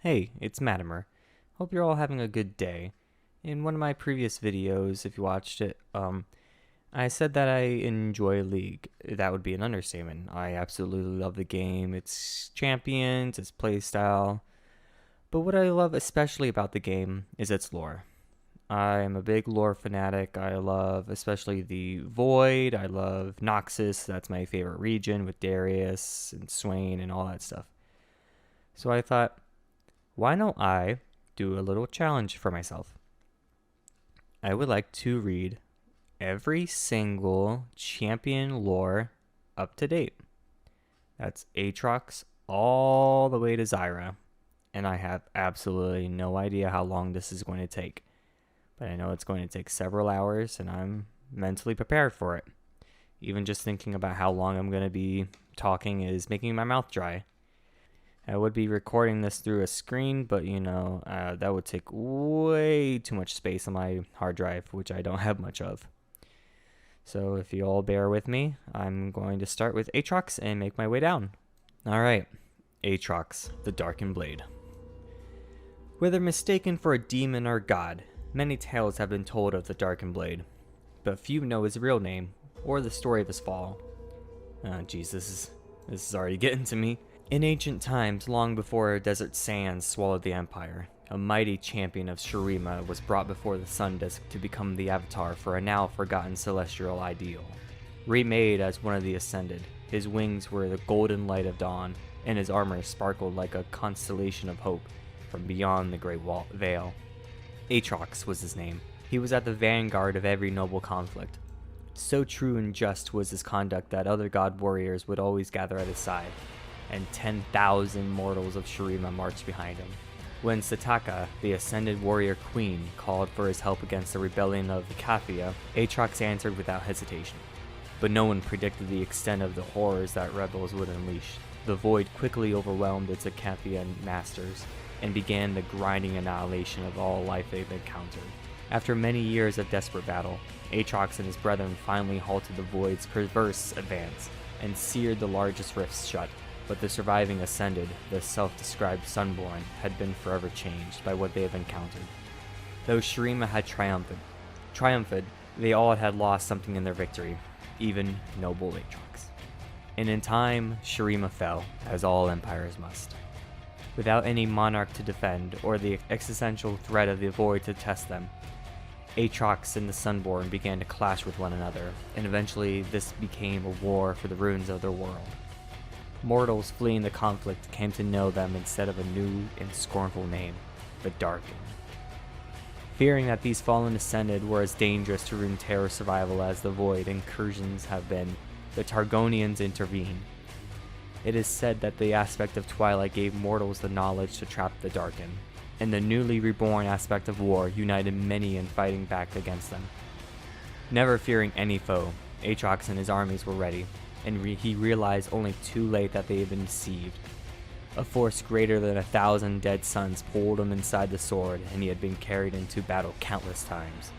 Hey, it's Matimer. Hope you're all having a good day. In one of my previous videos, if you watched it, I said that I enjoy League. That would be an understatement. I absolutely love the game, its champions, its playstyle. But what I love especially about the game is its lore. I am a big lore fanatic. I love especially the Void. I love Noxus. That's my favorite region with Darius and Swain and all that stuff. So I thought, why don't I do a little challenge for myself? I would like to read every single champion lore up to date. That's Aatrox all the way to Zyra. And I have absolutely no idea how long this is going to take. But I know it's going to take several hours, and I'm mentally prepared for it. Even just thinking about how long I'm going to be talking is making my mouth dry. I would be recording this through a screen, but that would take way too much space on my hard drive, which I don't have much of. So if you all bear with me, I'm going to start with Aatrox and make my way down. Alright, Aatrox, the Darkened Blade. Whether mistaken for a demon or god, many tales have been told of the Darkened Blade, but few know his real name or the story of his fall. Oh jeez, this is already getting to me. In ancient times, long before desert sands swallowed the empire, a mighty champion of Shurima was brought before the sun disk to become the avatar for a now forgotten celestial ideal. Remade as one of the Ascended, his wings were the golden light of dawn, and his armor sparkled like a constellation of hope from beyond the great veil. Aatrox was his name. He was at the vanguard of every noble conflict. So true and just was his conduct that other god warriors would always gather at his side, and 10,000 mortals of Shurima marched behind him. When Setaka, the Ascended Warrior Queen, called for his help against the rebellion of the Caphelios, Aatrox answered without hesitation. But no one predicted the extent of the horrors that rebels would unleash. The Void quickly overwhelmed its Caphelian masters, and began the grinding annihilation of all life they've encountered. After many years of desperate battle, Aatrox and his brethren finally halted the Void's perverse advance, and seared the largest rifts shut. But the surviving Ascended, the self-described Sunborn, had been forever changed by what they have encountered. Though Shurima had triumphed, they all had lost something in their victory, even noble Aatrox. And in time, Shurima fell, as all empires must. Without any monarch to defend, or the existential threat of the Void to test them, Aatrox and the Sunborn began to clash with one another, and eventually this became a war for the ruins of their world. Mortals fleeing the conflict came to know them instead of a new and scornful name, the Darkened. Fearing that these fallen Ascended were as dangerous to Runeterra's survival as the Void incursions have been, the Targonians intervened. It is said that the aspect of Twilight gave mortals the knowledge to trap the Darkened, and the newly reborn aspect of war united many in fighting back against them. Never fearing any foe, Aatrox and his armies were ready, and he realized only too late that they had been deceived. A force greater than 1,000 dead suns pulled him inside the sword, and he had been carried into battle countless times,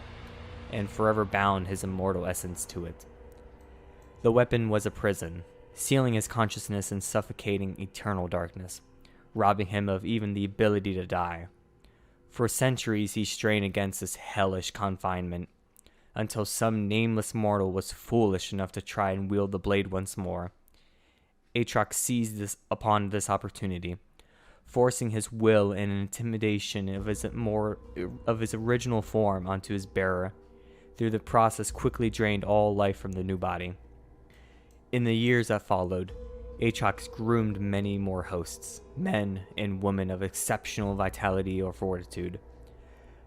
and forever bound his immortal essence to it. The weapon was a prison, sealing his consciousness in suffocating eternal darkness, robbing him of even the ability to die. For centuries he strained against this hellish confinement, until some nameless mortal was foolish enough to try and wield the blade once more. Aatrox seized upon this opportunity, forcing his will and intimidation of his original form onto his bearer. Through the process, quickly drained all life from the new body. In the years that followed, Aatrox groomed many more hosts, men and women of exceptional vitality or fortitude.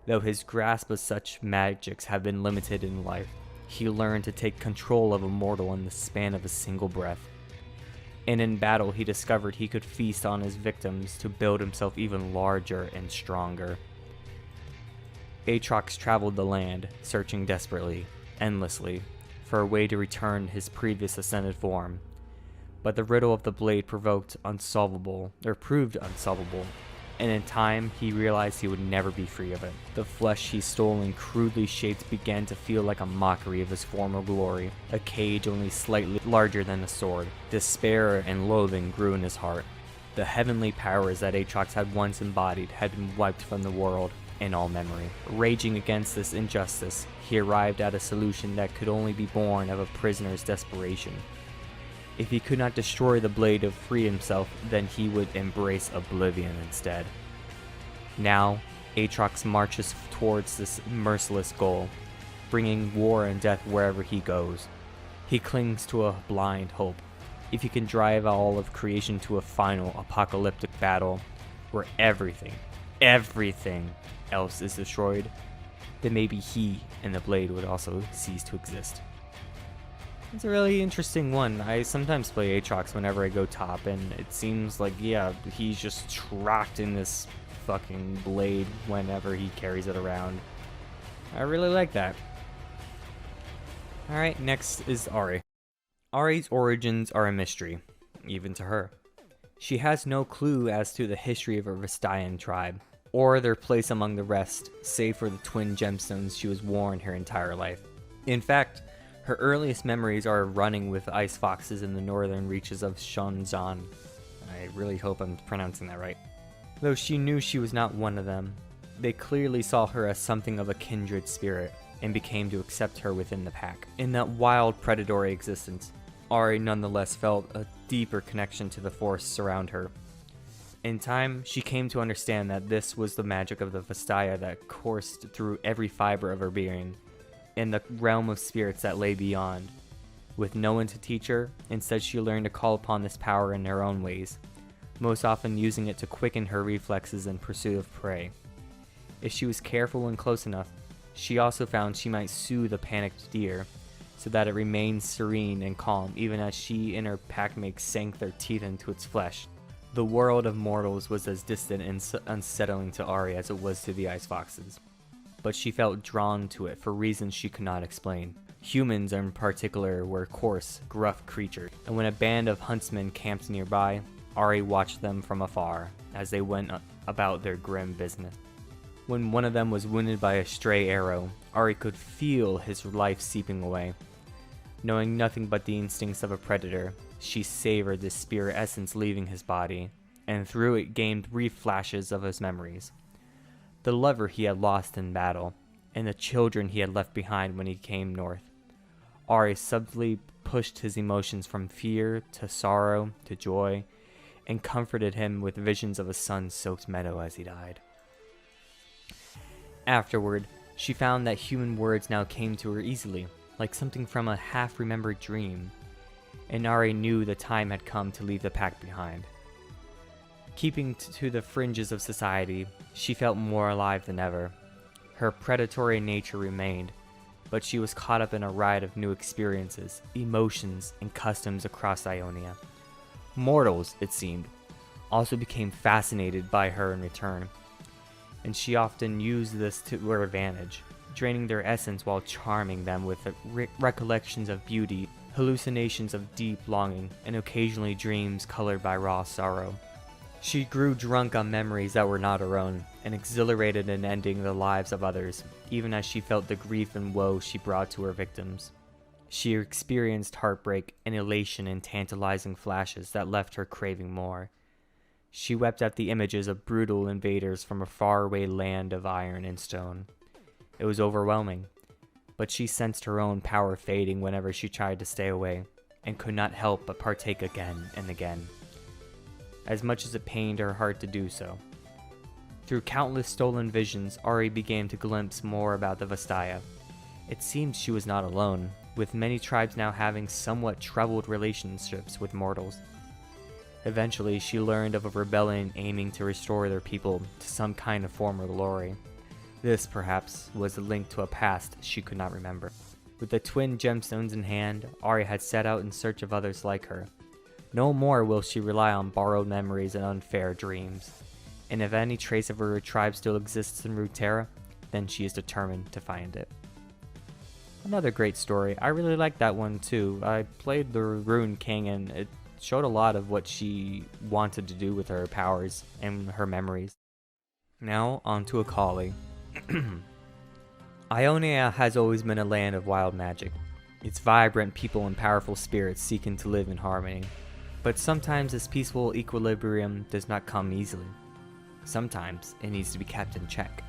Though his grasp of such magics have been limited in life, he learned to take control of a mortal in the span of a single breath. And in battle he discovered he could feast on his victims to build himself even larger and stronger. Aatrox traveled the land, searching desperately, endlessly, for a way to return his previous ascended form. But the riddle of the blade proved unsolvable, and in time, he realized he would never be free of it. The flesh he stole and crudely shaped began to feel like a mockery of his former glory, a cage only slightly larger than a sword. Despair and loathing grew in his heart. The heavenly powers that Aatrox had once embodied had been wiped from the world in all memory. Raging against this injustice, he arrived at a solution that could only be born of a prisoner's desperation. If he could not destroy the blade to free himself, then he would embrace oblivion instead. Now, Aatrox marches towards this merciless goal, bringing war and death wherever he goes. He clings to a blind hope. If he can drive all of creation to a final apocalyptic battle where everything else is destroyed, then maybe he and the blade would also cease to exist. It's a really interesting one. I sometimes play Aatrox whenever I go top, and it seems like, yeah, he's just trapped in this fucking blade whenever he carries it around. I really like that. Alright, next is Ahri. Ahri's origins are a mystery, even to her. She has no clue as to the history of her Vestayan tribe, or their place among the rest, save for the twin gemstones she was worn her entire life. In fact, her earliest memories are running with ice foxes in the northern reaches of Shonzan. I really hope I'm pronouncing that right. Though she knew she was not one of them, they clearly saw her as something of a kindred spirit, and became to accept her within the pack. In that wild predatory existence, Ahri nonetheless felt a deeper connection to the forests around her. In time, she came to understand that this was the magic of the Vestaya that coursed through every fiber of her being, in the realm of spirits that lay beyond. With no one to teach her, instead she learned to call upon this power in her own ways, most often using it to quicken her reflexes in pursuit of prey. If she was careful and close enough, she also found she might soothe a panicked deer, so that it remained serene and calm even as she and her packmates sank their teeth into its flesh. The world of mortals was as distant and unsettling to Ahri as it was to the ice foxes, but she felt drawn to it for reasons she could not explain. Humans in particular were coarse, gruff creatures, and when a band of huntsmen camped nearby, Ahri watched them from afar as they went about their grim business. When one of them was wounded by a stray arrow, Ahri could feel his life seeping away. Knowing nothing but the instincts of a predator, she savored the spirit essence leaving his body, and through it gained brief flashes of his memories. The lover he had lost in battle, and the children he had left behind when he came north. Ahri subtly pushed his emotions from fear to sorrow to joy, and comforted him with visions of a sun-soaked meadow as he died. Afterward, she found that human words now came to her easily, like something from a half-remembered dream, and Ahri knew the time had come to leave the pack behind. Keeping to the fringes of society, she felt more alive than ever. Her predatory nature remained, but she was caught up in a ride of new experiences, emotions, and customs across Ionia. Mortals, it seemed, also became fascinated by her in return, and she often used this to her advantage, draining their essence while charming them with recollections of beauty, hallucinations of deep longing, and occasionally dreams colored by raw sorrow. She grew drunk on memories that were not her own, and exhilarated in ending the lives of others, even as she felt the grief and woe she brought to her victims. She experienced heartbreak and elation in tantalizing flashes that left her craving more. She wept at the images of brutal invaders from a faraway land of iron and stone. It was overwhelming, but she sensed her own power fading whenever she tried to stay away, and could not help but partake again and again, as much as it pained her heart to do so. Through countless stolen visions, Ahri began to glimpse more about the Vestaya. It seemed she was not alone, with many tribes now having somewhat troubled relationships with mortals. Eventually, she learned of a rebellion aiming to restore their people to some kind of former glory. This, perhaps, was a link to a past she could not remember. With the twin gemstones in hand, Ahri had set out in search of others like her. No more will she rely on borrowed memories and unfair dreams. And if any trace of her tribe still exists in Runeterra, then she is determined to find it. Another great story. I really liked that one too. I played the Rune King and it showed a lot of what she wanted to do with her powers and her memories. Now, on to Akali. Ionia has always been a land of wild magic, its vibrant people and powerful spirits seeking to live in harmony. But sometimes this peaceful equilibrium does not come easily. Sometimes it needs to be kept in check.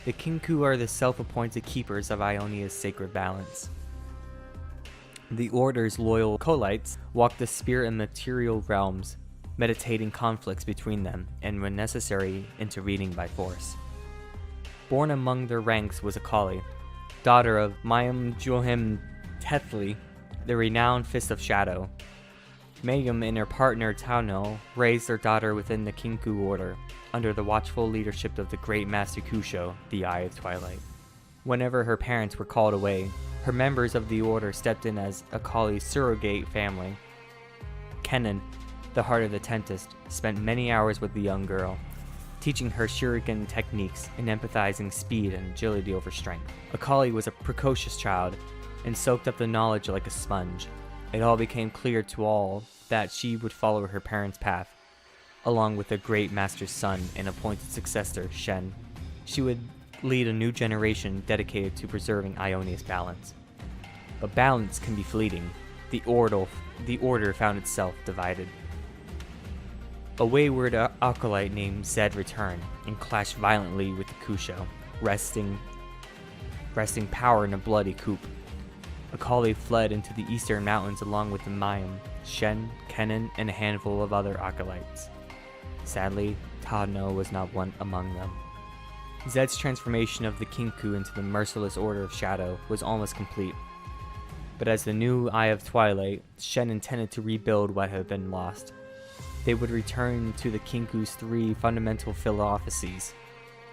The Kinku are the self-appointed keepers of Ionia's sacred balance. The Order's loyal acolytes walk the spirit and material realms, meditating conflicts between them, and when necessary, intervening by force. Born among their ranks was Akali, daughter of Mayim Johim Tethli, the renowned Fist of Shadow. Mayim and her partner Tauno raised their daughter within the Kinku Order, under the watchful leadership of the great Master Kusho, the Eye of Twilight. Whenever her parents were called away, her members of the Order stepped in as Akali's surrogate family. Kennen, the heart of the Tempest, spent many hours with the young girl, teaching her shuriken techniques and empathizing speed and agility over strength. Akali was a precocious child and soaked up the knowledge like a sponge. It all became clear to all that she would follow her parents' path, along with their great master's son and appointed successor, Shen. She would lead a new generation dedicated to preserving Ionia's balance. But balance can be fleeting. The Order found itself divided. A wayward acolyte named Zed returned and clashed violently with the Kusho, wresting power in a bloody coup. Akali fled into the eastern mountains along with the Mayim, Shen, Kennen, and a handful of other acolytes. Sadly, Tadno was not one among them. Zed's transformation of the Kinku into the merciless Order of Shadow was almost complete. But as the new Eye of Twilight, Shen intended to rebuild what had been lost. They would return to the Kinku's three fundamental philosophies: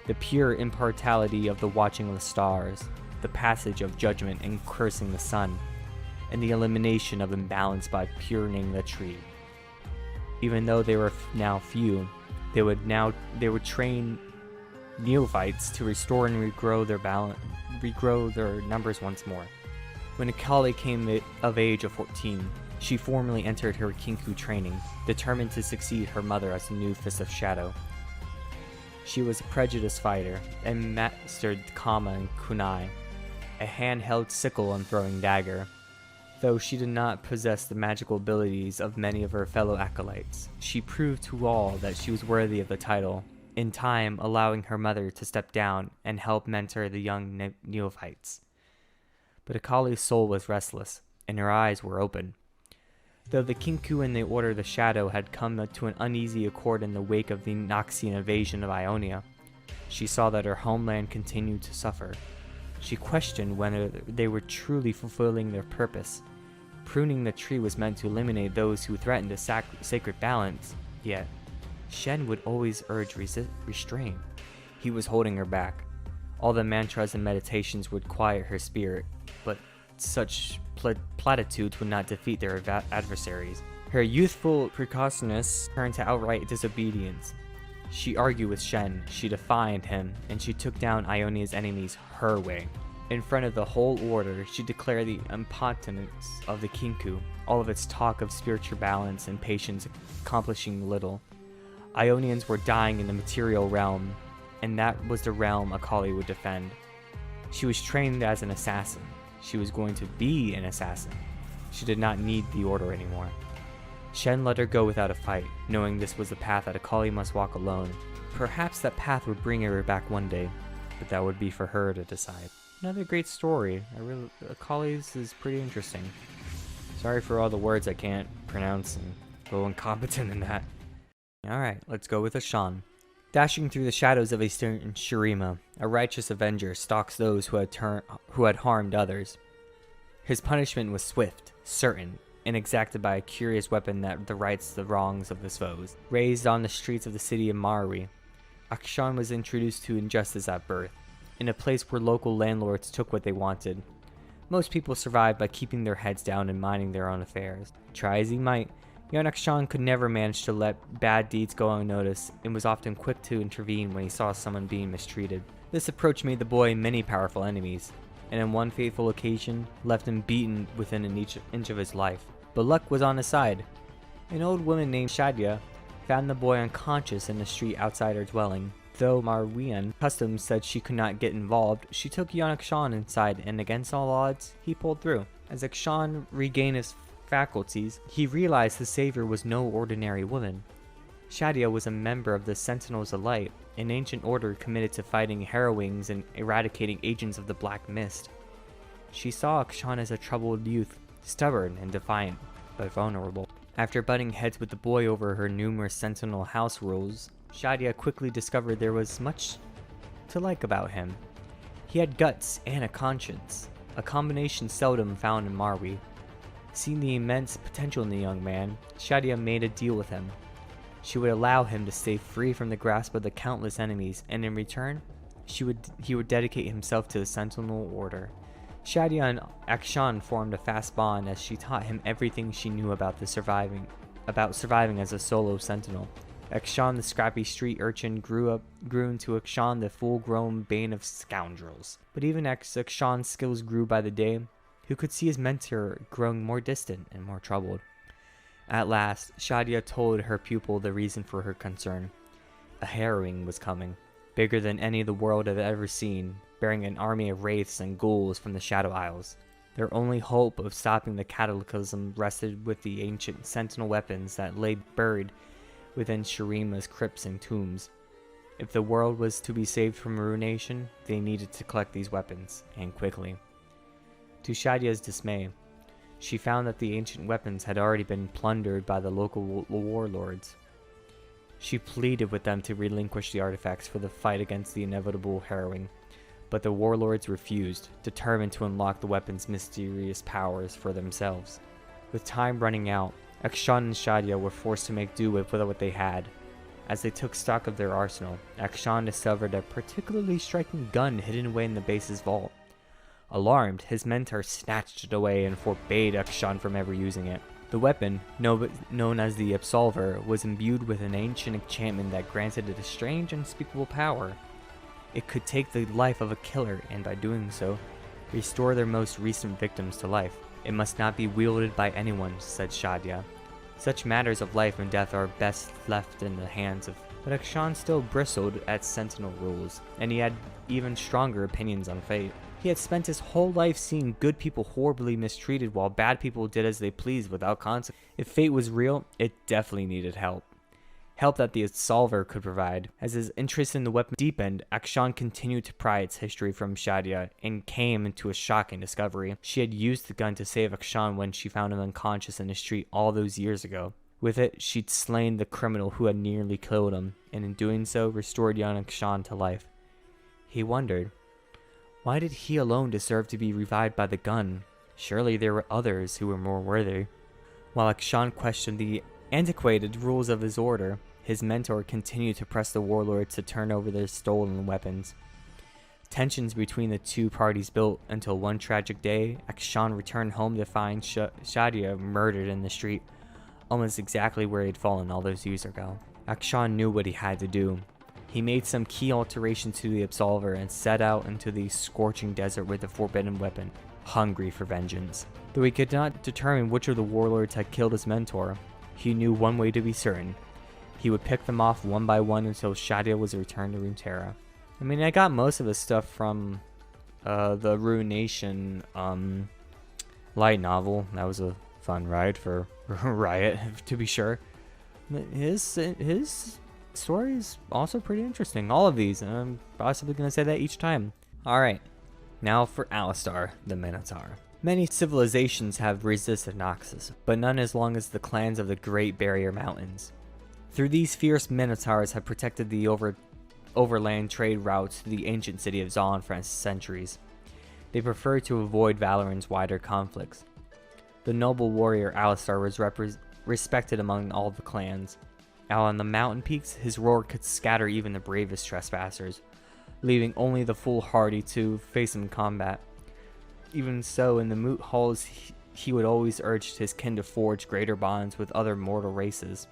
the pure impartiality of the watching of the stars, the passage of judgment and cursing the sun, and the elimination of imbalance by pruning the tree. Even though they were now few, they would train neophytes to restore and regrow their numbers once more. When Akali came of age of 14, she formally entered her Kinku training, determined to succeed her mother as the new Fist of Shadow. She was a prejudiced fighter and mastered Kama and Kunai, a handheld sickle and throwing dagger. Though she did not possess the magical abilities of many of her fellow acolytes, she proved to all that she was worthy of the title, in time allowing her mother to step down and help mentor the young neophytes. But Akali's soul was restless, and her eyes were open. Though the Kinku and the Order of the Shadow had come to an uneasy accord in the wake of the Noxian invasion of Ionia, she saw that her homeland continued to suffer. She questioned whether they were truly fulfilling their purpose. Pruning the tree was meant to eliminate those who threatened the sacred balance, yet Shen would always urge restraint. He was holding her back. All the mantras and meditations would quiet her spirit, but such platitudes would not defeat their adversaries. Her youthful precociousness turned to outright disobedience. She argued with Shen, she defied him, and she took down Ionia's enemies her way. In front of the whole Order, she declared the impotence of the Kinku, all of its talk of spiritual balance and patience accomplishing little. Ionians were dying in the material realm, and that was the realm Akali would defend. She was trained as an assassin. She was going to be an assassin. She did not need the Order anymore. Shen let her go without a fight, knowing this was the path that Akali must walk alone. Perhaps that path would bring her back one day, but that would be for her to decide. Another great story. Akali's is pretty interesting. Sorry for all the words I can't pronounce and a little incompetent in that. Alright, let's go with Akshan. Dashing through the shadows of Eastern Shurima, a righteous avenger stalks those who had harmed others. His punishment was swift, certain, and exacted by a curious weapon that rights the wrongs of his foes. Raised on the streets of the city of Marwi, Akshan was introduced to injustice at birth, in a place where local landlords took what they wanted. Most people survived by keeping their heads down and minding their own affairs. Try as he might, young Akshan could never manage to let bad deeds go unnoticed and was often quick to intervene when he saw someone being mistreated. This approach made the boy many powerful enemies, and on one fateful occasion left him beaten within an inch of his life. But luck was on his side. An old woman named Shadya found the boy unconscious in the street outside her dwelling. Though Marwian custom said she could not get involved, she took young Akshan inside, and against all odds, he pulled through. As Akshan regained his faculties, he realized the savior was no ordinary woman. Shadia was a member of the Sentinels of Light, an ancient order committed to fighting harrowings and eradicating agents of the Black Mist. She saw Akshan as a troubled youth, stubborn and defiant, but vulnerable. After butting heads with the boy over her numerous Sentinel house rules, Shadia quickly discovered there was much to like about him. He had guts and a conscience, a combination seldom found in Marwi. Seeing the immense potential in the young man, Shadia made a deal with him. She would allow him to stay free from the grasp of the countless enemies, and in return, he would dedicate himself to the Sentinel Order. Shadia and Akshan formed a fast bond as she taught him everything she knew about surviving as a solo Sentinel. Akshan, the scrappy street urchin, grew into Akshan, the full-grown bane of scoundrels. But even as Akshan's skills grew by the day, who could see his mentor growing more distant and more troubled. At last, Shadia told her pupil the reason for her concern. A harrowing was coming, bigger than any the world had ever seen, bearing an army of wraiths and ghouls from the Shadow Isles. Their only hope of stopping the cataclysm rested with the ancient sentinel weapons that lay buried within Shurima's crypts and tombs. If the world was to be saved from ruination, they needed to collect these weapons, and quickly. To Shadia's dismay, she found that the ancient weapons had already been plundered by the local warlords. She pleaded with them to relinquish the artifacts for the fight against the inevitable harrowing, but the warlords refused, determined to unlock the weapons' mysterious powers for themselves. With time running out, Akshan and Shadia were forced to make do with what they had. As they took stock of their arsenal, Akshan discovered a particularly striking gun hidden away in the base's vault. Alarmed, his mentor snatched it away and forbade Akshan from ever using it. The weapon, known as the Absolver, was imbued with an ancient enchantment that granted it a strange, unspeakable power. It could take the life of a killer and, by doing so, restore their most recent victims to life. It must not be wielded by anyone, said Shadia. Such matters of life and death are best left in the hands of... But Akshan still bristled at Sentinel rules, and he had even stronger opinions on fate. He had spent his whole life seeing good people horribly mistreated while bad people did as they pleased without consequence. If fate was real, it definitely needed help. Help that the Absolver could provide. As his interest in the weapon deepened, Akshan continued to pry its history from Shadia and came into a shocking discovery. She had used the gun to save Akshan when she found him unconscious in the street all those years ago. With it, she'd slain the criminal who had nearly killed him, and in doing so, restored young Akshan to life. He wondered, why did he alone deserve to be revived by the gun? Surely there were others who were more worthy. While Akshan questioned the antiquated rules of his order, his mentor continued to press the warlords to turn over their stolen weapons. Tensions between the two parties built until one tragic day, Akshan returned home to find Shadia murdered in the street, almost exactly where he had fallen all those years ago. Akshan knew what he had to do. He made some key alterations to the Absolver and set out into the scorching desert with the forbidden weapon, hungry for vengeance. Though he could not determine which of the warlords had killed his mentor, he knew one way to be certain. He would pick them off one by one until Shadia was returned to Runeterra. I mean, I got most of the stuff from the Ruination light novel. That was a fun ride for Riot, to be sure. His story is also pretty interesting. All of these, and I'm possibly going to say that each time. Alright, now for Alistar, the Minotaur. Many civilizations have resisted Noxus, but none as long as the clans of the Great Barrier Mountains. Through these fierce Minotaurs have protected the overland trade routes to the ancient city of Zon for centuries. They prefer to avoid Valorant's wider conflicts. The noble warrior Alistar was respected among all the clans. Out on the mountain peaks, his roar could scatter even the bravest trespassers, leaving only the foolhardy to face him in combat. Even so, in the moot halls, he would always urge his kin to forge greater bonds with other mortal races.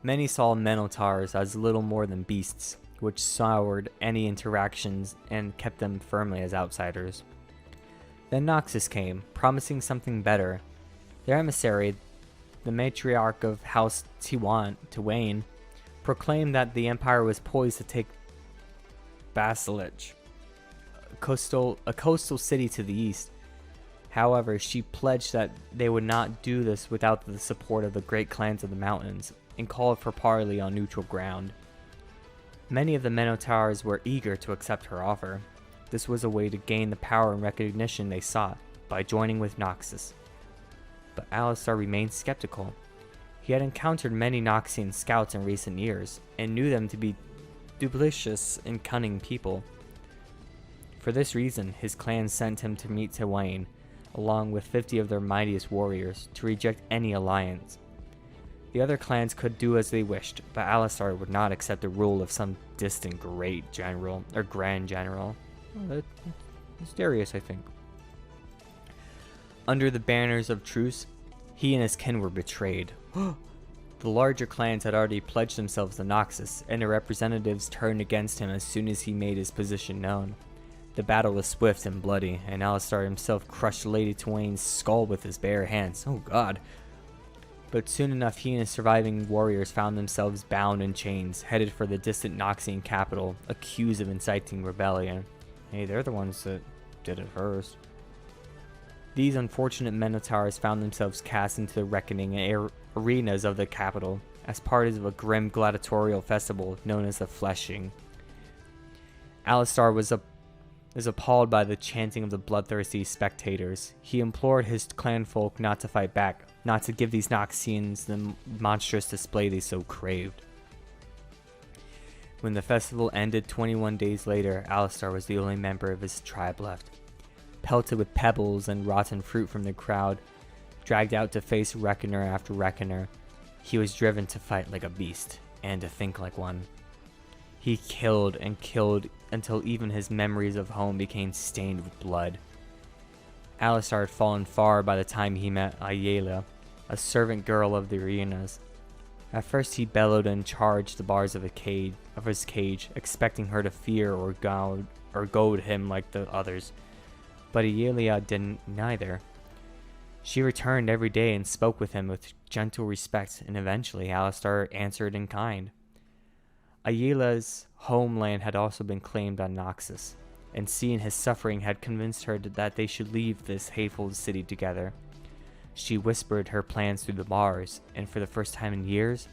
Many saw Minotaurs as little more than beasts, which soured any interactions and kept them firmly as outsiders. Then Noxus came, promising something better. Their emissary, the matriarch of House Tiwain, proclaimed that the Empire was poised to take Basilich, a coastal city to the east. However, she pledged that they would not do this without the support of the great clans of the mountains, and called for parley on neutral ground. Many of the Minotaurs were eager to accept her offer. This was a way to gain the power and recognition they sought, by joining with Noxus. But Alistar remained skeptical. He had encountered many Noxian scouts in recent years, and knew them to be duplicitous and cunning people. For this reason, his clan sent him to meet Tywin, along with 50 of their mightiest warriors, to reject any alliance. The other clans could do as they wished, but Alistar would not accept the rule of some distant great general, or grand general. Oh, that's Darius, I think. Under the banners of truce, he and his kin were betrayed. The larger clans had already pledged themselves to Noxus, and their representatives turned against him as soon as he made his position known. The battle was swift and bloody, and Alistar himself crushed Lady Tywin's skull with his bare hands. Oh god. But soon enough, he and his surviving warriors found themselves bound in chains, headed for the distant Noxian capital, accused of inciting rebellion. Hey, they're the ones that did it first. These unfortunate Minotaurs found themselves cast into the reckoning arenas of the capital, as part of a grim gladiatorial festival known as the Fleshing. Alistar was appalled by the chanting of the bloodthirsty spectators. He implored his clanfolk not to fight back, not to give these Noxians the monstrous display they so craved. When the festival ended 21 days later, Alistar was the only member of his tribe left. Pelted with pebbles and rotten fruit from the crowd, dragged out to face reckoner after reckoner, he was driven to fight like a beast, and to think like one. He killed and killed until even his memories of home became stained with blood. Alistar had fallen far by the time he met Ayala, a servant girl of the arenas. At first he bellowed and charged the bars of his cage, expecting her to fear or goad him like the others. But Ayala didn't neither. She returned every day and spoke with him with gentle respect, and eventually Alistar answered in kind. Ayala's homeland had also been claimed on Noxus, and seeing his suffering had convinced her that they should leave this hateful city together. She whispered her plans through the bars, and for the first time in years,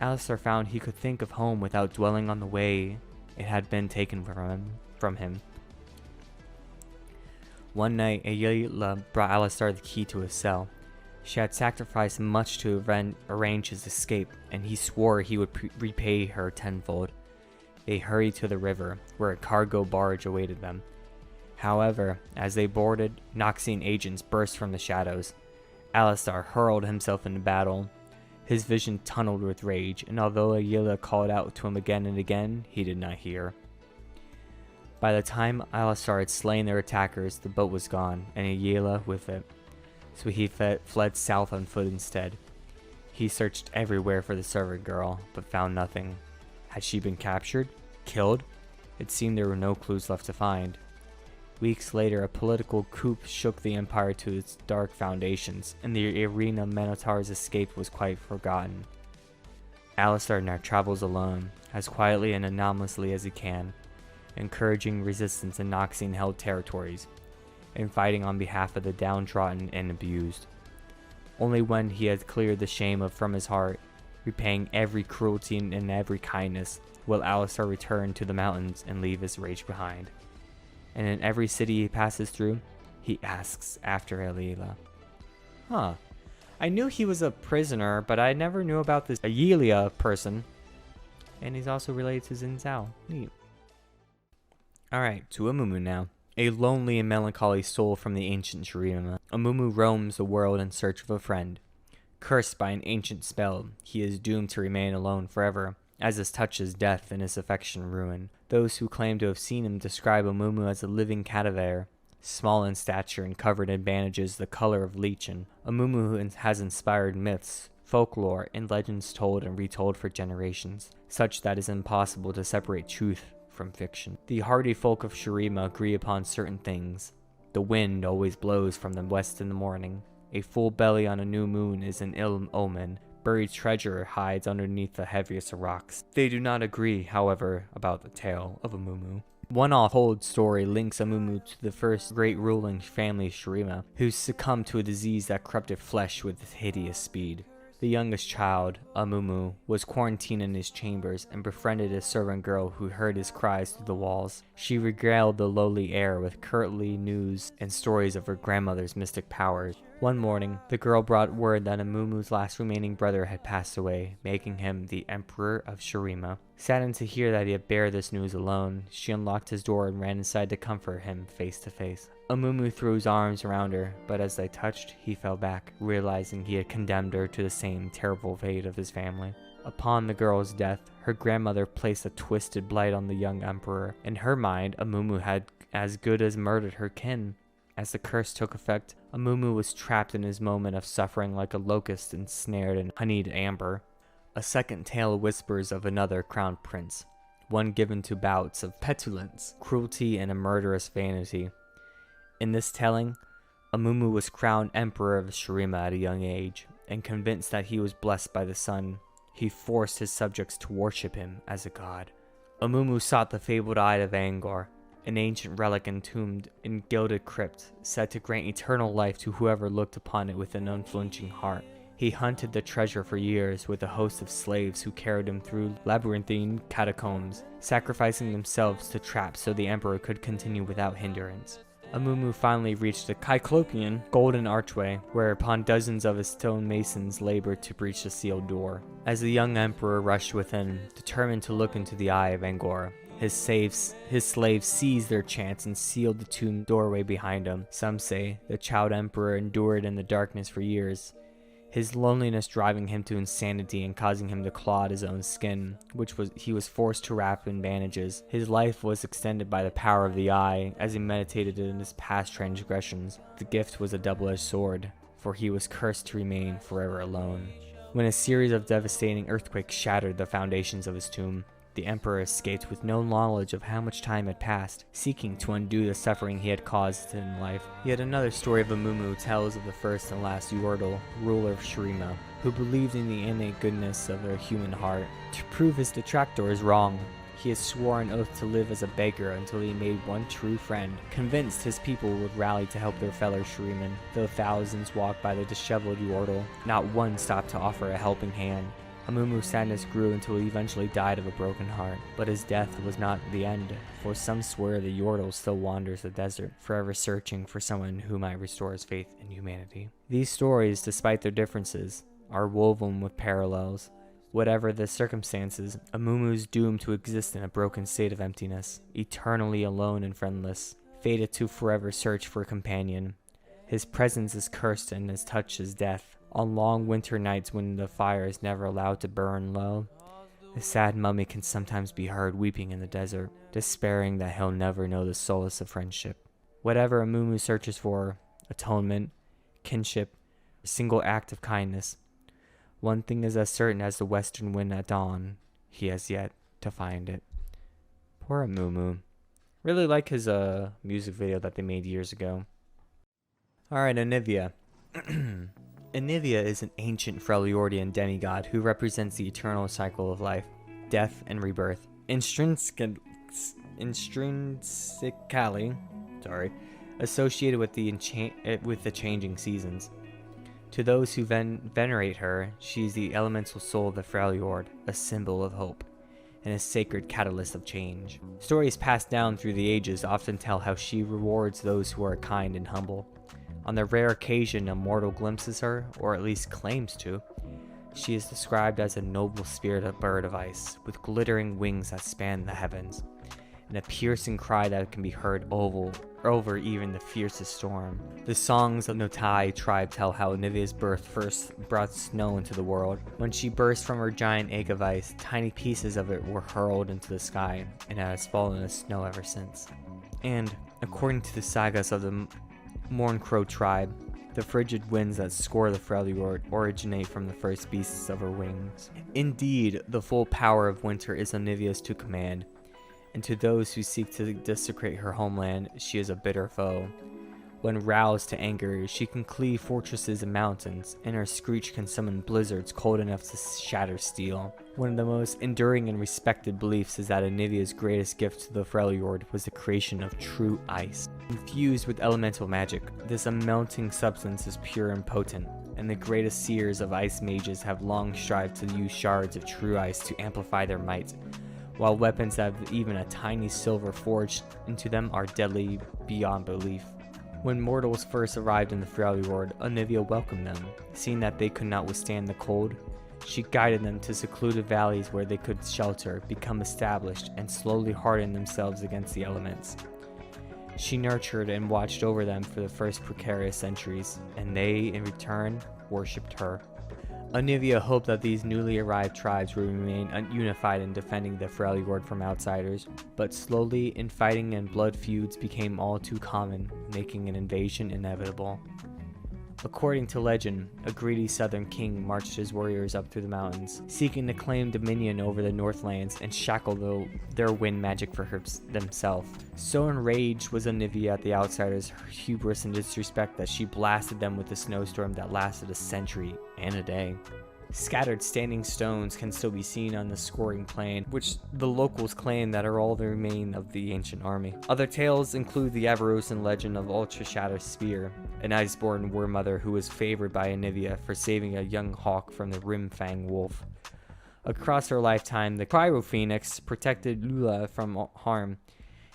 Alistar found he could think of home without dwelling on the way it had been taken from him. One night, Ayala brought Alistar the key to his cell. She had sacrificed much to arrange his escape, and he swore he would repay her tenfold. They hurried to the river, where a cargo barge awaited them. However, as they boarded, Noxian agents burst from the shadows. Alistar hurled himself into battle. His vision tunneled with rage, and although Ayala called out to him again and again, he did not hear. By the time Alistar had slain their attackers, the boat was gone, and Ayala with it. So he fled south on foot instead. He searched everywhere for the servant girl, but found nothing. Had she been captured? Killed? It seemed there were no clues left to find. Weeks later, a political coup shook the empire to its dark foundations, and the arena Minotaur's escape was quite forgotten. Alistar now travels alone, as quietly and anonymously as he can, encouraging resistance in Noxian-held territories, and fighting on behalf of the downtrodden and abused. Only when he had cleared the shame from his heart, repaying every cruelty and every kindness, will Alistar return to the mountains and leave his rage behind. And in every city he passes through, he asks after Ayala. Huh. I knew he was a prisoner, but I never knew about this Ayala person. And he's also related to Xin Zhao. Neat. Alright, to Amumu now. A lonely and melancholy soul from the ancient Shurima, Amumu roams the world in search of a friend. Cursed by an ancient spell, he is doomed to remain alone forever, as his touch is death and his affection ruin. Those who claim to have seen him describe Amumu as a living cadaver, small in stature and covered in bandages the color of lichen. Amumu has inspired myths, folklore, and legends told and retold for generations, such that it is impossible to separate truth from fiction. The hardy folk of Shurima agree upon certain things. The wind always blows from the west in the morning. A full belly on a new moon is an ill omen. Buried treasure hides underneath the heaviest of rocks. They do not agree, however, about the tale of Amumu. One off-told story links Amumu to the first great ruling family Shurima, who succumbed to a disease that corrupted flesh with hideous speed. The youngest child, Amumu, was quarantined in his chambers and befriended a servant girl who heard his cries through the walls. She regaled the lowly air with courtly news and stories of her grandmother's mystic powers. One morning, the girl brought word that Amumu's last remaining brother had passed away, making him the Emperor of Shurima. Saddened to hear that he had bared this news alone, she unlocked his door and ran inside to comfort him face to face. Amumu threw his arms around her, but as they touched, he fell back, realizing he had condemned her to the same terrible fate of his family. Upon the girl's death, her grandmother placed a twisted blight on the young emperor. In her mind, Amumu had as good as murdered her kin. As the curse took effect, Amumu was trapped in his moment of suffering like a locust ensnared in honeyed amber. A second tale whispers of another crowned prince, one given to bouts of petulance, cruelty, and a murderous vanity. In this telling, Amumu was crowned Emperor of Shurima at a young age, and convinced that he was blessed by the sun, he forced his subjects to worship him as a god. Amumu sought the fabled Eye of Angor, an ancient relic entombed in gilded crypt, said to grant eternal life to whoever looked upon it with an unflinching heart. He hunted the treasure for years with a host of slaves who carried him through labyrinthine catacombs, sacrificing themselves to traps so the emperor could continue without hindrance. Amumu finally reached the Cyclopean golden archway, whereupon dozens of his stone masons labored to breach the sealed door. As the young emperor rushed within, determined to look into the Eye of Angor, his slaves seized their chance and sealed the tomb doorway behind him. Some say the child emperor endured in the darkness for years, his loneliness driving him to insanity and causing him to claw at his own skin, he was forced to wrap in bandages. His life was extended by the power of the Eye, as he meditated in his past transgressions. The gift was a double-edged sword, for he was cursed to remain forever alone. When a series of devastating earthquakes shattered the foundations of his tomb, the emperor escaped with no knowledge of how much time had passed, seeking to undo the suffering he had caused in life. Yet another story of Amumu tells of the first and last Yordle, ruler of Shurima, who believed in the innate goodness of their human heart. To prove his detractors wrong, he had sworn an oath to live as a beggar until he made one true friend. Convinced his people would rally to help their fellow Shuriman, though thousands walked by the disheveled Yordle, not one stopped to offer a helping hand. Amumu's sadness grew until he eventually died of a broken heart. But his death was not the end, for some swear the Yordle still wanders the desert, forever searching for someone who might restore his faith in humanity. These stories, despite their differences, are woven with parallels. Whatever the circumstances, Amumu is doomed to exist in a broken state of emptiness, eternally alone and friendless, fated to forever search for a companion. His presence is cursed and his touch is death. On long winter nights when the fire is never allowed to burn low, the sad mummy can sometimes be heard weeping in the desert, despairing that he'll never know the solace of friendship. Whatever Amumu searches for, atonement, kinship, a single act of kindness, one thing is as certain as the western wind at dawn, he has yet to find it. Poor Amumu. Really like his music video that they made years ago. Alright, Anivia. Anivia is an ancient Freljordian demigod who represents the eternal cycle of life, death, and rebirth. Intrinsically associated with the changing seasons. To those who venerate her, she is the elemental soul of the Freljord, a symbol of hope, and a sacred catalyst of change. Stories passed down through the ages often tell how she rewards those who are kind and humble. On the rare occasion a mortal glimpses her, or at least claims to, she is described as a noble spirited bird of ice, with glittering wings that span the heavens, and a piercing cry that can be heard over even the fiercest storm. The songs of Notai tribe tell how Anivia's birth first brought snow into the world. When she burst from her giant egg of ice, tiny pieces of it were hurled into the sky, and it has fallen as snow ever since. And, according to the sagas of the Mourncrow tribe, the frigid winds that scour the Freljord originate from the first beasts of her wings. Indeed, the full power of winter is Anivia's to command, and to those who seek to desecrate her homeland, she is a bitter foe. When roused to anger, she can cleave fortresses and mountains, and her screech can summon blizzards cold enough to shatter steel. One of the most enduring and respected beliefs is that Anivia's greatest gift to the Freljord was the creation of true ice. Infused with elemental magic, this unmelting substance is pure and potent, and the greatest seers of ice mages have long strived to use shards of true ice to amplify their might, while weapons that have even a tiny silver forged into them are deadly beyond belief. When mortals first arrived in the Freljord, Anivia welcomed them. Seeing that they could not withstand the cold, she guided them to secluded valleys where they could shelter, become established, and slowly harden themselves against the elements. She nurtured and watched over them for the first precarious centuries, and they, in return, worshipped her. Anivia hoped that these newly arrived tribes would remain unified in defending the Freljord from outsiders, but slowly infighting and blood feuds became all too common, making an invasion inevitable. According to legend, a greedy southern king marched his warriors up through the mountains, seeking to claim dominion over the Northlands and shackle their wind magic for themselves. So enraged was Anivia at the outsiders' hubris and disrespect that she blasted them with a snowstorm that lasted a century and a day. Scattered standing stones can still be seen on the scoring plain, which the locals claim that are all the remain of the ancient army. Other tales include the Avarosan legend of Ultra Shatter Spear, an iceborn war mother who was favored by Anivia for saving a young hawk from the Rimfang wolf. Across her lifetime, the Cryo Phoenix protected Lula from harm,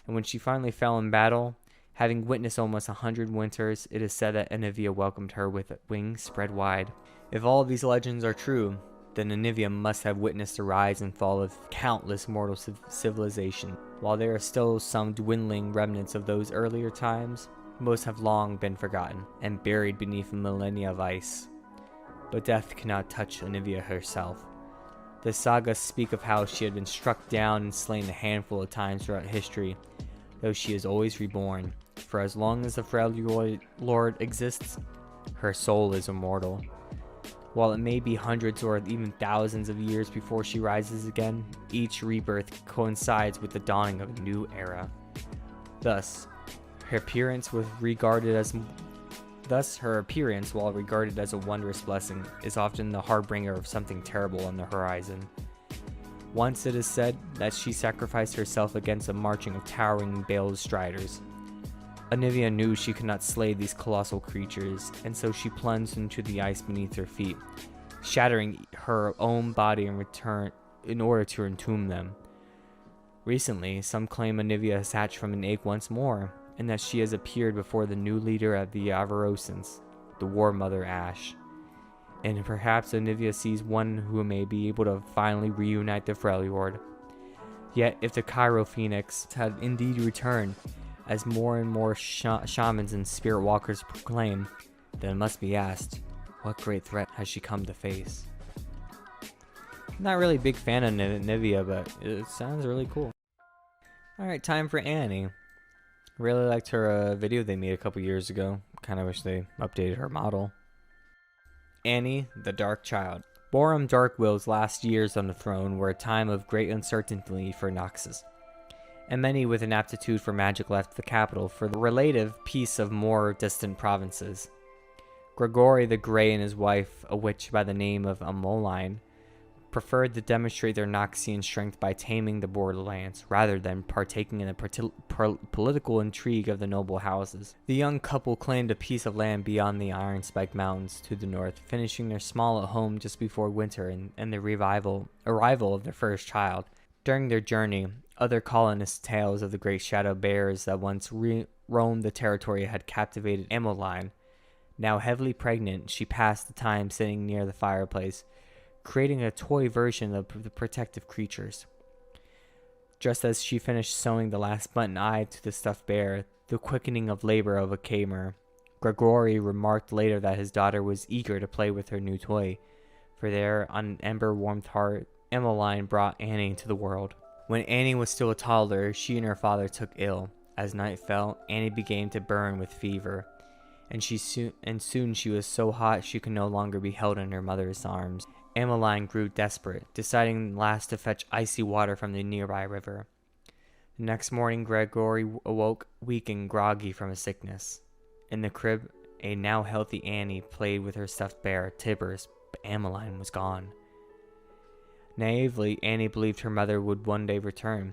and when she finally fell in battle, having witnessed almost 100 winters, it is said that Anivia welcomed her with wings spread wide. If all of these legends are true, then Anivia must have witnessed the rise and fall of countless mortal civilization. While there are still some dwindling remnants of those earlier times, most have long been forgotten and buried beneath a millennia of ice. But death cannot touch Anivia herself. The sagas speak of how she had been struck down and slain a handful of times throughout history, though she is always reborn. For as long as the Freljord exists, her soul is immortal. While it may be hundreds or even thousands of years before she rises again, each rebirth coincides with the dawning of a new era. Thus, her appearance, while regarded as a wondrous blessing, is often the harbinger of something terrible on the horizon. Once it is said that she sacrificed herself against a marching of towering Bale's striders. Anivia knew she could not slay these colossal creatures, and so she plunged into the ice beneath her feet, shattering her own body in order to entomb them. Recently, some claim Anivia has hatched from an egg once more, and that she has appeared before the new leader of the Avarosans, the War Mother Ashe. And perhaps Anivia sees one who may be able to finally reunite the Freljord. Yet, if the Cryo Phoenix had indeed returned, as more and more shamans and spirit walkers proclaim, then it must be asked, what great threat has she come to face? I'm not really a big fan of Anivia, but it sounds really cool. Alright, time for Annie. Really liked her video they made a couple years ago. Kinda wish they updated her model. Annie, the Dark Child. Braum Darkwill's last years on the throne were a time of great uncertainty for Noxus, and many with an aptitude for magic left the capital for the relative peace of more distant provinces. Gregory the Grey and his wife, a witch by the name of Amoline, preferred to demonstrate their Noxian strength by taming the borderlands, rather than partaking in the political intrigue of the noble houses. The young couple claimed a piece of land beyond the Iron Spike Mountains to the north, finishing their small home just before winter and the arrival of their first child. During their journey, other colonists' tales of the great shadow bears that once roamed the territory had captivated Amoline. Now heavily pregnant, she passed the time sitting near the fireplace, creating a toy version of the protective creatures. Just as she finished sewing the last button eye to the stuffed bear, the quickening of labor overcame her. Gregory remarked later that his daughter was eager to play with her new toy, for there, on an ember-warmed heart, Emmeline brought Annie into the world. When Annie was still a toddler, she and her father took ill. As night fell, Annie began to burn with fever, and soon she was so hot she could no longer be held in her mother's arms. Emmeline grew desperate, deciding last to fetch icy water from the nearby river. The next morning, Gregory awoke weak and groggy from his sickness, In the crib, a now healthy Annie played with her stuffed bear, Tibbers, but Ameline was gone. Naively, Annie believed her mother would one day return.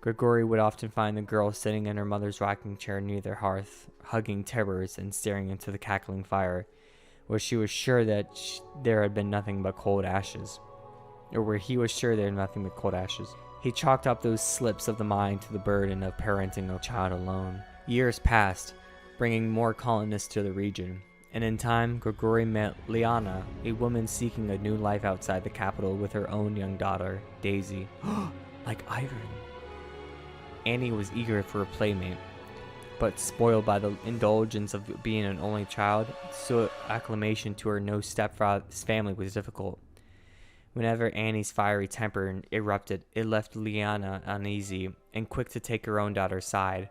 Gregory would often find the girl sitting in her mother's rocking chair near their hearth, hugging Tibbers and staring into the cackling fire, where she was sure that there had been nothing but cold ashes. Or where he was sure there had nothing but cold ashes. He chalked up those slips of the mind to the burden of parenting a child alone. Years passed, bringing more colonists to the region, and in time, Gregory met Liana, a woman seeking a new life outside the capital with her own young daughter, Daisy. Like Iron. Annie was eager for a playmate, but spoiled by the indulgence of being an only child, so acclimation to her no-stepfather's family was difficult. Whenever Annie's fiery temper erupted, it left Liana uneasy and quick to take her own daughter's side.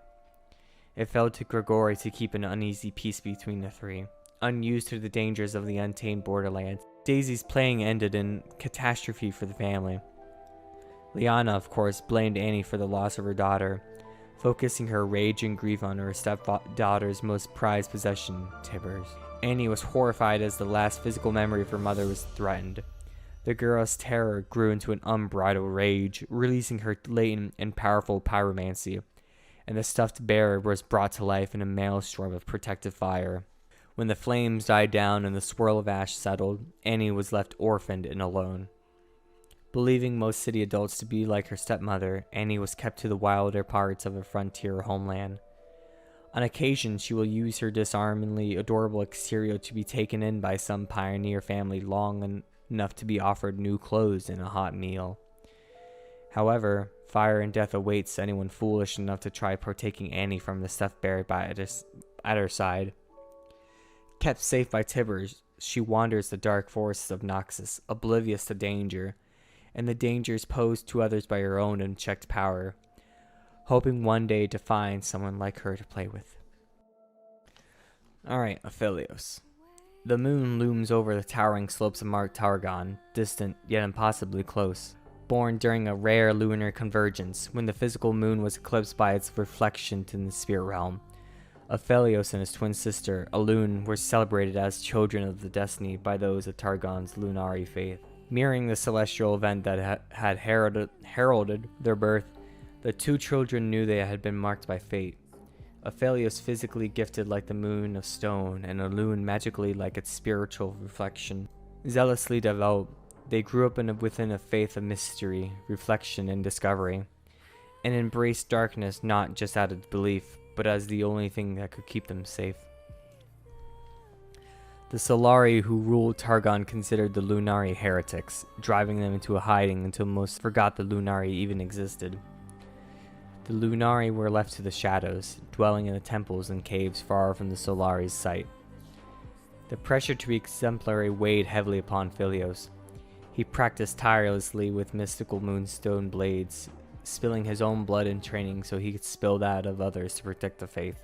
It fell to Gregory to keep an uneasy peace between the three, unused to the dangers of the untamed borderlands. Daisy's playing ended in catastrophe for the family. Liana, of course, blamed Annie for the loss of her daughter, focusing her rage and grief on her stepdaughter's most prized possession, Tibbers. Annie was horrified as the last physical memory of her mother was threatened. The girl's terror grew into an unbridled rage, releasing her latent and powerful pyromancy, and the stuffed bear was brought to life in a maelstrom of protective fire. When the flames died down and the swirl of ash settled, Annie was left orphaned and alone. Believing most city adults to be like her stepmother, Annie was kept to the wilder parts of her frontier homeland. On occasion, she will use her disarmingly adorable exterior to be taken in by some pioneer family long enough to be offered new clothes and a hot meal. However, fire and death awaits anyone foolish enough to try partaking Annie from the stuffed bear at her side. Kept safe by Tibbers, she wanders the dark forests of Noxus, oblivious to danger, and the dangers posed to others by her own unchecked power, hoping one day to find someone like her to play with. Alright, Aphelios. The moon looms over the towering slopes of Mount Targon, distant yet impossibly close. Born during a rare lunar convergence, when the physical moon was eclipsed by its reflection in the spirit realm, Aphelios and his twin sister, Elune, were celebrated as children of the destiny by those of Targon's Lunari faith. Mirroring the celestial event that had heralded their birth, the two children knew they had been marked by fate. Aphelios physically gifted like the moon of stone, and Elune magically like its spiritual reflection. Zealously devout, they grew up within a faith of mystery, reflection, and discovery, and embraced darkness not just out of belief, but as the only thing that could keep them safe. The Solari who ruled Targon considered the Lunari heretics, driving them into a hiding until most forgot the Lunari even existed. The Lunari were left to the shadows, dwelling in the temples and caves far from the Solari's sight. The pressure to be exemplary weighed heavily upon Aphelios. He practiced tirelessly with mystical moonstone blades, spilling his own blood in training so he could spill that of others to protect the faith.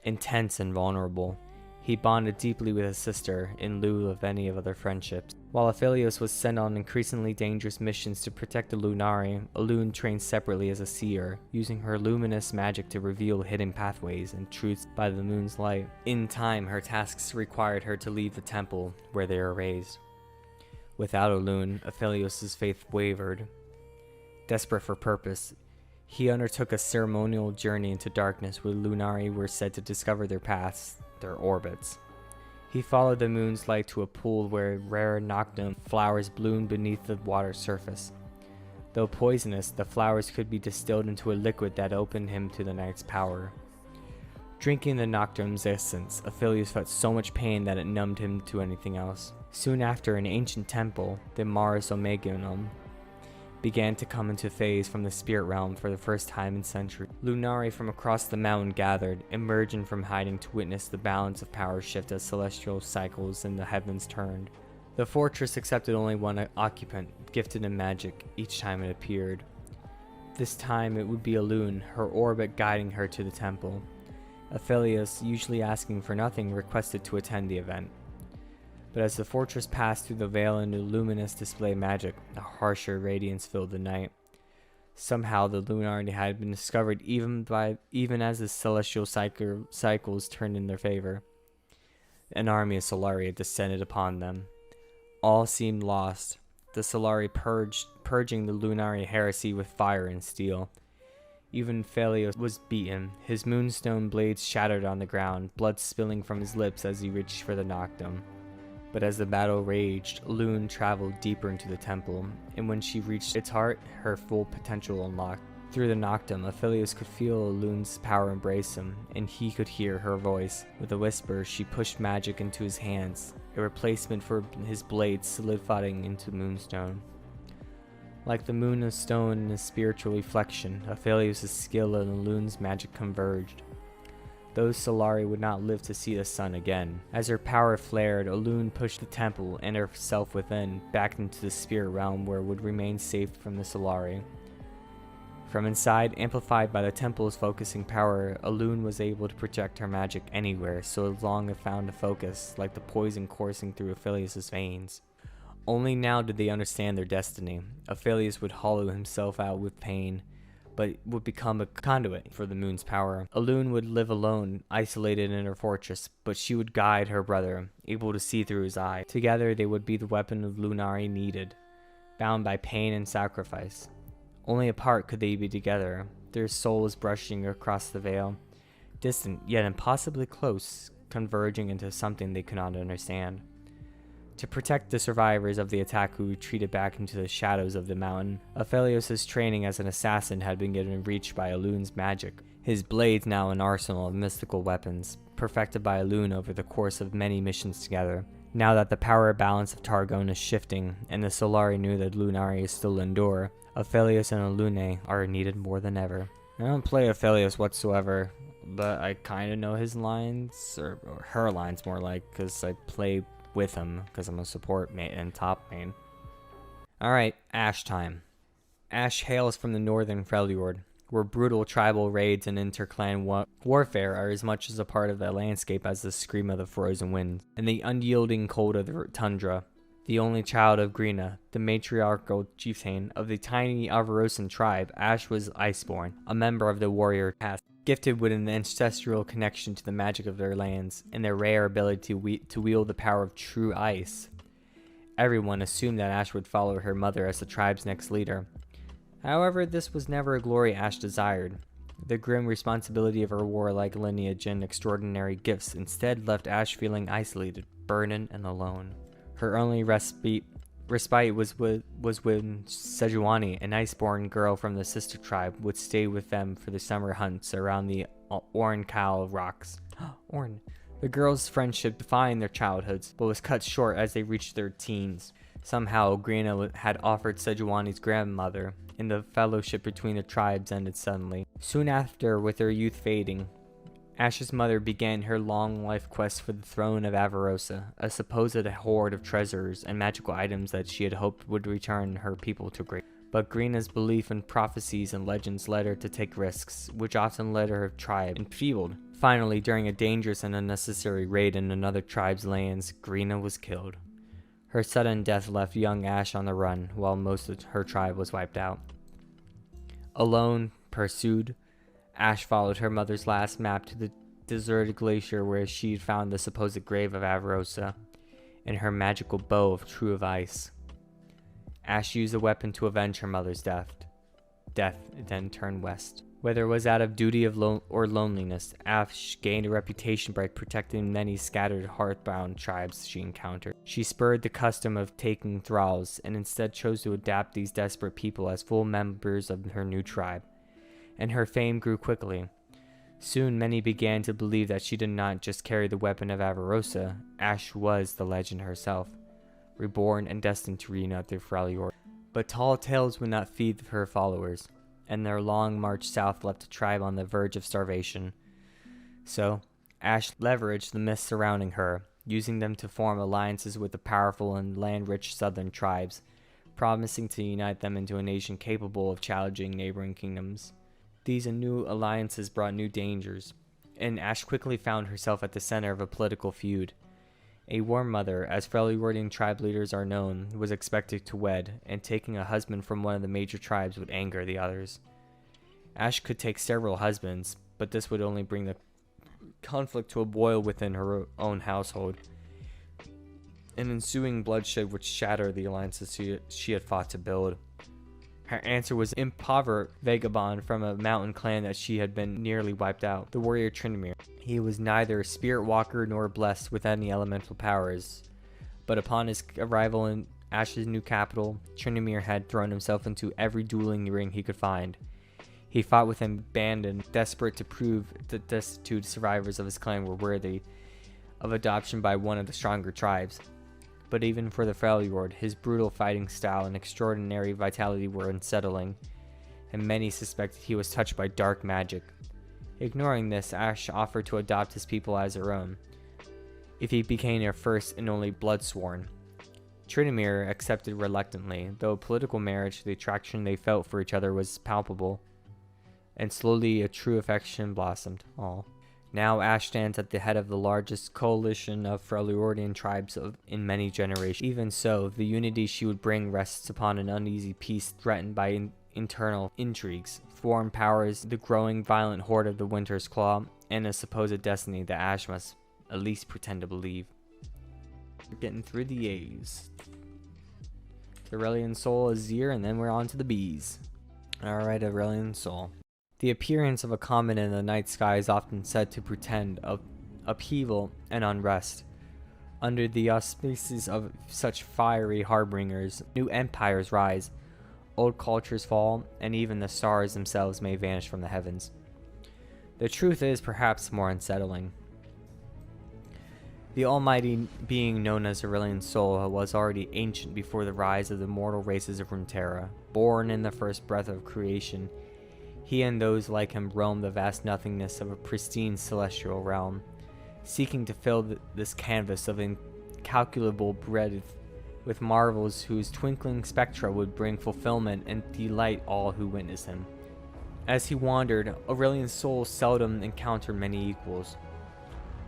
Intense and vulnerable, he bonded deeply with his sister in lieu of any of other friendships. While Aphelios was sent on increasingly dangerous missions to protect the Lunari, Elune trained separately as a seer, using her luminous magic to reveal hidden pathways and truths by the moon's light. In time, her tasks required her to leave the temple where they were raised. Without Elune, Aphelios' faith wavered. Desperate for purpose, he undertook a ceremonial journey into darkness where Lunari were said to discover their paths, their orbits. He followed the moon's light to a pool where rare noctum flowers bloomed beneath the water's surface. Though poisonous, the flowers could be distilled into a liquid that opened him to the night's power. Drinking the noctum's essence, Aphelios felt so much pain that it numbed him to anything else. Soon after, an ancient temple, the Mars Omeganum, began to come into phase from the spirit realm for the first time in centuries. Lunari from across the mountain gathered, emerging from hiding to witness the balance of power shift as celestial cycles in the heavens turned. The fortress accepted only one occupant, gifted in magic, each time it appeared. This time it would be Elune, her orbit guiding her to the temple. Aphelios, usually asking for nothing, requested to attend the event. But as the fortress passed through the veil into luminous display magic, a harsher radiance filled the night. Somehow the Lunardi had been discovered even as the celestial cycles turned in their favor. An army of Solari had descended upon them. All seemed lost. The Solari purging the Lunari heresy with fire and steel. Even Aphelios was beaten, his moonstone blades shattered on the ground, blood spilling from his lips as he reached for the Noctum. But as the battle raged, Elune traveled deeper into the temple, and when she reached its heart, her full potential unlocked. Through the Noctum, Aphelios could feel Elune's power embrace him, and he could hear her voice. With a whisper, she pushed magic into his hands, a replacement for his blades solidifying into moonstone. Like the moon of stone in his spiritual reflection, Aphelios' skill and Elune's magic converged. Those Solari would not live to see the sun again. As her power flared, Elune pushed the temple and herself within, back into the spirit realm where it would remain safe from the Solari. From inside, amplified by the temple's focusing power, Elune was able to project her magic anywhere so long it found a focus, like the poison coursing through Aphelios' veins. Only now did they understand their destiny. Aphelios would hollow himself out with pain, but would become a conduit for the moon's power. Elune would live alone, isolated in her fortress, but she would guide her brother, able to see through his eye. Together they would be the weapon of Lunari needed, bound by pain and sacrifice. Only apart could they be together, their souls brushing across the veil, distant yet impossibly close, converging into something they could not understand. To protect the survivors of the attack who retreated back into the shadows of the mountain, Aphelios' training as an assassin had been given reach by Elune's magic, his blades now an arsenal of mystical weapons, perfected by Elune over the course of many missions together. Now that the power balance of Targon is shifting, and the Solari knew that Lunari is still endure, Aphelios and Elune are needed more than ever. I don't play Aphelios whatsoever, but I kind of know his lines, or her lines more like, because I play with him because I'm a support main and top main. Alright, Ashe time. Ashe hails from the northern Freljord, where brutal tribal raids and interclan warfare are as much as a part of the landscape as the scream of the frozen wind and the unyielding cold of the tundra. The only child of Grina, the matriarchal chieftain of the tiny Avarosan tribe, Ashe was Iceborn, a member of the warrior caste, gifted with an ancestral connection to the magic of their lands and their rare ability to wield the power of true ice. Everyone assumed that Ashe would follow her mother as the tribe's next leader. However, this was never a glory Ashe desired. The grim responsibility of her warlike lineage and extraordinary gifts instead left Ashe feeling isolated, burdened, and alone. Her only respite was when Sejuani, an Iceborn girl from the sister tribe, would stay with them for the summer hunts around the Orncal rocks. Orn. The girls' friendship defined their childhoods, but was cut short as they reached their teens. Somehow, Grina had offered Sejuani's grandmother, and the fellowship between the tribes ended suddenly. Soon after, with her youth fading, Ashe's mother began her long life quest for the throne of Avarosa, a supposed hoard of treasures and magical items that she had hoped would return her people to great. But Grina's belief in prophecies and legends led her to take risks, which often led her tribe enfeebled. Finally, during a dangerous and unnecessary raid in another tribe's lands, Grina was killed. Her sudden death left young Ashe on the run, while most of her tribe was wiped out. Alone, pursued, Ashe followed her mother's last map to the deserted glacier where she had found the supposed grave of Avarosa and her magical bow of true of ice. Ashe used the weapon to avenge her mother's death, then turned west. Whether it was out of duty or loneliness, Ashe gained a reputation by protecting many scattered heartbound tribes she encountered. She spurred the custom of taking thralls, and instead chose to adapt these desperate people as full members of her new tribe. And her fame grew quickly. Soon many began to believe that she did not just carry the weapon of Avarosa. Ashe was the legend herself, reborn and destined to reunite the Freljord. But tall tales would not feed her followers, and their long march south left the tribe on the verge of starvation. So, Ashe leveraged the myths surrounding her, using them to form alliances with the powerful and land-rich southern tribes, promising to unite them into a nation capable of challenging neighboring kingdoms. These new alliances brought new dangers, and Ashe quickly found herself at the center of a political feud. A war mother, as Freljordian tribe leaders are known, was expected to wed, and taking a husband from one of the major tribes would anger the others. Ashe could take several husbands, but this would only bring the conflict to a boil within her own household. An ensuing bloodshed would shatter the alliances she had fought to build. Her answer was impoverished vagabond from a mountain clan that she had been nearly wiped out, the warrior Tryndamere. He was neither a spirit walker nor blessed with any elemental powers, but upon his arrival in Ashe's new capital, Tryndamere had thrown himself into every dueling ring he could find. He fought with abandon, desperate to prove the destitute survivors of his clan were worthy of adoption by one of the stronger tribes. But even for the Freljord, his brutal fighting style and extraordinary vitality were unsettling, and many suspected he was touched by dark magic. Ignoring this, Ashe offered to adopt his people as her own, if he became their first and only bloodsworn. Tryndamere accepted reluctantly, though political marriage, the attraction they felt for each other was palpable, and slowly a true affection blossomed. Now Ashe stands at the head of the largest coalition of Freljordian tribes in many generations. Even so, the unity she would bring rests upon an uneasy peace threatened by internal intrigues, foreign powers, the growing violent horde of the Winter's Claw, and a supposed destiny that Ashe must at least pretend to believe. We're getting through the A's. Aurelion Sol, Azir, and then we're on to the B's. Alright, Aurelion Sol. The appearance of a comet in the night sky is often said to portend of upheaval and unrest. Under the auspices of such fiery harbingers, new empires rise, old cultures fall, and even the stars themselves may vanish from the heavens. The truth is perhaps more unsettling. The almighty being known as Aurelion Sol was already ancient before the rise of the mortal races of Runeterra. Born in the first breath of creation, he and those like him roam the vast nothingness of a pristine celestial realm, seeking to fill this canvas of incalculable breadth with marvels whose twinkling spectra would bring fulfillment and delight all who witness him. As he wandered, Aurelion's soul seldom encountered many equals.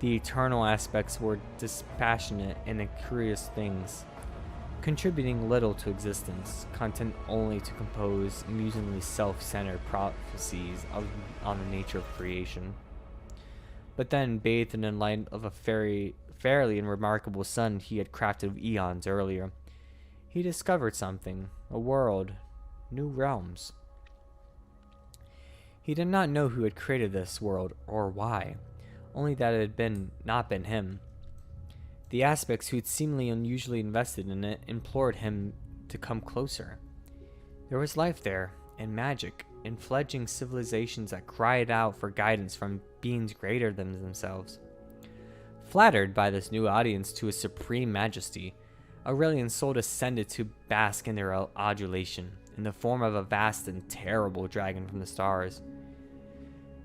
The eternal aspects were dispassionate and incurious things, contributing little to existence, content only to compose amusingly self-centered prophecies on the nature of creation. But then, bathed in the light of a fairly and remarkable sun he had crafted eons earlier, he discovered something, a world, new realms. He did not know who had created this world or why, only that it had not been him. The aspects who had seemingly unusually invested in it implored him to come closer. There was life there, and magic, and fledgling civilizations that cried out for guidance from beings greater than themselves. Flattered by this new audience to his supreme majesty, Aurelion's soul descended to bask in their adulation, in the form of a vast and terrible dragon from the stars.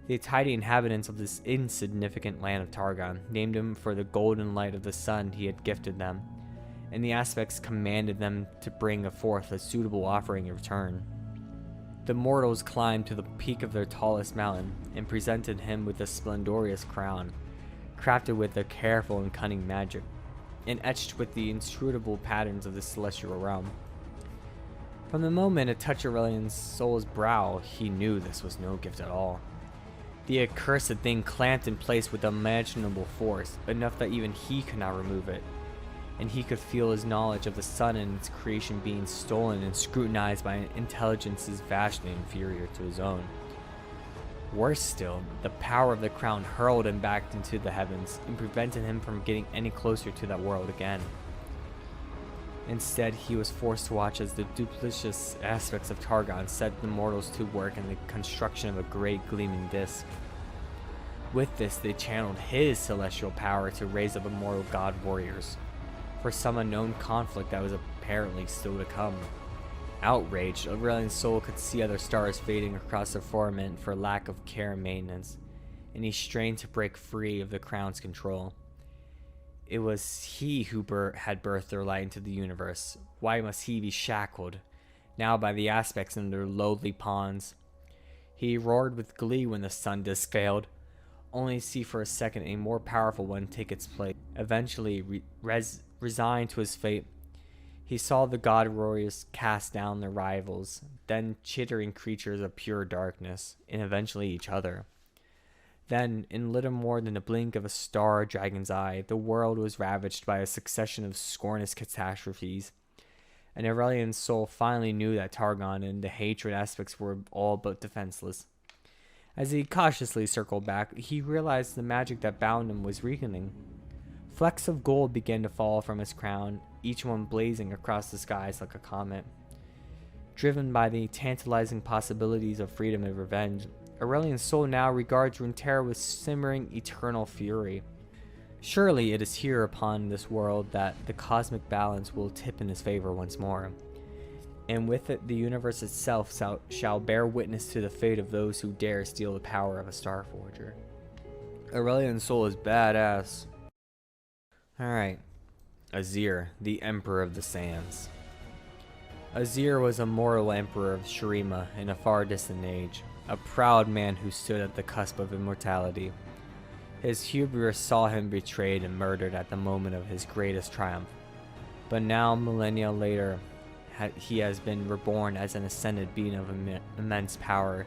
The tidy inhabitants of this insignificant land of Targon named him for the golden light of the sun he had gifted them, and the aspects commanded them to bring forth a suitable offering in return. The mortals climbed to the peak of their tallest mountain and presented him with a splendorous crown, crafted with a careful and cunning magic, and etched with the inscrutable patterns of the celestial realm. From the moment it touched Aurelion's soul's brow, he knew this was no gift at all. The accursed thing clamped in place with unimaginable force, enough that even he could not remove it, and he could feel his knowledge of the sun and its creation being stolen and scrutinized by intelligences vastly inferior to his own. Worse still, the power of the crown hurled him back into the heavens and prevented him from getting any closer to that world again. Instead, he was forced to watch as the duplicitous aspects of Targon set the mortals to work in the construction of a great gleaming disk. With this, they channeled his celestial power to raise up immortal god warriors, for some unknown conflict that was apparently still to come. Outraged, Aurelion's soul could see other stars fading across the firmament for lack of care and maintenance, and he strained to break free of the crown's control. It was he who had birthed their light into the universe. Why must he be shackled, now by the aspects in their loathly pawns? He roared with glee when the sun disk failed. only to see for a second a more powerful one take its place. Eventually, resigned to his fate, he saw the god warriors cast down their rivals, then chittering creatures of pure darkness, and eventually each other. Then, in little more than the blink of a star dragon's eye, the world was ravaged by a succession of scornous catastrophes. And Aurelion Sol finally knew that Targon and the hatred aspects were all but defenseless. As he cautiously circled back, he realized the magic that bound him was weakening. Flecks of gold began to fall from his crown, each one blazing across the skies like a comet. Driven by the tantalizing possibilities of freedom and revenge, Aurelion Sol now regards Runeterra with simmering eternal fury. Surely it is here upon this world that the cosmic balance will tip in his favor once more, and with it the universe itself shall bear witness to the fate of those who dare steal the power of a Starforger. Aurelion Sol is badass. Alright, Azir, the Emperor of the Sands. Azir was a mortal emperor of Shurima in a far distant age, a proud man who stood at the cusp of immortality. His hubris saw him betrayed and murdered at the moment of his greatest triumph, but now, millennia later, he has been reborn as an ascended being of immense power.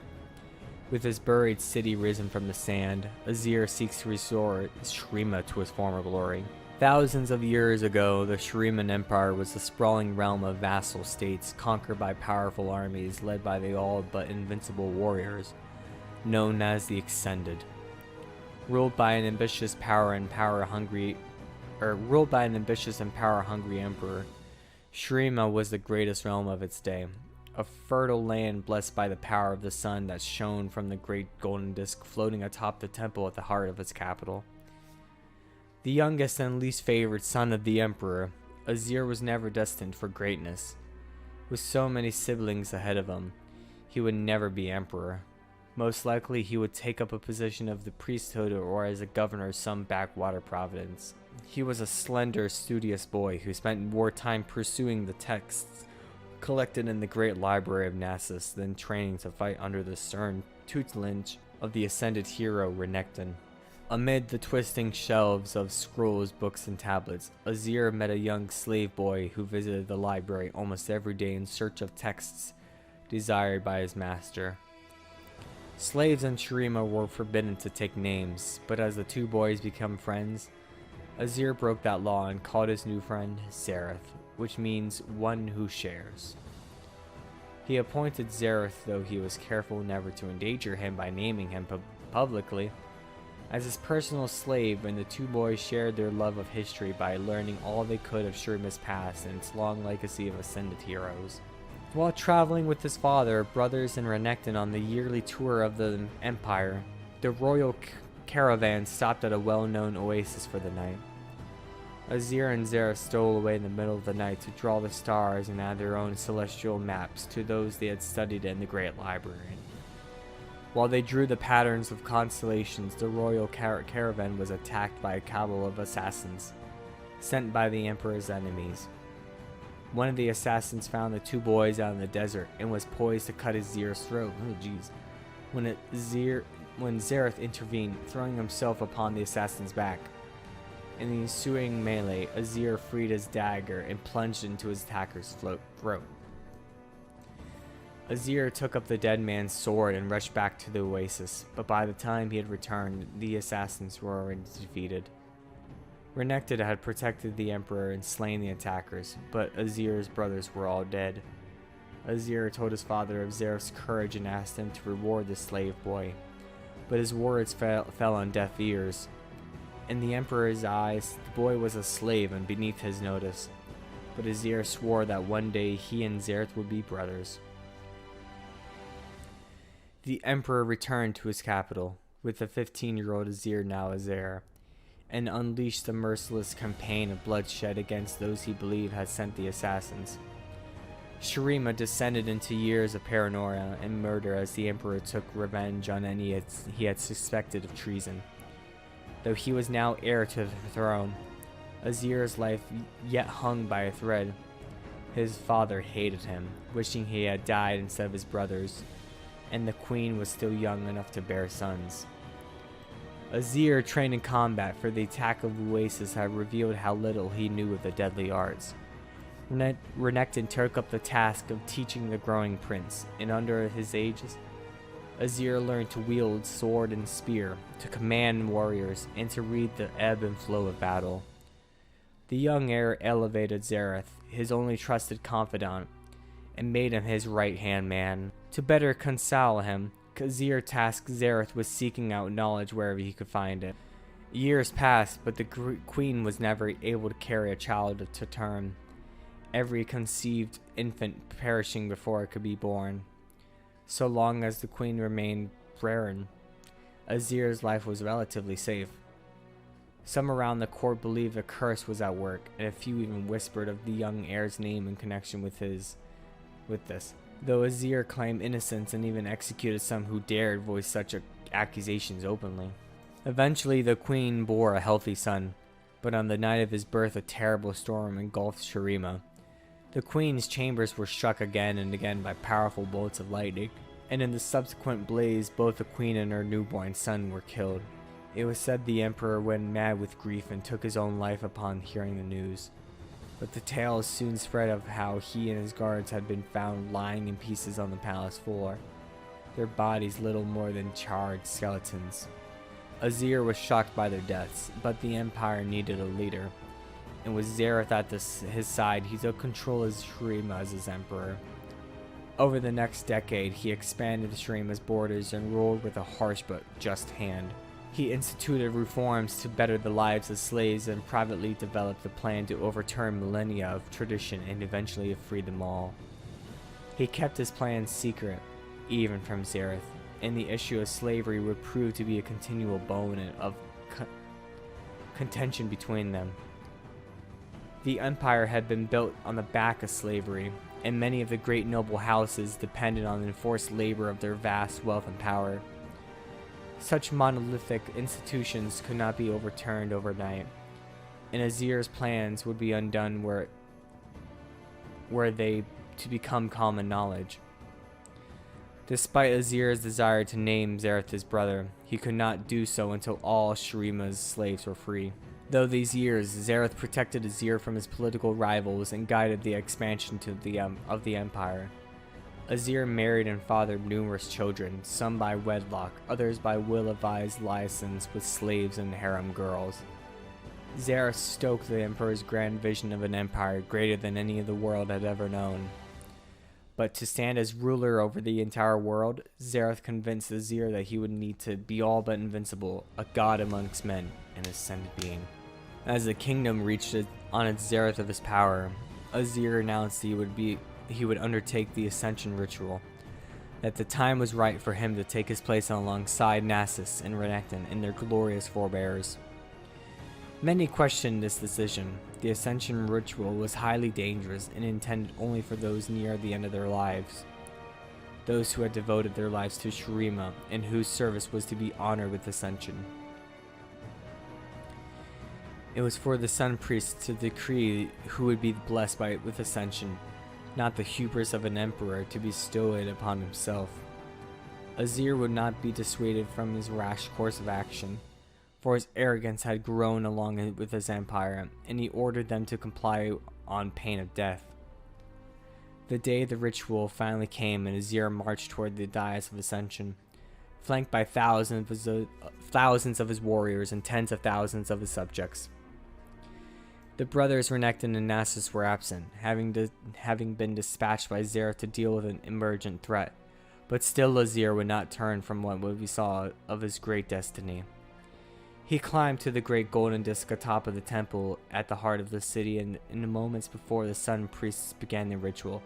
With his buried city risen from the sand, Azir seeks to restore Shurima to its former glory. Thousands of years ago, the Shuriman Empire was a sprawling realm of vassal states conquered by powerful armies led by the all but invincible warriors, known as the Ascended. Ruled by an ambitious and power-hungry emperor, Shurima was the greatest realm of its day, a fertile land blessed by the power of the sun that shone from the great golden disk floating atop the temple at the heart of its capital. The youngest and least favored son of the emperor, Azir was never destined for greatness. With so many siblings ahead of him, he would never be emperor. Most likely he would take up a position of the priesthood or as a governor of some backwater province. He was a slender, studious boy who spent wartime pursuing the texts collected in the great library of Nasus, then training to fight under the stern tutelage of the ascended hero Renekton. Amid the twisting shelves of scrolls, books, and tablets, Azir met a young slave boy who visited the library almost every day in search of texts desired by his master. Slaves in Shurima were forbidden to take names, but as the two boys became friends, Azir broke that law and called his new friend Xerath, which means one who shares. He appointed Xerath, though he was careful never to endanger him by naming him publicly, as his personal slave, and the two boys shared their love of history by learning all they could of Shurima's past and its long legacy of ascended heroes. While traveling with his father, brothers, and Renekton on the yearly tour of the Empire, the royal caravan stopped at a well-known oasis for the night. Azir and Xerath stole away in the middle of the night to draw the stars and add their own celestial maps to those they had studied in the Great Library. While they drew the patterns of constellations, the royal caravan was attacked by a cabal of assassins, sent by the Emperor's enemies. One of the assassins found the two boys out in the desert and was poised to cut Azir's throat. Oh jeez. When Xerath intervened, throwing himself upon the assassin's back. In the ensuing melee, Azir freed his dagger and plunged into his attacker's throat. Azir took up the dead man's sword and rushed back to the oasis, but by the time he had returned, the assassins were already defeated. Renekton had protected the Emperor and slain the attackers, but Azir's brothers were all dead. Azir told his father of Xerath's courage and asked him to reward the slave boy, but his words fell on deaf ears. In the Emperor's eyes, the boy was a slave and beneath his notice, but Azir swore that one day he and Xerath would be brothers. The Emperor returned to his capital, with the 15-year-old Azir now as heir, and unleashed a merciless campaign of bloodshed against those he believed had sent the assassins. Shurima descended into years of paranoia and murder as the Emperor took revenge on any he had suspected of treason. Though he was now heir to the throne, Azir's life yet hung by a thread. His father hated him, wishing he had died instead of his brothers, and the queen was still young enough to bear sons. Azir, trained in combat for the attack of Oasis, had revealed how little he knew of the deadly arts. Renekton took up the task of teaching the growing prince, and under his aegis, Azir learned to wield sword and spear, to command warriors, and to read the ebb and flow of battle. The young heir elevated Xerath, his only trusted confidant, and made him his right-hand man. To better console him, Azir tasked Xerath with seeking out knowledge wherever he could find it. Years passed, but the queen was never able to carry a child to term, every conceived infant perishing before it could be born. So long as the queen remained barren, Azir's life was relatively safe. Some around the court believed a curse was at work, and a few even whispered of the young heir's name in connection with this. Though Azir claimed innocence and even executed some who dared voice such accusations openly. Eventually, the queen bore a healthy son, but on the night of his birth a terrible storm engulfed Shurima. The queen's chambers were struck again and again by powerful bolts of lightning, and in the subsequent blaze both the queen and her newborn son were killed. It was said the emperor went mad with grief and took his own life upon hearing the news. But the tales soon spread of how he and his guards had been found lying in pieces on the palace floor, their bodies little more than charred skeletons. Azir was shocked by their deaths, but the empire needed a leader, and with Xerath at his side, he took control of Shurima as his emperor. Over the next decade, he expanded Shurima's borders and ruled with a harsh but just hand. He instituted reforms to better the lives of slaves and privately developed a plan to overturn millennia of tradition and eventually free them all. He kept his plans secret, even from Xerath, and the issue of slavery would prove to be a continual bone of contention between them. The empire had been built on the back of slavery, and many of the great noble houses depended on the enforced labor of their vast wealth and power. Such monolithic institutions could not be overturned overnight, and Azir's plans would be undone were they to become common knowledge. Despite Azir's desire to name Xerath his brother, he could not do so until all Shurima's slaves were free. Though these years, Xerath protected Azir from his political rivals and guided the expansion of the empire. Azir married and fathered numerous children, some by wedlock, others by will-advised license with slaves and harem girls. Xerath stoked the emperor's grand vision of an empire greater than any the world had ever known. But to stand as ruler over the entire world, Xerath convinced Azir that he would need to be all but invincible, a god amongst men, an ascended being. As the kingdom reached on its zenith of his power, Azir announced he would undertake the Ascension ritual, that the time was right for him to take his place alongside Nasus and Renekton and their glorious forebears. Many questioned this decision. The Ascension ritual was highly dangerous and intended only for those near the end of their lives, those who had devoted their lives to Shurima and whose service was to be honored with Ascension. It was for the Sun Priest to decree who would be blessed with Ascension, not the hubris of an emperor to bestow it upon himself. Azir would not be dissuaded from his rash course of action, for his arrogance had grown along with his empire, and he ordered them to comply on pain of death. The day the ritual finally came and Azir marched toward the dais of Ascension, flanked by thousands of his warriors and tens of thousands of his subjects. The brothers Renekton and Nasus were absent, having been dispatched by Xerath to deal with an emergent threat, but still Azir would not turn from what we saw of his great destiny. He climbed to the great golden disc atop of the temple at the heart of the city, and in the moments before the Sun Priests began the ritual,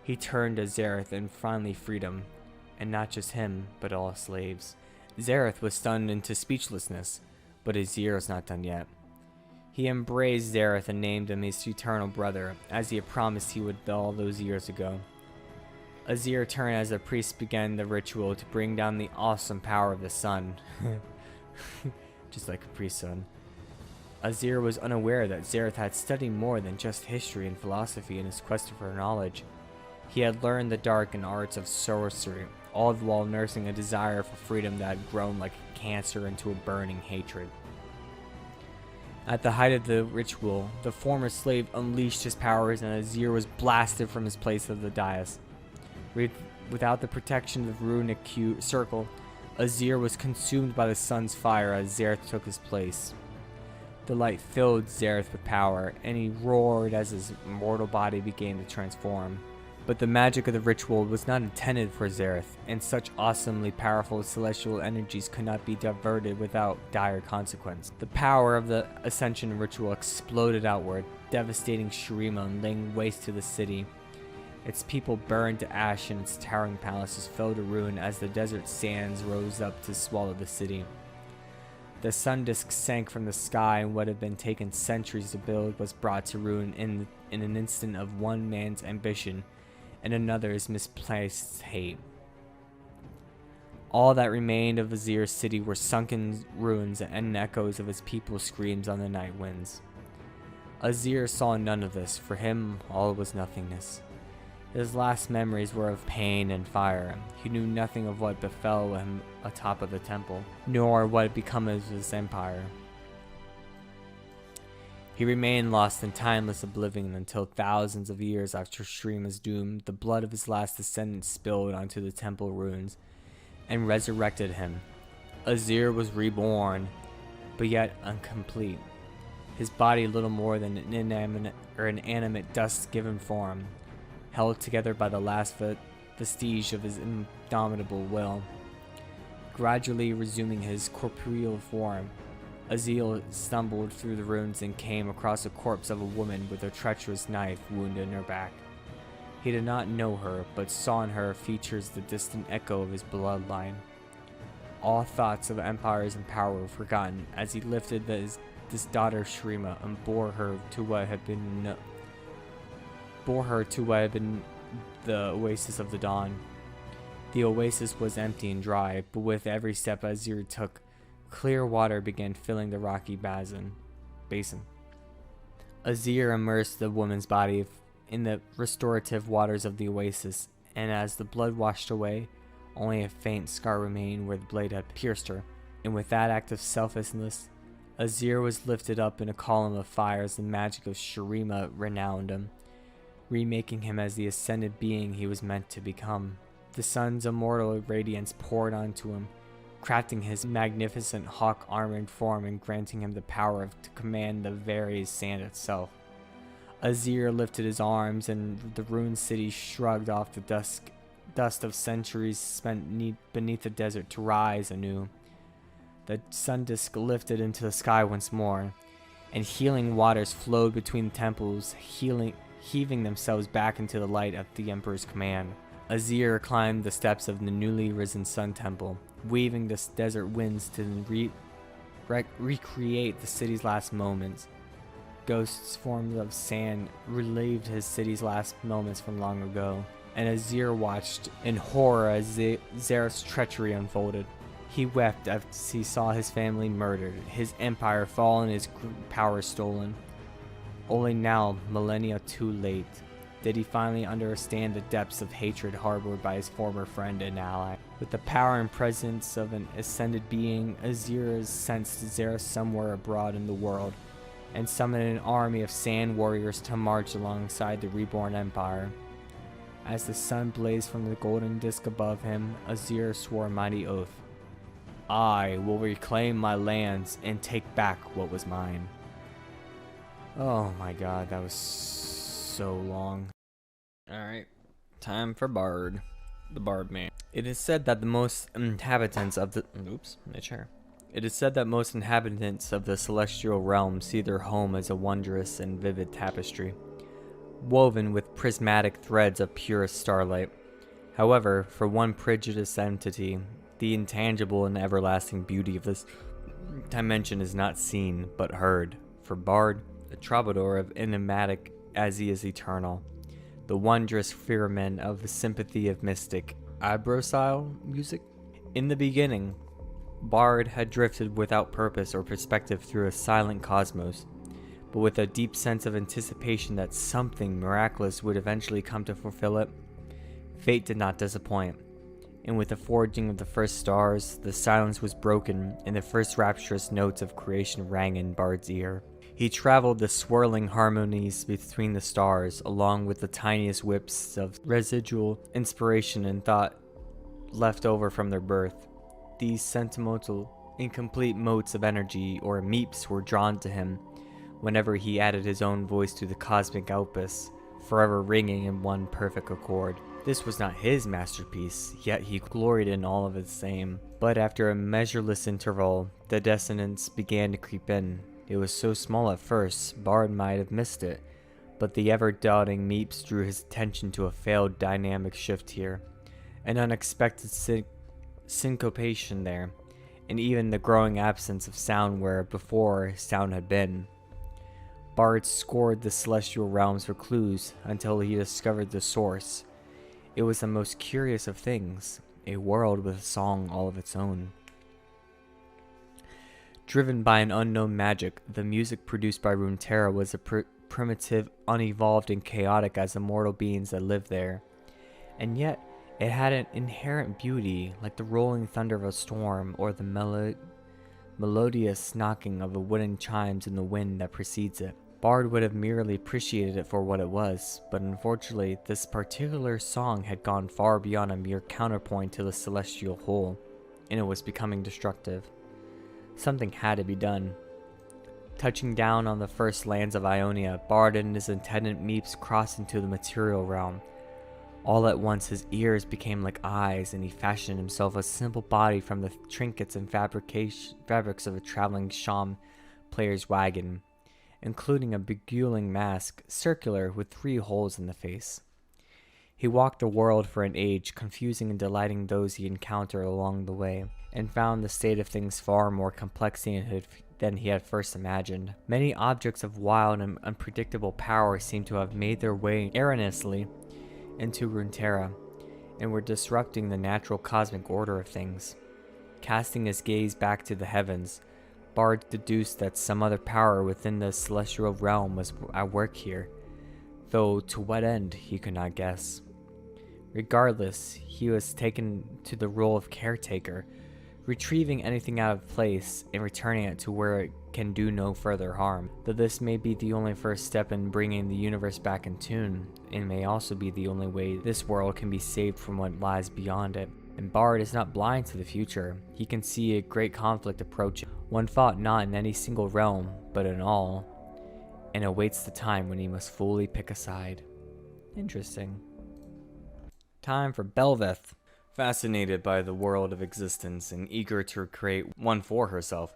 he turned to Xerath and finally freed him, and not just him, but all slaves. Xerath was stunned into speechlessness, but Azir was not done yet. He embraced Xerath and named him his eternal brother, as he had promised he would all those years ago. Azir turned as the priests began the ritual to bring down the awesome power of the sun. Just like Capri's son. Azir was unaware that Xerath had studied more than just history and philosophy in his quest for knowledge. He had learned the dark and arts of sorcery, all the while nursing a desire for freedom that had grown like a cancer into a burning hatred. At the height of the ritual, the former slave unleashed his powers and Azir was blasted from his place of the dais. Without the protection of the runic circle, Azir was consumed by the sun's fire as Xerath took his place. The light filled Xerath with power, and he roared as his mortal body began to transform. But the magic of the ritual was not intended for Xerath, and such awesomely powerful celestial energies could not be diverted without dire consequence. The power of the Ascension ritual exploded outward, devastating Shurima and laying waste to the city. Its people burned to ash and its towering palaces fell to ruin as the desert sands rose up to swallow the city. The sun disk sank from the sky, and what had been taken centuries to build was brought to ruin in an instant of one man's ambition and another's misplaced hate. All that remained of Azir's city were sunken ruins and echoes of his people's screams on the night winds. Azir saw none of this. For him, all was nothingness. His last memories were of pain and fire. He knew nothing of what befell him atop of the temple, nor what had become of his empire. He remained lost in timeless oblivion until thousands of years after Shurima's doom, the blood of his last descendant spilled onto the temple ruins and resurrected him. Azir was reborn, but yet incomplete. His body little more than an animate dust-given form, held together by the last vestige of his indomitable will. Gradually resuming his corporeal form, Azir stumbled through the ruins and came across the corpse of a woman with a treacherous knife wound in her back. He did not know her, but saw in her features the distant echo of his bloodline. All thoughts of empires and power were forgotten as he lifted this daughter Shurima and bore her to what had been the Oasis of the Dawn. The oasis was empty and dry, but with every step Azir took, clear water began filling the rocky basin. Azir immersed the woman's body in the restorative waters of the oasis, and as the blood washed away, only a faint scar remained where the blade had pierced her. And with that act of selflessness, Azir was lifted up in a column of fire as the magic of Shurima renowned him, remaking him as the ascended being he was meant to become. The sun's immortal radiance poured onto him, crafting his magnificent hawk-armored form and granting him the power to command the very sand itself. Azir lifted his arms, and the ruined city shrugged off the dust of centuries spent beneath the desert to rise anew. The sun disk lifted into the sky once more, and healing waters flowed between the temples, heaving themselves back into the light at the Emperor's command. Azir climbed the steps of the newly risen Sun Temple, weaving the desert winds to recreate the city's last moments. Ghosts formed of sand relived his city's last moments from long ago, and Azir watched in horror as Xerath's treachery unfolded. He wept as he saw his family murdered, his empire fall, and his power stolen. Only now, millennia too late, did he finally understand the depths of hatred harbored by his former friend and ally. With the power and presence of an ascended being, Azir sensed Xerath somewhere abroad in the world, and summoned an army of sand warriors to march alongside the reborn empire. As the sun blazed from the golden disk above him, Azir swore a mighty oath. I will reclaim my lands and take back what was mine. Oh my god, that was so long. Alright, time for Bard. The Bard Man. It is said that most inhabitants of the celestial realm see their home as a wondrous and vivid tapestry, woven with prismatic threads of purest starlight. However, for one prejudiced entity, the intangible and everlasting beauty of this dimension is not seen, but heard. For Bard, the troubadour of enigmatic as he is eternal, the wondrous firmament of the sympathy of mystic Abrosile music. In the beginning, Bard had drifted without purpose or perspective through a silent cosmos, but with a deep sense of anticipation that something miraculous would eventually come to fulfill it. Fate did not disappoint, and with the forging of the first stars, the silence was broken and the first rapturous notes of creation rang in Bard's ear. He traveled the swirling harmonies between the stars, along with the tiniest whips of residual inspiration and thought left over from their birth. These sentimental, incomplete motes of energy, or meeps, were drawn to him whenever he added his own voice to the cosmic opus, forever ringing in one perfect accord. This was not his masterpiece, yet he gloried in all of the same. But after a measureless interval, the dissonance began to creep in. It was so small at first, Bard might have missed it, but the ever-doubting meeps drew his attention to a failed dynamic shift here, an unexpected syncopation there, and even the growing absence of sound where before sound had been. Bard scoured the celestial realms for clues until he discovered the source. It was the most curious of things, a world with a song all of its own. Driven by an unknown magic, the music produced by Runeterra was as primitive, unevolved, and chaotic as the mortal beings that lived there. And yet, it had an inherent beauty, like the rolling thunder of a storm or the melodious knocking of the wooden chimes in the wind that precedes it. Bard would have merely appreciated it for what it was, but unfortunately, this particular song had gone far beyond a mere counterpoint to the celestial whole, and it was becoming destructive. Something had to be done. Touching down on the first lands of Ionia, Bard and his attendant meeps crossed into the material realm. All at once his ears became like eyes, and he fashioned himself a simple body from the trinkets and fabrics of a traveling sham player's wagon, including a beguiling mask, circular with 3 holes in the face. He walked the world for an age, confusing and delighting those he encountered along the way, and found the state of things far more complex than he had first imagined. Many objects of wild and unpredictable power seemed to have made their way erroneously into Runeterra, and were disrupting the natural cosmic order of things. Casting his gaze back to the heavens, Bard deduced that some other power within the celestial realm was at work here, though to what end he could not guess. Regardless, he was taken to the role of caretaker, retrieving anything out of place and returning it to where it can do no further harm. Though this may be the only first step in bringing the universe back in tune, it may also be the only way this world can be saved from what lies beyond it. And Bard is not blind to the future. He can see a great conflict approaching, one fought not in any single realm, but in all, and awaits the time when he must fully pick a side. Interesting. Time for Bel'Veth. Fascinated by the world of existence and eager to create one for herself,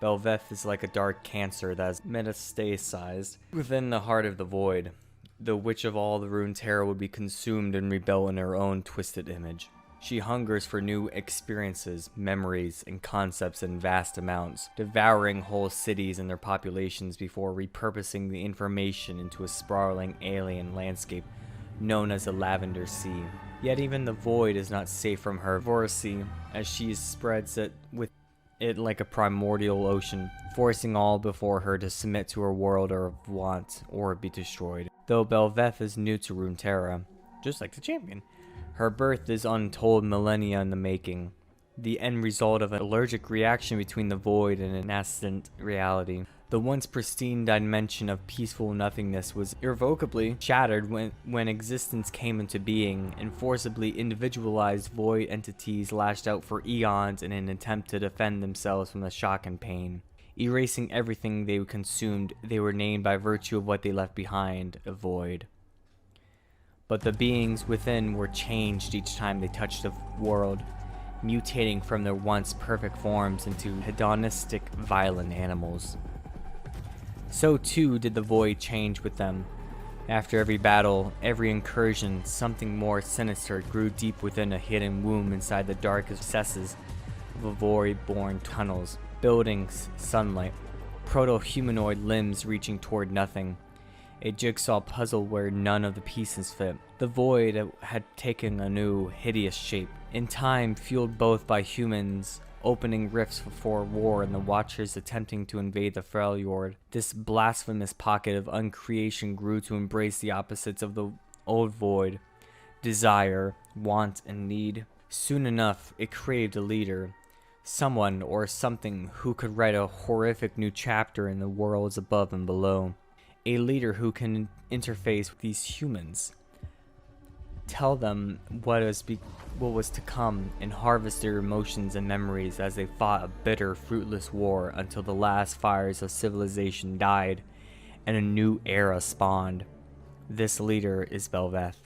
Bel'Veth is like a dark cancer that is metastasized within the heart of the void. The witch of all the Runeterra would be consumed and rebuilt in her own twisted image. She hungers for new experiences, memories, and concepts in vast amounts, devouring whole cities and their populations before repurposing the information into a sprawling alien landscape known as the Lavender Sea. Yet even the void is not safe from her voracy, as she spreads it with it like a primordial ocean, forcing all before her to submit to her world of want or be destroyed. Though Bel'Veth is new to Runeterra, just like the champion, her birth is untold millennia in the making, the end result of an allergic reaction between the void and a nascent reality. The once pristine dimension of peaceful nothingness was irrevocably shattered when existence came into being, and forcibly individualized void entities lashed out for eons in an attempt to defend themselves from the shock and pain. Erasing everything they consumed, they were named by virtue of what they left behind, a void. But the beings within were changed each time they touched the world, mutating from their once perfect forms into hedonistic, violent animals. So too did the void change with them. After every battle, every incursion, something more sinister grew deep within a hidden womb inside the darkest recesses of a void-born tunnels, buildings, sunlight, proto-humanoid limbs reaching toward nothing, a jigsaw puzzle where none of the pieces fit. The void had taken a new, hideous shape, in time fueled both by humans opening rifts before war and the Watchers attempting to invade the Freljord. This blasphemous pocket of uncreation grew to embrace the opposites of the old void: desire, want, and need. Soon enough, it craved a leader. Someone or something who could write a horrific new chapter in the worlds above and below. A leader who can interface with these humans. Tell them what was to come, and harvest their emotions and memories as they fought a bitter, fruitless war until the last fires of civilization died and a new era spawned. This leader is Bel'Veth,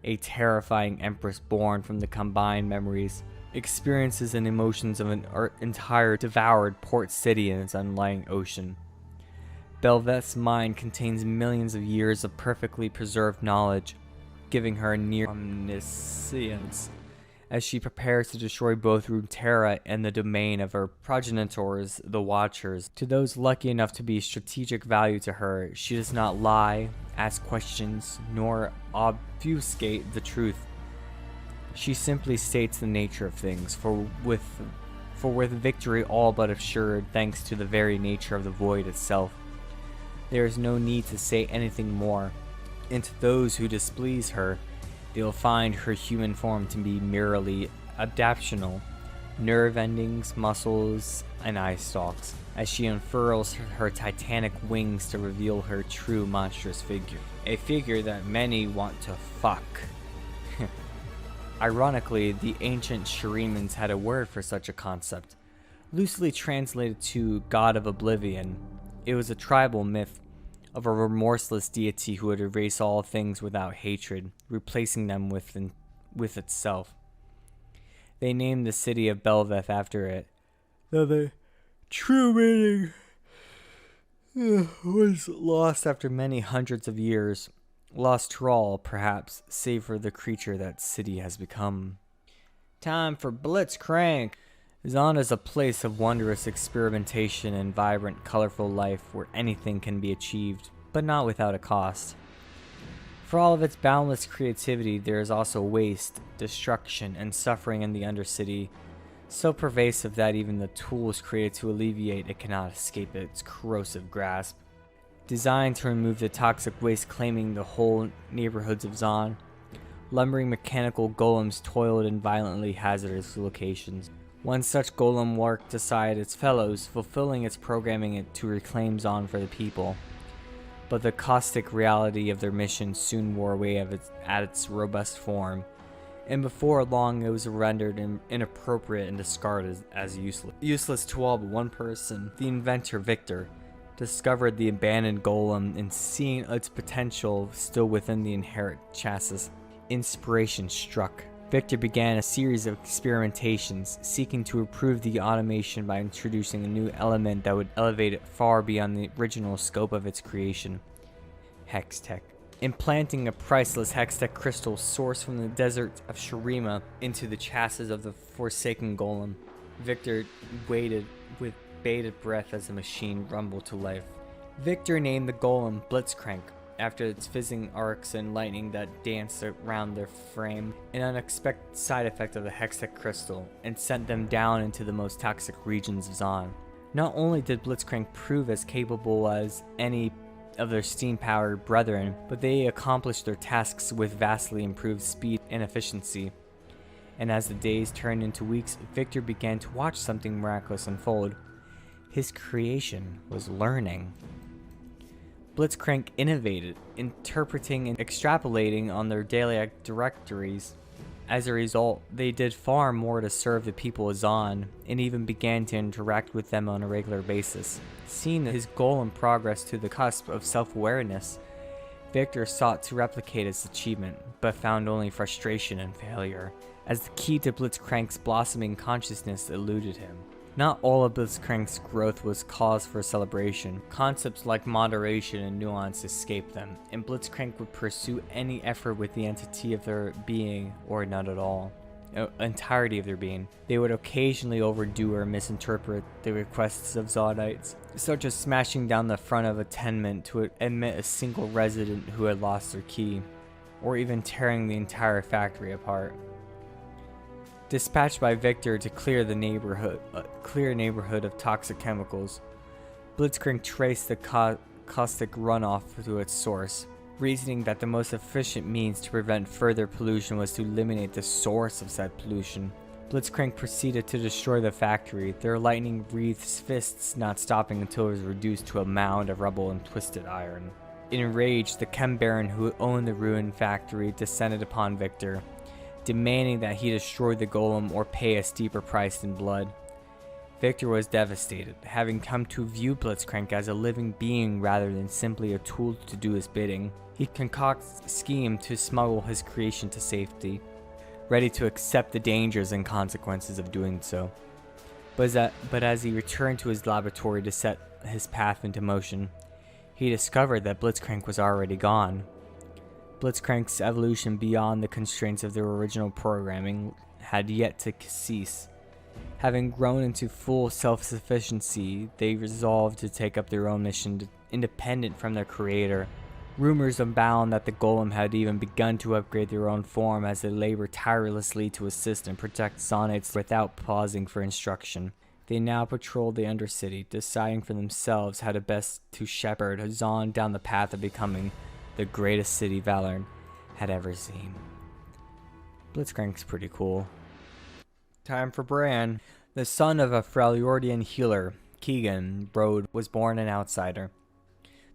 a terrifying empress born from the combined memories, experiences, and emotions of an entire devoured port city in its unlying ocean. Bel'Veth's mind contains millions of years of perfectly preserved knowledge, giving her near omniscience as she prepares to destroy both Runeterra and the domain of her progenitors, the Watchers. To those lucky enough to be strategic value to her, she does not lie, ask questions, nor obfuscate the truth. She simply states the nature of things, for with victory all but assured thanks to the very nature of the void itself. There is no need to say anything more, and to those who displease her, they will find her human form to be merely adaptational, nerve endings, muscles, and eye stalks, as she unfurls her titanic wings to reveal her true monstrous figure. A figure that many want to fuck. Ironically, the ancient Shirimans had a word for such a concept, loosely translated to God of Oblivion. It was a tribal myth of a remorseless deity who would erase all things without hatred, replacing them with itself. They named the city of Bel'Veth after it, though the true meaning was lost after many hundreds of years. Lost to all, perhaps, save for the creature that city has become. Time for Blitzcrank! Zaun is a place of wondrous experimentation and vibrant, colorful life where anything can be achieved, but not without a cost. For all of its boundless creativity, there is also waste, destruction, and suffering in the Undercity, so pervasive that even the tools created to alleviate it cannot escape its corrosive grasp. Designed to remove the toxic waste claiming the whole neighborhoods of Zaun, lumbering mechanical golems toiled in violently hazardous locations. One such golem worked aside its fellows, fulfilling its programming to reclaim Zaun for the people. But the caustic reality of their mission soon wore away at its robust form, and before long it was rendered inappropriate and discarded as useless. Useless to all but one person, the inventor Victor, discovered the abandoned golem and seeing its potential still within the inherent chassis. Inspiration struck. Victor began a series of experimentations, seeking to improve the automation by introducing a new element that would elevate it far beyond the original scope of its creation. Hextech. Implanting a priceless Hextech crystal sourced from the desert of Shurima into the chassis of the Forsaken Golem, Victor waited with bated breath as the machine rumbled to life. Victor named the golem Blitzcrank, after its fizzing arcs and lightning that danced around their frame, an unexpected side effect of the Hextech crystal, and sent them down into the most toxic regions of Zaun. Not only did Blitzcrank prove as capable as any of their steam-powered brethren, but they accomplished their tasks with vastly improved speed and efficiency. And as the days turned into weeks, Victor began to watch something miraculous unfold. His creation was learning. Blitzcrank innovated, interpreting and extrapolating on their daily directories. As a result, they did far more to serve the people of Zaun, and even began to interact with them on a regular basis. Seeing his golem progress to the cusp of self-awareness, Victor sought to replicate its achievement, but found only frustration and failure, as the key to Blitzcrank's blossoming consciousness eluded him. Not all of Blitzcrank's growth was cause for celebration. Concepts like moderation and nuance escaped them, and Blitzcrank would pursue any effort with the entity of their being, or not at all. Entirety of their being. They would occasionally overdo or misinterpret the requests of Zodites, such as smashing down the front of a tenement to admit a single resident who had lost their key, or even tearing the entire factory apart. Dispatched by Victor to clear the neighborhood of toxic chemicals, Blitzcrank traced the caustic runoff to its source, reasoning that the most efficient means to prevent further pollution was to eliminate the source of said pollution. Blitzcrank proceeded to destroy the factory, their lightning wreathed fists not stopping until it was reduced to a mound of rubble and twisted iron. Enraged, the Chem Baron who owned the ruined factory descended upon Victor, demanding that he destroy the golem or pay a steeper price in blood. Victor was devastated, having come to view Blitzcrank as a living being rather than simply a tool to do his bidding. He concocts a scheme to smuggle his creation to safety, ready to accept the dangers and consequences of doing so. But as he returned to his laboratory to set his path into motion, he discovered that Blitzcrank was already gone. Blitzcrank's evolution beyond the constraints of their original programming had yet to cease. Having grown into full self-sufficiency, they resolved to take up their own mission independent from their creator. Rumors abound that the golem had even begun to upgrade their own form as they labored tirelessly to assist and protect Zonates without pausing for instruction. They now patrolled the Undercity, deciding for themselves how to best to shepherd Zon down the path of becoming the greatest city Valorn had ever seen. Blitzcrank's pretty cool. Time for Bran. The son of a Freljordian healer, Keegan Brode, was born an outsider.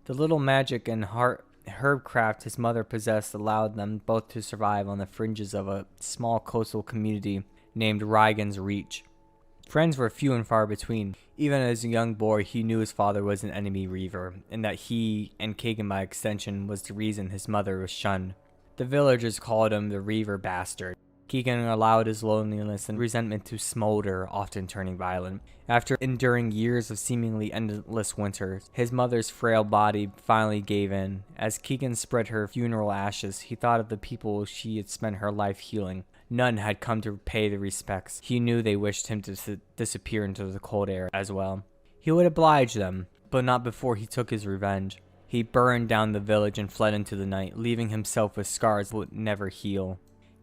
The little magic and herbcraft his mother possessed allowed them both to survive on the fringes of a small coastal community named Rygan's Reach. Friends were few and far between. Even as a young boy, he knew his father was an enemy reaver, and that he, and Keegan by extension, was the reason his mother was shunned. The villagers called him the Reaver Bastard. Keegan allowed his loneliness and resentment to smolder, often turning violent. After enduring years of seemingly endless winters, his mother's frail body finally gave in. As Keegan spread her funeral ashes, he thought of the people she had spent her life healing. None had come to pay the respects. He knew they wished him to disappear into the cold air as well. He would oblige them, but not before he took his revenge. He burned down the village and fled into the night, leaving himself with scars that would never heal.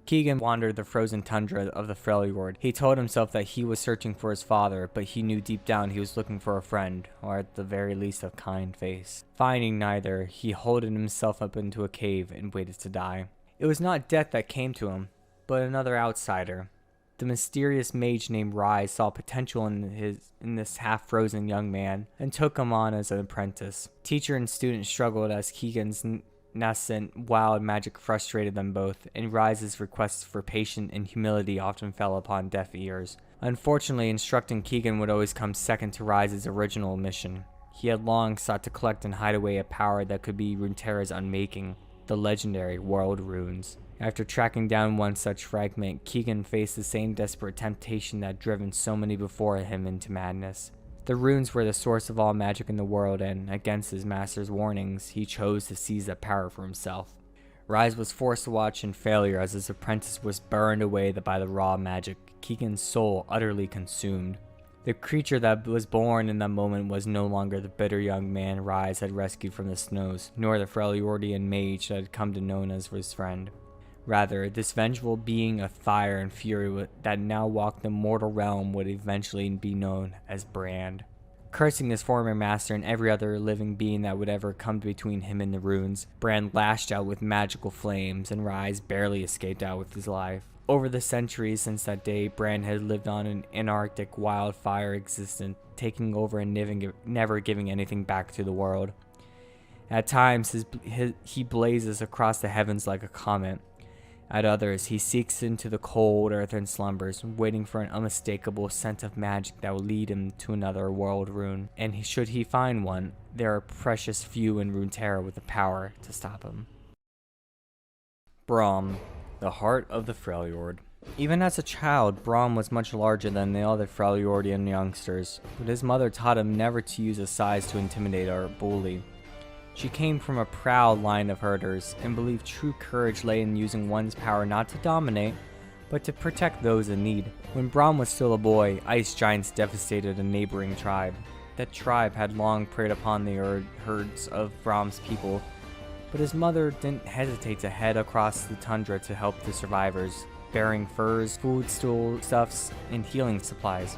Keegan wandered the frozen tundra of the Freljord. He told himself that he was searching for his father, but he knew deep down he was looking for a friend, or at the very least a kind face. Finding neither, he holed himself up into a cave and waited to die. It was not death that came to him, but another outsider. The mysterious mage named Rise saw potential in this half-frozen young man and took him on as an apprentice. Teacher and student struggled as Keegan's nascent wild magic frustrated them both, and Rise's requests for patience and humility often fell upon deaf ears. Unfortunately, instructing Keegan would always come second to Rise's original mission. He had long sought to collect and hide away a power that could be Runeterra's unmaking, the legendary World Runes. After tracking down one such fragment, Keegan faced the same desperate temptation that had driven so many before him into madness. The runes were the source of all magic in the world, and, against his master's warnings, he chose to seize that power for himself. Rise was forced to watch in failure as his apprentice was burned away by the raw magic, Keegan's soul utterly consumed. The creature that was born in that moment was no longer the bitter young man Rise had rescued from the snows, nor the Freljordian mage that had come to know as his friend. Rather, this vengeful being of fire and fury that now walked the mortal realm would eventually be known as Brand. Cursing his former master and every other living being that would ever come between him and the runes, Brand lashed out with magical flames, and Rise barely escaped out with his life. Over the centuries since that day, Brand had lived on an Antarctic wildfire existence, taking over and never giving anything back to the world. At times, he blazes across the heavens like a comet. At others, he seeks into the cold earth and slumbers, waiting for an unmistakable scent of magic that will lead him to another world rune. And should he find one, there are precious few in Runeterra with the power to stop him. Braum, the heart of the Freljord. Even as a child, Braum was much larger than the other Freljordian youngsters, but his mother taught him never to use his size to intimidate or bully. She came from a proud line of herders and believed true courage lay in using one's power not to dominate, but to protect those in need. When Braum was still a boy, ice giants devastated a neighboring tribe. That tribe had long preyed upon the herds of Braum's people, but his mother didn't hesitate to head across the tundra to help the survivors, bearing furs, food stuffs, and healing supplies.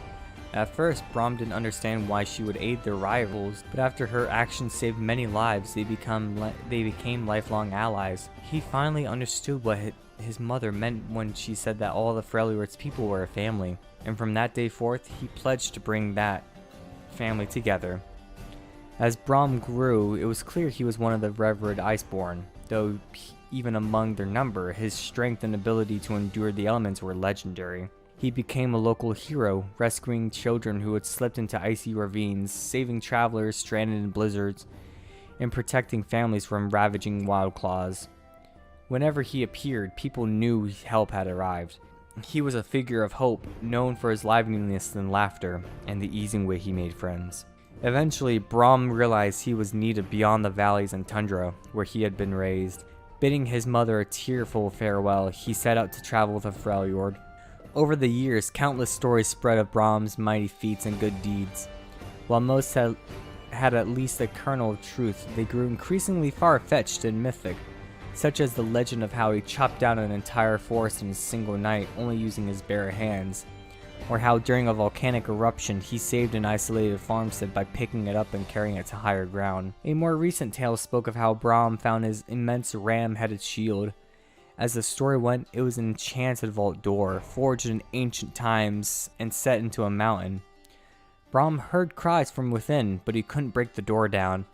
At first, Braum didn't understand why she would aid their rivals, but after her actions saved many lives, they became lifelong allies. He finally understood what his mother meant when she said that all the Freljord's people were a family, and from that day forth, he pledged to bring that family together. As Braum grew, it was clear he was one of the revered Iceborn, though even among their number, his strength and ability to endure the elements were legendary. He became a local hero, rescuing children who had slipped into icy ravines, saving travelers stranded in blizzards, and protecting families from ravaging wildclaws. Whenever he appeared, people knew help had arrived. He was a figure of hope, known for his liveliness and laughter, and the easing way he made friends. Eventually, Braum realized he was needed beyond the valleys and tundra, where he had been raised. Bidding his mother a tearful farewell, he set out to travel the Freljord. Over the years, countless stories spread of Braum's mighty feats and good deeds. While most had at least a kernel of truth, they grew increasingly far-fetched and mythic, such as the legend of how he chopped down an entire forest in a single night, only using his bare hands, or how during a volcanic eruption he saved an isolated farmstead by picking it up and carrying it to higher ground. A more recent tale spoke of how Braum found his immense ram-headed shield. As the story went, it was an enchanted vault door, forged in ancient times and set into a mountain. Braum heard cries from within, but he couldn't break the door down.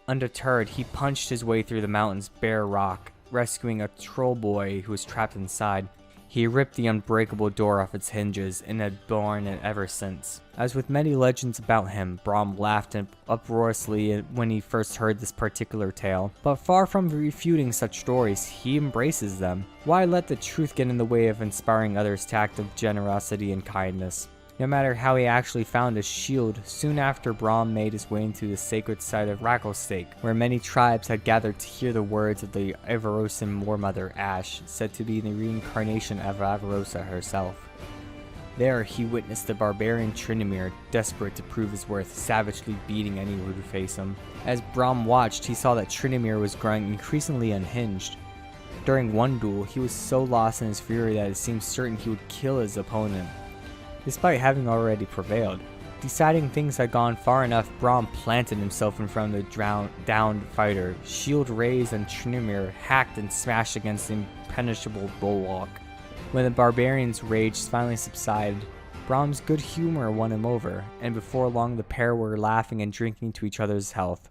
Undeterred, he punched his way through the mountain's bare rock, rescuing a troll boy who was trapped inside. He ripped the unbreakable door off its hinges and had borne it ever since. As with many legends about him, Braum laughed uproariously when he first heard this particular tale. But far from refuting such stories, he embraces them. Why let the truth get in the way of inspiring others to act of generosity and kindness? No matter how he actually found his shield, soon after Braum made his way into the sacred site of Rakostake, where many tribes had gathered to hear the words of the Avarosan warmother Ashe, said to be the reincarnation of Avarosa herself. There, he witnessed the barbarian Tryndamere, desperate to prove his worth, savagely beating anyone who faced him. As Braum watched, he saw that Tryndamere was growing increasingly unhinged. During one duel, he was so lost in his fury that it seemed certain he would kill his opponent, despite having already prevailed. Deciding things had gone far enough, Braum planted himself in front of the downed fighter, shield raised, and Tryndamere hacked and smashed against the impenetrable bulwark. When the barbarian's rage finally subsided, Braum's good humor won him over, and before long the pair were laughing and drinking to each other's health.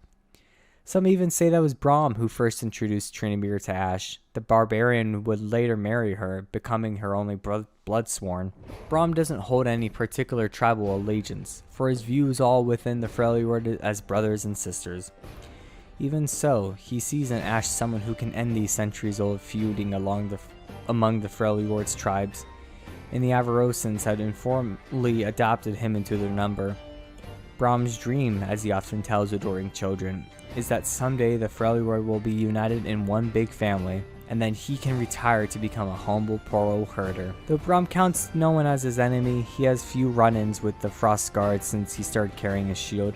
Some even say that was Braum who first introduced Tryndamere to Ashe. The barbarian would later marry her, becoming her only bloodsworn. Braum doesn't hold any particular tribal allegiance, for his views all within the Freljord as brothers and sisters. Even so, he sees in Ashe someone who can end these centuries-old feuding among the Freljord's tribes, and the Avarosans had informally adopted him into their number. Braum's dream, as he often tells adoring children, is that someday the Freljord will be united in one big family, and then he can retire to become a humble poor old herder. Though Braum counts no one as his enemy, he has few run-ins with the Frost Guard since he started carrying his shield.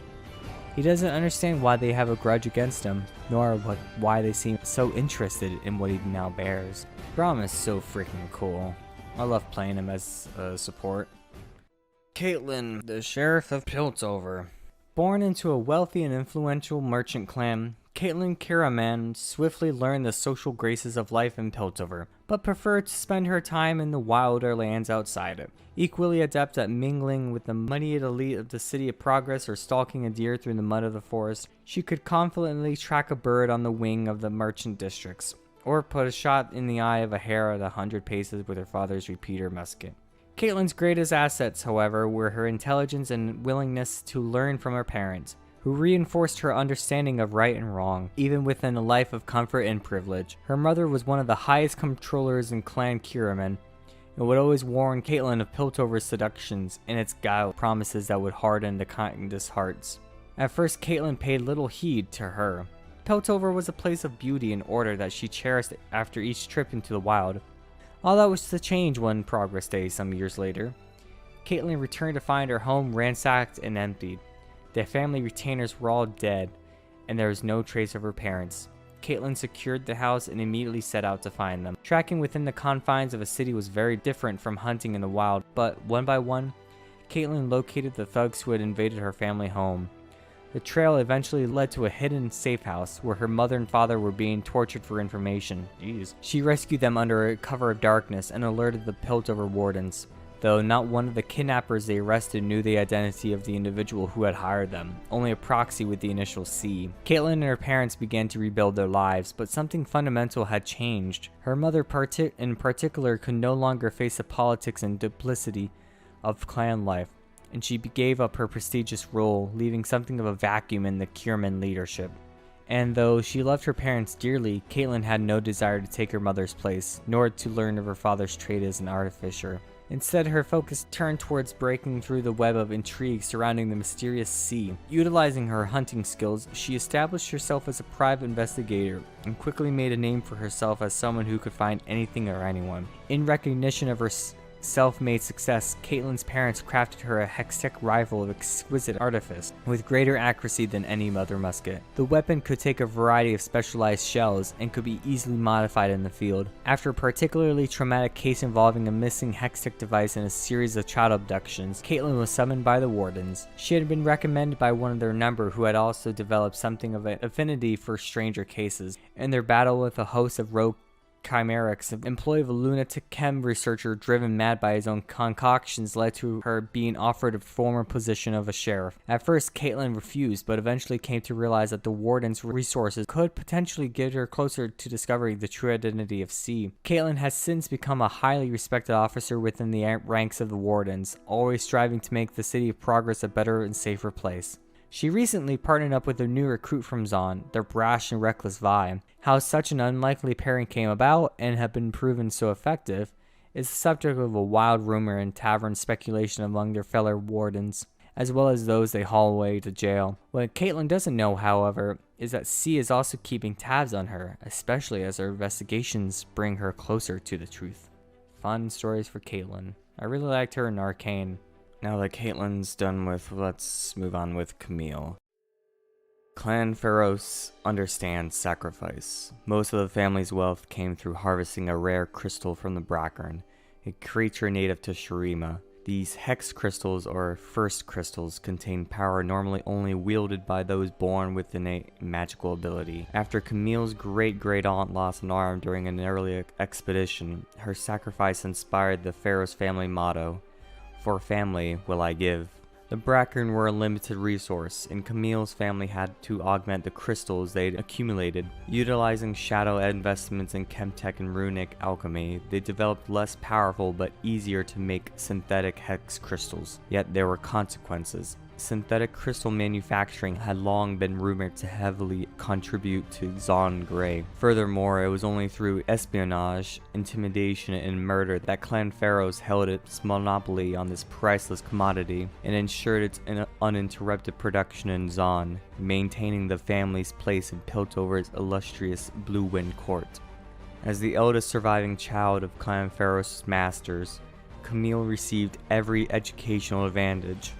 He doesn't understand why they have a grudge against him, nor why they seem so interested in what he now bears. Braum is so freaking cool. I love playing him as a support. Caitlyn, the Sheriff of Piltover. Born into a wealthy and influential merchant clan, Caitlyn Kiraman swiftly learned the social graces of life in Piltover, but preferred to spend her time in the wilder lands outside it. Equally adept at mingling with the moneyed elite of the City of Progress or stalking a deer through the mud of the forest, she could confidently track a bird on the wing of the merchant districts, or put a shot in the eye of a hare at 100 paces with her father's repeater musket. Caitlyn's greatest assets, however, were her intelligence and willingness to learn from her parents, who reinforced her understanding of right and wrong, even within a life of comfort and privilege. Her mother was one of the highest controllers in Clan Kiraman, and would always warn Caitlyn of Piltover's seductions and its guile promises that would harden the kindest hearts. At first, Caitlyn paid little heed to her. Piltover was a place of beauty and order that she cherished after each trip into the wild. All that was to change one Progress Day some years later. Caitlyn returned to find her home ransacked and emptied. Their family retainers were all dead, and there was no trace of her parents. Caitlyn secured the house and immediately set out to find them. Tracking within the confines of a city was very different from hunting in the wild, but one by one, Caitlyn located the thugs who had invaded her family home. The trail eventually led to a hidden safe house where her mother and father were being tortured for information. Jeez. She rescued them under a cover of darkness and alerted the Piltover wardens, though not one of the kidnappers they arrested knew the identity of the individual who had hired them, only a proxy with the initial C. Caitlyn and her parents began to rebuild their lives, but something fundamental had changed. Her mother in particular could no longer face the politics and duplicity of clan life, and she gave up her prestigious role, leaving something of a vacuum in the Kierman leadership. And though she loved her parents dearly, Caitlyn had no desire to take her mother's place, nor to learn of her father's trade as an artificer. Instead, her focus turned towards breaking through the web of intrigue surrounding the mysterious sea. Utilizing her hunting skills, she established herself as a private investigator and quickly made a name for herself as someone who could find anything or anyone. In recognition of her self-made success, Caitlyn's parents crafted her a Hextech rifle of exquisite artifice, with greater accuracy than any other musket. The weapon could take a variety of specialized shells and could be easily modified in the field. After a particularly traumatic case involving a missing Hextech device and a series of child abductions, Caitlyn was summoned by the wardens. She had been recommended by one of their number who had also developed something of an affinity for stranger cases. In their battle with a host of rogue chimerics, the employ of a lunatic chem researcher driven mad by his own concoctions led to her being offered a former position of a sheriff. At first, Caitlyn refused, but eventually came to realize that the warden's resources could potentially get her closer to discovering the true identity of C. Caitlyn has since become a highly respected officer within the ranks of the wardens, always striving to make the City of Progress a better and safer place. She recently partnered up with a new recruit from Zaun, their brash and reckless Vi. How such an unlikely pairing came about and have been proven so effective is the subject of a wild rumor and tavern speculation among their fellow wardens, as well as those they haul away to jail. What Caitlyn doesn't know, however, is that C is also keeping tabs on her, especially as her investigations bring her closer to the truth. Fun stories for Caitlyn. I really liked her in Arcane. Now that Caitlyn's done with, let's move on with Camille. Clan Pharos understands sacrifice. Most of the family's wealth came through harvesting a rare crystal from the Brackern, a creature native to Shurima. These hex crystals, or first crystals, contain power normally only wielded by those born with innate magical ability. After Camille's great-great-aunt lost an arm during an early expedition, her sacrifice inspired the Pharos family motto, "For family will I give." The Brackern were a limited resource, and Camille's family had to augment the crystals they'd accumulated. Utilizing shadow investments in chemtech and runic alchemy, they developed less powerful but easier to make synthetic hex crystals. Yet there were consequences. Synthetic crystal manufacturing had long been rumored to heavily contribute to Zaun Grey. Furthermore, it was only through espionage, intimidation, and murder that Clan Pharos held its monopoly on this priceless commodity and ensured its uninterrupted production in Zaun, maintaining the family's place in Piltover's illustrious Blue Wind Court. As the eldest surviving child of Clan Pharos' masters, Camille received every educational advantage.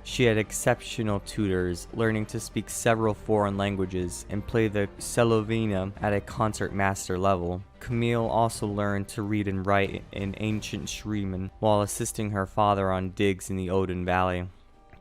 She had exceptional tutors, learning to speak several foreign languages and play the Celovina at a concert master level. Camille also learned to read and write in ancient Shuriman while assisting her father on digs in the Odin Valley.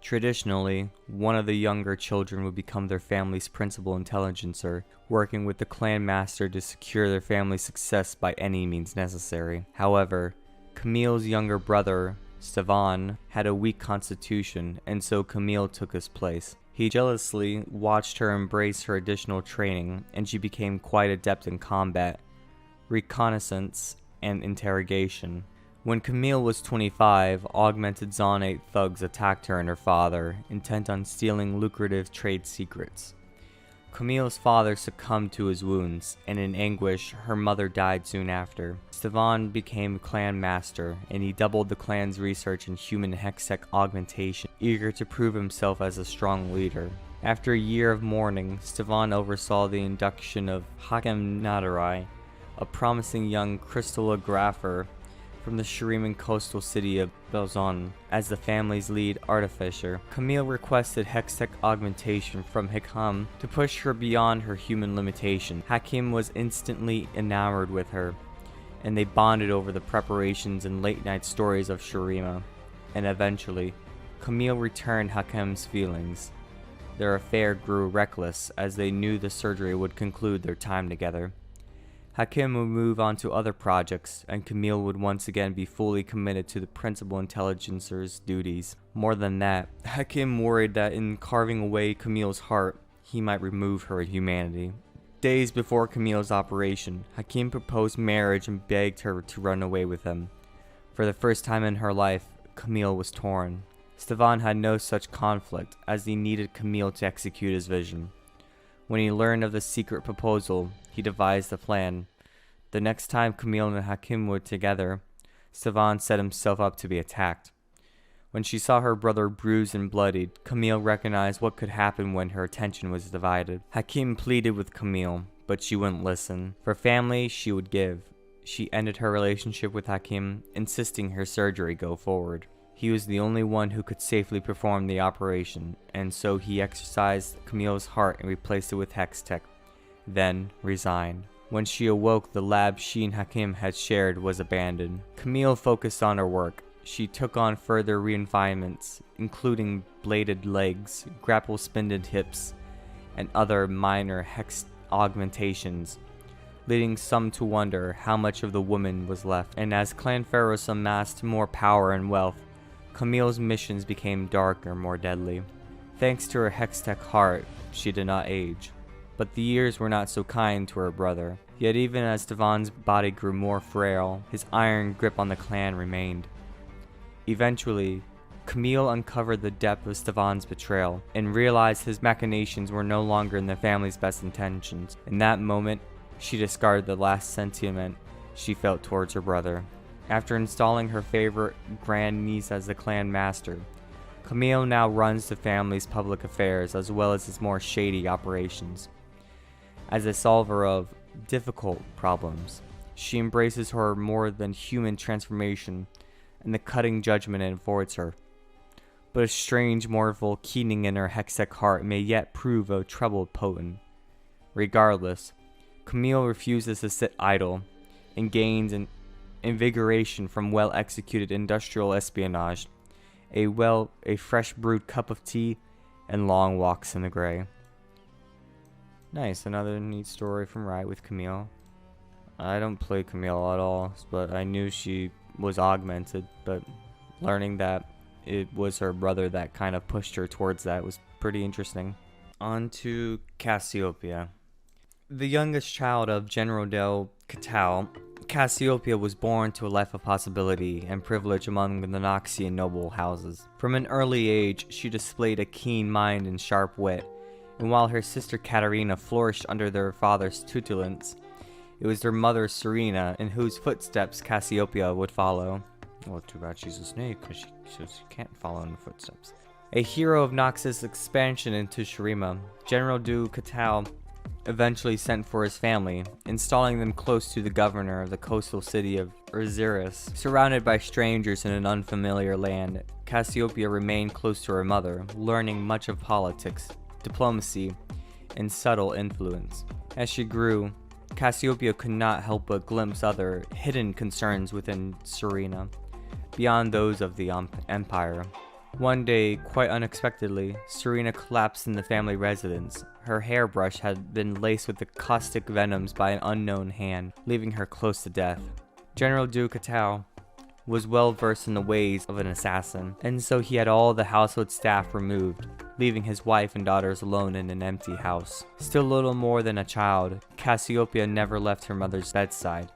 Traditionally, one of the younger children would become their family's principal intelligencer, working with the clan master to secure their family's success by any means necessary. However, Camille's younger brother, Stefan, had a weak constitution, and so Camille took his place. He jealously watched her embrace her additional training, and she became quite adept in combat, reconnaissance, and interrogation. When Camille was 25, augmented Zaunate thugs attacked her and her father, intent on stealing lucrative trade secrets. Camille's father succumbed to his wounds, and in anguish, her mother died soon after. Stefan became clan master, and he doubled the clan's research in human hextech augmentation, eager to prove himself as a strong leader. After a year of mourning, Stefan oversaw the induction of Hakem Nadarai, a promising young crystallographer from the Shuriman coastal city of Bel'Veth, as the family's lead artificer. Camille requested hextech augmentation from Hakem to push her beyond her human limitation. Hakem was instantly enamored with her, and they bonded over the preparations and late-night stories of Shurima. and eventually, Camille returned Hakim's feelings. Their affair grew reckless as they knew the surgery would conclude their time together. Hakim would move on to other projects, and Camille would once again be fully committed to the principal intelligencer's duties. More than that, Hakim worried that in carving away Camille's heart, he might remove her humanity. Days before Camille's operation, Hakim proposed marriage and begged her to run away with him. For the first time in her life, Camille was torn. Stevan had no such conflict, as he needed Camille to execute his vision. When he learned of the secret proposal, he devised a plan. The next time Camille and Hakim were together, Stevan set himself up to be attacked. When she saw her brother bruised and bloodied, Camille recognized what could happen when her attention was divided. Hakim pleaded with Camille, but she wouldn't listen. For family, she would give. She ended her relationship with Hakim, insisting her surgery go forward. He was the only one who could safely perform the operation, and so he exorcised Camille's heart and replaced it with Hextech, then resigned. When she awoke, the lab she and Hakim had shared was abandoned. Camille focused on her work. She took on further refinements, including bladed legs, grapple-spinded hips, and other minor hex augmentations, leading some to wonder how much of the woman was left. And as Clan Pharos amassed more power and wealth, Camille's missions became darker, more deadly. Thanks to her Hextech heart, she did not age. But the years were not so kind to her brother. Yet even as Stevan's body grew more frail, his iron grip on the clan remained. Eventually, Camille uncovered the depth of Stevan's betrayal and realized his machinations were no longer in the family's best intentions. In that moment, she discarded the last sentiment she felt towards her brother. After installing her favorite grandniece as the clan master, Camille now runs the family's public affairs as well as its more shady operations. As a solver of difficult problems, she embraces her more than human transformation and the cutting judgment it affords her. But a strange mortal keening in her Hextech heart may yet prove a troubled potent. Regardless, Camille refuses to sit idle and gains an invigoration from well-executed industrial espionage, a fresh brewed cup of tea, and long walks in the gray. Nice, another neat story from Riot with Camille. I don't play Camille at all, but I knew she was augmented, but learning that it was her brother that kind of pushed her towards that was pretty interesting. On to Cassiopeia. The youngest child of General Del Catal, Cassiopeia was born to a life of possibility and privilege among the Noxian noble houses. From an early age, she displayed a keen mind and sharp wit, and while her sister Katarina flourished under their father's tutelance, it was their mother Serena in whose footsteps Cassiopeia would follow. Well, too bad she's a snake, because she can't follow in the footsteps. A hero of Noxus' expansion into Shurima, General Du Catal eventually sent for his family, installing them close to the governor of the coastal city of Urziris. Surrounded by strangers in an unfamiliar land, Cassiopeia remained close to her mother, learning much of politics, diplomacy, and subtle influence. As she grew, Cassiopeia could not help but glimpse other hidden concerns within Serena, beyond those of the Empire. One day, quite unexpectedly, Serena collapsed in the family residence. Her hairbrush had been laced with the caustic venoms by an unknown hand, leaving her close to death. General Du Catal was well versed in the ways of an assassin, and so he had all the household staff removed, leaving his wife and daughters alone in an empty house. Still little more than a child, Cassiopeia never left her mother's bedside.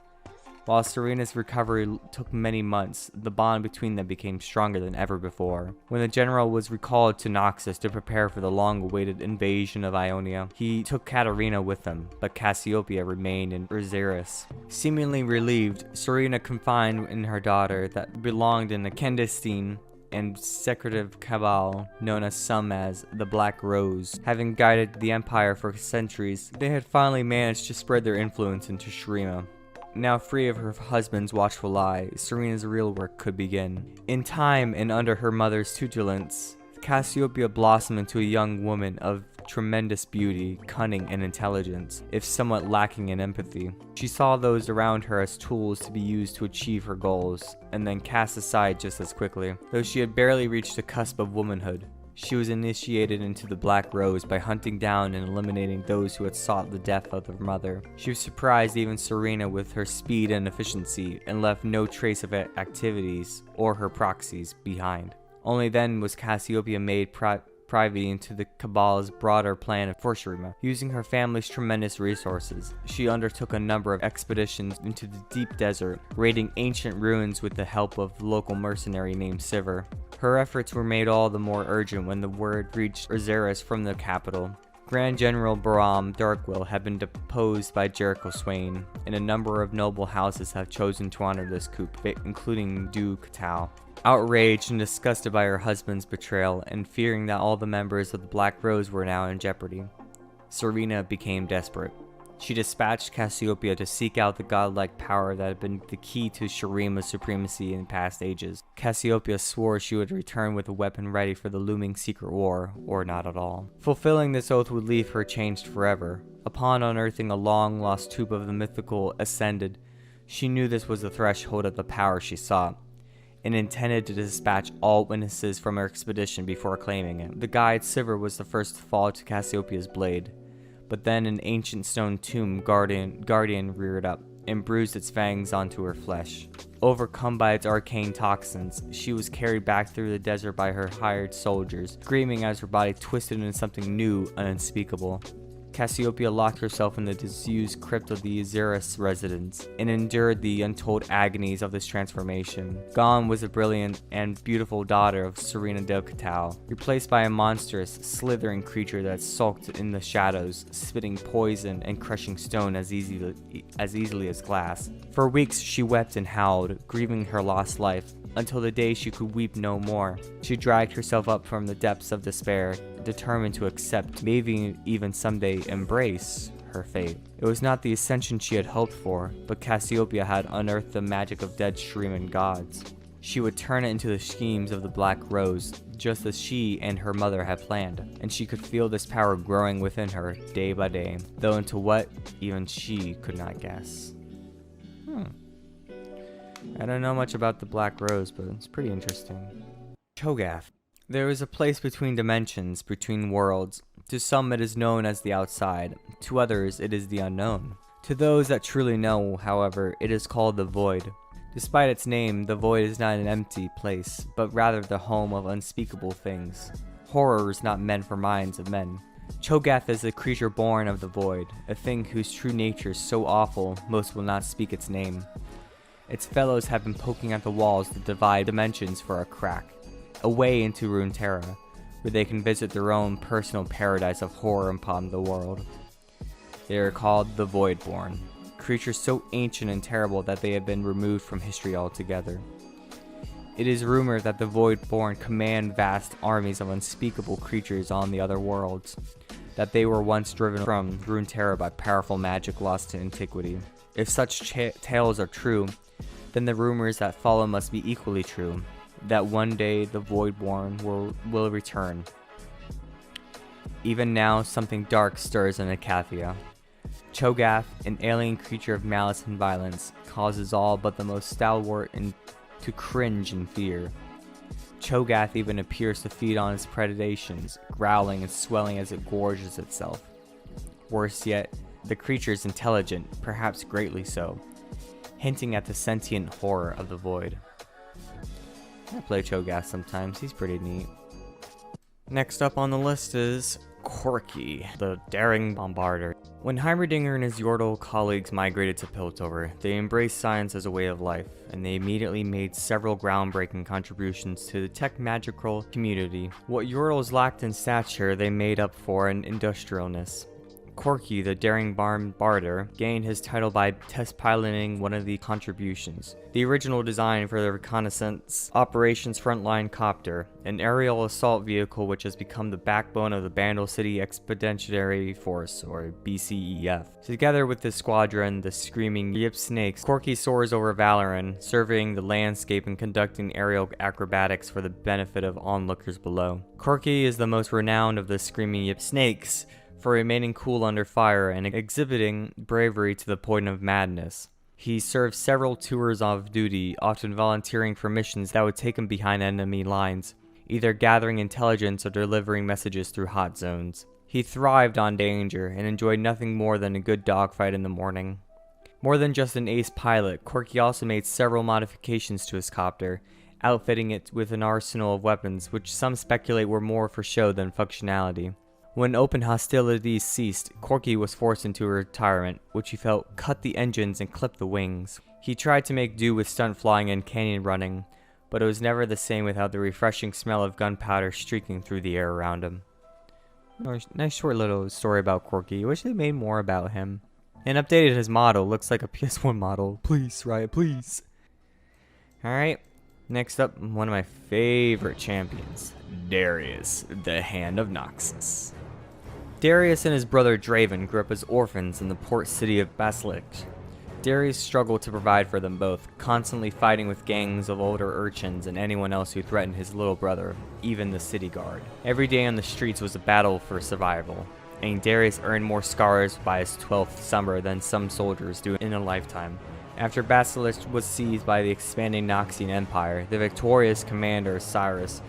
While Serena's recovery took many months, the bond between them became stronger than ever before. When the general was recalled to Noxus to prepare for the long-awaited invasion of Ionia, he took Katarina with him, but Cassiopeia remained in Urziris. Seemingly relieved, Serena confided in her daughter that belonged in a clandestine and secretive cabal known as some as the Black Rose. Having guided the Empire for centuries, they had finally managed to spread their influence into Shurima. Now free of her husband's watchful eye, Serena's real work could begin. In time and under her mother's tutelance, Cassiopeia blossomed into a young woman of tremendous beauty, cunning, and intelligence, if somewhat lacking in empathy. She saw those around her as tools to be used to achieve her goals, and then cast aside just as quickly. Though she had barely reached the cusp of womanhood, she was initiated into the Black Rose by hunting down and eliminating those who had sought the death of their mother. She surprised even Serena with her speed and efficiency, and left no trace of activities or her proxies behind. Only then was Cassiopeia made privy into the Cabal's broader plan for Serena. Using her family's tremendous resources, she undertook a number of expeditions into the deep desert, raiding ancient ruins with the help of a local mercenary named Sivir. Her efforts were made all the more urgent when the word reached Aziris from the capital. Grand General Braum Darkwill had been deposed by Jericho Swain, and a number of noble houses have chosen to honor this coup, including Duke Tau. Outraged and disgusted by her husband's betrayal, and fearing that all the members of the Black Rose were now in jeopardy, Serena became desperate. She dispatched Cassiopeia to seek out the godlike power that had been the key to Shurima's supremacy in past ages. Cassiopeia swore she would return with a weapon ready for the looming secret war, or not at all. Fulfilling this oath would leave her changed forever. Upon unearthing a long-lost tube of the mythical Ascended, she knew this was the threshold of the power she sought, and intended to dispatch all witnesses from her expedition before claiming it. The guide Sivir was the first to fall to Cassiopeia's blade, but then an ancient stone tomb guardian reared up and bruised its fangs onto her flesh. Overcome by its arcane toxins, she was carried back through the desert by her hired soldiers, screaming as her body twisted into something new and unspeakable. Cassiopeia locked herself in the disused crypt of the Aziris residence and endured the untold agonies of this transformation. Gone was the brilliant and beautiful daughter of Serena del Catau, replaced by a monstrous, slithering creature that sulked in the shadows, spitting poison and crushing stone as easily as glass. For weeks she wept and howled, grieving her lost life, until the day she could weep no more. She dragged herself up from the depths of despair, determined to accept, maybe even someday embrace, her fate. It was not the ascension she had hoped for, but Cassiopeia had unearthed the magic of dead Shuriman gods. She would turn it into the schemes of the Black Rose, just as she and her mother had planned, and she could feel this power growing within her day by day, though into what, even she could not guess. I don't know much about the Black Rose, but it's pretty interesting. Cho'Gath. There is a place between dimensions, between worlds. To some it is known as the outside, to others it is the unknown. To those that truly know, however, it is called the Void. Despite its name, the Void is not an empty place, but rather the home of unspeakable things. Horror is not meant for minds of men. Cho'Gath is a creature born of the Void, a thing whose true nature is so awful most will not speak its name. Its fellows have been poking at the walls that divide dimensions for a crack, a way into Runeterra, where they can visit their own personal paradise of horror upon the world. They are called the Voidborn, creatures so ancient and terrible that they have been removed from history altogether. It is rumored that the Voidborn command vast armies of unspeakable creatures on the other worlds, that they were once driven from Runeterra by powerful magic lost to antiquity. If such tales are true, then the rumors that follow must be equally true, that one day the Voidborn will return. Even now, something dark stirs in Acathia. Cho'Gath, an alien creature of malice and violence, causes all but the most stalwart to cringe in fear. Cho'Gath even appears to feed on its predations, growling and swelling as it gorges itself. Worse yet, the creature is intelligent, perhaps greatly so, hinting at the sentient horror of the Void. I play Cho'Gath sometimes, he's pretty neat. Next up on the list is Corki, the daring bombarder. When Heimerdinger and his Yordle colleagues migrated to Piltover, they embraced science as a way of life, and they immediately made several groundbreaking contributions to the tech-magical community. What Yordles lacked in stature, they made up for in industrialness. Corki, the daring barder, gained his title by test piloting one of the contributions. The original design for the Reconnaissance Operations Frontline Copter, an aerial assault vehicle which has become the backbone of the Bandle City Expeditionary Force, or BCEF. Together with the squadron, the Screaming Yip Snakes, Corki soars over Valoran, surveying the landscape and conducting aerial acrobatics for the benefit of onlookers below. Corki is the most renowned of the Screaming Yip Snakes for remaining cool under fire and exhibiting bravery to the point of madness. He served several tours of duty, often volunteering for missions that would take him behind enemy lines, either gathering intelligence or delivering messages through hot zones. He thrived on danger and enjoyed nothing more than a good dogfight in the morning. More than just an ace pilot, Corki also made several modifications to his copter, outfitting it with an arsenal of weapons which some speculate were more for show than functionality. When open hostilities ceased, Corki was forced into retirement, which he felt cut the engines and clipped the wings. He tried to make do with stunt flying and canyon running, but it was never the same without the refreshing smell of gunpowder streaking through the air around him. Nice short little story about Corki. I wish they made more about him. And updated his model. Looks like a PS1 model. Please, Riot, please. Alright, next up, one of my favorite champions. Darius, the Hand of Noxus. Darius and his brother Draven grew up as orphans in the port city of Basilisk. Darius struggled to provide for them both, constantly fighting with gangs of older urchins and anyone else who threatened his little brother, even the city guard. Every day on the streets was a battle for survival, and Darius earned more scars by his 12th summer than some soldiers do in a lifetime. After Basilisk was seized by the expanding Noxian Empire, the victorious commander Cyrus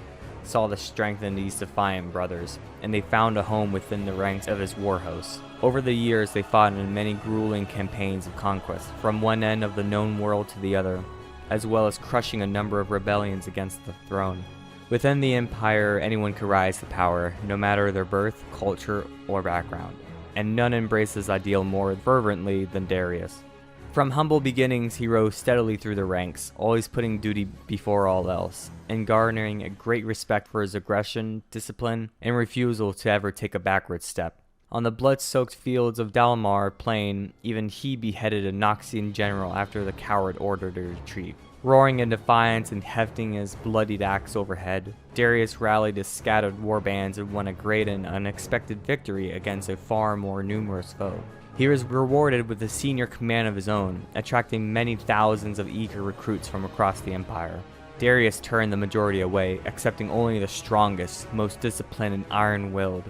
saw the strength in these defiant brothers, and they found a home within the ranks of his war host. Over the years, they fought in many grueling campaigns of conquest, from one end of the known world to the other, as well as crushing a number of rebellions against the throne. Within the Empire, anyone could rise to power, no matter their birth, culture, or background, and none embraced this ideal more fervently than Darius. From humble beginnings, he rose steadily through the ranks, always putting duty before all else, and garnering a great respect for his aggression, discipline, and refusal to ever take a backward step. On the blood-soaked fields of Dalmar Plain, even he beheaded a Noxian general after the coward ordered a retreat. Roaring in defiance and hefting his bloodied axe overhead, Darius rallied his scattered warbands and won a great and unexpected victory against a far more numerous foe. He was rewarded with a senior command of his own, attracting many thousands of eager recruits from across the Empire. Darius turned the majority away, accepting only the strongest, most disciplined and iron-willed.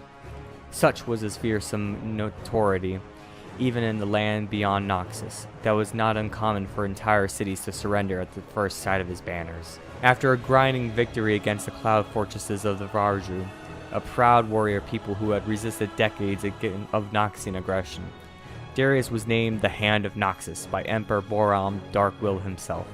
Such was his fearsome notoriety, even in the land beyond Noxus, that was not uncommon for entire cities to surrender at the first sight of his banners. After a grinding victory against the cloud fortresses of the Varju, a proud warrior people who had resisted decades of Noxian aggression, Darius was named the Hand of Noxus by Emperor Braum Darkwill himself.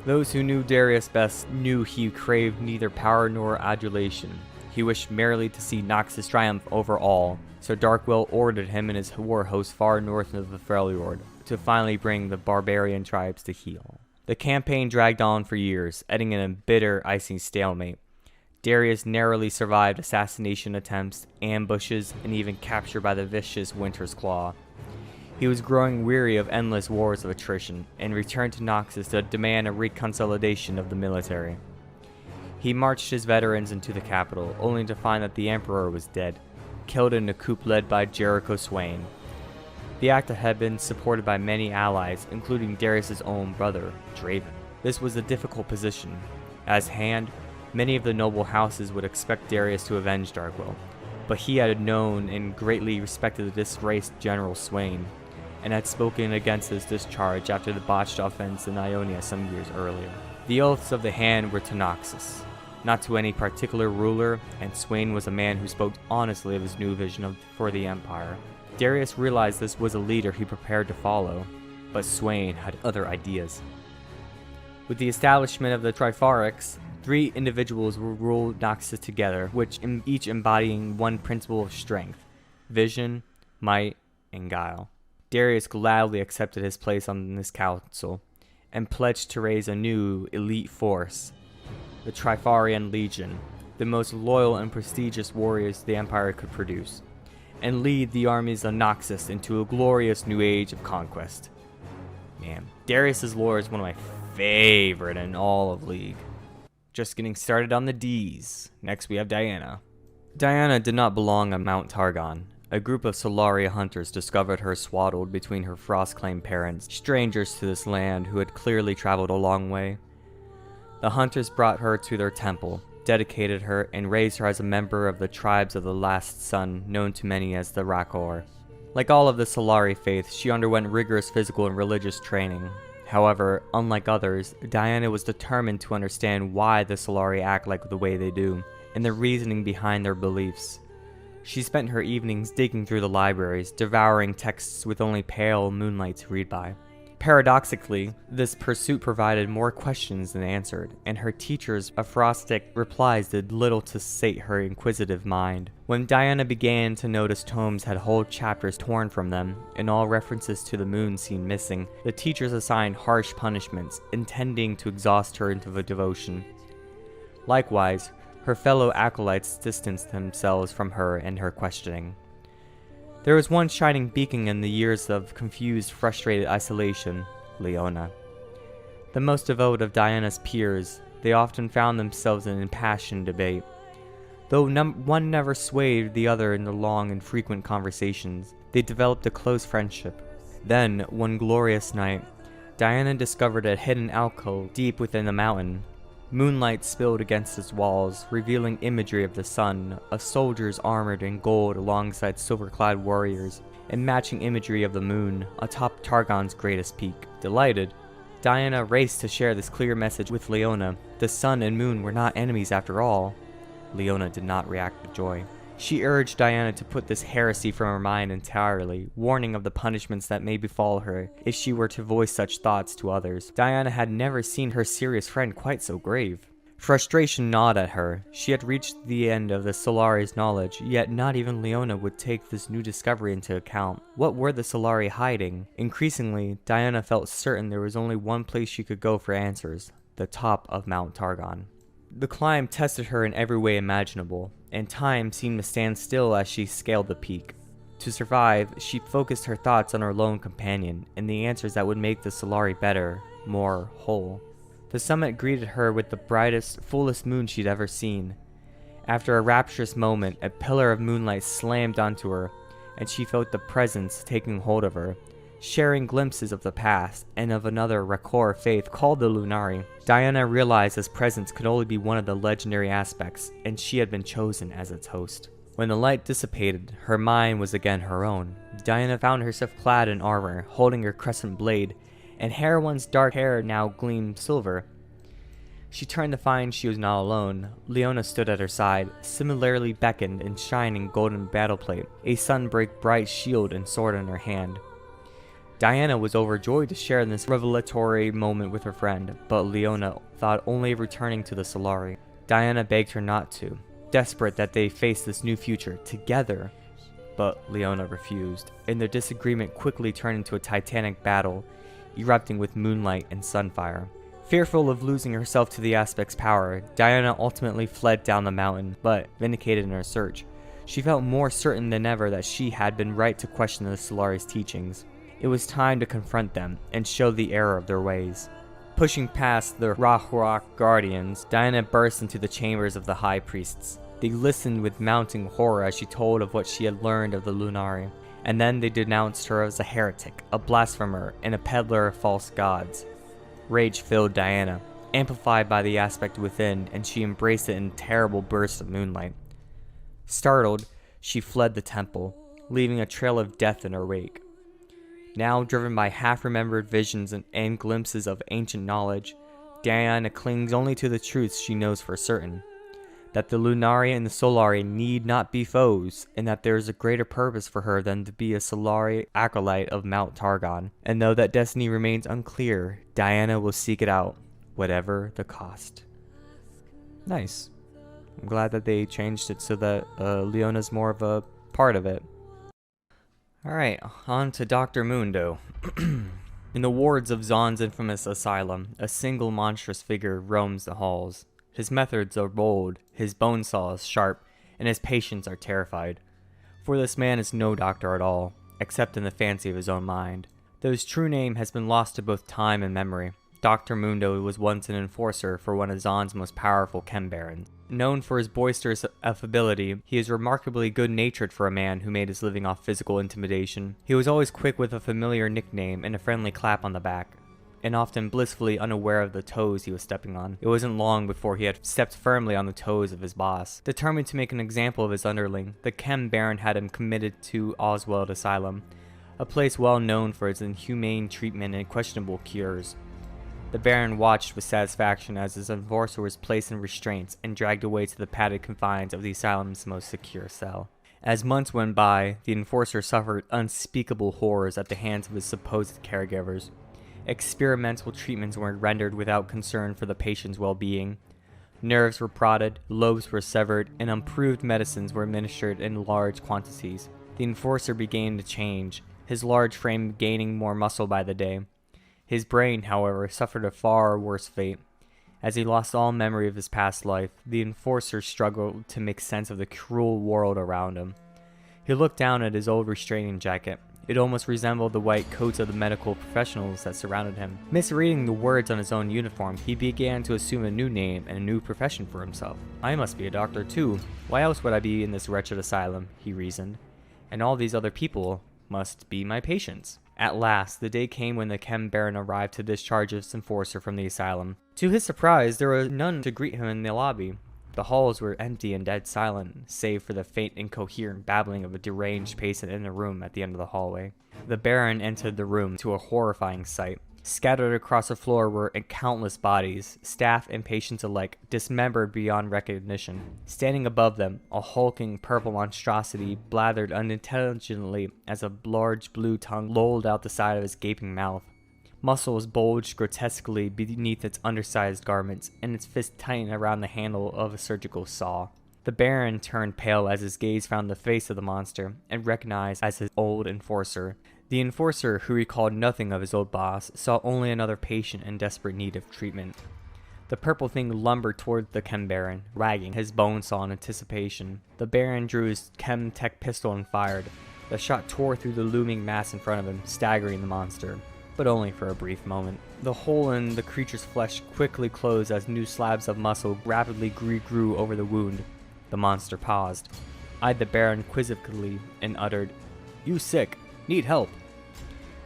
Those who knew Darius best knew he craved neither power nor adulation. He wished merely to see Noxus triumph over all, so Darkwill ordered him and his war host far north of the Freljord to finally bring the barbarian tribes to heel. The campaign dragged on for years, ending in a bitter, icy stalemate. Darius narrowly survived assassination attempts, ambushes, and even capture by the vicious Winter's Claw. He was growing weary of endless wars of attrition, and returned to Noxus to demand a reconsolidation of the military. He marched his veterans into the capital, only to find that the Emperor was dead, killed in a coup led by Jericho Swain. The act had been supported by many allies, including Darius' own brother, Draven. This was a difficult position. As Hand, many of the noble houses would expect Darius to avenge Darkwill, but he had known and greatly respected the disgraced General Swain, and had spoken against his discharge after the botched offense in Ionia some years earlier. The oaths of the Hand were to Noxus, not to any particular ruler, and Swain was a man who spoke honestly of his new vision for the Empire. Darius realized this was a leader he prepared to follow, but Swain had other ideas. With the establishment of the Tripharics, 3 individuals will rule Noxus together, which each embodying one principle of strength: vision, might, and guile. Darius gladly accepted his place on this council, and pledged to raise a new elite force, the Trifarian Legion, the most loyal and prestigious warriors the Empire could produce. and lead the armies of Noxus into a glorious new age of conquest. Man, Darius' lore is one of my favorite in all of League. Just getting started on the D's. Next we have Diana. Diana did not belong on Mount Targon. A group of Solaria hunters discovered her swaddled between her Frostclaimed parents, strangers to this land who had clearly traveled a long way. The hunters brought her to their temple, dedicated her, and raised her as a member of the tribes of the Last Sun, known to many as the Rakor. Like all of the Solari faith, she underwent rigorous physical and religious training. However, unlike others, Diana was determined to understand why the Solari act like the way they do, and the reasoning behind their beliefs. She spent her evenings digging through the libraries, devouring texts with only pale moonlight to read by. Paradoxically, this pursuit provided more questions than answered, and her teacher's aphrostic replies did little to sate her inquisitive mind. When Diana began to notice tomes had whole chapters torn from them, and all references to the moon seemed missing, the teachers assigned harsh punishments, intending to exhaust her into the devotion. Likewise, her fellow acolytes distanced themselves from her and her questioning. There was one shining beacon in the years of confused, frustrated isolation, Leona. The most devout of Diana's peers, they often found themselves in impassioned debate. Though one never swayed the other in the long and frequent conversations, they developed a close friendship. Then, one glorious night, Diana discovered a hidden alcove deep within the mountain. Moonlight spilled against its walls, revealing imagery of the sun, of soldiers armored in gold alongside silver-clad warriors, and matching imagery of the moon, atop Targon's greatest peak. Delighted, Diana raced to share this clear message with Leona. The sun and moon were not enemies after all. Leona did not react with joy. She urged Diana to put this heresy from her mind entirely, warning of the punishments that may befall her if she were to voice such thoughts to others. Diana had never seen her serious friend quite so grave. Frustration gnawed at her. She had reached the end of the Solari's knowledge, yet not even Leona would take this new discovery into account. What were the Solari hiding? Increasingly, Diana felt certain there was only one place she could go for answers: the top of Mount Targon. The climb tested her in every way imaginable, and time seemed to stand still as she scaled the peak. To survive, she focused her thoughts on her lone companion, and the answers that would make the Solari better, more whole. The summit greeted her with the brightest, fullest moon she'd ever seen. After a rapturous moment, a pillar of moonlight slammed onto her, and she felt the presence taking hold of her, sharing glimpses of the past and of another Rakor faith called the Lunari. Diana realized this presence could only be one of the legendary aspects, and she had been chosen as its host. When the light dissipated, her mind was again her own. Diana found herself clad in armor, holding her crescent blade, and Heroine's dark hair now gleamed silver. She turned to find she was not alone. Leona stood at her side, similarly beckoned in shining golden battleplate, a sunbreak bright shield and sword in her hand. Diana was overjoyed to share in this revelatory moment with her friend, but Leona thought only of returning to the Solari. Diana begged her not to, desperate that they face this new future together. But Leona refused, and their disagreement quickly turned into a titanic battle, erupting with moonlight and sunfire. Fearful of losing herself to the aspect's power, Diana ultimately fled down the mountain, but, vindicated in her search, she felt more certain than ever that she had been right to question the Solari's teachings. It was time to confront them and show the error of their ways. Pushing past the Rahrak guardians, Diana burst into the chambers of the high priests. They listened with mounting horror as she told of what she had learned of the Lunari, and then they denounced her as a heretic, a blasphemer, and a peddler of false gods. Rage filled Diana, amplified by the aspect within, and she embraced it in terrible bursts of moonlight. Startled, she fled the temple, leaving a trail of death in her wake. Now driven by half-remembered visions and glimpses of ancient knowledge, Diana clings only to the truths she knows for certain: that the Lunari and the Solari need not be foes, and that there is a greater purpose for her than to be a Solari acolyte of Mount Targon. And though that destiny remains unclear, Diana will seek it out, whatever the cost. Nice. I'm glad that they changed it so that Leona's more of a part of it. Alright, on to Dr. Mundo. In the wards of Zaun's infamous asylum, a single monstrous figure roams the halls. His methods are bold, his bone saws sharp, and his patients are terrified. For this man is no doctor at all, except in the fancy of his own mind, though his true name has been lost to both time and memory. Dr. Mundo was once an enforcer for one of Zaun's most powerful chem barons. Known for his boisterous affability, he is remarkably good-natured for a man who made his living off physical intimidation. He was always quick with a familiar nickname and a friendly clap on the back, and often blissfully unaware of the toes he was stepping on. It wasn't long before he had stepped firmly on the toes of his boss. Determined to make an example of his underling, the chem baron had him committed to Oswald Asylum, a place well known for its inhumane treatment and questionable cures. The Baron watched with satisfaction as his enforcer was placed in restraints and dragged away to the padded confines of the asylum's most secure cell. As months went by, the enforcer suffered unspeakable horrors at the hands of his supposed caregivers. Experimental treatments were rendered without concern for the patient's well-being. Nerves were prodded, lobes were severed, and unproved medicines were administered in large quantities. The enforcer began to change, his large frame gaining more muscle by the day. His brain, however, suffered a far worse fate. As he lost all memory of his past life, the enforcer struggled to make sense of the cruel world around him. He looked down at his old restraining jacket. It almost resembled the white coats of the medical professionals that surrounded him. Misreading the words on his own uniform, he began to assume a new name and a new profession for himself. I must be a doctor too. Why else would I be in this wretched asylum, he reasoned. And all these other people must be my patients. At last, the day came when the chem baron arrived to discharge his enforcer from the asylum. To his surprise, there were none to greet him in the lobby. The halls were empty and dead silent, save for the faint incoherent babbling of a deranged patient in a room at the end of the hallway. The baron entered the room to a horrifying sight. Scattered across the floor were countless bodies, staff and patients alike, dismembered beyond recognition. Standing above them, a hulking purple monstrosity blathered unintelligently as a large blue tongue lolled out the side of his gaping mouth. Muscles bulged grotesquely beneath its undersized garments, and its fist tightened around the handle of a surgical saw. The Baron turned pale as his gaze found the face of the monster, and recognized as his old enforcer. The enforcer, who recalled nothing of his old boss, saw only another patient in desperate need of treatment. The purple thing lumbered toward the Chem Baron, wagging his bone saw in anticipation. The Baron drew his Chem Tech pistol and fired. The shot tore through the looming mass in front of him, staggering the monster, but only for a brief moment. The hole in the creature's flesh quickly closed as new slabs of muscle rapidly grew over the wound. The monster paused, eyed the Baron quizzically, and uttered, "You sick? Need help?"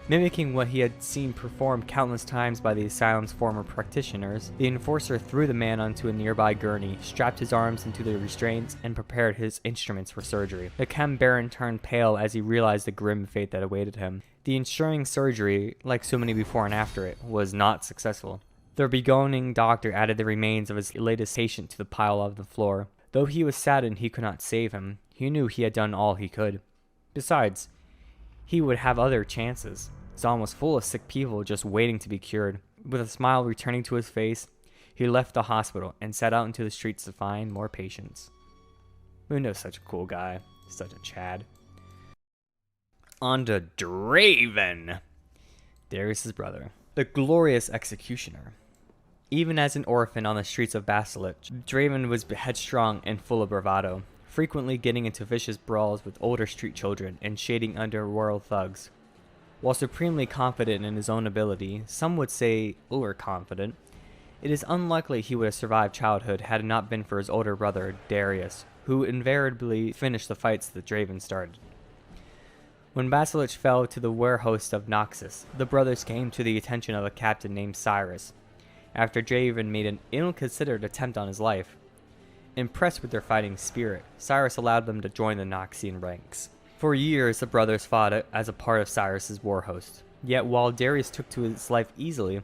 Mimicking what he had seen performed countless times by the asylum's former practitioners, the enforcer threw the man onto a nearby gurney, strapped his arms into the restraints, and prepared his instruments for surgery. The Chem Baron turned pale as he realized the grim fate that awaited him. The ensuing surgery, like so many before and after it, was not successful. The begoning doctor added the remains of his latest patient to the pile on the floor. Though he was saddened he could not save him, he knew he had done all he could. Besides, he would have other chances. Zaun was full of sick people just waiting to be cured. With a smile returning to his face, he left the hospital and set out into the streets to find more patients. Mundo's such a cool guy. Such a Chad. On to Draven, Darius' brother, the glorious executioner. Even as an orphan on the streets of Basilich, Draven was headstrong and full of bravado, frequently getting into vicious brawls with older street children and shading underworld thugs. While supremely confident in his own ability, some would say overconfident, it is unlikely he would have survived childhood had it not been for his older brother, Darius, who invariably finished the fights that Draven started. When Basilich fell to the were-host of Noxus, the brothers came to the attention of a captain named Cyrus, after Draven made an ill-considered attempt on his life. Impressed with their fighting spirit, Cyrus allowed them to join the Noxian ranks. For years, the brothers fought as a part of Cyrus's war host. Yet while Darius took to his life easily,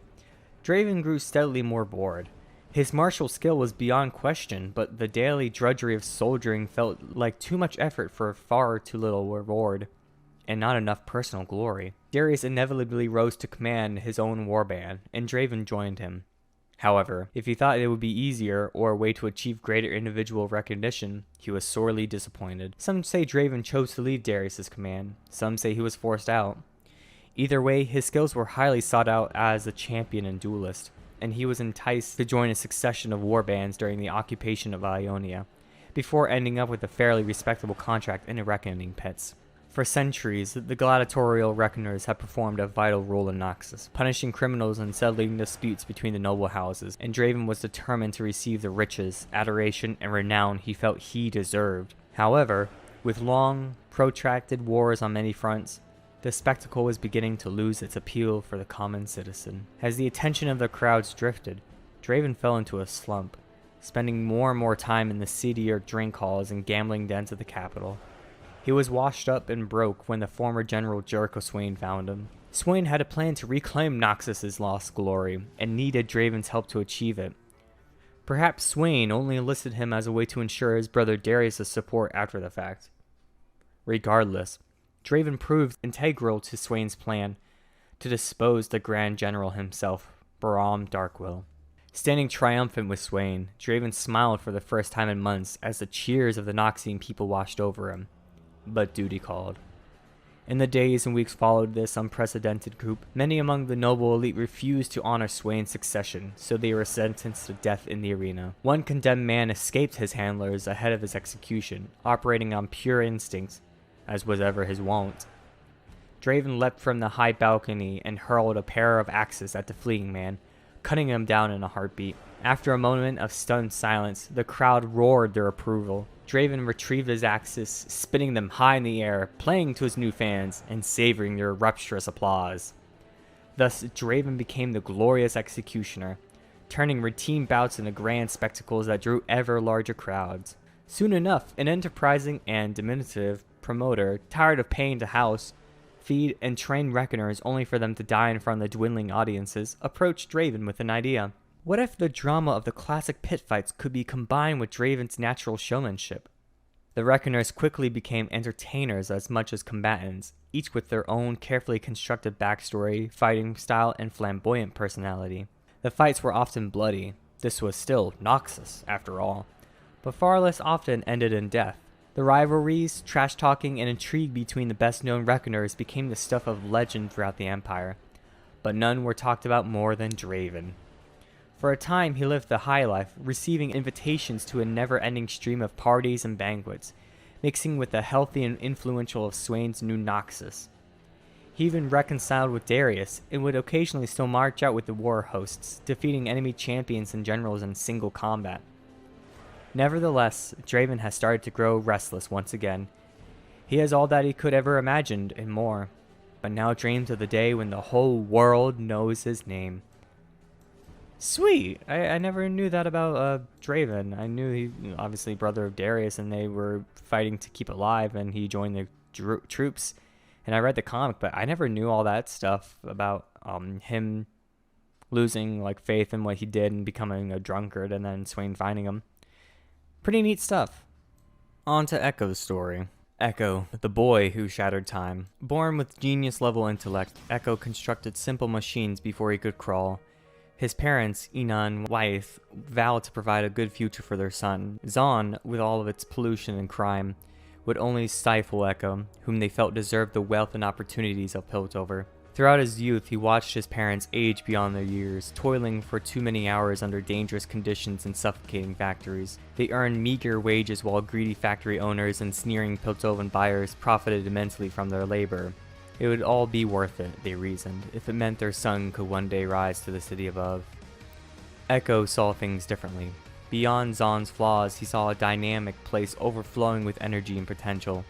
Draven grew steadily more bored. His martial skill was beyond question, but the daily drudgery of soldiering felt like too much effort for far too little reward, and not enough personal glory. Darius inevitably rose to command his own warband, and Draven joined him. However, if he thought it would be easier or a way to achieve greater individual recognition, he was sorely disappointed. Some say Draven chose to leave Darius' command, some say he was forced out. Either way, his skills were highly sought out as a champion and duelist, and he was enticed to join a succession of warbands during the occupation of Ionia. before ending up with a fairly respectable contract in the Reckoning Pits. For centuries, the gladiatorial reckoners have performed a vital role in Noxus, punishing criminals and settling disputes between the noble houses, and Draven was determined to receive the riches, adoration, and renown he felt he deserved. However, with long, protracted wars on many fronts, the spectacle was beginning to lose its appeal for the common citizen. As the attention of the crowds drifted, Draven fell into a slump, spending more and more time in the seedier drink halls and gambling dens of the capital. He was washed up and broke when the former General Jericho Swain found him. Swain had a plan to reclaim Noxus's lost glory, and needed Draven's help to achieve it. Perhaps Swain only enlisted him as a way to ensure his brother Darius' support after the fact. Regardless, Draven proved integral to Swain's plan to dispose the Grand General himself, Braum Darkwill. Standing triumphant with Swain, Draven smiled for the first time in months as the cheers of the Noxian people washed over him. But duty called. In the days and weeks followed this unprecedented coup, many among the noble elite refused to honor Swain's succession, so they were sentenced to death in the arena. One condemned man escaped his handlers ahead of his execution, operating on pure instincts, as was ever his wont. Draven leapt from the high balcony and hurled a pair of axes at the fleeing man, cutting him down in a heartbeat. After a moment of stunned silence, the crowd roared their approval. Draven retrieved his axes, spinning them high in the air, playing to his new fans, and savoring their rapturous applause. Thus, Draven became the glorious executioner, turning routine bouts into grand spectacles that drew ever larger crowds. Soon enough, an enterprising and diminutive promoter, tired of paying to house, feed, and train reckoners only for them to die in front of the dwindling audiences, approached Draven with an idea. What if the drama of the classic pit fights could be combined with Draven's natural showmanship? The Reckoners quickly became entertainers as much as combatants, each with their own carefully constructed backstory, fighting style, and flamboyant personality. The fights were often bloody. This was still Noxus, after all, but far less often ended in death. The rivalries, trash-talking, and intrigue between the best-known Reckoners became the stuff of legend throughout the Empire, but none were talked about more than Draven. For a time, he lived the high life, receiving invitations to a never-ending stream of parties and banquets, mixing with the healthy and influential of Swain's new Noxus. He even reconciled with Darius, and would occasionally still march out with the war hosts, defeating enemy champions and generals in single combat. Nevertheless, Draven has started to grow restless once again. He has all that he could ever imagined, and more, but now dreams of the day when the whole world knows his name. Sweet! I never knew that about Draven. I knew he, obviously, brother of Darius, and they were fighting to keep alive, and he joined the troops. And I read the comic, but I never knew all that stuff about him losing like faith in what he did and becoming a drunkard, and then Swain finding him. Pretty neat stuff. On to Ekko's story. Ekko, the boy who shattered time. Born with genius-level intellect, Ekko constructed simple machines before he could crawl. His parents, Ina and Wyeth, vowed to provide a good future for their son. Zaun, with all of its pollution and crime, would only stifle Ekko, whom they felt deserved the wealth and opportunities of Piltover. Throughout his youth, he watched his parents age beyond their years, toiling for too many hours under dangerous conditions in suffocating factories. They earned meager wages while greedy factory owners and sneering Piltovan buyers profited immensely from their labor. It would all be worth it, they reasoned, if it meant their son could one day rise to the city above. Ekko saw things differently. Beyond Zaun's flaws, he saw a dynamic place overflowing with energy and potential.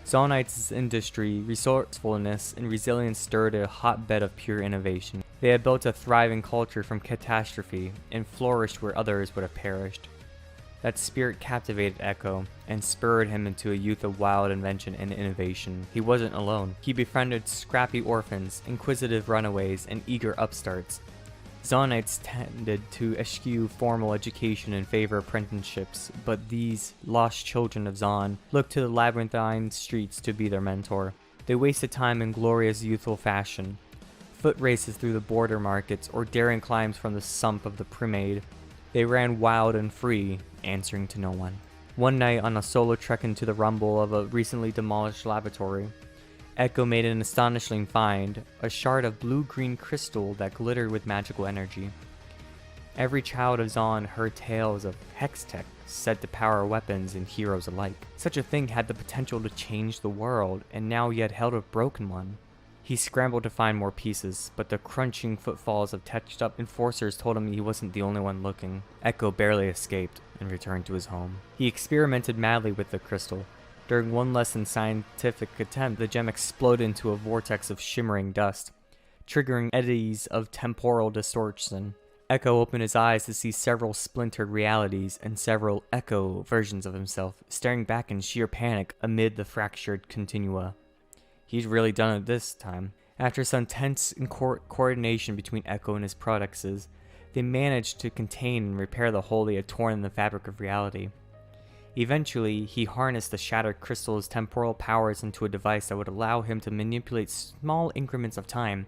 Zaunites' industry, resourcefulness, and resilience stirred a hotbed of pure innovation. They had built a thriving culture from catastrophe, and flourished where others would have perished. That spirit captivated Ekko, and spurred him into a youth of wild invention and innovation. He wasn't alone. He befriended scrappy orphans, inquisitive runaways, and eager upstarts. Zaunites tended to eschew formal education in favor of apprenticeships, but these lost children of Zaun looked to the labyrinthine streets to be their mentor. They wasted time in glorious youthful fashion, foot races through the border markets, or daring climbs from the sump of the Primade. They ran wild and free, answering to no one. One night, on a solo trek into the rumble of a recently demolished laboratory, Ekko made an astonishing find, a shard of blue-green crystal that glittered with magical energy. Every child of Zaun heard tales of Hextech said to power weapons and heroes alike. Such a thing had the potential to change the world, and now he had held a broken one. He scrambled to find more pieces, but the crunching footfalls of touched-up enforcers told him he wasn't the only one looking. Ekko barely escaped and returned to his home. He experimented madly with the crystal. During one less than scientific attempt, the gem exploded into a vortex of shimmering dust, triggering eddies of temporal distortion. Ekko opened his eyes to see several splintered realities and several Ekko versions of himself, staring back in sheer panic amid the fractured continua. He'd really done it this time. After some tense coordination between Ekko and his products, they managed to contain and repair the hole he had torn in the fabric of reality. Eventually, he harnessed the shattered crystal's temporal powers into a device that would allow him to manipulate small increments of time,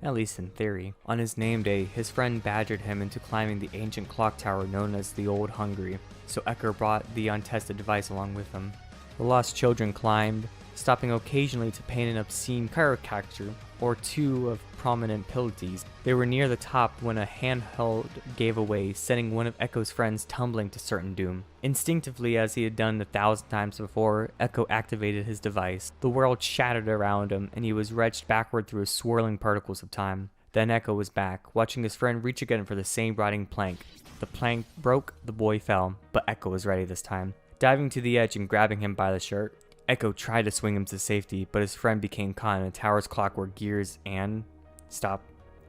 at least in theory. On his name day, his friend badgered him into climbing the ancient clock tower known as the Old Hungry, so Ekko brought the untested device along with him. The lost children climbed, stopping occasionally to paint an obscene caricature or two of prominent pilates. They were near the top when a handheld gave away, sending one of Ekko's friends tumbling to certain doom. Instinctively, as he had done 1,000 times before, Ekko activated his device. The world shattered around him, and he was wrenched backward through swirling particles of time. Then Ekko was back, watching his friend reach again for the same rotting plank. The plank broke, the boy fell, but Ekko was ready this time. Diving to the edge and grabbing him by the shirt, Ekko tried to swing him to safety, but his friend became caught in a tower's clockwork gears and...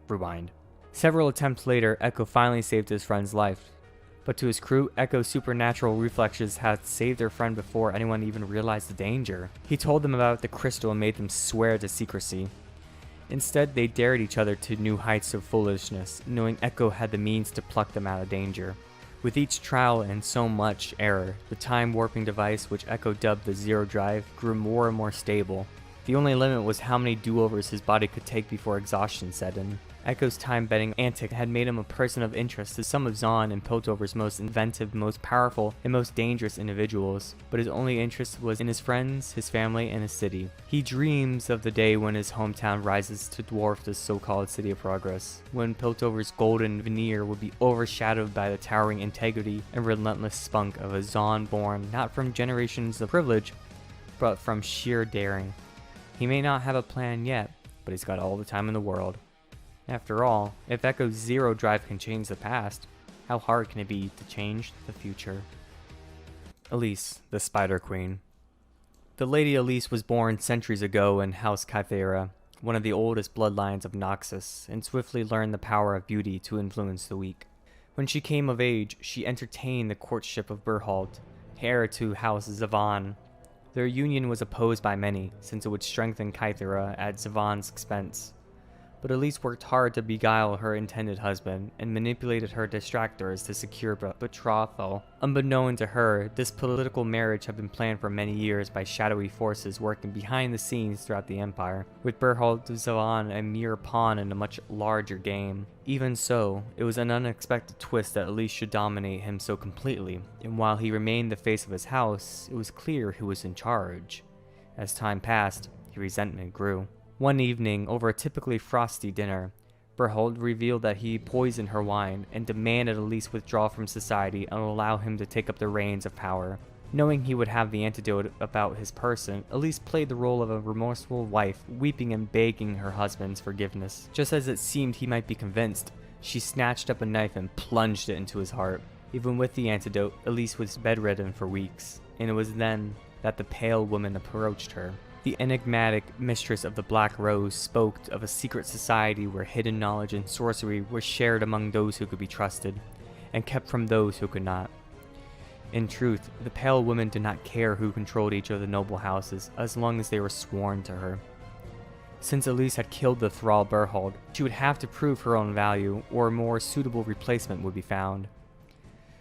rewind. Several attempts later, Ekko finally saved his friend's life. But to his crew, Ekko's supernatural reflexes had saved their friend before anyone even realized the danger. He told them about the crystal and made them swear to secrecy. Instead, they dared each other to new heights of foolishness, knowing Ekko had the means to pluck them out of danger. With each trial and so much error, the time-warping device, which Ekko dubbed the Zero Drive, grew more and more stable. The only limit was how many do-overs his body could take before exhaustion set in. Ekko's time-betting antic had made him a person of interest to some of Zaun and Piltover's most inventive, most powerful, and most dangerous individuals, but his only interest was in his friends, his family, and his city. He dreams of the day when his hometown rises to dwarf the so-called City of Progress, when Piltover's golden veneer would be overshadowed by the towering integrity and relentless spunk of a Zaun born not from generations of privilege, but from sheer daring. He may not have a plan yet, but he's got all the time in the world. After all, if Ekko's Zero Drive can change the past, how hard can it be to change the future? Elise, the Spider Queen. The Lady Elise was born centuries ago in House Kythera, one of the oldest bloodlines of Noxus, and swiftly learned the power of beauty to influence the weak. When she came of age, she entertained the courtship of Berhalt, heir to House Zavan. Their union was opposed by many, since it would strengthen Kythera at Zavan's expense. But Elise worked hard to beguile her intended husband, and manipulated her distractors to secure betrothal. Unbeknown to her, this political marriage had been planned for many years by shadowy forces working behind the scenes throughout the Empire, with Berhalt Zavan a mere pawn in a much larger game. Even so, it was an unexpected twist that Elise should dominate him so completely, and while he remained the face of his house, it was clear who was in charge. As time passed, his resentment grew. One evening, over a typically frosty dinner, Berhalt revealed that he poisoned her wine and demanded Elise withdraw from society and allow him to take up the reins of power. Knowing he would have the antidote about his person, Elise played the role of a remorseful wife, weeping and begging her husband's forgiveness. Just as it seemed he might be convinced, she snatched up a knife and plunged it into his heart. Even with the antidote, Elise was bedridden for weeks, and it was then that the pale woman approached her. The enigmatic mistress of the Black Rose spoke of a secret society where hidden knowledge and sorcery were shared among those who could be trusted, and kept from those who could not. In truth, the pale woman did not care who controlled each of the noble houses, as long as they were sworn to her. Since Elise had killed the thrall Berhalt, she would have to prove her own value, or a more suitable replacement would be found.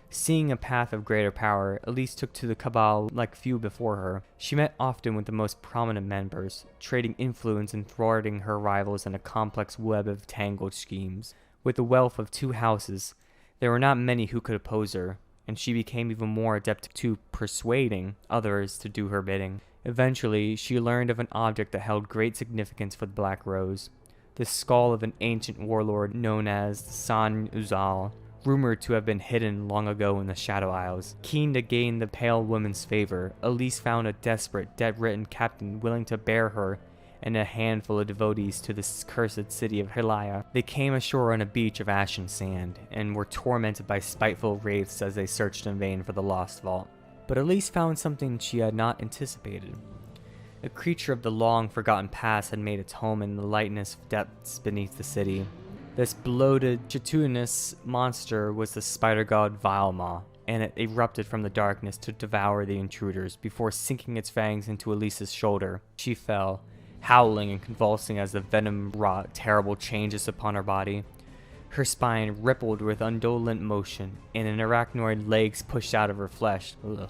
Seeing a path of greater power, Elise took to the Cabal like few before her. She met often with the most prominent members, trading influence and thwarting her rivals in a complex web of tangled schemes. With the wealth of two houses, there were not many who could oppose her, and she became even more adept to persuading others to do her bidding. Eventually, she learned of an object that held great significance for the Black Rose, the skull of an ancient warlord known as San Uzal. rumored to have been hidden long ago in the Shadow Isles. Keen to gain the pale woman's favor, Elise found a desperate, debt-ridden captain willing to bear her and a handful of devotees to this cursed city of Hylia. They came ashore on a beach of ash and sand, and were tormented by spiteful wraiths as they searched in vain for the lost vault. But Elise found something she had not anticipated. A creature of the long-forgotten past had made its home in the lightness depths beneath the city. This bloated, chitinous monster was the spider god Vilemaw, and it erupted from the darkness to devour the intruders before sinking its fangs into Elise's shoulder. She fell, howling and convulsing as the venom wrought terrible changes upon her body. Her spine rippled with undulant motion, and an arachnoid legs pushed out of her flesh. Ugh.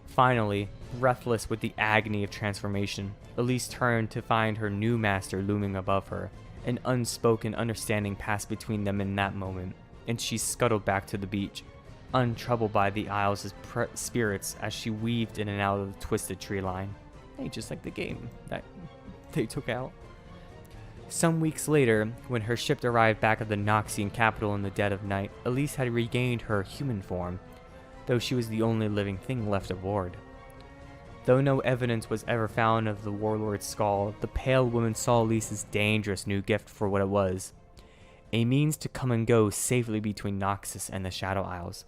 Finally, breathless with the agony of transformation, Elise turned to find her new master looming above her. An unspoken understanding passed between them in that moment, and she scuttled back to the beach, untroubled by the Isles' spirits as she weaved in and out of the twisted tree line. Hey, just like the game that they took out. Some weeks later, when her ship arrived back at the Noxian capital in the dead of night, Elise had regained her human form, though she was the only living thing left aboard. Though no evidence was ever found of the warlord's skull, the pale woman saw Elise's dangerous new gift for what it was: a means to come and go safely between Noxus and the Shadow Isles.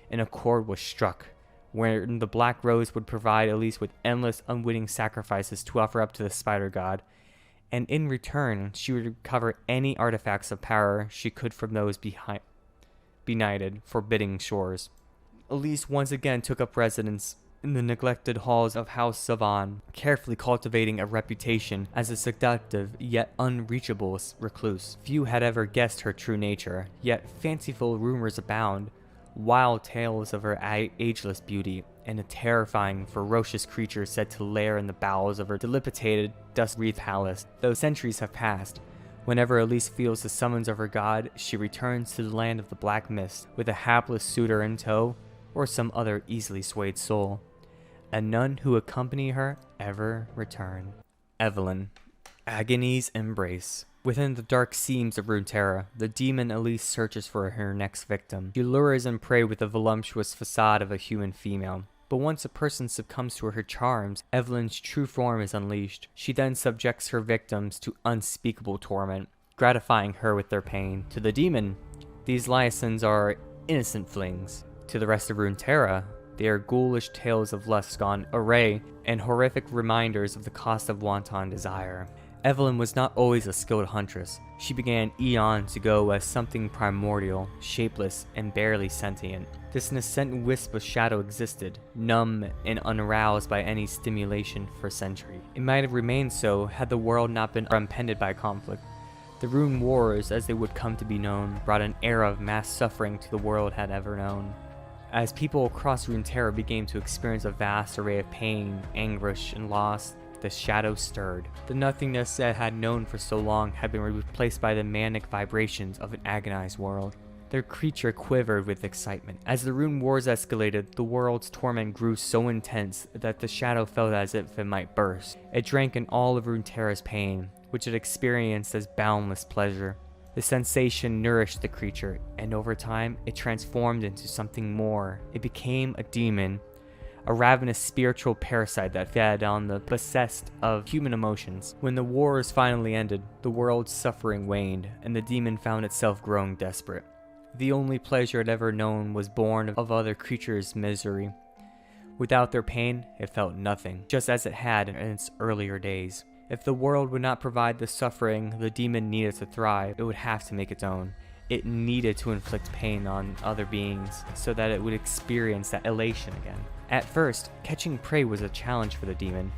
An accord was struck, wherein the Black Rose would provide Elise with endless unwitting sacrifices to offer up to the Spider God, and in return she would recover any artifacts of power she could from those benighted, forbidding shores. Elise once again took up residence in the neglected halls of House Savan, carefully cultivating a reputation as a seductive yet unreachable recluse. Few had ever guessed her true nature, yet fanciful rumors abound, wild tales of her ageless beauty, and a terrifying, ferocious creature said to lair in the bowels of her dilapidated, dust-wreathed palace. Though centuries have passed, whenever Elise feels the summons of her god, she returns to the land of the Black Mist with a hapless suitor in tow, or some other easily swayed soul. And none who accompany her ever return. Evelynn. Agony's Embrace. Within the dark seams of Runeterra, the demon Elise searches for her next victim. She lures and prey with the voluptuous facade of a human female. But once a person succumbs to her charms, Evelynn's true form is unleashed. She then subjects her victims to unspeakable torment, gratifying her with their pain. To the demon, these liaisons are innocent flings. To the rest of Runeterra, they are ghoulish tales of lust gone awry and horrific reminders of the cost of wanton desire. Evelynn was not always a skilled huntress. She began eons ago as something primordial, shapeless, and barely sentient. This nascent wisp of shadow existed, numb and unaroused by any stimulation for a century. It might have remained so had the world not been impended by conflict. The Rune Wars, as they would come to be known, brought an era of mass suffering to the world had ever known. As people across Runeterra began to experience a vast array of pain, anguish, and loss, the shadow stirred. The nothingness it had known for so long had been replaced by the manic vibrations of an agonized world. Their creature quivered with excitement. As the Rune Wars escalated, the world's torment grew so intense that the shadow felt as if it might burst. It drank in all of Runeterra's pain, which it experienced as boundless pleasure. The sensation nourished the creature, and over time, it transformed into something more. It became a demon, a ravenous spiritual parasite that fed on the possessed of human emotions. When the wars finally ended, the world's suffering waned, and the demon found itself growing desperate. The only pleasure it ever known was born of other creatures' misery. Without their pain, it felt nothing, just as it had in its earlier days. If the world would not provide the suffering the demon needed to thrive, it would have to make its own. It needed to inflict pain on other beings so that it would experience that elation again. At first, catching prey was a challenge for the demon.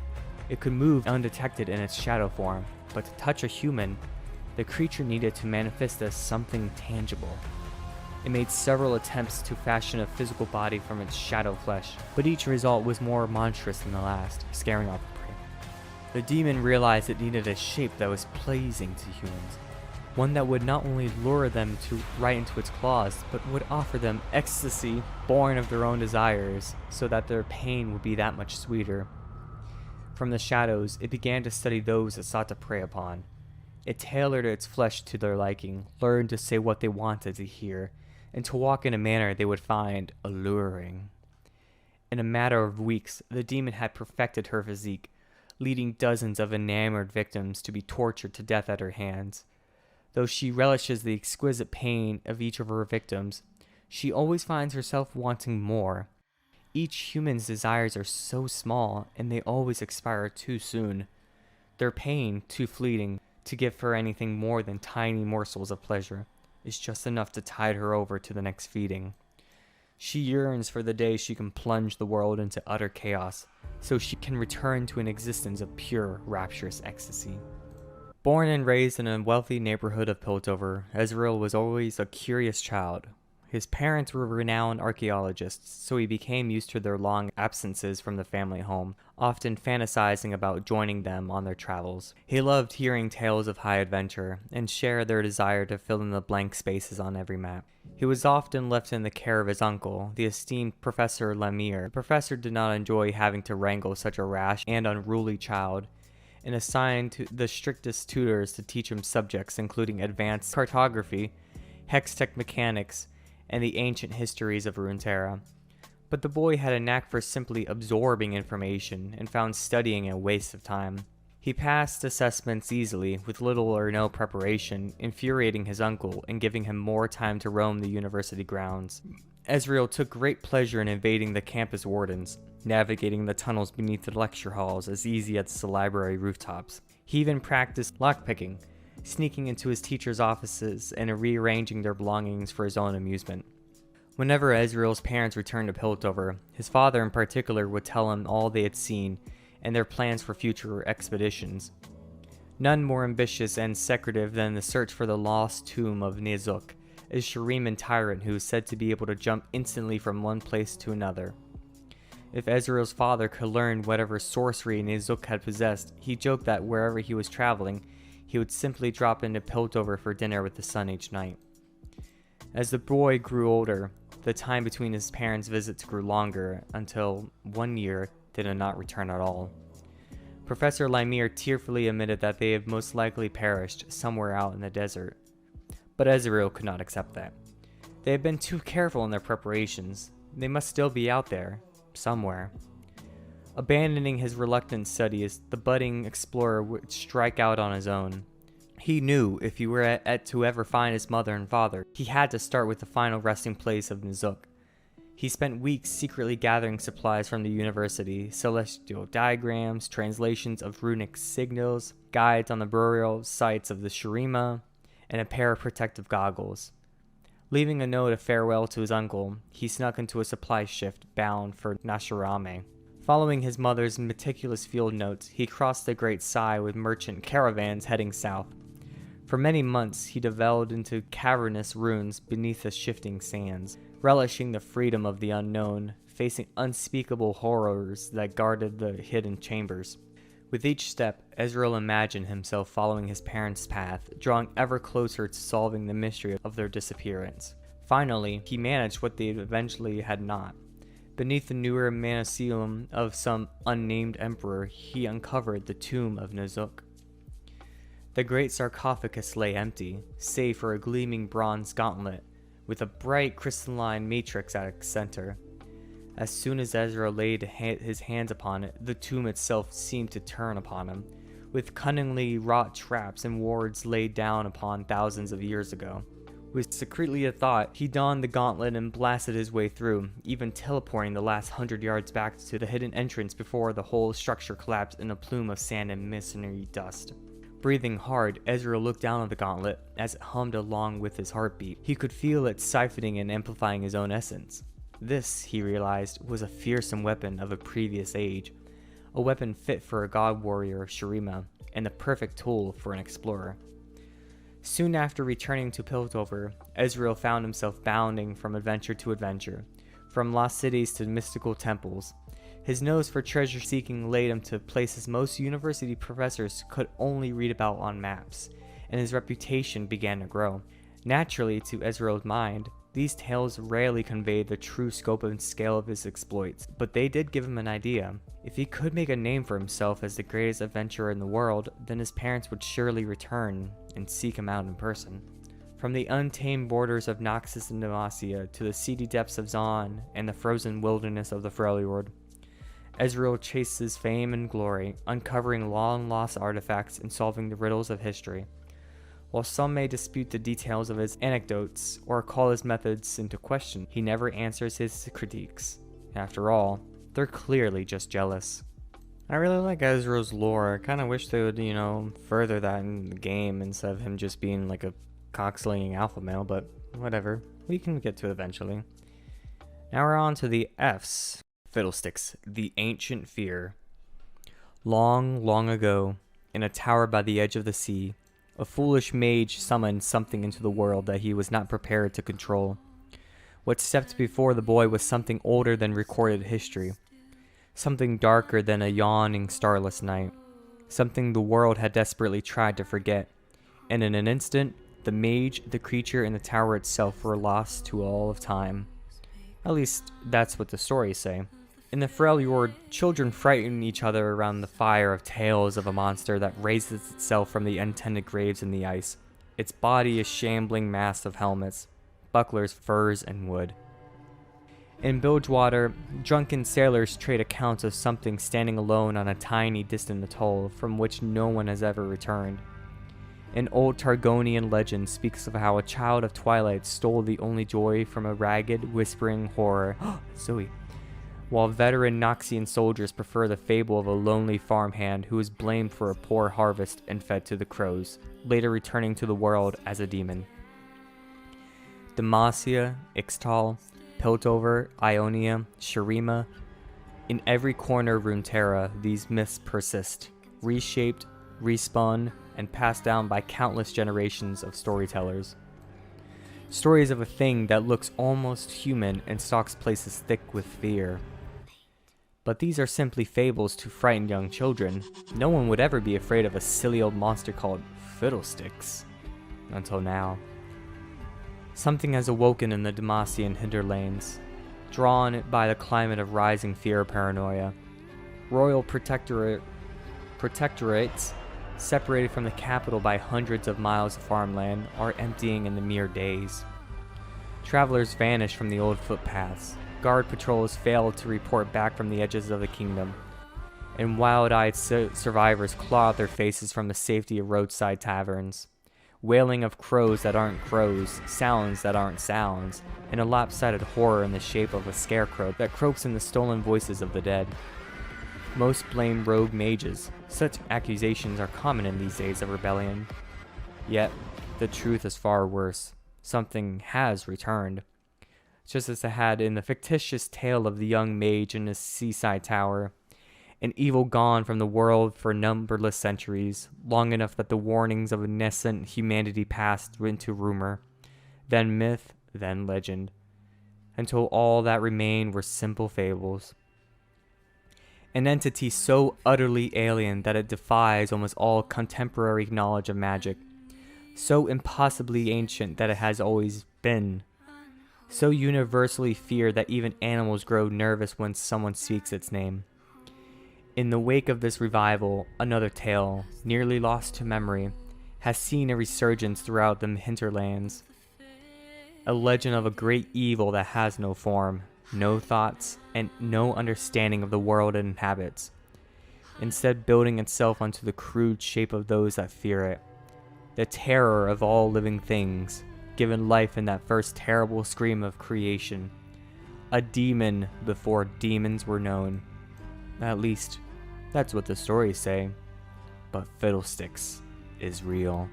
It could move undetected in its shadow form, but to touch a human, the creature needed to manifest as something tangible. It made several attempts to fashion a physical body from its shadow flesh, but each result was more monstrous than the last, scaring off the prey. The demon realized it needed a shape that was pleasing to humans, one that would not only lure them right into its claws, but would offer them ecstasy born of their own desires, so that their pain would be that much sweeter. From the shadows, it began to study those it sought to prey upon. It tailored its flesh to their liking, learned to say what they wanted to hear, and to walk in a manner they would find alluring. In a matter of weeks, the demon had perfected her physique, leading dozens of enamored victims to be tortured to death at her hands. Though she relishes the exquisite pain of each of her victims, she always finds herself wanting more. Each human's desires are so small, and they always expire too soon. Their pain, too fleeting to give her anything more than tiny morsels of pleasure, is just enough to tide her over to the next feeding. She yearns for the day she can plunge the world into utter chaos, so she can return to an existence of pure, rapturous ecstasy. Born and raised in a wealthy neighborhood of Piltover, Ezreal was always a curious child. His parents were renowned archaeologists, so he became used to their long absences from the family home, often fantasizing about joining them on their travels. He loved hearing tales of high adventure, and shared their desire to fill in the blank spaces on every map. He was often left in the care of his uncle, the esteemed Professor Lemire. The professor did not enjoy having to wrangle such a rash and unruly child, and assigned to the strictest tutors to teach him subjects including advanced cartography, hextech mechanics, and the ancient histories of Runeterra. But the boy had a knack for simply absorbing information and found studying a waste of time. He passed assessments easily, with little or no preparation, infuriating his uncle and giving him more time to roam the university grounds. Ezreal took great pleasure in evading the campus wardens, navigating the tunnels beneath the lecture halls as easy as the library rooftops. He even practiced lockpicking, sneaking into his teachers' offices and rearranging their belongings for his own amusement. Whenever Ezreal's parents returned to Piltover, his father in particular would tell him all they had seen and their plans for future expeditions. None more ambitious and secretive than the search for the lost tomb of Nizuk, a Shuriman tyrant who is said to be able to jump instantly from one place to another. If Ezreal's father could learn whatever sorcery Nizuk had possessed, he joked that wherever he was traveling, he would simply drop into Piltover for dinner with the sun each night. As the boy grew older, the time between his parents' visits grew longer, until one year they did not return at all. Professor Lemire tearfully admitted that they had most likely perished somewhere out in the desert. But Ezreal could not accept that. They had been too careful in their preparations. They must still be out there, somewhere. Abandoning his reluctant studies, the budding explorer would strike out on his own. He knew if he were to ever find his mother and father, he had to start with the final resting place of Nizuk. He spent weeks secretly gathering supplies from the university, celestial diagrams, translations of runic signals, guides on the burial sites of the Shurima, and a pair of protective goggles. Leaving a note of farewell to his uncle, he snuck into a supply shift bound for Nasharame. Following his mother's meticulous field notes, he crossed the Great Sigh with merchant caravans heading south. For many months, he delved into cavernous ruins beneath the shifting sands, relishing the freedom of the unknown, facing unspeakable horrors that guarded the hidden chambers. With each step, Ezreal imagined himself following his parents' path, drawing ever closer to solving the mystery of their disappearance. Finally, he managed what they eventually had not. Beneath the newer mausoleum of some unnamed emperor, he uncovered the tomb of Nizuk. The great sarcophagus lay empty, save for a gleaming bronze gauntlet with a bright crystalline matrix at its center. As soon as Ezreal laid his hands upon it, the tomb itself seemed to turn upon him, with cunningly wrought traps and wards laid down upon thousands of years ago. With secretly a thought, he donned the gauntlet and blasted his way through, even teleporting the last 100 yards back to the hidden entrance before the whole structure collapsed in a plume of sand and masonry dust. Breathing hard, Ezreal looked down at the gauntlet as it hummed along with his heartbeat. He could feel it siphoning and amplifying his own essence. This, he realized, was a fearsome weapon of a previous age, a weapon fit for a god warrior of Shurima, and the perfect tool for an explorer. Soon after returning to Piltover, Ezreal found himself bounding from adventure to adventure, from lost cities to mystical temples. His nose for treasure-seeking led him to places most university professors could only read about on maps, and his reputation began to grow. Naturally, to Ezreal's mind, these tales rarely conveyed the true scope and scale of his exploits, but they did give him an idea. If he could make a name for himself as the greatest adventurer in the world, then his parents would surely return and seek him out in person. From the untamed borders of Noxus and Demacia to the seedy depths of Zon and the frozen wilderness of the Freljord, Ezreal chases fame and glory, uncovering long-lost artifacts and solving the riddles of history. While some may dispute the details of his anecdotes or call his methods into question, he never answers his critiques. After all, they're clearly just jealous. I really like Ezreal's lore. I kind of wish they would, further that in the game instead of him just being like a cockslinging alpha male, but whatever. We can get to it eventually. Now we're on to the Fs. Fiddlesticks, the ancient fear. Long, long ago, in a tower by the edge of the sea, a foolish mage summoned something into the world that he was not prepared to control. What stepped before the boy was something older than recorded history, something darker than a yawning starless night, something the world had desperately tried to forget, and in an instant, the mage, the creature, and the tower itself were lost to all of time. At least, that's what the stories say. In the Freljord, children frighten each other around the fire of tales of a monster that raises itself from the untended graves in the ice. Its body a shambling mass of helmets, bucklers, furs, and wood. In Bilgewater, drunken sailors trade accounts of something standing alone on a tiny distant atoll from which no one has ever returned. An old Targonian legend speaks of how a child of Twilight stole the only joy from a ragged, whispering horror, Zoe, while veteran Noxian soldiers prefer the fable of a lonely farmhand who was blamed for a poor harvest and fed to the crows, later returning to the world as a demon. Demacia, Ixtal, Piltover, Ionia, Shurima, in every corner of Runeterra, these myths persist, reshaped, respun, and passed down by countless generations of storytellers. Stories of a thing that looks almost human and stalks places thick with fear. But these are simply fables to frighten young children. No one would ever be afraid of a silly old monster called Fiddlesticks. Until now. Something has awoken in the Demacian hinterlands, drawn by the climate of rising fear paranoia. Royal protectorates, separated from the capital by hundreds of miles of farmland, are emptying in the mere days. Travelers vanish from the old footpaths. Guard patrols fail to report back from the edges of the kingdom, and wild-eyed survivors claw at their faces from the safety of roadside taverns. Wailing of crows that aren't crows, sounds that aren't sounds, and a lopsided horror in the shape of a scarecrow that croaks in the stolen voices of the dead. Most blame rogue mages. Such accusations are common in these days of rebellion. Yet, the truth is far worse. Something has returned. Just as it had in the fictitious tale of the young mage in his seaside tower. An evil gone from the world for numberless centuries, long enough that the warnings of a nascent humanity passed into rumor, then myth, then legend, until all that remained were simple fables. An entity so utterly alien that it defies almost all contemporary knowledge of magic, so impossibly ancient that it has always been, so universally feared that even animals grow nervous when someone speaks its name. In the wake of this revival, another tale, nearly lost to memory, has seen a resurgence throughout the hinterlands. A legend of a great evil that has no form, no thoughts, and no understanding of the world it inhabits, instead building itself onto the crude shape of those that fear it. The terror of all living things, given life in that first terrible scream of creation. A demon before demons were known. At least, that's what the stories say. But Fiddlesticks is real.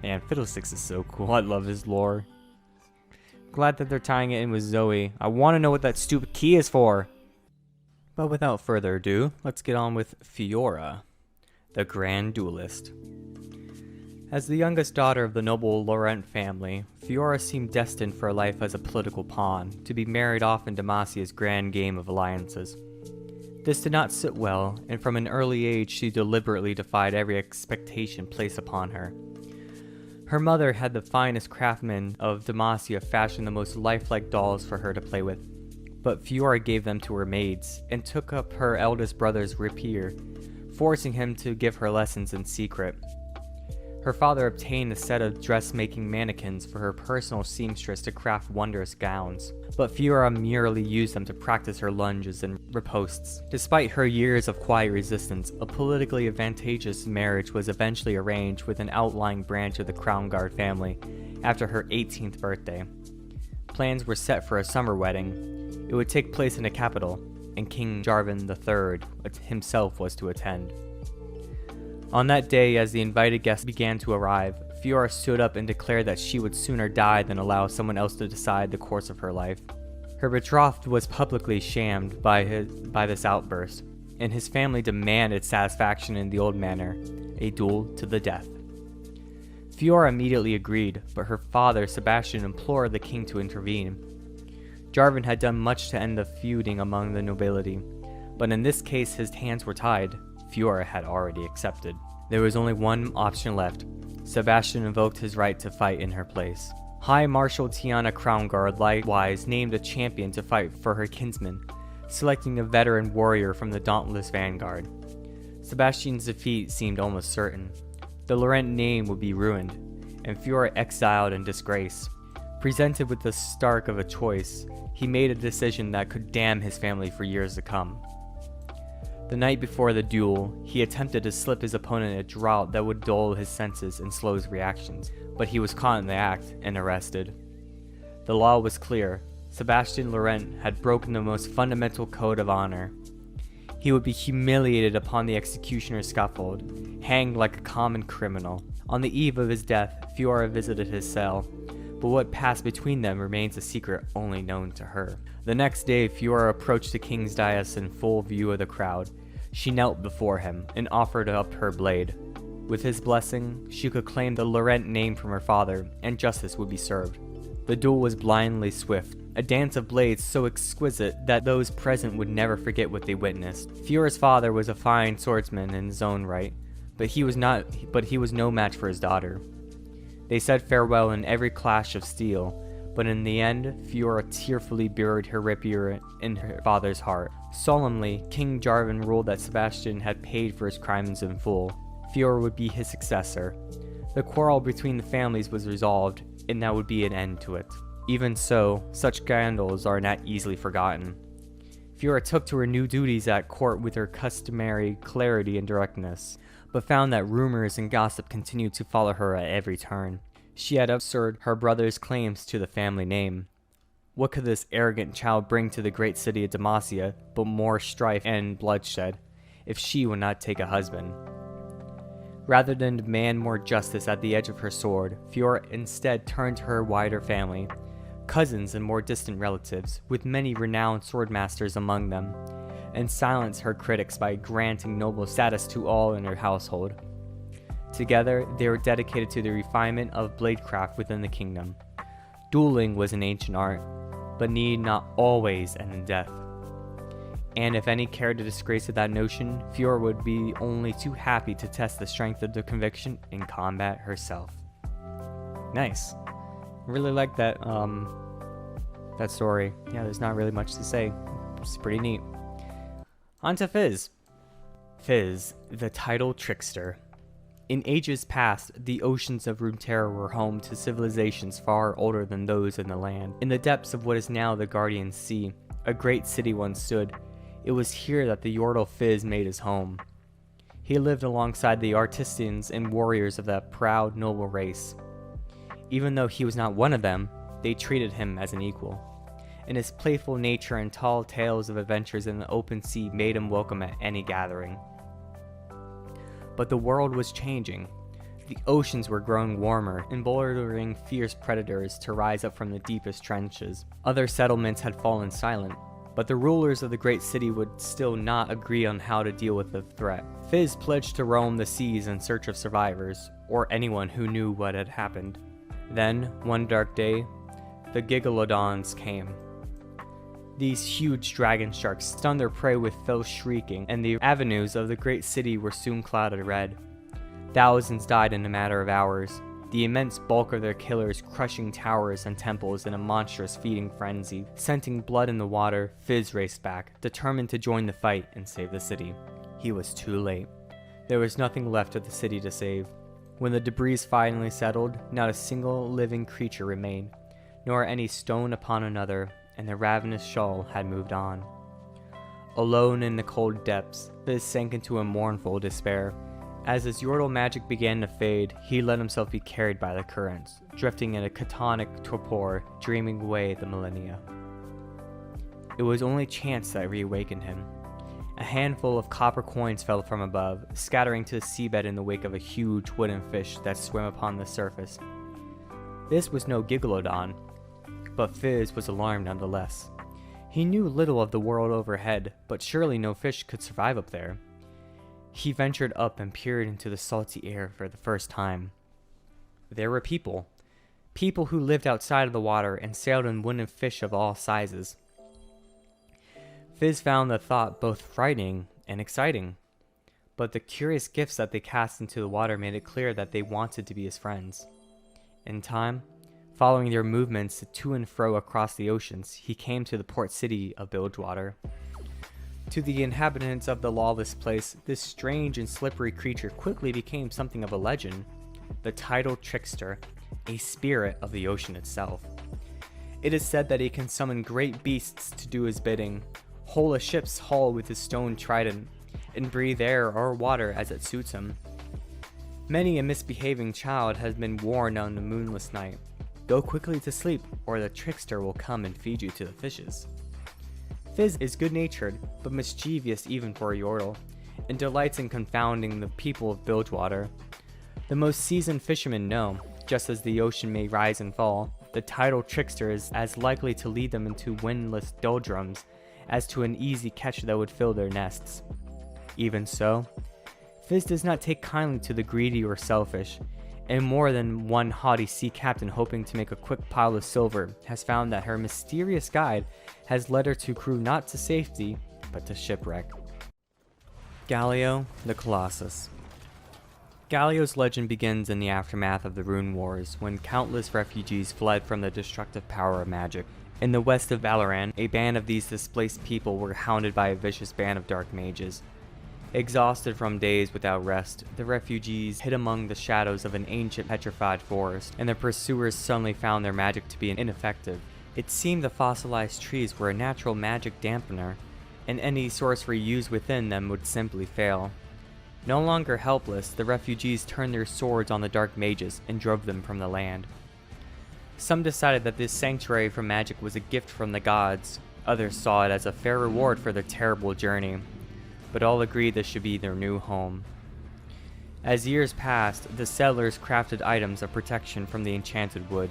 Man, Fiddlesticks is so cool. I love his lore. Glad that they're tying it in with Zoe. I want to know what that stupid key is for. But without further ado, let's get on with Fiora, the Grand Duelist. As the youngest daughter of the noble Laurent family, Fiora seemed destined for a life as a political pawn, to be married off in Demacia's grand game of alliances. This did not sit well, and from an early age she deliberately defied every expectation placed upon her. Her mother had the finest craftsmen of Demacia fashion the most lifelike dolls for her to play with, but Fiora gave them to her maids, and took up her eldest brother's rapier, forcing him to give her lessons in secret. Her father obtained a set of dressmaking mannequins for her personal seamstress to craft wondrous gowns, but Fiora merely used them to practice her lunges and ripostes. Despite her years of quiet resistance, a politically advantageous marriage was eventually arranged with an outlying branch of the Crown Guard family after her 18th birthday. Plans were set for a summer wedding. It would take place in the capital, and King Jarvan III himself was to attend. On that day, as the invited guests began to arrive, Fiora stood up and declared that she would sooner die than allow someone else to decide the course of her life. Her betrothed was publicly shamed by this outburst, and his family demanded satisfaction in the old manner, a duel to the death. Fiora immediately agreed, but her father, Sebastian, implored the king to intervene. Jarvan had done much to end the feuding among the nobility, but in this case his hands were tied. Fiora had already accepted. There was only one option left. Sebastian invoked his right to fight in her place. High Marshal Tiana Crownguard likewise named a champion to fight for her kinsman, selecting a veteran warrior from the dauntless vanguard. Sebastian's defeat seemed almost certain. The Laurent name would be ruined, and Fiora exiled in disgrace. Presented with the stark of a choice, he made a decision that could damn his family for years to come. The night before the duel, he attempted to slip his opponent a draught that would dull his senses and slow his reactions, but he was caught in the act and arrested. The law was clear. Sebastian Laurent had broken the most fundamental code of honor. He would be humiliated upon the executioner's scaffold, hanged like a common criminal. On the eve of his death, Fiora visited his cell, but what passed between them remains a secret only known to her. The next day, Fiora approached the king's dais in full view of the crowd. She knelt before him and offered up her blade. With his blessing, she could claim the Laurent name from her father, and justice would be served. The duel was blindly swift, a dance of blades so exquisite that those present would never forget what they witnessed. Fiora's father was a fine swordsman in his own right, but he was no match for his daughter. They said farewell in every clash of steel, but in the end, Fiora tearfully buried her rapier in her father's heart. Solemnly, King Jarvan ruled that Sebastian had paid for his crimes in full. Fiora would be his successor. The quarrel between the families was resolved, and that would be an end to it. Even so, such scandals are not easily forgotten. Fiora took to her new duties at court with her customary clarity and directness, but found that rumors and gossip continued to follow her at every turn. She had absurd her brother's claims to the family name. What could this arrogant child bring to the great city of Demacia but more strife and bloodshed, if she would not take a husband? Rather than demand more justice at the edge of her sword, Fiora instead turned to her wider family, cousins and more distant relatives, with many renowned swordmasters among them, and silenced her critics by granting noble status to all in her household. Together, they were dedicated to the refinement of bladecraft within the kingdom. Dueling was an ancient art, but need not always end in death. And if any cared to disgrace that notion, Fiora would be only too happy to test the strength of their conviction in combat herself. Nice. Really like that story. Yeah, there's not really much to say. It's pretty neat. On to Fizz. Fizz, the title trickster. In ages past, the oceans of Runeterra were home to civilizations far older than those in the land. In the depths of what is now the Guardian Sea, a great city once stood. It was here that the Yordle Fizz made his home. He lived alongside the artisans and warriors of that proud, noble race. Even though he was not one of them, they treated him as an equal. And his playful nature and tall tales of adventures in the open sea made him welcome at any gathering. But the world was changing. The oceans were growing warmer, emboldering fierce predators to rise up from the deepest trenches. Other settlements had fallen silent, but the rulers of the great city would still not agree on how to deal with the threat. Fizz pledged to roam the seas in search of survivors, or anyone who knew what had happened. Then, one dark day, the Gigalodons came. These huge dragon sharks stunned their prey with fell shrieking, and the avenues of the great city were soon clouded red. Thousands died in a matter of hours, the immense bulk of their killers crushing towers and temples in a monstrous feeding frenzy. Scenting blood in the water, Fizz raced back, determined to join the fight and save the city. He was too late. There was nothing left of the city to save. When the debris finally settled, not a single living creature remained, nor any stone upon another, and the ravenous shoal had moved on. Alone in the cold depths, Fizz sank into a mournful despair. As his Yordle magic began to fade, he let himself be carried by the currents, drifting in a catonic torpor, dreaming away the millennia. It was only chance that reawakened him. A handful of copper coins fell from above, scattering to the seabed in the wake of a huge wooden fish that swam upon the surface. This was no Gigalodon, but Fizz was alarmed nonetheless. He knew little of the world overhead, but surely no fish could survive up there. He ventured up and peered into the salty air for the first time. There were people who lived outside of the water and sailed in wooden fish of all sizes. Fizz found the thought both frightening and exciting, but the curious gifts that they cast into the water made it clear that they wanted to be his friends. In time, following their movements to and fro across the oceans, he came to the port city of Bilgewater. To the inhabitants of the lawless place, this strange and slippery creature quickly became something of a legend, the tidal trickster, a spirit of the ocean itself. It is said that he can summon great beasts to do his bidding, hole a ship's hull with his stone trident, and breathe air or water as it suits him. Many a misbehaving child has been warned on the moonless night, go quickly to sleep or the trickster will come and feed you to the fishes. Fizz is good-natured, but mischievous even for a Yordle, and delights in confounding the people of Bilgewater. The most seasoned fishermen know, just as the ocean may rise and fall, the tidal trickster is as likely to lead them into windless doldrums as to an easy catch that would fill their nests. Even so, Fizz does not take kindly to the greedy or selfish, and more than one haughty sea captain hoping to make a quick pile of silver has found that her mysterious guide has led her to crew not to safety, but to shipwreck. Galio, the Colossus. Galio's legend begins in the aftermath of the Rune Wars, when countless refugees fled from the destructive power of magic. In the west of Valoran, a band of these displaced people were hounded by a vicious band of dark mages. Exhausted from days without rest, the refugees hid among the shadows of an ancient petrified forest, and their pursuers suddenly found their magic to be ineffective. It seemed the fossilized trees were a natural magic dampener, and any sorcery used within them would simply fail. No longer helpless, the refugees turned their swords on the dark mages and drove them from the land. Some decided that this sanctuary from magic was a gift from the gods, others saw it as a fair reward for their terrible journey, but all agreed this should be their new home. As years passed, the settlers crafted items of protection from the enchanted wood.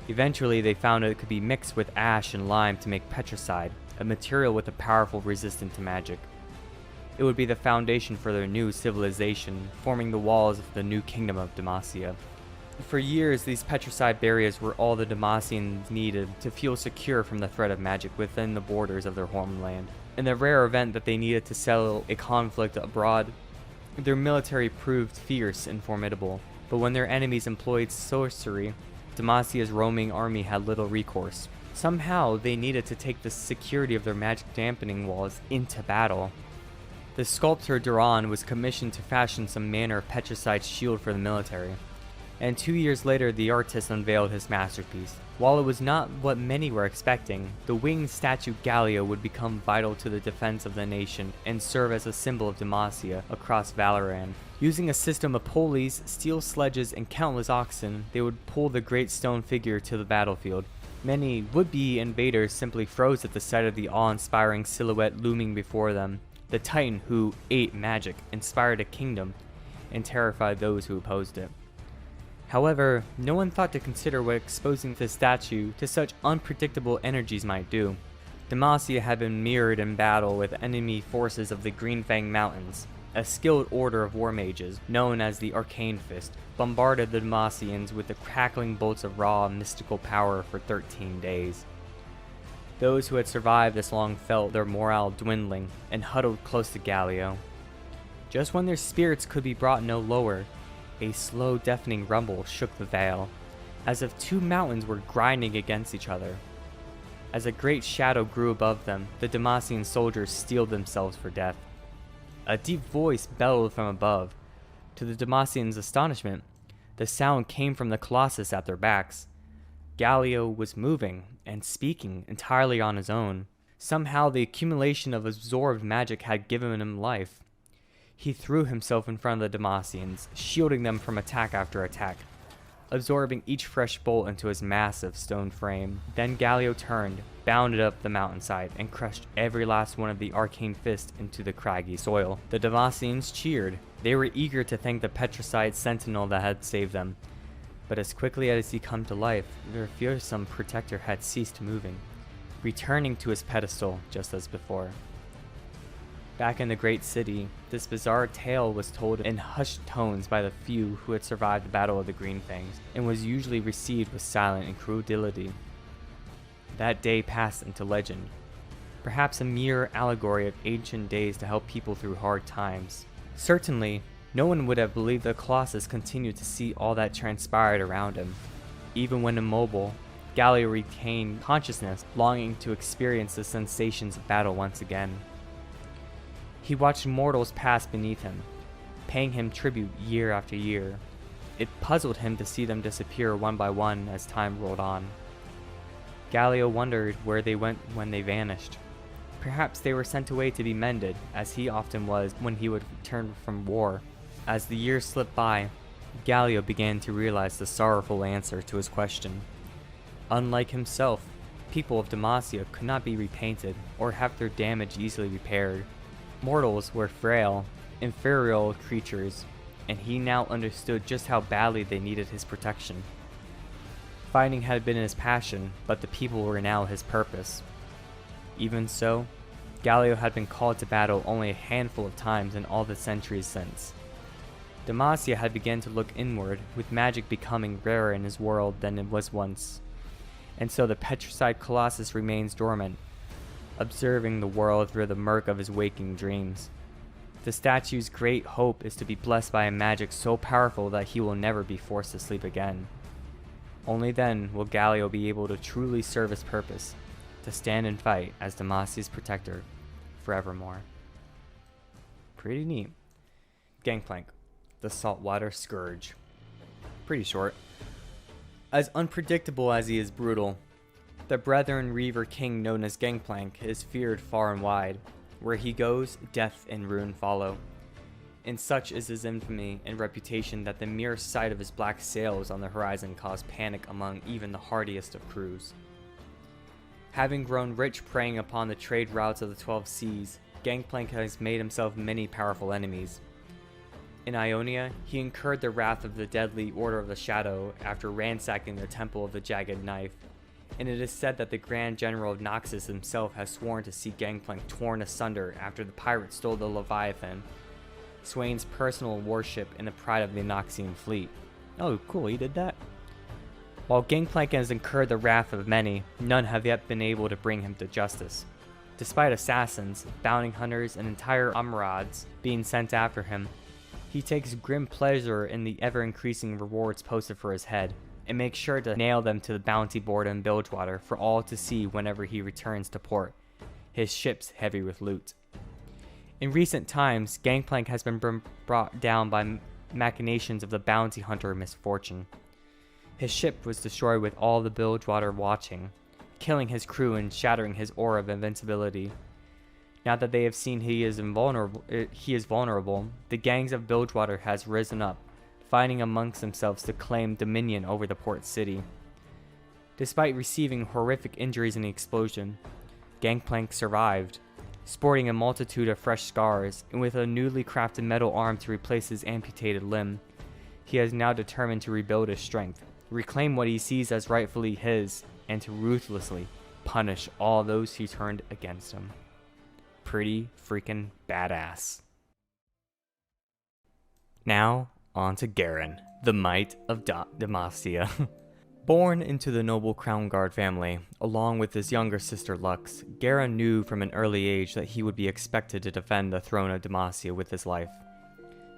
Eventually, they found it could be mixed with ash and lime to make petricide, a material with a powerful resistance to magic. It would be the foundation for their new civilization, forming the walls of the new kingdom of Demacia. For years, these petricide barriers were all the Demacians needed to feel secure from the threat of magic within the borders of their homeland. In the rare event that they needed to settle a conflict abroad, their military proved fierce and formidable. But when their enemies employed sorcery, Demacia's roaming army had little recourse. Somehow, they needed to take the security of their magic dampening walls into battle. The sculptor Duran was commissioned to fashion some manner of petricide shield for the military, and 2 years later the artist unveiled his masterpiece. While it was not what many were expecting, the winged statue Galio would become vital to the defense of the nation and serve as a symbol of Demacia across Valoran. Using a system of pulleys, steel sledges, and countless oxen, they would pull the great stone figure to the battlefield. Many would-be invaders simply froze at the sight of the awe-inspiring silhouette looming before them. The titan who ate magic, inspired a kingdom, and terrified those who opposed it. However, no one thought to consider what exposing the statue to such unpredictable energies might do. Demacia had been mirrored in battle with enemy forces of the Greenfang Mountains. A skilled order of war mages, known as the Arcane Fist, bombarded the Demacians with the crackling bolts of raw mystical power for 13 days. Those who had survived this long felt their morale dwindling and huddled close to Galio. Just when their spirits could be brought no lower, a slow, deafening rumble shook the vale, as if two mountains were grinding against each other. As a great shadow grew above them, the Demacian soldiers steeled themselves for death. A deep voice bellowed from above. To the Demacians' astonishment, The sound came from the Colossus at their backs. Galio was moving and speaking entirely on his own. Somehow the accumulation of absorbed magic had given him life. He threw himself in front of the Demacians, shielding them from attack after attack, absorbing each fresh bolt into his massive stone frame. Then Galio turned, bounded up the mountainside, and crushed every last one of the arcane fists into the craggy soil. The Demacians cheered. They were eager to thank the petrified sentinel that had saved them. But as quickly as he come to life, their fearsome protector had ceased moving, returning to his pedestal just as before. Back in the great city, this bizarre tale was told in hushed tones by the few who had survived the Battle of the Green Fangs, and was usually received with silent incredulity. That day passed into legend, perhaps a mere allegory of ancient days to help people through hard times. Certainly, no one would have believed the Colossus continued to see all that transpired around him. Even when immobile, Galio retained consciousness, longing to experience the sensations of battle once again. He watched mortals pass beneath him, paying him tribute year after year. It puzzled him to see them disappear one by one as time rolled on. Galio wondered where they went when they vanished. Perhaps they were sent away to be mended, as he often was when he would return from war. As the years slipped by, Galio began to realize the sorrowful answer to his question. Unlike himself, people of Demacia could not be repainted or have their damage easily repaired. Mortals were frail, inferior creatures, and he now understood just how badly they needed his protection. Fighting had been his passion, but the people were now his purpose. Even so, Galio had been called to battle only a handful of times in all the centuries since. Demacia had begun to look inward, with magic becoming rarer in his world than it was once. And so the petrified Colossus remains dormant, observing the world through the murk of his waking dreams. The statue's great hope is to be blessed by a magic so powerful that he will never be forced to sleep again. Only then will Galio be able to truly serve his purpose, to stand and fight as Demacia's protector forevermore. Pretty neat. Gangplank, the saltwater scourge. Pretty short. As unpredictable as he is brutal, the Brethren Reaver King known as Gangplank is feared far and wide. Where he goes, death and ruin follow. And such is his infamy and reputation that the mere sight of his black sails on the horizon caused panic among even the hardiest of crews. Having grown rich preying upon the trade routes of the 12 seas, Gangplank has made himself many powerful enemies. In Ionia, he incurred the wrath of the deadly Order of the Shadow after ransacking the Temple of the Jagged Knife, and it is said that the Grand General of Noxus himself has sworn to see Gangplank torn asunder after the pirates stole the Leviathan, Swain's personal warship and the pride of the Noxian fleet. Oh, cool, he did that? While Gangplank has incurred the wrath of many, none have yet been able to bring him to justice. Despite assassins, bounty hunters, and entire umrads being sent after him, he takes grim pleasure in the ever-increasing rewards posted for his head, and makes sure to nail them to the bounty board in Bilgewater for all to see whenever he returns to port, his ships heavy with loot. In recent times, Gangplank has been brought down by machinations of the bounty hunter Misfortune. His ship was destroyed with all the Bilgewater watching, killing his crew and shattering his aura of invincibility. Now that they have seen he is vulnerable, the gangs of Bilgewater has risen up, fighting amongst themselves to claim dominion over the port city. Despite receiving horrific injuries in the explosion, Gangplank survived, sporting a multitude of fresh scars, and with a newly crafted metal arm to replace his amputated limb. He is now determined to rebuild his strength, reclaim what he sees as rightfully his, and to ruthlessly punish all those who turned against him. Pretty freaking badass. Now, on to Garen, the Might of Demacia. Born into the noble Crown Guard family, along with his younger sister Lux, Garen knew from an early age that he would be expected to defend the throne of Demacia with his life.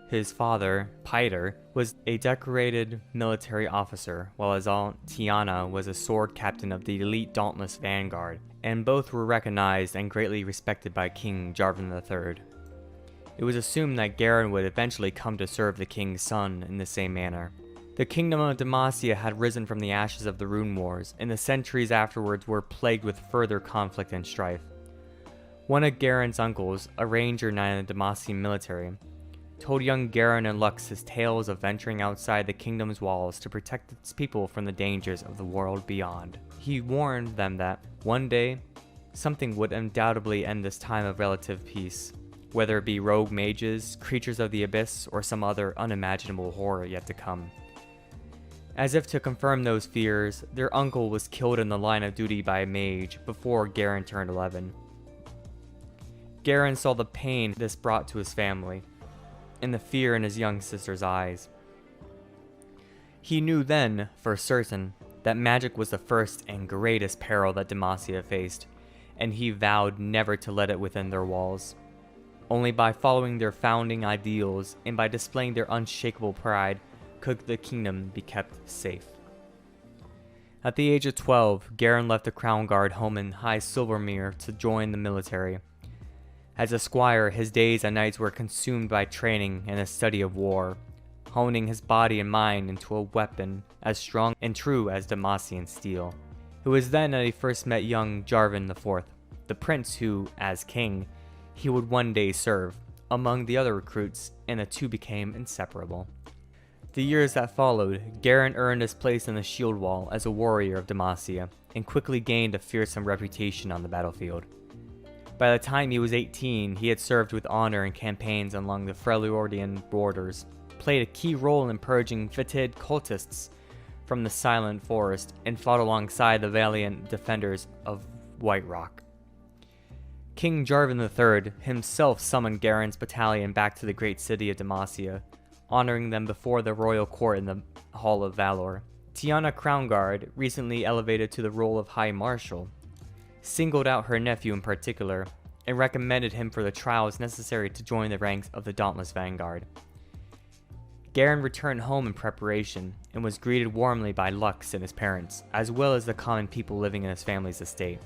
His father, Piter, was a decorated military officer, while his aunt, Tiana, was a sword captain of the elite Dauntless Vanguard, and both were recognized and greatly respected by King Jarvan III. It was assumed that Garen would eventually come to serve the king's son in the same manner. The kingdom of Demacia had risen from the ashes of the Rune Wars, and the centuries afterwards were plagued with further conflict and strife. One of Garen's uncles, a ranger knight in the Demacian military, told young Garen and Lux his tales of venturing outside the kingdom's walls to protect its people from the dangers of the world beyond. He warned them that, one day, something would undoubtedly end this time of relative peace, whether it be rogue mages, creatures of the abyss, or some other unimaginable horror yet to come. As if to confirm those fears, their uncle was killed in the line of duty by a mage before Garen turned 11. Garen saw the pain this brought to his family, and the fear in his young sister's eyes. He knew then, for certain, that magic was the first and greatest peril that Demacia faced, and he vowed never to let it within their walls. Only by following their founding ideals and by displaying their unshakable pride could the kingdom be kept safe. At the age of 12, Garen left the Crown Guard home in High Silvermere to join the military. As a squire, his days and nights were consumed by training and the study of war, honing his body and mind into a weapon as strong and true as Demacian steel. It was then that he first met young Jarvan IV, the prince who, as king, he would one day serve, among the other recruits, and the two became inseparable. The years that followed, Garen earned his place in the shield wall as a warrior of Demacia, and quickly gained a fearsome reputation on the battlefield. By the time he was 18, he had served with honor in campaigns along the Freljordian borders, played a key role in purging Fetid cultists from the Silent Forest, and fought alongside the valiant defenders of White Rock. King Jarvan III himself summoned Garen's battalion back to the great city of Demacia, honoring them before the royal court in the Hall of Valor. Tiana Crownguard, recently elevated to the role of High Marshal, singled out her nephew in particular, and recommended him for the trials necessary to join the ranks of the Dauntless Vanguard. Garen returned home in preparation, and was greeted warmly by Lux and his parents, as well as the common people living in his family's estate.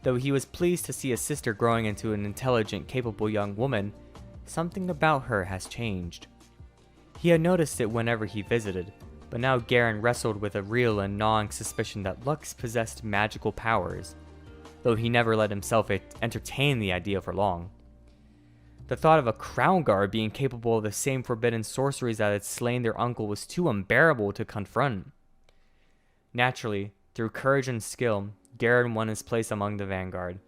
Though he was pleased to see his sister growing into an intelligent, capable young woman, something about her has changed. He had noticed it whenever he visited, but now Garen wrestled with a real and gnawing suspicion that Lux possessed magical powers, though he never let himself entertain the idea for long. The thought of a crown guard being capable of the same forbidden sorceries that had slain their uncle was too unbearable to confront. Naturally, through courage and skill, Garen won his place among the vanguard.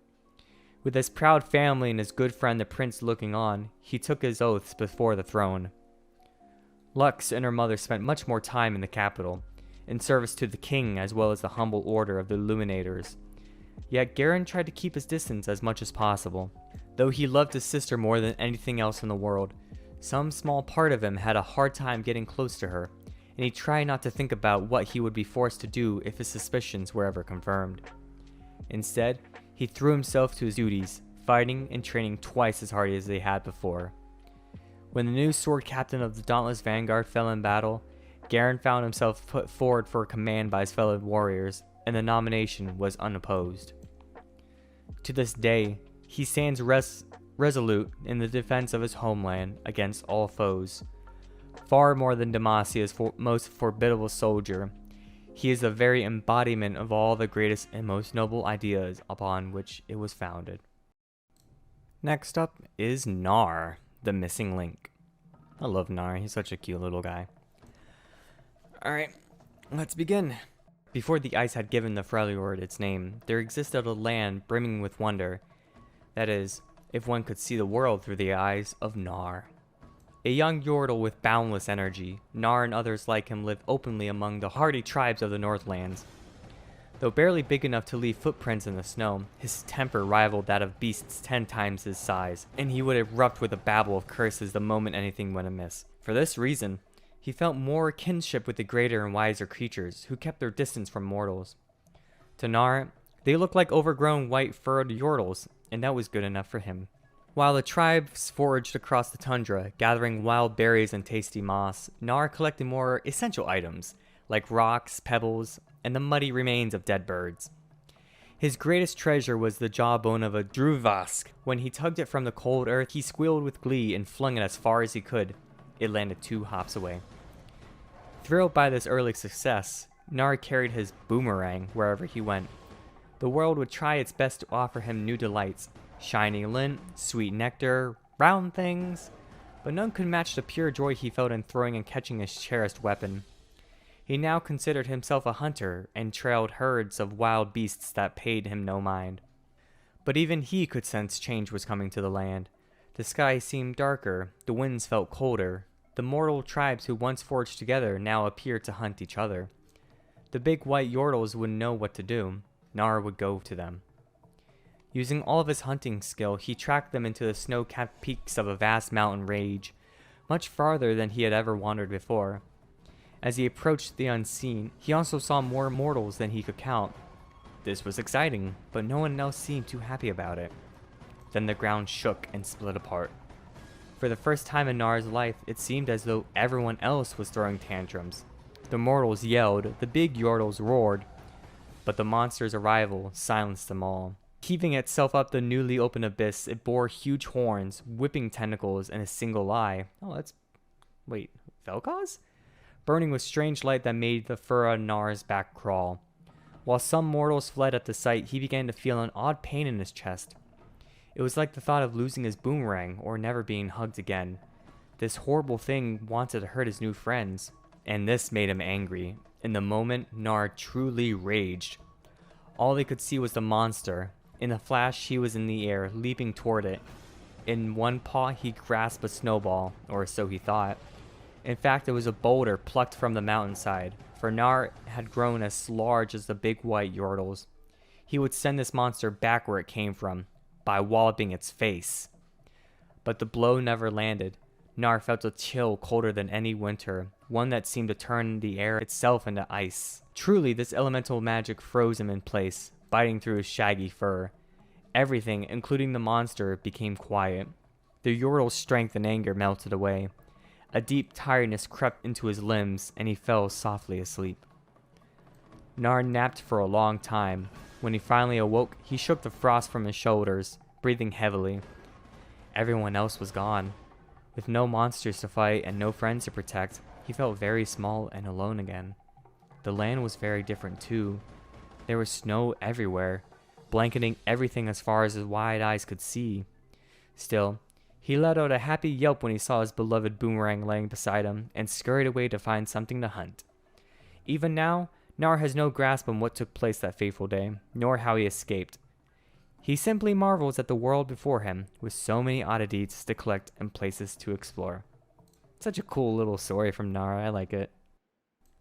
With his proud family and his good friend the prince looking on, he took his oaths before the throne. Lux and her mother spent much more time in the capital, in service to the king as well as the humble order of the Illuminators. Yet Garen tried to keep his distance as much as possible. Though he loved his sister more than anything else in the world, some small part of him had a hard time getting close to her, and he tried not to think about what he would be forced to do if his suspicions were ever confirmed. Instead, he threw himself to his duties, fighting and training twice as hard as they had before. When the new sword captain of the Dauntless Vanguard fell in battle, Garen found himself put forward for command by his fellow warriors, and the nomination was unopposed. To this day, he stands resolute in the defense of his homeland against all foes. Far more than Demacia's most formidable soldier, he is the very embodiment of all the greatest and most noble ideas upon which it was founded. Next up is Gnar, the missing link. I love Gnar, he's such a cute little guy. Alright, let's begin. Before the ice had given the Freljord its name, there existed a land brimming with wonder. That is, if one could see the world through the eyes of Gnar. A young Yordle with boundless energy, Gnar and others like him live openly among the hardy tribes of the Northlands. Though barely big enough to leave footprints in the snow, his temper rivaled that of beasts 10 times his size, and he would erupt with a babble of curses the moment anything went amiss. For this reason, he felt more kinship with the greater and wiser creatures who kept their distance from mortals. To Gnar, they looked like overgrown white-furred Yordles, and that was good enough for him. While the tribes foraged across the tundra, gathering wild berries and tasty moss, Gnar collected more essential items, like rocks, pebbles, and the muddy remains of dead birds. His greatest treasure was the jawbone of a Druvask. When he tugged it from the cold earth, he squealed with glee and flung it as far as he could. It landed 2 hops away. Thrilled by this early success, Gnar carried his boomerang wherever he went. The world would try its best to offer him new delights, shiny lint, sweet nectar, round things, but none could match the pure joy he felt in throwing and catching his cherished weapon. He now considered himself a hunter and trailed herds of wild beasts that paid him no mind. But even he could sense change was coming to the land. The sky seemed darker, the winds felt colder. The mortal tribes who once forged together now appeared to hunt each other. The big white Yordles wouldn't know what to do. Gnar would go to them. Using all of his hunting skill, he tracked them into the snow-capped peaks of a vast mountain range, much farther than he had ever wandered before. As he approached the unseen, he also saw more mortals than he could count. This was exciting, but no one else seemed too happy about it. Then the ground shook and split apart. For the first time in Gnar's life, it seemed as though everyone else was throwing tantrums. The mortals yelled, the big Yordles roared, but the monster's arrival silenced them all. Heaving itself up the newly opened abyss, it bore huge horns, whipping tentacles, and a single eye. Wait, Vel'Koz? Burning with strange light that made the fur on Gnar's back crawl. While some mortals fled at the sight, he began to feel an odd pain in his chest. It was like the thought of losing his boomerang or never being hugged again. This horrible thing wanted to hurt his new friends, and this made him angry. In the moment, Gnar truly raged. All they could see was the monster. In a flash, he was in the air, leaping toward it. In one paw, he grasped a snowball, or so he thought. In fact, it was a boulder plucked from the mountainside, for Gnar had grown as large as the big white Yordles. He would send this monster back where it came from, by walloping its face. But the blow never landed. Gnar felt a chill colder than any winter, one that seemed to turn the air itself into ice. Truly, this elemental magic froze him in place, biting through his shaggy fur. Everything, including the monster, became quiet. The Yordle's strength and anger melted away. A deep tiredness crept into his limbs, and he fell softly asleep. Gnar napped for a long time. When he finally awoke, he shook the frost from his shoulders, breathing heavily. Everyone else was gone. With no monsters to fight and no friends to protect, he felt very small and alone again. The land was very different too. There was snow everywhere, blanketing everything as far as his wide eyes could see. Still, he let out a happy yelp when he saw his beloved boomerang laying beside him and scurried away to find something to hunt. Even now, Gnar has no grasp on what took place that fateful day, nor how he escaped. He simply marvels at the world before him, with so many oddities to collect and places to explore. Such a cool little story from Gnar, I like it.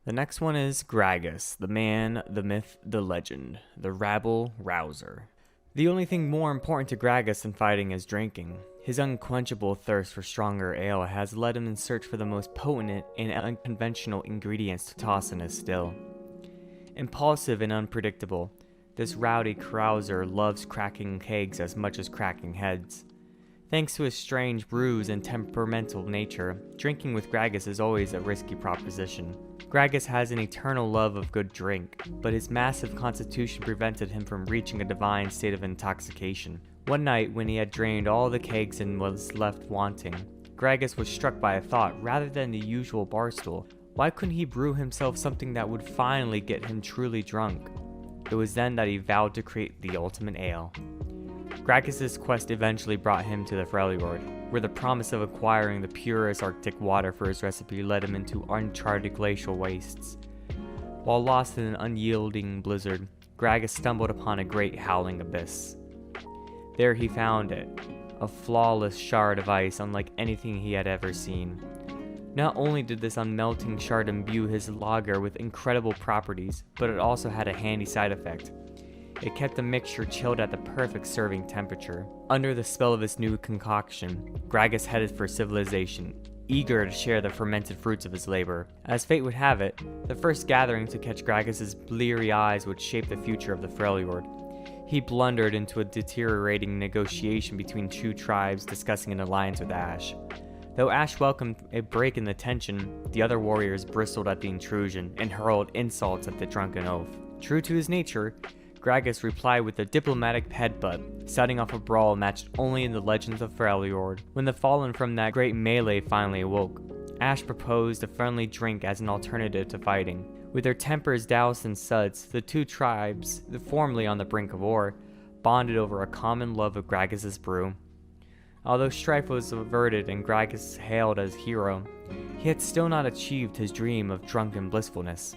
The next one is Gragas, the man, the myth, the legend, the rabble-rouser. The only thing more important to Gragas than fighting is drinking. His unquenchable thirst for stronger ale has led him in search for the most potent and unconventional ingredients to toss in his still. Impulsive and unpredictable, this rowdy carouser loves cracking kegs as much as cracking heads. Thanks to his strange brews and temperamental nature, drinking with Gragas is always a risky proposition. Gragas has an eternal love of good drink, but his massive constitution prevented him from reaching a divine state of intoxication. One night, when he had drained all the kegs and was left wanting, Gragas was struck by a thought rather than the usual barstool. Why couldn't he brew himself something that would finally get him truly drunk? It was then that he vowed to create the ultimate ale. Gragas' quest eventually brought him to the Freljord, where the promise of acquiring the purest Arctic water for his recipe led him into uncharted glacial wastes. While lost in an unyielding blizzard, Gragas stumbled upon a great howling abyss. There he found it, a flawless shard of ice unlike anything he had ever seen. Not only did this unmelting shard imbue his lager with incredible properties, but it also had a handy side effect. It kept the mixture chilled at the perfect serving temperature. Under the spell of his new concoction, Gragas headed for civilization, eager to share the fermented fruits of his labor. As fate would have it, the first gathering to catch Gragas' bleary eyes would shape the future of the Freljord. He blundered into a deteriorating negotiation between two tribes discussing an alliance with Ashe. Though Ashe welcomed a break in the tension, the other warriors bristled at the intrusion and hurled insults at the drunken oaf. True to his nature, Gragas replied with a diplomatic headbutt, setting off a brawl matched only in the legends of Freljord. When the fallen from that great melee finally awoke, Ashe proposed a friendly drink as an alternative to fighting. With their tempers doused in suds, the two tribes, formerly on the brink of war, bonded over a common love of Gragas's brew. Although strife was averted and Gragas hailed as hero, he had still not achieved his dream of drunken blissfulness.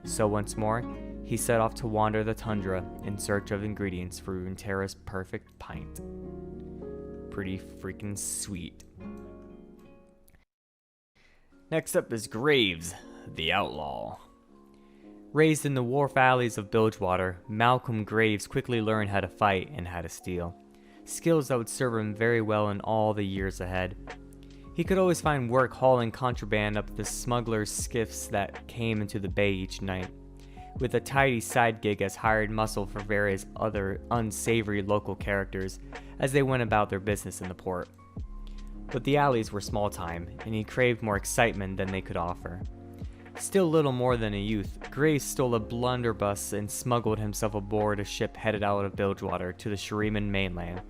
So once more, he set off to wander the tundra in search of ingredients for Runeterra's perfect pint. Pretty freaking sweet. Next up is Graves, the Outlaw. Raised in the war valleys of Bilgewater, Malcolm Graves quickly learned how to fight and how to steal, skills that would serve him very well in all the years ahead. He could always find work hauling contraband up the smugglers' skiffs that came into the bay each night, with a tidy side gig as hired muscle for various other unsavory local characters as they went about their business in the port. But the alleys were small time, and he craved more excitement than they could offer. Still little more than a youth, Graves stole a blunderbuss and smuggled himself aboard a ship headed out of Bilgewater to the Shuriman mainland,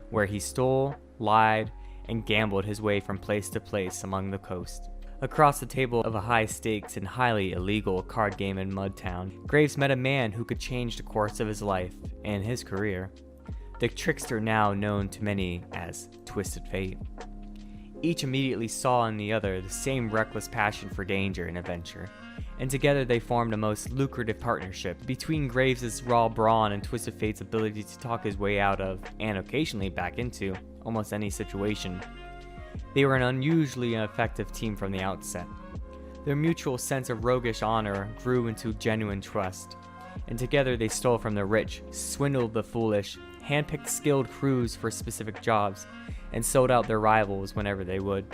where he stole, lied, and gambled his way from place to place among the coast. Across the table of a high-stakes and highly illegal card game in Mudtown, Graves met a man who could change the course of his life and his career, the trickster now known to many as Twisted Fate. Each immediately saw in the other the same reckless passion for danger and adventure, and together they formed a most lucrative partnership. Between Graves' raw brawn and Twisted Fate's ability to talk his way out of, and occasionally back into, almost any situation, they were an unusually effective team from the outset. Their mutual sense of roguish honor grew into genuine trust, and together they stole from the rich, swindled the foolish, handpicked skilled crews for specific jobs, and sold out their rivals whenever they would.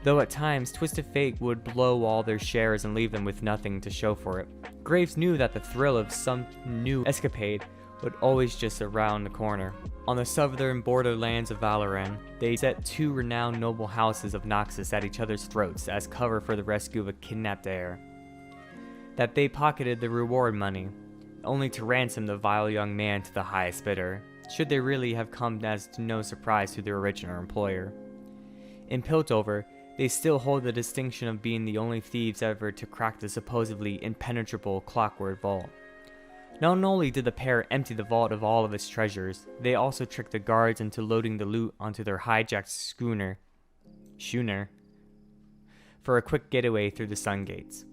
Though at times Twisted Fate would blow all their shares and leave them with nothing to show for it, Graves knew that the thrill of some new escapade would always just around the corner. On the southern borderlands of Valoran, they set two renowned noble houses of Noxus at each other's throats as cover for the rescue of a kidnapped heir. That they pocketed the reward money, only to ransom the vile young man to the highest bidder, should they really have come as to no surprise to their original employer. In Piltover, they still hold the distinction of being the only thieves ever to crack the supposedly impenetrable clockwork vault. Not only did the pair empty the vault of all of its treasures, they also tricked the guards into loading the loot onto their hijacked schooner, for a quick getaway through the Sun Gates.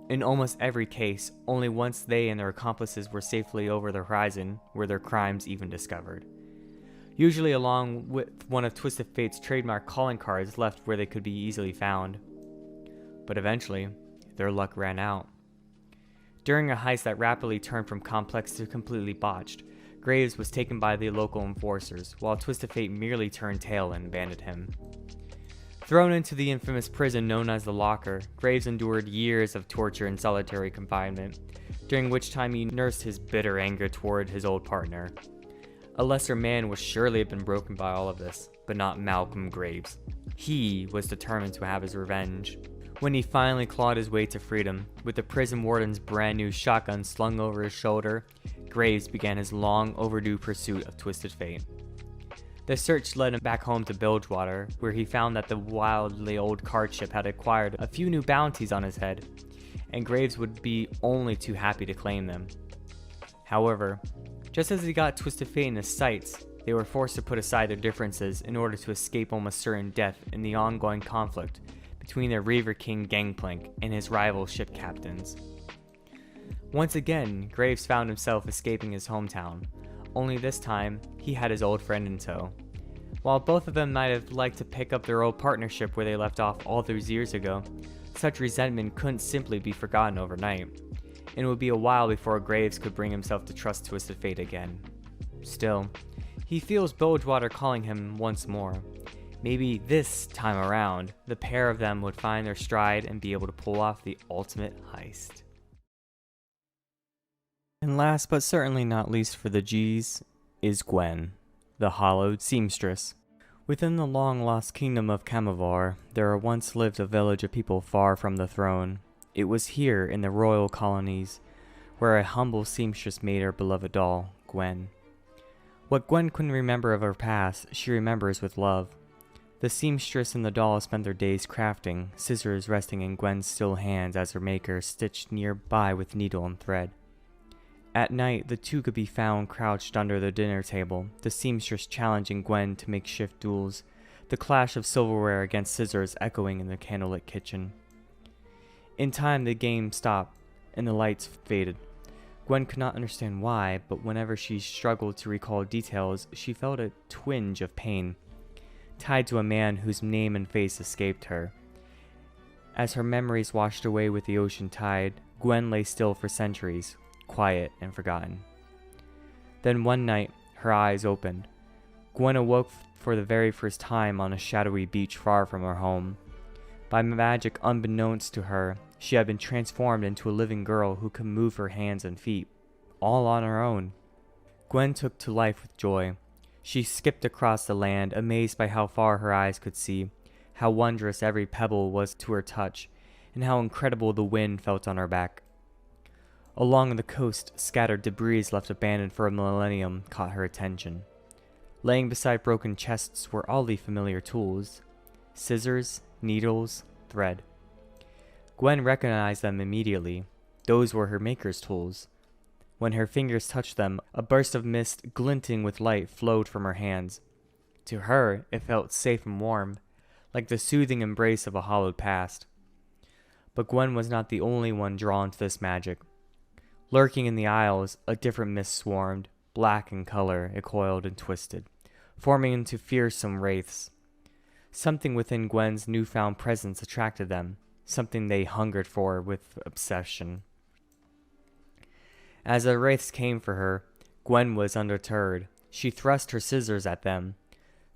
In almost every case, only once they and their accomplices were safely over the horizon were their crimes even discovered. Usually along with one of Twisted Fate's trademark calling cards left where they could be easily found. But eventually, their luck ran out. During a heist that rapidly turned from complex to completely botched, Graves was taken by the local enforcers, while Twisted Fate merely turned tail and abandoned him. Thrown into the infamous prison known as the Locker, Graves endured years of torture and solitary confinement, during which time he nursed his bitter anger toward his old partner. A lesser man would surely have been broken by all of this, but not Malcolm Graves. He was determined to have his revenge. When he finally clawed his way to freedom, with the prison warden's brand new shotgun slung over his shoulder, Graves began his long overdue pursuit of Twisted Fate. The search led him back home to Bilgewater, where he found that the wildly old card ship had acquired a few new bounties on his head, and Graves would be only too happy to claim them. However, just as he got Twisted Fate in his sights, they were forced to put aside their differences in order to escape almost certain death in the ongoing conflict between their Reaver King Gangplank and his rival ship captains. Once again, Graves found himself escaping his hometown, only this time, he had his old friend in tow. While both of them might have liked to pick up their old partnership where they left off all those years ago, such resentment couldn't simply be forgotten overnight, and it would be a while before Graves could bring himself to trust Twisted Fate again. Still, he feels Bilgewater calling him once more. Maybe this time around, the pair of them would find their stride and be able to pull off the ultimate heist. And last but certainly not least for the G's is Gwen, the Hollowed Seamstress. Within the long-lost kingdom of Camille, there once lived a village of people far from the throne. It was here in the royal colonies, where a humble seamstress made her beloved doll, Gwen. What Gwen couldn't remember of her past, she remembers with love. The seamstress and the doll spent their days crafting, scissors resting in Gwen's still hands as her maker stitched nearby with needle and thread. At night, the two could be found crouched under the dinner table, the seamstress challenging Gwen to makeshift duels, the clash of silverware against scissors echoing in the candlelit kitchen. In time, the game stopped, and the lights faded. Gwen could not understand why, but whenever she struggled to recall details, she felt a twinge of pain, tied to a man whose name and face escaped her. As her memories washed away with the ocean tide, Gwen lay still for centuries, quiet and forgotten. Then one night, her eyes opened. Gwen awoke for the very first time on a shadowy beach far from her home. By magic unbeknownst to her, she had been transformed into a living girl who could move her hands and feet, all on her own. Gwen took to life with joy. She skipped across the land, amazed by how far her eyes could see, how wondrous every pebble was to her touch, and how incredible the wind felt on her back. Along the coast, scattered debris left abandoned for a millennium caught her attention. Laying beside broken chests were all the familiar tools: scissors, needles, thread. Gwen recognized them immediately. Those were her maker's tools. When her fingers touched them, a burst of mist glinting with light flowed from her hands. To her, it felt safe and warm, like the soothing embrace of a hallowed past. But Gwen was not the only one drawn to this magic. Lurking in the aisles, a different mist swarmed. Black in color, it coiled and twisted, forming into fearsome wraiths. Something within Gwen's newfound presence attracted them, something they hungered for with obsession. As the wraiths came for her, Gwen was undeterred. She thrust her scissors at them.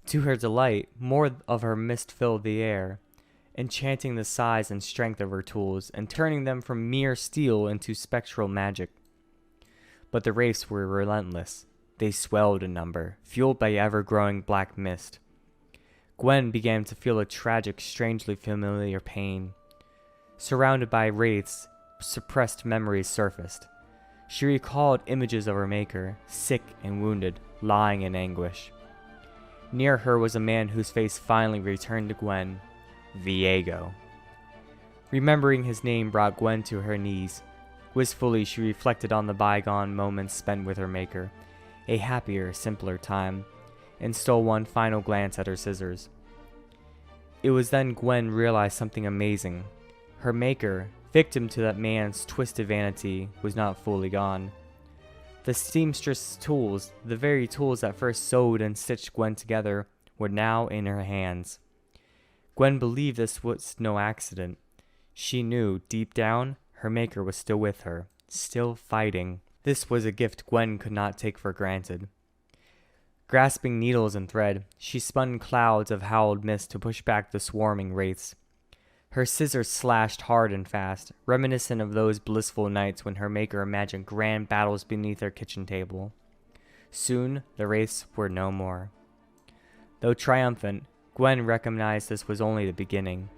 To her delight, more of her mist filled the air, enchanting the size and strength of her tools, and turning them from mere steel into spectral magic. But the wraiths were relentless. They swelled in number, fueled by ever-growing black mist. Gwen began to feel a tragic, strangely familiar pain. Surrounded by wraiths, suppressed memories surfaced. She recalled images of her maker, sick and wounded, lying in anguish. Near her was a man whose face finally returned to Gwen, Viego. Remembering his name brought Gwen to her knees. Wistfully, she reflected on the bygone moments spent with her maker, a happier, simpler time, and stole one final glance at her scissors. It was then Gwen realized something amazing. Her maker, victim to that man's twisted vanity, was not fully gone. The seamstress' tools, the very tools that first sewed and stitched Gwen together, were now in her hands. Gwen believed this was no accident. She knew, deep down, her maker was still with her, still fighting. This was a gift Gwen could not take for granted. Grasping needles and thread, she spun clouds of howled mist to push back the swarming wraiths. Her scissors slashed hard and fast, reminiscent of those blissful nights when her maker imagined grand battles beneath her kitchen table. Soon, the wraiths were no more. Though triumphant, Gwen recognized this was only the beginning.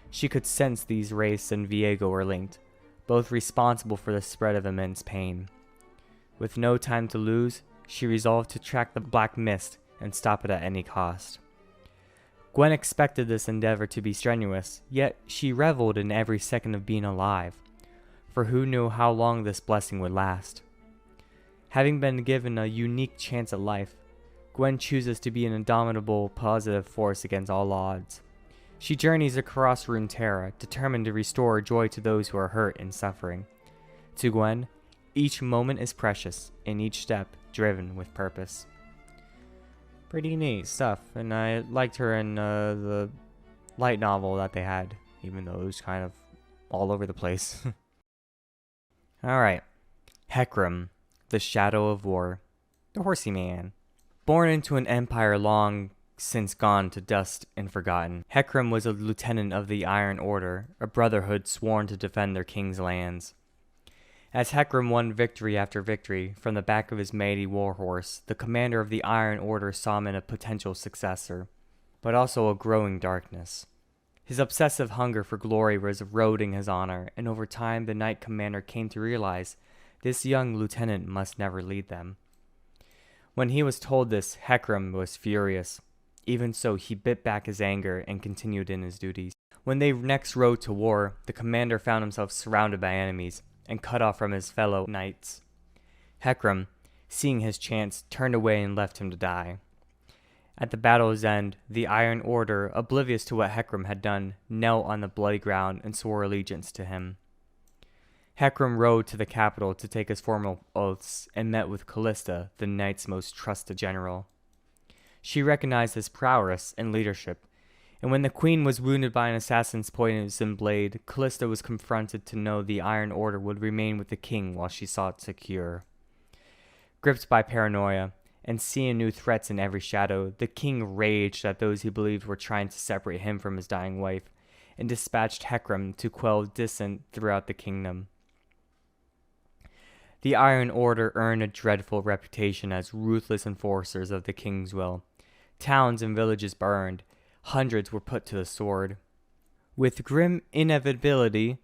She could sense these wraiths and Viego were linked, both responsible for the spread of immense pain. With no time to lose, she resolved to track the black mist and stop it at any cost. Gwen expected this endeavor to be strenuous, yet she reveled in every second of being alive, for who knew how long this blessing would last. Having been given a unique chance at life, Gwen chooses to be an indomitable positive force against all odds. She journeys across Runeterra, determined to restore joy to those who are hurt and suffering. To Gwen, each moment is precious, and each step driven with purpose. Pretty neat stuff, and I liked her in the light novel that they had, even though it was kind of all over the place. Alright, Hecarim, the Shadow of War, the Horsey Man. Born into an empire long since gone to dust and forgotten, Hecarim was a lieutenant of the Iron Order, a brotherhood sworn to defend their king's lands. As Hecarim won victory after victory from the back of his mighty warhorse, the commander of the Iron Order saw him in a potential successor, but also a growing darkness. His obsessive hunger for glory was eroding his honor, and over time the Knight Commander came to realize this young lieutenant must never lead them. When he was told this, Hecarim was furious. Even so, he bit back his anger and continued in his duties. When they next rode to war, the commander found himself surrounded by enemies and cut off from his fellow knights. Hecarim, seeing his chance, turned away and left him to die. At the battle's end, the Iron Order, oblivious to what Hecarim had done, knelt on the bloody ground and swore allegiance to him. Hecarim rode to the capital to take his formal oaths and met with Callista, the knight's most trusted general. She recognized his prowess and leadership, and when the queen was wounded by an assassin's poisoned blade, Callista was confronted to know the Iron Order would remain with the king while she sought to cure. Gripped by paranoia, and seeing new threats in every shadow, the king raged at those he believed were trying to separate him from his dying wife, and dispatched Hecarim to quell dissent throughout the kingdom. The Iron Order earned a dreadful reputation as ruthless enforcers of the king's will. Towns and villages burned, hundreds were put to the sword. With grim inevitability,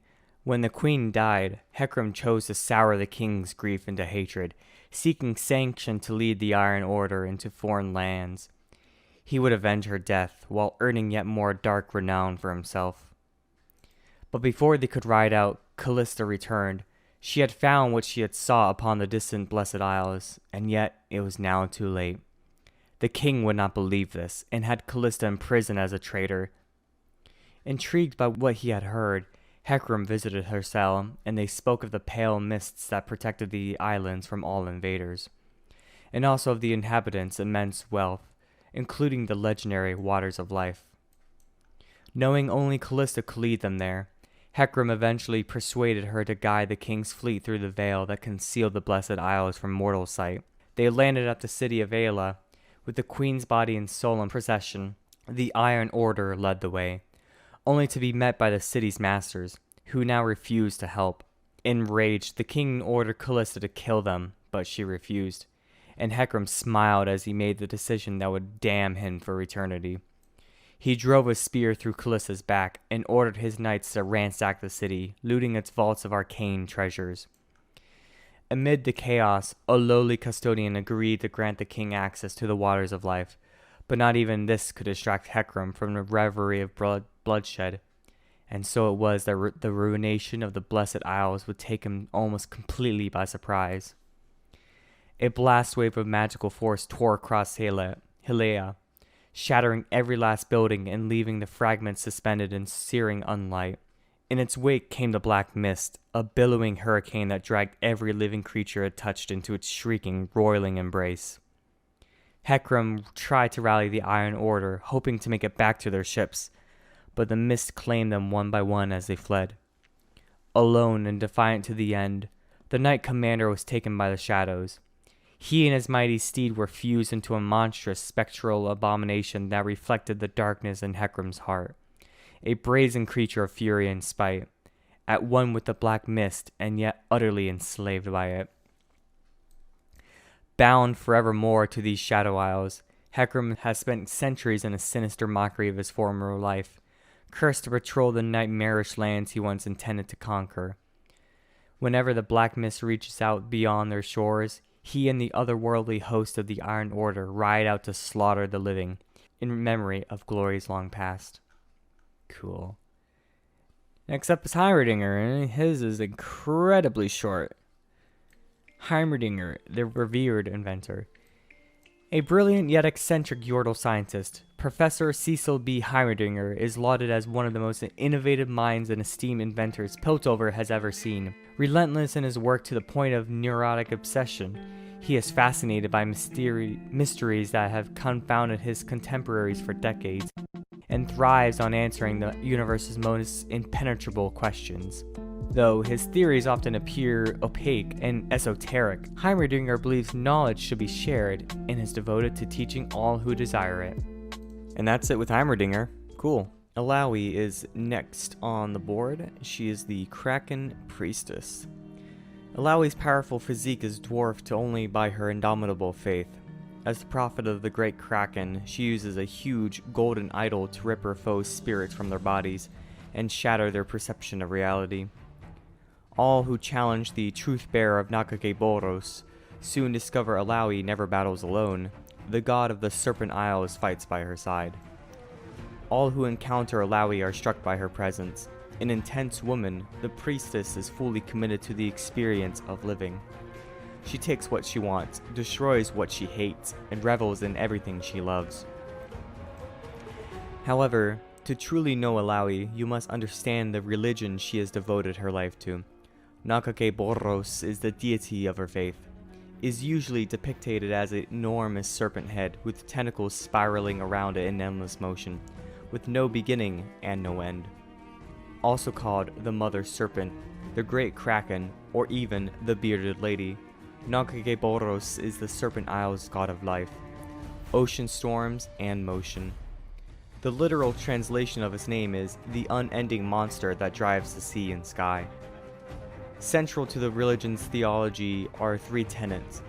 when the queen died, Hecarim chose to sour the king's grief into hatred, seeking sanction to lead the Iron Order into foreign lands. He would avenge her death, while earning yet more dark renown for himself. But before they could ride out, Callista returned. She had found what she had sought upon the distant Blessed Isles, and yet it was now too late. The king would not believe this, and had Callista imprisoned as a traitor. Intrigued by what he had heard, Hecarim visited her cell, and they spoke of the pale mists that protected the islands from all invaders, and also of the inhabitants' immense wealth, including the legendary Waters of Life. Knowing only Callista could lead them there, Hecarim eventually persuaded her to guide the king's fleet through the veil that concealed the Blessed Isles from mortal sight. They landed at the city of Ayla, with the queen's body and soul in procession. The Iron Order led the way, only to be met by the city's masters, who now refused to help. Enraged, the king ordered Callista to kill them, but she refused, and Hecarim smiled as he made the decision that would damn him for eternity. He drove a spear through Callista's back and ordered his knights to ransack the city, looting its vaults of arcane treasures. Amid the chaos, a lowly custodian agreed to grant the king access to the Waters of Life, but not even this could distract Hecarim from the reverie of bloodshed, and so it was that the ruination of the Blessed Isles would take him almost completely by surprise. A blast wave of magical force tore across Hilea, shattering every last building and leaving the fragments suspended in searing unlight. In its wake came the black mist, a billowing hurricane that dragged every living creature it touched into its shrieking, roiling embrace. Hecarim tried to rally the Iron Order, hoping to make it back to their ships, but the mist claimed them one by one as they fled. Alone and defiant to the end, the Knight Commander was taken by the shadows. He and his mighty steed were fused into a monstrous spectral abomination that reflected the darkness in Hecarim's heart, a brazen creature of fury and spite, at one with the black mist and yet utterly enslaved by it. Bound forevermore to these shadow isles, Hecarim has spent centuries in a sinister mockery of his former life, cursed to patrol the nightmarish lands he once intended to conquer. Whenever the black mist reaches out beyond their shores, he and the otherworldly host of the Iron Order ride out to slaughter the living, in memory of glories long past. Cool. Next up is Heimerdinger, and his is incredibly short. Heimerdinger, the revered inventor. A brilliant yet eccentric Yordle scientist, Professor Cecil B. Heimerdinger is lauded as one of the most innovative minds and esteemed inventors Piltover has ever seen. Relentless in his work to the point of neurotic obsession, he is fascinated by mysteries that have confounded his contemporaries for decades, and thrives on answering the universe's most impenetrable questions. Though his theories often appear opaque and esoteric, Heimerdinger believes knowledge should be shared and is devoted to teaching all who desire it. And that's it with Heimerdinger. Cool. Illaoi is next on the board. She is the Kraken Priestess. Illaoi's powerful physique is dwarfed only by her indomitable faith. As the prophet of the great Kraken, she uses a huge golden idol to rip her foes' spirits from their bodies and shatter their perception of reality. All who challenge the truth-bearer of Nakage Boros soon discover Illaoi never battles alone. the god of the Serpent Isles, fights by her side. All who encounter Alawi are struck by her presence. An intense woman, the priestess is fully committed to the experience of living. She takes what she wants, destroys what she hates, and revels in everything she loves. However, to truly know Alawi, you must understand the religion she has devoted her life to. Boros is the deity of her faith. Is usually depicted as an enormous serpent head with tentacles spiraling around it in endless motion, with no beginning and no end. Also called the Mother Serpent, the Great Kraken, or even the Bearded Lady, Boros is the Serpent Isles god of life, ocean storms, and motion. The literal translation of his name is the unending monster that drives the sea and sky. Central to the religion's theology are three tenets.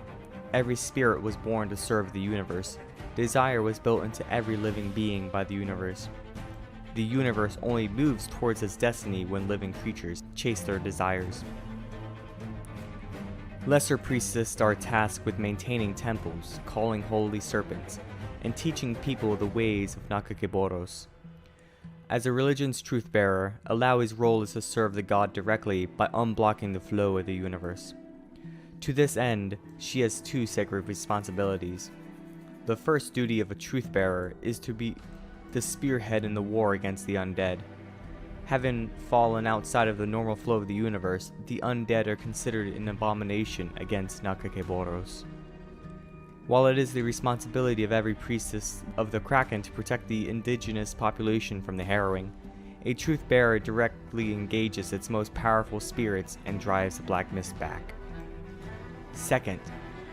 Every spirit was born to serve the universe. Desire was built into every living being by the universe. The universe only moves towards its destiny when living creatures chase their desires. Lesser priestesses are tasked with maintaining temples, calling holy serpents, and teaching people the ways of Boros. As a religion's truth-bearer, Alawi's role is to serve the god directly by unblocking the flow of the universe. To this end, she has two sacred responsibilities. The first duty of a truth-bearer is to be the spearhead in the war against the undead. Having fallen outside of the normal flow of the universe, the undead are considered an abomination against Boros. While it is the responsibility of every priestess of the Kraken to protect the indigenous population from the harrowing, a truth-bearer directly engages its most powerful spirits and drives the black mist back. Second,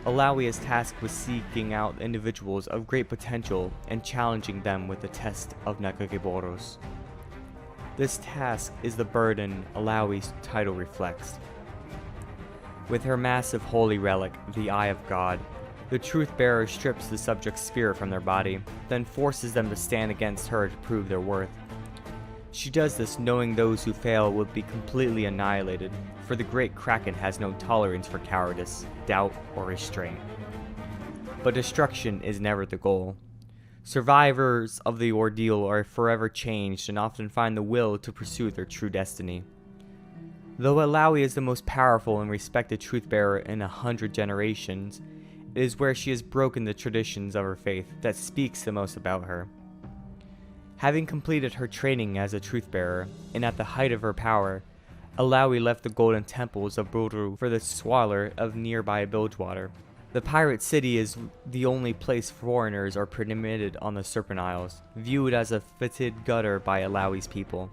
Alawi is tasked with seeking out individuals of great potential and challenging them with the test of Boros. This task is the burden Alawi's title reflects. With her massive holy relic, the Eye of God, the truth-bearer strips the subject's spirit from their body, then forces them to stand against her to prove their worth. She does this knowing those who fail will be completely annihilated, for the Great Kraken has no tolerance for cowardice, doubt, or restraint. But destruction is never the goal. Survivors of the ordeal are forever changed and often find the will to pursue their true destiny. Though Alawi is the most powerful and respected truth-bearer in 100 generations, it is where she has broken the traditions of her faith that speaks the most about her. Having completed her training as a truth-bearer, and at the height of her power, Alawi left the golden temples of Buru for the squalor of nearby Bilgewater. The pirate city is the only place foreigners are permitted on the Serpent Isles, viewed as a fetid gutter by Alawi's people.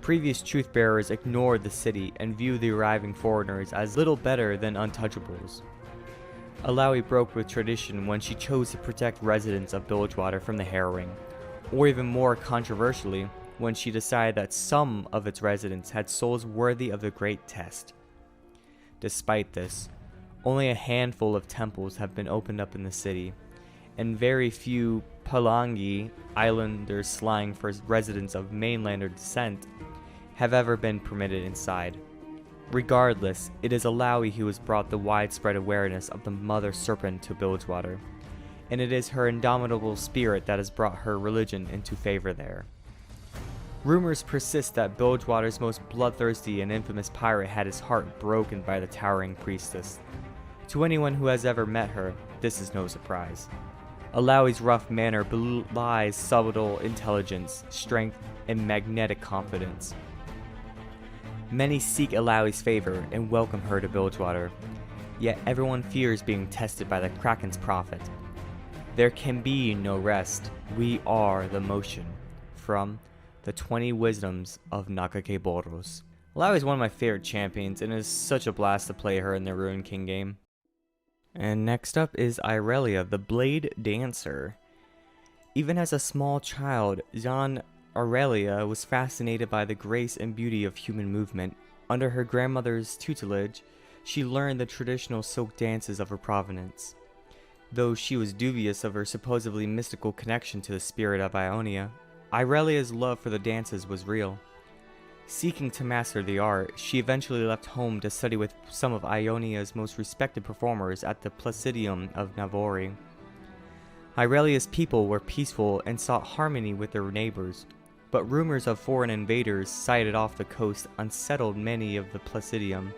Previous truth-bearers ignored the city and viewed the arriving foreigners as little better than untouchables. Alawi broke with tradition when she chose to protect residents of Bilgewater from the harrowing, or even more controversially, when she decided that some of its residents had souls worthy of the great test. Despite this, only a handful of temples have been opened up in the city, and very few Palangi, islanders slang for residents of mainlander descent, have ever been permitted inside. Regardless, it is Alawi who has brought the widespread awareness of the Mother Serpent to Bilgewater, and it is her indomitable spirit that has brought her religion into favor there. Rumors persist that Bilgewater's most bloodthirsty and infamous pirate had his heart broken by the towering priestess. To anyone who has ever met her, this is no surprise. Alawi's rough manner belies subtle intelligence, strength, and magnetic confidence. Many seek Alawi's favor and welcome her to Bilgewater, yet everyone fears being tested by the Kraken's prophet. There can be no rest. We are the motion. From the 20 Wisdoms of Boros. Alawi is one of my favorite champions, and it is such a blast to play her in the Ruined King game. And next up is Irelia, the Blade Dancer. Even as a small child, Aurelia was fascinated by the grace and beauty of human movement. Under her grandmother's tutelage, she learned the traditional silk dances of her provenance. Though she was dubious of her supposedly mystical connection to the spirit of Ionia, Irelia's love for the dances was real. Seeking to master the art, she eventually left home to study with some of Ionia's most respected performers at the Placidium of Navori. Aurelia's people were peaceful and sought harmony with their neighbors, but rumors of foreign invaders sighted off the coast unsettled many of the Placidium.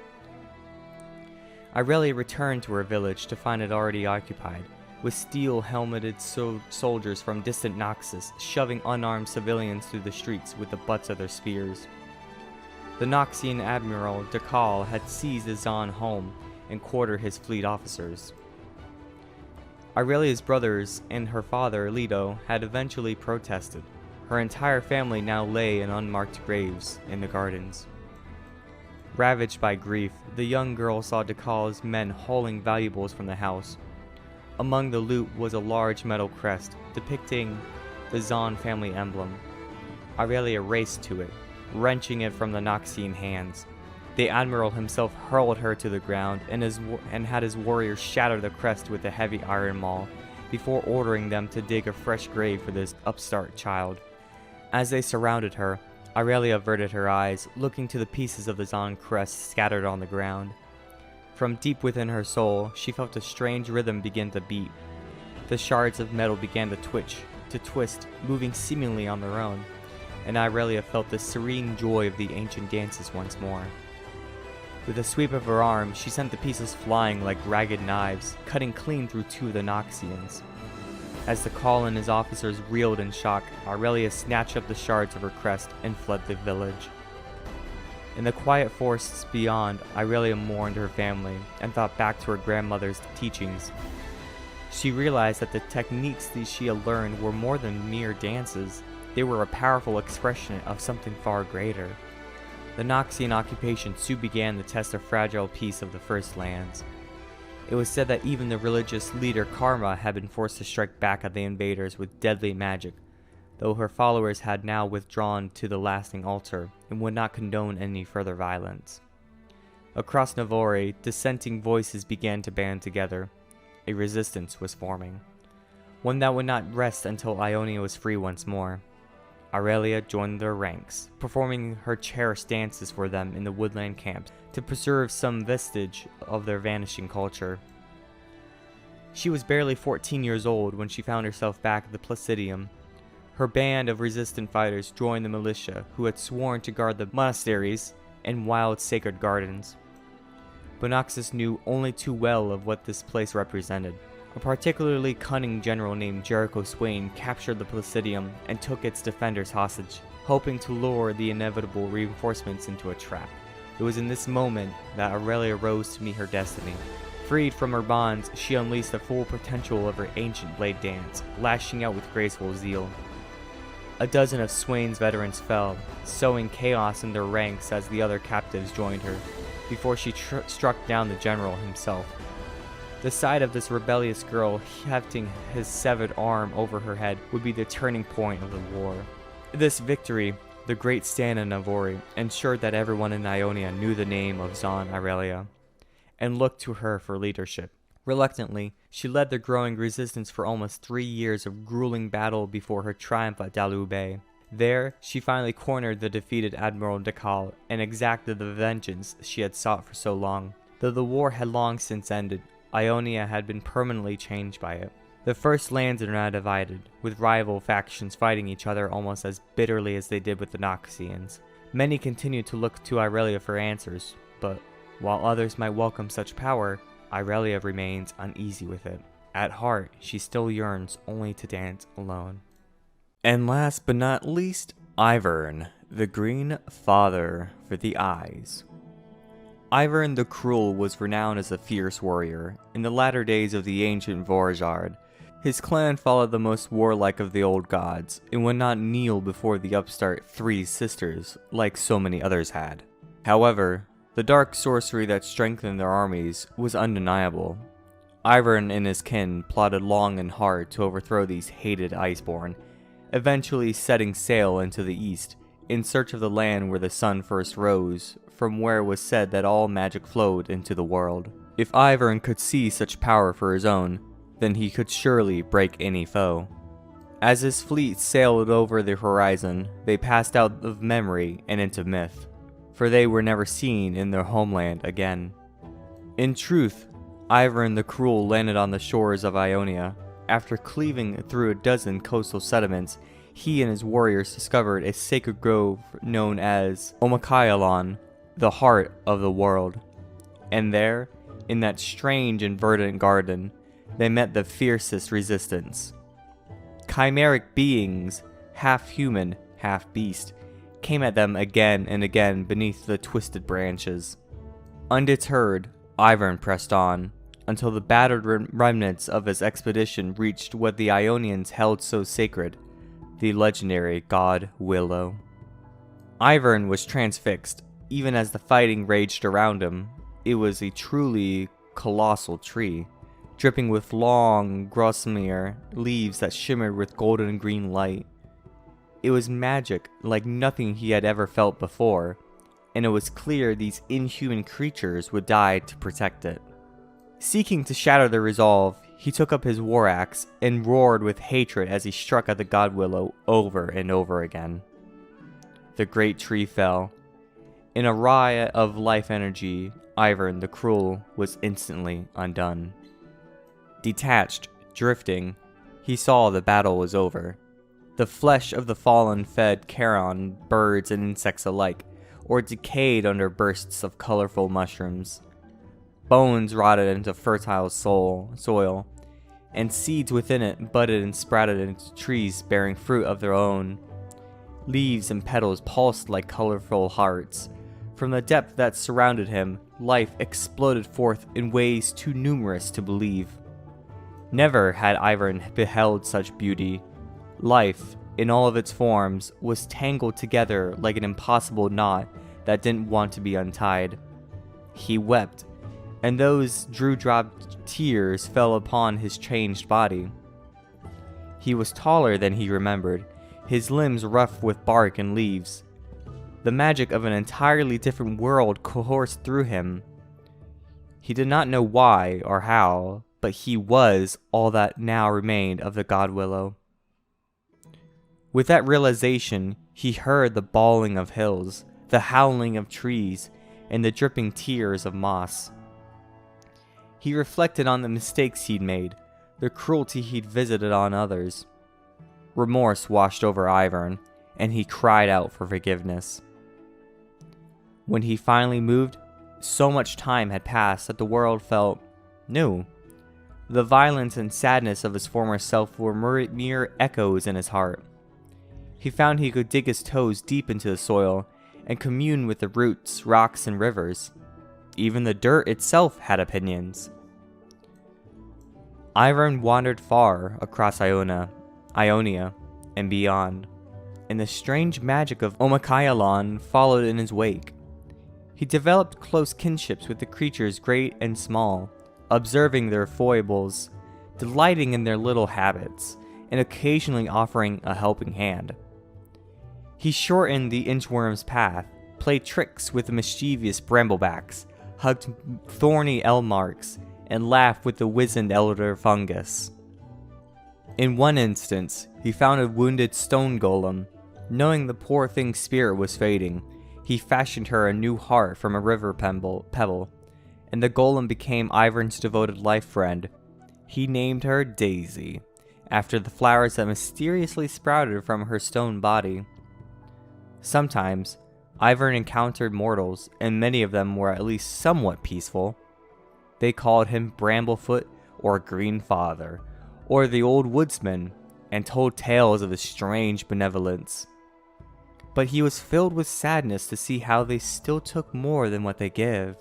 Aurelia returned to her village to find it already occupied, with steel-helmeted soldiers from distant Noxus shoving unarmed civilians through the streets with the butts of their spears. The Noxian Admiral Dakal had seized the Zon home and quartered his fleet officers. Aurelia's brothers and her father, Leto, had eventually protested. Her entire family now lay in unmarked graves in the gardens. Ravaged by grief, the young girl saw Dakal's men hauling valuables from the house. Among the loot was a large metal crest depicting the Zon family emblem. Aurelia raced to it, wrenching it from the Noxian hands. The Admiral himself hurled her to the ground and had his warriors shatter the crest with a heavy iron maul, before ordering them to dig a fresh grave for this upstart child. As they surrounded her, Aurelia averted her eyes, looking to the pieces of the Zon crest scattered on the ground. From deep within her soul, she felt a strange rhythm begin to beat. The shards of metal began to twitch, to twist, moving seemingly on their own, and Aurelia felt the serene joy of the ancient dances once more. With a sweep of her arm, she sent the pieces flying like ragged knives, cutting clean through two of the Noxians. As Dakal and his officers reeled in shock, Aurelia snatched up the shards of her crest and fled the village. In the quiet forests beyond, Aurelia mourned her family and thought back to her grandmother's teachings. She realized that the techniques that she had learned were more than mere dances. They were a powerful expression of something far greater. The Noxian occupation soon began to test a fragile piece of the First Lands. It was said that even the religious leader Karma had been forced to strike back at the invaders with deadly magic, though her followers had now withdrawn to the lasting altar and would not condone any further violence. Across Navori, dissenting voices began to band together. A resistance was forming, one that would not rest until Ionia was free once more. Aurelia joined their ranks, performing her cherished dances for them in the woodland camps to preserve some vestige of their vanishing culture. She was barely 14 years old when she found herself back at the Placidium. Her band of resistant fighters joined the militia who had sworn to guard the monasteries and wild sacred gardens. But Noxus knew only too well of what this place represented. A particularly cunning general named Jericho Swain captured the Placidium and took its defenders hostage, hoping to lure the inevitable reinforcements into a trap. It was in this moment that Aurelia rose to meet her destiny. Freed from her bonds, she unleashed the full potential of her ancient blade dance, lashing out with graceful zeal. A dozen of Swain's veterans fell, sowing chaos in their ranks as the other captives joined her, before she struck down the general himself. The sight of this rebellious girl hefting his severed arm over her head would be the turning point of the war. This victory, the great stand in Navori, ensured that everyone in Ionia knew the name of Zon Aurelia, and looked to her for leadership. Reluctantly, she led the growing resistance for almost 3 years of grueling battle before her triumph at Dalu Bay. There, she finally cornered the defeated Admiral Dakal and exacted the vengeance she had sought for so long. Though the war had long since ended, Ionia had been permanently changed by it. The First Lands are now divided, with rival factions fighting each other almost as bitterly as they did with the Noxians. Many continue to look to Aurelia for answers, but while others might welcome such power, Aurelia remains uneasy with it. At heart, she still yearns only to dance alone. And last but not least, Ivern, the Green Father for the Eyes. Ivern the Cruel was renowned as a fierce warrior. In the latter days of the ancient Vorjard, his clan followed the most warlike of the old gods, and would not kneel before the upstart Three Sisters, like so many others had. However, the dark sorcery that strengthened their armies was undeniable. Ivern and his kin plotted long and hard to overthrow these hated Iceborn, eventually setting sail into the east, in search of the land where the sun first rose, from where it was said that all magic flowed into the world. If Ivern could see such power for his own, then he could surely break any foe. As his fleet sailed over the horizon, they passed out of memory and into myth, for they were never seen in their homeland again. In truth, Ivern the Cruel landed on the shores of Ionia, after cleaving through a dozen coastal settlements, he and his warriors discovered a sacred grove known as Omakailon, the heart of the world. And there, in that strange and verdant garden, they met the fiercest resistance. Chimeric beings, half human, half beast, came at them again and again beneath the twisted branches. Undeterred, Ivern pressed on, until the battered remnants of his expedition reached what the Ionians held so sacred, the legendary god Willow. Ivern was transfixed, even as the fighting raged around him. It was a truly colossal tree, dripping with long, gossamer leaves that shimmered with golden and green light. It was magic like nothing he had ever felt before, and it was clear these inhuman creatures would die to protect it. Seeking to shatter their resolve, he took up his war axe and roared with hatred as he struck at the god Willow over and over again. The great tree fell. In a riot of life energy, Ivern the Cruel was instantly undone. Detached, drifting, he saw the battle was over. The flesh of the fallen fed Charon birds and insects alike, or decayed under bursts of colorful mushrooms. Bones rotted into fertile soil, and seeds within it budded and sprouted into trees bearing fruit of their own. Leaves and petals pulsed like colorful hearts. From the depth that surrounded him, life exploded forth in ways too numerous to believe. Never had Ivern beheld such beauty. Life, in all of its forms, was tangled together like an impossible knot that didn't want to be untied. He wept, and those dew-dropped tears fell upon his changed body. He was taller than he remembered, his limbs rough with bark and leaves. The magic of an entirely different world coursed through him. He did not know why or how, but he was all that now remained of the god Willow. With that realization, he heard the bawling of hills, the howling of trees, and the dripping tears of moss. He reflected on the mistakes he'd made, the cruelty he'd visited on others. Remorse washed over Ivern, and he cried out for forgiveness. When he finally moved, so much time had passed that the world felt new. The violence and sadness of his former self were mere echoes in his heart. He found he could dig his toes deep into the soil and commune with the roots, rocks, and rivers. Even the dirt itself had opinions. Ivern wandered far across Ionia and beyond, and the strange magic of Omakailon followed in his wake. He developed close kinships with the creatures great and small, observing their foibles, delighting in their little habits, and occasionally offering a helping hand. He shortened the inchworm's path, played tricks with the mischievous bramblebacks, hugged thorny elmarks, and laughed with the wizened elder fungus. In one instance, he found a wounded stone golem. Knowing the poor thing's spirit was fading, he fashioned her a new heart from a river pebble, and the golem became Ivern's devoted life friend. He named her Daisy, after the flowers that mysteriously sprouted from her stone body. Sometimes, Ivern encountered mortals, and many of them were at least somewhat peaceful. They called him Bramblefoot or Green Father, or the Old Woodsman, and told tales of his strange benevolence. But he was filled with sadness to see how they still took more than what they gave.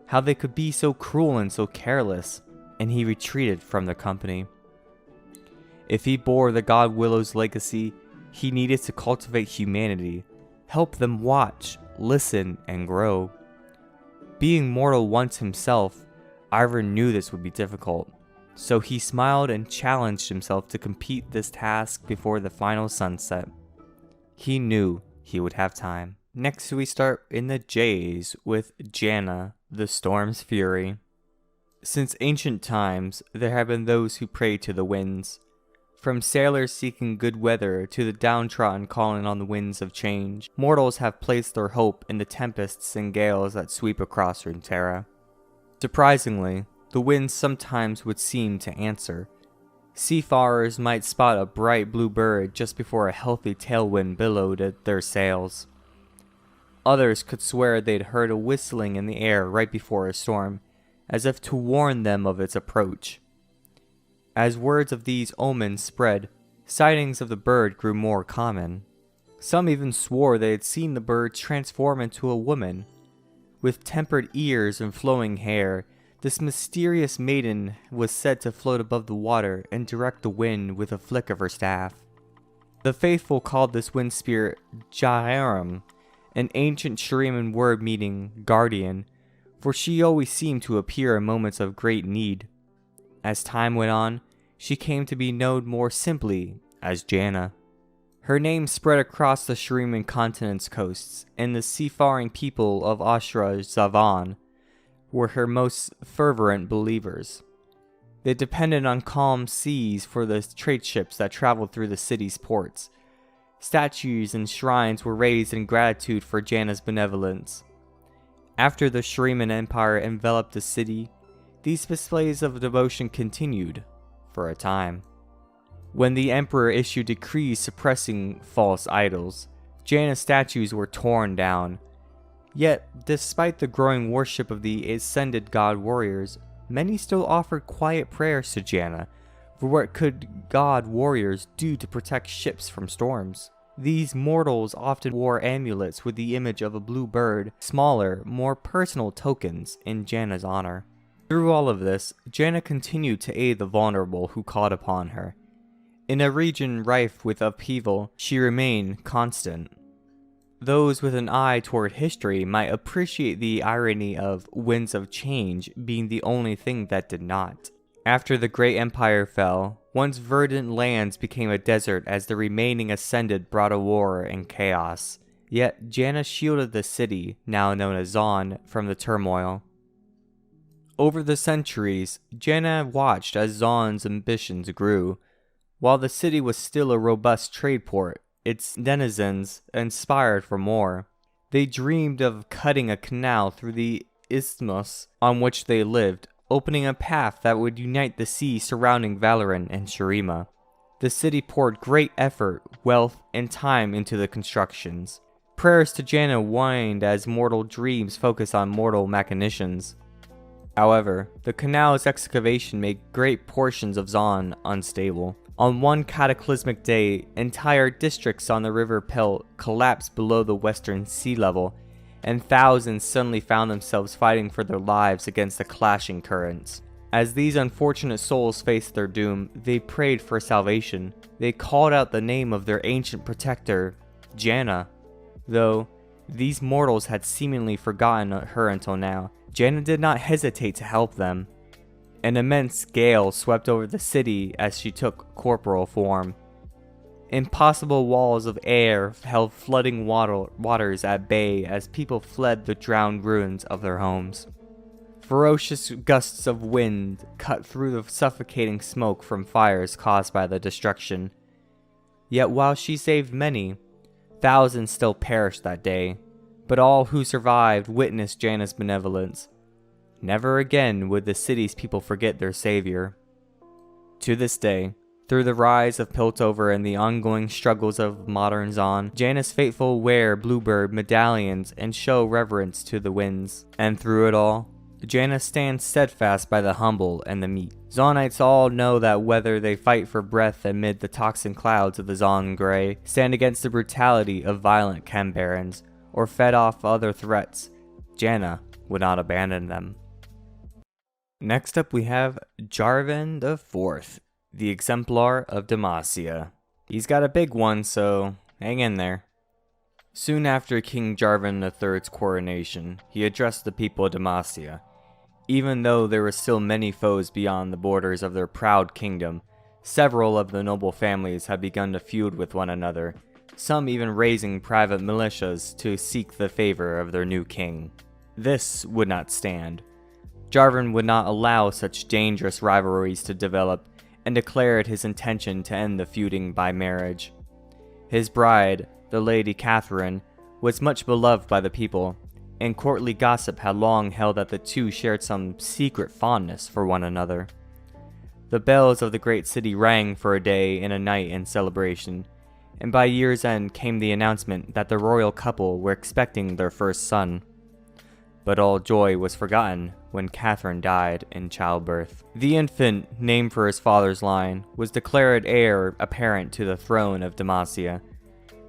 How they could be so cruel and so careless, and he retreated from their company. If he bore the god Willow's legacy, he needed to cultivate humanity, help them watch, listen, and grow. Being mortal once himself, Ivern knew this would be difficult, so he smiled and challenged himself to complete this task before the final sunset. He knew he would have time. Next we start in the J's with Janna, the Storm's Fury. Since ancient times, there have been those who pray to the winds. From sailors seeking good weather to the downtrodden calling on the winds of change, mortals have placed their hope in the tempests and gales that sweep across Runeterra. Surprisingly, the winds sometimes would seem to answer. Seafarers might spot a bright blue bird just before a healthy tailwind billowed at their sails. Others could swear they'd heard a whistling in the air right before a storm, as if to warn them of its approach. As words of these omens spread, sightings of the bird grew more common. Some even swore they had seen the bird transform into a woman. With tempered ears and flowing hair, this mysterious maiden was said to float above the water and direct the wind with a flick of her staff. The faithful called this wind spirit Jaharam, an ancient Shuriman word meaning guardian, for she always seemed to appear in moments of great need. As time went on, she came to be known more simply as Janna. Her name spread across the Shuriman continent's coasts, and the seafaring people of Ashra Zavan were her most fervent believers. They depended on calm seas for the trade ships that traveled through the city's ports. Statues and shrines were raised in gratitude for Janna's benevolence. After the Shuriman Empire enveloped the city, these displays of devotion continued for a time. When the Emperor issued decrees suppressing false idols, Janna's statues were torn down. Yet, despite the growing worship of the ascended god warriors, many still offered quiet prayers to Janna, for what could god warriors do to protect ships from storms? These mortals often wore amulets with the image of a blue bird, smaller, more personal tokens in Janna's honor. Through all of this, Janna continued to aid the vulnerable who called upon her. In a region rife with upheaval, she remained constant. Those with an eye toward history might appreciate the irony of winds of change being the only thing that did not. After the great empire fell, once verdant lands became a desert as the remaining ascended brought a war and chaos. Yet Janna shielded the city, now known as Zaun, from the turmoil. Over the centuries, Janna watched as Zaun's ambitions grew. While the city was still a robust trade port, its denizens inspired for more. They dreamed of cutting a canal through the isthmus on which they lived, opening a path that would unite the sea surrounding Valoran and Shurima. The city poured great effort, wealth, and time into the constructions. Prayers to Janna waned as mortal dreams focus on mortal machinations. However, the canal's excavation made great portions of Zaun unstable. On one cataclysmic day, entire districts on the River Pelt collapsed below the western sea level, and thousands suddenly found themselves fighting for their lives against the clashing currents. As these unfortunate souls faced their doom, they prayed for salvation. They called out the name of their ancient protector, Janna. Though these mortals had seemingly forgotten her until now, Janna did not hesitate to help them. An immense gale swept over the city as she took corporal form. Impossible walls of air held flooding waters at bay as people fled the drowned ruins of their homes. Ferocious gusts of wind cut through the suffocating smoke from fires caused by the destruction. Yet while she saved many, thousands still perished that day, but all who survived witnessed Janna's benevolence. Never again would the city's people forget their savior. To this day, through the rise of Piltover and the ongoing struggles of modern Zaun, Janna's faithful wear bluebird medallions and show reverence to the winds. And through it all, Janna stands steadfast by the humble and the meek. Zaunites all know that whether they fight for breath amid the toxin clouds of the Zaun Grey, stand against the brutality of violent Chem-Barons, or fed off other threats, Janna would not abandon them. Next up we have Jarvan IV, the Exemplar of Demacia. He's got a big one, so hang in there. Soon after King Jarvan III's coronation, he addressed the people of Demacia. Even though there were still many foes beyond the borders of their proud kingdom, several of the noble families had begun to feud with one another, some even raising private militias to seek the favor of their new king. This would not stand. Jarvan would not allow such dangerous rivalries to develop, and declared his intention to end the feuding by marriage. His bride, the Lady Catherine, was much beloved by the people, and courtly gossip had long held that the two shared some secret fondness for one another. The bells of the great city rang for a day and a night in celebration, and by year's end came the announcement that the royal couple were expecting their first son. But all joy was forgotten when Catherine died in childbirth. The infant, named for his father's line, was declared heir apparent to the throne of Demacia.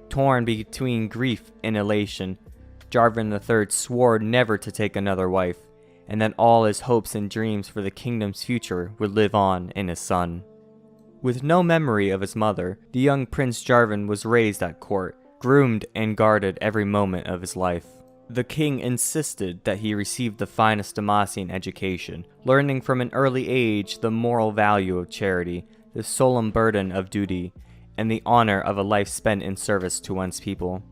Torn between grief and elation, Jarvan III swore never to take another wife, and that all his hopes and dreams for the kingdom's future would live on in his son. With no memory of his mother, the young Prince Jarvan was raised at court, groomed and guarded every moment of his life. The king insisted that he receive the finest Demacian education, learning from an early age the moral value of charity, the solemn burden of duty, and the honor of a life spent in service to one's people.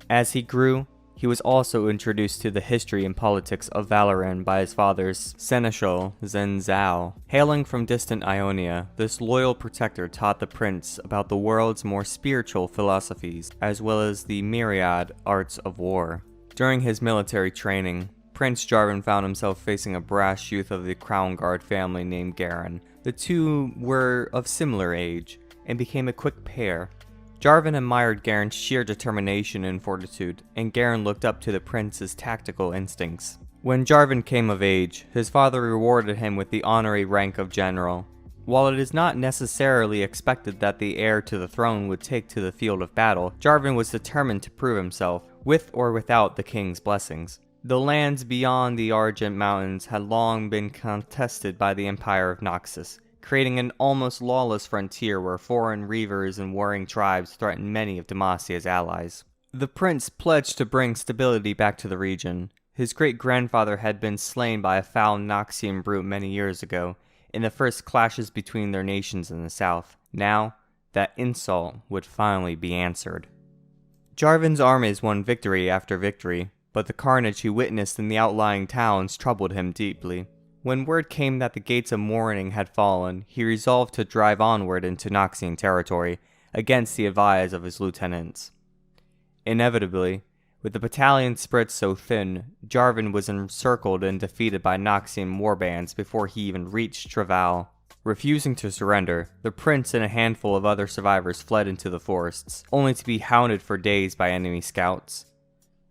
As he grew, he was also introduced to the history and politics of Valoran by his father's seneschal, Zhenzao. Hailing from distant Ionia, this loyal protector taught the prince about the world's more spiritual philosophies, as well as the myriad arts of war. During his military training, Prince Jarvan found himself facing a brash youth of the Crown Guard family named Garen. The two were of similar age, and became a quick pair. Jarvan admired Garen's sheer determination and fortitude, and Garen looked up to the prince's tactical instincts. When Jarvan came of age, his father rewarded him with the honorary rank of general. While it is not necessarily expected that the heir to the throne would take to the field of battle, Jarvan was determined to prove himself, with or without the king's blessings. The lands beyond the Argent Mountains had long been contested by the Empire of Noxus, creating an almost lawless frontier where foreign reavers and warring tribes threatened many of Demacia's allies. The prince pledged to bring stability back to the region. His great-grandfather had been slain by a foul Noxian brute many years ago, in the first clashes between their nations in the south. Now, that insult would finally be answered. Jarvan's armies won victory after victory, but the carnage he witnessed in the outlying towns troubled him deeply. When word came that the gates of mourning had fallen, he resolved to drive onward into Noxian territory, against the advice of his lieutenants. Inevitably, with the battalion spread so thin, Jarvan was encircled and defeated by Noxian warbands before he even reached Travail. Refusing to surrender, the prince and a handful of other survivors fled into the forests, only to be hounded for days by enemy scouts.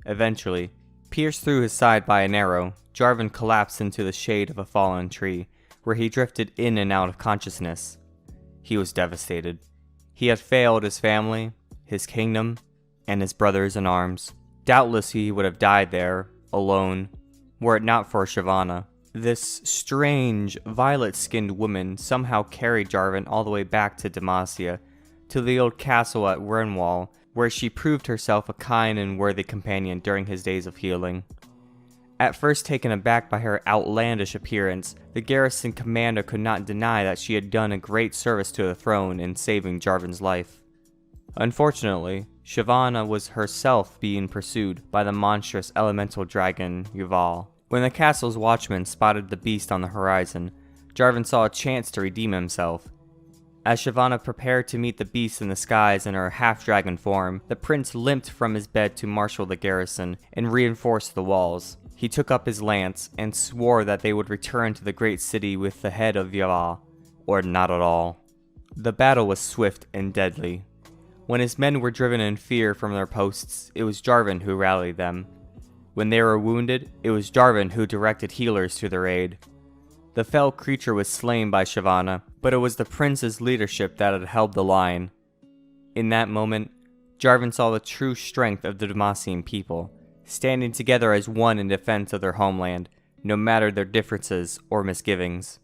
Eventually, pierced through his side by an arrow, Jarvan collapsed into the shade of a fallen tree, where he drifted in and out of consciousness. He was devastated. He had failed his family, his kingdom, and his brothers in arms. Doubtless he would have died there, alone, were it not for Shyvana. This strange, violet-skinned woman somehow carried Jarvan all the way back to Demacia, to the old castle at Renwall, where she proved herself a kind and worthy companion during his days of healing. At first taken aback by her outlandish appearance, the garrison commander could not deny that she had done a great service to the throne in saving Jarvan's life. Unfortunately, Shyvana was herself being pursued by the monstrous elemental dragon Yuval. When the castle's watchman spotted the beast on the horizon, Jarvan saw a chance to redeem himself. As Shyvana prepared to meet the beast in the skies in her half-dragon form, the prince limped from his bed to marshal the garrison and reinforce the walls. He took up his lance and swore that they would return to the great city with the head of Yuval, or not at all. The battle was swift and deadly. When his men were driven in fear from their posts, it was Jarvan who rallied them. When they were wounded, it was Jarvan who directed healers to their aid. The fell creature was slain by Shyvana, but it was the prince's leadership that had held the line. In that moment, Jarvan saw the true strength of the Demacian people, standing together as one in defense of their homeland, no matter their differences or misgivings.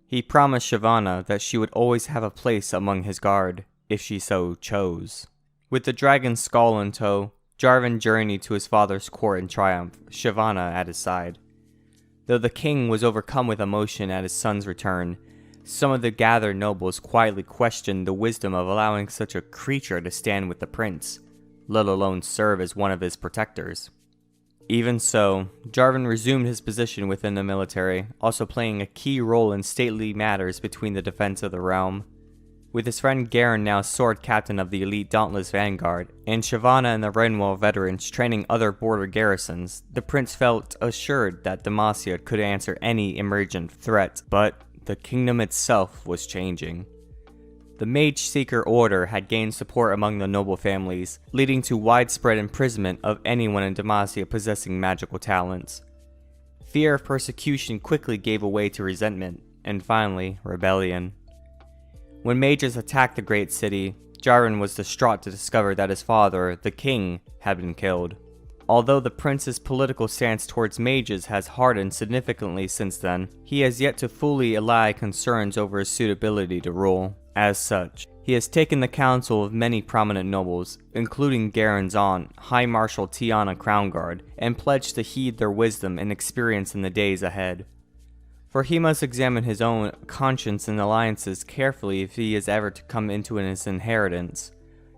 He promised Shyvana that she would always have a place among his guard, if she so chose. With the dragon's skull in tow, Jarvan journeyed to his father's court in triumph, Shyvana at his side. Though the king was overcome with emotion at his son's return, some of the gathered nobles quietly questioned the wisdom of allowing such a creature to stand with the prince, let alone serve as one of his protectors. Even so, Jarvan resumed his position within the military, also playing a key role in stately matters between the defense of the realm. With his friend Garen now sword captain of the elite Dauntless Vanguard, and Shyvana and the Renwell veterans training other border garrisons, the prince felt assured that Demacia could answer any emergent threat, but the kingdom itself was changing. The Mage Seeker Order had gained support among the noble families, leading to widespread imprisonment of anyone in Demacia possessing magical talents. Fear of persecution quickly gave way to resentment, and finally, rebellion. When mages attacked the great city, Jarvan was distraught to discover that his father, the king, had been killed. Although the prince's political stance towards mages has hardened significantly since then, he has yet to fully allay concerns over his suitability to rule. As such, he has taken the counsel of many prominent nobles, including Garen's aunt, High Marshal Tiana Crownguard, and pledged to heed their wisdom and experience in the days ahead. For he must examine his own conscience and alliances carefully if he is ever to come into his inheritance,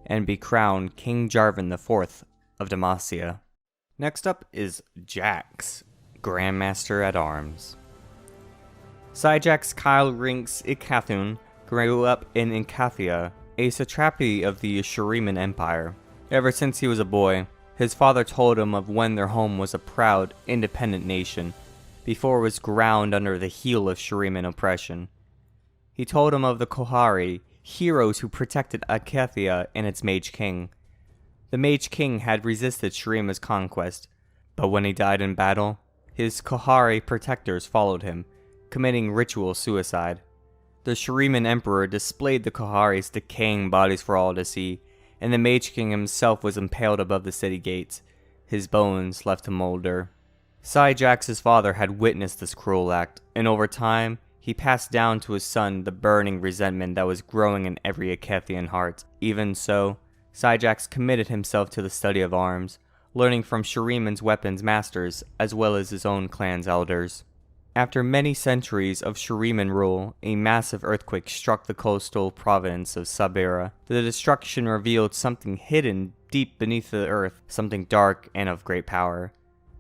and be crowned King Jarvan IV of Demacia. Next up is Jax, Grandmaster at Arms. Syjax Kyle Rinks Ikathun grew up in Inkathia, a satrapy of the Shuriman Empire. Ever since he was a boy, his father told him of when their home was a proud, independent nation, before it was ground under the heel of Shuriman oppression. He told him of the Kohari, heroes who protected Akathia and its Mage King. The Mage King had resisted Shurima's conquest, but when he died in battle, his Kohari protectors followed him, committing ritual suicide. The Shuriman Emperor displayed the Kohari's decaying bodies for all to see, and the Mage King himself was impaled above the city gates, his bones left to molder. Syjax's father had witnessed this cruel act, and over time, he passed down to his son the burning resentment that was growing in every Akathian heart. Even so, Syjax committed himself to the study of arms, learning from Shuriman's weapons masters as well as his own clan's elders. After many centuries of Shuriman rule, a massive earthquake struck the coastal province of Sabera. The destruction revealed something hidden deep beneath the earth, something dark and of great power,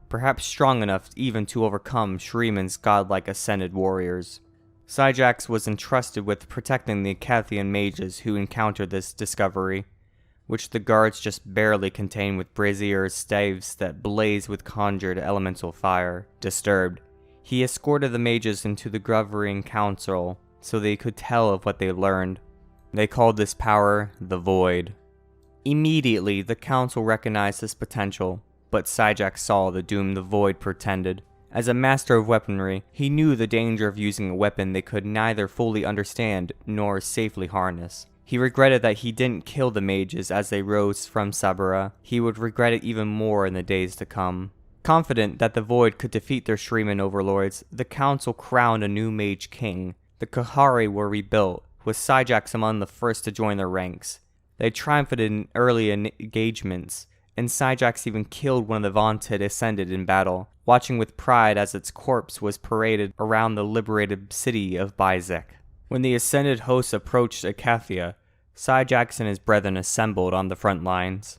perhaps strong enough even to overcome Shuriman's godlike ascended warriors. Syjax was entrusted with protecting the Akathian mages who encountered this discovery, which the guards just barely contained with braziers, staves that blazed with conjured elemental fire. Disturbed, he escorted the mages into the governing council so they could tell of what they learned. They called this power the Void. Immediately, the council recognized this potential, but Syjax saw the doom the Void portended. As a master of weaponry, he knew the danger of using a weapon they could neither fully understand nor safely harness. He regretted that he didn't kill the mages as they rose from Sabera. He would regret it even more in the days to come. Confident that the Void could defeat their Shuriman overlords, the council crowned a new Mage King. The Kohari were rebuilt, with Syjax among the first to join their ranks. They triumphed in early engagements, and Syjax even killed one of the vaunted Ascended in battle, watching with pride as its corpse was paraded around the liberated city of Bizek. When the Ascended hosts approached Akathia, Syjax and his brethren assembled on the front lines.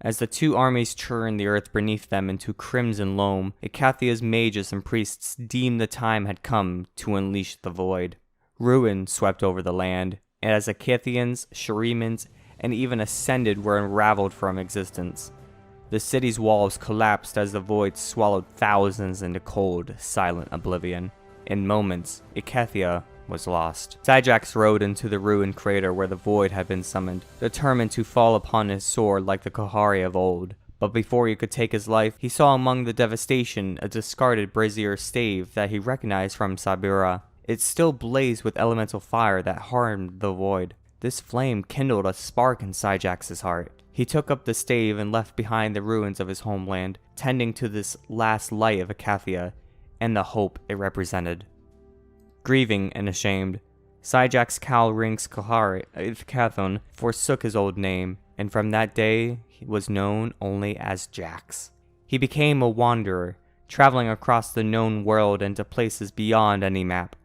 As the two armies churned the earth beneath them into crimson loam, Akathia's mages and priests deemed the time had come to unleash the Void. Ruin swept over the land, and as Akathians, Shurimans, and even Ascended were unraveled from existence. The city's walls collapsed as the Void swallowed thousands into cold, silent oblivion. In moments, Akathia was lost. Syjax rode into the ruined crater where the Void had been summoned, determined to fall upon his sword like the Kohari of old. But before he could take his life, he saw among the devastation a discarded brazier stave that he recognized from Sabera. It still blazed with elemental fire that harmed the Void. This flame kindled a spark in Syjax's heart. He took up the stave and left behind the ruins of his homeland, tending to this last light of Akathia and the hope it represented. Grieving and ashamed, Syjax Kal Rinks Ithkathon forsook his old name, and from that day he was known only as Jax. He became a wanderer, traveling across the known world and to places beyond any map.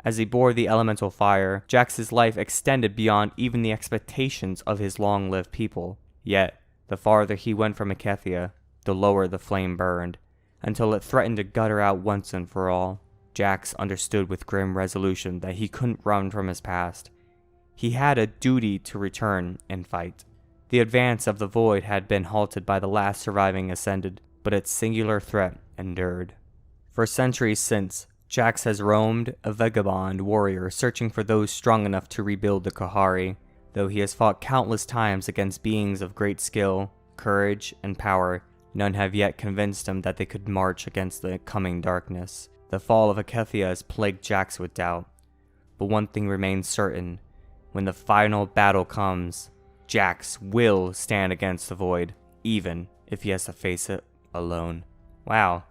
As he bore the elemental fire, Jax's life extended beyond even the expectations of his long-lived people. Yet, the farther he went from Akathia, the lower the flame burned, until it threatened to gutter out once and for all. Jax understood with grim resolution that he couldn't run from his past. He had a duty to return and fight. The advance of the Void had been halted by the last surviving Ascended, but its singular threat endured. For centuries since, Jax has roamed, a vagabond warrior searching for those strong enough to rebuild the Kahari. Though he has fought countless times against beings of great skill, courage, and power, none have yet convinced him that they could march against the coming darkness. The fall of Akethia has plagued Jax with doubt. But one thing remains certain. When the final battle comes, Jax will stand against the Void, even if he has to face it alone. Wow.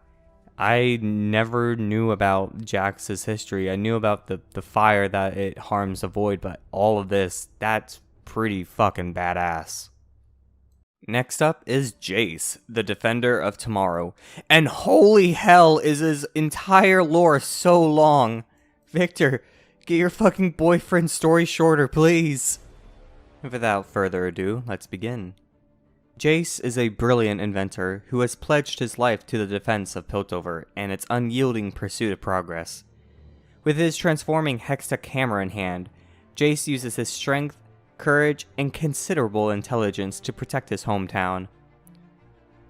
I never knew about Jax's history. I knew about the fire that it harms the Void, but all of this, that's pretty fucking badass. Next up is Jace, the Defender of Tomorrow. And holy hell, is his entire lore so long. Victor, get your fucking boyfriend's story shorter, please. Without further ado, let's begin. Jace is a brilliant inventor who has pledged his life to the defense of Piltover and its unyielding pursuit of progress. With his transforming Hextech hammer in hand, Jace uses his strength, courage, and considerable intelligence to protect his hometown.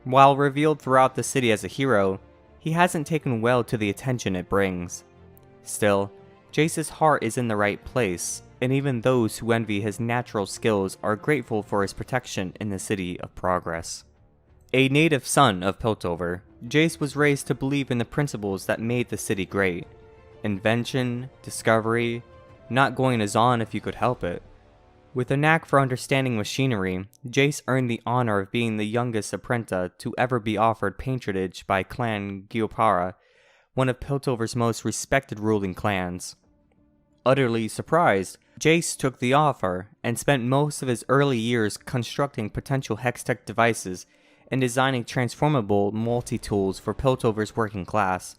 While revealed throughout the city as a hero, he hasn't taken well to the attention it brings. Still, Jace's heart is in the right place, and even those who envy his natural skills are grateful for his protection in the City of Progress. A native son of Piltover, Jace was raised to believe in the principles that made the city great. Invention, discovery, not going to Zon if you could help it. With a knack for understanding machinery, Jace earned the honor of being the youngest apprentice to ever be offered patronage by Clan Giopara, one of Piltover's most respected ruling clans. Utterly surprised, Jace took the offer and spent most of his early years constructing potential Hextech devices and designing transformable multi-tools for Piltover's working class.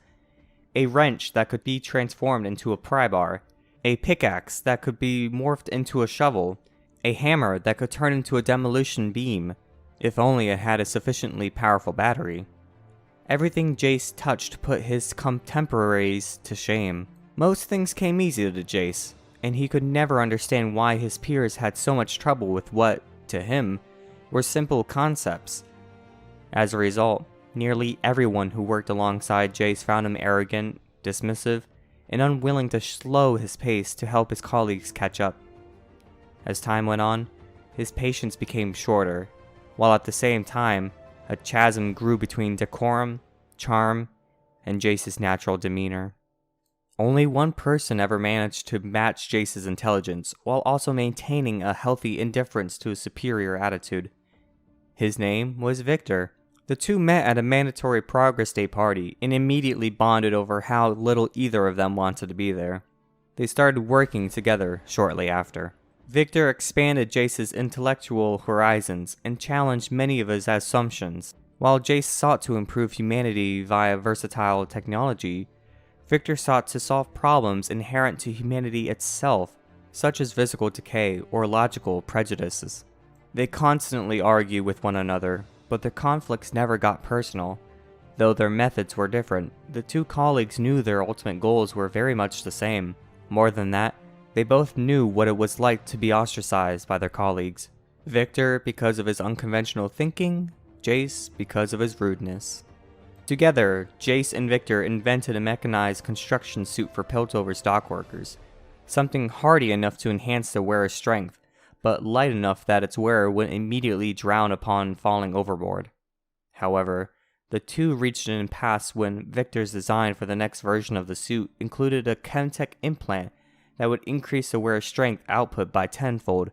A wrench that could be transformed into a pry bar, a pickaxe that could be morphed into a shovel, a hammer that could turn into a demolition beam, if only it had a sufficiently powerful battery. Everything Jace touched put his contemporaries to shame. Most things came easy to Jace, and he could never understand why his peers had so much trouble with what, to him, were simple concepts. As a result, nearly everyone who worked alongside Jace found him arrogant, dismissive, and unwilling to slow his pace to help his colleagues catch up. As time went on, his patience became shorter, while at the same time, a chasm grew between decorum, charm, and Jace's natural demeanor. Only one person ever managed to match Jace's intelligence, while also maintaining a healthy indifference to his superior attitude. His name was Victor. The two met at a mandatory Progress Day party and immediately bonded over how little either of them wanted to be there. They started working together shortly after. Victor expanded Jace's intellectual horizons and challenged many of his assumptions. While Jace sought to improve humanity via versatile technology, Victor sought to solve problems inherent to humanity itself, such as physical decay or logical prejudices. They constantly argue with one another, but their conflicts never got personal. Though their methods were different, the two colleagues knew their ultimate goals were very much the same. More than that, they both knew what it was like to be ostracized by their colleagues. Victor because of his unconventional thinking, Jace because of his rudeness. Together, Jace and Victor invented a mechanized construction suit for Piltover's dockworkers, something hardy enough to enhance the wearer's strength, but light enough that its wearer would immediately drown upon falling overboard. However, the two reached an impasse when Victor's design for the next version of the suit included a chemtech implant that would increase the wearer's strength output by tenfold,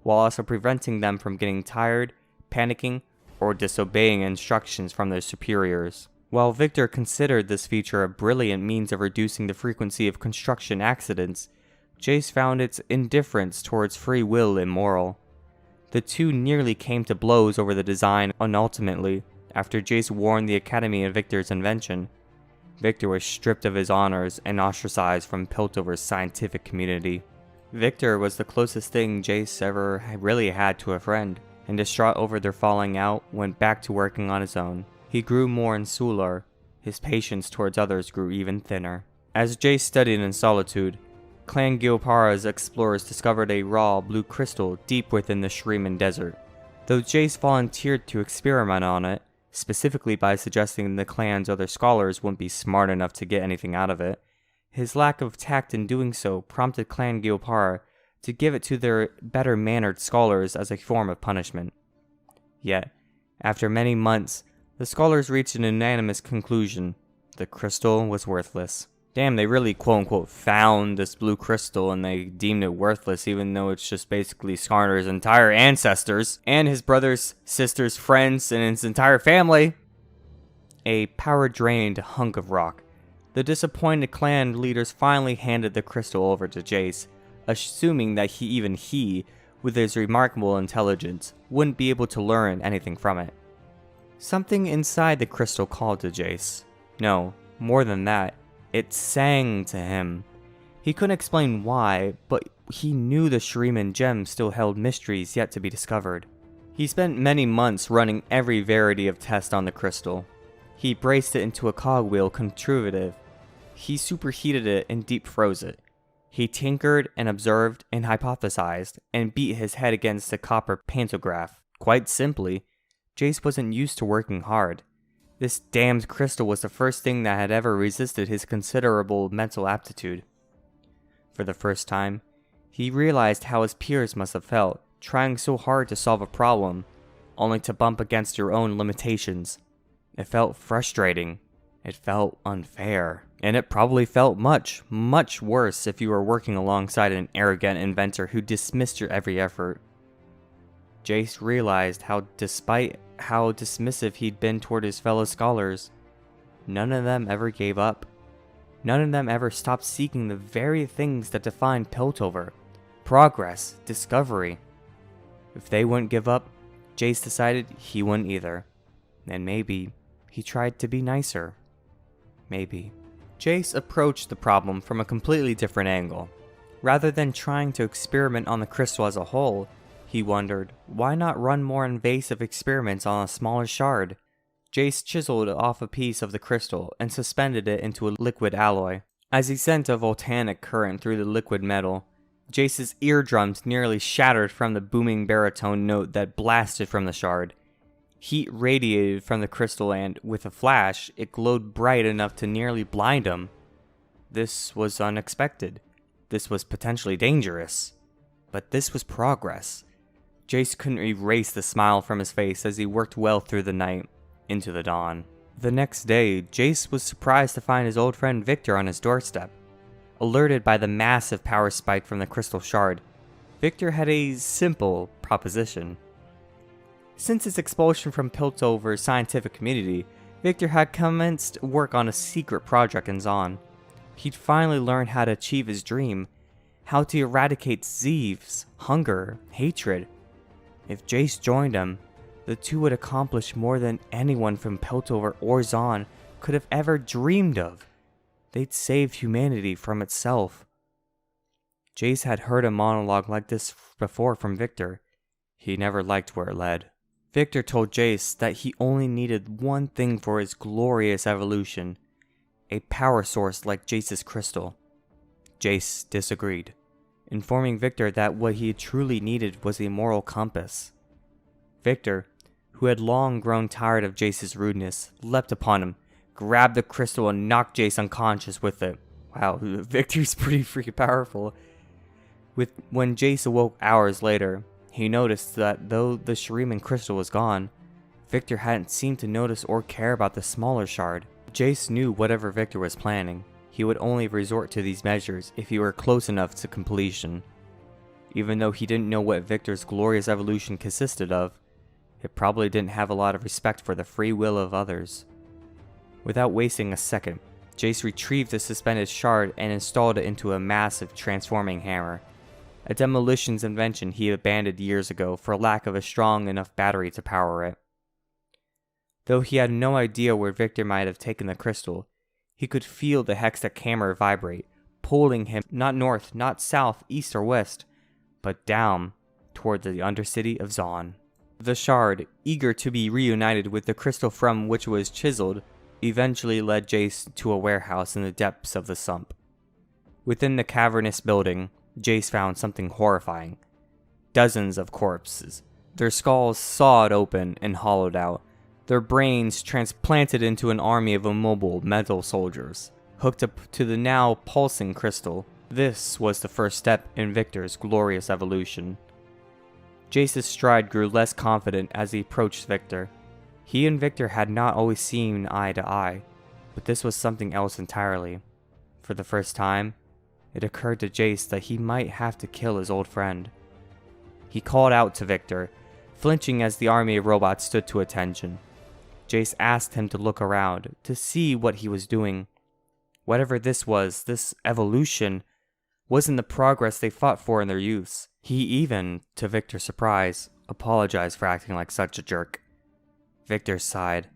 while also preventing them from getting tired, panicking, or disobeying instructions from their superiors. While Victor considered this feature a brilliant means of reducing the frequency of construction accidents, Jace found its indifference towards free will immoral. The two nearly came to blows over the design, and ultimately, after Jace warned the Academy of Victor's invention, Victor was stripped of his honors and ostracized from Piltover's scientific community. Victor was the closest thing Jace ever really had to a friend, and distraught over their falling out, went back to working on his own. He grew more insular. His patience towards others grew even thinner. As Jace studied in solitude, Clan Gilpara's explorers discovered a raw blue crystal deep within the Shriman Desert. Though Jace volunteered to experiment on it, specifically by suggesting the clan's other scholars wouldn't be smart enough to get anything out of it, his lack of tact in doing so prompted Clan Gilpara to give it to their better-mannered scholars as a form of punishment. Yet, after many months, the scholars reached an unanimous conclusion: the crystal was worthless. Damn, they really quote-unquote found this blue crystal and they deemed it worthless, even though it's just basically Skarner's entire ancestors and his brothers, sisters, friends, and his entire family. A power-drained hunk of rock. The disappointed clan leaders finally handed the crystal over to Jace, assuming that he, with his remarkable intelligence, wouldn't be able to learn anything from it. Something inside the crystal called to Jace. No, more than that, it sang to him. He couldn't explain why, but he knew the Shriman gem still held mysteries yet to be discovered. He spent many months running every variety of test on the crystal. He braced it into a cogwheel contrivative. He superheated it and deep froze it. He tinkered and observed and hypothesized and beat his head against a copper pantograph. Quite simply, Jace wasn't used to working hard. This damned crystal was the first thing that had ever resisted his considerable mental aptitude. For the first time, he realized how his peers must have felt, trying so hard to solve a problem, only to bump against your own limitations. It felt frustrating. It felt unfair. And it probably felt much, much worse if you were working alongside an arrogant inventor who dismissed your every effort. Jace realized how, despite how dismissive he'd been toward his fellow scholars, none of them ever gave up. None of them ever stopped seeking the very things that define Piltover: progress, discovery. If they wouldn't give up, Jace decided he wouldn't either. And maybe he tried to be nicer. Maybe. Jace approached the problem from a completely different angle. Rather than trying to experiment on the crystal as a whole, he wondered, why not run more invasive experiments on a smaller shard? Jace chiseled off a piece of the crystal and suspended it into a liquid alloy. As he sent a volcanic current through the liquid metal, Jace's eardrums nearly shattered from the booming baritone note that blasted from the shard. Heat radiated from the crystal and, with a flash, it glowed bright enough to nearly blind him. This was unexpected. This was potentially dangerous. But this was progress. Jace couldn't erase the smile from his face as he worked well through the night, into the dawn. The next day, Jace was surprised to find his old friend Victor on his doorstep. Alerted by the massive power spike from the crystal shard, Victor had a simple proposition. Since his expulsion from Piltover's scientific community, Victor had commenced work on a secret project in Zaun. He'd finally learned how to achieve his dream, how to eradicate Zeev's hunger, hatred. If Jace joined him, the two would accomplish more than anyone from Piltover or Zaun could have ever dreamed of. They'd save humanity from itself. Jace had heard a monologue like this before from Victor. He never liked where it led. Victor told Jace that he only needed one thing for his glorious evolution: a power source like Jace's crystal. Jace disagreed, informing Victor that what he truly needed was a moral compass. Victor, who had long grown tired of Jace's rudeness, leapt upon him, grabbed the crystal and knocked Jace unconscious with it. Wow, Victor's pretty freaking powerful. When Jace awoke hours later, he noticed that though the Shriman crystal was gone, Victor hadn't seemed to notice or care about the smaller shard. Jace knew whatever Victor was planning, he would only resort to these measures if he were close enough to completion. Even though he didn't know what Victor's glorious evolution consisted of, it probably didn't have a lot of respect for the free will of others. Without wasting a second, Jace retrieved the suspended shard and installed it into a massive transforming hammer, a demolitions invention he abandoned years ago for lack of a strong enough battery to power it. Though he had no idea where Victor might have taken the crystal, he could feel the hextech hammer vibrate, pulling him not north, not south, east or west, but down toward the undercity of Zaun. The shard, eager to be reunited with the crystal from which it was chiseled, eventually led Jace to a warehouse in the depths of the sump. Within the cavernous building, Jace found something horrifying. Dozens of corpses, their skulls sawed open and hollowed out, their brains transplanted into an army of immobile metal soldiers, hooked up to the now pulsing crystal. This was the first step in Victor's glorious evolution. Jace's stride grew less confident as he approached Victor. He and Victor had not always seen eye to eye, but this was something else entirely. For the first time, it occurred to Jace that he might have to kill his old friend. He called out to Victor, flinching as the army of robots stood to attention. Jace asked him to look around, to see what he was doing. Whatever this was, this evolution, wasn't the progress they fought for in their youth. He even, to Victor's surprise, apologized for acting like such a jerk. Victor sighed.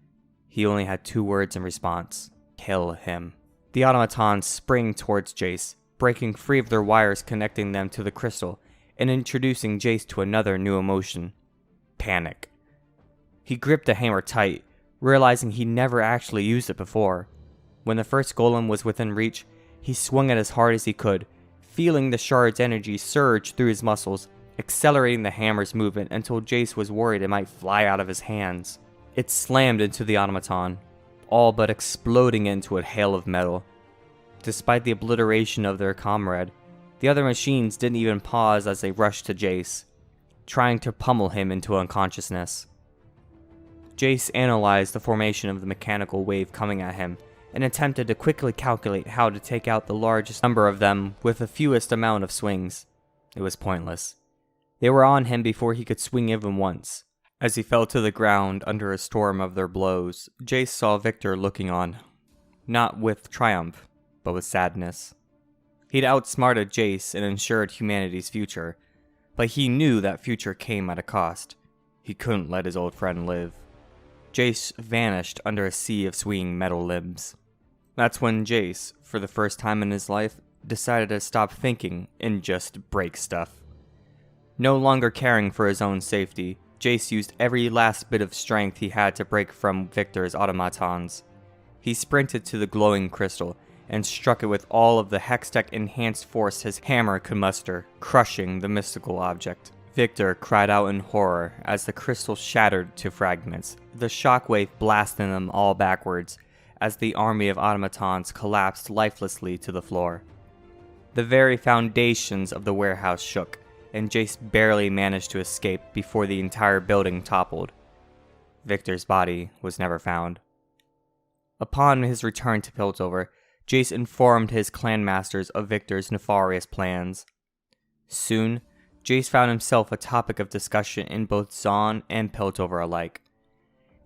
He only had 2 words in response: kill him. The automatons sprang towards Jace, breaking free of their wires connecting them to the crystal, and introducing Jace to another new emotion: panic. He gripped the hammer tight, realizing he never actually used it before. When the first golem was within reach, he swung it as hard as he could, feeling the shard's energy surge through his muscles, accelerating the hammer's movement until Jace was worried it might fly out of his hands. It slammed into the automaton, all but exploding into a hail of metal. Despite the obliteration of their comrade, the other machines didn't even pause as they rushed to Jace, trying to pummel him into unconsciousness. Jace analyzed the formation of the mechanical wave coming at him, and attempted to quickly calculate how to take out the largest number of them with the fewest amount of swings. It was pointless. They were on him before he could swing even once. As he fell to the ground under a storm of their blows, Jace saw Victor looking on, not with triumph, but with sadness. He'd outsmarted Jace and ensured humanity's future, but he knew that future came at a cost. He couldn't let his old friend live. Jace vanished under a sea of swinging metal limbs. That's when Jace, for the first time in his life, decided to stop thinking and just break stuff. No longer caring for his own safety, Jace used every last bit of strength he had to break from Victor's automatons. He sprinted to the glowing crystal and struck it with all of the Hextech enhanced force his hammer could muster, crushing the mystical object. Victor cried out in horror as the crystal shattered to fragments, the shockwave blasting them all backwards as the army of automatons collapsed lifelessly to the floor. The very foundations of the warehouse shook, and Jace barely managed to escape before the entire building toppled. Victor's body was never found. Upon his return to Piltover, Jace informed his clanmasters of Victor's nefarious plans. Soon, Jace found himself a topic of discussion in both Zaun and Piltover alike.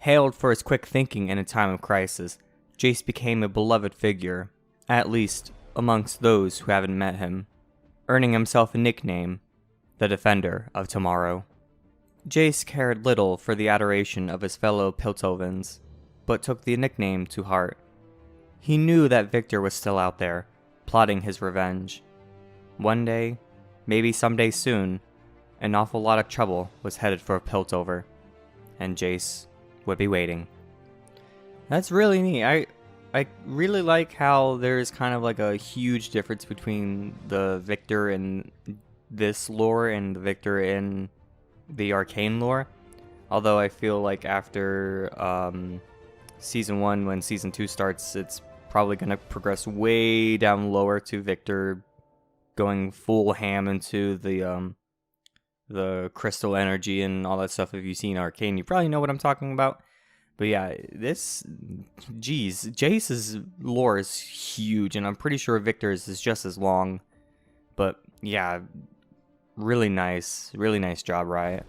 Hailed for his quick thinking in a time of crisis, Jace became a beloved figure, at least amongst those who haven't met him, earning himself a nickname, the Defender of Tomorrow. Jace cared little for the adoration of his fellow Piltovans, but took the nickname to heart. He knew that Victor was still out there, plotting his revenge. One day, maybe someday soon, an awful lot of trouble was headed for Piltover, and Jace would be waiting. That's really neat. I really like how there's kind of like a huge difference between the Victor in this lore and the Victor in the Arcane lore. Although I feel like after Season 1, when Season 2 starts, it's probably going to progress way down lower to Victor going full ham into the crystal energy and all that stuff. If you've seen Arcane, you probably know what I'm talking about. But yeah, Jace's lore is huge, and I'm pretty sure Victor's is just as long. But yeah, really nice job, Riot.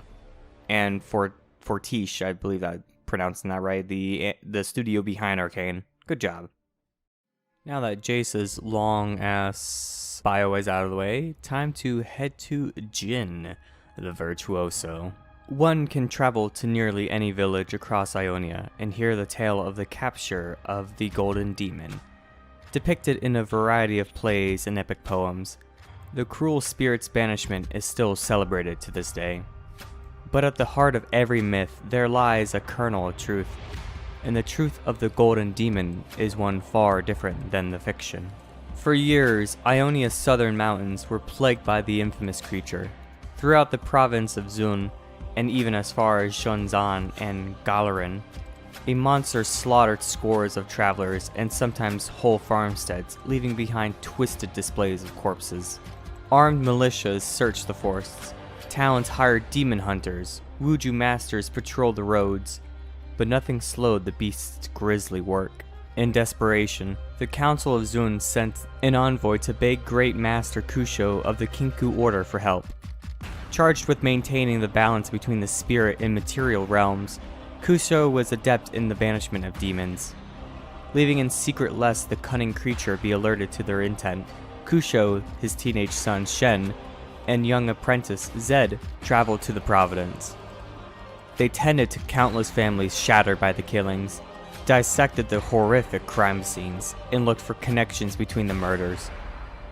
And for Fortiche, I believe I'm pronouncing that right, the studio behind Arcane. Good job. Now that Jace's long-ass bio is out of the way, time to head to Jhin, the Virtuoso. One can travel to nearly any village across Ionia and hear the tale of the capture of the Golden Demon. Depicted in a variety of plays and epic poems, the cruel spirit's banishment is still celebrated to this day. But at the heart of every myth there lies a kernel of truth, and the truth of the Golden Demon is one far different than the fiction. For years, Ionia's southern mountains were plagued by the infamous creature. Throughout the province of Zun, and even as far as Shunzan and Galarin, a monster slaughtered scores of travelers and sometimes whole farmsteads, leaving behind twisted displays of corpses. Armed militias searched the forests. Towns hired demon hunters. Wuju masters patrolled the roads. But nothing slowed the beast's grisly work. In desperation, the Council of Zun sent an envoy to beg Great Master Kusho of the Kinku Order for help. Charged with maintaining the balance between the spirit and material realms, Kusho was adept in the banishment of demons. Leaving in secret lest the cunning creature be alerted to their intent, Kusho, his teenage son Shen, and young apprentice Zed traveled to the Providence. They tended to countless families shattered by the killings, dissected the horrific crime scenes, and looked for connections between the murders.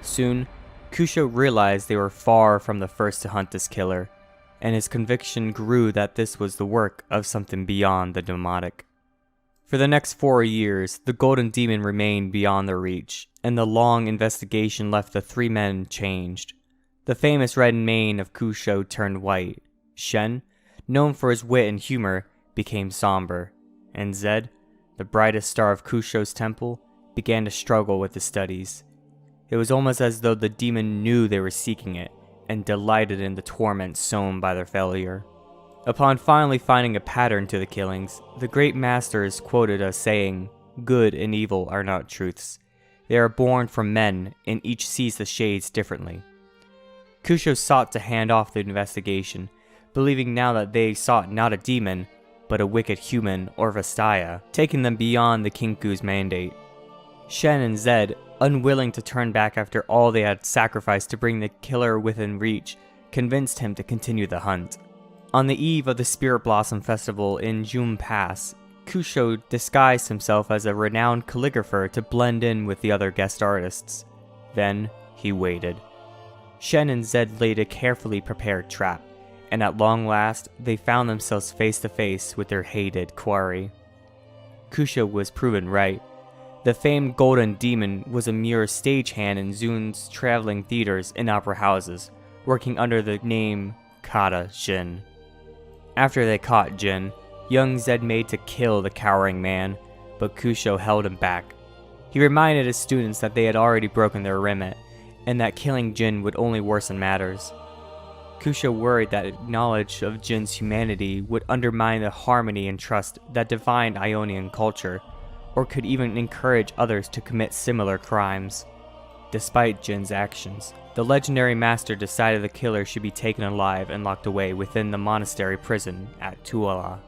Soon, Kusho realized they were far from the first to hunt this killer, and his conviction grew that this was the work of something beyond the demonic. For the next 4 years, the Golden Demon remained beyond their reach, and the long investigation left the three men changed. The famous red mane of Kusho turned white. Shen, known for his wit and humor, became somber, and Zed, the brightest star of Kusho's temple, began to struggle with his studies. It was almost as though the demon knew they were seeking it, and delighted in the torment sown by their failure. Upon finally finding a pattern to the killings, the Great Master is quoted as saying, "Good and evil are not truths. They are born from men, and each sees the shades differently." Kusho sought to hand off the investigation, believing now that they sought not a demon, but a wicked human or Vastaya, taking them beyond the Kinku's mandate. Shen and Zed, unwilling to turn back after all they had sacrificed to bring the killer within reach, convinced him to continue the hunt. On the eve of the Spirit Blossom Festival in June Pass, Kusho disguised himself as a renowned calligrapher to blend in with the other guest artists. Then, he waited. Shen and Zed laid a carefully prepared trap, and at long last, they found themselves face to face with their hated quarry. Kusho was proven right. The famed Golden Demon was a mere stagehand in Zun's traveling theaters and opera houses, working under the name Kata Jin. After they caught Jin, young Zed made to kill the cowering man, but Kusho held him back. He reminded his students that they had already broken their remit, and that killing Jin would only worsen matters. Kusho worried that knowledge of Jin's humanity would undermine the harmony and trust that defined Ionian culture, or could even encourage others to commit similar crimes. Despite Jin's actions, the legendary master decided the killer should be taken alive and locked away within the monastery prison at Tuala.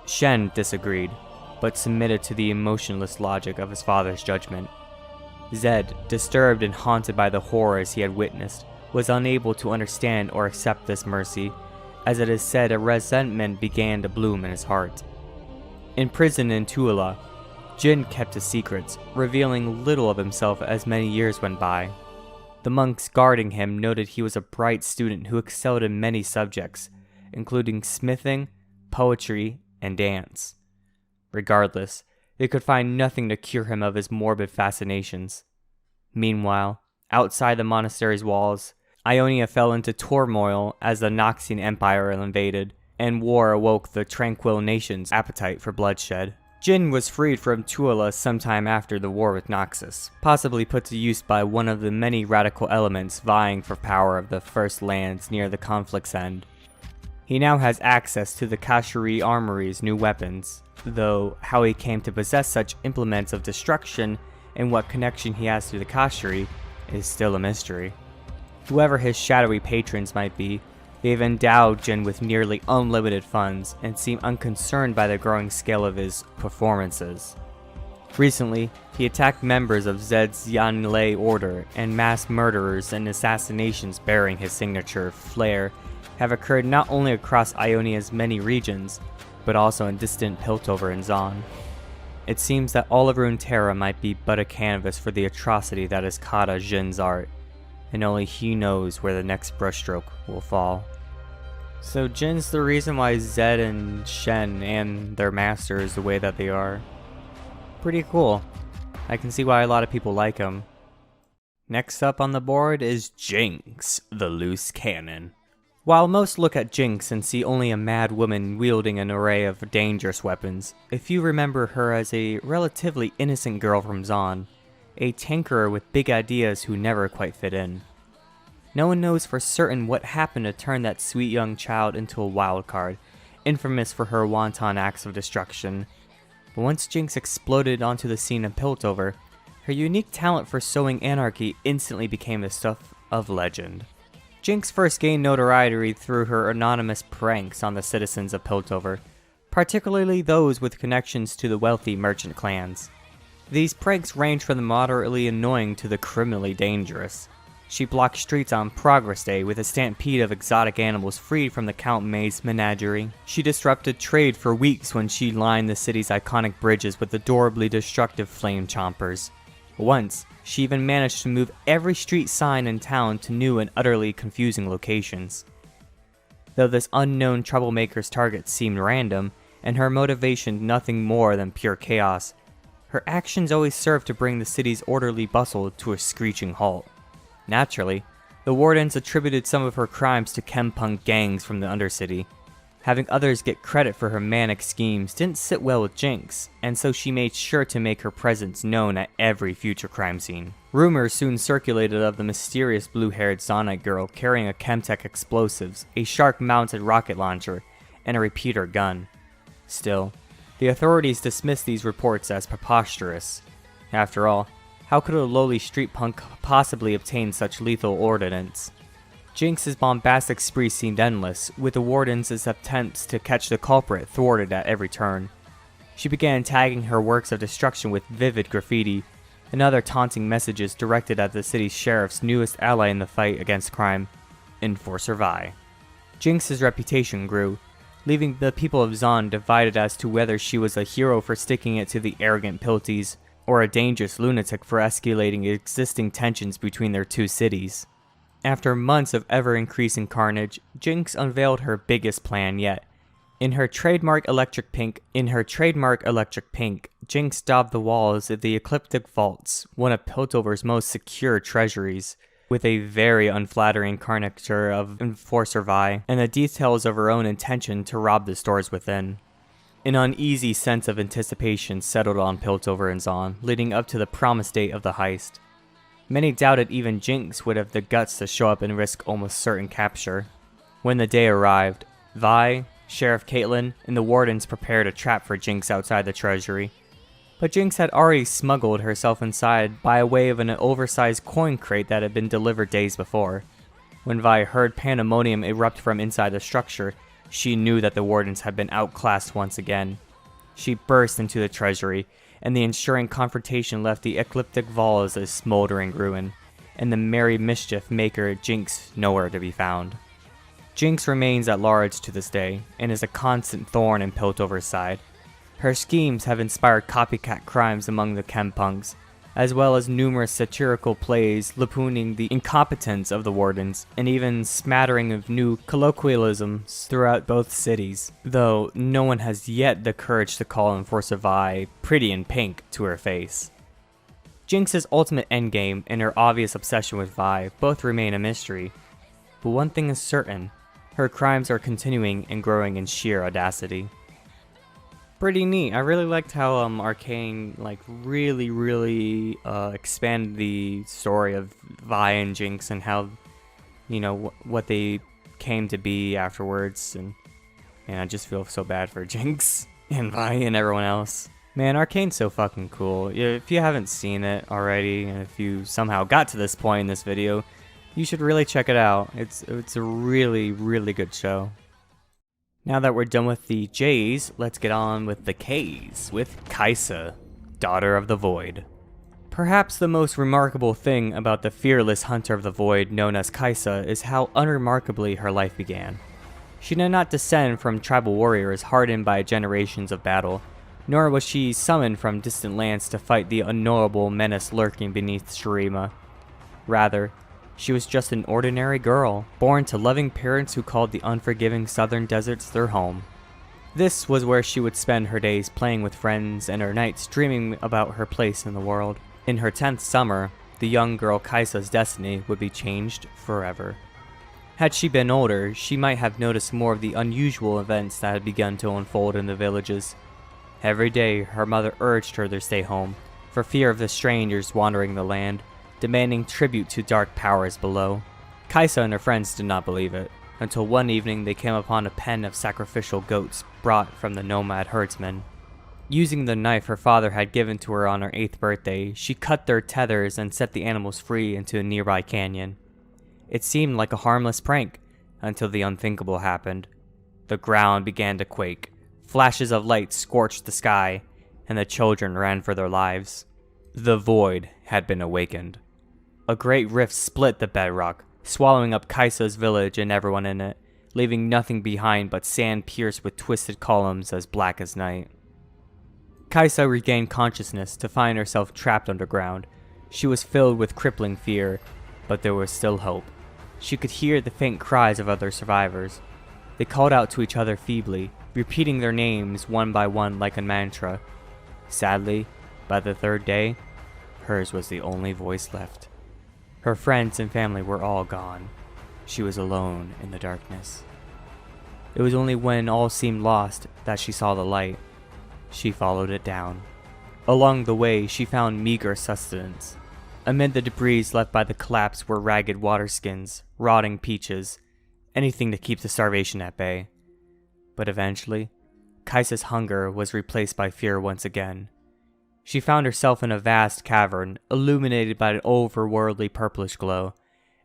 Shen disagreed, but submitted to the emotionless logic of his father's judgment. Zed, disturbed and haunted by the horrors he had witnessed, was unable to understand or accept this mercy, as it is said a resentment began to bloom in his heart. Imprisoned in Tuala, Jin kept his secrets, revealing little of himself as many years went by. The monks guarding him noted he was a bright student who excelled in many subjects, including smithing, poetry, and dance. Regardless, they could find nothing to cure him of his morbid fascinations. Meanwhile, outside the monastery's walls, Ionia fell into turmoil as the Noxian Empire invaded, and war awoke the tranquil nation's appetite for bloodshed. Jin was freed from Tuala sometime after the war with Noxus, possibly put to use by one of the many radical elements vying for power of the first lands near the conflict's end. He now has access to the Kashiri Armory's new weapons, though how he came to possess such implements of destruction and what connection he has to the Kashiri is still a mystery. Whoever his shadowy patrons might be, they've endowed Jin with nearly unlimited funds and seem unconcerned by the growing scale of his performances. Recently, he attacked members of Zed's Yanlei order, and mass murderers and assassinations bearing his signature flair have occurred not only across Ionia's many regions, but also in distant Piltover and Zon. It seems that all of Runeterra might be but a canvas for the atrocity that is Kata Jin's art, and only he knows where the next brushstroke will fall. So Jin's the reason why Zed and Shen and their master is the way that they are. Pretty cool. I can see why a lot of people like him. Next up on the board is Jinx, the loose cannon. While most look at Jinx and see only a mad woman wielding an array of dangerous weapons, a few remember her as a relatively innocent girl from Zaun, a tankerer with big ideas who never quite fit in. No one knows for certain what happened to turn that sweet young child into a wildcard, infamous for her wanton acts of destruction. But once Jinx exploded onto the scene in Piltover, her unique talent for sowing anarchy instantly became the stuff of legend. Jinx first gained notoriety through her anonymous pranks on the citizens of Piltover, particularly those with connections to the wealthy merchant clans. These pranks range from the moderately annoying to the criminally dangerous. She blocked streets on Progress Day with a stampede of exotic animals freed from the Count May's menagerie. She disrupted trade for weeks when she lined the city's iconic bridges with adorably destructive flame chompers. Once, she even managed to move every street sign in town to new and utterly confusing locations. Though this unknown troublemaker's target seemed random, and her motivation nothing more than pure chaos, her actions always served to bring the city's orderly bustle to a screeching halt. Naturally, the Wardens attributed some of her crimes to chempunk gangs from the Undercity. Having others get credit for her manic schemes didn't sit well with Jinx, and so she made sure to make her presence known at every future crime scene. Rumors soon circulated of the mysterious blue-haired Zonite girl carrying a Chemtech explosives, a shark-mounted rocket launcher, and a repeater gun. Still, the authorities dismissed these reports as preposterous. After all, how could a lowly street punk possibly obtain such lethal ordnance? Jinx's bombastic spree seemed endless, with the Wardens' attempts to catch the culprit thwarted at every turn. She began tagging her works of destruction with vivid graffiti and other taunting messages directed at the city's sheriff's newest ally in the fight against crime, Enforcer Vi. Jinx's reputation grew, leaving the people of Zaun divided as to whether she was a hero for sticking it to the arrogant Pilties, or a dangerous lunatic for escalating existing tensions between their two cities. After months of ever-increasing carnage, Jinx unveiled her biggest plan yet. In her trademark electric pink, Jinx daubed the walls of the Ecliptic Vaults, one of Piltover's most secure treasuries, with a very unflattering caricature of Enforcer Vi, and the details of her own intention to rob the stores within. An uneasy sense of anticipation settled on Piltover and Zaun, leading up to the promised date of the heist. Many doubted even Jinx would have the guts to show up and risk almost certain capture. When the day arrived, Vi, Sheriff Caitlyn, and the Wardens prepared a trap for Jinx outside the treasury. But Jinx had already smuggled herself inside by way of an oversized coin crate that had been delivered days before. When Vi heard pandemonium erupt from inside the structure, she knew that the Wardens had been outclassed once again. She burst into the treasury, and the ensuing confrontation left the Ecliptic Vaults a smoldering ruin, and the merry mischief maker Jinx nowhere to be found. Jinx remains at large to this day, and is a constant thorn in Piltover's side. Her schemes have inspired copycat crimes among the chempunks, as well as numerous satirical plays lampooning the incompetence of the Wardens, and even smattering of new colloquialisms throughout both cities, though no one has yet the courage to call Enforcer Vi pretty in pink to her face. Jinx's ultimate endgame and her obvious obsession with Vi both remain a mystery, but one thing is certain, her crimes are continuing and growing in sheer audacity. Pretty neat. I really liked how Arcane really expanded the story of Vi and Jinx and how, what they came to be afterwards, and I just feel so bad for Jinx and Vi and everyone else. Man, Arcane's so fucking cool. If you haven't seen it already, and if you somehow got to this point in this video, you should really check it out. It's a really good show. Now that we're done with the J's, let's get on with the K's, with Kai'Sa, Daughter of the Void. Perhaps the most remarkable thing about the fearless Hunter of the Void known as Kai'Sa is how unremarkably her life began. She did not descend from tribal warriors hardened by generations of battle, nor was she summoned from distant lands to fight the unknowable menace lurking beneath Shurima. Rather, she was just an ordinary girl, born to loving parents who called the unforgiving southern deserts their home. This was where she would spend her days playing with friends and her nights dreaming about her place in the world. In her 10th summer, the young girl Kaisa's destiny would be changed forever. Had she been older, she might have noticed more of the unusual events that had begun to unfold in the villages. Every day, her mother urged her to stay home, for fear of the strangers wandering the land, demanding tribute to dark powers below. Kaisa and her friends did not believe it, until one evening they came upon a pen of sacrificial goats brought from the nomad herdsmen. Using the knife her father had given to her on her 8th birthday, she cut their tethers and set the animals free into a nearby canyon. It seemed like a harmless prank, until the unthinkable happened. The ground began to quake, flashes of light scorched the sky, and the children ran for their lives. The void had been awakened. A great rift split the bedrock, swallowing up Kaisa's village and everyone in it, leaving nothing behind but sand pierced with twisted columns as black as night. Kaisa regained consciousness to find herself trapped underground. She was filled with crippling fear, but there was still hope. She could hear the faint cries of other survivors. They called out to each other feebly, repeating their names one by one like a mantra. Sadly, by the 3rd day, hers was the only voice left. Her friends and family were all gone. She was alone in the darkness. It was only when all seemed lost that she saw the light. She followed it down. Along the way, she found meager sustenance. Amid the debris left by the collapse were ragged water skins, rotting peaches, anything to keep the starvation at bay. But eventually, Kaisa's hunger was replaced by fear once again. She found herself in a vast cavern, illuminated by an overworldly purplish glow,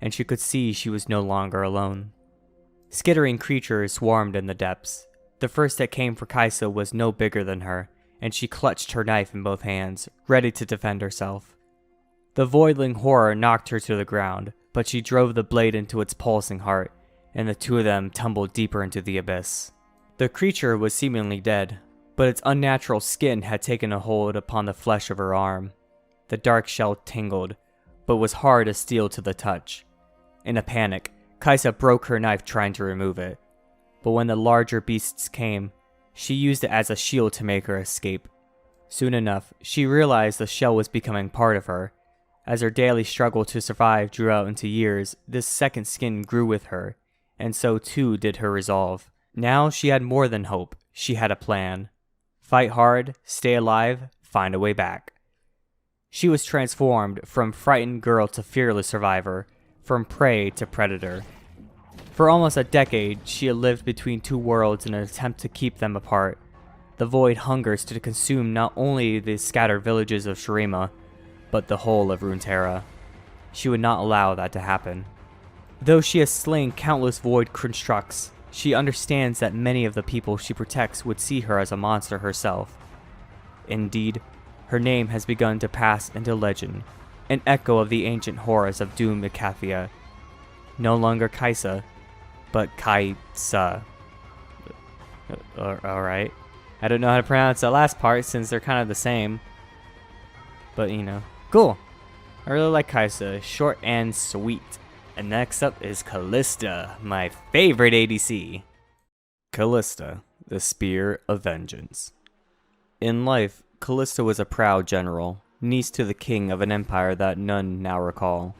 and she could see she was no longer alone. Skittering creatures swarmed in the depths. The first that came for Kaisa was no bigger than her, and she clutched her knife in both hands, ready to defend herself. The voidling horror knocked her to the ground, but she drove the blade into its pulsing heart, and the two of them tumbled deeper into the abyss. The creature was seemingly dead, but its unnatural skin had taken a hold upon the flesh of her arm. The dark shell tingled, but was hard as steel to the touch. In a panic, Kaisa broke her knife trying to remove it, but when the larger beasts came, she used it as a shield to make her escape. Soon enough, she realized the shell was becoming part of her. As her daily struggle to survive drew out into years, this second skin grew with her, and so too did her resolve. Now she had more than hope, she had a plan. Fight hard, stay alive, find a way back. She was transformed from frightened girl to fearless survivor, from prey to predator. For almost a decade, she had lived between two worlds in an attempt to keep them apart. The void hungers to consume not only the scattered villages of Shurima, but the whole of Runeterra. She would not allow that to happen. Though she has slain countless void constructs, she understands that many of the people she protects would see her as a monster herself. Indeed, her name has begun to pass into legend, an echo of the ancient horrors of doomed Acathia. No longer Kaisa, but Kaisa. Alright. I don't know how to pronounce that last part since they're kind of the same. But, you know. Cool. I really like Kaisa. Short and sweet. And next up is Kalista, my favorite ADC. Kalista, the Spear of Vengeance. In life, Kalista was a proud general, niece to the king of an empire that none now recall.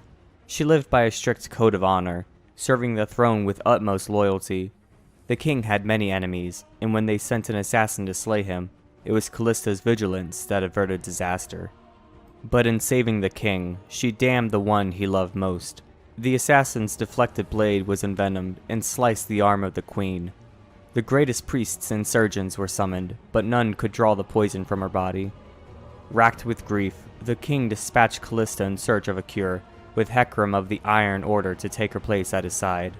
She lived by a strict code of honor, serving the throne with utmost loyalty. The king had many enemies, and when they sent an assassin to slay him, it was Kalista's vigilance that averted disaster. But in saving the king, she damned the one he loved most. The assassin's deflected blade was envenomed and sliced the arm of the queen. The greatest priests and surgeons were summoned, but none could draw the poison from her body. Racked with grief, the king dispatched Kalista in search of a cure, with Hecarim of the Iron Order to take her place at his side.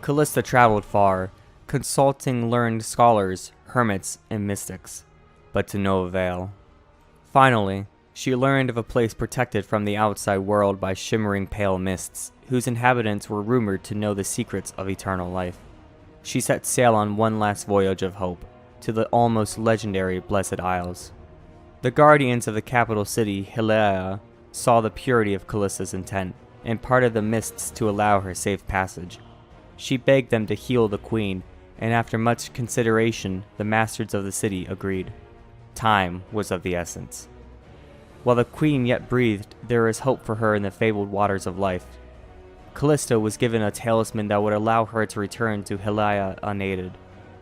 Kalista traveled far, consulting learned scholars, hermits, and mystics, but to no avail. Finally, she learned of a place protected from the outside world by shimmering pale mists, whose inhabitants were rumored to know the secrets of eternal life. She set sail on one last voyage of hope, to the almost legendary Blessed Isles. The guardians of the capital city, Hilea, saw the purity of Kalista's intent, and parted the mists to allow her safe passage. She begged them to heal the queen, and after much consideration, the masters of the city agreed. Time was of the essence. While the queen yet breathed, there is hope for her in the fabled waters of life. Callista was given a talisman that would allow her to return to Hylia unaided,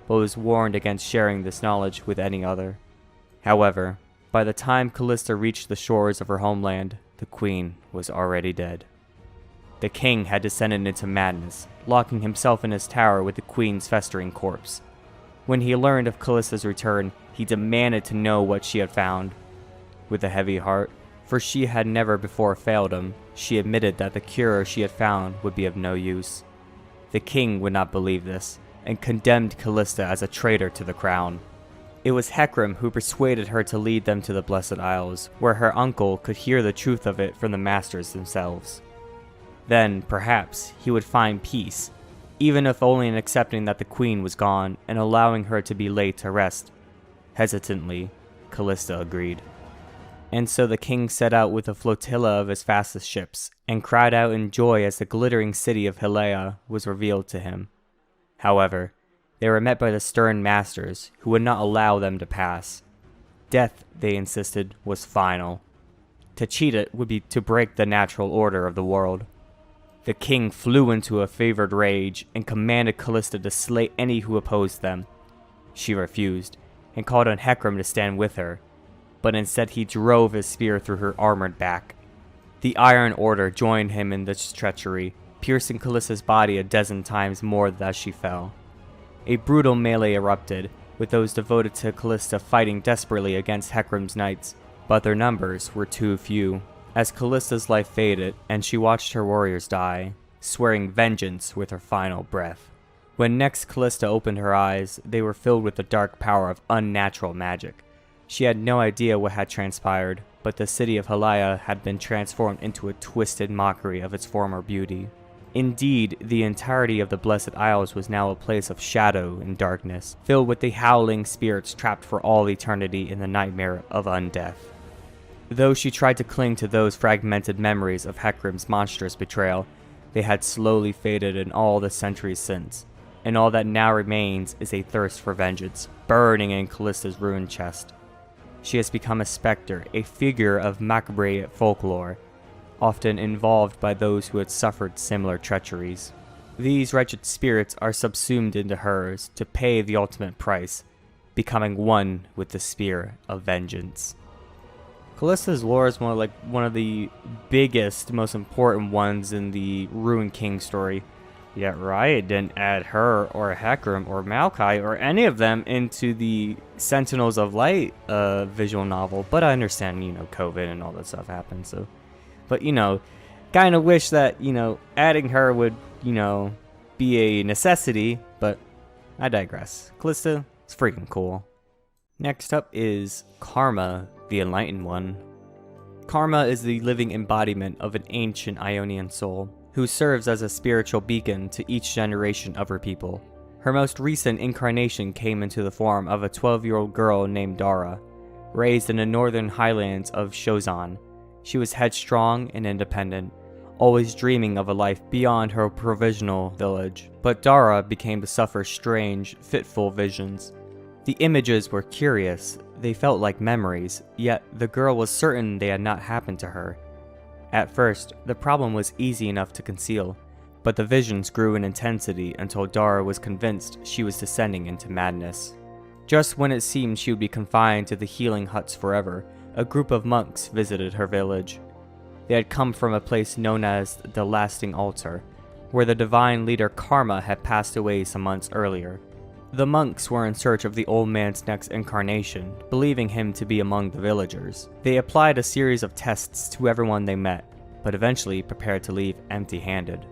but was warned against sharing this knowledge with any other. However, by the time Callista reached the shores of her homeland, the queen was already dead. The king had descended into madness, locking himself in his tower with the queen's festering corpse. When he learned of Callista's return, he demanded to know what she had found. With a heavy heart, for she had never before failed him, she admitted that the cure she had found would be of no use. The king would not believe this, and condemned Callista as a traitor to the crown. It was Hecarim who persuaded her to lead them to the Blessed Isles, where her uncle could hear the truth of it from the masters themselves. Then, perhaps, he would find peace, even if only in accepting that the queen was gone and allowing her to be laid to rest. Hesitantly, Callista agreed. And so the king set out with a flotilla of his fastest ships, and cried out in joy as the glittering city of Hylia was revealed to him. However, they were met by the stern masters, who would not allow them to pass. Death, they insisted, was final. To cheat it would be to break the natural order of the world. The king flew into a favored rage and commanded Callista to slay any who opposed them. She refused, and called on Hecarim to stand with her, but instead he drove his spear through her armored back. The Iron Order joined him in this treachery, piercing Callista's body a dozen times more as she fell. A brutal melee erupted, with those devoted to Callista fighting desperately against Hecarim's knights, but their numbers were too few. As Callista's life faded, and she watched her warriors die, swearing vengeance with her final breath. When next Callista opened her eyes, they were filled with the dark power of unnatural magic. She had no idea what had transpired, but the city of Hylia had been transformed into a twisted mockery of its former beauty. Indeed, the entirety of the Blessed Isles was now a place of shadow and darkness, filled with the howling spirits trapped for all eternity in the nightmare of undeath. Though she tried to cling to those fragmented memories of Hecarim's monstrous betrayal, they had slowly faded in all the centuries since, and all that now remains is a thirst for vengeance, burning in Callista's ruined chest. She has become a specter, a figure of macabre folklore, often involved by those who had suffered similar treacheries. These wretched spirits are subsumed into hers to pay the ultimate price, becoming one with the spear of vengeance. Callista's lore is one of the biggest, most important ones in the Ruined King story. Yet Riot didn't add her or Hecarim or Maokai or any of them into the Sentinels of Light visual novel. But I understand, COVID and all that stuff happened. So, but kind of wish that adding her would be a necessity. But I digress. Callista is freaking cool. Next up is Karma, the Enlightened One. Karma is the living embodiment of an ancient Ionian soul, who serves as a spiritual beacon to each generation of her people. Her most recent incarnation came into the form of a 12-year-old girl named Dara. Raised in the northern highlands of Shozan, she was headstrong and independent, always dreaming of a life beyond her provisional village. But Dara became to suffer strange, fitful visions. The images were curious, they felt like memories, yet the girl was certain they had not happened to her. At first, the problem was easy enough to conceal, but the visions grew in intensity until Dara was convinced she was descending into madness. Just when it seemed she would be confined to the healing huts forever, a group of monks visited her village. They had come from a place known as the Lasting Altar, where the divine leader Karma had passed away some months earlier. The monks were in search of the old man's next incarnation, believing him to be among the villagers. They applied a series of tests to everyone they met, but eventually prepared to leave empty-handed.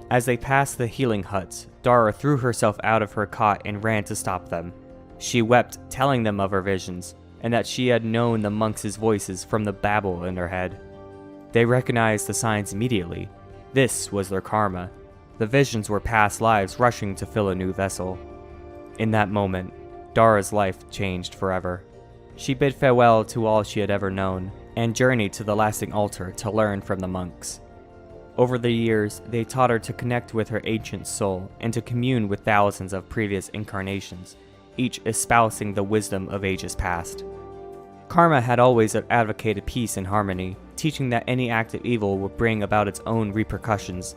As they passed the healing huts, Dara threw herself out of her cot and ran to stop them. She wept, telling them of her visions, and that she had known the monks' voices from the babble in her head. They recognized the signs immediately. This was their karma. The visions were past lives rushing to fill a new vessel. In that moment, Dara's life changed forever. She bid farewell to all she had ever known, and journeyed to the Lasting Altar to learn from the monks. Over the years, they taught her to connect with her ancient soul, and to commune with thousands of previous incarnations, each espousing the wisdom of ages past. Karma had always advocated peace and harmony, teaching that any act of evil would bring about its own repercussions,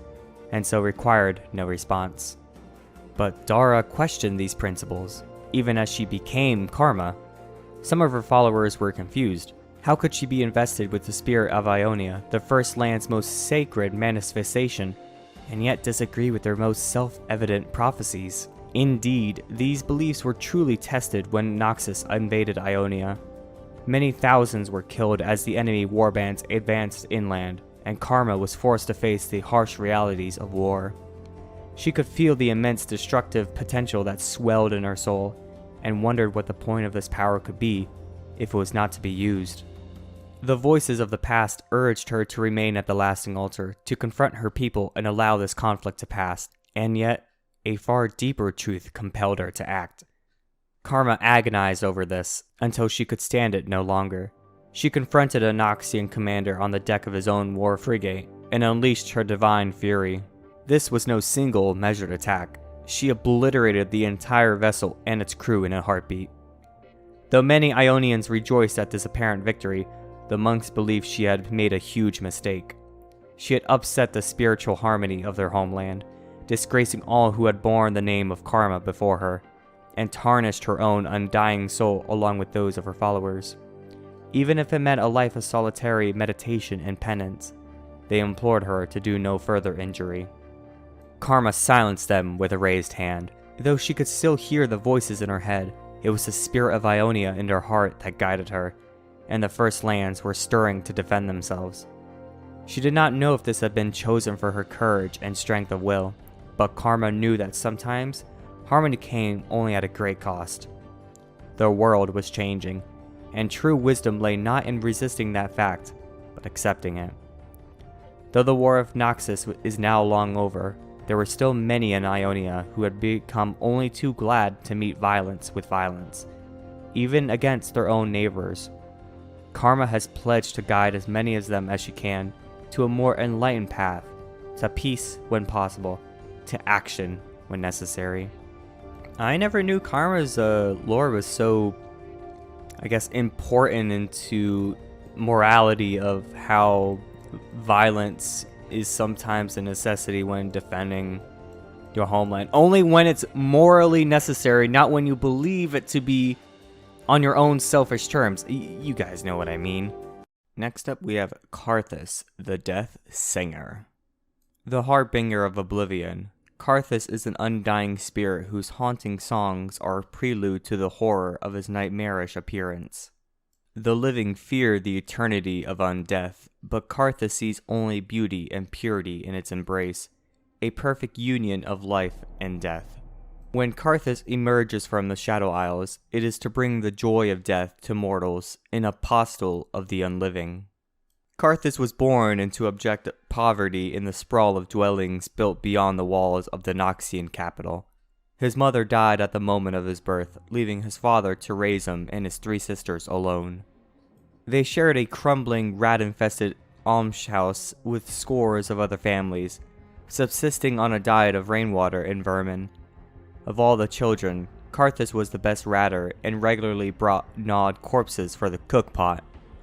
and so required no response. But Dara questioned these principles, even as she became Karma. Some of her followers were confused. How could she be invested with the spirit of Ionia, the First Land's most sacred manifestation, and yet disagree with their most self-evident prophecies? Indeed, these beliefs were truly tested when Noxus invaded Ionia. Many thousands were killed as the enemy warbands advanced inland, and Karma was forced to face the harsh realities of war. She could feel the immense destructive potential that swelled in her soul, and wondered what the point of this power could be if it was not to be used. The voices of the past urged her to remain at the lasting altar, to confront her people and allow this conflict to pass, and yet a far deeper truth compelled her to act. Karma agonized over this until she could stand it no longer. She confronted a Noxian commander on the deck of his own war frigate and unleashed her divine fury. This was no single measured attack. She obliterated the entire vessel and its crew in a heartbeat. Though many Ionians rejoiced at this apparent victory, the monks believed she had made a huge mistake. She had upset the spiritual harmony of their homeland, disgracing all who had borne the name of Karma before her, and tarnished her own undying soul along with those of her followers. Even if it meant a life of solitary meditation and penance, they implored her to do no further injury. Karma silenced them with a raised hand. Though she could still hear the voices in her head, it was the spirit of Ionia in her heart that guided her, and the First Lands were stirring to defend themselves. She did not know if this had been chosen for her courage and strength of will, but Karma knew that sometimes harmony came only at a great cost. The world was changing, and true wisdom lay not in resisting that fact, but accepting it. Though the war of Noxus is now long over, there were still many in Ionia who had become only too glad to meet violence with violence, even against their own neighbors. Karma has pledged to guide as many of them as she can to a more enlightened path, to peace when possible, to action when necessary. I never knew Karma's lore was so, important into morality of how violence is sometimes a necessity when defending your homeland. Only when it's morally necessary, not when you believe it to be on your own selfish terms. You guys know what I mean. Next up we have Karthus, the Death Singer. The Harbinger of Oblivion. Karthus is an undying spirit whose haunting songs are a prelude to the horror of his nightmarish appearance. The living fear the eternity of undeath, but Karthus sees only beauty and purity in its embrace, a perfect union of life and death. When Karthus emerges from the Shadow Isles, it is to bring the joy of death to mortals, an apostle of the unliving. Karthus was born into abject poverty in the sprawl of dwellings built beyond the walls of the Noxian capital. His mother died at the moment of his birth, leaving his father to raise him and his 3 sisters alone. They shared a crumbling, rat-infested almshouse with scores of other families, subsisting on a diet of rainwater and vermin. Of all the children, Karthus was the best ratter and regularly brought gnawed corpses for the cookpot.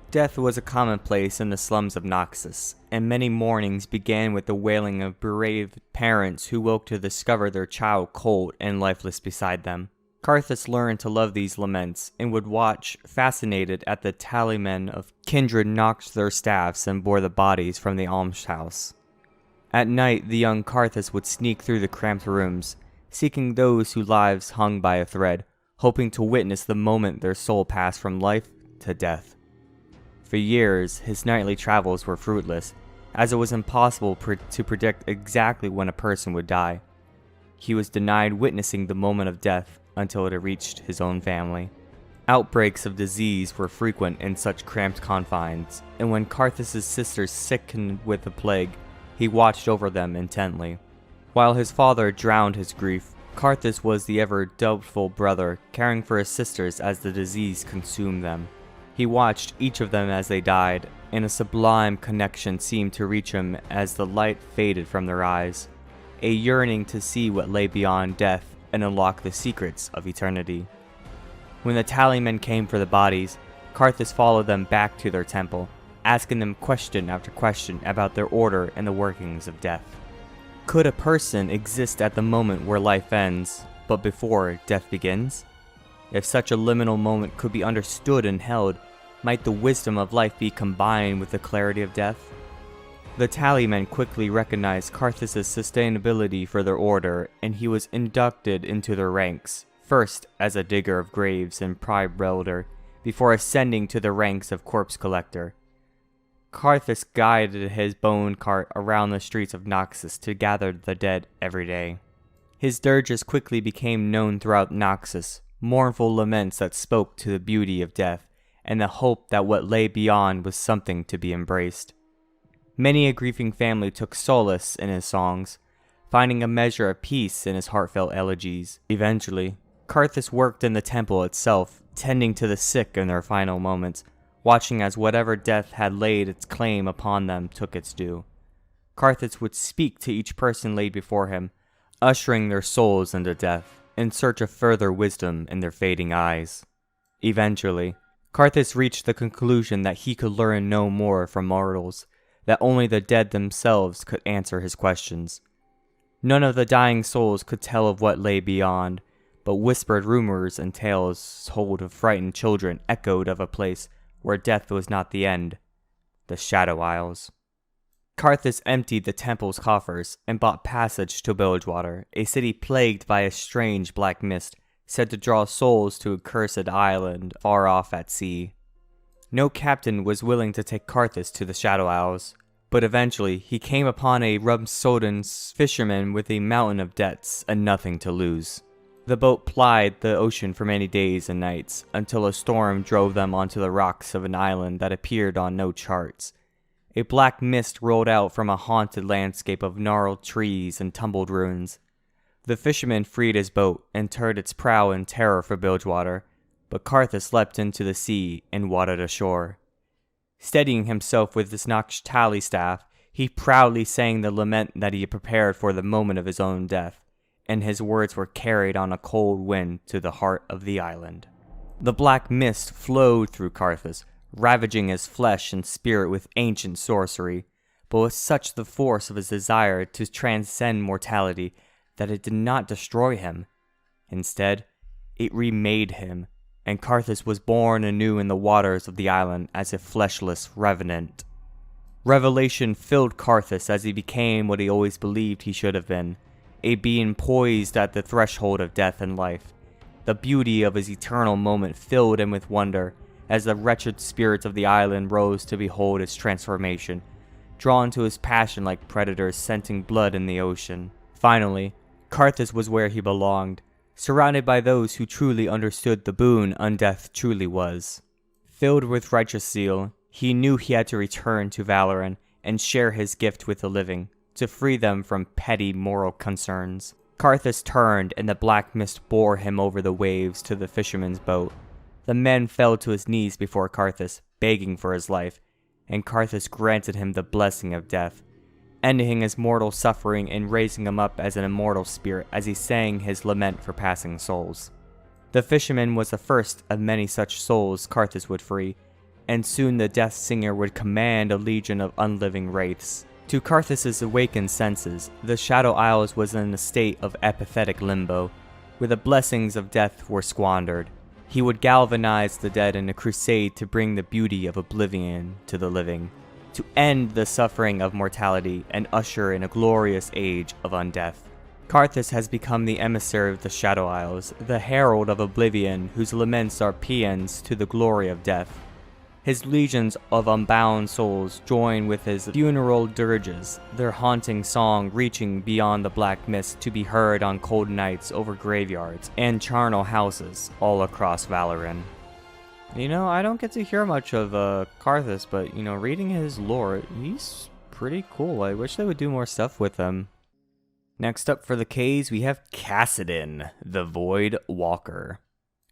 Death was a commonplace in the slums of Noxus, and many mornings began with the wailing of bereaved parents who woke to discover their child cold and lifeless beside them. Karthus learned to love these laments, and would watch, fascinated, at the tallymen of kindred knocked their staffs and bore the bodies from the almshouse. At night, the young Karthus would sneak through the cramped rooms, seeking those whose lives hung by a thread, hoping to witness the moment their soul passed from life to death. For years, his nightly travels were fruitless, as it was impossible to predict exactly when a person would die. He was denied witnessing the moment of death until it had reached his own family. Outbreaks of disease were frequent in such cramped confines, and when Karthus' sisters sickened with the plague, he watched over them intently. While his father drowned his grief, Karthus was the ever doubtful brother, caring for his sisters as the disease consumed them. He watched each of them as they died, and a sublime connection seemed to reach him as the light faded from their eyes, a yearning to see what lay beyond death and unlock the secrets of eternity. When the tallymen came for the bodies, Karthus followed them back to their temple, asking them question after question about their order and the workings of death. Could a person exist at the moment where life ends, but before death begins? If such a liminal moment could be understood and held, might the wisdom of life be combined with the clarity of death? The Tallymen quickly recognized Karthus' sustainability for their order, and he was inducted into their ranks, first as a digger of graves and pride welder, before ascending to the ranks of corpse collector. Karthus guided his bone cart around the streets of Noxus to gather the dead every day. His dirges quickly became known throughout Noxus, mournful laments that spoke to the beauty of death, and the hope that what lay beyond was something to be embraced. Many a grieving family took solace in his songs, finding a measure of peace in his heartfelt elegies. Eventually, Karthus worked in the temple itself, tending to the sick in their final moments, watching as whatever death had laid its claim upon them took its due. Karthus would speak to each person laid before him, ushering their souls into death, in search of further wisdom in their fading eyes. Eventually, Karthus reached the conclusion that he could learn no more from mortals, that only the dead themselves could answer his questions. None of the dying souls could tell of what lay beyond, but whispered rumors and tales told of frightened children echoed of a place where death was not the end, the Shadow Isles. Karthus emptied the temple's coffers and bought passage to Bilgewater, a city plagued by a strange black mist, said to draw souls to a cursed island far off at sea. No captain was willing to take Karthus to the Shadow Isles, but eventually he came upon a Rumsoden fisherman with a mountain of debts and nothing to lose. The boat plied the ocean for many days and nights, until a storm drove them onto the rocks of an island that appeared on no charts. A black mist rolled out from a haunted landscape of gnarled trees and tumbled ruins. The fisherman freed his boat and turned its prow in terror for Bilgewater, but Karthus leapt into the sea and waded ashore. Steadying himself with his Noxtali staff, he proudly sang the lament that he had prepared for the moment of his own death, and his words were carried on a cold wind to the heart of the island. The black mist flowed through Karthus, ravaging his flesh and spirit with ancient sorcery, but with such the force of his desire to transcend mortality that it did not destroy him. Instead, it remade him, and Karthus was born anew in the waters of the island as a fleshless revenant. Revelation filled Karthus as he became what he always believed he should have been, a being poised at the threshold of death and life. The beauty of his eternal moment filled him with wonder as the wretched spirits of the island rose to behold his transformation, drawn to his passion like predators scenting blood in the ocean. Finally, Karthus was where he belonged, surrounded by those who truly understood the boon undeath truly was. Filled with righteous zeal, he knew he had to return to Valoran and share his gift with the living, to free them from petty moral concerns. Karthus turned, and the black mist bore him over the waves to the fisherman's boat. The men fell to his knees before Karthus, begging for his life, and Karthus granted him the blessing of death, ending his mortal suffering and raising him up as an immortal spirit as he sang his lament for passing souls. The fisherman was the first of many such souls Karthus would free, and soon the death singer would command a legion of unliving wraiths. To Karthus' awakened senses, the Shadow Isles was in a state of apathetic limbo, where the blessings of death were squandered. He would galvanize the dead in a crusade to bring the beauty of oblivion to the living, to end the suffering of mortality and usher in a glorious age of undeath. Karthus has become the emissary of the Shadow Isles, the herald of oblivion whose laments are paeans to the glory of death. His legions of unbound souls join with his funeral dirges, their haunting song reaching beyond the black mist to be heard on cold nights over graveyards and charnel houses all across Valoran. You know, I don't get to hear much of Karthus, but, you know, reading his lore, he's pretty cool. I wish they would do more stuff with him. Next up for the Ks, we have Kassadin, the Void Walker.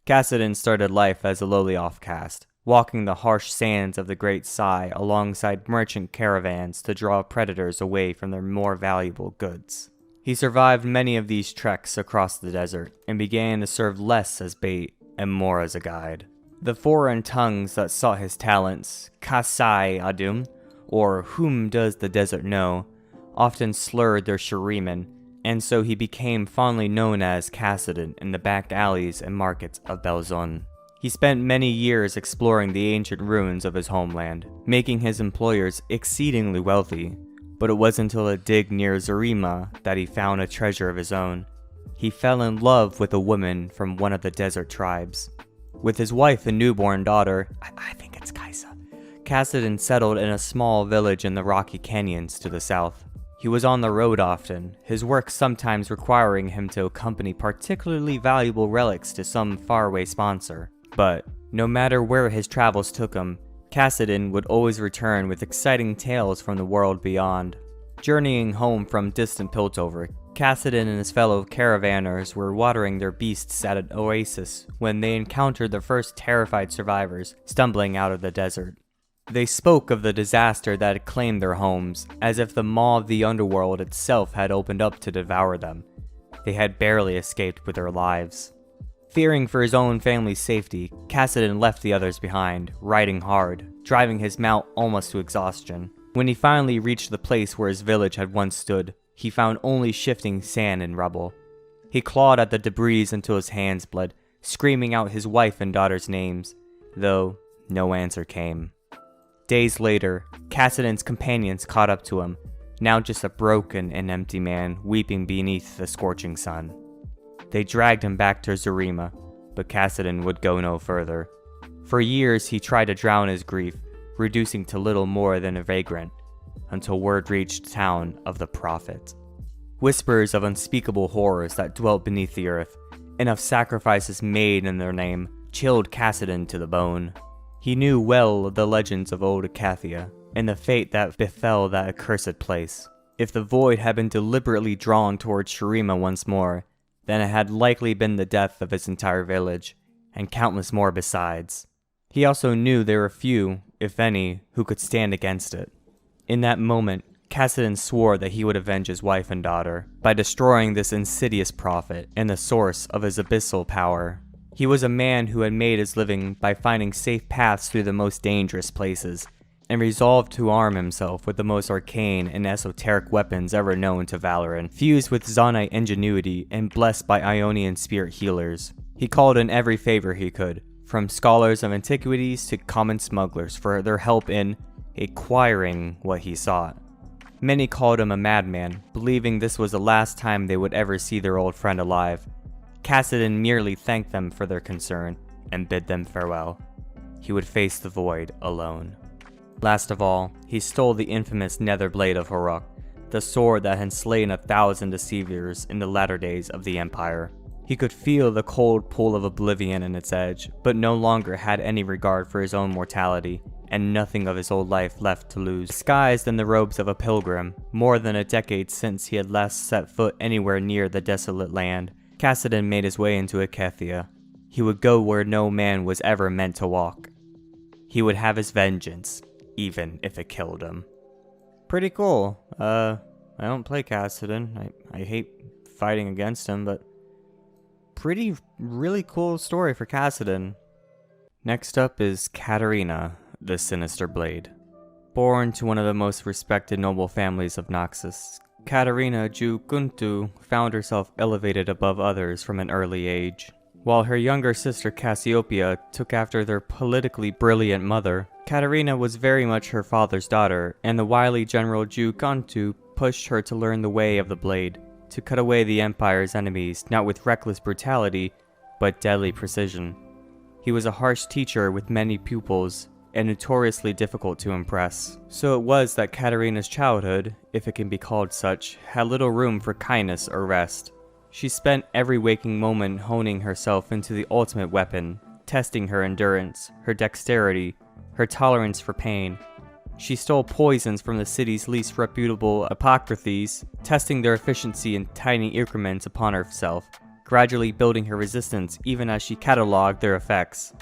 Kassadin started life as a lowly offcast, walking the harsh sands of the Great Sigh alongside merchant caravans to draw predators away from their more valuable goods. He survived many of these treks across the desert, and began to serve less as bait and more as a guide. The foreign tongues that sought his talents, Kasai Adum, or whom does the desert know, often slurred their shuriman, and so he became fondly known as Kassadin in the back alleys and markets of Bel'Zon. He spent many years exploring the ancient ruins of his homeland, making his employers exceedingly wealthy, but it wasn't until a dig near Zarima that he found a treasure of his own. He fell in love with a woman from one of the desert tribes. With his wife and newborn daughter, I think it's Kaisa, Kassadin settled in a small village in the rocky canyons to the south. He was on the road often, his work sometimes requiring him to accompany particularly valuable relics to some faraway sponsor. But no matter where his travels took him, Kassadin would always return with exciting tales from the world beyond. Journeying home from distant Piltover, Kassadin and his fellow caravanners were watering their beasts at an oasis when they encountered the first terrified survivors stumbling out of the desert. They spoke of the disaster that had claimed their homes, as if the maw of the underworld itself had opened up to devour them. They had barely escaped with their lives. Fearing for his own family's safety, Kassadin left the others behind, riding hard, driving his mount almost to exhaustion. When he finally reached the place where his village had once stood, he found only shifting sand and rubble. He clawed at the debris until his hands bled, screaming out his wife and daughter's names, though no answer came. Days later, Kassadin's companions caught up to him, now just a broken and empty man weeping beneath the scorching sun. They dragged him back to Zarima, but Kassadin would go no further. For years he tried to drown his grief, reducing to little more than a vagrant, until word reached town of the Prophet. Whispers of unspeakable horrors that dwelt beneath the earth, and of sacrifices made in their name, chilled Kassadin to the bone. He knew well the legends of old Acathia, and the fate that befell that accursed place. If the void had been deliberately drawn towards Shurima once more, then it had likely been the death of his entire village, and countless more besides. He also knew there were few, if any, who could stand against it. In that moment, Kassadin swore that he would avenge his wife and daughter, by destroying this insidious prophet and the source of his abyssal power. He was a man who had made his living by finding safe paths through the most dangerous places, and resolved to arm himself with the most arcane and esoteric weapons ever known to Valoran, fused with Zonite ingenuity and blessed by Ionian spirit healers. He called in every favor he could, from scholars of antiquities to common smugglers, for their help in acquiring what he sought. Many called him a madman, believing this was the last time they would ever see their old friend alive. Kassadin merely thanked them for their concern and bid them farewell. He would face the void alone. Last of all, he stole the infamous nether blade of Horok, the sword that had slain 1,000 deceivers in the latter days of the Empire. He could feel the cold pull of oblivion in its edge, but no longer had any regard for his own mortality, and nothing of his old life left to lose. Disguised in the robes of a pilgrim, more than a decade since he had last set foot anywhere near the desolate land, Kassadin made his way into Acathia. He would go where no man was ever meant to walk. He would have his vengeance, even if it killed him. Pretty cool. I don't play Kassadin. I hate fighting against him, but really cool story for Kassadin. Next up is Katarina, the Sinister Blade. Born to one of the most respected noble families of Noxus, Katarina Jukuntu found herself elevated above others from an early age. While her younger sister Cassiopeia took after their politically brilliant mother, Katarina was very much her father's daughter, and the wily General Jukuntu pushed her to learn the way of the blade, to cut away the Empire's enemies not with reckless brutality, but deadly precision. He was a harsh teacher with many pupils, and notoriously difficult to impress. So it was that Katarina's childhood, if it can be called such, had little room for kindness or rest. She spent every waking moment honing herself into the ultimate weapon, testing her endurance, her dexterity, her tolerance for pain. She stole poisons from the city's least reputable apothecaries, testing their efficiency in tiny increments upon herself, gradually building her resistance even as she catalogued their effects.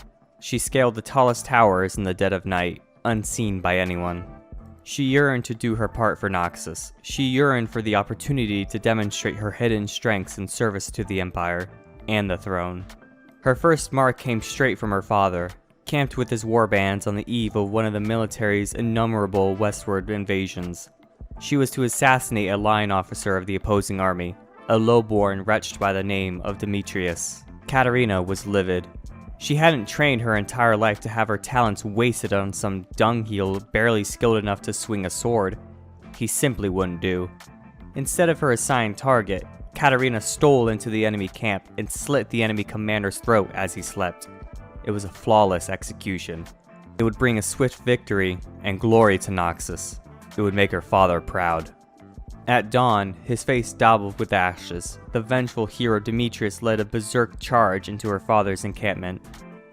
She scaled the tallest towers in the dead of night, unseen by anyone. She yearned to do her part for Noxus. She yearned for the opportunity to demonstrate her hidden strengths in service to the Empire and the throne. Her first mark came straight from her father, camped with his warbands on the eve of one of the military's innumerable westward invasions. She was to assassinate a line officer of the opposing army, a lowborn wretch by the name of Demetrius. Katarina was livid. She hadn't trained her entire life to have her talents wasted on some dungheel barely skilled enough to swing a sword. He simply wouldn't do. Instead of her assigned target, Katarina stole into the enemy camp and slit the enemy commander's throat as he slept. It was a flawless execution. It would bring a swift victory and glory to Noxus. It would make her father proud. At dawn, his face dabbled with ashes, the vengeful hero Demetrius led a berserk charge into her father's encampment.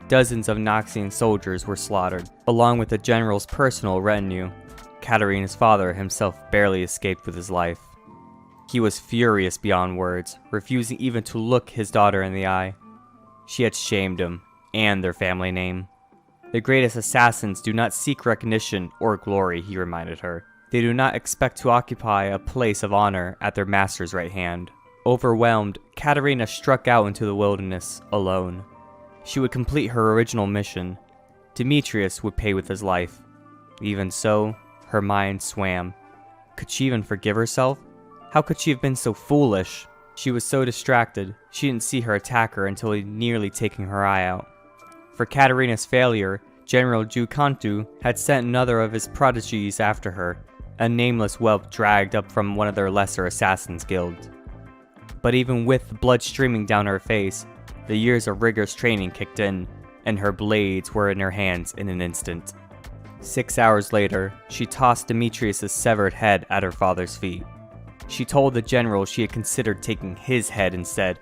Dozens of Noxian soldiers were slaughtered, along with the general's personal retinue. Katarina's father himself barely escaped with his life. He was furious beyond words, refusing even to look his daughter in the eye. She had shamed him, and their family name. The greatest assassins do not seek recognition or glory, he reminded her. They do not expect to occupy a place of honor at their master's right hand. Overwhelmed, Katarina struck out into the wilderness, alone. She would complete her original mission. Demetrius would pay with his life. Even so, her mind swam. Could she even forgive herself? How could she have been so foolish? She was so distracted, she didn't see her attacker until he'd nearly taken her eye out. For Katarina's failure, General Jukantu had sent another of his prodigies after her, a nameless whelp dragged up from one of their lesser assassins' guilds. But even with blood streaming down her face, the years of rigorous training kicked in, and her blades were in her hands in an instant. 6 hours later, she tossed Demetrius' severed head at her father's feet. She told the general she had considered taking his head instead,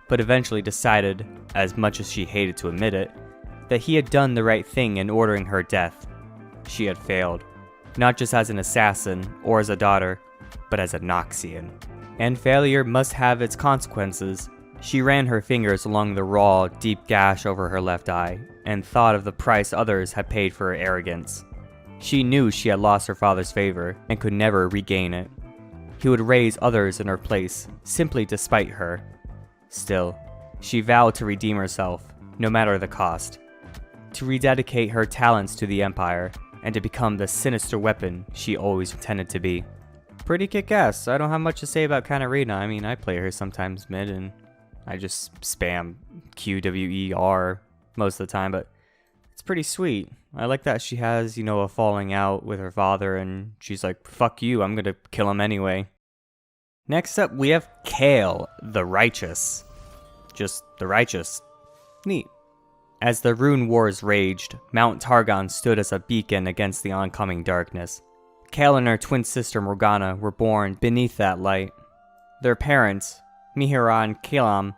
but eventually decided, as much as she hated to admit it, that he had done the right thing in ordering her death. She had failed, not just as an assassin or as a daughter, but as a Noxian. And failure must have its consequences. She ran her fingers along the raw, deep gash over her left eye, and thought of the price others had paid for her arrogance. She knew she had lost her father's favor, and could never regain it. He would raise others in her place, simply to spite her. Still, she vowed to redeem herself, no matter the cost. To rededicate her talents to the Empire, and to become the sinister weapon she always intended to be. Pretty kick-ass. I don't have much to say about Katarina. I mean, I play her sometimes mid, and I just spam QWER most of the time, but it's pretty sweet. I like that she has, a falling out with her father, and she's like, fuck you, I'm gonna kill him anyway. Next up, we have Kayle, the Righteous. Just the Righteous. Neat. As the Rune Wars raged, Mount Targon stood as a beacon against the oncoming darkness. Kayle and her twin sister Morgana were born beneath that light. Their parents, Mihira and Kilam,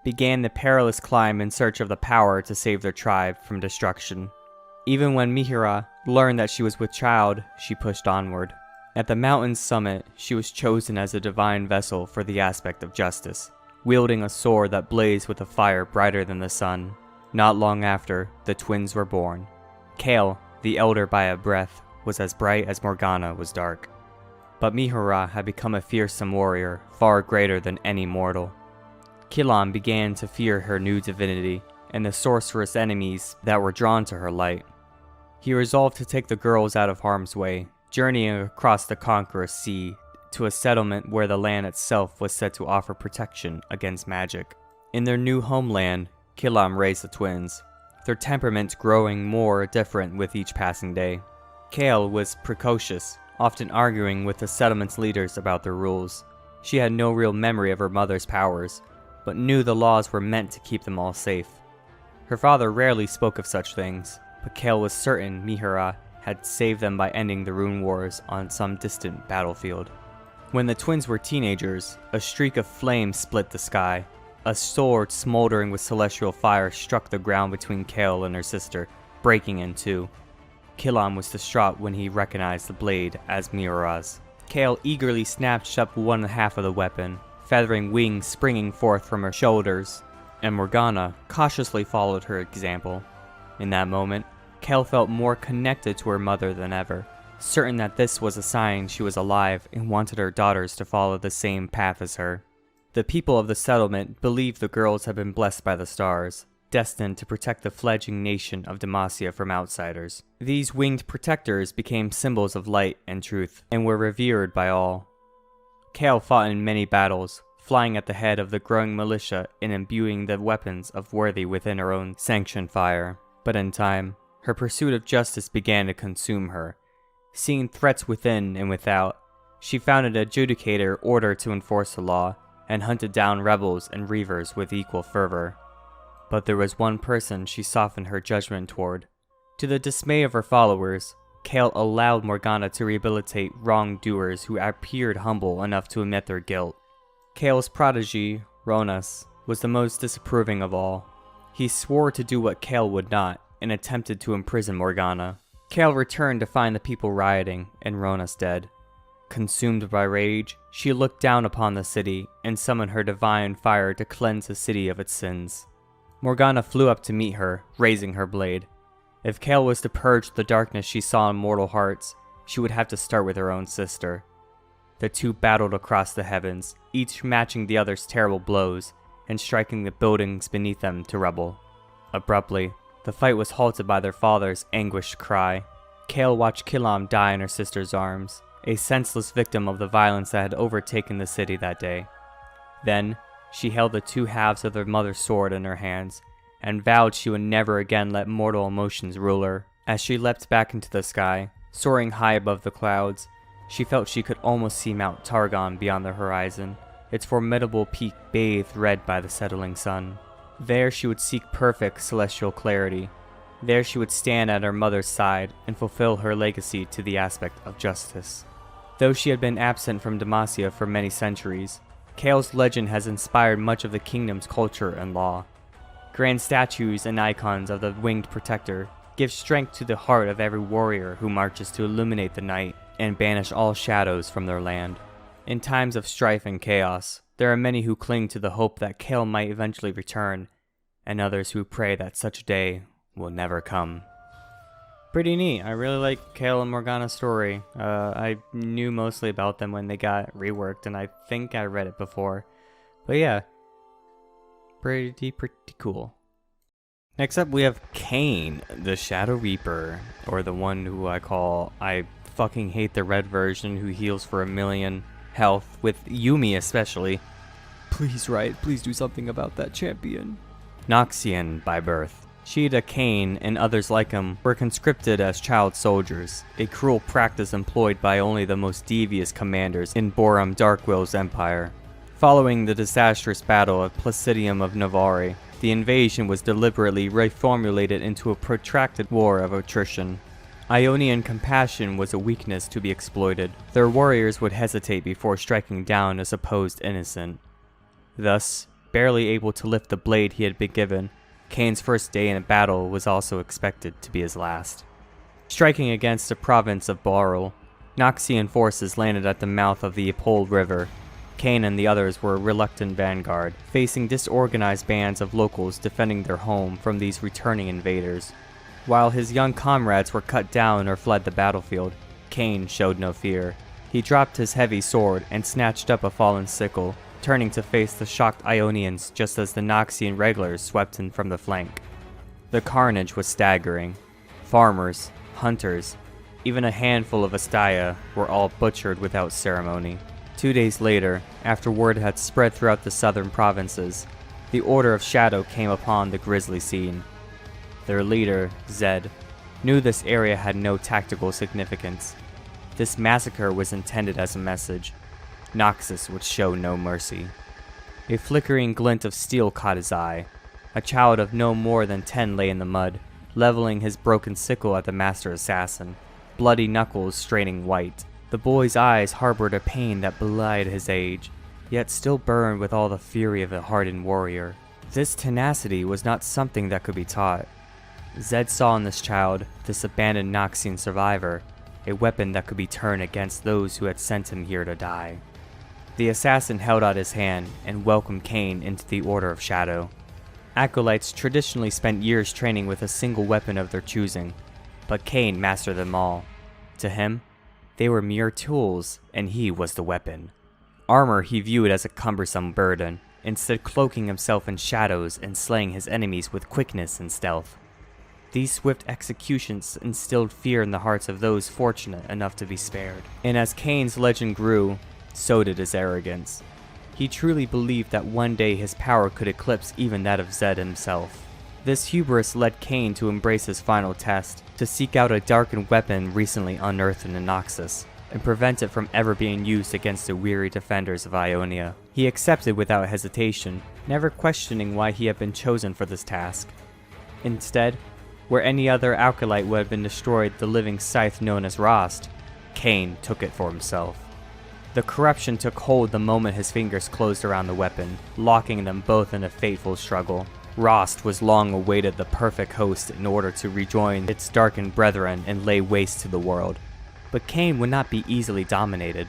began the perilous climb in search of the power to save their tribe from destruction. Even when Mihira learned that she was with child, she pushed onward. At the mountain's summit, she was chosen as a divine vessel for the aspect of justice, wielding a sword that blazed with a fire brighter than the sun. Not long after, the twins were born. Kayle, the elder by a breath, was as bright as Morgana was dark. But Mihira had become a fearsome warrior, far greater than any mortal. Kilam began to fear her new divinity, and the sorcerous enemies that were drawn to her light. He resolved to take the girls out of harm's way, journeying across the Conqueror's Sea to a settlement where the land itself was said to offer protection against magic. In their new homeland, Kilam raised the twins, their temperaments growing more different with each passing day. Kayle was precocious, often arguing with the settlement's leaders about their rules. She had no real memory of her mother's powers, but knew the laws were meant to keep them all safe. Her father rarely spoke of such things, but Kayle was certain Mihira had saved them by ending the Rune Wars on some distant battlefield. When the twins were teenagers, a streak of flame split the sky. A sword smoldering with celestial fire struck the ground between Kayle and her sister, breaking in two. Kilam was distraught when he recognized the blade as Mihira's. Kayle eagerly snatched up one half of the weapon, feathering wings springing forth from her shoulders, and Morgana cautiously followed her example. In that moment, Kayle felt more connected to her mother than ever, certain that this was a sign she was alive and wanted her daughters to follow the same path as her. The people of the settlement believed the girls had been blessed by the stars. destined to protect the fledgling nation of Demacia from outsiders. These winged protectors became symbols of light and truth, and were revered by all. Kayle fought in many battles, flying at the head of the growing militia and imbuing the weapons of worthy within her own sanctioned fire. But in time, her pursuit of justice began to consume her. Seeing threats within and without, she founded an adjudicator order to enforce the law, and hunted down rebels and reavers with equal fervor. But there was one person she softened her judgment toward. To the dismay of her followers, Kayle allowed Morgana to rehabilitate wrongdoers who appeared humble enough to admit their guilt. Kayle's protege, Ronas, was the most disapproving of all. He swore to do what Kayle would not, and attempted to imprison Morgana. Kayle returned to find the people rioting, and Ronas dead. Consumed by rage, she looked down upon the city, and summoned her divine fire to cleanse the city of its sins. Morgana flew up to meet her, raising her blade. If Kayle was to purge the darkness she saw in mortal hearts, she would have to start with her own sister. The two battled across the heavens, each matching the other's terrible blows, and striking the buildings beneath them to rubble. Abruptly, the fight was halted by their father's anguished cry. Kayle watched Kilam die in her sister's arms, a senseless victim of the violence that had overtaken the city that day. Then, she held the two halves of her mother's sword in her hands, and vowed she would never again let mortal emotions rule her. As she leapt back into the sky, soaring high above the clouds, she felt she could almost see Mount Targon beyond the horizon, its formidable peak bathed red by the settling sun. There she would seek perfect celestial clarity. There she would stand at her mother's side and fulfill her legacy to the aspect of justice. Though she had been absent from Demacia for many centuries, Kayle's legend has inspired much of the kingdom's culture and law. Grand statues and icons of the winged protector give strength to the heart of every warrior who marches to illuminate the night and banish all shadows from their land. In times of strife and chaos, there are many who cling to the hope that Kayle might eventually return, and others who pray that such a day will never come. Pretty neat. I really like Kayle and Morgana's story. I knew mostly about them when they got reworked, and I think I read it before. But yeah, pretty cool. Next up, we have Kayn, the Shadow Reaper, or the one who I fucking hate the red version, who heals for 1,000,000 health, with Yuumi especially. Please, Riot, please do something about that champion. Noxian by birth. Sheeta, Kayn, and others like him were conscripted as child soldiers, a cruel practice employed by only the most devious commanders in Boram Darkwill's empire. Following the disastrous battle of Placidium of Navarre, the invasion was deliberately reformulated into a protracted war of attrition. Ionian compassion was a weakness to be exploited. Their warriors would hesitate before striking down a supposed innocent. Thus, barely able to lift the blade he had been given, Kayn's first day in a battle was also expected to be his last. Striking against the province of Barl, Noxian forces landed at the mouth of the Epole River. Kayn and the others were a reluctant vanguard, facing disorganized bands of locals defending their home from these returning invaders. While his young comrades were cut down or fled the battlefield, Kayn showed no fear. He dropped his heavy sword and snatched up a fallen sickle, turning to face the shocked Ionians just as the Noxian regulars swept in from the flank. The carnage was staggering. Farmers, hunters, even a handful of Astaya were all butchered without ceremony. 2 days later, after word had spread throughout the southern provinces, the Order of Shadow came upon the grisly scene. Their leader, Zed, knew this area had no tactical significance. This massacre was intended as a message. Noxus would show no mercy. A flickering glint of steel caught his eye. A child of no more than 10 lay in the mud, leveling his broken sickle at the master assassin, bloody knuckles straining white. The boy's eyes harbored a pain that belied his age, yet still burned with all the fury of a hardened warrior. This tenacity was not something that could be taught. Zed saw in this child, this abandoned Noxian survivor, a weapon that could be turned against those who had sent him here to die. The assassin held out his hand and welcomed Kayn into the Order of Shadow. Acolytes traditionally spent years training with a single weapon of their choosing, but Kayn mastered them all. To him, they were mere tools, and he was the weapon. Armor he viewed as a cumbersome burden, instead cloaking himself in shadows and slaying his enemies with quickness and stealth. These swift executions instilled fear in the hearts of those fortunate enough to be spared. And as Kayn's legend grew, so did his arrogance. He truly believed that one day his power could eclipse even that of Zed himself. This hubris led Kayn to embrace his final test, to seek out a darkened weapon recently unearthed in Noxus, and prevent it from ever being used against the weary defenders of Ionia. He accepted without hesitation, never questioning why he had been chosen for this task. Instead, where any other Acolyte would have been destroyed the living scythe known as Rost, Kayn took it for himself. The corruption took hold the moment his fingers closed around the weapon, locking them both in a fateful struggle. Rost was long awaited the perfect host in order to rejoin its darkened brethren and lay waste to the world. But Kayn would not be easily dominated.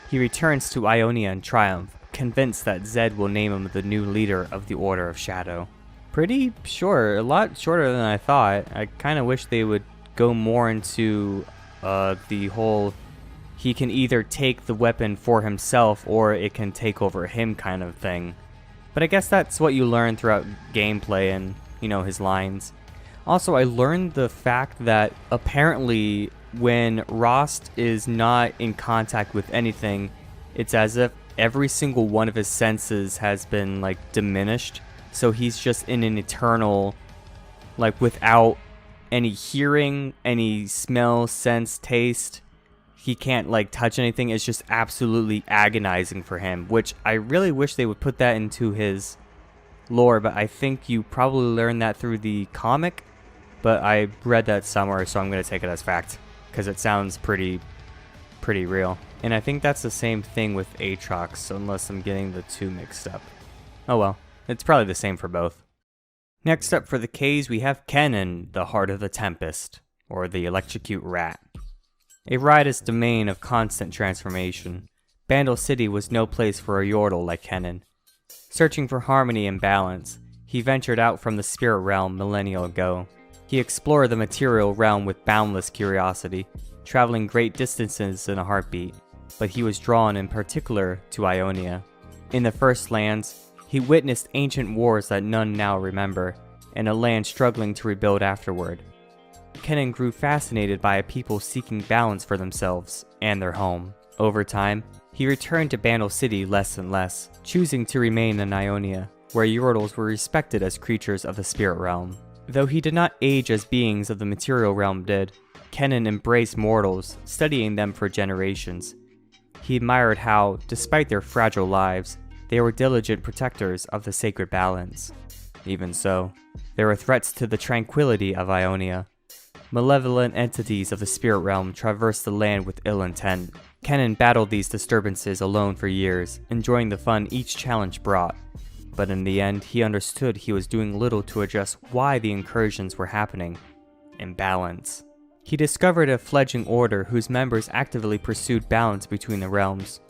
He returns to Ionia in triumph, convinced that Zed will name him the new leader of the Order of Shadow. Pretty short, a lot shorter than I thought. I kind of wish they would go more into the whole he can either take the weapon for himself or it can take over him kind of thing. But I guess that's what you learn throughout gameplay and, you know, his lines. Also, I learned the fact that apparently when Rost is not in contact with anything, it's as if every single one of his senses has been, like, diminished. So he's just in an eternal, like, without any hearing, any smell, sense, taste. He can't, like, touch anything. It's just absolutely agonizing for him, which I really wish they would put that into his lore, but I think you probably learned that through the comic, but I read that somewhere, so I'm going to take it as fact, because it sounds pretty real. And I think that's the same thing with Aatrox, unless I'm getting the two mixed up. Oh well, it's probably the same for both. Next up for the Ks, we have Kennen, the Heart of the Tempest, or the Electrocute Rat. A riotous domain of constant transformation, Bandle City was no place for a Yordle like Kennen. Searching for harmony and balance, he ventured out from the spirit realm millennia ago. He explored the material realm with boundless curiosity, traveling great distances in a heartbeat, but he was drawn in particular to Ionia. In the First Lands, he witnessed ancient wars that none now remember, and a land struggling to rebuild afterward. Kennen grew fascinated by a people seeking balance for themselves and their home. Over time, he returned to Bandle City less and less, choosing to remain in Ionia, where Yordles were respected as creatures of the spirit realm. Though he did not age as beings of the material realm did, Kennen embraced mortals, studying them for generations. He admired how, despite their fragile lives, they were diligent protectors of the sacred balance. Even so, there were threats to the tranquility of Ionia. Malevolent entities of the spirit realm traversed the land with ill intent. Kennen battled these disturbances alone for years, enjoying the fun each challenge brought. But in the end, he understood he was doing little to address why the incursions were happening. Imbalance. He discovered a fledgling order whose members actively pursued balance between the realms,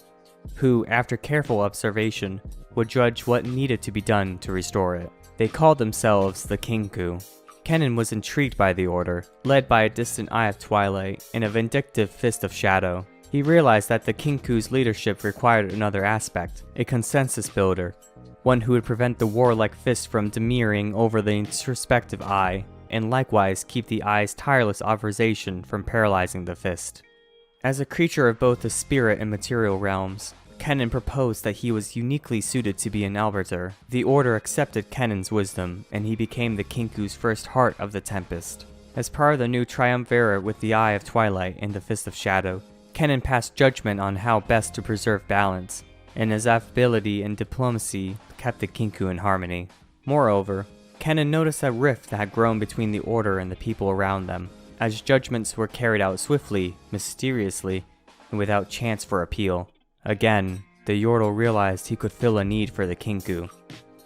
who, after careful observation, would judge what needed to be done to restore it. They called themselves the Kinku. Kennen was intrigued by the order, led by a distant Eye of Twilight and a vindictive Fist of Shadow. He realized that the Kinku's leadership required another aspect, a consensus builder, one who would prevent the warlike Fist from demiring over the introspective Eye, and likewise keep the Eye's tireless authorization from paralyzing the Fist. As a creature of both the spirit and material realms, Kennen proposed that he was uniquely suited to be an arbiter. The Order accepted Kennen's wisdom, and he became the Kinku's first Heart of the Tempest. As part of the new Triumvirate with the Eye of Twilight and the Fist of Shadow, Kennen passed judgment on how best to preserve balance, and his affability and diplomacy kept the Kinku in harmony. Moreover, Kennen noticed a rift that had grown between the Order and the people around them, as judgments were carried out swiftly, mysteriously, and without chance for appeal. Again, the Yordle realized he could fill a need for the Kinku.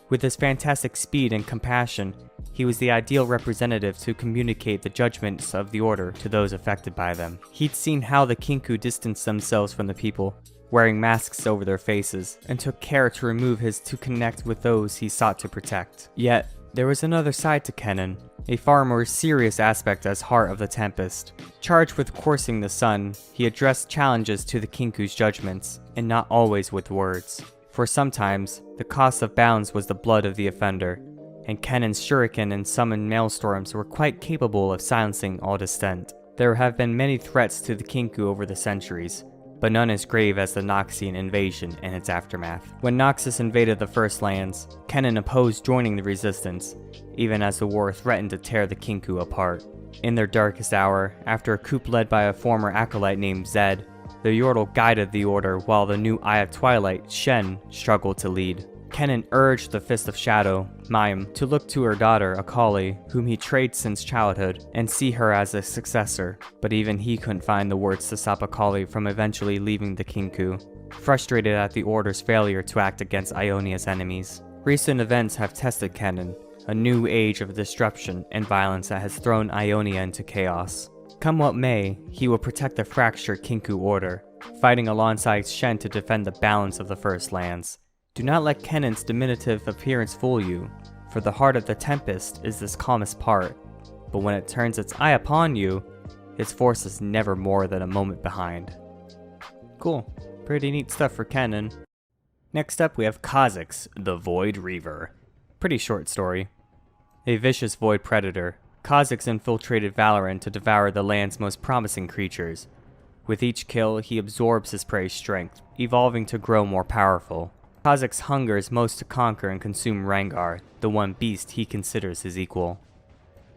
With his fantastic speed and compassion, he was the ideal representative to communicate the judgments of the Order to those affected by them. He'd seen how the Kinku distanced themselves from the people, wearing masks over their faces, and took care to remove his to connect with those he sought to protect. Yet, there was another side to Kennen, a far more serious aspect as Heart of the Tempest. Charged with coursing the sun, he addressed challenges to the Kinku's judgments, and not always with words. For sometimes, the cost of bounds was the blood of the offender, and Kennen's shuriken and summoned maelstorms were quite capable of silencing all dissent. There have been many threats to the Kinku over the centuries, but none as grave as the Noxian invasion and its aftermath. When Noxus invaded the First Lands, Kennen opposed joining the resistance, even as the war threatened to tear the Kinku apart. In their darkest hour, after a coup led by a former acolyte named Zed, the Yordle guided the order while the new Eye of Twilight, Shen, struggled to lead. Kennen urged the Fist of Shadow, Mayim, to look to her daughter, Akali, whom he trained since childhood, and see her as a successor, but even he couldn't find the words to stop Akali from eventually leaving the Kinku, frustrated at the Order's failure to act against Ionia's enemies. Recent events have tested Kennen, a new age of disruption and violence that has thrown Ionia into chaos. Come what may, he will protect the fractured Kinku Order, fighting alongside Shen to defend the balance of the First Lands. Do not let Kennen's diminutive appearance fool you, for the heart of the Tempest is this calmest part, but when it turns its eye upon you, its force is never more than a moment behind. Cool, pretty neat stuff for Kennen. Next up we have Kha'Zix, the Void Reaver. Pretty short story. A vicious void predator, Kha'Zix infiltrated Valoran to devour the land's most promising creatures. With each kill, he absorbs his prey's strength, evolving to grow more powerful. Kha'Zix hungers most to conquer and consume Rengar, the one beast he considers his equal.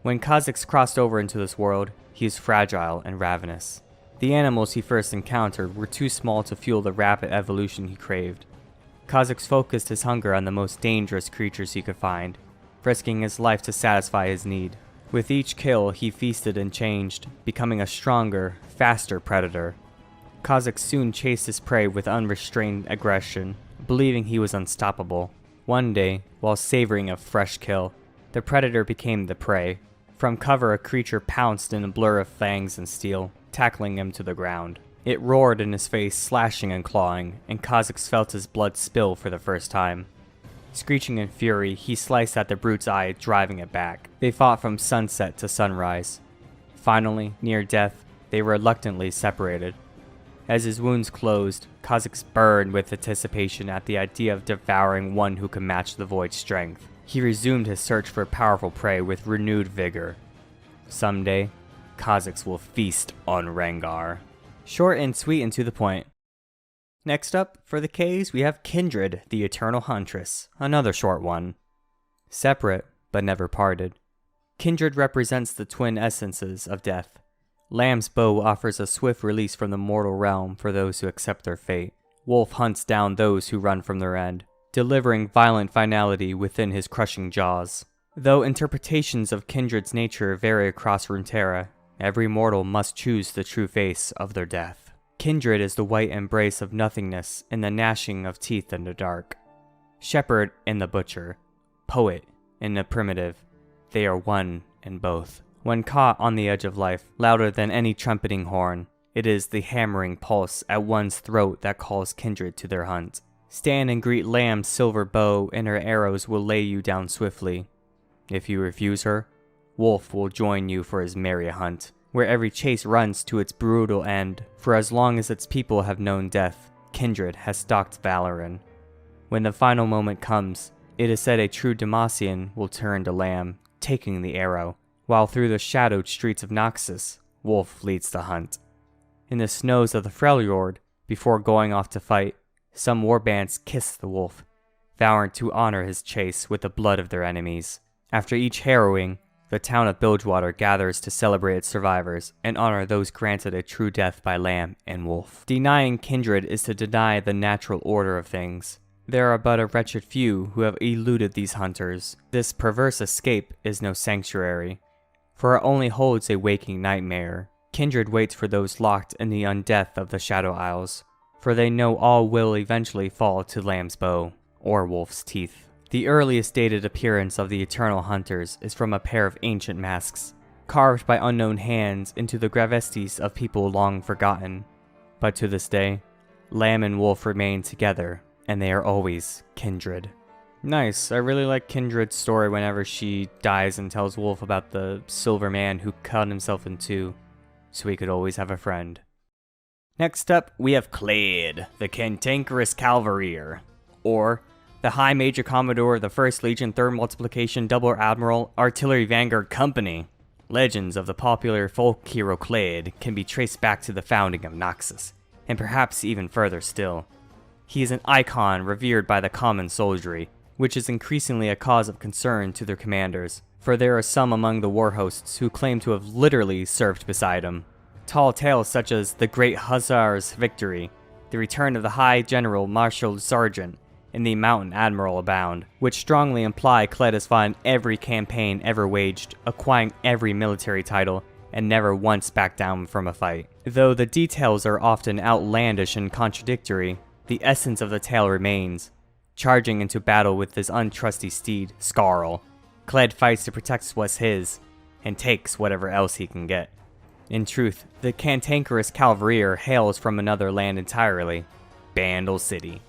When Kha'Zix crossed over into this world, he is fragile and ravenous. The animals he first encountered were too small to fuel the rapid evolution he craved. Kha'Zix focused his hunger on the most dangerous creatures he could find, risking his life to satisfy his need. With each kill, he feasted and changed, becoming a stronger, faster predator. Kha'Zix soon chased his prey with unrestrained aggression, believing he was unstoppable. One day, while savoring a fresh kill, the predator became the prey. From cover, a creature pounced in a blur of fangs and steel, tackling him to the ground. It roared in his face, slashing and clawing, and Kha'Zix felt his blood spill for the first time. Screeching in fury, he sliced at the brute's eye, driving it back. They fought from sunset to sunrise. Finally, near death, they reluctantly separated. As his wounds closed, Kha'Zix burned with anticipation at the idea of devouring one who could match the Void's strength. He resumed his search for powerful prey with renewed vigor. Someday, Kha'Zix will feast on Rengar. Short and sweet and to the point. Next up, for the Ks, we have Kindred, the Eternal Huntress, another short one. Separate, but never parted. Kindred represents the twin essences of death. Lamb's bow offers a swift release from the mortal realm for those who accept their fate. Wolf hunts down those who run from their end, delivering violent finality within his crushing jaws. Though interpretations of Kindred's nature vary across Runeterra, every mortal must choose the true face of their death. Kindred is the white embrace of nothingness and the gnashing of teeth in the dark. Shepherd and the butcher, poet and the primitive, they are one in both. When caught on the edge of life, louder than any trumpeting horn, it is the hammering pulse at one's throat that calls Kindred to their hunt. Stand and greet Lamb's silver bow, and her arrows will lay you down swiftly. If you refuse her, Wolf will join you for his merry hunt, where every chase runs to its brutal end. For as long as its people have known death, Kindred has stalked Valoran. When the final moment comes, it is said a true Demacian will turn to Lamb, taking the arrow, while through the shadowed streets of Noxus, Wolf leads the hunt. In the snows of the Freljord, before going off to fight, some warbands kiss the wolf, vowing to honor his chase with the blood of their enemies. After each harrowing, the town of Bilgewater gathers to celebrate its survivors and honor those granted a true death by Lamb and Wolf. Denying Kindred is to deny the natural order of things. There are but a wretched few who have eluded these hunters. This perverse escape is no sanctuary, for it only holds a waking nightmare. Kindred waits for those locked in the undeath of the Shadow Isles, for they know all will eventually fall to Lamb's bow, or Wolf's teeth. The earliest dated appearance of the Eternal Hunters is from a pair of ancient masks, carved by unknown hands into the gravesties of people long forgotten. But to this day, Lamb and Wolf remain together, and they are always kindred. Nice, I really like Kindred's story whenever she dies and tells Wolf about the silver man who cut himself in two, so he could always have a friend. Next up, we have Clade, the Cantankerous Calvareer. Or the High Major Commodore of the 1st Legion 3rd Multiplication Double Admiral Artillery Vanguard Company. Legends of the popular folk hero Clade can be traced back to the founding of Noxus, and perhaps even further still. He is an icon revered by the common soldiery, which is increasingly a cause of concern to their commanders, for there are some among the war hosts who claim to have literally served beside him. Tall tales such as the Great Hussar's Victory, the return of the High General Marshal Sergeant, and the Mountain Admiral abound, which strongly imply Kled has fought in every campaign ever waged, acquiring every military title, and never once backed down from a fight. Though the details are often outlandish and contradictory, the essence of the tale remains. Charging into battle with his untrusty steed, Skarl, Kled fights to protect what's his, and takes whatever else he can get. In truth, the cantankerous Calvarier hails from another land entirely, Bandle City.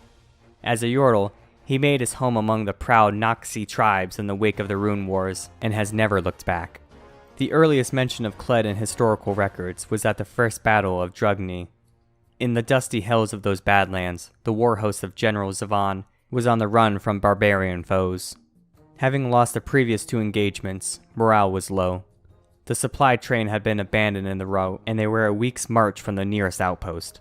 As a Yordle, he made his home among the proud Noxi tribes in the wake of the Rune Wars, and has never looked back. The earliest mention of Kled in historical records was at the First Battle of Drugni. In the dusty hells of those Badlands, the war host of General Zavan was on the run from barbarian foes. Having lost the previous 2 engagements, morale was low. The supply train had been abandoned in the route, and they were a week's march from the nearest outpost.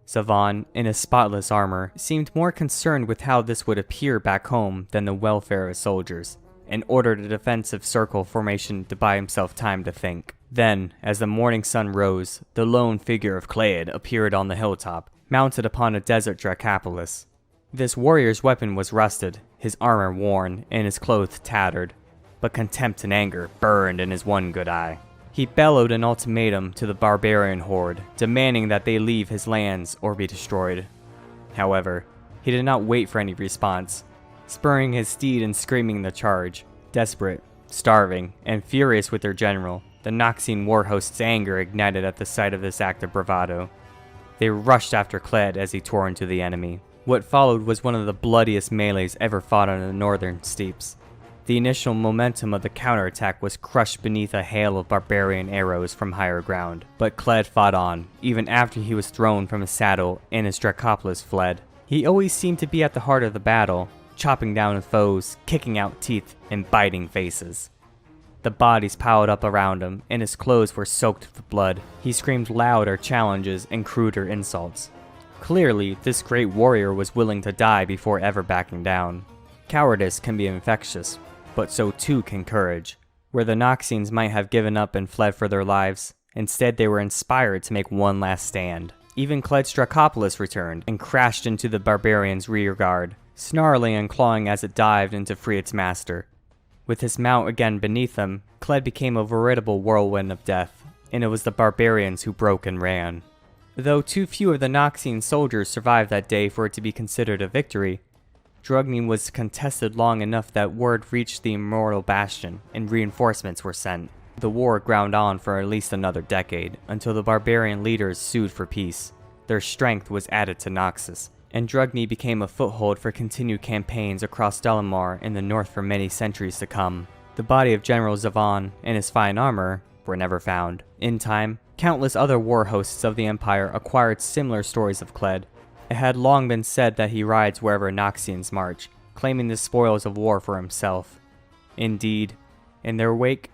Zavan, in his spotless armor, seemed more concerned with how this would appear back home than the welfare of soldiers, and ordered a defensive circle formation to buy himself time to think. Then, as the morning sun rose, the lone figure of Clade appeared on the hilltop, mounted upon a desert Dracopolis. This warrior's weapon was rusted, his armor worn, and his clothes tattered, but contempt and anger burned in his one good eye. He bellowed an ultimatum to the barbarian horde, demanding that they leave his lands or be destroyed. However, he did not wait for any response, spurring his steed and screaming the charge. Desperate, starving, and furious with their general, the Noxian war host's anger ignited at the sight of this act of bravado. They rushed after Kled as he tore into the enemy. What followed was one of the bloodiest melees ever fought on the northern steppes. The initial momentum of the counterattack was crushed beneath a hail of barbarian arrows from higher ground, but Kled fought on, even after he was thrown from his saddle and his Dracopolis fled. He always seemed to be at the heart of the battle, chopping down foes, kicking out teeth, and biting faces. The bodies piled up around him, and his clothes were soaked with blood. He screamed louder challenges and cruder insults. Clearly, this great warrior was willing to die before ever backing down. Cowardice can be infectious, but so too can courage. Where the Noxians might have given up and fled for their lives, instead they were inspired to make one last stand. Even Kled's Dracopolis returned and crashed into the barbarian's rear guard, snarling and clawing as it dived in to free its master. With his mount again beneath him, Kled became a veritable whirlwind of death, and it was the barbarians who broke and ran. Though too few of the Noxian soldiers survived that day for it to be considered a victory, Drugni was contested long enough that word reached the Immortal Bastion, and reinforcements were sent. The war ground on for at least another decade, until the barbarian leaders sued for peace. Their strength was added to Noxus, and Drugni became a foothold for continued campaigns across Dalamar in the north for many centuries to come. The body of General Zavan and his fine armor were never found. In time, countless other war hosts of the Empire acquired similar stories of Kled. It had long been said that he rides wherever Noxians march, claiming the spoils of war for himself. Indeed, in their wake,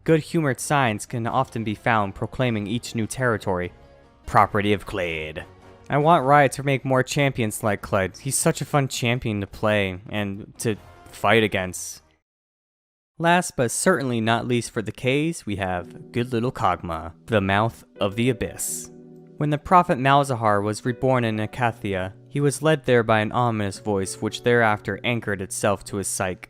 good-humored signs can often be found proclaiming each new territory property of Kled. I want Riot to make more champions like Kled. He's such a fun champion to play and to fight against. Last but certainly not least for the Ks, we have good little Kog'Maw, the mouth of the abyss. When the prophet Malzahar was reborn in Acathia, he was led there by an ominous voice which thereafter anchored itself to his psyche.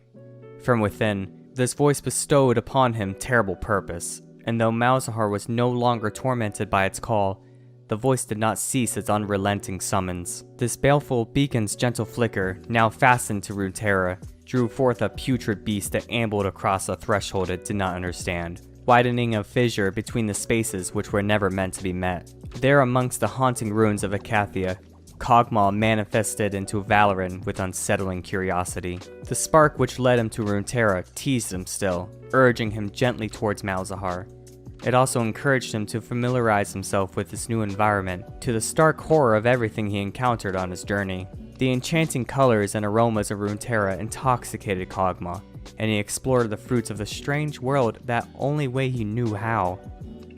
From within, this voice bestowed upon him terrible purpose, and though Malzahar was no longer tormented by its call, the voice did not cease its unrelenting summons. This baleful beacon's gentle flicker, now fastened to Runeterra, drew forth a putrid beast that ambled across a threshold it did not understand, widening a fissure between the spaces which were never meant to be met. There amongst the haunting ruins of Acathia, Kog'Maw manifested into Valoran with unsettling curiosity. The spark which led him to Runeterra teased him still, urging him gently towards Malzahar. It also encouraged him to familiarize himself with this new environment, to the stark horror of everything he encountered on his journey. The enchanting colors and aromas of Runeterra intoxicated Kog'Maw, and he explored the fruits of the strange world that only way he knew how,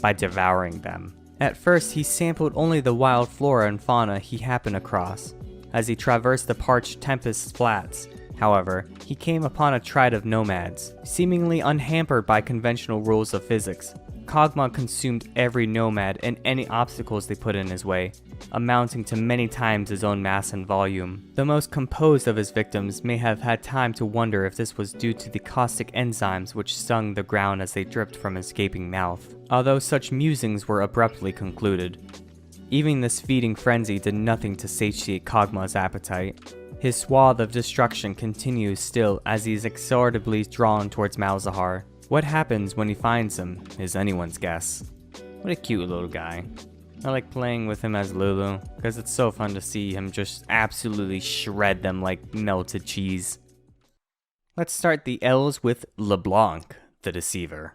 by devouring them. At first, he sampled only the wild flora and fauna he happened across. As he traversed the parched Tempest Flats, however, he came upon a tribe of nomads. Seemingly unhampered by conventional rules of physics, Kog'Maw consumed every nomad and any obstacles they put in his way, amounting to many times his own mass and volume. The most composed of his victims may have had time to wonder if this was due to the caustic enzymes which stung the ground as they dripped from his gaping mouth, although such musings were abruptly concluded. Even this feeding frenzy did nothing to satiate Kog'Maw's appetite. His swath of destruction continues still as he is inexorably drawn towards Malzahar. What happens when he finds him is anyone's guess. What a cute little guy. I like playing with him as Lulu, because it's so fun to see him just absolutely shred them like melted cheese. Let's start the L's with LeBlanc, the Deceiver.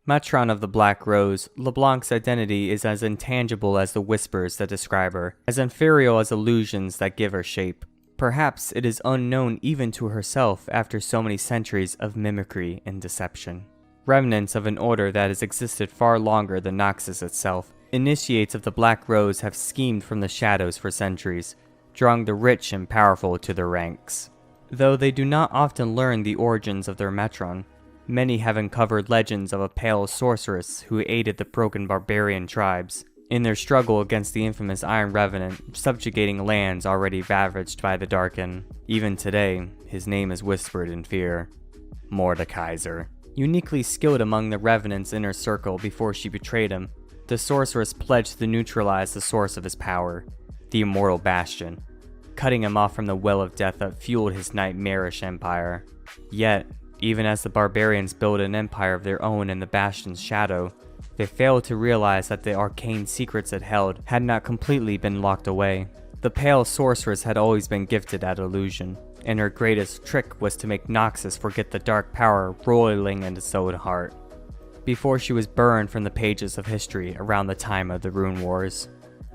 Matron of the Black Rose, LeBlanc's identity is as intangible as the whispers that describe her, as ethereal as illusions that give her shape. Perhaps it is unknown even to herself after so many centuries of mimicry and deception. Remnants of an order that has existed far longer than Noxus itself, initiates of the Black Rose have schemed from the shadows for centuries, drawing the rich and powerful to their ranks. Though they do not often learn the origins of their Metron, many have uncovered legends of a pale sorceress who aided the broken barbarian tribes in their struggle against the infamous Iron Revenant, subjugating lands already ravaged by the Darken. Even today, his name is whispered in fear. Mordekaiser. Uniquely skilled among the Revenant's inner circle before she betrayed him, the sorceress pledged to neutralize the source of his power, the Immortal Bastion, cutting him off from the well of death that fueled his nightmarish empire. Yet, even as the barbarians built an empire of their own in the Bastion's shadow, they failed to realize that the arcane secrets it held had not completely been locked away. The pale sorceress had always been gifted at illusion, and her greatest trick was to make Noxus forget the dark power roiling in its own heart, before she was burned from the pages of history around the time of the Rune Wars.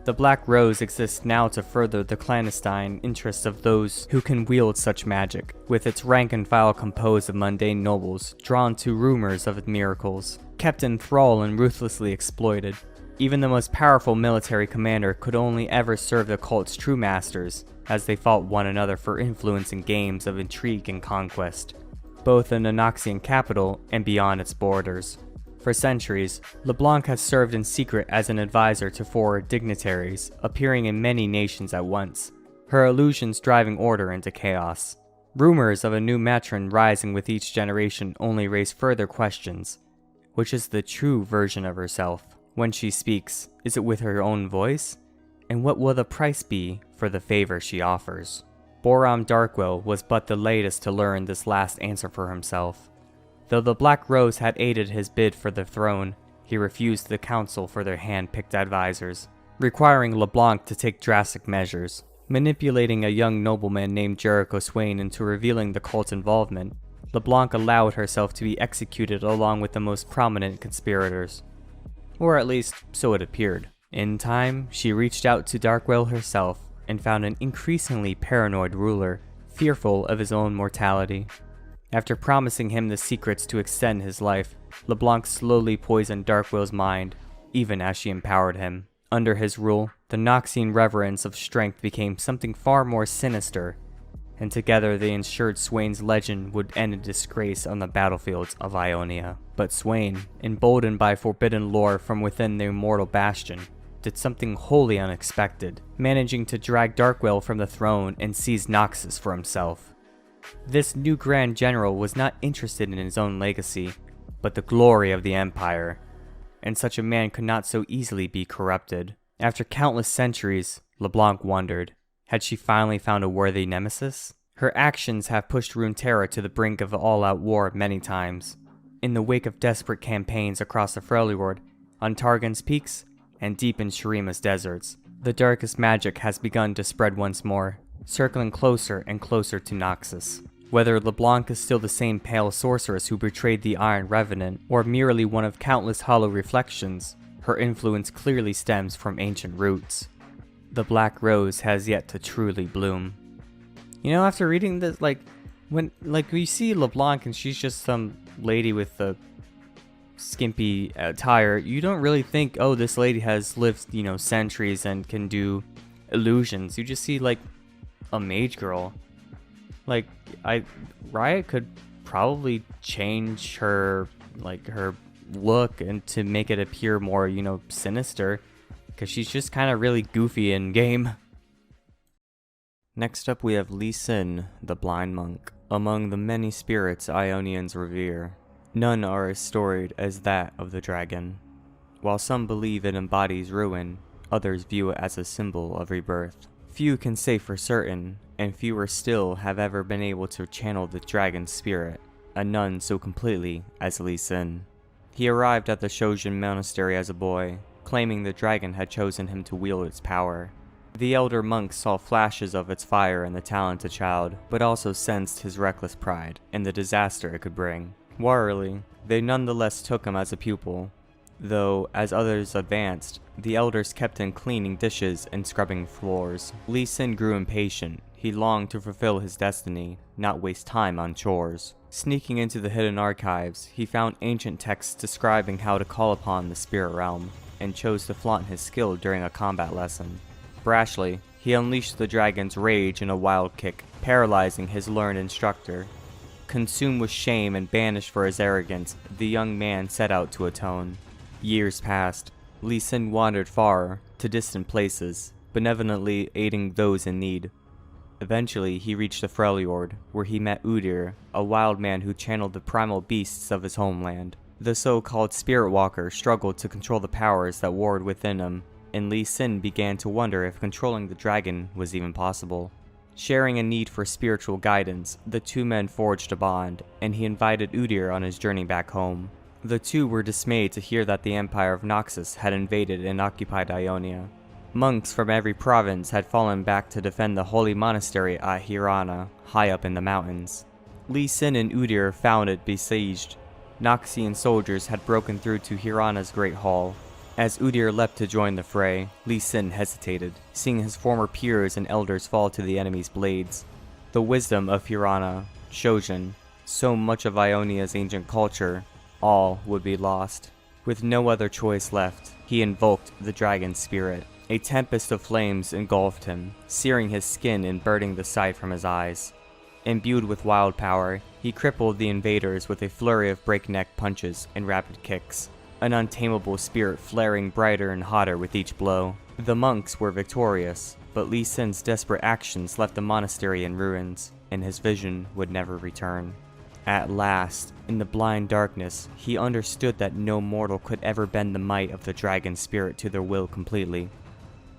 The Black Rose exists now to further the clandestine interests of those who can wield such magic, with its rank and file composed of mundane nobles drawn to rumors of miracles, kept in thrall and ruthlessly exploited. Even the most powerful military commander could only ever serve the cult's true masters, as they fought one another for influence in games of intrigue and conquest, both in the Noxian capital and beyond its borders. For centuries, LeBlanc has served in secret as an advisor to foreign dignitaries, appearing in many nations at once, her illusions driving order into chaos. Rumors of a new matron rising with each generation only raise further questions. Which is the true version of herself? When she speaks, is it with her own voice? And what will the price be for the favor she offers? Braum Darkwill was but the latest to learn this last answer for himself. Though the Black Rose had aided his bid for the throne, he refused the counsel for their hand-picked advisors, requiring LeBlanc to take drastic measures. Manipulating a young nobleman named Jericho Swain into revealing the cult's involvement, LeBlanc allowed herself to be executed along with the most prominent conspirators. Or at least, so it appeared. In time, she reached out to Darkwill herself and found an increasingly paranoid ruler, fearful of his own mortality. After promising him the secrets to extend his life, LeBlanc slowly poisoned Darkwill's mind, even as she empowered him. Under his rule, the Noxian reverence of strength became something far more sinister, and together they ensured Swain's legend would end in disgrace on the battlefields of Ionia. But Swain, emboldened by forbidden lore from within the Immortal Bastion, did something wholly unexpected, managing to drag Darkwill from the throne and seize Noxus for himself. This new Grand General was not interested in his own legacy, but the glory of the Empire, and such a man could not so easily be corrupted. After countless centuries, LeBlanc wondered, had she finally found a worthy nemesis? Her actions have pushed Runeterra to the brink of all-out war many times. In the wake of desperate campaigns across the Freljord, on Targon's peaks, and deep in Shurima's deserts, the darkest magic has begun to spread once more, circling closer and closer to Noxus. Whether LeBlanc is still the same pale sorceress who betrayed the Iron Revenant, or merely one of countless hollow reflections, her influence clearly stems from ancient roots. The Black Rose has yet to truly bloom. You know, after reading this, like, when, like, we see LeBlanc and she's just some lady with a skimpy attire, you don't really think, oh, this lady has lived, you know, centuries and can do illusions. You just see, like, a mage girl. Like, Riot could probably change her, like, her look and to make it appear more, you know, sinister, because she's just kind of really goofy in game. Next up we have Lee Sin, the blind monk. Among the many spirits Ionians revere, none are as storied as that of the dragon. While some believe it embodies ruin, others view it as a symbol of rebirth. Few can say for certain, and fewer still have ever been able to channel the dragon's spirit, and none so completely as Lee Sin. He arrived at the Shojin monastery as a boy, claiming the dragon had chosen him to wield its power. The elder monks saw flashes of its fire in the talented child, but also sensed his reckless pride and the disaster it could bring. Warily, they nonetheless took him as a pupil, though, as others advanced, the elders kept him cleaning dishes and scrubbing floors. Lee Sin grew impatient. He longed to fulfill his destiny, not waste time on chores. Sneaking into the hidden archives, he found ancient texts describing how to call upon the spirit realm, and chose to flaunt his skill during a combat lesson. Brashly, he unleashed the dragon's rage in a wild kick, paralyzing his learned instructor. Consumed with shame and banished for his arrogance, the young man set out to atone. Years passed. Lee Sin wandered far, to distant places, benevolently aiding those in need. Eventually, he reached the Freljord, where he met Udyr, a wild man who channeled the primal beasts of his homeland. The so-called Spirit Walker struggled to control the powers that warred within him, and Lee Sin began to wonder if controlling the dragon was even possible. Sharing a need for spiritual guidance, the two men forged a bond, and he invited Udyr on his journey back home. The two were dismayed to hear that the Empire of Noxus had invaded and occupied Ionia. Monks from every province had fallen back to defend the holy monastery at Hirana, high up in the mountains. Lee Sin and Udyr found it besieged. Noxian soldiers had broken through to Hirana's great hall. As Udyr leapt to join the fray, Lee Sin hesitated, seeing his former peers and elders fall to the enemy's blades. The wisdom of Hirana, Shojin, so much of Ionia's ancient culture, all would be lost. With no other choice left, he invoked the dragon's spirit. A tempest of flames engulfed him, searing his skin and burning the sight from his eyes. Imbued with wild power, he crippled the invaders with a flurry of breakneck punches and rapid kicks, an untamable spirit flaring brighter and hotter with each blow. The monks were victorious, but Lee Sin's desperate actions left the monastery in ruins, and his vision would never return. At last, in the blind darkness, he understood that no mortal could ever bend the might of the dragon's spirit to their will completely.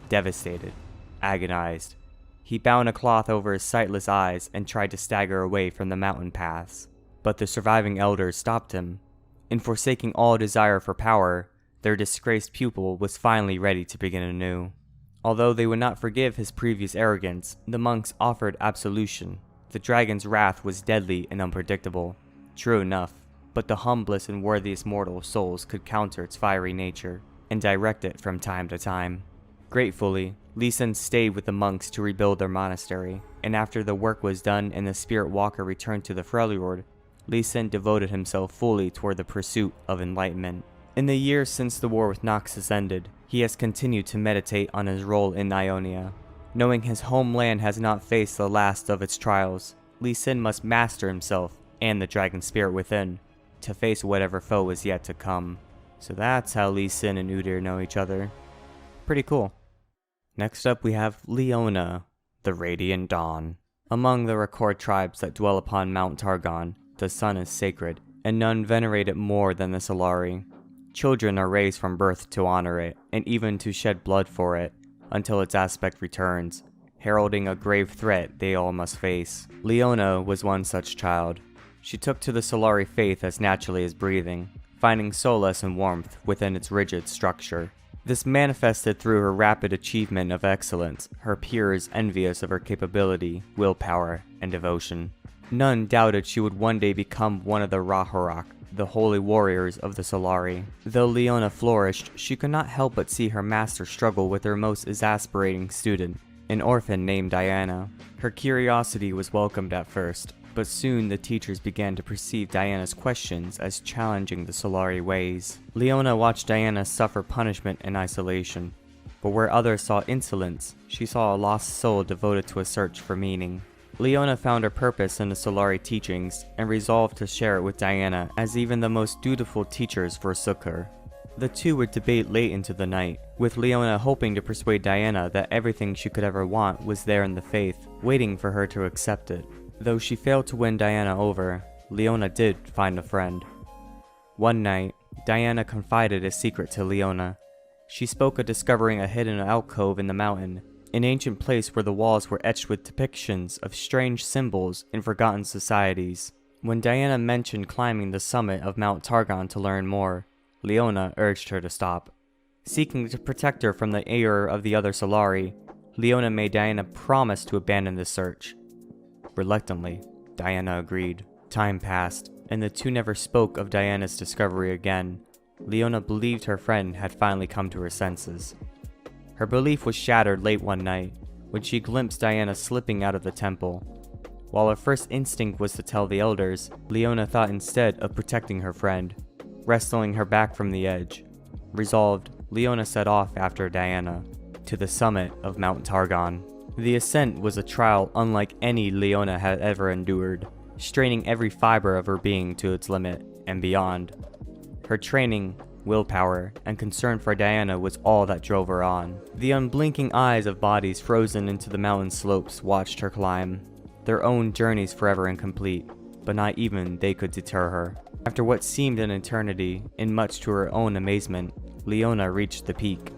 Devastated, agonized, he bound a cloth over his sightless eyes and tried to stagger away from the mountain paths. But the surviving elders stopped him. In forsaking all desire for power, their disgraced pupil was finally ready to begin anew. Although they would not forgive his previous arrogance, the monks offered absolution. The dragon's wrath was deadly and unpredictable. True enough, but the humblest and worthiest mortal souls could counter its fiery nature, and direct it from time to time. Gratefully, Lee Sin stayed with the monks to rebuild their monastery, and after the work was done and the Spirit Walker returned to the Freljord, Lee Sin devoted himself fully toward the pursuit of enlightenment. In the years since the war with Noxus ended, he has continued to meditate on his role in Ionia. Knowing his homeland has not faced the last of its trials, Lee Sin must master himself and the dragon spirit within to face whatever foe is yet to come. So that's how Lee Sin and Udyr know each other. Pretty cool. Next up we have Leona, the Radiant Dawn. Among the Record tribes that dwell upon Mount Targon, the sun is sacred, and none venerate it more than the Solari. Children are raised from birth to honor it, and even to shed blood for it, until its aspect returns, heralding a grave threat they all must face. Leona was one such child. She took to the Solari faith as naturally as breathing, finding solace and warmth within its rigid structure. This manifested through her rapid achievement of excellence, her peers envious of her capability, willpower, and devotion. None doubted she would one day become one of the Rahorak, the holy warriors of the Solari. Though Leona flourished, she could not help but see her master struggle with her most exasperating student, an orphan named Diana. Her curiosity was welcomed at first, but soon the teachers began to perceive Diana's questions as challenging the Solari ways. Leona watched Diana suffer punishment in isolation, but where others saw insolence, she saw a lost soul devoted to a search for meaning. Leona found her purpose in the Solari teachings and resolved to share it with Diana, as even the most dutiful teachers forsook her. The two would debate late into the night, with Leona hoping to persuade Diana that everything she could ever want was there in the faith, waiting for her to accept it. Though she failed to win Diana over, Leona did find a friend. One night, Diana confided a secret to Leona. She spoke of discovering a hidden alcove in the mountain, an ancient place where the walls were etched with depictions of strange symbols in forgotten societies. When Diana mentioned climbing the summit of Mount Targon to learn more, Leona urged her to stop. Seeking to protect her from the ire of the other Solari, Leona made Diana promise to abandon the search. Reluctantly, Diana agreed. Time passed, and the two never spoke of Diana's discovery again. Leona believed her friend had finally come to her senses. Her belief was shattered late one night, when she glimpsed Diana slipping out of the temple. While her first instinct was to tell the elders, Leona thought instead of protecting her friend, wrestling her back from the edge. Resolved, Leona set off after Diana, to the summit of Mount Targon. The ascent was a trial unlike any Leona had ever endured, straining every fiber of her being to its limit, and beyond. Her training, willpower, and concern for Diana was all that drove her on. The unblinking eyes of bodies frozen into the mountain slopes watched her climb, their own journeys forever incomplete, but not even they could deter her. After what seemed an eternity, and much to her own amazement, Leona reached the peak.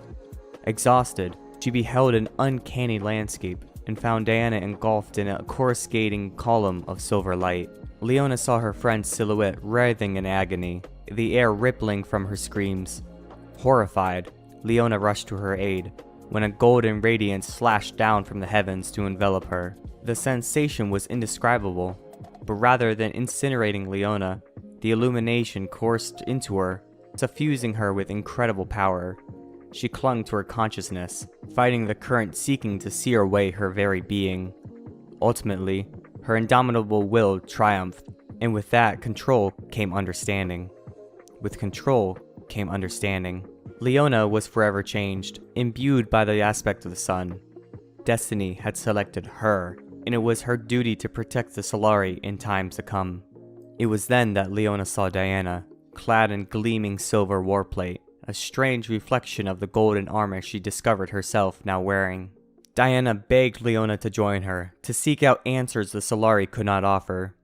Exhausted, she beheld an uncanny landscape and found Diana engulfed in a coruscating column of silver light. Leona saw her friend's silhouette writhing in agony, the air rippling from her screams. Horrified, Leona rushed to her aid, when a golden radiance slashed down from the heavens to envelop her. The sensation was indescribable, but rather than incinerating Leona, the illumination coursed into her, suffusing her with incredible power. She clung to her consciousness, fighting the current seeking to sear away her very being. Ultimately, her indomitable will triumphed, and with that control came understanding. With control came understanding. Leona was forever changed, imbued by the aspect of the sun. Destiny had selected her, and it was her duty to protect the Solari in times to come. It was then that Leona saw Diana, clad in gleaming silver warplate, a strange reflection of the golden armor she discovered herself now wearing. Diana begged Leona to join her, to seek out answers the Solari could not offer.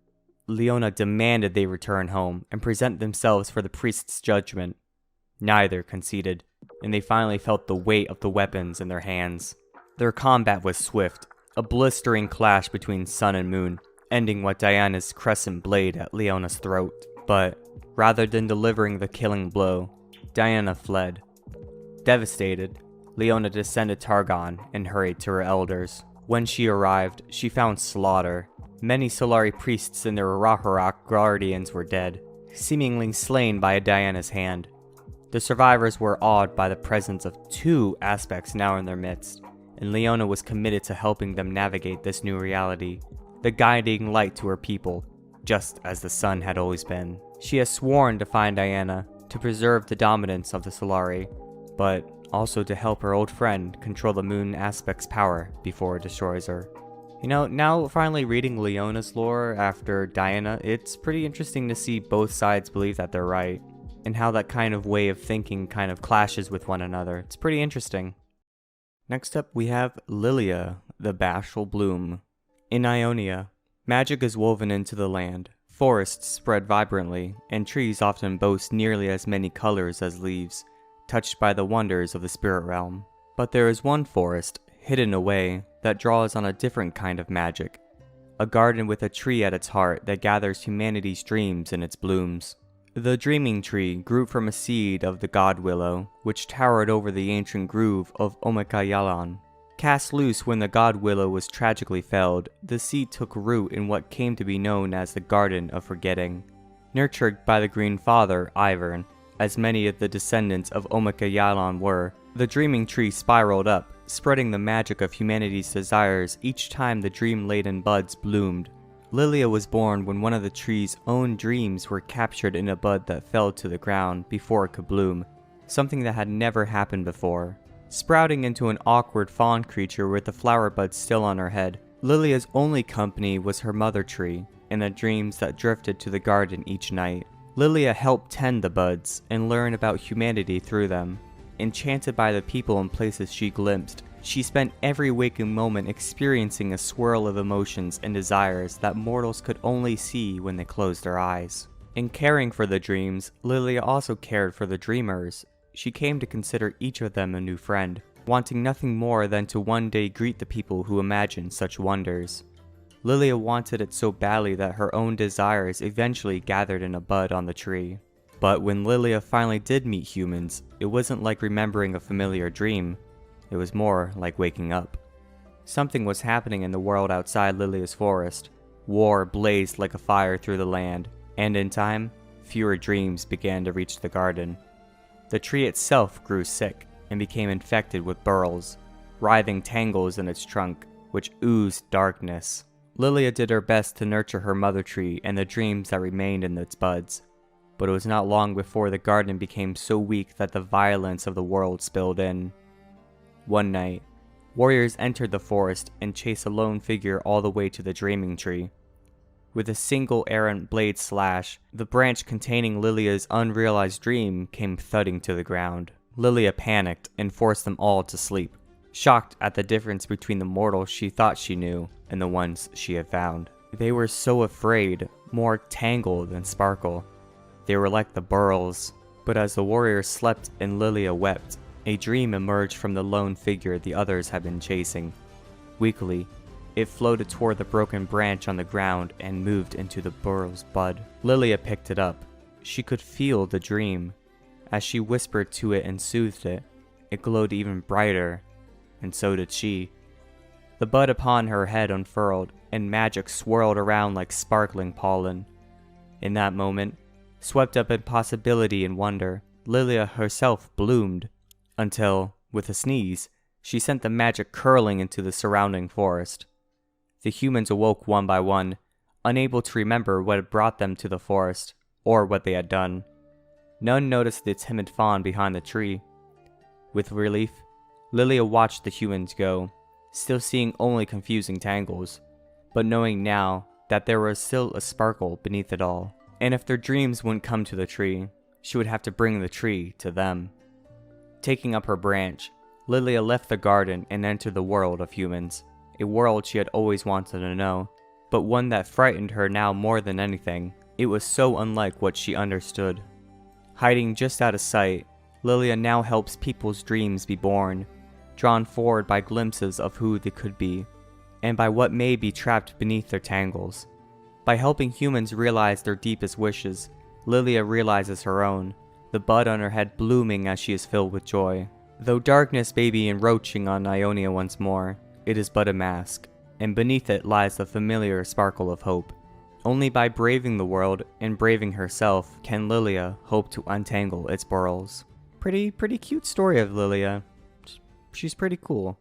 Leona demanded they return home and present themselves for the priest's judgment. Neither conceded, and they finally felt the weight of the weapons in their hands. Their combat was swift, a blistering clash between sun and moon, ending with Diana's crescent blade at Leona's throat. But, rather than delivering the killing blow, Diana fled. Devastated, Leona descended Targon and hurried to her elders. When she arrived, she found slaughter. Many Solari priests and their Raharok guardians were dead, seemingly slain by Diana's hand. The survivors were awed by the presence of two aspects now in their midst, and Leona was committed to helping them navigate this new reality, the guiding light to her people, just as the sun had always been. She has sworn to find Diana, to preserve the dominance of the Solari, but also to help her old friend control the moon aspect's power before it destroys her. You know, now finally reading Leona's lore after Diana, it's pretty interesting to see both sides believe that they're right, and how that kind of way of thinking kind of clashes with one another. It's pretty interesting. Next up we have Lilia, the Bashful Bloom. In Ionia, magic is woven into the land. Forests spread vibrantly, and trees often boast nearly as many colors as leaves, touched by the wonders of the spirit realm. But there is one forest, hidden away, that draws on a different kind of magic. A garden with a tree at its heart that gathers humanity's dreams in its blooms. The dreaming tree grew from a seed of the god willow, which towered over the ancient grove of Omekayalan. Cast loose when the god willow was tragically felled, the seed took root in what came to be known as the Garden of Forgetting. Nurtured by the Green Father, Ivern, as many of the descendants of Omekayalan were, the dreaming tree spiraled up, spreading the magic of humanity's desires each time the dream-laden buds bloomed. Lilia was born when one of the tree's own dreams were captured in a bud that fell to the ground before it could bloom, something that had never happened before. Sprouting into an awkward fawn creature with the flower buds still on her head, Lilia's only company was her mother tree and the dreams that drifted to the garden each night. Lilia helped tend the buds and learn about humanity through them. Enchanted by the people and places she glimpsed, she spent every waking moment experiencing a swirl of emotions and desires that mortals could only see when they closed their eyes. In caring for the dreams, Lilia also cared for the dreamers. She came to consider each of them a new friend, wanting nothing more than to one day greet the people who imagined such wonders. Lilia wanted it so badly that her own desires eventually gathered in a bud on the tree. But when Lilia finally did meet humans, it wasn't like remembering a familiar dream. It was more like waking up. Something was happening in the world outside Lilia's forest. War blazed like a fire through the land, and in time, fewer dreams began to reach the garden. The tree itself grew sick and became infected with burls, writhing tangles in its trunk, which oozed darkness. Lilia did her best to nurture her mother tree and the dreams that remained in its buds, but it was not long before the garden became so weak that the violence of the world spilled in. One night, warriors entered the forest and chased a lone figure all the way to the dreaming tree. With a single errant blade slash, the branch containing Lilia's unrealized dream came thudding to the ground. Lilia panicked and forced them all to sleep, shocked at the difference between the mortals she thought she knew and the ones she had found. They were so afraid, more tangled than sparkle. They were like the burls. But as the warriors slept and Lilia wept, a dream emerged from the lone figure the others had been chasing. Weakly, it floated toward the broken branch on the ground and moved into the burl's bud. Lilia picked it up. She could feel the dream. As she whispered to it and soothed it, it glowed even brighter, and so did she. The bud upon her head unfurled, and magic swirled around like sparkling pollen. In that moment, swept up in possibility and wonder, Lilia herself bloomed, until, with a sneeze, she sent the magic curling into the surrounding forest. The humans awoke one by one, unable to remember what had brought them to the forest, or what they had done. None noticed the timid fawn behind the tree. With relief, Lilia watched the humans go, still seeing only confusing tangles, but knowing now that there was still a sparkle beneath it all. And if their dreams wouldn't come to the tree, she would have to bring the tree to them. Taking up her branch, Lilia left the garden and entered the world of humans, a world she had always wanted to know, but one that frightened her now more than anything. It was so unlike what she understood. Hiding just out of sight, Lilia now helps people's dreams be born, drawn forward by glimpses of who they could be, and by what may be trapped beneath their tangles. By helping humans realize their deepest wishes, Lilia realizes her own, the bud on her head blooming as she is filled with joy. Though darkness may be encroaching on Ionia once more, it is but a mask, and beneath it lies the familiar sparkle of hope. Only by braving the world and braving herself can Lilia hope to untangle its burls. Pretty cute story of Lilia. She's pretty cool.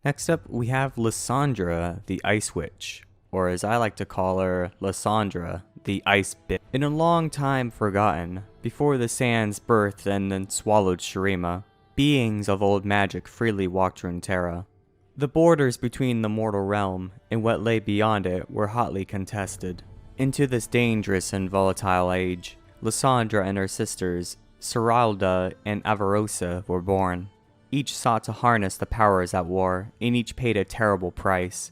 Next up, we have Lysandra, the Ice Witch, or as I like to call her, Lysandra, the Ice Bitch. In a long time forgotten, before the sands birthed and then swallowed Shurima, beings of old magic freely walked Runeterra. The borders between the mortal realm and what lay beyond it were hotly contested. Into this dangerous and volatile age, Lysandra and her sisters, Seralda and Avarosa, were born. Each sought to harness the powers at war, and each paid a terrible price.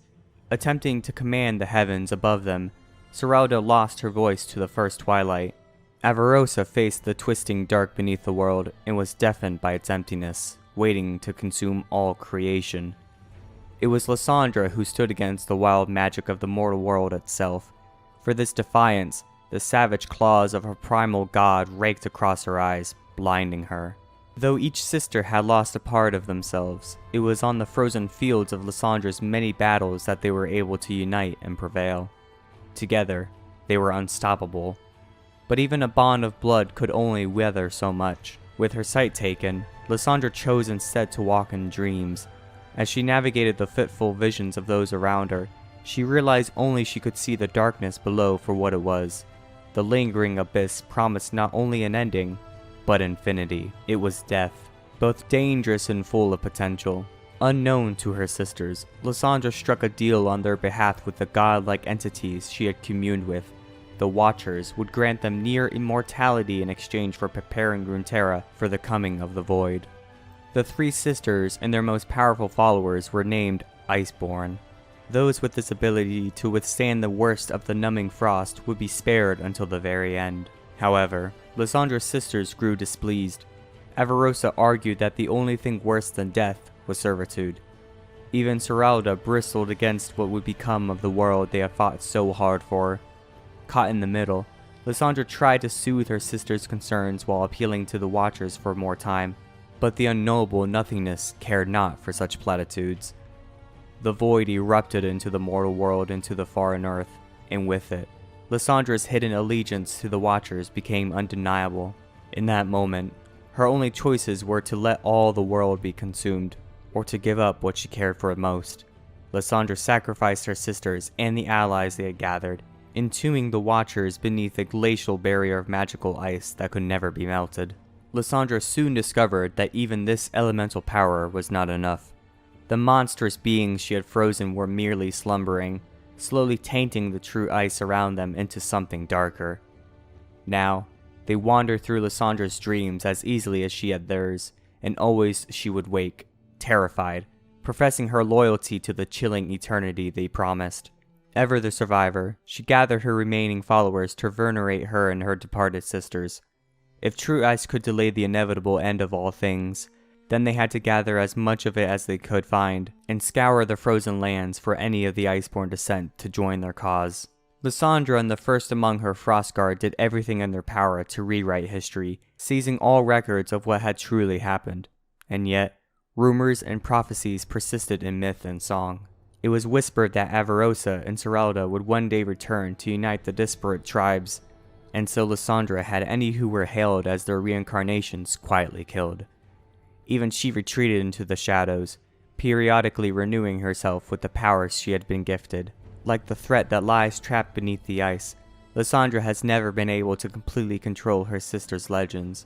Attempting to command the heavens above them, Seralda lost her voice to the first twilight. Avarosa faced the twisting dark beneath the world and was deafened by its emptiness, waiting to consume all creation. It was Lysandra who stood against the wild magic of the mortal world itself. For this defiance, the savage claws of her primal god raked across her eyes, blinding her. Though each sister had lost a part of themselves, it was on the frozen fields of Lysandra's many battles that they were able to unite and prevail. Together, they were unstoppable. But even a bond of blood could only weather so much. With her sight taken, Lysandra chose instead to walk in dreams, As she navigated the fitful visions of those around her, she realized only she could see the darkness below for what it was. The lingering abyss promised not only an ending, but infinity. It was death, both dangerous and full of potential. Unknown to her sisters, Lysandra struck a deal on their behalf with the godlike entities she had communed with. The Watchers would grant them near immortality in exchange for preparing Runeterra for the coming of the Void. The three sisters and their most powerful followers were named Iceborn. Those with this ability to withstand the worst of the numbing frost would be spared until the very end. However, Lysandra's sisters grew displeased. Avarosa argued that the only thing worse than death was servitude. Even Seralda bristled against what would become of the world they had fought so hard for. Caught in the middle, Lysandra tried to soothe her sister's concerns while appealing to the Watchers for more time, but the unknowable nothingness cared not for such platitudes. The void erupted into the mortal world into the foreign earth, and with it, Lysandra's hidden allegiance to the Watchers became undeniable. In that moment, her only choices were to let all the world be consumed, or to give up what she cared for most. Lysandra sacrificed her sisters and the allies they had gathered, entombing the Watchers beneath a glacial barrier of magical ice that could never be melted. Lysandra soon discovered that even this elemental power was not enough. The monstrous beings she had frozen were merely slumbering, slowly tainting the true ice around them into something darker. Now, they wandered through Lysandra's dreams as easily as she had theirs, and always she would wake, terrified, professing her loyalty to the chilling eternity they promised. Ever the survivor, she gathered her remaining followers to venerate her and her departed sisters. If true ice could delay the inevitable end of all things, then they had to gather as much of it as they could find, and scour the frozen lands for any of the Iceborn descent to join their cause. Lysandra and the first among her Frostguard did everything in their power to rewrite history, seizing all records of what had truly happened. And yet, rumors and prophecies persisted in myth and song. It was whispered that Avarosa and Seralda would one day return to unite the disparate tribes, and so Lysandra had any who were hailed as their reincarnations quietly killed. Even she retreated into the shadows, periodically renewing herself with the powers she had been gifted. Like the threat that lies trapped beneath the ice, Lysandra has never been able to completely control her sister's legends.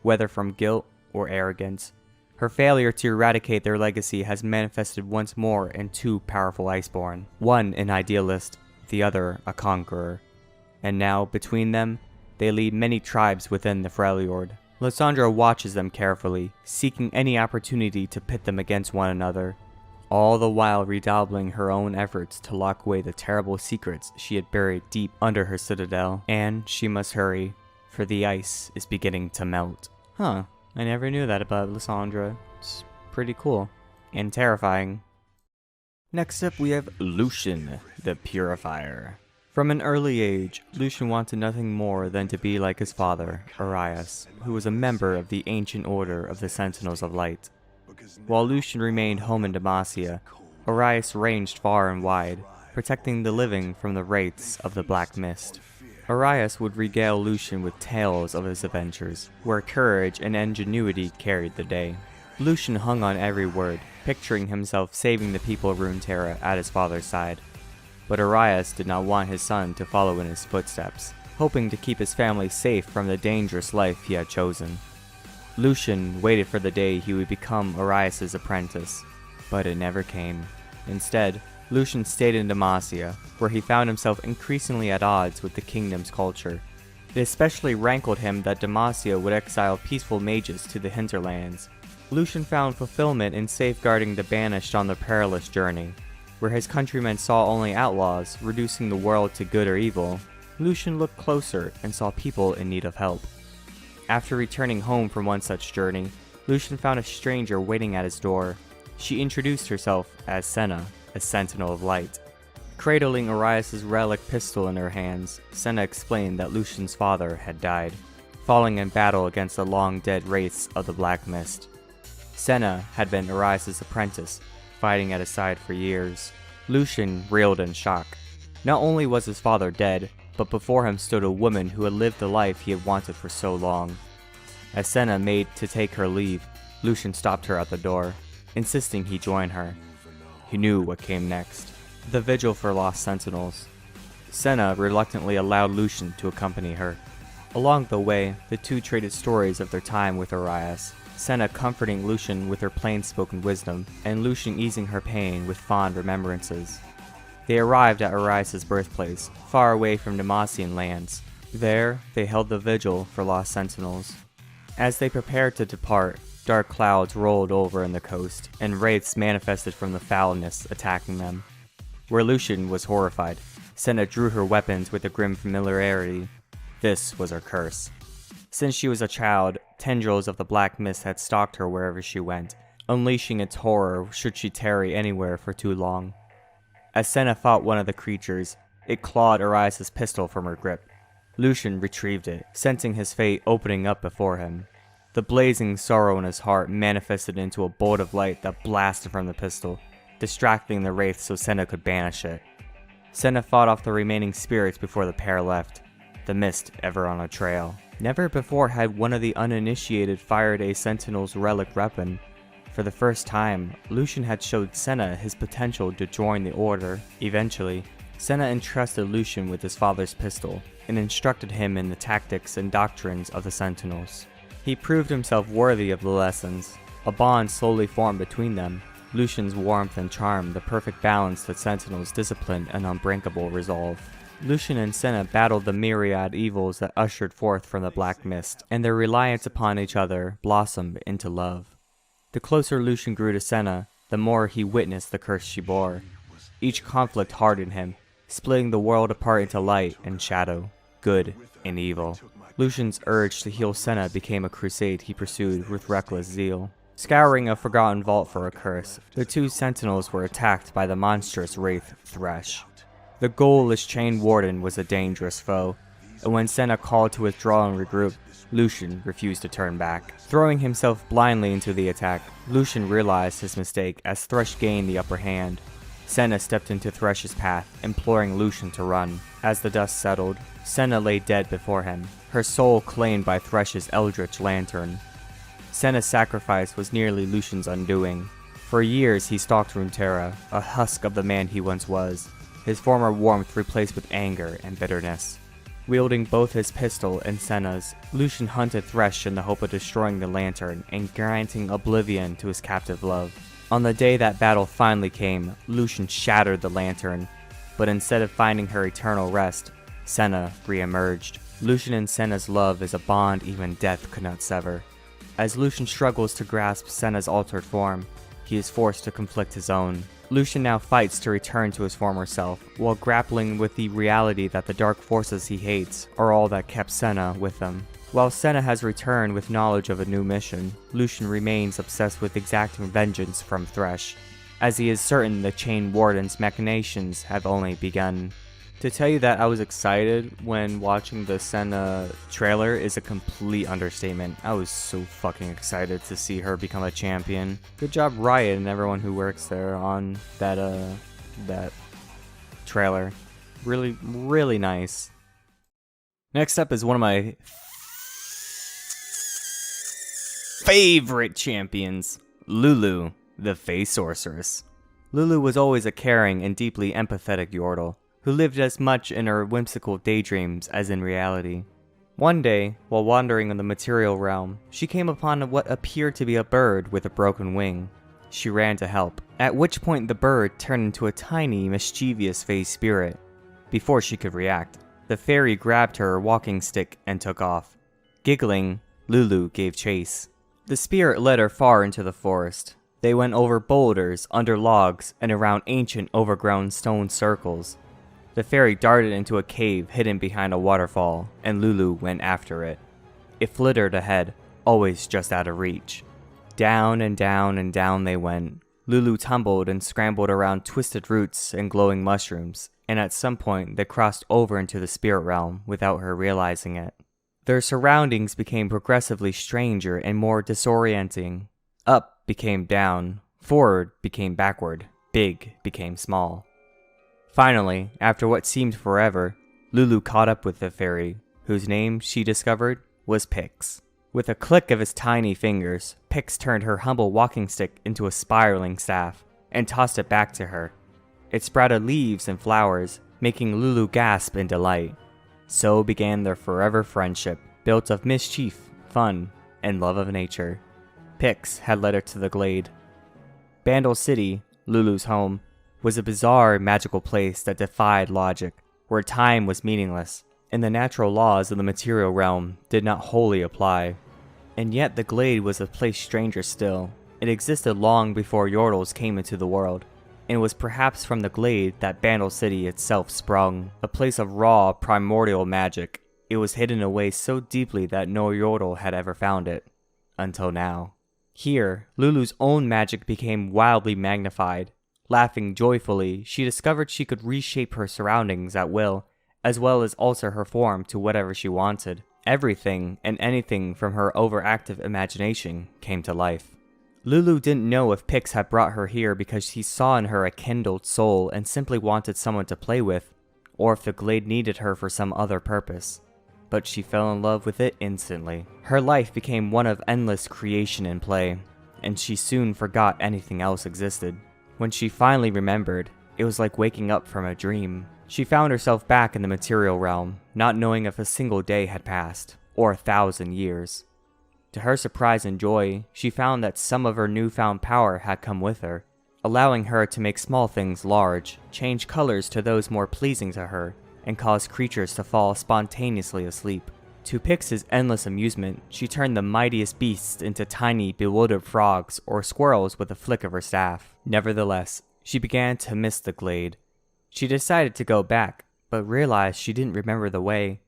Whether from guilt or arrogance, her failure to eradicate their legacy has manifested once more in two powerful Iceborn, one an idealist, the other a conqueror. And now, between them, they lead many tribes within the Freljord. Lysandra watches them carefully, seeking any opportunity to pit them against one another, all the while redoubling her own efforts to lock away the terrible secrets she had buried deep under her citadel. And she must hurry, for the ice is beginning to melt. Huh, I never knew that about Lysandra. It's pretty cool. And terrifying. Next up we have Lucian, the Purifier. From an early age, Lucian wanted nothing more than to be like his father, Arias, who was a member of the ancient order of the Sentinels of Light. While Lucian remained home in Demacia, Arias ranged far and wide, protecting the living from the wraiths of the Black Mist. Arias would regale Lucian with tales of his adventures, where courage and ingenuity carried the day. Lucian hung on every word, picturing himself saving the people of Runeterra at his father's side. But Arias did not want his son to follow in his footsteps, hoping to keep his family safe from the dangerous life he had chosen. Lucian waited for the day he would become Arias' apprentice, but it never came. Instead, Lucian stayed in Demacia, where he found himself increasingly at odds with the kingdom's culture. It especially rankled him that Demacia would exile peaceful mages to the hinterlands. Lucian found fulfillment in safeguarding the banished on their perilous journey. Where his countrymen saw only outlaws, reducing the world to good or evil, Lucian looked closer and saw people in need of help. After returning home from one such journey, Lucian found a stranger waiting at his door. She introduced herself as Senna, a Sentinel of Light. Cradling Arias' relic pistol in her hands, Senna explained that Lucian's father had died, falling in battle against the long-dead wraiths of the Black Mist. Senna had been Arias' apprentice, fighting at his side for years. Lucian reeled in shock. Not only was his father dead, but before him stood a woman who had lived the life he had wanted for so long. As Senna made to take her leave, Lucian stopped her at the door. insisting he join her. He knew what came next. The vigil for lost sentinels. Senna reluctantly allowed Lucian to accompany her. Along the way, the two traded stories of their time with Arias, Senna comforting Lucian with her plain-spoken wisdom, and Lucian easing her pain with fond remembrances. They arrived at Arias' birthplace, far away from Demacian lands. There, they held the vigil for lost sentinels. As they prepared to depart, dark clouds rolled over in the coast, and wraiths manifested from the foulness, attacking them. Where Lucian was horrified, Senna drew her weapons with a grim familiarity. This was her curse. Since she was a child, tendrils of the black mist had stalked her wherever she went, unleashing its horror should she tarry anywhere for too long. As Senna fought one of the creatures, it clawed Arias' pistol from her grip. Lucian retrieved it, sensing his fate opening up before him. The blazing sorrow in his heart manifested into a bolt of light that blasted from the pistol, distracting the wraith so Senna could banish it. Senna fought off the remaining spirits before the pair left, the mist ever on a trail. Never before had one of the uninitiated fired a Sentinel's relic weapon. For the first time, Lucian had showed Senna his potential to join the Order. Eventually, Senna entrusted Lucian with his father's pistol, and instructed him in the tactics and doctrines of the Sentinels. He proved himself worthy of the lessons. A bond slowly formed between them, Lucian's warmth and charm the perfect balance that Sentinel's discipline and unbreakable resolve. Lucian and Senna battled the myriad evils that ushered forth from the black mist, and their reliance upon each other blossomed into love. The closer Lucian grew to Senna, the more he witnessed the curse she bore. Each conflict hardened him, splitting the world apart into light and shadow, good and evil. Lucian's urge to heal Senna became a crusade he pursued with reckless zeal. Scouring a forgotten vault for a curse, the two sentinels were attacked by the monstrous wraith Thresh. The goalless Chain Warden was a dangerous foe, and when Senna called to withdraw and regroup, Lucian refused to turn back. Throwing himself blindly into the attack, Lucian realized his mistake as Thresh gained the upper hand. Senna stepped into Thresh's path, imploring Lucian to run. As the dust settled, Senna lay dead before him, her soul claimed by Thresh's eldritch lantern. Senna's sacrifice was nearly Lucian's undoing. For years he stalked Runeterra, a husk of the man he once was, his former warmth replaced with anger and bitterness. Wielding both his pistol and Senna's, Lucian hunted Thresh in the hope of destroying the lantern and granting oblivion to his captive love. On the day that battle finally came, Lucian shattered the lantern, but instead of finding her eternal rest, Senna re-emerged. Lucian and Senna's love is a bond even death could not sever. As Lucian struggles to grasp Senna's altered form, he is forced to conflict his own. Lucian now fights to return to his former self, while grappling with the reality that the dark forces he hates are all that kept Senna with them. While Senna has returned with knowledge of a new mission, Lucian remains obsessed with exacting vengeance from Thresh, as he is certain the Chain Warden's machinations have only begun. To tell you that I was excited when watching the Senna trailer is a complete understatement. I was so fucking excited to see her become a champion. Good job Riot and everyone who works there on that trailer. Really, really nice. Next up is one of my favorite champions, Lulu, the Fey Sorceress. Lulu was always a caring and deeply empathetic Yordle, who lived as much in her whimsical daydreams as in reality. One day, while wandering in the material realm, she came upon what appeared to be a bird with a broken wing. She ran to help, at which point the bird turned into a tiny, mischievous Fey spirit. Before she could react, the fairy grabbed her walking stick and took off. Giggling, Lulu gave chase. The spirit led her far into the forest. They went over boulders, under logs, and around ancient overgrown stone circles. The fairy darted into a cave hidden behind a waterfall, and Lulu went after it. It flittered ahead, always just out of reach. Down and down and down they went. Lulu tumbled and scrambled around twisted roots and glowing mushrooms, and at some point they crossed over into the spirit realm without her realizing it. Their surroundings became progressively stranger and more disorienting. Up became down, forward became backward, big became small. Finally, after what seemed forever, Lulu caught up with the fairy, whose name, she discovered, was Pix. With a click of his tiny fingers, Pix turned her humble walking stick into a spiraling staff and tossed it back to her. It sprouted leaves and flowers, making Lulu gasp in delight. So began their forever friendship, built of mischief, fun, and love of nature. Pix had led her to the glade. Bandle City, Lulu's home, was a bizarre, magical place that defied logic, where time was meaningless, and the natural laws of the material realm did not wholly apply. And yet the glade was a place stranger still. It existed long before Yordles came into the world, and it was perhaps from the glade that Bandle City itself sprung, a place of raw, primordial magic. It was hidden away so deeply that no Yordle had ever found it, until now. Here, Lulu's own magic became wildly magnified. Laughing joyfully, she discovered she could reshape her surroundings at will, as well as alter her form to whatever she wanted. Everything and anything from her overactive imagination came to life. Lulu didn't know if Pix had brought her here because he saw in her a kindled soul and simply wanted someone to play with, or if the glade needed her for some other purpose. But she fell in love with it instantly. Her life became one of endless creation and play, and she soon forgot anything else existed. When she finally remembered, it was like waking up from a dream. She found herself back in the material realm, not knowing if a single day had passed, or 1,000 years. To her surprise and joy, she found that some of her newfound power had come with her, allowing her to make small things large, change colors to those more pleasing to her, and cause creatures to fall spontaneously asleep. To Pix's endless amusement, she turned the mightiest beasts into tiny, bewildered frogs or squirrels with a flick of her staff. Nevertheless, she began to miss the glade. She decided to go back, but realized she didn't remember the way.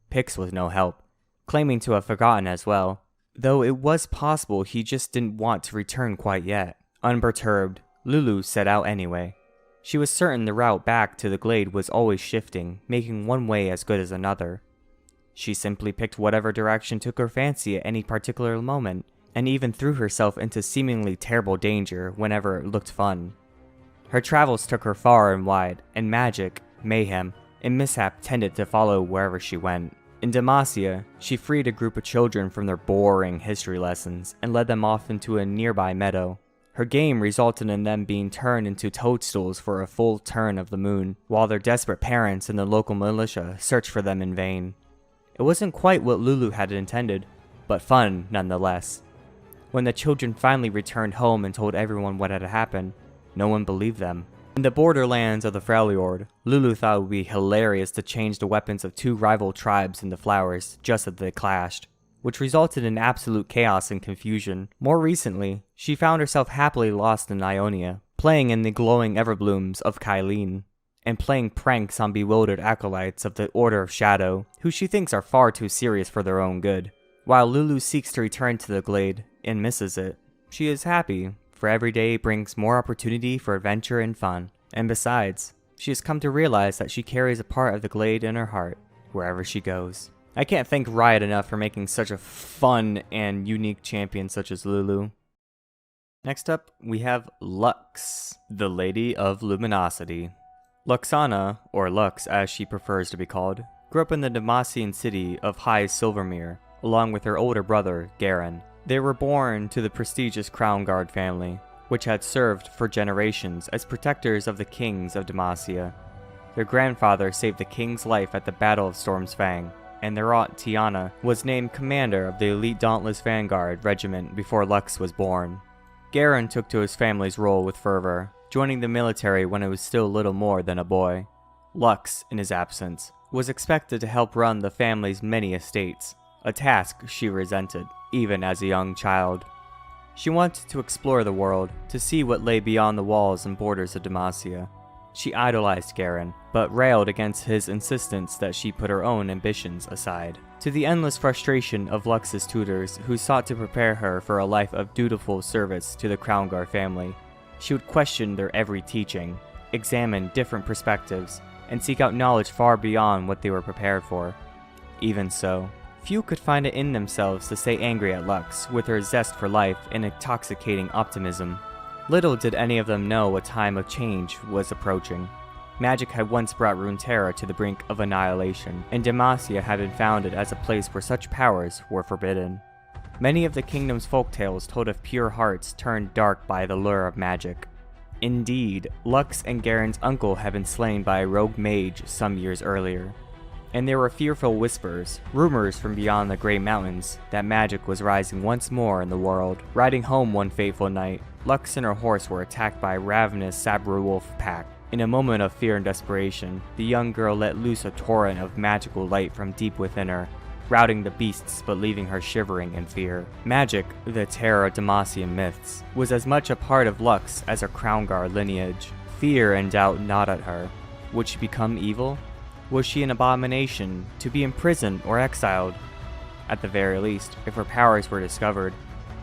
Pix was no help, claiming to have forgotten as well, though it was possible he just didn't want to return quite yet. Unperturbed, Lulu set out anyway. She was certain the route back to the glade was always shifting, making one way as good as another. She simply picked whatever direction took her fancy at any particular moment, and even threw herself into seemingly terrible danger whenever it looked fun. Her travels took her far and wide, and magic, mayhem, and mishap tended to follow wherever she went. In Demacia, she freed a group of children from their boring history lessons and led them off into a nearby meadow. Her game resulted in them being turned into toadstools for a full turn of the moon, while their desperate parents and the local militia searched for them in vain. It wasn't quite what Lulu had intended, but fun nonetheless. When the children finally returned home and told everyone what had happened, no one believed them. In the borderlands of the Freljord, Lulu thought it would be hilarious to change the weapons of two rival tribes into flowers just as they clashed, which resulted in absolute chaos and confusion. More recently, she found herself happily lost in Ionia, playing in the glowing everblooms of Caitlyn, and playing pranks on bewildered acolytes of the Order of Shadow, who she thinks are far too serious for their own good. While Lulu seeks to return to the glade, and misses it, she is happy, for every day brings more opportunity for adventure and fun. And besides, she has come to realize that she carries a part of the glade in her heart, wherever she goes. I can't thank Riot enough for making such a fun and unique champion such as Lulu. Next up, we have Lux, the Lady of Luminosity. Luxana, or Lux as she prefers to be called, grew up in the Demacian city of High Silvermere, along with her older brother, Garen. They were born to the prestigious Crown Guard family, which had served for generations as protectors of the kings of Demacia. Their grandfather saved the king's life at the Battle of Storm's Fang, and their aunt Tiana was named commander of the elite Dauntless Vanguard regiment before Lux was born. Garen took to his family's role with fervor, joining the military when it was still little more than a boy. Lux, in his absence, was expected to help run the family's many estates, a task she resented, even as a young child. She wanted to explore the world, to see what lay beyond the walls and borders of Demacia. She idolized Garen, but railed against his insistence that she put her own ambitions aside. To the endless frustration of Lux's tutors, who sought to prepare her for a life of dutiful service to the Crown Guard family, she would question their every teaching, examine different perspectives, and seek out knowledge far beyond what they were prepared for. Even so, few could find it in themselves to stay angry at Lux with her zest for life and intoxicating optimism. Little did any of them know a time of change was approaching. Magic had once brought Runeterra to the brink of annihilation, and Demacia had been founded as a place where such powers were forbidden. Many of the kingdom's folktales told of pure hearts turned dark by the lure of magic. Indeed, Lux and Garen's uncle had been slain by a rogue mage some years earlier, and there were fearful whispers, rumors from beyond the Grey Mountains, that magic was rising once more in the world. Riding home one fateful night, Lux and her horse were attacked by a ravenous saber wolf pack. In a moment of fear and desperation, the young girl let loose a torrent of magical light from deep within her, routing the beasts but leaving her shivering in fear. Magic, the terror of Demacian myths, was as much a part of Lux as her crown guard lineage. Fear and doubt gnawed at her. Would she become evil? Was she an abomination, to be imprisoned or exiled? At the very least, if her powers were discovered,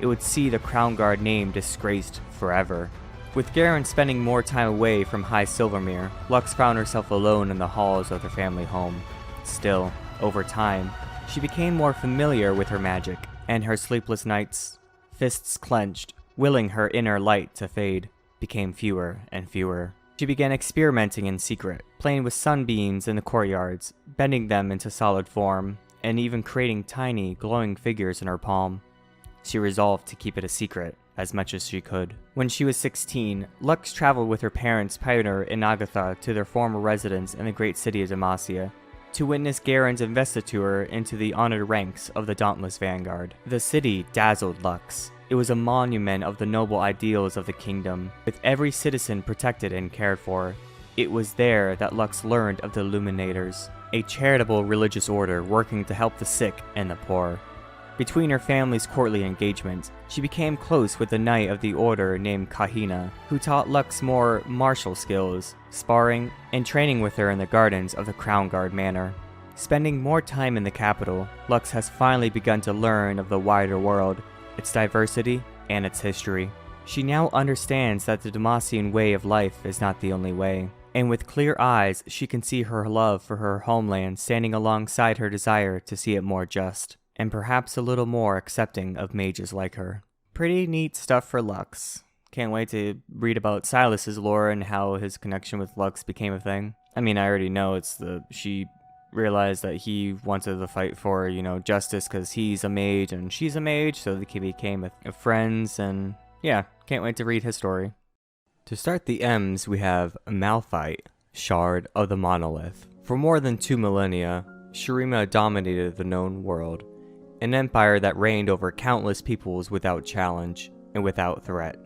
it would see the crown guard name disgraced forever. With Garen spending more time away from High Silvermere, Lux found herself alone in the halls of their family home. Still, over time, she became more familiar with her magic, and her sleepless nights, fists clenched, willing her inner light to fade, became fewer and fewer. She began experimenting in secret, playing with sunbeams in the courtyards, bending them into solid form, and even creating tiny, glowing figures in her palm. She resolved to keep it a secret as much as she could. When she was 16, Lux traveled with her parents Pioneer and Agatha to their former residence in the great city of Demacia, to witness Garen's investiture into the honored ranks of the Dauntless Vanguard. The city dazzled Lux. It was a monument of the noble ideals of the kingdom, with every citizen protected and cared for. It was there that Lux learned of the Illuminators, a charitable religious order working to help the sick and the poor. Between her family's courtly engagements, she became close with a knight of the order named Kahina, who taught Lux more martial skills, sparring, and training with her in the gardens of the Crown Guard Manor. Spending more time in the capital, Lux has finally begun to learn of the wider world, its diversity, and its history. She now understands that the Demacian way of life is not the only way, and with clear eyes she can see her love for her homeland standing alongside her desire to see it more just, and perhaps a little more accepting of mages like her. Pretty neat stuff for Lux. Can't wait to read about Silas's lore and how his connection with Lux became a thing. I mean, I already know she realized that he wanted to fight for, justice because he's a mage and she's a mage, so they became friends, and yeah, can't wait to read his story. To start the M's, we have Malphite, Shard of the Monolith. For more than 2 millennia, Shurima dominated the known world, an empire that reigned over countless peoples without challenge and without threat,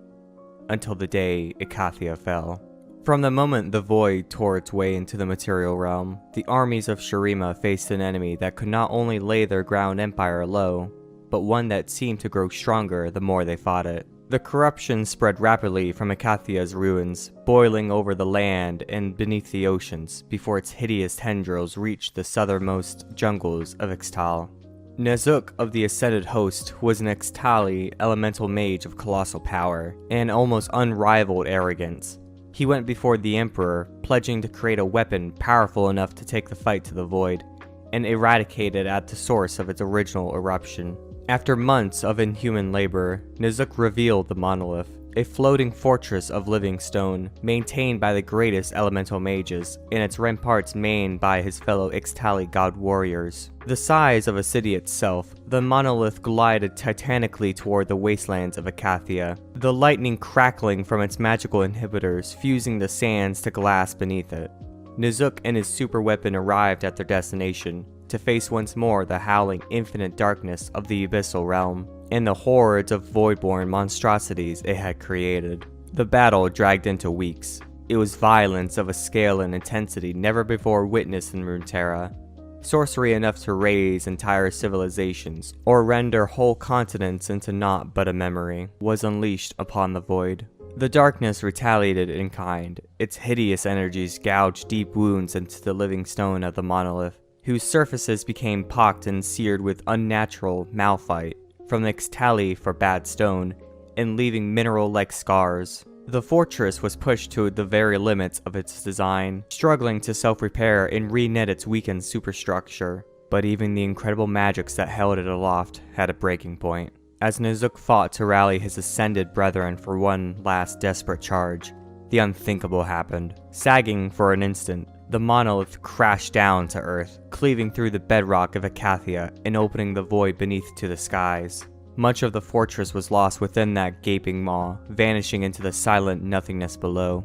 until the day Ikathia fell. From the moment the Void tore its way into the material realm, the armies of Shurima faced an enemy that could not only lay their ground empire low, but one that seemed to grow stronger the more they fought it. The corruption spread rapidly from Ikathia's ruins, boiling over the land and beneath the oceans, before its hideous tendrils reached the southernmost jungles of Ixtal. Nezuk of the Ascended Host was an Ixtali elemental mage of colossal power and almost unrivaled arrogance. He went before the Emperor, pledging to create a weapon powerful enough to take the fight to the Void, and eradicate it at the source of its original eruption. After months of inhuman labor, Nezuk revealed the Monolith, a floating fortress of living stone, maintained by the greatest elemental mages, and its ramparts manned by his fellow Ixtali god warriors. The size of a city itself, the monolith glided titanically toward the wastelands of Ikathia, the lightning crackling from its magical inhibitors, fusing the sands to glass beneath it. Nezuk and his super weapon arrived at their destination, to face once more the howling infinite darkness of the abyssal realm, and the hordes of voidborn monstrosities it had created. The battle dragged into weeks. It was violence of a scale and intensity never before witnessed in Runeterra. Sorcery enough to raise entire civilizations, or render whole continents into naught but a memory, was unleashed upon the Void. The darkness retaliated in kind. Its hideous energies gouged deep wounds into the living stone of the monolith, whose surfaces became pocked and seared with unnatural malphite, from the Ixtali for bad stone, and leaving mineral-like scars. The fortress was pushed to the very limits of its design, struggling to self-repair and re-knit its weakened superstructure. But even the incredible magics that held it aloft had a breaking point. As Nezuk fought to rally his ascended brethren for one last desperate charge, the unthinkable happened. Sagging for an instant, the monolith crashed down to earth, cleaving through the bedrock of Ikathia and opening the void beneath to the skies. Much of the fortress was lost within that gaping maw, vanishing into the silent nothingness below.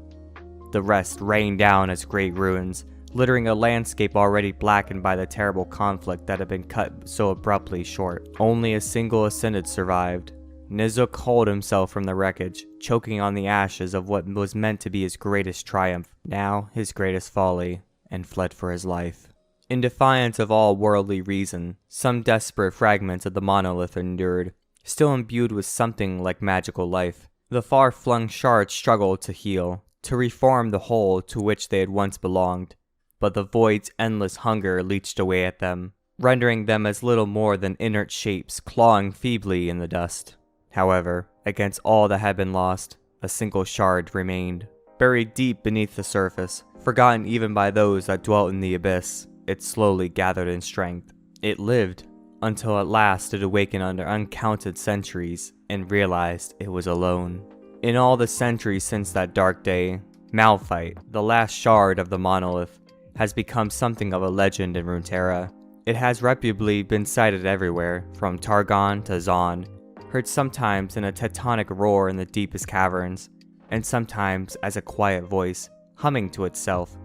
The rest rained down as great ruins, littering a landscape already blackened by the terrible conflict that had been cut so abruptly short. Only a single ascendant survived. Nizuk hauled himself from the wreckage, choking on the ashes of what was meant to be his greatest triumph, now his greatest folly, and fled for his life. In defiance of all worldly reason, some desperate fragments of the monolith endured, still imbued with something like magical life. The far-flung shards struggled to heal, to reform the whole to which they had once belonged, but the void's endless hunger leached away at them, rendering them as little more than inert shapes clawing feebly in the dust. However, against all that had been lost, a single shard remained. Buried deep beneath the surface, forgotten even by those that dwelt in the abyss, it slowly gathered in strength. It lived, until at last it awakened under uncounted centuries and realized it was alone. In all the centuries since that dark day, Malphite, the last shard of the monolith, has become something of a legend in Runeterra. It has reputably been sighted everywhere, from Targon to Zaun, heard sometimes in a tectonic roar in the deepest caverns, and sometimes as a quiet voice, humming to itself,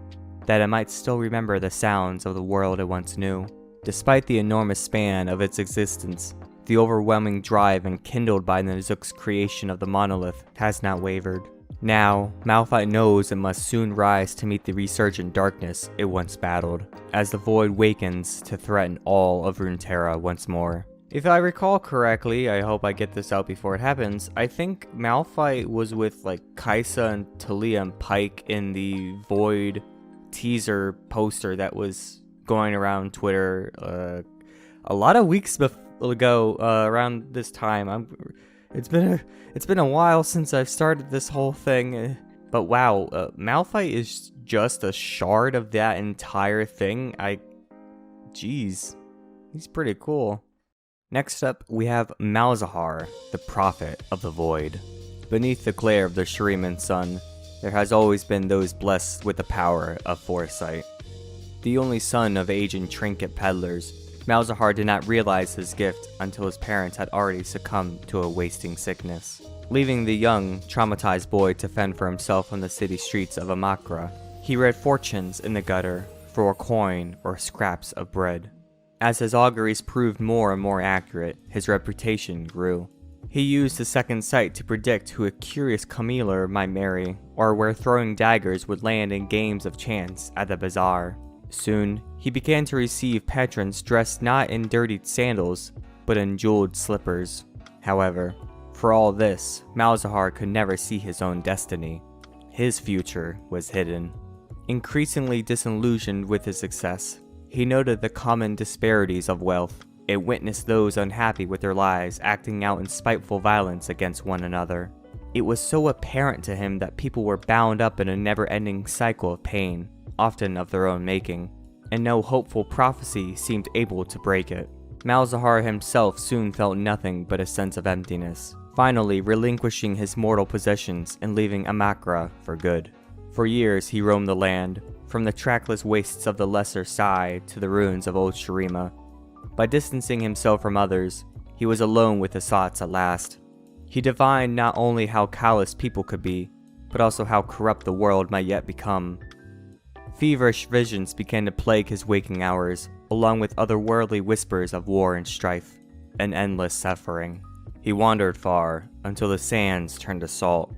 that it might still remember the sounds of the world it once knew. Despite the enormous span of its existence, the overwhelming drive enkindled by Nizuk's creation of the monolith has not wavered. Now, Malphite knows it must soon rise to meet the resurgent darkness it once battled, as the void wakens to threaten all of Runeterra once more. If I recall correctly, I hope I get this out before it happens, I think Malphite was with like Kaisa and Talia and Pike in the Void teaser poster that was going around Twitter a lot of weeks ago around this time. It's been a while since I've started this whole thing, but wow, Malphite is just a shard of that entire thing. Jeez, he's pretty cool. Next up, we have Malzahar, the Prophet of the Void. Beneath the glare of the Shuriman sun, there has always been those blessed with the power of foresight. The only son of aging trinket peddlers, Malzahar did not realize his gift until his parents had already succumbed to a wasting sickness, leaving the young, traumatized boy to fend for himself on the city streets of Amakra. He read fortunes in the gutter for a coin or scraps of bread. As his auguries proved more and more accurate, his reputation grew. He used his second sight to predict who a curious Camille might marry, or where throwing daggers would land in games of chance at the bazaar. Soon, he began to receive patrons dressed not in dirtied sandals, but in jeweled slippers. However, for all this, Malzahar could never see his own destiny. His future was hidden. Increasingly disillusioned with his success, he noted the common disparities of wealth. It witnessed those unhappy with their lives acting out in spiteful violence against one another. It was so apparent to him that people were bound up in a never-ending cycle of pain, often of their own making, and no hopeful prophecy seemed able to break it. Malzahar himself soon felt nothing but a sense of emptiness, finally relinquishing his mortal possessions and leaving Amakra for good. For years he roamed the land, from the trackless wastes of the Lesser Sai to the ruins of Old Shurima. By distancing himself from others, he was alone with his thoughts at last. He divined not only how callous people could be, but also how corrupt the world might yet become. Feverish visions began to plague his waking hours, along with otherworldly whispers of war and strife, and endless suffering. He wandered far, until the sands turned to salt.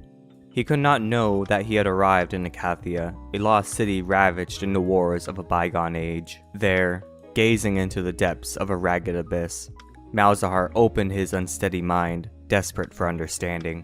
He could not know that he had arrived in Acathia, a lost city ravaged in the wars of a bygone age. There, gazing into the depths of a ragged abyss, Malzahar opened his unsteady mind, desperate for understanding,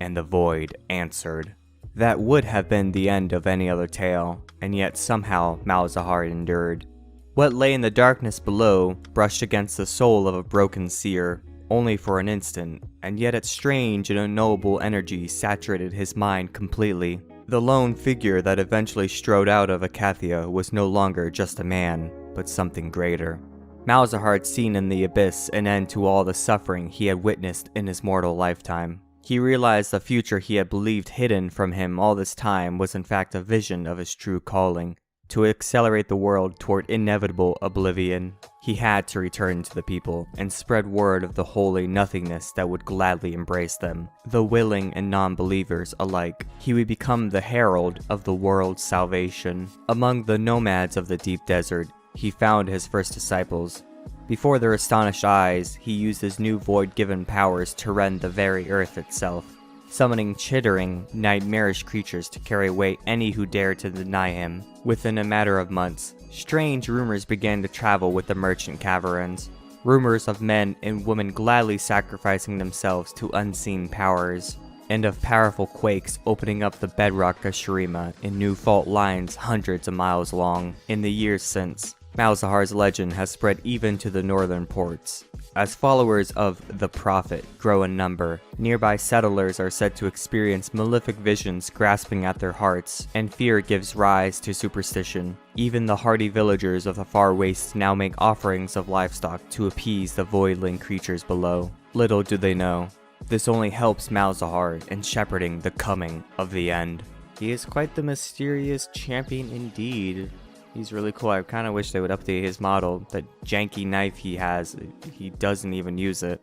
and the void answered. That would have been the end of any other tale, and yet somehow Malzahar endured. What lay in the darkness below brushed against the soul of a broken seer, only for an instant, and yet its strange and unknowable energy saturated his mind completely. The lone figure that eventually strode out of Acathia was no longer just a man, but something greater. Malzahar had seen in the abyss an end to all the suffering he had witnessed in his mortal lifetime. He realized the future he had believed hidden from him all this time was in fact a vision of his true calling. To accelerate the world toward inevitable oblivion, he had to return to the people and spread word of the holy nothingness that would gladly embrace them, the willing and non-believers alike. He would become the herald of the world's salvation. Among the nomads of the deep desert, he found his first disciples. Before their astonished eyes, he used his new void-given powers to rend the very earth itself, summoning chittering, nightmarish creatures to carry away any who dared to deny him. Within a matter of months, strange rumors began to travel with the merchant caverns. Rumors of men and women gladly sacrificing themselves to unseen powers, and of powerful quakes opening up the bedrock of Shurima in new fault lines hundreds of miles long. In the years since, Malzahar's legend has spread even to the northern ports. As followers of the Prophet grow in number, nearby settlers are said to experience malefic visions grasping at their hearts, and fear gives rise to superstition. Even the hardy villagers of the far wastes now make offerings of livestock to appease the voidling creatures below. Little do they know, this only helps Malzahar in shepherding the coming of the end. He is quite the mysterious champion indeed. He's really cool. I kind of wish they would update his model. That janky knife he has, he doesn't even use it.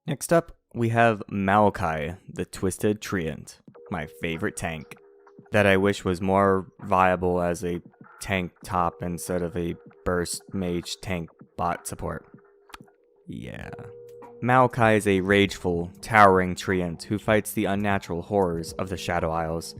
Next up, we have Maokai, the Twisted Treant, my favorite tank, that I wish was more viable as a tank top instead of a burst mage tank bot support. Yeah. Maokai is a rageful, towering treant who fights the unnatural horrors of the Shadow Isles.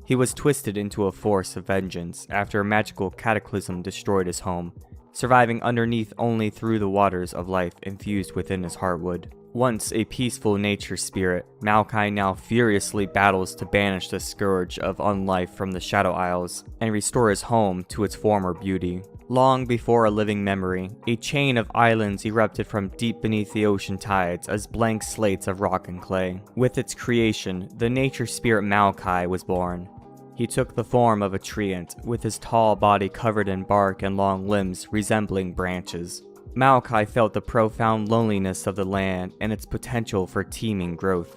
He was twisted into a force of vengeance after a magical cataclysm destroyed his home, surviving underneath only through the waters of life infused within his heartwood. Once a peaceful nature spirit, Maokai now furiously battles to banish the scourge of unlife from the Shadow Isles and restore his home to its former beauty. Long before a living memory, a chain of islands erupted from deep beneath the ocean tides as blank slates of rock and clay. With its creation, the nature spirit Maokai was born. He took the form of a treant, with his tall body covered in bark and long limbs resembling branches. Maokai felt the profound loneliness of the land and its potential for teeming growth.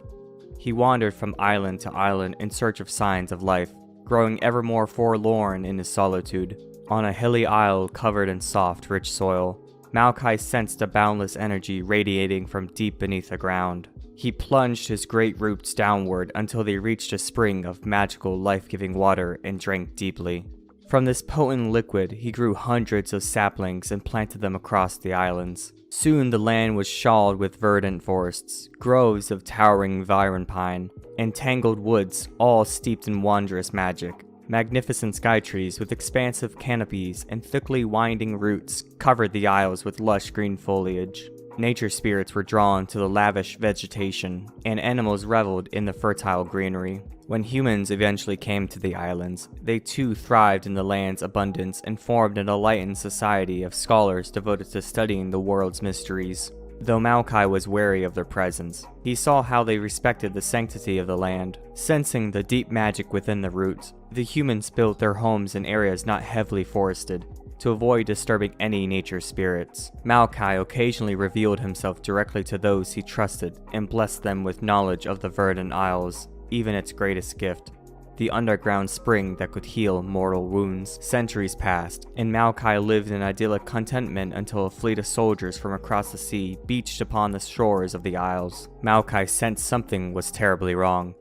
He wandered from island to island in search of signs of life, growing ever more forlorn in his solitude. On a hilly isle covered in soft, rich soil, Maokai sensed a boundless energy radiating from deep beneath the ground. He plunged his great roots downward until they reached a spring of magical, life-giving water and drank deeply. From this potent liquid, he grew hundreds of saplings and planted them across the islands. Soon the land was shawled with verdant forests, groves of towering viron pine, and tangled woods, all steeped in wondrous magic. Magnificent sky trees with expansive canopies and thickly winding roots covered the isles with lush green foliage. Nature spirits were drawn to the lavish vegetation, and animals reveled in the fertile greenery. When humans eventually came to the islands, they too thrived in the land's abundance and formed an enlightened society of scholars devoted to studying the world's mysteries. Though Maokai was wary of their presence, he saw how they respected the sanctity of the land. Sensing the deep magic within the roots, the humans built their homes in areas not heavily forested, to avoid disturbing any nature spirits. Maokai occasionally revealed himself directly to those he trusted and blessed them with knowledge of the Verdant Isles, even its greatest gift, the underground spring that could heal mortal wounds. Centuries passed, and Maokai lived in idyllic contentment until a fleet of soldiers from across the sea beached upon the shores of the Isles. Maokai sensed something was terribly wrong.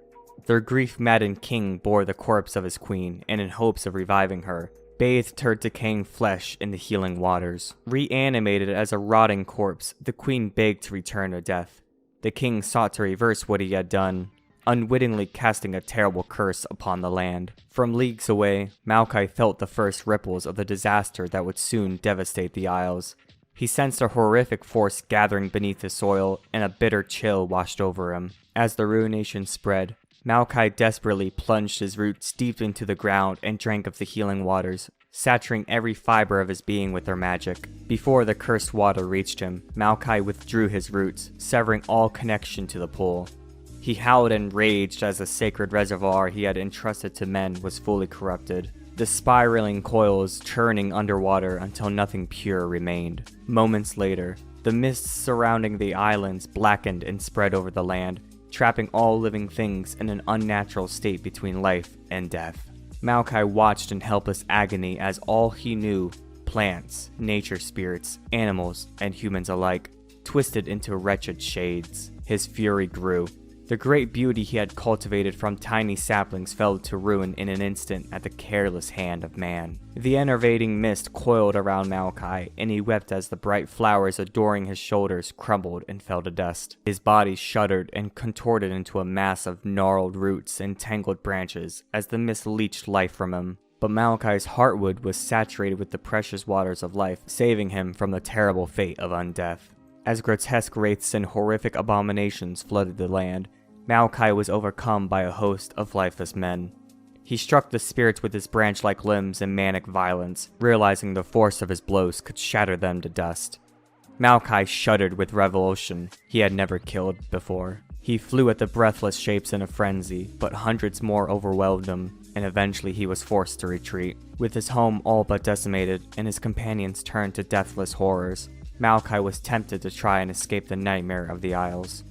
Their grief-maddened king bore the corpse of his queen, and in hopes of reviving her, bathed her decaying flesh in the healing waters. Reanimated as a rotting corpse, the queen begged to return to death. The king sought to reverse what he had done, unwittingly casting a terrible curse upon the land. From leagues away, Maokai felt the first ripples of the disaster that would soon devastate the Isles. He sensed a horrific force gathering beneath the soil, and a bitter chill washed over him. As the ruination spread, Maokai desperately plunged his roots deep into the ground and drank of the healing waters, saturating every fiber of his being with their magic. Before the cursed water reached him, Maokai withdrew his roots, severing all connection to the pool. He howled and raged as the sacred reservoir he had entrusted to men was fully corrupted, the spiraling coils churning underwater until nothing pure remained. Moments later, the mists surrounding the islands blackened and spread over the land, trapping all living things in an unnatural state between life and death. Maokai watched in helpless agony as all he knew, plants, nature spirits, animals, and humans alike, twisted into wretched shades. His fury grew. The great beauty he had cultivated from tiny saplings fell to ruin in an instant at the careless hand of man. The enervating mist coiled around Maokai, and he wept as the bright flowers adoring his shoulders crumbled and fell to dust. His body shuddered and contorted into a mass of gnarled roots and tangled branches as the mist leached life from him. But Maokai's heartwood was saturated with the precious waters of life, saving him from the terrible fate of undeath. As grotesque wraiths and horrific abominations flooded the land, Maokai was overcome by a host of lifeless men. He struck the spirits with his branch-like limbs in manic violence, realizing the force of his blows could shatter them to dust. Maokai shuddered with revulsion he had never killed before. He flew at the breathless shapes in a frenzy, but hundreds more overwhelmed him, and eventually he was forced to retreat. With his home all but decimated, and his companions turned to deathless horrors, Maokai was tempted to try and escape the nightmare of the Isles.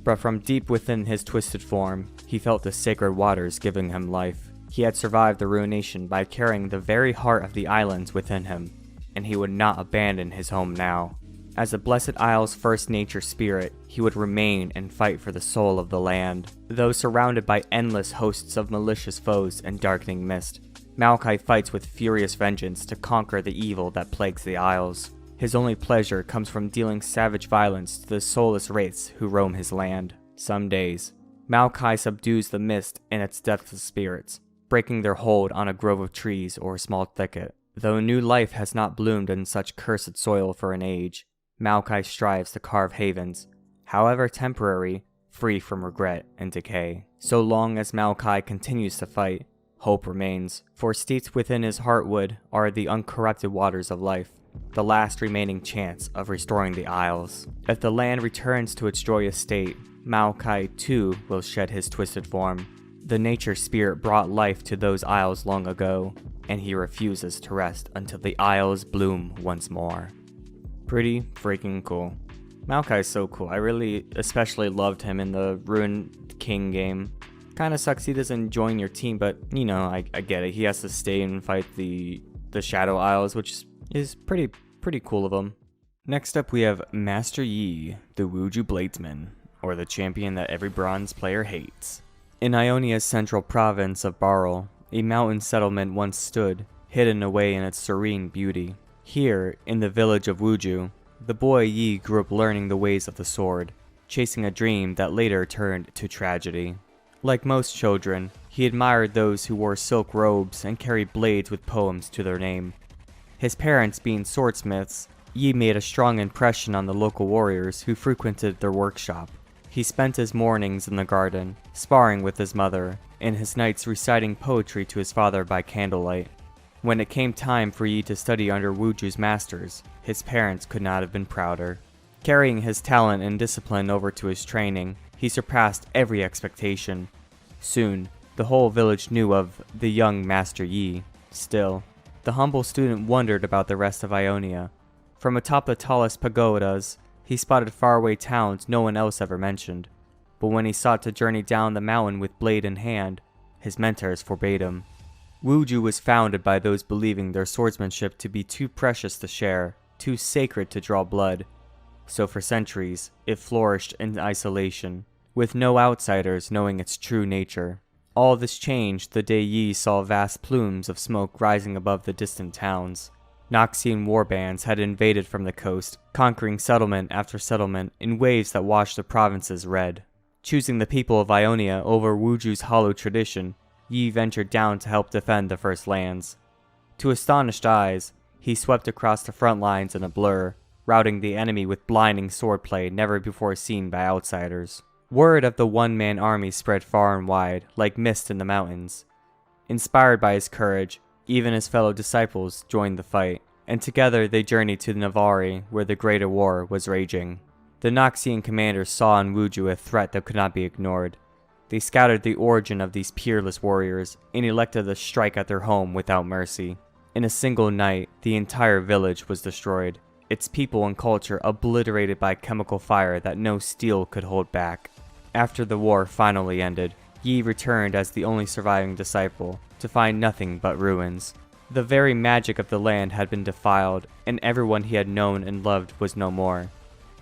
But from deep within his twisted form, he felt the sacred waters giving him life. He had survived the ruination by carrying the very heart of the islands within him, and he would not abandon his home now. As the Blessed Isle's first nature spirit, he would remain and fight for the soul of the land. Though surrounded by endless hosts of malicious foes and darkening mist, Maokai fights with furious vengeance to conquer the evil that plagues the Isles. His only pleasure comes from dealing savage violence to the soulless wraiths who roam his land. Some days, Maokai subdues the mist and its deathless spirits, breaking their hold on a grove of trees or a small thicket. Though new life has not bloomed in such cursed soil for an age, Maokai strives to carve havens, however temporary, free from regret and decay. So long as Maokai continues to fight, hope remains, for steeped within his heartwood are the uncorrupted waters of life, the last remaining chance of restoring the Isles. If the land returns to its joyous state, Maokai too will shed his twisted form. The nature spirit brought life to those Isles long ago, and he refuses to rest until the Isles bloom once more. Pretty freaking cool. Maokai is so cool. I really especially loved him in the Ruined King game. Kinda sucks he doesn't join your team, but you know, I get it. He has to stay and fight the Shadow Isles, which is pretty cool of him. Next up we have Master Yi, the Wuju Bladesman, or the champion that every bronze player hates. In Ionia's central province of Barl, a mountain settlement once stood, hidden away in its serene beauty. Here, in the village of Wuju, the boy Yi grew up learning the ways of the sword, chasing a dream that later turned to tragedy. Like most children, he admired those who wore silk robes and carried blades with poems to their name. His parents being swordsmiths, Yi made a strong impression on the local warriors who frequented their workshop. He spent his mornings in the garden, sparring with his mother, and his nights reciting poetry to his father by candlelight. When it came time for Yi to study under Wuju's masters, his parents could not have been prouder. Carrying his talent and discipline over to his training, he surpassed every expectation. Soon, the whole village knew of the young Master Yi. Still, the humble student wondered about the rest of Ionia. From atop the tallest pagodas, he spotted faraway towns no one else ever mentioned. But when he sought to journey down the mountain with blade in hand, his mentors forbade him. Wuju was founded by those believing their swordsmanship to be too precious to share, too sacred to draw blood. So for centuries, it flourished in isolation, with no outsiders knowing its true nature. All this changed the day Yi saw vast plumes of smoke rising above the distant towns. Noxian warbands had invaded from the coast, conquering settlement after settlement in waves that washed the provinces red. Choosing the people of Ionia over Wuju's hollow tradition, Yi ventured down to help defend the first lands. To astonished eyes, he swept across the front lines in a blur, routing the enemy with blinding swordplay never before seen by outsiders. Word of the one-man army spread far and wide, like mist in the mountains. Inspired by his courage, even his fellow disciples joined the fight, and together they journeyed to Navari, where the greater war was raging. The Noxian commanders saw in Wuju a threat that could not be ignored. They scouted the origin of these peerless warriors, and elected to strike at their home without mercy. In a single night, the entire village was destroyed, its people and culture obliterated by chemical fire that no steel could hold back. After the war finally ended, Yi returned as the only surviving disciple, to find nothing but ruins. The very magic of the land had been defiled, and everyone he had known and loved was no more.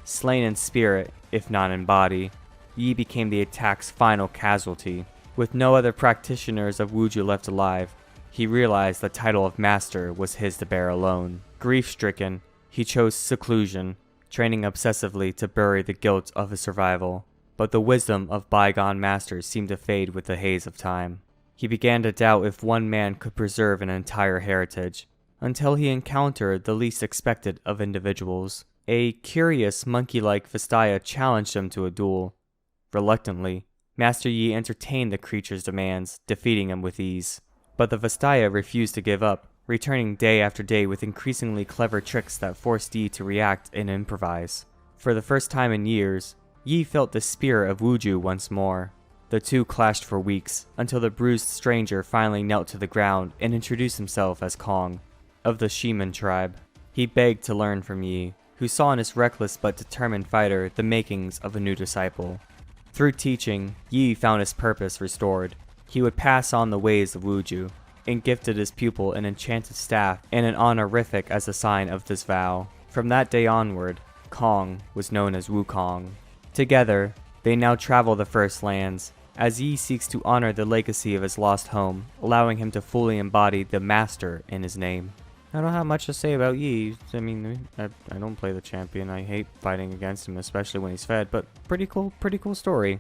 Slain in spirit, if not in body, Yi became the attack's final casualty. With no other practitioners of Wuju left alive, he realized the title of master was his to bear alone. Grief-stricken, he chose seclusion, training obsessively to bury the guilt of his survival. But the wisdom of bygone masters seemed to fade with the haze of time. He began to doubt if one man could preserve an entire heritage, until he encountered the least expected of individuals. A curious, monkey-like Vastaya challenged him to a duel. Reluctantly, Master Yi entertained the creature's demands, defeating him with ease. But the Vastaya refused to give up, returning day after day with increasingly clever tricks that forced Yi to react and improvise. For the first time in years, Yi felt the spirit of Wuju once more. The two clashed for weeks, until the bruised stranger finally knelt to the ground and introduced himself as Kong, of the Shaman tribe. He begged to learn from Yi, who saw in his reckless but determined fighter the makings of a new disciple. Through teaching, Yi found his purpose restored. He would pass on the ways of Wuju, and gifted his pupil an enchanted staff and an honorific as a sign of this vow. From that day onward, Kong was known as Wukong. Together, they now travel the First Lands, as Yi seeks to honor the legacy of his lost home, allowing him to fully embody the master in his name. I don't have much to say about Yi. I mean, I don't play the champion. I hate fighting against him, especially when he's fed, but pretty cool story.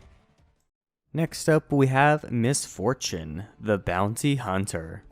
Next up, we have Misfortune, the Bounty Hunter.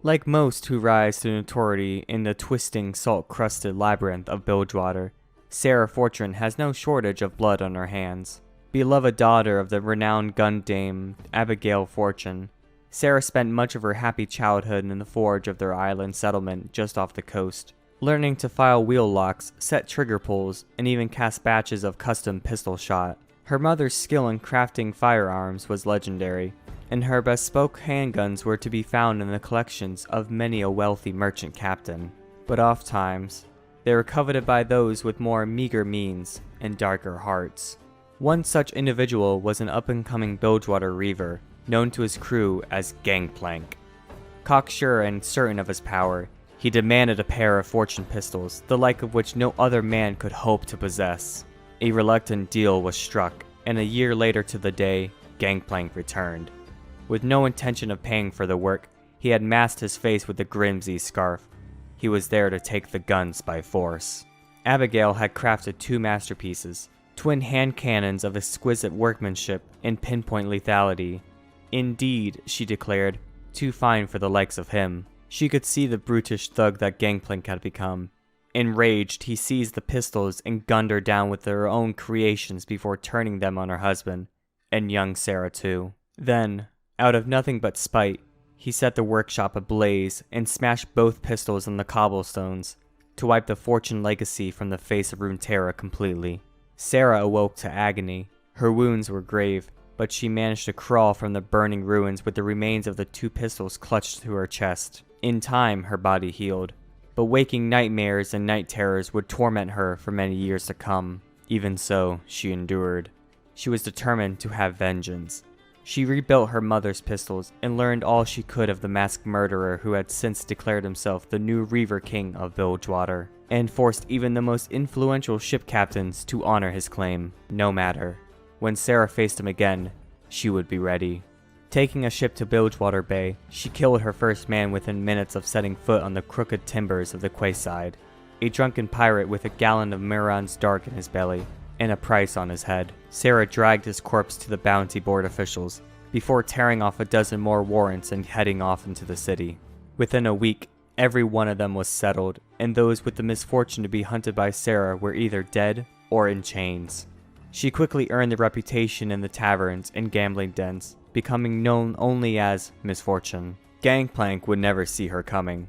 Like most who rise to notoriety in the twisting, salt-crusted labyrinth of Bilgewater, Sarah Fortune has no shortage of blood on her hands. Beloved daughter of the renowned gun dame Abigail Fortune, Sarah spent much of her happy childhood in the forge of their island settlement just off the coast, learning to file wheel locks, set trigger pulls, and even cast batches of custom pistol shot. Her mother's skill in crafting firearms was legendary, and her bespoke handguns were to be found in the collections of many a wealthy merchant captain. But oftentimes, they were coveted by those with more meager means and darker hearts. One such individual was an up-and-coming Bilgewater Reaver, known to his crew as Gangplank. Cocksure and certain of his power, he demanded a pair of fortune pistols, the like of which no other man could hope to possess. A reluctant deal was struck, and a year later to the day, Gangplank returned. With no intention of paying for the work, he had masked his face with a Grimsby scarf. He was there to take the guns by force. Abigail had crafted two masterpieces, twin hand cannons of exquisite workmanship and pinpoint lethality. Indeed, she declared, too fine for the likes of him. She could see the brutish thug that Gangplank had become. Enraged, he seized the pistols and gunned her down with her own creations before turning them on her husband, and young Sarah too. Then, out of nothing but spite, he set the workshop ablaze and smashed both pistols on the cobblestones to wipe the fortune legacy from the face of Runeterra completely. Sarah awoke to agony. Her wounds were grave, but she managed to crawl from the burning ruins with the remains of the two pistols clutched to her chest. In time, her body healed, but waking nightmares and night terrors would torment her for many years to come. Even so, she endured. She was determined to have vengeance. She rebuilt her mother's pistols and learned all she could of the masked murderer who had since declared himself the new Reaver King of Bilgewater, and forced even the most influential ship captains to honor his claim, no matter. When Sarah faced him again, she would be ready. Taking a ship to Bilgewater Bay, she killed her first man within minutes of setting foot on the crooked timbers of the quayside, a drunken pirate with a gallon of Miran's Dark in his belly, and a price on his head. Sarah dragged his corpse to the bounty board officials, before tearing off a dozen more warrants and heading off into the city. Within a week, every one of them was settled, and those with the misfortune to be hunted by Sarah were either dead or in chains. She quickly earned the reputation in the taverns and gambling dens, becoming known only as Misfortune. Gangplank would never see her coming.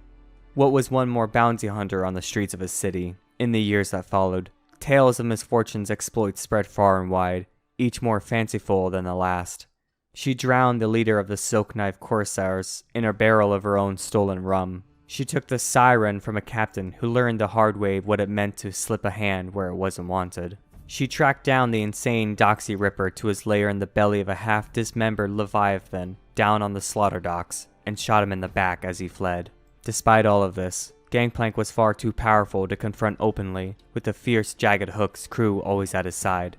What was one more bounty hunter on the streets of his city? In the years that followed, tales of Misfortune's exploits spread far and wide, each more fanciful than the last. She drowned the leader of the Silk Knife Corsairs in a barrel of her own stolen rum. She took the siren from a captain who learned the hard way what it meant to slip a hand where it wasn't wanted. She tracked down the insane Doxy Ripper to his lair in the belly of a half-dismembered Leviathan down on the slaughter docks, and shot him in the back as he fled. Despite all of this, Gangplank was far too powerful to confront openly, with the fierce Jagged Hook's crew always at his side.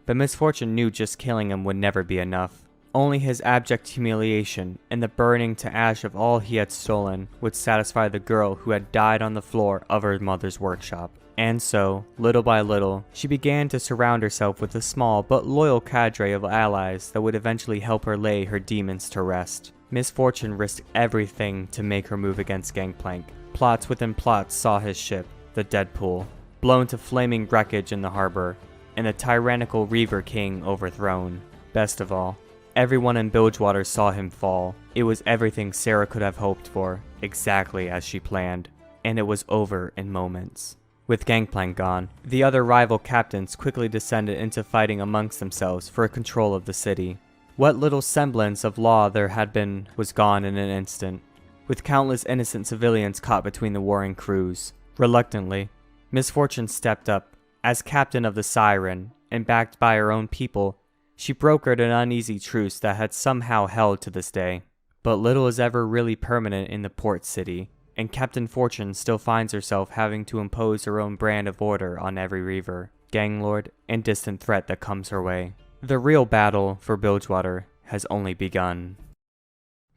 But Misfortune knew just killing him would never be enough. Only his abject humiliation and the burning to ash of all he had stolen would satisfy the girl who had died on the floor of her mother's workshop. And so, little by little, she began to surround herself with a small but loyal cadre of allies that would eventually help her lay her demons to rest. Misfortune risked everything to make her move against Gangplank. Plots within plots saw his ship, the Deadpool, blown to flaming wreckage in the harbor, and the tyrannical Reaver King overthrown. Best of all, everyone in Bilgewater saw him fall. It was everything Sarah could have hoped for, exactly as she planned, and it was over in moments. With Gangplank gone, the other rival captains quickly descended into fighting amongst themselves for control of the city. What little semblance of law there had been was gone in an instant, with countless innocent civilians caught between the warring crews. Reluctantly, Misfortune stepped up. As captain of the Siren, and backed by her own people, she brokered an uneasy truce that had somehow held to this day. But little is ever really permanent in the port city, and Captain Fortune still finds herself having to impose her own brand of order on every reaver, ganglord, and distant threat that comes her way. The real battle for Bilgewater has only begun.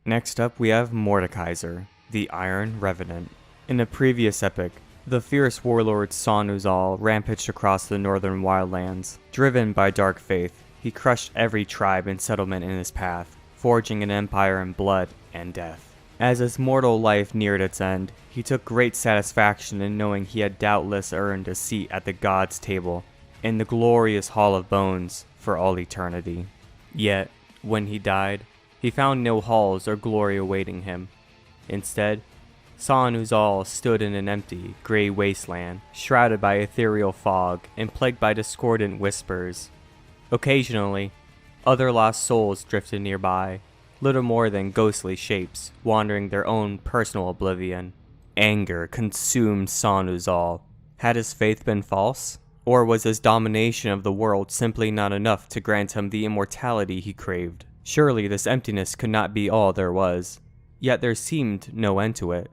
Next up we have Mordekaiser, the Iron Revenant. In the previous epic, the fierce warlord Son rampaged across the northern wildlands. Driven by dark faith, he crushed every tribe and settlement in his path, forging an empire in blood and death. As his mortal life neared its end, he took great satisfaction in knowing he had doubtless earned a seat at the gods' table, in the glorious Hall of Bones, for all eternity. Yet, when he died, he found no halls or glory awaiting him. Instead, Son stood in an empty, grey wasteland, shrouded by ethereal fog and plagued by discordant whispers. Occasionally, other lost souls drifted nearby, little more than ghostly shapes, wandering their own personal oblivion. Anger consumed Son. Had his faith been false? Or was his domination of the world simply not enough to grant him the immortality he craved? Surely this emptiness could not be all there was. Yet there seemed no end to it.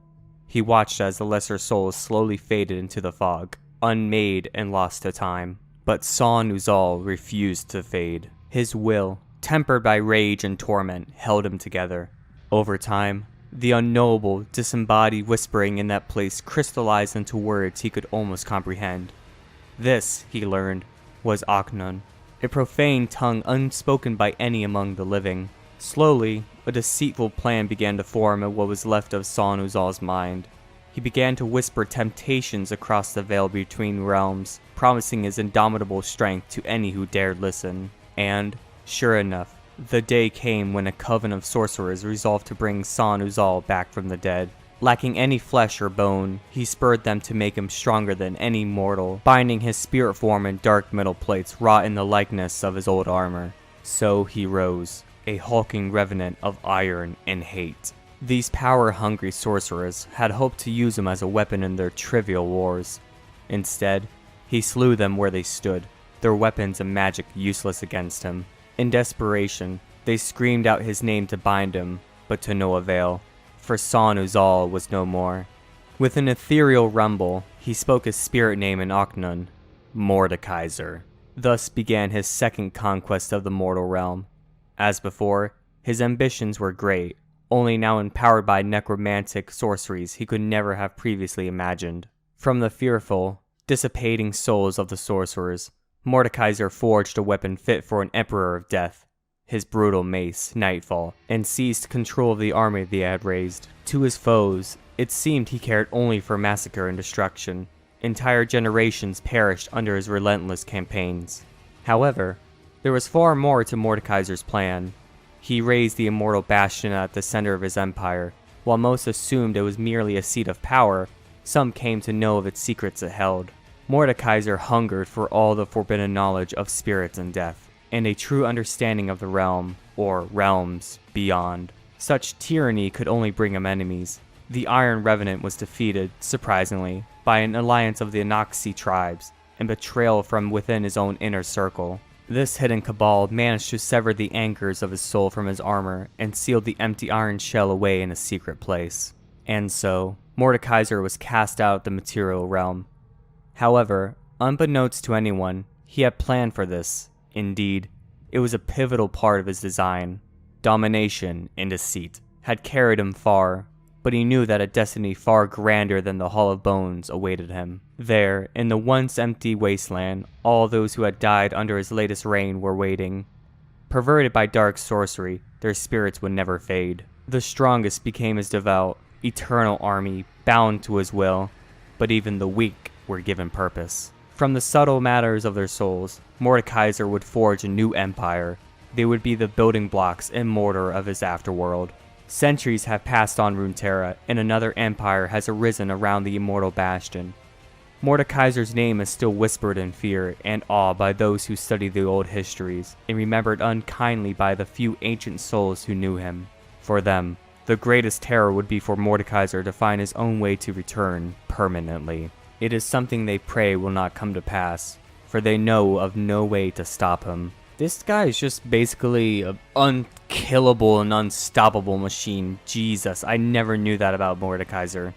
He watched as the lesser souls slowly faded into the fog, unmade and lost to time. But Son refused to fade. His will, tempered by rage and torment, held him together. Over time, the unknowable, disembodied whispering in that place crystallized into words he could almost comprehend. This, he learned, was Aknun, a profane tongue unspoken by any among the living. Slowly, a deceitful plan began to form in what was left of Son mind. He began to whisper temptations across the veil between realms, promising his indomitable strength to any who dared listen. And, sure enough, the day came when a coven of sorcerers resolved to bring Son back from the dead. Lacking any flesh or bone, he spurred them to make him stronger than any mortal, binding his spirit form in dark metal plates wrought in the likeness of his old armor. So he rose, a hulking revenant of iron and hate. These power-hungry sorcerers had hoped to use him as a weapon in their trivial wars. Instead, he slew them where they stood, their weapons and magic useless against him. In desperation, they screamed out his name to bind him, but to no avail, for Son was no more. With an ethereal rumble, he spoke his spirit name in Aknun, Mordekaiser. Thus began his second conquest of the mortal realm. As before, his ambitions were great, only now empowered by necromantic sorceries he could never have previously imagined. From the fearful, dissipating souls of the sorcerers, Mordekaiser forged a weapon fit for an emperor of death, his brutal mace, Nightfall, and seized control of the army they had raised. To his foes, it seemed he cared only for massacre and destruction. Entire generations perished under his relentless campaigns. However, there was far more to Mordekaiser's plan. He raised the immortal bastion at the center of his empire. While most assumed it was merely a seat of power, some came to know of its secrets it held. Mordekaiser hungered for all the forbidden knowledge of spirits and death, and a true understanding of the realm, or realms, beyond. Such tyranny could only bring him enemies. The Iron Revenant was defeated, surprisingly, by an alliance of the Anoxi tribes, and betrayal from within his own inner circle. This hidden cabal managed to sever the anchors of his soul from his armor and sealed the empty iron shell away in a secret place. And so, Mordekaiser was cast out of the material realm. However, unbeknownst to anyone, he had planned for this. Indeed, it was a pivotal part of his design. Domination and deceit had carried him far, but he knew that a destiny far grander than the Hall of Bones awaited him. There, in the once empty wasteland, all those who had died under his latest reign were waiting. Perverted by dark sorcery, their spirits would never fade. The strongest became his devout, eternal army, bound to his will, but even the weak were given purpose. From the subtle matters of their souls, Mordekaiser would forge a new empire. They would be the building blocks and mortar of his afterworld. Centuries have passed on Runeterra, and another empire has arisen around the immortal bastion. Mordekaiser's name is still whispered in fear and awe by those who study the old histories, and remembered unkindly by the few ancient souls who knew him. For them, the greatest terror would be for Mordekaiser to find his own way to return permanently. It is something they pray will not come to pass, for they know of no way to stop him. This guy is just basically an unkillable and unstoppable machine. Jesus, I never knew that about Mordekaiser.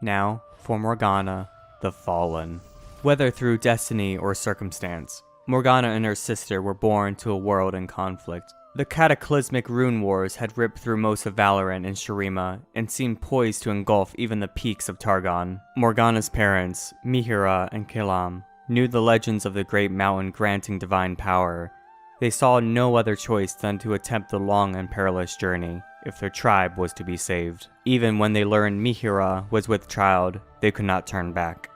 Now, for Morgana, the Fallen. Whether through destiny or circumstance, Morgana and her sister were born to a world in conflict. The cataclysmic rune wars had ripped through most of Valorant and Shurima, and seemed poised to engulf even the peaks of Targon. Morgana's parents, Mihira and Kilam, knew the legends of the Great Mountain granting divine power. They saw no other choice than to attempt the long and perilous journey, if their tribe was to be saved. Even when they learned Mihira was with child, they could not turn back.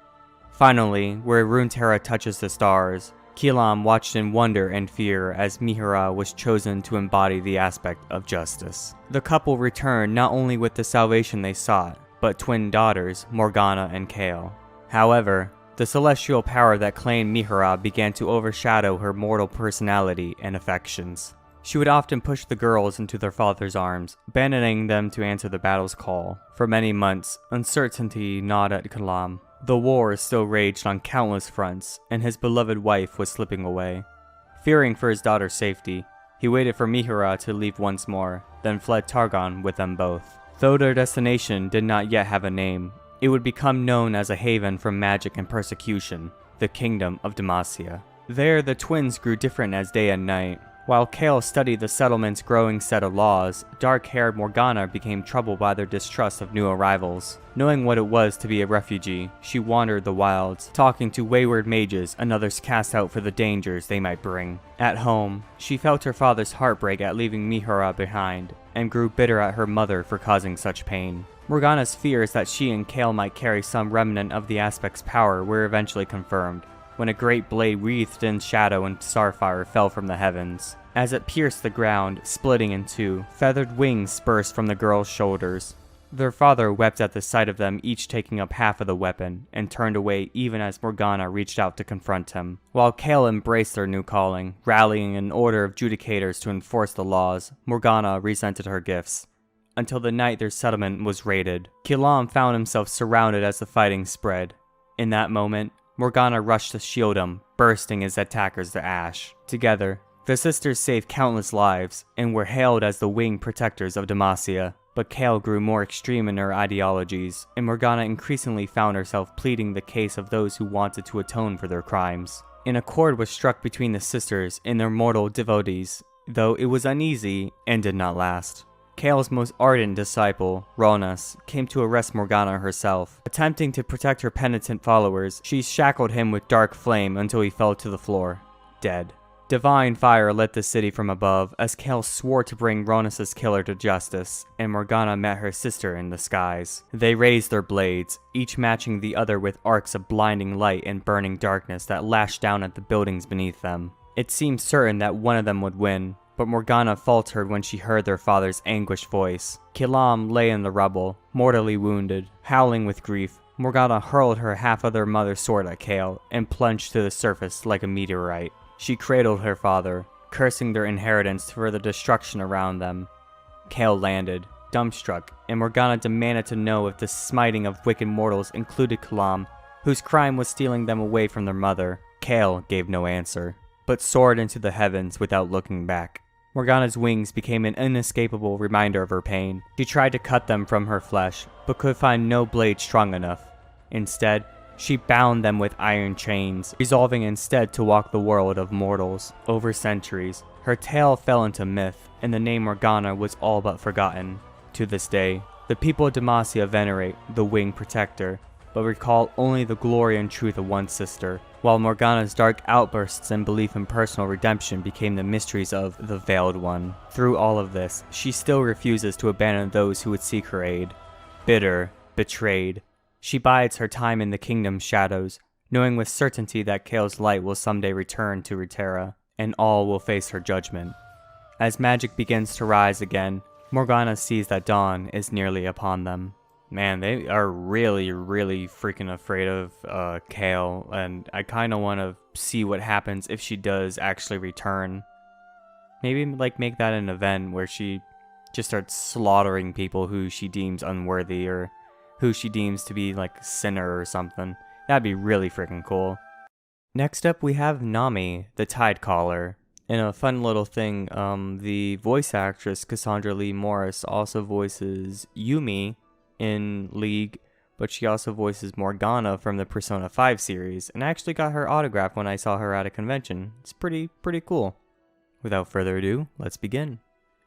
Finally, where Runeterra touches the stars, Kilam watched in wonder and fear as Mihira was chosen to embody the aspect of justice. The couple returned not only with the salvation they sought, but twin daughters, Morgana and Kayle. However, the celestial power that claimed Mihira began to overshadow her mortal personality and affections. She would often push the girls into their father's arms, abandoning them to answer the battle's call. For many months, uncertainty gnawed at Kilam. The war still raged on countless fronts, and his beloved wife was slipping away. Fearing for his daughter's safety, he waited for Mihira to leave once more, then fled Targon with them both. Though their destination did not yet have a name, it would become known as a haven from magic and persecution, the Kingdom of Demacia. There, the twins grew different as day and night. While Kayle studied the settlement's growing set of laws, dark-haired Morgana became troubled by their distrust of new arrivals. Knowing what it was to be a refugee, she wandered the wilds, talking to wayward mages and others cast out for the dangers they might bring. At home, she felt her father's heartbreak at leaving Mihira behind, and grew bitter at her mother for causing such pain. Morgana's fears that she and Kayle might carry some remnant of the Aspect's power were eventually confirmed, when a great blade wreathed in shadow and starfire fell from the heavens. As it pierced the ground, splitting in two, feathered wings burst from the girls' shoulders. Their father wept at the sight of them each taking up half of the weapon, and turned away even as Morgana reached out to confront him. While Kayle embraced their new calling, rallying an order of judicators to enforce the laws, Morgana resented her gifts. Until the night their settlement was raided, Kilam found himself surrounded as the fighting spread. In that moment, Morgana rushed to shield him, bursting his attackers to ash. Together, the sisters saved countless lives, and were hailed as the winged protectors of Demacia. But Kayle grew more extreme in her ideologies, and Morgana increasingly found herself pleading the case of those who wanted to atone for their crimes. An accord was struck between the sisters and their mortal devotees, though it was uneasy and did not last. Kayle's most ardent disciple, Ronus, came to arrest Morgana herself. Attempting to protect her penitent followers, she shackled him with dark flame until he fell to the floor, dead. Divine fire lit the city from above as Kayle swore to bring Ronus' killer to justice, and Morgana met her sister in the skies. They raised their blades, each matching the other with arcs of blinding light and burning darkness that lashed down at the buildings beneath them. It seemed certain that one of them would win, but Morgana faltered when she heard their father's anguished voice. Kilam lay in the rubble, mortally wounded. Howling with grief, Morgana hurled her half-other mother's sword at Kayle and plunged to the surface like a meteorite. She cradled her father, cursing their inheritance for the destruction around them. Kayle landed, dumbstruck, and Morgana demanded to know if the smiting of wicked mortals included Kilam, whose crime was stealing them away from their mother. Kayle gave no answer. but soared into the heavens without looking back. Morgana's wings became an inescapable reminder of her pain. She tried to cut them from her flesh, but could find no blade strong enough. Instead, she bound them with iron chains, resolving instead to walk the world of mortals. Over centuries, her tale fell into myth, and the name Morgana was all but forgotten. To this day, the people of Demacia venerate the Winged Protector, but recall only the glory and truth of one sister, while Morgana's dark outbursts and belief in personal redemption became the mysteries of the Veiled One. Through all of this, she still refuses to abandon those who would seek her aid. Bitter, betrayed, she bides her time in the kingdom's shadows, knowing with certainty that Kael's light will someday return to Runeterra, and all will face her judgment. As magic begins to rise again, Morgana sees that dawn is nearly upon them. Man, they are really freaking afraid of Kael, and I kind of want to see what happens if she does actually return. Maybe like make that an event where she just starts slaughtering people who she deems unworthy or who she deems to be like a sinner or something. That'd be really freaking cool. Next up we have Nami, the Tidecaller. In a fun little thing, the voice actress Cassandra Lee Morris also voices Yumi in League, but she also voices Morgana from the Persona 5 series, and I actually got her autograph when I saw her at a convention. It's pretty cool. Without further ado, let's begin.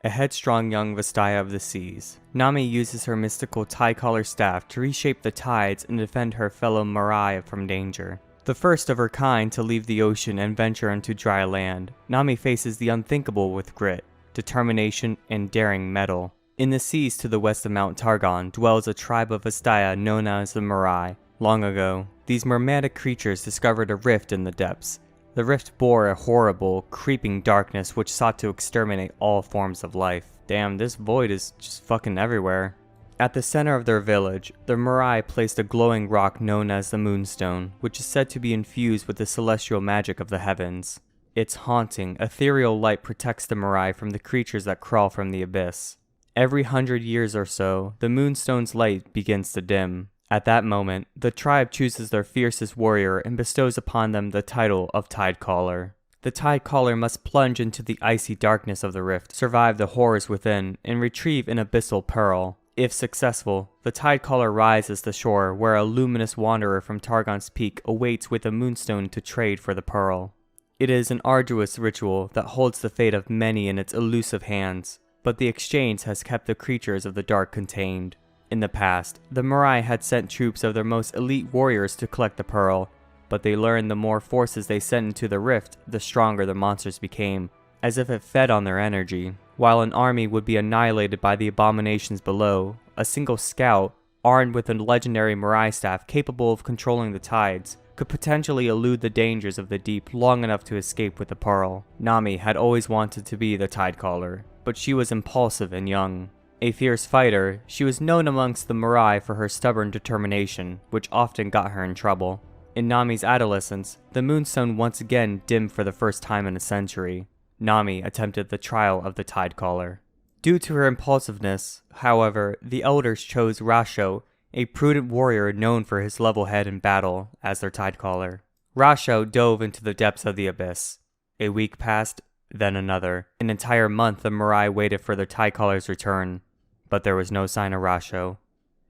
A headstrong young Vastaya of the seas, Nami uses her mystical Tidecaller staff to reshape the tides and defend her fellow Mirai from danger. The first of her kind to leave the ocean and venture into dry land, Nami faces the unthinkable with grit, determination, and daring mettle. In the seas to the west of Mount Targon dwells a tribe of Vastaya known as the Mirai. Long ago, these mermaic creatures discovered a rift in the depths. The rift bore a horrible, creeping darkness which sought to exterminate all forms of life. Damn, this void is just fucking everywhere. At the center of their village, the Mirai placed a glowing rock known as the Moonstone, which is said to be infused with the celestial magic of the heavens. Its haunting, ethereal light protects the Mirai from the creatures that crawl from the abyss. Every 100 years or so, the Moonstone's light begins to dim. At that moment, the tribe chooses their fiercest warrior and bestows upon them the title of Tidecaller. The Tidecaller must plunge into the icy darkness of the rift, survive the horrors within, and retrieve an abyssal pearl. If successful, the Tidecaller rises the shore where a luminous wanderer from Targon's Peak awaits with a Moonstone to trade for the pearl. It is an arduous ritual that holds the fate of many in its elusive hands, but the exchange has kept the creatures of the dark contained. In the past, the Mirai had sent troops of their most elite warriors to collect the pearl, but they learned the more forces they sent into the rift, the stronger the monsters became, as if it fed on their energy. While an army would be annihilated by the abominations below, a single scout, armed with a legendary Mirai staff capable of controlling the tides, could potentially elude the dangers of the deep long enough to escape with the pearl. Nami had always wanted to be the Tidecaller, but she was impulsive and young. A fierce fighter, she was known amongst the Mirai for her stubborn determination, which often got her in trouble. In Nami's adolescence, the Moonstone once again dimmed for the first time in a century. Nami attempted the trial of the Tidecaller. Due to her impulsiveness, however, the elders chose Rasho, a prudent warrior known for his level head in battle, as their Tidecaller. Rasho dove into the depths of the abyss. A week passed, then another. An entire month the Mirai waited for their Tidecaller's return, but there was no sign of Rasho.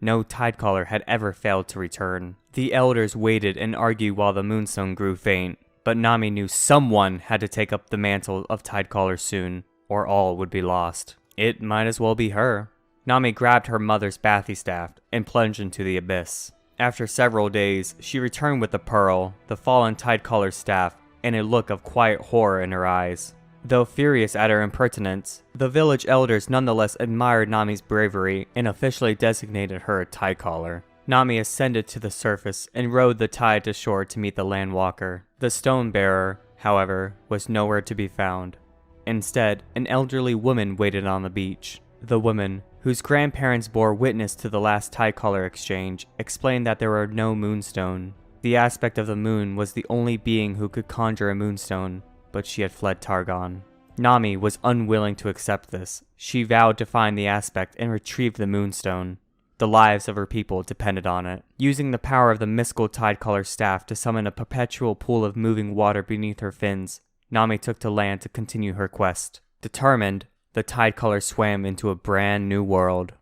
No Tidecaller had ever failed to return. The elders waited and argued while the Moonstone grew faint, but Nami knew someone had to take up the mantle of Tidecaller soon, or all would be lost. It might as well be her. Nami grabbed her mother's Bathy staff and plunged into the abyss. After several days, she returned with the pearl, the fallen Tidecaller's staff, and a look of quiet horror in her eyes. Though furious at her impertinence, the village elders nonetheless admired Nami's bravery and officially designated her a Tidecaller. Nami ascended to the surface and rode the tide to shore to meet the landwalker. The stone bearer, however, was nowhere to be found. Instead, an elderly woman waited on the beach. The woman, whose grandparents bore witness to the last Tidecaller exchange, explained that there were no moonstone. The aspect of the moon was the only being who could conjure a moonstone, but she had fled Targon. Nami was unwilling to accept this. She vowed to find the aspect and retrieve the moonstone. The lives of her people depended on it. Using the power of the mystical Tidecaller staff to summon a perpetual pool of moving water beneath her fins, Nami took to land to continue her quest. Determined, the Tidecaller swam into a brand new world.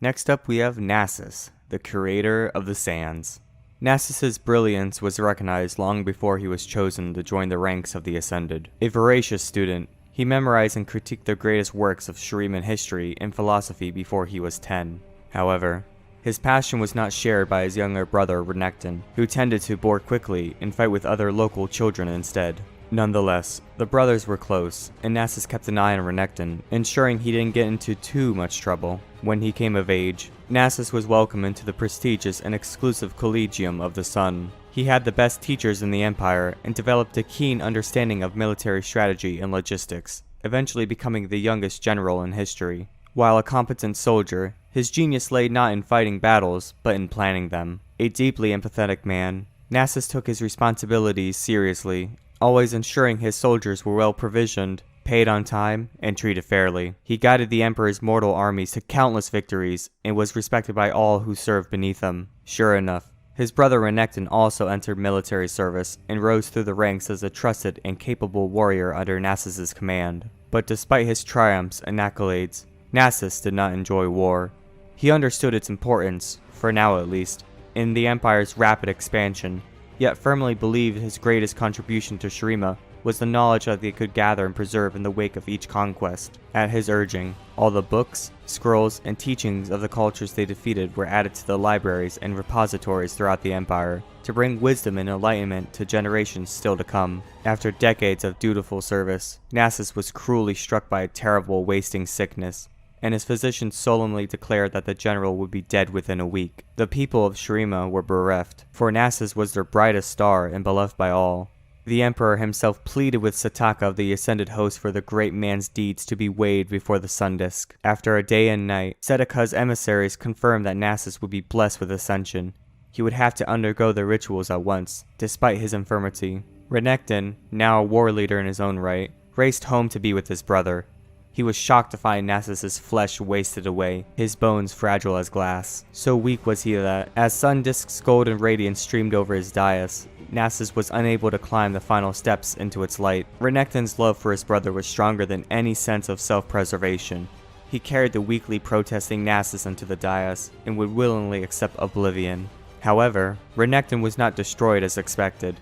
Next up we have Nasus, the curator of the Sands. Nasus's brilliance was recognized long before he was chosen to join the ranks of the Ascended. A voracious student, he memorized and critiqued the greatest works of Shuriman history and philosophy before he was 10. However, his passion was not shared by his younger brother Renekton, who tended to bore quickly and fight with other local children instead. Nonetheless, the brothers were close, and Nasus kept an eye on Renekton, ensuring he didn't get into too much trouble. When he came of age, Nasus was welcomed into the prestigious and exclusive Collegium of the Sun. He had the best teachers in the Empire and developed a keen understanding of military strategy and logistics, eventually becoming the youngest general in history. While a competent soldier, his genius lay not in fighting battles, but in planning them. A deeply empathetic man, Nasus took his responsibilities seriously, always ensuring his soldiers were well provisioned, paid on time, and treated fairly. He guided the Emperor's mortal armies to countless victories, and was respected by all who served beneath him. Sure enough, his brother Renekton also entered military service, and rose through the ranks as a trusted and capable warrior under Nasus's command. But despite his triumphs and accolades, Nasus did not enjoy war. He understood its importance, for now at least, in the Empire's rapid expansion, yet firmly believed his greatest contribution to Shurima was the knowledge that they could gather and preserve in the wake of each conquest. At his urging, all the books, scrolls, and teachings of the cultures they defeated were added to the libraries and repositories throughout the Empire, to bring wisdom and enlightenment to generations still to come. After decades of dutiful service, Nasus was cruelly struck by a terrible wasting sickness, and his physicians solemnly declared that the general would be dead within a week. The people of Shurima were bereft, for Nasus was their brightest star and beloved by all. The Emperor himself pleaded with Sataka of the Ascended Host for the great man's deeds to be weighed before the sun disk. After a day and night, Setaka's emissaries confirmed that Nasus would be blessed with ascension. He would have to undergo the rituals at once, despite his infirmity. Renekton, now a war leader in his own right, raced home to be with his brother. He was shocked to find Nasus's flesh wasted away, his bones fragile as glass. So weak was he that, as sun disk's golden radiance streamed over his dais, Nasus was unable to climb the final steps into its light. Renekton's love for his brother was stronger than any sense of self-preservation. He carried the weakly protesting Nasus into the dais, and would willingly accept oblivion. However, Renekton was not destroyed as expected.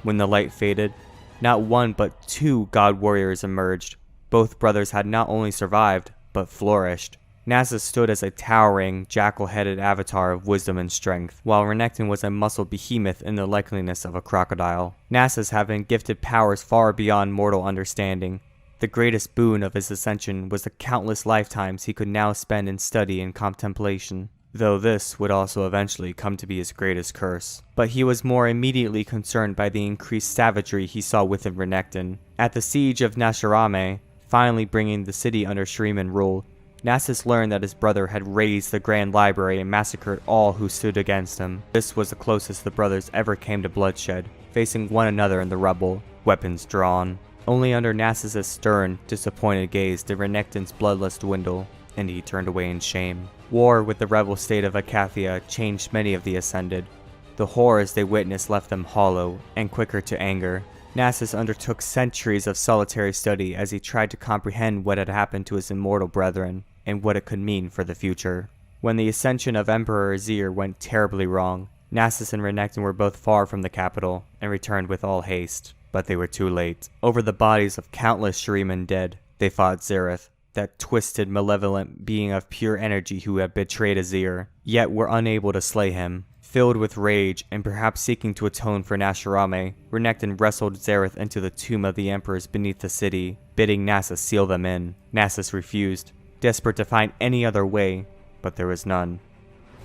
When the light faded, not one but two god warriors emerged. Both brothers had not only survived, but flourished. Nasus stood as a towering, jackal-headed avatar of wisdom and strength, while Renekton was a muscled behemoth in the likeliness of a crocodile. Nasus having gifted powers far beyond mortal understanding. The greatest boon of his ascension was the countless lifetimes he could now spend in study and contemplation, though this would also eventually come to be his greatest curse. But he was more immediately concerned by the increased savagery he saw within Renekton. At the siege of Nashirame, finally bringing the city under Shuriman rule, Nasus learned that his brother had razed the Grand Library and massacred all who stood against him. This was the closest the brothers ever came to bloodshed, facing one another in the rubble, weapons drawn. Only under Nasus's stern, disappointed gaze did Renekton's bloodlust dwindle, and he turned away in shame. War with the rebel state of Acathia changed many of the Ascended. The horrors they witnessed left them hollow and quicker to anger. Nasus undertook centuries of solitary study as he tried to comprehend what had happened to his immortal brethren, and what it could mean for the future. When the ascension of Emperor Azir went terribly wrong, Nasus and Renekton were both far from the capital, and returned with all haste. But they were too late. Over the bodies of countless Shuriman dead, they fought Xerath, that twisted, malevolent being of pure energy who had betrayed Azir, yet were unable to slay him. Filled with rage, and perhaps seeking to atone for Nashirame, Renekton wrestled Xerath into the tomb of the emperors beneath the city, bidding Nasus seal them in. Nasus refused, desperate to find any other way, but there was none.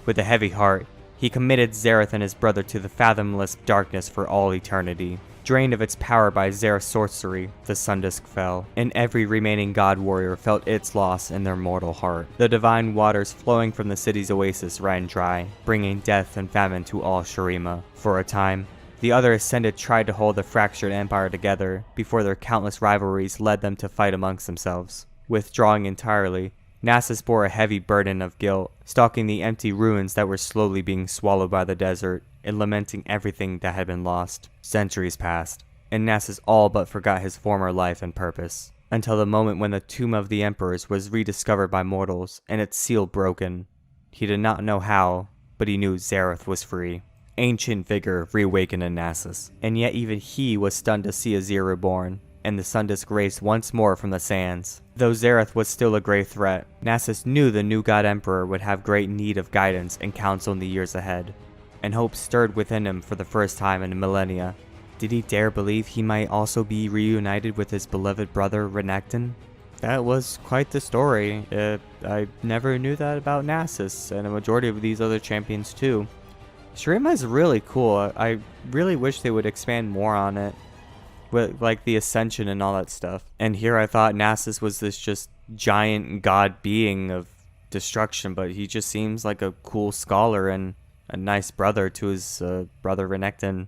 With a heavy heart, he committed Xerath and his brother to the fathomless darkness for all eternity. Drained of its power by Xerath's sorcery, the Sundisk fell, and every remaining god warrior felt its loss in their mortal heart. The divine waters flowing from the city's oasis ran dry, bringing death and famine to all Shurima. For a time, the other Ascended tried to hold the fractured empire together before their countless rivalries led them to fight amongst themselves. Withdrawing entirely, Nasus bore a heavy burden of guilt, stalking the empty ruins that were slowly being swallowed by the desert, and lamenting everything that had been lost. Centuries passed, and Nasus all but forgot his former life and purpose, until the moment when the Tomb of the Emperors was rediscovered by mortals and its seal broken. He did not know how, but he knew Xerath was free. Ancient vigor reawakened in Nasus, and yet even he was stunned to see Azir reborn, and the sun disk raised once more from the sands. Though Xerath was still a great threat, Nasus knew the new God Emperor would have great need of guidance and counsel in the years ahead, and hope stirred within him for the first time in millennia. Did he dare believe he might also be reunited with his beloved brother Renekton? That was quite the story. I never knew that about Nasus, and a majority of these other champions too. Shurima is really cool. I really wish they would expand more on it, with like the Ascension and all that stuff. And here I thought Nasus was this just giant god being of destruction, but he just seems like a cool scholar and a nice brother to his brother Renekton.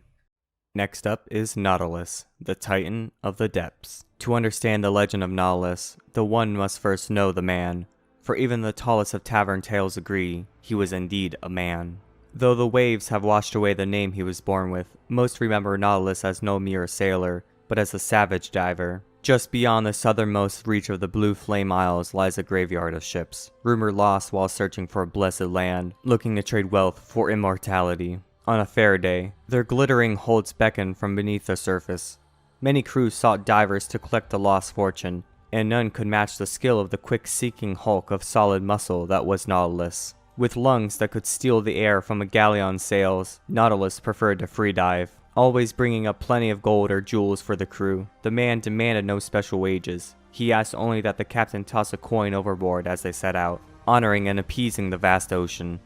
Next up is Nautilus, the Titan of the Depths. To understand the legend of Nautilus, the one must first know the man, for even the tallest of tavern tales agree he was indeed a man. Though the waves have washed away the name he was born with, most remember Nautilus as no mere sailor, but as a savage diver. Just beyond the southernmost reach of the Blue Flame Isles lies a graveyard of ships, rumored lost while searching for a blessed land, looking to trade wealth for immortality. On a fair day, their glittering holds beckon from beneath the surface. Many crews sought divers to collect the lost fortune, and none could match the skill of the quick-seeking hulk of solid muscle that was Nautilus. With lungs that could steal the air from a galleon's sails, Nautilus preferred to free dive, always bringing up plenty of gold or jewels for the crew. The man demanded no special wages. He asked only that the captain toss a coin overboard as they set out, honoring and appeasing the vast ocean.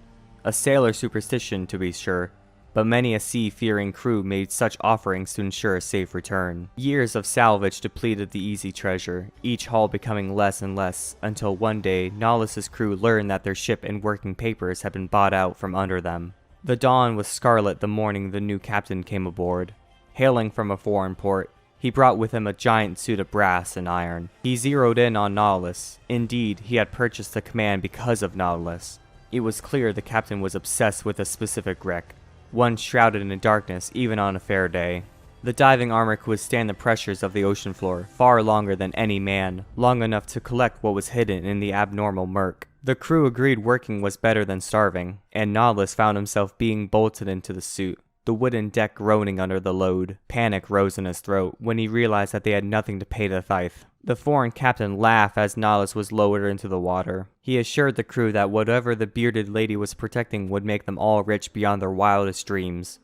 A sailor superstition, to be sure, but many a sea-fearing crew made such offerings to ensure a safe return. Years of salvage depleted the easy treasure, each haul becoming less and less, until one day Nautilus's crew learned that their ship and working papers had been bought out from under them. The dawn was scarlet the morning the new captain came aboard. Hailing from a foreign port, he brought with him a giant suit of brass and iron. He zeroed in on Nautilus. Indeed, he had purchased the command because of Nautilus. It was clear the captain was obsessed with a specific wreck, one shrouded in darkness even on a fair day. The diving armor could withstand the pressures of the ocean floor far longer than any man, long enough to collect what was hidden in the abnormal murk. The crew agreed working was better than starving, and Nautilus found himself being bolted into the suit, the wooden deck groaning under the load. Panic rose in his throat when he realized that they had nothing to pay the tithe. The foreign captain laughed as Nautilus was lowered into the water. He assured the crew that whatever the bearded lady was protecting would make them all rich beyond their wildest dreams.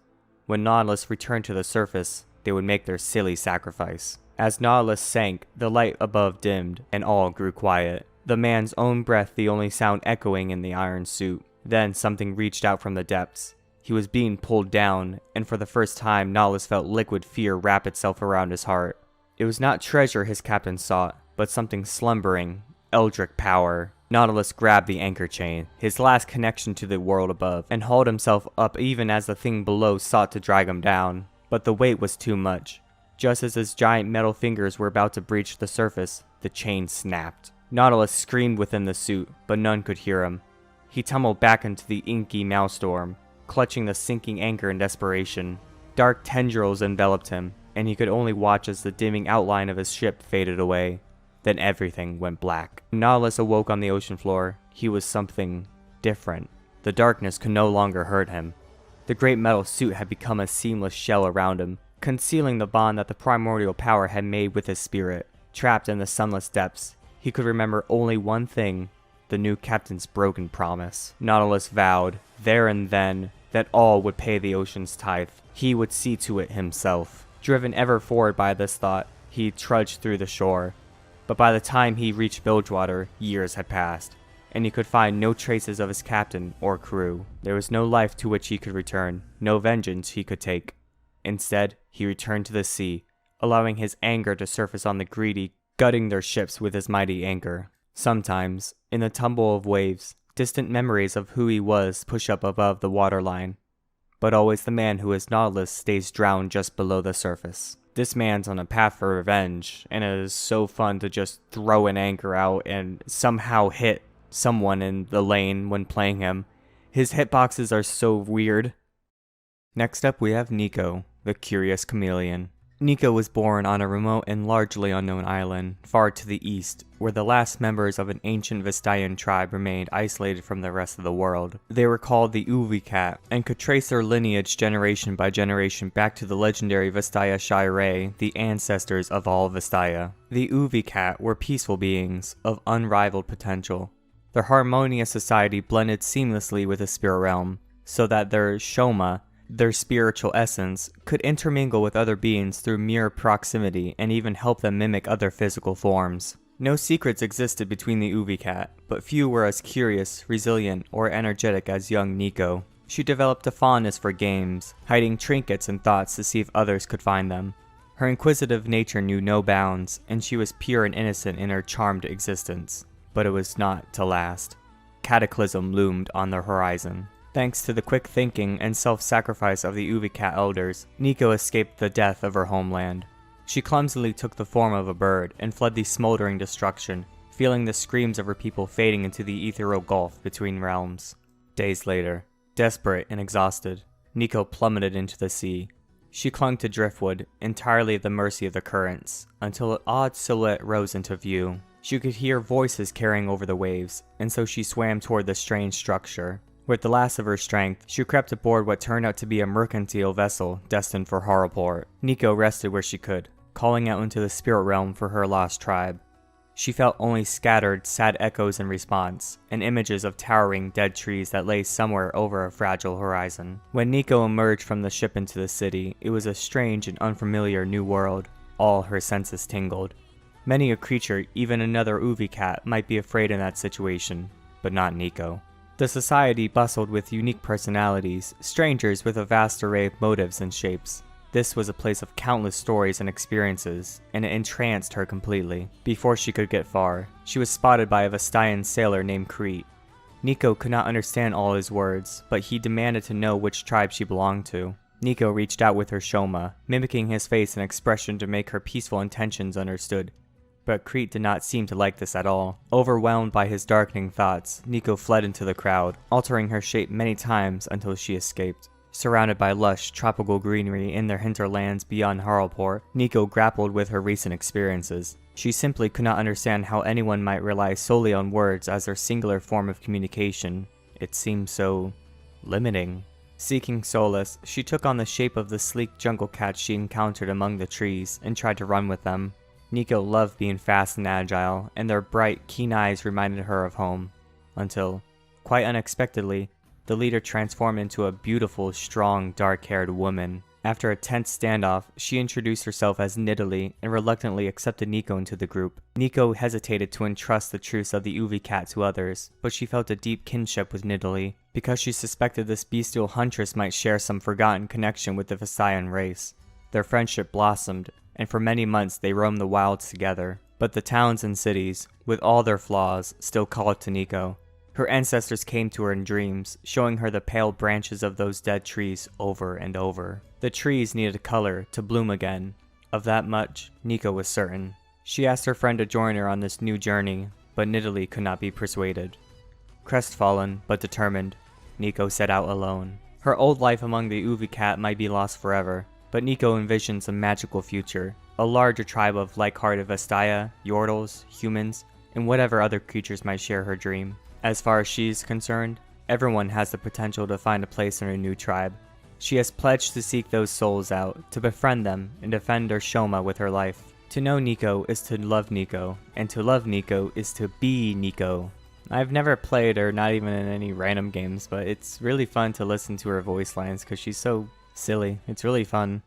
When Nautilus returned to the surface, they would make their silly sacrifice. As Nautilus sank, the light above dimmed, and all grew quiet. The man's own breath the only sound echoing in the iron suit. Then something reached out from the depths. He was being pulled down, and for the first time Nautilus felt liquid fear wrap itself around his heart. It was not treasure his captain sought, but something slumbering, eldritch power. Nautilus grabbed the anchor chain, his last connection to the world above, and hauled himself up even as the thing below sought to drag him down. But the weight was too much. Just as his giant metal fingers were about to breach the surface, the chain snapped. Nautilus screamed within the suit, but none could hear him. He tumbled back into the inky maelstrom, clutching the sinking anchor in desperation. Dark tendrils enveloped him, and he could only watch as the dimming outline of his ship faded away. Then everything went black. Nautilus awoke on the ocean floor. He was something different. The darkness could no longer hurt him. The great metal suit had become a seamless shell around him, concealing the bond that the primordial power had made with his spirit. Trapped in the sunless depths, he could remember only one thing: the new captain's broken promise. Nautilus vowed, there and then, that all would pay the ocean's tithe. He would see to it himself. Driven ever forward by this thought, he trudged through the shore. But by the time he reached Bilgewater, years had passed, and he could find no traces of his captain or crew. There was no life to which he could return, no vengeance he could take. Instead, he returned to the sea, allowing his anger to surface on the greedy, gutting their ships with his mighty anchor. Sometimes, in the tumble of waves, distant memories of who he was push up above the waterline. But always the man who is Nautilus stays drowned just below the surface. This man's on a path for revenge, and it is so fun to just throw an anchor out and somehow hit someone in the lane when playing him. His hitboxes are so weird. Next up we have Nico, the Curious Chameleon. Nico was born on a remote and largely unknown island, far to the east, where the last members of an ancient Vestayan tribe remained isolated from the rest of the world. They were called the Uvicat, and could trace their lineage generation by generation back to the legendary Vestaya Shire, the ancestors of all Vestaya. The Uvicat were peaceful beings, of unrivaled potential. Their harmonious society blended seamlessly with the spirit realm, so that their Shoma, their spiritual essence, could intermingle with other beings through mere proximity and even help them mimic other physical forms. No secrets existed between the Uvicat, but few were as curious, resilient, or energetic as young Nico. She developed a fondness for games, hiding trinkets and thoughts to see if others could find them. Her inquisitive nature knew no bounds, and she was pure and innocent in her charmed existence. But it was not to last. Cataclysm loomed on the horizon. Thanks to the quick thinking and self-sacrifice of the Uvicat elders, Nico escaped the death of her homeland. She clumsily took the form of a bird and fled the smoldering destruction, feeling the screams of her people fading into the ethereal gulf between realms. Days later, desperate and exhausted, Nico plummeted into the sea. She clung to driftwood, entirely at the mercy of the currents, until an odd silhouette rose into view. She could hear voices carrying over the waves, and so she swam toward the strange structure. With the last of her strength, she crept aboard what turned out to be a mercantile vessel destined for Haralport. Nico rested where she could, calling out into the spirit realm for her lost tribe. She felt only scattered, sad echoes in response, and images of towering, dead trees that lay somewhere over a fragile horizon. When Nico emerged from the ship into the city, it was a strange and unfamiliar new world. All her senses tingled. Many a creature, even another Uvicat, might be afraid in that situation, but not Nico. The society bustled with unique personalities, strangers with a vast array of motives and shapes. This was a place of countless stories and experiences, and it entranced her completely. Before she could get far, she was spotted by a Vestayan sailor named Crete. Nico could not understand all his words, but he demanded to know which tribe she belonged to. Nico reached out with her Shoma, mimicking his face and expression to make her peaceful intentions understood. But Crete did not seem to like this at all. Overwhelmed by his darkening thoughts, Nico fled into the crowd, altering her shape many times until she escaped. Surrounded by lush, tropical greenery in their hinterlands beyond Haralport, Nico grappled with her recent experiences. She simply could not understand how anyone might rely solely on words as their singular form of communication. It seemed so limiting. Seeking solace, she took on the shape of the sleek jungle cats she encountered among the trees and tried to run with them. Nico loved being fast and agile, and their bright, keen eyes reminded her of home. Until, quite unexpectedly, the leader transformed into a beautiful, strong, dark-haired woman. After a tense standoff, she introduced herself as Nidalee and reluctantly accepted Nico into the group. Nico hesitated to entrust the truths of the Uvicat to others, but she felt a deep kinship with Nidalee, because she suspected this bestial huntress might share some forgotten connection with the Vestayan race. Their friendship blossomed, and for many months they roamed the wilds together. But the towns and cities, with all their flaws, still called to Nico. Her ancestors came to her in dreams, showing her the pale branches of those dead trees over and over. The trees needed color to bloom again. Of that much, Nico was certain. She asked her friend to join her on this new journey, but Nidalee could not be persuaded. Crestfallen, but determined, Nico set out alone. Her old life among the Uvicat might be lost forever, but Nico envisions a magical future, a larger tribe of like-hearted Vestaya, Yordles, humans, and whatever other creatures might share her dream. As far as she's concerned, everyone has the potential to find a place in her new tribe. She has pledged to seek those souls out, to befriend them, and defend her Shoma with her life. To know Nico is to love Nico, and to love Nico is to be Nico. I've never played her, not even in any random games, but it's really fun to listen to her voice lines because she's so silly. It's really fun.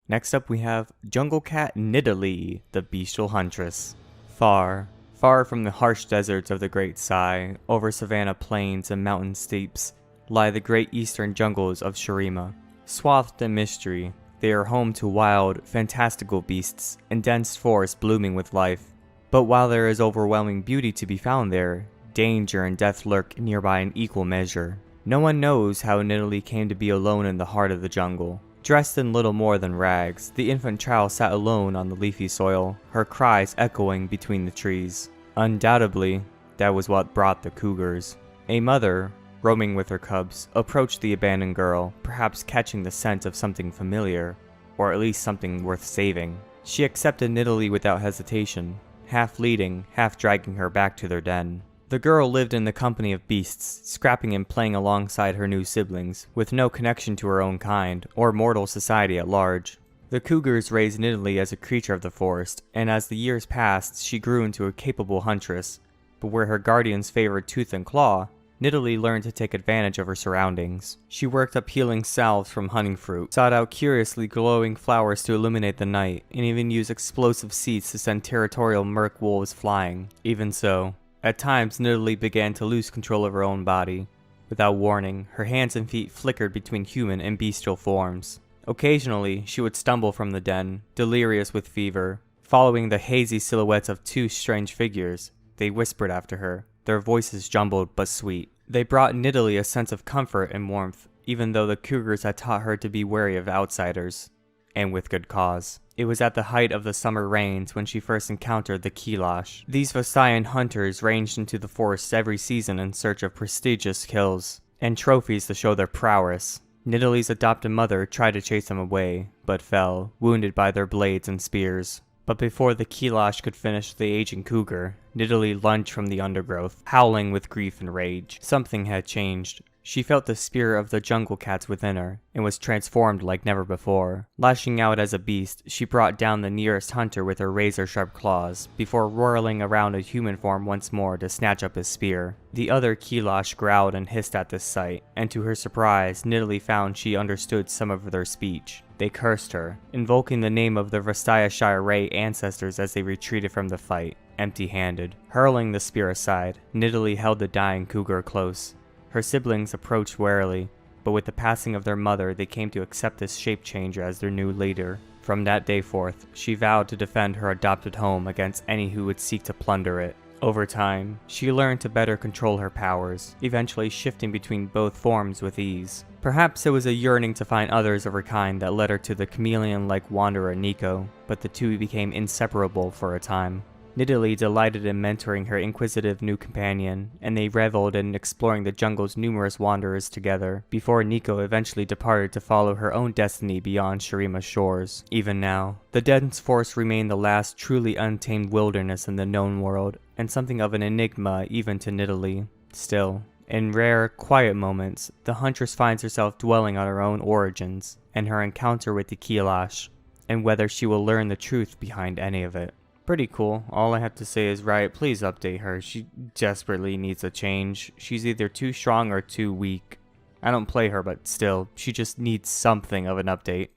Next up we have Jungle Cat Nidalee, the bestial huntress. Far, far from the harsh deserts of the Great Sai, over savanna plains and mountain steeps, lie the great eastern jungles of Shurima. Swathed in mystery, they are home to wild, fantastical beasts and dense forests blooming with life. But while there is overwhelming beauty to be found there, danger and death lurk nearby in equal measure. No one knows how Nidalee came to be alone in the heart of the jungle. Dressed in little more than rags, the infant child sat alone on the leafy soil, her cries echoing between the trees. Undoubtedly, that was what brought the cougars. A mother, roaming with her cubs, approached the abandoned girl, perhaps catching the scent of something familiar. or at least something worth saving. She accepted Nidalee without hesitation, half leading, half dragging her back to their den. The girl lived in the company of beasts, scrapping and playing alongside her new siblings, with no connection to her own kind, or mortal society at large. The Cougars raised Nidalee as a creature of the forest, and as the years passed, she grew into a capable huntress. But where her guardians favored tooth and claw, Nidalee learned to take advantage of her surroundings. She worked up healing salves from hunting fruit, sought out curiously glowing flowers to illuminate the night, and even used explosive seeds to send territorial merc wolves flying. Even so, at times Nidalee began to lose control of her own body. Without warning, her hands and feet flickered between human and bestial forms. Occasionally, she would stumble from the den, delirious with fever. Following the hazy silhouettes of two strange figures, they whispered after her, their voices jumbled but sweet. They brought Nidalee a sense of comfort and warmth, even though the Cougars had taught her to be wary of outsiders. And with good cause. It was at the height of the summer rains when she first encountered the Kilash. These Vasayan hunters ranged into the forests every season in search of prestigious kills and trophies to show their prowess. Nidalee's adopted mother tried to chase them away, but fell, wounded by their blades and spears. But before the Kilash could finish the aging cougar, Nidalee lunged from the undergrowth, howling with grief and rage. Something had changed. She felt the spirit of the jungle cats within her, and was transformed like never before. Lashing out as a beast, she brought down the nearest hunter with her razor-sharp claws, before whirling around a human form once more to snatch up his spear. The other Kilash growled and hissed at this sight, and to her surprise, Nidalee found she understood some of their speech. They cursed her, invoking the name of their Vastaya Shire Ray ancestors as they retreated from the fight, empty-handed. Hurling the spear aside, Nidalee held the dying cougar close. Her siblings approached warily, but with the passing of their mother, they came to accept this shape changer as their new leader. From that day forth, she vowed to defend her adopted home against any who would seek to plunder it. Over time, she learned to better control her powers, eventually shifting between both forms with ease. Perhaps it was a yearning to find others of her kind that led her to the chameleon-like wanderer Nico, but the two became inseparable for a time. Nidalee delighted in mentoring her inquisitive new companion, and they reveled in exploring the jungle's numerous wanderers together, before Nico eventually departed to follow her own destiny beyond Shurima's shores. Even now, the dense forest remained the last truly untamed wilderness in the known world, and something of an enigma even to Nidalee. Still, in rare, quiet moments, the huntress finds herself dwelling on her own origins, and her encounter with the Kilash, and whether she will learn the truth behind any of it. Pretty cool. All I have to say is, Riot, please update her. She desperately needs a change. She's either too strong or too weak. I don't play her, but still, she just needs something of an update.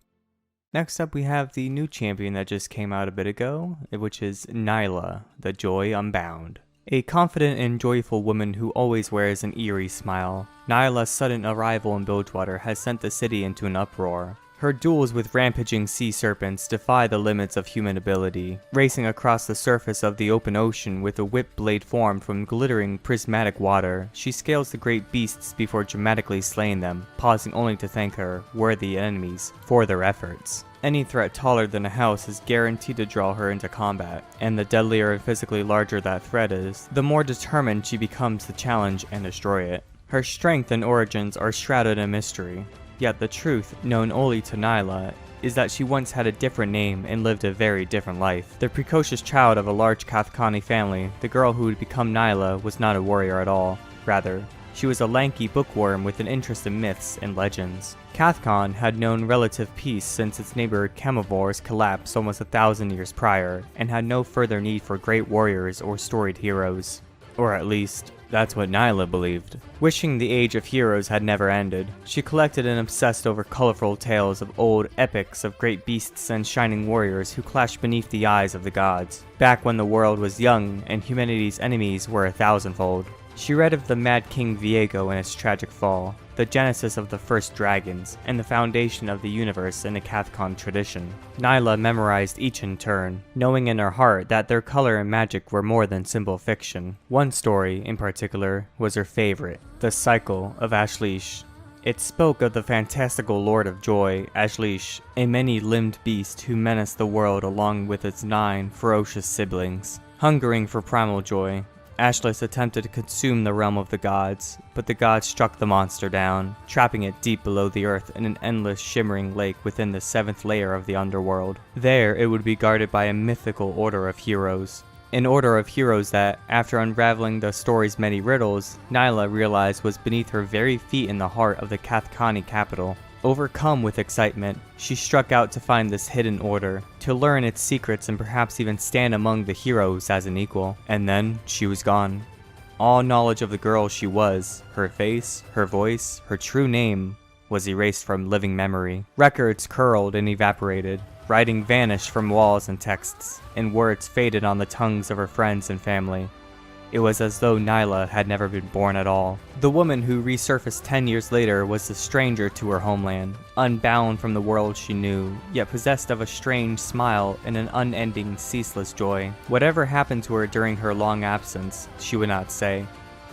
Next up, we have the new champion that just came out a bit ago, which is Nilah, the Joy Unbound. A confident and joyful woman who always wears an eerie smile, Nilah's sudden arrival in Bilgewater has sent the city into an uproar. Her duels with rampaging sea serpents defy the limits of human ability. Racing across the surface of the open ocean with a whip blade formed from glittering prismatic water, she scales the great beasts before dramatically slaying them, pausing only to thank her, worthy enemies, for their efforts. Any threat taller than a house is guaranteed to draw her into combat, and the deadlier and physically larger that threat is, the more determined she becomes to challenge and destroy it. Her strength and origins are shrouded in mystery. Yet the truth, known only to Nilah, is that she once had a different name and lived a very different life. The precocious child of a large Cathcani family, the girl who would become Nilah was not a warrior at all. Rather, she was a lanky bookworm with an interest in myths and legends. Cathcon had known relative peace since its neighbor Camivores collapsed almost 1,000 years prior, and had no further need for great warriors or storied heroes. Or at least, that's what Nilah believed. Wishing the age of heroes had never ended, she collected and obsessed over colorful tales of old epics of great beasts and shining warriors who clashed beneath the eyes of the gods, back when the world was young and humanity's enemies were 1,000-fold. She read of the Mad King Viego and its tragic fall, the genesis of the first dragons, and the foundation of the universe in the Cathcon tradition. Nilah memorized each in turn, knowing in her heart that their color and magic were more than simple fiction. One story, in particular, was her favorite, The Cycle of Ashleish. It spoke of the fantastical Lord of Joy, Ashleish, a many-limbed beast who menaced the world along with its 9 ferocious siblings. Hungering for primal joy, Ashe attempted to consume the realm of the gods, but the gods struck the monster down, trapping it deep below the earth in an endless shimmering lake within the 7th layer of the underworld. There, it would be guarded by a mythical order of heroes. An order of heroes that, after unraveling the story's many riddles, Nyla realized was beneath her very feet in the heart of the Cathcani capital. Overcome with excitement, she struck out to find this hidden order, to learn its secrets and perhaps even stand among the heroes as an equal. And then, she was gone. All knowledge of the girl she was, her face, her voice, her true name, was erased from living memory. Records curled and evaporated. Writing vanished from walls and texts, and words faded on the tongues of her friends and family. It was as though Nyla had never been born at all. The woman who resurfaced 10 years later was a stranger to her homeland, unbound from the world she knew, yet possessed of a strange smile and an unending, ceaseless joy. Whatever happened to her during her long absence, she would not say.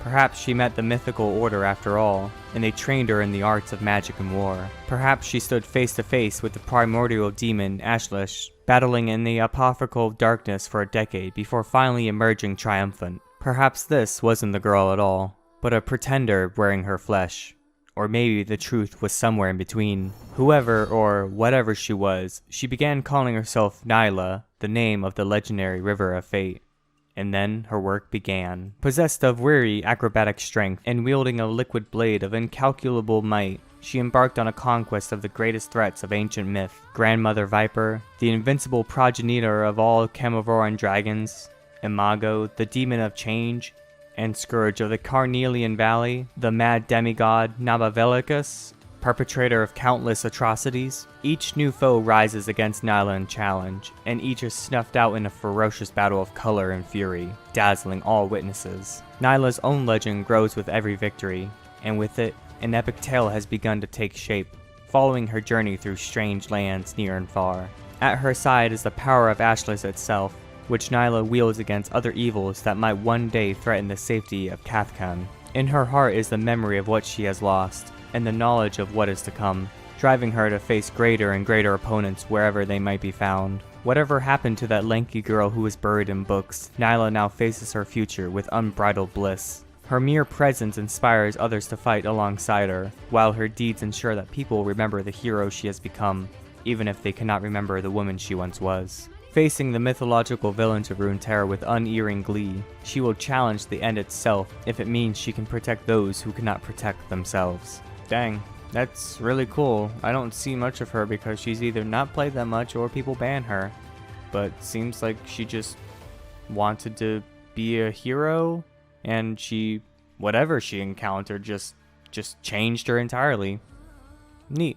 Perhaps she met the mythical order after all, and they trained her in the arts of magic and war. Perhaps she stood face to face with the primordial demon Ashe, battling in the apocryphal darkness for a decade before finally emerging triumphant. Perhaps this wasn't the girl at all, but a pretender wearing her flesh. Or maybe the truth was somewhere in between. Whoever or whatever she was, she began calling herself Nyla, the name of the legendary River of Fate. And then her work began. Possessed of weary acrobatic strength and wielding a liquid blade of incalculable might, she embarked on a conquest of the greatest threats of ancient myth. Grandmother Viper, the invincible progenitor of all Cameroran dragons, Imago, the demon of change, and scourge of the Carnelian Valley, the mad demigod Nabavelicus, perpetrator of countless atrocities. Each new foe rises against Nyla in challenge, and each is snuffed out in a ferocious battle of color and fury, dazzling all witnesses. Nyla's own legend grows with every victory, and with it, an epic tale has begun to take shape, following her journey through strange lands near and far. At her side is the power of Ashe itself, which Nyla wields against other evils that might one day threaten the safety of Cathcun. In her heart is the memory of what she has lost, and the knowledge of what is to come, driving her to face greater and greater opponents wherever they might be found. Whatever happened to that lanky girl who was buried in books, Nyla now faces her future with unbridled bliss. Her mere presence inspires others to fight alongside her, while her deeds ensure that people remember the hero she has become, even if they cannot remember the woman she once was. Facing the mythological villains of Runeterra with unerring glee, she will challenge the end itself if it means she can protect those who cannot protect themselves. Dang, that's really cool. I don't see much of her because she's either not played that much or people ban her. But seems like she just wanted to be a hero, and whatever she encountered just changed her entirely. Neat.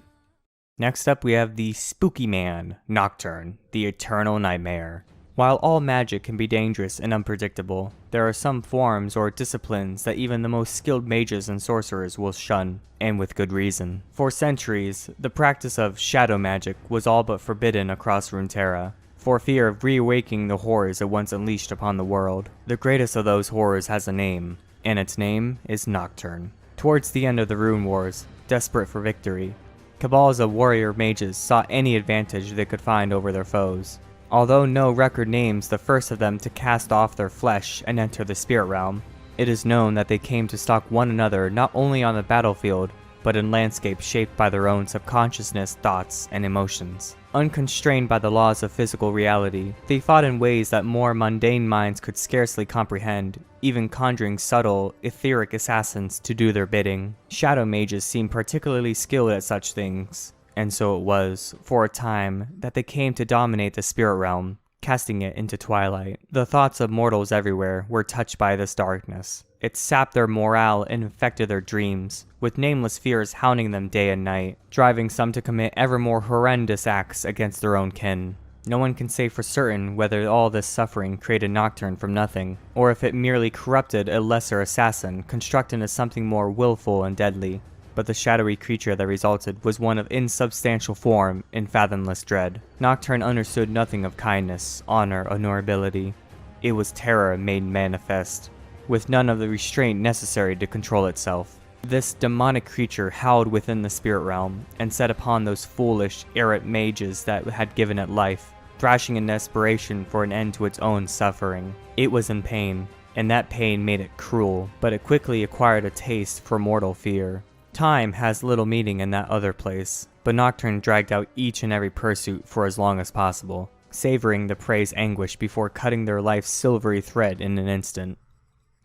Next up we have the Spooky Man, Nocturne, the Eternal Nightmare. While all magic can be dangerous and unpredictable, there are some forms or disciplines that even the most skilled mages and sorcerers will shun, and with good reason. For centuries, the practice of shadow magic was all but forbidden across Runeterra, for fear of reawakening the horrors it once unleashed upon the world. The greatest of those horrors has a name, and its name is Nocturne. Towards the end of the Rune Wars, desperate for victory, cabals of warrior mages sought any advantage they could find over their foes. Although no record names the first of them to cast off their flesh and enter the spirit realm, it is known that they came to stalk one another not only on the battlefield, but in landscapes shaped by their own subconsciousness, thoughts, and emotions. Unconstrained by the laws of physical reality, they fought in ways that more mundane minds could scarcely comprehend, even conjuring subtle, etheric assassins to do their bidding. Shadow mages seemed particularly skilled at such things, and so it was, for a time, that they came to dominate the spirit realm, casting it into twilight. The thoughts of mortals everywhere were touched by this darkness. It sapped their morale and infected their dreams, with nameless fears hounding them day and night, driving some to commit ever more horrendous acts against their own kin. No one can say for certain whether all this suffering created Nocturne from nothing, or if it merely corrupted a lesser assassin, constructed into something more willful and deadly. But the shadowy creature that resulted was one of insubstantial form and fathomless dread. Nocturne understood nothing of kindness, honor, or nobility. It was terror made manifest, with none of the restraint necessary to control itself. This demonic creature howled within the spirit realm, and set upon those foolish, errant mages that had given it life, thrashing in desperation for an end to its own suffering. It was in pain, and that pain made it cruel, but it quickly acquired a taste for mortal fear. Time has little meaning in that other place, but Nocturne dragged out each and every pursuit for as long as possible, savoring the prey's anguish before cutting their life's silvery thread in an instant.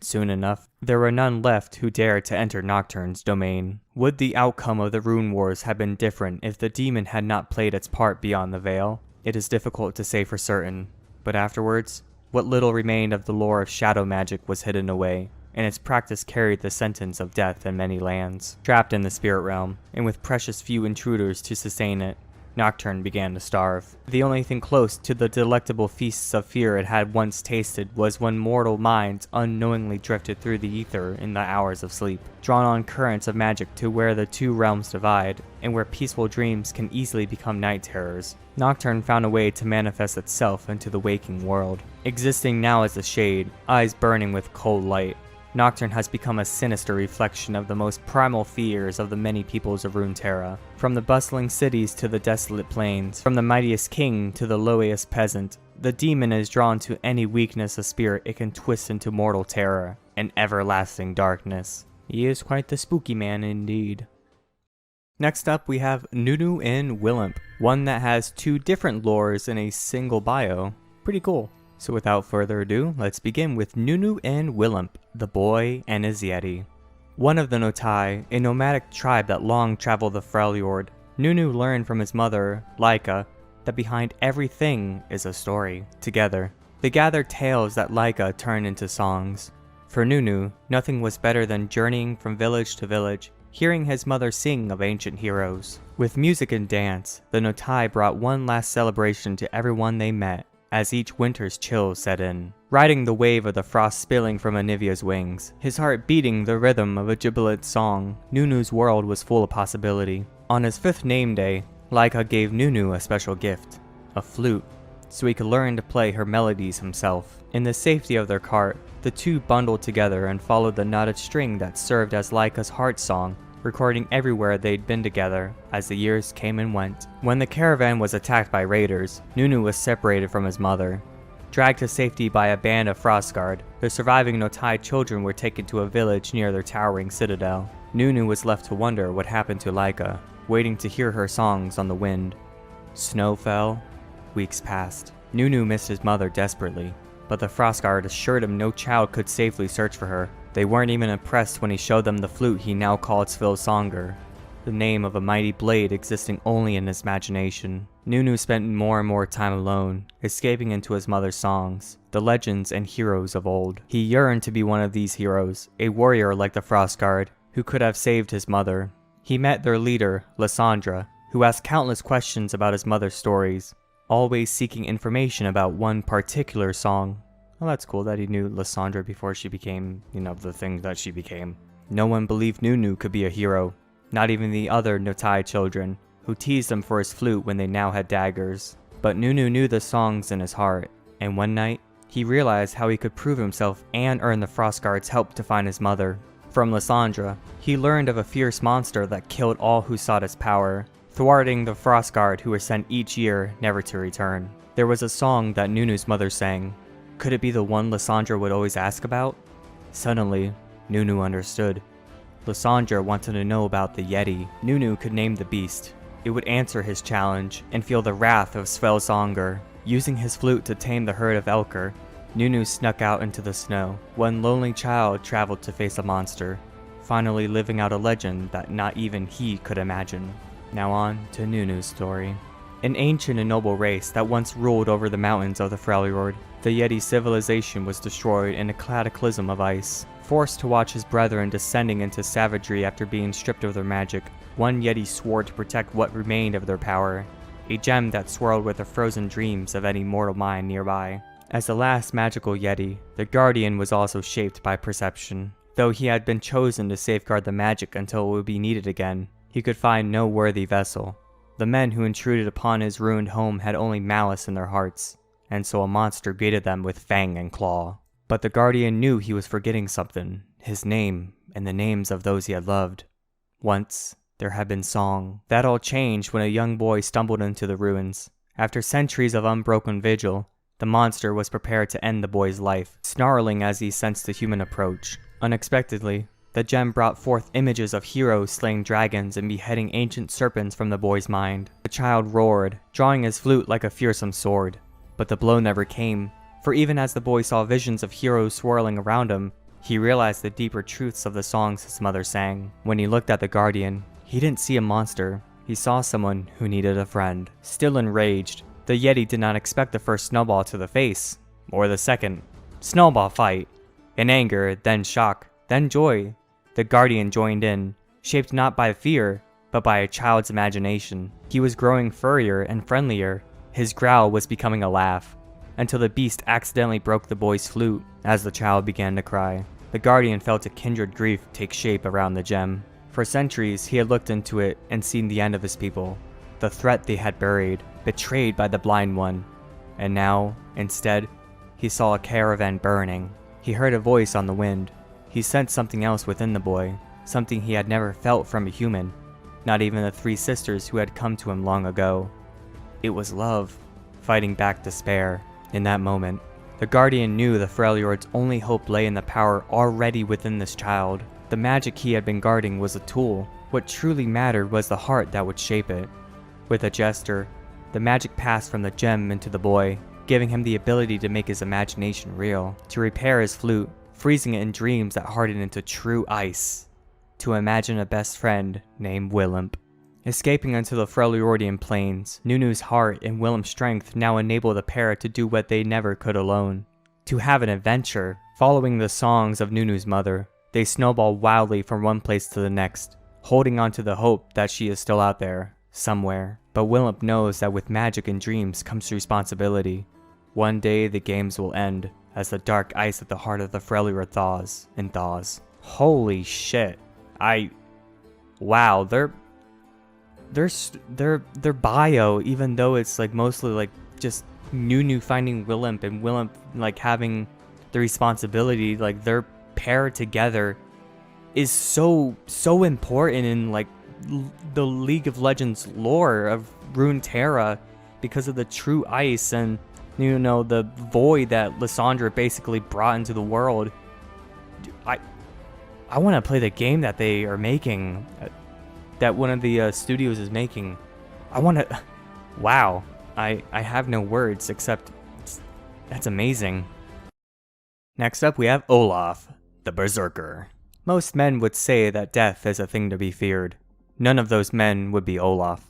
Soon enough, there were none left who dared to enter Nocturne's domain. Would the outcome of the Rune Wars have been different if the demon had not played its part beyond the veil? It is difficult to say for certain, but afterwards, what little remained of the lore of shadow magic was hidden away, and its practice carried the sentence of death in many lands. Trapped in the spirit realm, and with precious few intruders to sustain it, Nocturne began to starve. The only thing close to the delectable feasts of fear it had once tasted was when mortal minds unknowingly drifted through the ether in the hours of sleep, drawn on currents of magic to where the two realms divide, and where peaceful dreams can easily become night terrors. Nocturne found a way to manifest itself into the waking world. Existing now as a shade, eyes burning with cold light, Nocturne has become a sinister reflection of the most primal fears of the many peoples of Runeterra. From the bustling cities to the desolate plains, from the mightiest king to the lowliest peasant, the demon is drawn to any weakness of spirit it can twist into mortal terror and everlasting darkness. He is quite the spooky man indeed. Next up we have Nunu and Willamp, one that has two different lores in a single bio. Pretty cool. So without further ado, let's begin with Nunu and Willamp, the boy and his Yeti. One of the Notai, a nomadic tribe that long traveled the Freljord, Nunu learned from his mother, Laika, that behind everything is a story. Together, they gathered tales that Laika turned into songs. For Nunu, nothing was better than journeying from village to village, hearing his mother sing of ancient heroes. With music and dance, the Notai brought one last celebration to everyone they met, as each winter's chill set in. Riding the wave of the frost spilling from Anivia's wings, his heart beating the rhythm of a jubilant song, Nunu's world was full of possibility. On his 5th name day, Laika gave Nunu a special gift, a flute, so he could learn to play her melodies himself. In the safety of their cart, the two bundled together and followed the knotted string that served as Laika's heart song, recording everywhere they'd been together as the years came and went. When the caravan was attacked by raiders, Nunu was separated from his mother. Dragged to safety by a band of Frostguard, the surviving Notai children were taken to a village near their towering citadel. Nunu was left to wonder what happened to Laika, waiting to hear her songs on the wind. Snow fell. Weeks passed. Nunu missed his mother desperately, but the Frostguard assured him no child could safely search for her. They weren't even impressed when he showed them the flute he now called Svilsonger, the name of a mighty blade existing only in his imagination. Nunu spent more and more time alone, escaping into his mother's songs, the legends and heroes of old. He yearned to be one of these heroes, a warrior like the Frostguard, who could have saved his mother. He met their leader, Lysandra, who asked countless questions about his mother's stories, always seeking information about one particular song. Well, that's cool that he knew Lysandra before she became, the thing that she became. No one believed Nunu could be a hero, not even the other Notai children, who teased him for his flute when they now had daggers. But Nunu knew the songs in his heart, and one night, he realized how he could prove himself and earn the Frostguard's help to find his mother. From Lysandra, he learned of a fierce monster that killed all who sought his power, thwarting the Frostguard who were sent each year never to return. There was a song that Nunu's mother sang. Could it be the one Lysandra would always ask about? Suddenly, Nunu understood. Lysandra wanted to know about the Yeti. Nunu could name the beast. It would answer his challenge and feel the wrath of Svelsonger. Using his flute to tame the herd of Elker, Nunu snuck out into the snow. One lonely child traveled to face a monster, finally living out a legend that not even he could imagine. Now on to Nunu's story. An ancient and noble race that once ruled over the mountains of the Freljord, the Yeti civilization was destroyed in a cataclysm of ice. Forced to watch his brethren descending into savagery after being stripped of their magic, one Yeti swore to protect what remained of their power, a gem that swirled with the frozen dreams of any mortal mind nearby. As the last magical Yeti, the Guardian was also shaped by perception. Though he had been chosen to safeguard the magic until it would be needed again, he could find no worthy vessel. The men who intruded upon his ruined home had only malice in their hearts, and so a monster greeted them with fang and claw. But the Guardian knew he was forgetting something, his name, and the names of those he had loved. Once, there had been song. That all changed when a young boy stumbled into the ruins. After centuries of unbroken vigil, The monster was prepared to end the boy's life, snarling as he sensed the human approach. Unexpectedly, the gem brought forth images of heroes slaying dragons and beheading ancient serpents from the boy's mind. The child roared, drawing his flute like a fearsome sword. But the blow never came, for even as the boy saw visions of heroes swirling around him, he realized the deeper truths of the songs his mother sang. When he looked at the Guardian, he didn't see a monster. He saw someone who needed a friend. Still enraged, the Yeti did not expect the first snowball to the face, or the second. Snowball fight. In anger, then shock, then joy, the Guardian joined in, shaped not by fear, but by a child's imagination. He was growing furrier and friendlier. His growl was becoming a laugh, until the beast accidentally broke the boy's flute. As the child began to cry, the Guardian felt a kindred grief take shape around the gem. For centuries, he had looked into it and seen the end of his people, the threat they had buried, betrayed by the Blind One. And now, instead, he saw a caravan burning. He heard a voice on the wind. He sensed something else within the boy, something he had never felt from a human, not even the three sisters who had come to him long ago. It was love, fighting back despair. In that moment, the Guardian knew the Freljord's only hope lay in the power already within this child. The magic he had been guarding was a tool. What truly mattered was the heart that would shape it. With a gesture, the magic passed from the gem into the boy, giving him the ability to make his imagination real, to repair his flute, freezing it in dreams that hardened into true ice, to imagine a best friend named Willemp. Escaping into the Freljordian plains, Nunu's heart and Willem's strength now enabled the pair to do what they never could alone. To have an adventure. Following the songs of Nunu's mother, they snowball wildly from one place to the next, holding on to the hope that she is still out there, somewhere. But Willemp knows that with magic and dreams comes responsibility. One day the games will end, as the dark ice at the heart of the Freljord thaws and thaws. Holy shit. Wow, their bio, even though it's like mostly like just Nunu finding Willemp and Willemp like having the responsibility, like their pair together is so important in like the League of Legends lore of Runeterra because of the true ice and, you know, the void that Lissandra basically brought into the world. I want to play the game that they are making, that one of the studios is making. I want to... Wow. I have no words except that's amazing. Next up we have Olaf, the Berserker. Most men would say that death is a thing to be feared. None of those men would be Olaf.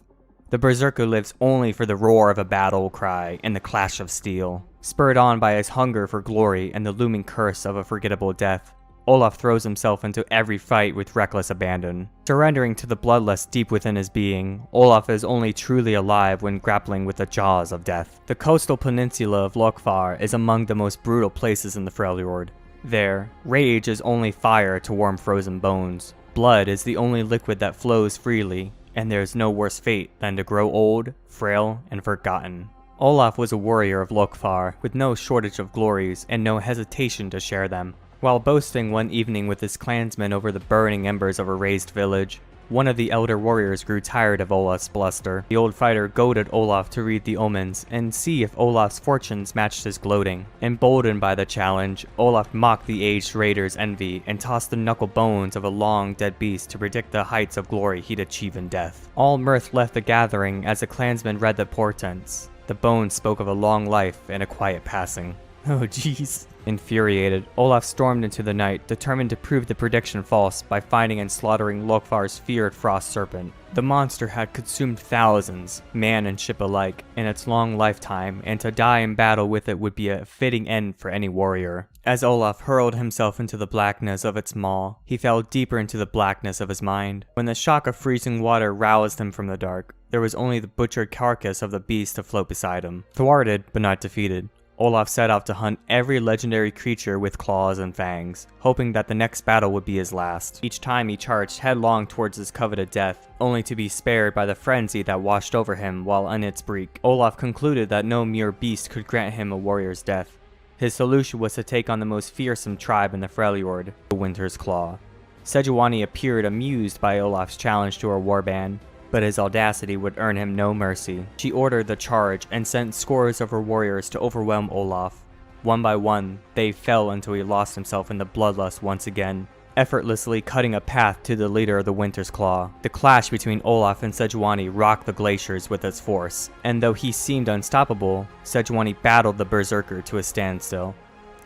The Berserker lives only for the roar of a battle cry and the clash of steel. Spurred on by his hunger for glory and the looming curse of a forgettable death, Olaf throws himself into every fight with reckless abandon. Surrendering to the bloodlust deep within his being, Olaf is only truly alive when grappling with the jaws of death. The coastal peninsula of Lokfar is among the most brutal places in the Freljord. There, rage is only fire to warm frozen bones. Blood is the only liquid that flows freely, and there is no worse fate than to grow old, frail, and forgotten. Olaf was a warrior of Lokfar, with no shortage of glories and no hesitation to share them. While boasting one evening with his clansmen over the burning embers of a razed village, one of the elder warriors grew tired of Olaf's bluster. The old fighter goaded Olaf to read the omens and see if Olaf's fortunes matched his gloating. Emboldened by the challenge, Olaf mocked the aged raider's envy and tossed the knuckle bones of a long dead beast to predict the heights of glory he'd achieve in death. All mirth left the gathering as the clansmen read the portents. The bones spoke of a long life and a quiet passing. Oh jeez. Infuriated, Olaf stormed into the night, determined to prove the prediction false by finding and slaughtering Lokfar's feared frost serpent. The monster had consumed thousands, man and ship alike, in its long lifetime, and to die in battle with it would be a fitting end for any warrior. As Olaf hurled himself into the blackness of its maw, he fell deeper into the blackness of his mind. When the shock of freezing water roused him from the dark, there was only the butchered carcass of the beast to float beside him. Thwarted, but not defeated, Olaf set out to hunt every legendary creature with claws and fangs, hoping that the next battle would be his last. Each time he charged headlong towards his coveted death, only to be spared by the frenzy that washed over him while on its brink. Olaf concluded that no mere beast could grant him a warrior's death. His solution was to take on the most fearsome tribe in the Freljord, the Winter's Claw. Sejuani appeared amused by Olaf's challenge to her warband, but his audacity would earn him no mercy. She ordered the charge and sent scores of her warriors to overwhelm Olaf. One by one, they fell until he lost himself in the bloodlust once again, effortlessly cutting a path to the leader of the Winter's Claw. The clash between Olaf and Sejuani rocked the glaciers with its force, and though he seemed unstoppable, Sejuani battled the Berserker to a standstill.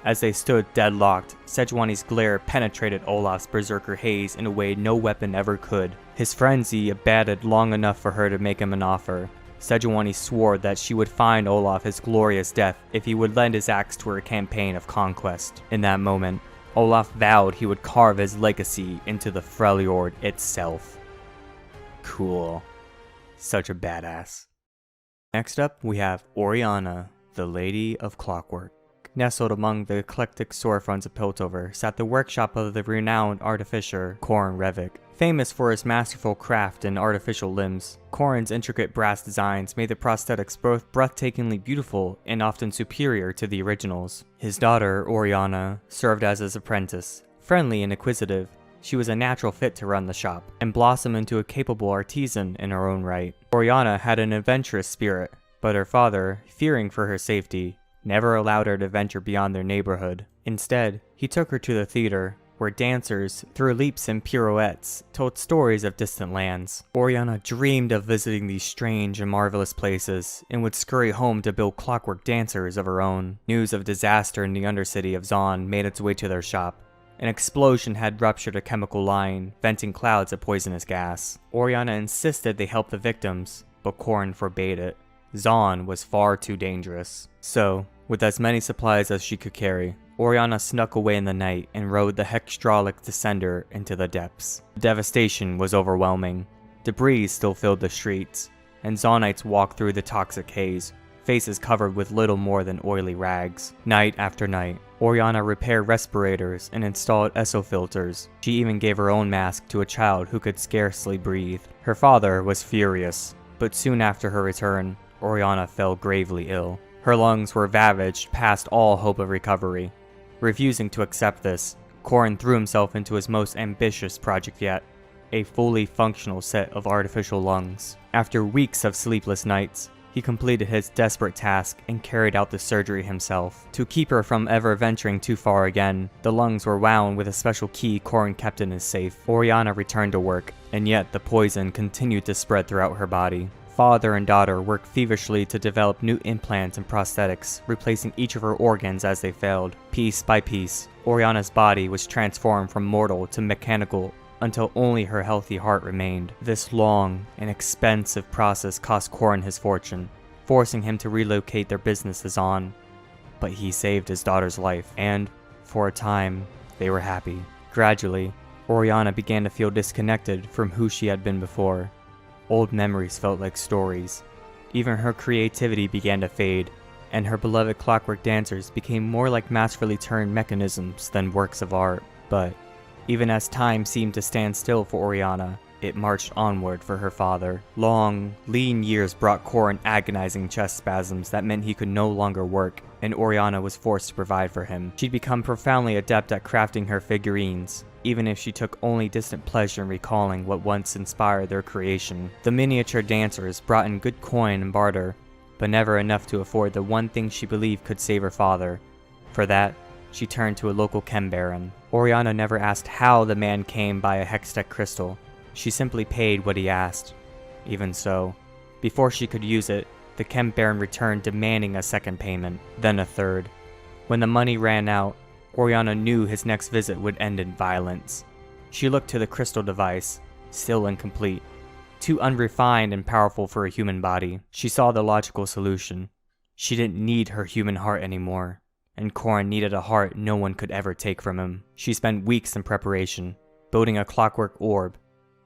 As they stood deadlocked, Sejuani's glare penetrated Olaf's Berserker haze in a way no weapon ever could. His frenzy abated long enough for her to make him an offer. Sejuani swore that she would find Olaf his glorious death if he would lend his axe to her campaign of conquest. In that moment, Olaf vowed he would carve his legacy into the Freljord itself. Cool. Such a badass. Next up, we have Orianna, the Lady of Clockwork. Nestled among the eclectic storefronts of Piltover sat the workshop of the renowned artificer Corrin Revik. Famous for his masterful craft and artificial limbs, Corrin's intricate brass designs made the prosthetics both breathtakingly beautiful and often superior to the originals. His daughter, Orianna, served as his apprentice. Friendly and inquisitive, she was a natural fit to run the shop, and blossomed into a capable artisan in her own right. Orianna had an adventurous spirit, but her father, fearing for her safety, never allowed her to venture beyond their neighborhood. Instead, he took her to the theater, where dancers, through leaps and pirouettes, told stories of distant lands. Orianna dreamed of visiting these strange and marvelous places, and would scurry home to build clockwork dancers of her own. News of disaster in the undercity of Zaun made its way to their shop. An explosion had ruptured a chemical line, venting clouds of poisonous gas. Orianna insisted they help the victims, but Corrin forbade it. Zaun was far too dangerous. So, with as many supplies as she could carry, Orianna snuck away in the night and rode the Hexdraulic Descender into the depths. The devastation was overwhelming. Debris still filled the streets, and Zaunites walked through the toxic haze, faces covered with little more than oily rags. Night after night, Orianna repaired respirators and installed exofilters. She even gave her own mask to a child who could scarcely breathe. Her father was furious, but soon after her return, Orianna fell gravely ill. Her lungs were ravaged past all hope of recovery. Refusing to accept this, Corrin threw himself into his most ambitious project yet, a fully functional set of artificial lungs. After weeks of sleepless nights, he completed his desperate task and carried out the surgery himself. To keep her from ever venturing too far again, the lungs were wound with a special key Corrin kept in his safe. Orianna returned to work, and yet the poison continued to spread throughout her body. Father and daughter worked feverishly to develop new implants and prosthetics, replacing each of her organs as they failed. Piece by piece, Orianna's body was transformed from mortal to mechanical until only her healthy heart remained. This long and expensive process cost Corrin his fortune, forcing him to relocate their businesses on. But he saved his daughter's life, and, for a time, they were happy. Gradually, Orianna began to feel disconnected from who she had been before. Old memories felt like stories. Even her creativity began to fade, and her beloved clockwork dancers became more like masterfully turned mechanisms than works of art. But even as time seemed to stand still for Orianna, it marched onward for her father. Long, lean years brought Corrin agonizing chest spasms that meant he could no longer work, and Orianna was forced to provide for him. She'd become profoundly adept at crafting her figurines, even if she took only distant pleasure in recalling what once inspired their creation. The miniature dancers brought in good coin and barter, but never enough to afford the one thing she believed could save her father. For that, she turned to a local chem baron. Orianna never asked how the man came by a hextech crystal. She simply paid what he asked. Even so, before she could use it, the chem baron returned demanding a second payment, then a third. When the money ran out, Orianna knew his next visit would end in violence. She looked to the crystal device, still incomplete, too unrefined and powerful for a human body. She saw the logical solution. She didn't need her human heart anymore, and Corrin needed a heart no one could ever take from him. She spent weeks in preparation, building a clockwork orb,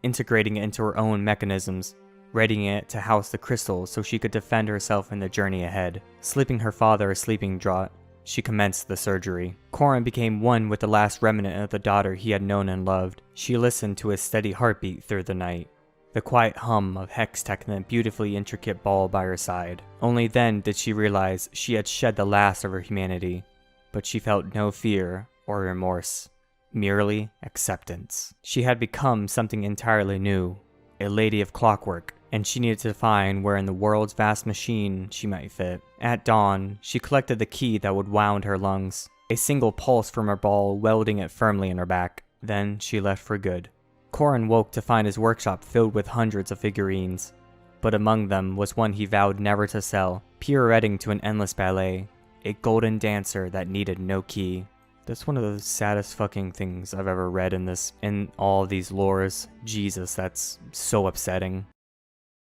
integrating it into her own mechanisms, readying it to house the crystal so she could defend herself in the journey ahead. Slipping her father a sleeping draught, she commenced the surgery. Corrin became one with the last remnant of the daughter he had known and loved. She listened to his steady heartbeat through the night, the quiet hum of hextech in the beautifully intricate ball by her side. Only then did she realize she had shed the last of her humanity, but she felt no fear or remorse, merely acceptance. She had become something entirely new, a lady of clockwork, and she needed to find where in the world's vast machine she might fit. At dawn, she collected the key that would wound her lungs, a single pulse from her ball welding it firmly in her back. Then she left for good. Corrin woke to find his workshop filled with hundreds of figurines, but among them was one he vowed never to sell, pirouetting to an endless ballet, a golden dancer that needed no key. That's one of the saddest fucking things I've ever read in all these lores. Jesus, that's so upsetting.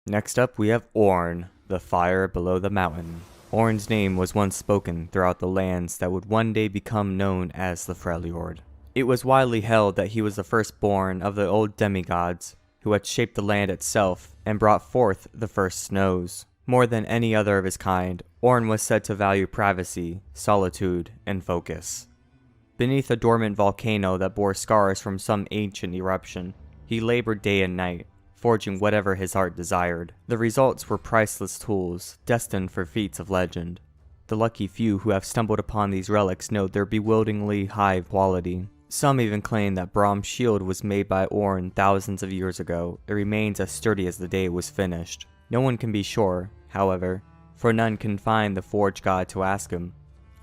Next up, we have Ornn, the fire below the mountain. Ornn's name was once spoken throughout the lands that would one day become known as the Freljord. It was widely held that he was the firstborn of the old demigods, who had shaped the land itself and brought forth the first snows. More than any other of his kind, Ornn was said to value privacy, solitude, and focus. Beneath a dormant volcano that bore scars from some ancient eruption, he labored day and night, forging whatever his heart desired. The results were priceless tools, destined for feats of legend. The lucky few who have stumbled upon these relics note their bewilderingly high quality. Some even claim that Braum's shield was made by Ornn thousands of years ago. It remains as sturdy as the day it was finished. No one can be sure, however, for none can find the forge god to ask him.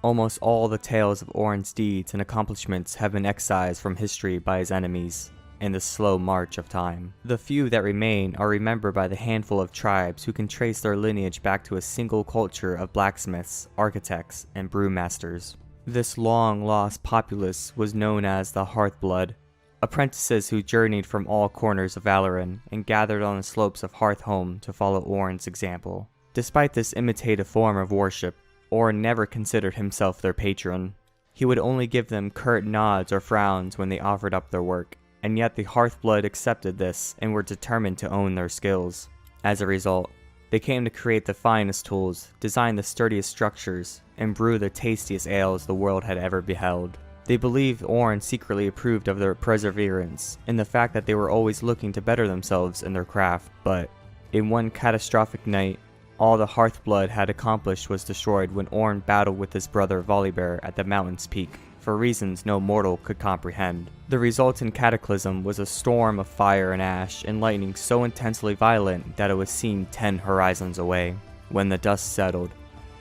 Almost all the tales of Ornn's deeds and accomplishments have been excised from history by his enemies in the slow march of time. The few that remain are remembered by the handful of tribes who can trace their lineage back to a single culture of blacksmiths, architects, and brewmasters. This long-lost populace was known as the Hearthblood, apprentices who journeyed from all corners of Valoran and gathered on the slopes of Hearthhome to follow Ornn's example. Despite this imitative form of worship, Ornn never considered himself their patron. He would only give them curt nods or frowns when they offered up their work, and yet the Hearthblood accepted this and were determined to own their skills. As a result, they came to create the finest tools, design the sturdiest structures, and brew the tastiest ales the world had ever beheld. They believed Ornn secretly approved of their perseverance, and the fact that they were always looking to better themselves in their craft, but in one catastrophic night, all the Hearthblood had accomplished was destroyed when Ornn battled with his brother Volibear at the mountain's peak, for reasons no mortal could comprehend. The resultant cataclysm was a storm of fire and ash and lightning so intensely violent that it was seen 10 horizons away. When the dust settled,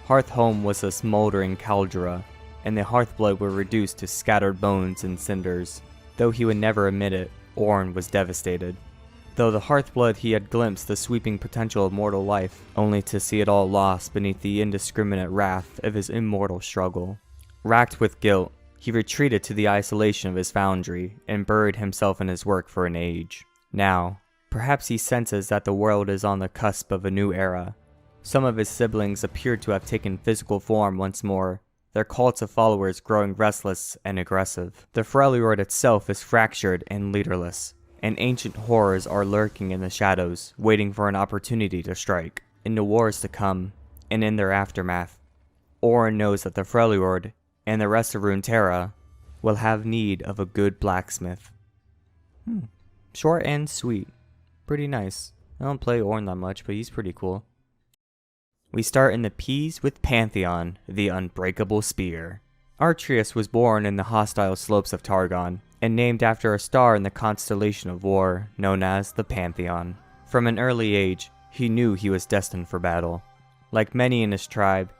Hearthhome was a smoldering caldera, and the Hearthblood were reduced to scattered bones and cinders. Though he would never admit it, Ornn was devastated. Though the Hearthblood he had glimpsed the sweeping potential of mortal life, only to see it all lost beneath the indiscriminate wrath of his immortal struggle. Racked with guilt, he retreated to the isolation of his foundry and buried himself in his work for an age. Now, perhaps he senses that the world is on the cusp of a new era. Some of his siblings appeared to have taken physical form once more, their cults of followers growing restless and aggressive. The Freljord itself is fractured and leaderless, and ancient horrors are lurking in the shadows, waiting for an opportunity to strike. In the wars to come, and in their aftermath, Ornn knows that the Freljord and the rest of Runeterra will have need of a good blacksmith. Short and sweet. Pretty nice. I don't play Ornn that much, but he's pretty cool. We start in the P's with Pantheon, the Unbreakable Spear. Artrius was born in the hostile slopes of Targon, and named after a star in the constellation of war known as the Pantheon. From an early age, he knew he was destined for battle. Like many in his tribe,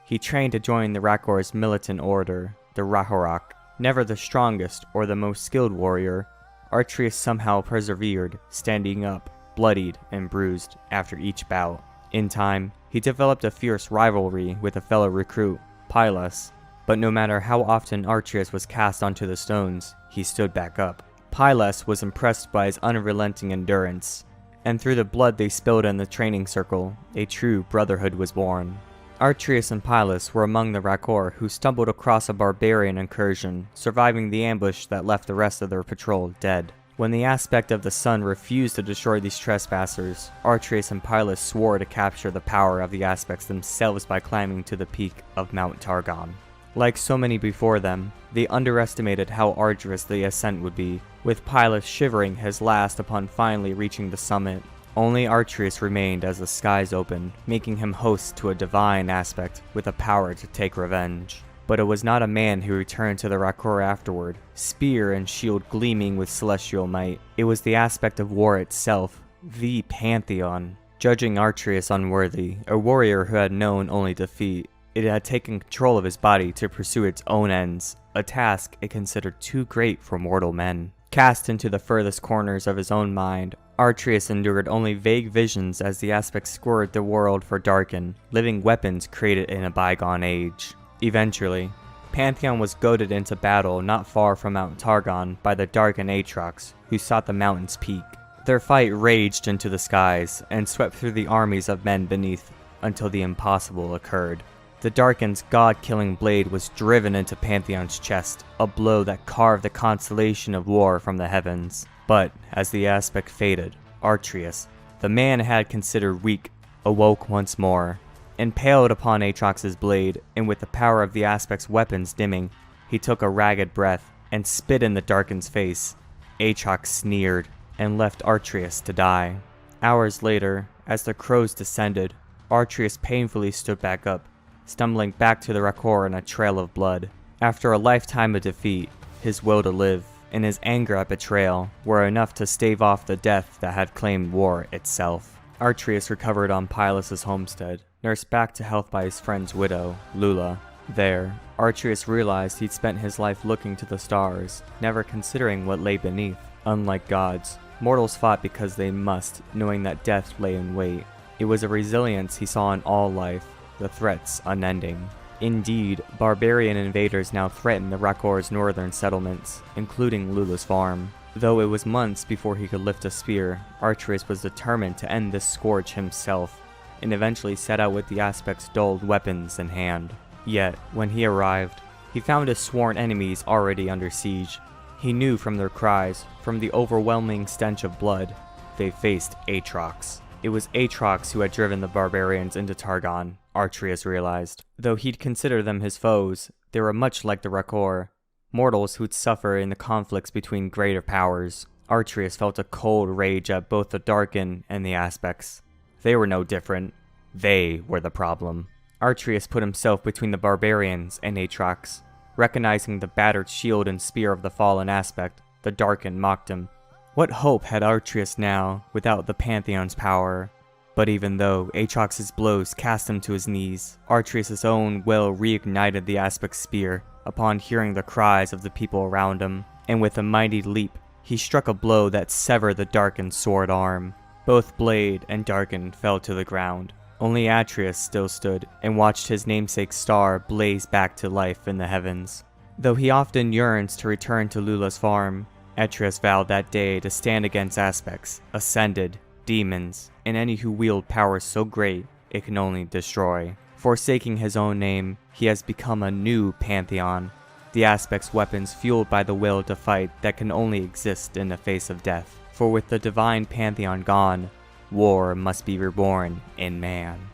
he trained to join the Rakor's militant order, the Rahorok. Never the strongest or the most skilled warrior, Artrius somehow persevered, standing up, bloodied and bruised after each bout. In time, he developed a fierce rivalry with a fellow recruit, Pylas, but no matter how often Artrius was cast onto the stones, he stood back up. Pylas was impressed by his unrelenting endurance, and through the blood they spilled in the training circle, a true brotherhood was born. Artrius and Pylas were among the Rakor who stumbled across a barbarian incursion, surviving the ambush that left the rest of their patrol dead. When the aspect of the sun refused to destroy these trespassers, Artrius and Pylas swore to capture the power of the aspects themselves by climbing to the peak of Mount Targon. Like so many before them, they underestimated how arduous the ascent would be, with Pylas shivering his last upon finally reaching the summit. Only Artrius remained as the skies opened, making him host to a divine aspect with the power to take revenge. But it was not a man who returned to the Rakor afterward, spear and shield gleaming with celestial might. It was the aspect of war itself, the Pantheon. Judging Atrius unworthy, a warrior who had known only defeat, it had taken control of his body to pursue its own ends, a task it considered too great for mortal men. Cast into the furthest corners of his own mind, Atrius endured only vague visions as the aspects scoured the world for Darken, living weapons created in a bygone age. Eventually, Pantheon was goaded into battle not far from Mount Targon by the Darken Aatrox, who sought the mountain's peak. Their fight raged into the skies and swept through the armies of men beneath until the impossible occurred. The Darken's god-killing blade was driven into Pantheon's chest, a blow that carved the constellation of war from the heavens. But as the aspect faded, Atrius, the man had considered weak, awoke once more. Impaled upon Aatrox's blade, and with the power of the aspect's weapons dimming, he took a ragged breath and spit in the Darken's face. Aatrox sneered and left Atrius to die. Hours later, as the crows descended, Atrius painfully stood back up, stumbling back to the Rakor in a trail of blood. After a lifetime of defeat, his will to live and his anger at betrayal were enough to stave off the death that had claimed war itself. Atrius recovered on Pylos' homestead, nursed back to health by his friend's widow, Lula. There, Atrius realized he'd spent his life looking to the stars, never considering what lay beneath. Unlike gods, mortals fought because they must, knowing that death lay in wait. It was a resilience he saw in all life, the threats unending. Indeed, barbarian invaders now threatened the Rakor's northern settlements, including Lula's farm. Though it was months before he could lift a spear, Atrius was determined to end this scourge himself, and eventually set out with the aspect's dulled weapons in hand. Yet, when he arrived, he found his sworn enemies already under siege. He knew from their cries, from the overwhelming stench of blood, they faced Aatrox. It was Aatrox who had driven the barbarians into Targon, Atrius realized. Though he'd consider them his foes, they were much like the Rakor, mortals who'd suffer in the conflicts between greater powers. Atrius felt a cold rage at both the Darken and the Aspects. They were no different. They were the problem. Atrius put himself between the barbarians and Aatrox. Recognizing the battered shield and spear of the fallen Aspect, the Darken mocked him. What hope had Atrius now, without the Pantheon's power? But even though Aatrox's blows cast him to his knees, Atrius' own will reignited the Aspect's spear upon hearing the cries of the people around him, and with a mighty leap, he struck a blow that severed the Darken's sword arm. Both Blade and Darken fell to the ground. Only Atrius still stood and watched his namesake's star blaze back to life in the heavens. Though he often yearns to return to Lula's farm, Atrius vowed that day to stand against Aspects, Ascended, demons, and any who wield powers so great it can only destroy. Forsaking his own name, he has become a new Pantheon, the Aspect's weapons fueled by the will to fight that can only exist in the face of death. For with the divine Pantheon gone, war must be reborn in man.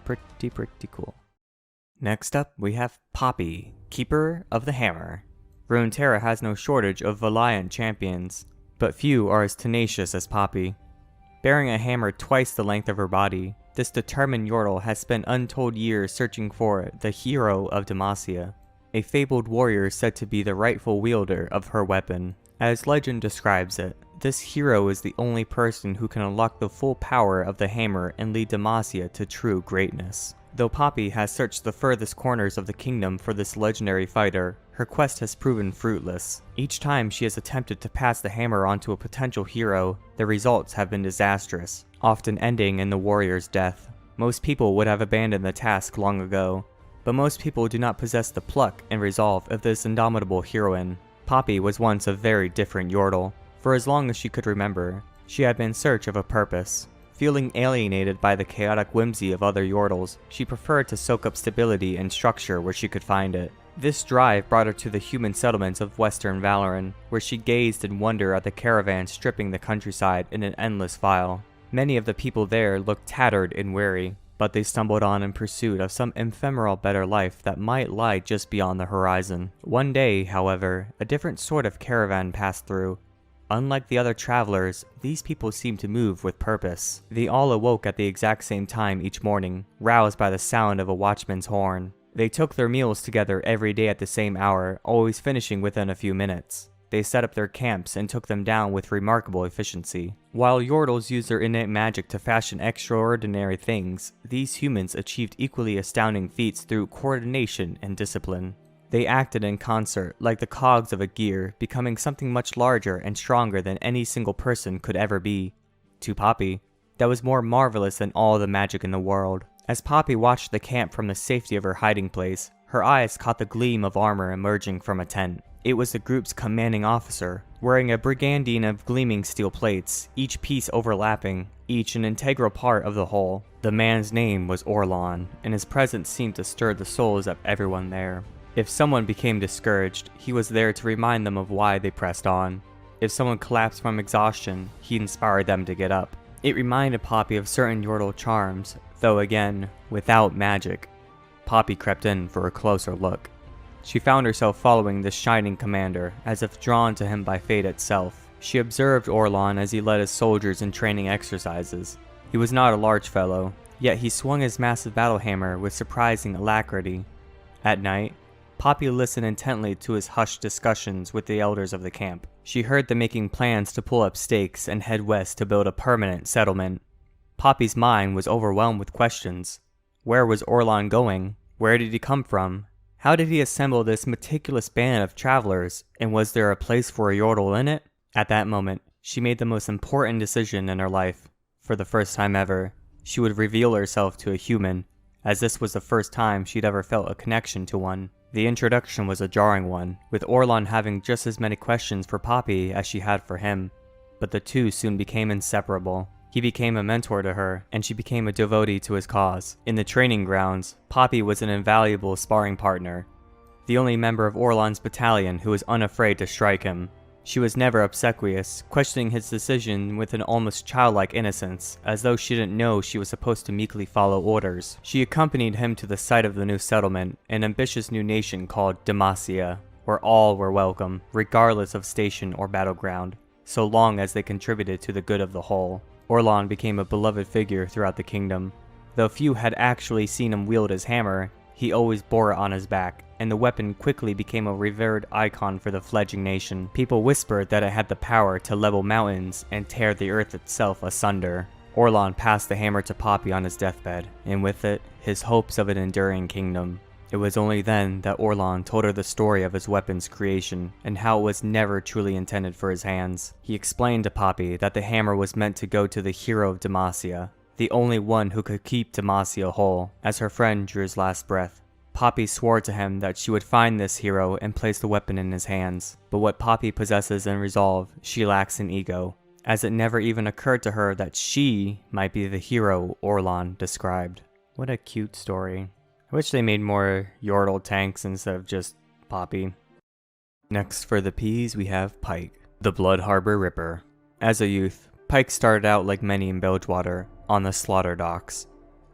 Pretty cool. Next up, we have Poppy, Keeper of the Hammer. Runeterra has no shortage of valiant champions, but few are as tenacious as Poppy. Bearing a hammer twice the length of her body, this determined Yordle has spent untold years searching for the hero of Demacia, a fabled warrior said to be the rightful wielder of her weapon. As legend describes it, this hero is the only person who can unlock the full power of the hammer and lead Demacia to true greatness. Though Poppy has searched the furthest corners of the kingdom for this legendary fighter, her quest has proven fruitless. Each time she has attempted to pass the hammer onto a potential hero, the results have been disastrous, often ending in the warrior's death. Most people would have abandoned the task long ago, but most people do not possess the pluck and resolve of this indomitable heroine. Poppy was once a very different Yordle. For as long as she could remember, she had been in search of a purpose. Feeling alienated by the chaotic whimsy of other Yordles, she preferred to soak up stability and structure where she could find it. This drive brought her to the human settlements of Western Valoran, where she gazed in wonder at the caravans stripping the countryside in an endless file. Many of the people there looked tattered and weary, but they stumbled on in pursuit of some ephemeral better life that might lie just beyond the horizon. One day, however, a different sort of caravan passed through. Unlike the other travelers, these people seemed to move with purpose. They all awoke at the exact same time each morning, roused by the sound of a watchman's horn. They took their meals together every day at the same hour, always finishing within a few minutes. They set up their camps and took them down with remarkable efficiency. While Yordles used their innate magic to fashion extraordinary things, these humans achieved equally astounding feats through coordination and discipline. They acted in concert, like the cogs of a gear, becoming something much larger and stronger than any single person could ever be. To Poppy, that was more marvelous than all the magic in the world. As Poppy watched the camp from the safety of her hiding place, her eyes caught the gleam of armor emerging from a tent. It was the group's commanding officer, wearing a brigandine of gleaming steel plates, each piece overlapping, each an integral part of the whole. The man's name was Aurelion, and his presence seemed to stir the souls of everyone there. If someone became discouraged, he was there to remind them of why they pressed on. If someone collapsed from exhaustion, he inspired them to get up. It reminded Poppy of certain Yordle charms, though again, without magic. Poppy crept in for a closer look. She found herself following this shining commander, as if drawn to him by fate itself. She observed Aurelion as he led his soldiers in training exercises. He was not a large fellow, yet he swung his massive battle hammer with surprising alacrity. At night, Poppy listened intently to his hushed discussions with the elders of the camp. She heard them making plans to pull up stakes and head west to build a permanent settlement. Poppy's mind was overwhelmed with questions. Where was Aurelion going? Where did he come from? How did he assemble this meticulous band of travelers, and was there a place for a Yordle in it? At that moment, she made the most important decision in her life. For the first time ever, she would reveal herself to a human, as this was the first time she'd ever felt a connection to one. The introduction was a jarring one, with Aurelion having just as many questions for Poppy as she had for him, but the two soon became inseparable. He became a mentor to her, and she became a devotee to his cause. In the training grounds, Poppy was an invaluable sparring partner, the only member of Aurelion's battalion who was unafraid to strike him. She was never obsequious, questioning his decision with an almost childlike innocence, as though she didn't know she was supposed to meekly follow orders. She accompanied him to the site of the new settlement, an ambitious new nation called Demacia, where all were welcome, regardless of station or battleground, so long as they contributed to the good of the whole. Aurelion became a beloved figure throughout the kingdom. Though few had actually seen him wield his hammer, he always bore it on his back, and the weapon quickly became a revered icon for the fledgling nation. People whispered that it had the power to level mountains and tear the earth itself asunder. Aurelion passed the hammer to Poppy on his deathbed, and with it, his hopes of an enduring kingdom. It was only then that Aurelion told her the story of his weapon's creation, and how it was never truly intended for his hands. He explained to Poppy that the hammer was meant to go to the hero of Demacia, the only one who could keep Demacia whole. As her friend drew his last breath, Poppy swore to him that she would find this hero and place the weapon in his hands. But what Poppy possesses in resolve, she lacks in ego, as it never even occurred to her that she might be the hero Aurelion described. What a cute story. I wish they made more Yordle tanks instead of just Poppy. Next for the P's we have Pike, the Blood Harbor Ripper. As a youth, Pike started out like many in Bilgewater, on the slaughter docks.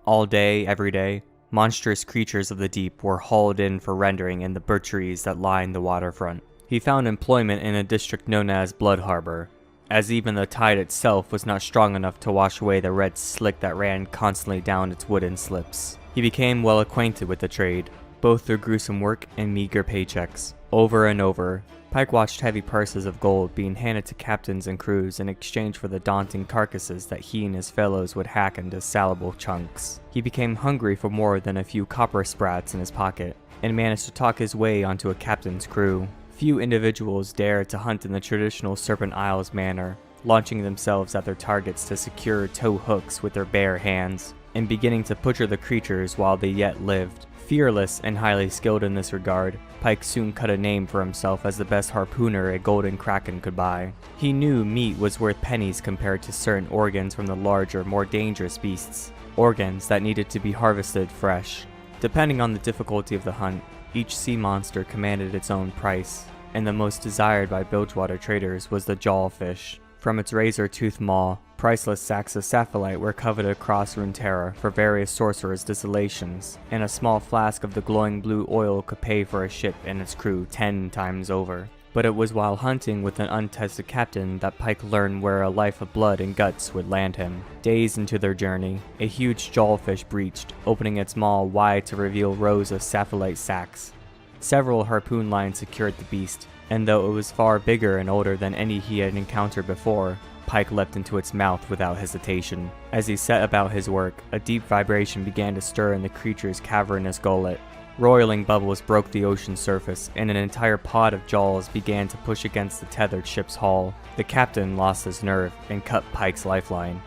All day, every day, monstrous creatures of the deep were hauled in for rendering in the butcheries that lined the waterfront. He found employment in a district known as Blood Harbor, as even the tide itself was not strong enough to wash away the red slick that ran constantly down its wooden slips. He became well acquainted with the trade, both through gruesome work and meager paychecks. Over and over, Pike watched heavy purses of gold being handed to captains and crews in exchange for the daunting carcasses that he and his fellows would hack into salable chunks. He became hungry for more than a few copper sprats in his pocket, and managed to talk his way onto a captain's crew. Few individuals dared to hunt in the traditional Serpent Isles manner, launching themselves at their targets to secure tow hooks with their bare hands, and beginning to butcher the creatures while they yet lived. Fearless and highly skilled in this regard, Pike soon cut a name for himself as the best harpooner a golden kraken could buy. He knew meat was worth pennies compared to certain organs from the larger, more dangerous beasts, organs that needed to be harvested fresh. Depending on the difficulty of the hunt, each sea monster commanded its own price, and the most desired by Bilgewater traders was the jawfish. From its razor-toothed maw, priceless sacks of sapphire were coveted across Runeterra for various sorcerers' desolations, and a small flask of the glowing blue oil could pay for a ship and its crew 10 times over. But it was while hunting with an untested captain that Pike learned where a life of blood and guts would land him. Days into their journey, a huge jawfish breached, opening its maw wide to reveal rows of sapphire sacs. Several harpoon lines secured the beast, and though it was far bigger and older than any he had encountered before, Pike leapt into its mouth without hesitation. As he set about his work, a deep vibration began to stir in the creature's cavernous gullet. Roiling bubbles broke the ocean's surface, and an entire pod of jaws began to push against the tethered ship's hull. The captain lost his nerve and cut Pike's lifeline.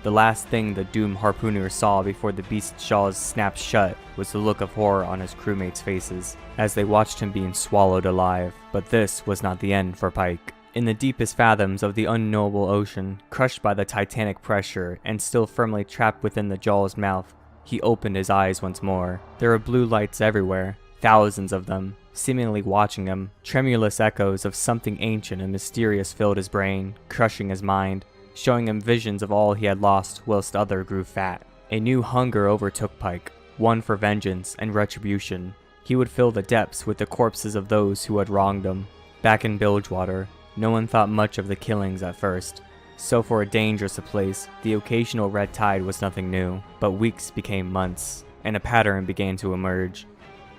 The last thing the doomed harpooner saw before the beast's jaws snapped shut was the look of horror on his crewmates' faces, as they watched him being swallowed alive. But this was not the end for Pike. In the deepest fathoms of the unknowable ocean, crushed by the titanic pressure and still firmly trapped within the jaw's mouth, he opened his eyes once more. There were blue lights everywhere, thousands of them, seemingly watching him. Tremulous echoes of something ancient and mysterious filled his brain, crushing his mind, showing him visions of all he had lost whilst other grew fat. A new hunger overtook Pike, one for vengeance and retribution. He would fill the depths with the corpses of those who had wronged him. Back in Bilgewater, no one thought much of the killings at first. So for a dangerous place, the occasional red tide was nothing new, but weeks became months, and a pattern began to emerge.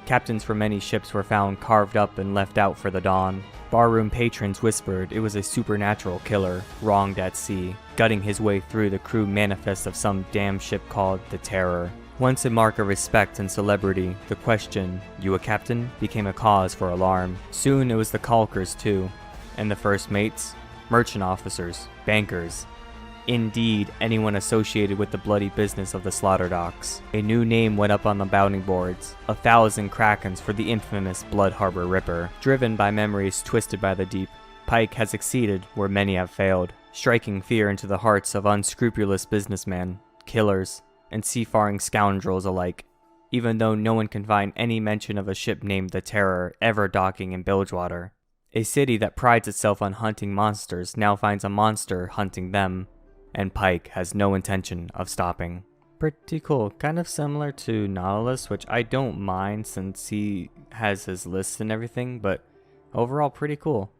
Captains for many ships were found carved up and left out for the dawn. Barroom patrons whispered it was a supernatural killer, wronged at sea, gutting his way through the crew manifest of some damn ship called the Terror. Once a mark of respect and celebrity, the question, "You a captain?" became a cause for alarm. Soon it was the caulkers too, and the first mates, merchant officers, bankers. Indeed, anyone associated with the bloody business of the slaughter docks. A new name went up on the bounty boards, 1,000 krakens for the infamous Blood Harbor Ripper. Driven by memories twisted by the deep, Pike has succeeded where many have failed, striking fear into the hearts of unscrupulous businessmen, killers, and seafaring scoundrels alike, even though no one can find any mention of a ship named the Terror ever docking in Bilgewater. A city that prides itself on hunting monsters now finds a monster hunting them, and Pike has no intention of stopping. Pretty cool. Kind of similar to Nautilus, which I don't mind since he has his list and everything, but overall pretty cool.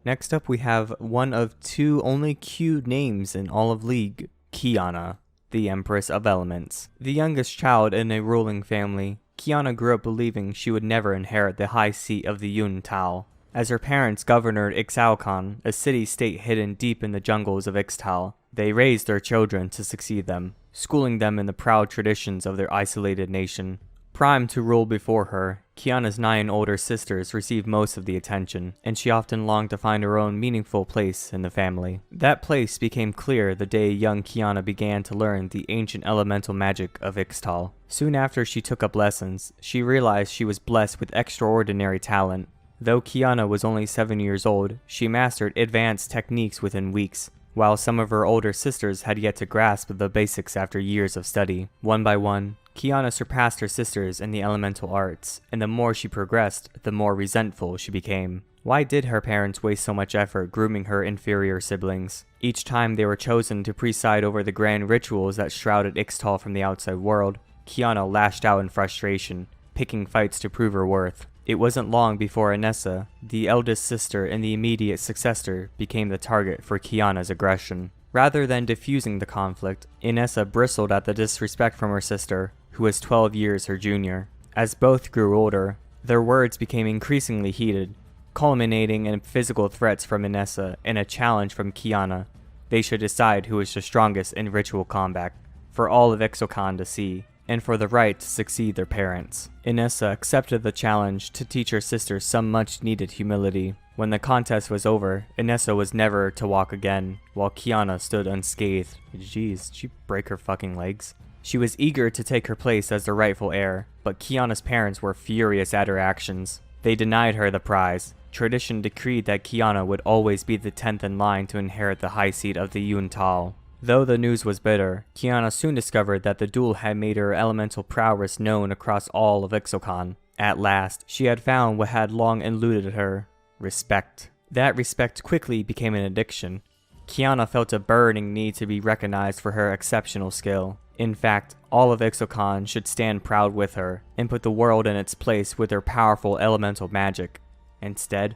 Next up we have one of two only Q names in all of League, Qiyana, the Empress of Elements. The youngest child in a ruling family, Qiyana grew up believing she would never inherit the high seat of the Yun Tal, as her parents governed Ixalcan, a city-state hidden deep in the jungles of Ixtal. They raised their children to succeed them, schooling them in the proud traditions of their isolated nation. Primed to rule before her, Qiyana's 9 older sisters received most of the attention, and she often longed to find her own meaningful place in the family. That place became clear the day young Qiyana began to learn the ancient elemental magic of Ixtal. Soon after she took up lessons, she realized she was blessed with extraordinary talent. Though Qiyana was only 7 years old, she mastered advanced techniques within weeks, while some of her older sisters had yet to grasp the basics after years of study. One by one, Qiyana surpassed her sisters in the elemental arts, and the more she progressed, the more resentful she became. Why did her parents waste so much effort grooming her inferior siblings? Each time they were chosen to preside over the grand rituals that shrouded Ixtal from the outside world, Qiyana lashed out in frustration, picking fights to prove her worth. It wasn't long before Inessa, the eldest sister and the immediate successor, became the target for Qiyana's aggression. Rather than diffusing the conflict, Inessa bristled at the disrespect from her sister, who was 12 years her junior. As both grew older, their words became increasingly heated, culminating in physical threats from Inessa and a challenge from Qiyana. They should decide who is the strongest in ritual combat, for all of Ixalcan to see, and for the right to succeed their parents. Inessa accepted the challenge to teach her sister some much-needed humility. When the contest was over, Inessa was never to walk again, while Qiyana stood unscathed. Jeez, did she break her fucking legs? She was eager to take her place as the rightful heir, but Qiyana's parents were furious at her actions. They denied her the prize. Tradition decreed that Qiyana would always be the 10th in line to inherit the high seat of the Yun Tal. Though the news was bitter, Qiyana soon discovered that the duel had made her elemental prowess known across all of Ixalcan. At last, she had found what had long eluded her: respect. That respect quickly became an addiction. Qiyana felt a burning need to be recognized for her exceptional skill. In fact, all of Ixalcan should stand proud with her, and put the world in its place with her powerful elemental magic. Instead,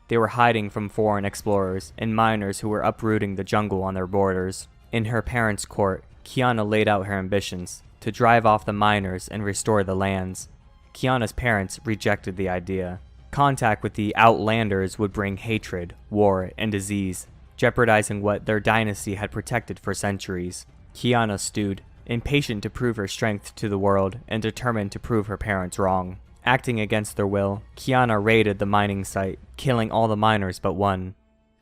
They were hiding from foreign explorers and miners who were uprooting the jungle on their borders. In her parents' court, Qiyana laid out her ambitions to drive off the miners and restore the lands. Qiyana's parents rejected the idea. Contact with the Outlanders would bring hatred, war, and disease, jeopardizing what their dynasty had protected for centuries. Qiyana stewed, impatient to prove her strength to the world and determined to prove her parents wrong. Acting against their will, Qiyana raided the mining site, killing all the miners but one.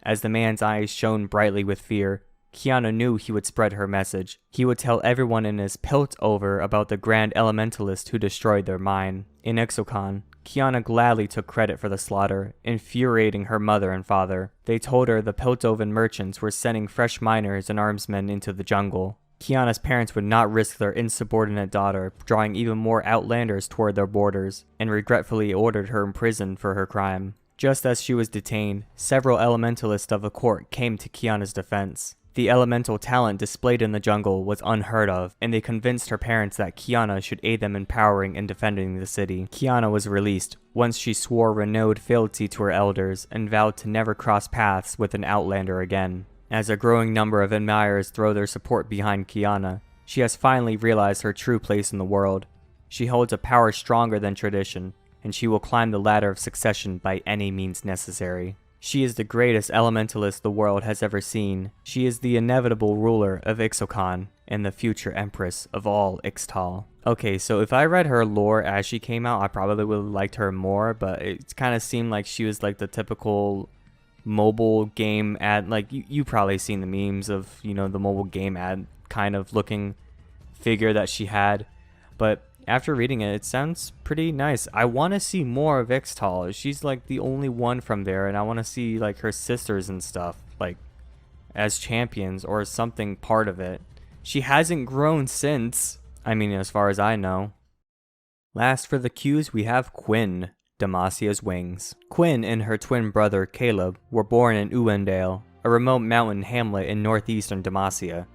As the man's eyes shone brightly with fear, Qiyana knew he would spread her message. He would tell everyone in his Piltover about the grand elementalist who destroyed their mine. In Ixocan, Qiyana gladly took credit for the slaughter, infuriating her mother and father. They told her the Piltovan merchants were sending fresh miners and armsmen into the jungle. Qiyana's parents would not risk their insubordinate daughter drawing even more outlanders toward their borders, and regretfully ordered her imprisoned for her crime. Just as she was detained, several elementalists of the court came to Qiyana's defense. The elemental talent displayed in the jungle was unheard of, and they convinced her parents that Qiyana should aid them in powering and defending the city. Qiyana was released once she swore renewed fealty to her elders and vowed to never cross paths with an outlander again. As a growing number of admirers throw their support behind Qiyana, she has finally realized her true place in the world. She holds a power stronger than tradition, and she will climb the ladder of succession by any means necessary. She is the greatest elementalist the world has ever seen. She is the inevitable ruler of Ixocan and the future empress of all Ixtal. Okay, so if I read her lore as she came out, I probably would have liked her more, but it kind of seemed like she was like the typical mobile game ad. Like you probably seen the memes of, you know, the mobile game ad kind of looking figure that she had. But after reading it, it sounds pretty nice. I want to see more of Ixtal. She's like the only one from there, and I want to see like her sisters and stuff, like as champions or something part of it. She hasn't grown since, I mean, as far as I know. Last for the queues, we have Quinn, Demasia's Wings. Quinn and her twin brother Caleb were born in Uwendale, a remote mountain hamlet in northeastern Demacia.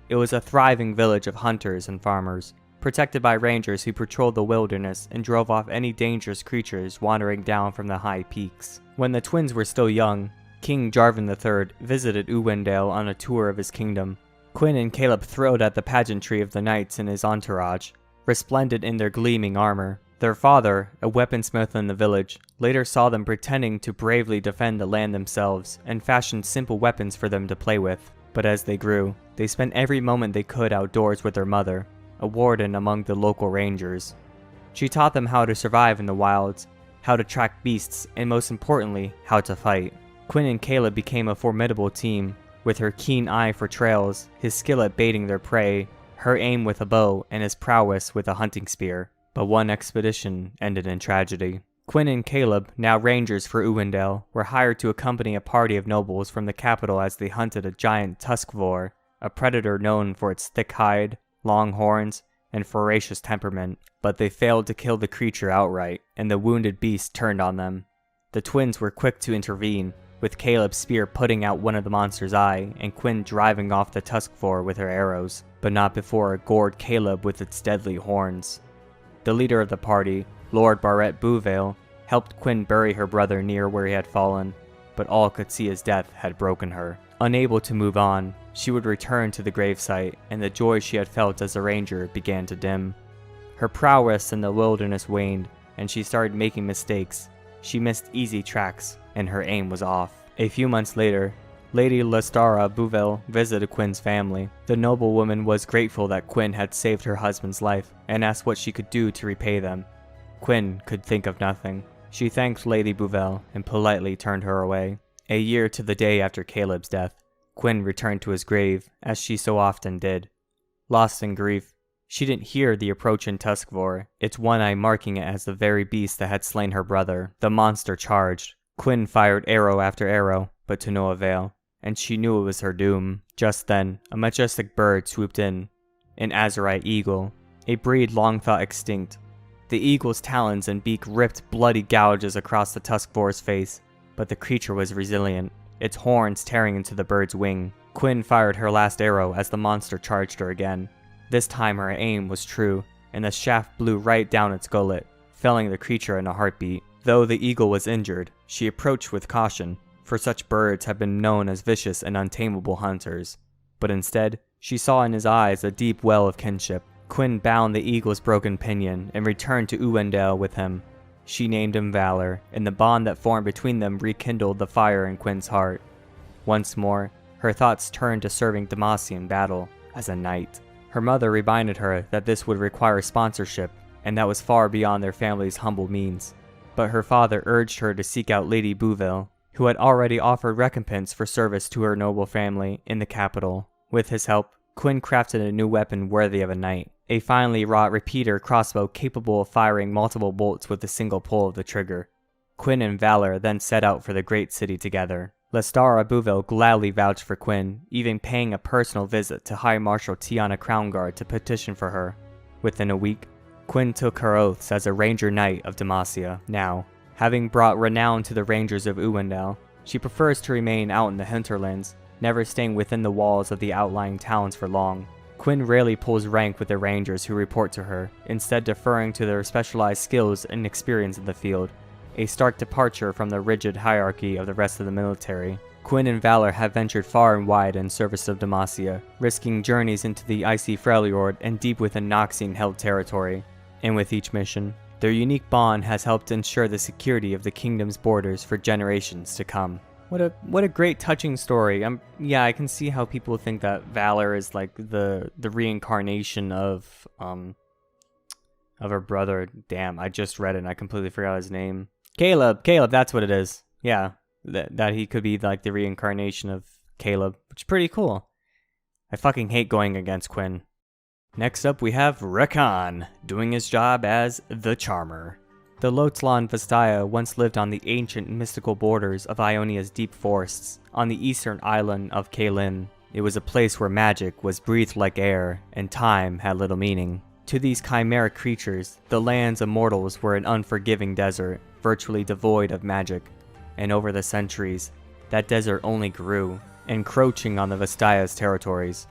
It was a thriving village of hunters and farmers, protected by rangers who patrolled the wilderness and drove off any dangerous creatures wandering down from the high peaks. When the twins were still young, King Jarvan III visited Uwendale on a tour of his kingdom. Quinn and Caleb thrilled at the pageantry of the knights and his entourage, resplendent in their gleaming armor. Their father, a weaponsmith in the village, later saw them pretending to bravely defend the land themselves and fashioned simple weapons for them to play with. But as they grew, they spent every moment they could outdoors with their mother, a warden among the local rangers. She taught them how to survive in the wilds, how to track beasts, and most importantly, how to fight. Quinn and Caleb became a formidable team, with her keen eye for trails, his skill at baiting their prey, her aim with a bow, and his prowess with a hunting spear. But one expedition ended in tragedy. Quinn and Caleb, now rangers for Uwendale, were hired to accompany a party of nobles from the capital as they hunted a giant tuskvor, a predator known for its thick hide, long horns, and voracious temperament, but they failed to kill the creature outright, and the wounded beast turned on them. The twins were quick to intervene, with Caleb's spear putting out one of the monster's eye, and Quinn driving off the tuskvor with her arrows, but not before it gored Caleb with its deadly horns. The leader of the party, Lord Barret Bouvale, helped Quinn bury her brother near where he had fallen, but all could see his death had broken her. Unable to move on, she would return to the gravesite, and the joy she had felt as a ranger began to dim. Her prowess in the wilderness waned, and she started making mistakes. She missed easy tracks, and her aim was off. A few months later, Lady Lestara Bouvale visited Quinn's family. The noblewoman was grateful that Quinn had saved her husband's life, and asked what she could do to repay them. Quinn could think of nothing. She thanked Lady Bouvale and politely turned her away. A year to the day after Caleb's death, Quinn returned to his grave, as she so often did. Lost in grief, she didn't hear the approaching tuskvor, its one eye marking it as the very beast that had slain her brother. The monster charged. Quinn fired arrow after arrow, but to no avail, and she knew it was her doom. Just then, a majestic bird swooped in, an azurite eagle, a breed long thought extinct. The eagle's talons and beak ripped bloody gouges across the tuskvor's face, but the creature was resilient, its horns tearing into the bird's wing. Quinn fired her last arrow as the monster charged her again. This time her aim was true, and the shaft blew right down its gullet, felling the creature in a heartbeat. Though the eagle was injured, she approached with caution, for such birds have been known as vicious and untamable hunters. But instead, she saw in his eyes a deep well of kinship. Quinn bound the eagle's broken pinion and returned to Uwendale with him. She named him Valor, and the bond that formed between them rekindled the fire in Quinn's heart. Once more, her thoughts turned to serving Demacia in battle as a knight. Her mother reminded her that this would require sponsorship, and that was far beyond their family's humble means. But her father urged her to seek out Lady Bouville, who had already offered recompense for service to her noble family in the capital. With his help, Quinn crafted a new weapon worthy of a knight, a finely wrought repeater crossbow capable of firing multiple bolts with a single pull of the trigger. Quinn and Valor then set out for the great city together. Alistar Bouville gladly vouched for Quinn, even paying a personal visit to High Marshal Tiana Crownguard to petition for her. Within a week, Quinn took her oaths as a Ranger Knight of Demacia. Now, having brought renown to the Rangers of Uwendale, she prefers to remain out in the hinterlands, never staying within the walls of the outlying towns for long. Quinn rarely pulls rank with the Rangers who report to her, instead deferring to their specialized skills and experience in the field, a stark departure from the rigid hierarchy of the rest of the military. Quinn and Valor have ventured far and wide in service of Demacia, risking journeys into the icy Freljord and deep within Noxian-held territory. And with each mission, their unique bond has helped ensure the security of the kingdom's borders for generations to come. What a great touching story. Yeah, I can see how people think that Valor is like the reincarnation of her brother. Damn, I just read it and I completely forgot his name. Caleb, that's what it is. Yeah, that he could be like the reincarnation of Caleb, which is pretty cool. I fucking hate going against Quinn. Next up we have Rakan, doing his job as the Charmer. The Lothlon Vastaya once lived on the ancient mystical borders of Ionia's deep forests, on the eastern island of Caitlyn. It was a place where magic was breathed like air, and time had little meaning. To these chimeric creatures, the lands of mortals were an unforgiving desert, virtually devoid of magic. And over the centuries, that desert only grew, encroaching on the Vastaya's territories.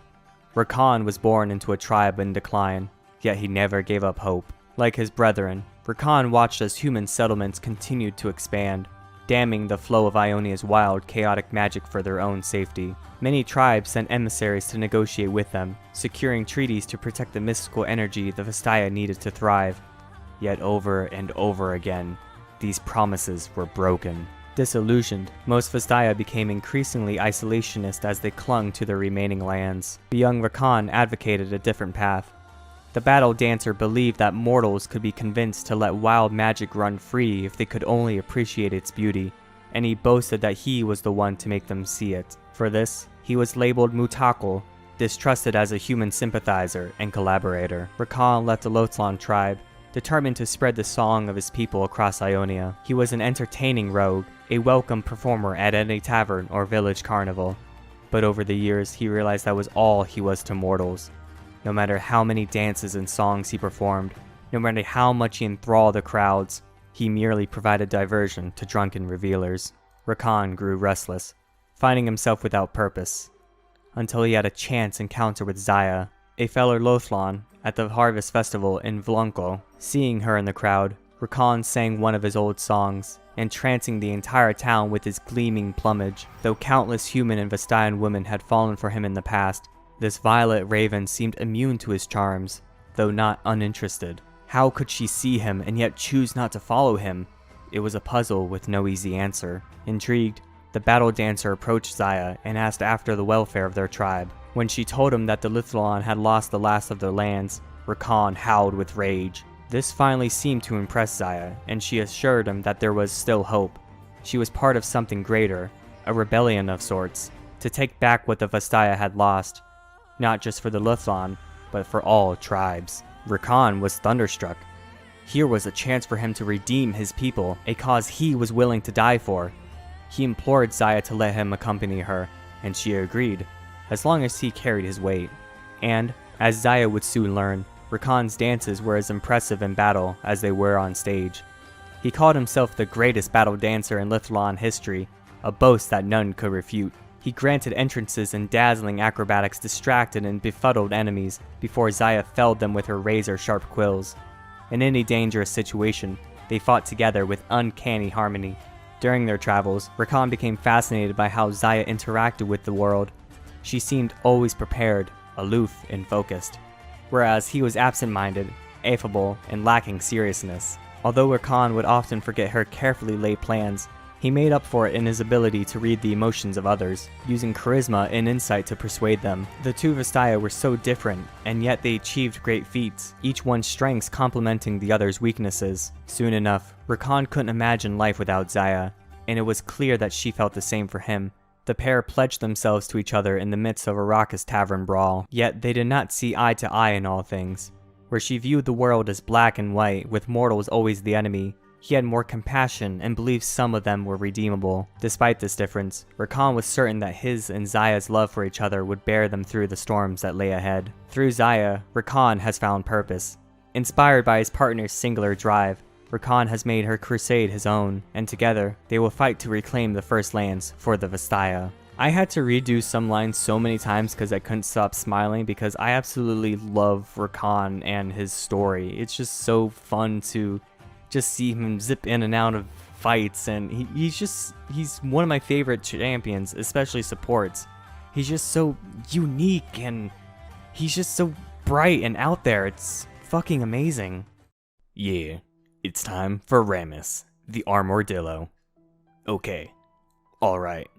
Rakan was born into a tribe in decline, yet he never gave up hope. Like his brethren, Rakan watched as human settlements continued to expand, damming the flow of Ionia's wild, chaotic magic for their own safety. Many tribes sent emissaries to negotiate with them, securing treaties to protect the mystical energy the Vastaya needed to thrive. Yet over and over again, these promises were broken. Disillusioned, most Vastaya became increasingly isolationist as they clung to their remaining lands. The young Rakan advocated a different path. The Battle Dancer believed that mortals could be convinced to let wild magic run free if they could only appreciate its beauty, and he boasted that he was the one to make them see it. For this, he was labeled Mutakal, distrusted as a human sympathizer and collaborator. Rakan left the Lothlon tribe, determined to spread the song of his people across Ionia. He was an entertaining rogue, a welcome performer at any tavern or village carnival. But over the years, he realized that was all he was to mortals. No matter how many dances and songs he performed, no matter how much he enthralled the crowds, he merely provided diversion to drunken revelers. Rakan grew restless, finding himself without purpose, until he had a chance encounter with Xayah, a fellow Lothlon, at the harvest festival in Vlunko. Seeing her in the crowd, Rakan sang one of his old songs, entrancing the entire town with his gleaming plumage. Though countless human and Vastayan women had fallen for him in the past, this violet raven seemed immune to his charms, though not uninterested. How could she see him and yet choose not to follow him? It was a puzzle with no easy answer. Intrigued, the Battle Dancer approached Xayah and asked after the welfare of their tribe. When she told him that the Lothlon had lost the last of their lands, Rakan howled with rage. This finally seemed to impress Xayah, and she assured him that there was still hope. She was part of something greater, a rebellion of sorts, to take back what the Vastaya had lost, not just for the Lothlon, but for all tribes. Rakan was thunderstruck. Here was a chance for him to redeem his people, a cause he was willing to die for. He implored Xayah to let him accompany her, and she agreed, as long as he carried his weight. And, as Xayah would soon learn, Rakan's dances were as impressive in battle as they were on stage. He called himself the greatest battle dancer in Lothlon history, a boast that none could refute. He granted entrances and dazzling acrobatics distracted and befuddled enemies before Xayah felled them with her razor-sharp quills. In any dangerous situation, They fought together with uncanny harmony. During their travels, Rakan became fascinated by how Xayah interacted with the world. She seemed always prepared, aloof, and focused, whereas he was absent-minded, affable, and lacking seriousness. Although Rakan would often forget her carefully laid plans, he made up for it in his ability to read the emotions of others, using charisma and insight to persuade them. The two Vastaya were so different, and yet they achieved great feats, each one's strengths complementing the other's weaknesses. Soon enough, Rakan couldn't imagine life without Xayah, and it was clear that she felt the same for him. The pair pledged themselves to each other in the midst of a raucous tavern brawl, yet they did not see eye to eye in all things. Where she viewed the world as black and white, with mortals always the enemy, he had more compassion and believed some of them were redeemable. Despite this difference, Rakan was certain that his and Xayah's love for each other would bear them through the storms that lay ahead. Through Xayah, Rakan has found purpose. Inspired by his partner's singular drive, Rakan has made her crusade his own, and together, they will fight to reclaim the First Lands for the Vastaya. I had to redo some lines so many times because I couldn't stop smiling because I absolutely love Rakan and his story. It's just so fun to just see him zip in and out of fights, and he's one of my favorite champions, especially supports. He's just so unique, and he's just so bright and out there. It's fucking amazing. Yeah, it's time for Rammus, the Armadillo. Okay, alright.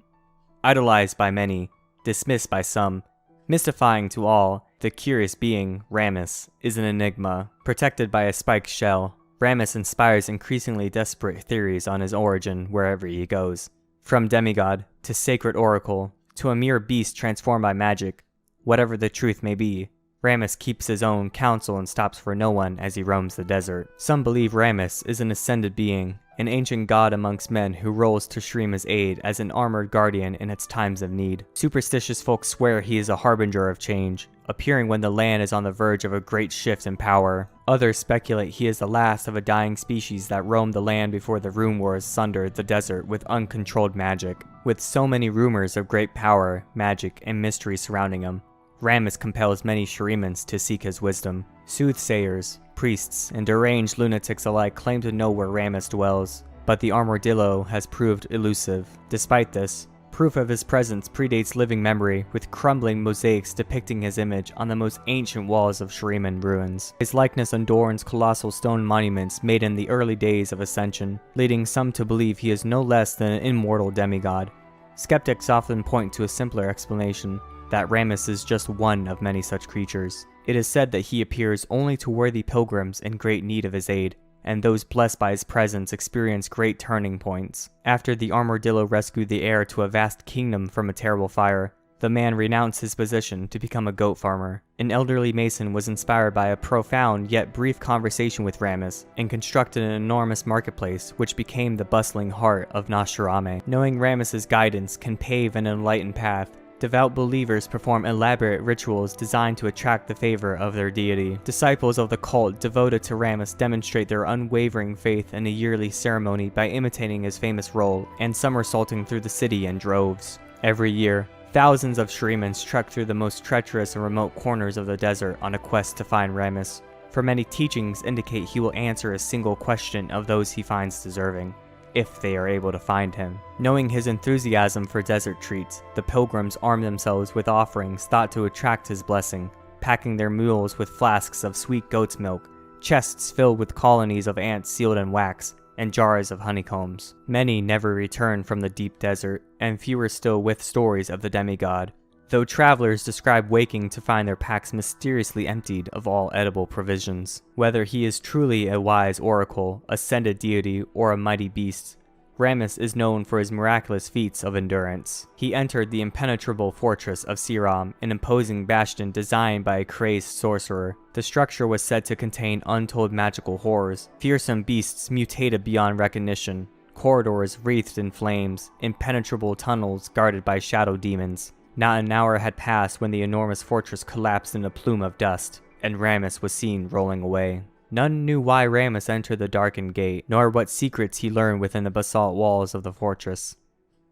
Idolized by many, dismissed by some, mystifying to all, the curious being, Rammus, is an enigma. Protected by a spiked shell, Rammus inspires increasingly desperate theories on his origin wherever he goes. From demigod, to sacred oracle, to a mere beast transformed by magic, whatever the truth may be, Rammus keeps his own counsel and stops for no one as he roams the desert. Some believe Rammus is an ascended being, an ancient god amongst men who rolls to Shrima's aid as an armored guardian in its times of need. Superstitious folks swear he is a harbinger of change, appearing when the land is on the verge of a great shift in power. Others speculate he is the last of a dying species that roamed the land before the Rune Wars sundered the desert with uncontrolled magic. With so many rumors of great power, magic, and mystery surrounding him, Rammus compels many Shrimans to seek his wisdom. Soothsayers, priests, and deranged lunatics alike claim to know where Rammus dwells, but the Armadillo has proved elusive. Despite this, proof of his presence predates living memory, with crumbling mosaics depicting his image on the most ancient walls of Shriman ruins. His likeness adorns colossal stone monuments made in the early days of Ascension, leading some to believe he is no less than an immortal demigod. Skeptics often point to a simpler explanation, that Rammus is just one of many such creatures. It is said that he appears only to worthy pilgrims in great need of his aid, and those blessed by his presence experience great turning points. After the Armadillo rescued the heir to a vast kingdom from a terrible fire, the man renounced his position to become a goat farmer. An elderly mason was inspired by a profound yet brief conversation with Rammus, and constructed an enormous marketplace which became the bustling heart of Nasharame. Knowing Rammus's guidance can pave an enlightened path, devout believers perform elaborate rituals designed to attract the favor of their deity. Disciples of the cult devoted to Rammus demonstrate their unwavering faith in a yearly ceremony by imitating his famous role and somersaulting through the city in droves. Every year, thousands of Shrimans trek through the most treacherous and remote corners of the desert on a quest to find Rammus, for many teachings indicate he will answer a single question of those he finds deserving, if they are able to find him. Knowing his enthusiasm for desert treats, the pilgrims arm themselves with offerings thought to attract his blessing, packing their mules with flasks of sweet goat's milk, chests filled with colonies of ants sealed in wax, and jars of honeycombs. Many never return from the deep desert, and fewer still with stories of the demigod, though travelers describe waking to find their packs mysteriously emptied of all edible provisions. Whether he is truly a wise oracle, ascended deity, or a mighty beast, Rammus is known for his miraculous feats of endurance. He entered the impenetrable fortress of Siram, an imposing bastion designed by a crazed sorcerer. The structure was said to contain untold magical horrors, fearsome beasts mutated beyond recognition, corridors wreathed in flames, impenetrable tunnels guarded by shadow demons. Not an hour had passed when the enormous fortress collapsed in a plume of dust, and Rammus was seen rolling away. None knew why Rammus entered the darkened gate, nor what secrets he learned within the basalt walls of the fortress.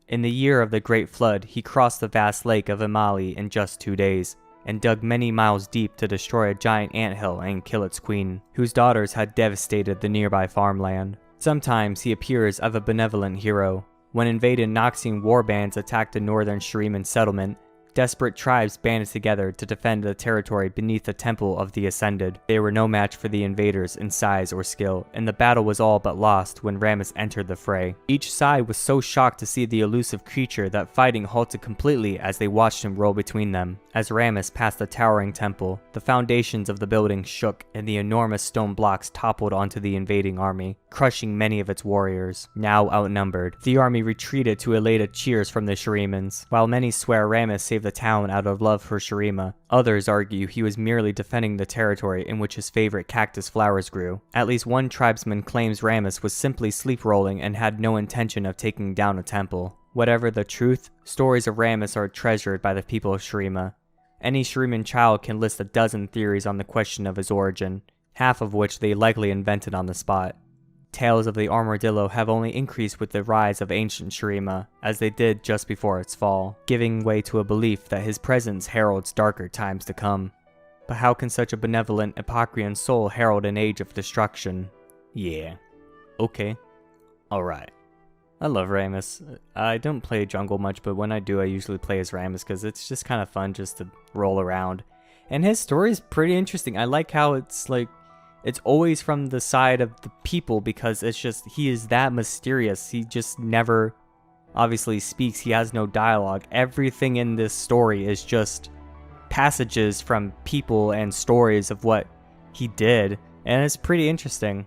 In the year of the Great Flood, he crossed the vast lake of Imali in just 2 days, and dug many miles deep to destroy a giant anthill and kill its queen, whose daughters had devastated the nearby farmland. Sometimes he appears as a benevolent hero. When invaded Noxian warbands attacked the northern Shuriman settlement, desperate tribes banded together to defend the territory beneath the Temple of the Ascended. They were no match for the invaders in size or skill, and the battle was all but lost when Rammus entered the fray. Each side was so shocked to see the elusive creature that fighting halted completely as they watched him roll between them. As Rammus passed the towering temple, the foundations of the building shook and the enormous stone blocks toppled onto the invading army, crushing many of its warriors. Now outnumbered, the army retreated to elated cheers from the Shurimans. While many swear Rammus saved the town out of love for Shurima, others argue he was merely defending the territory in which his favorite cactus flowers grew. At least one tribesman claims Rammus was simply sleep-rolling and had no intention of taking down a temple. Whatever the truth, stories of Rammus are treasured by the people of Shurima. Any Shuriman child can list a dozen theories on the question of his origin, half of which they likely invented on the spot. Tales of the armadillo have only increased with the rise of ancient Shurima, as they did just before its fall, giving way to a belief that his presence heralds darker times to come. But how can such a benevolent Aurelion Sol herald an age of destruction? Yeah. Okay. Alright. I love Rammus. I don't play jungle much, but when I do, I usually play as Rammus because it's just kind of fun just to roll around. And his story is pretty interesting. I like how it's like, it's always from the side of the people because it's just, he is that mysterious. He just never obviously speaks. He has no dialogue. Everything in this story is just passages from people and stories of what he did. And it's pretty interesting.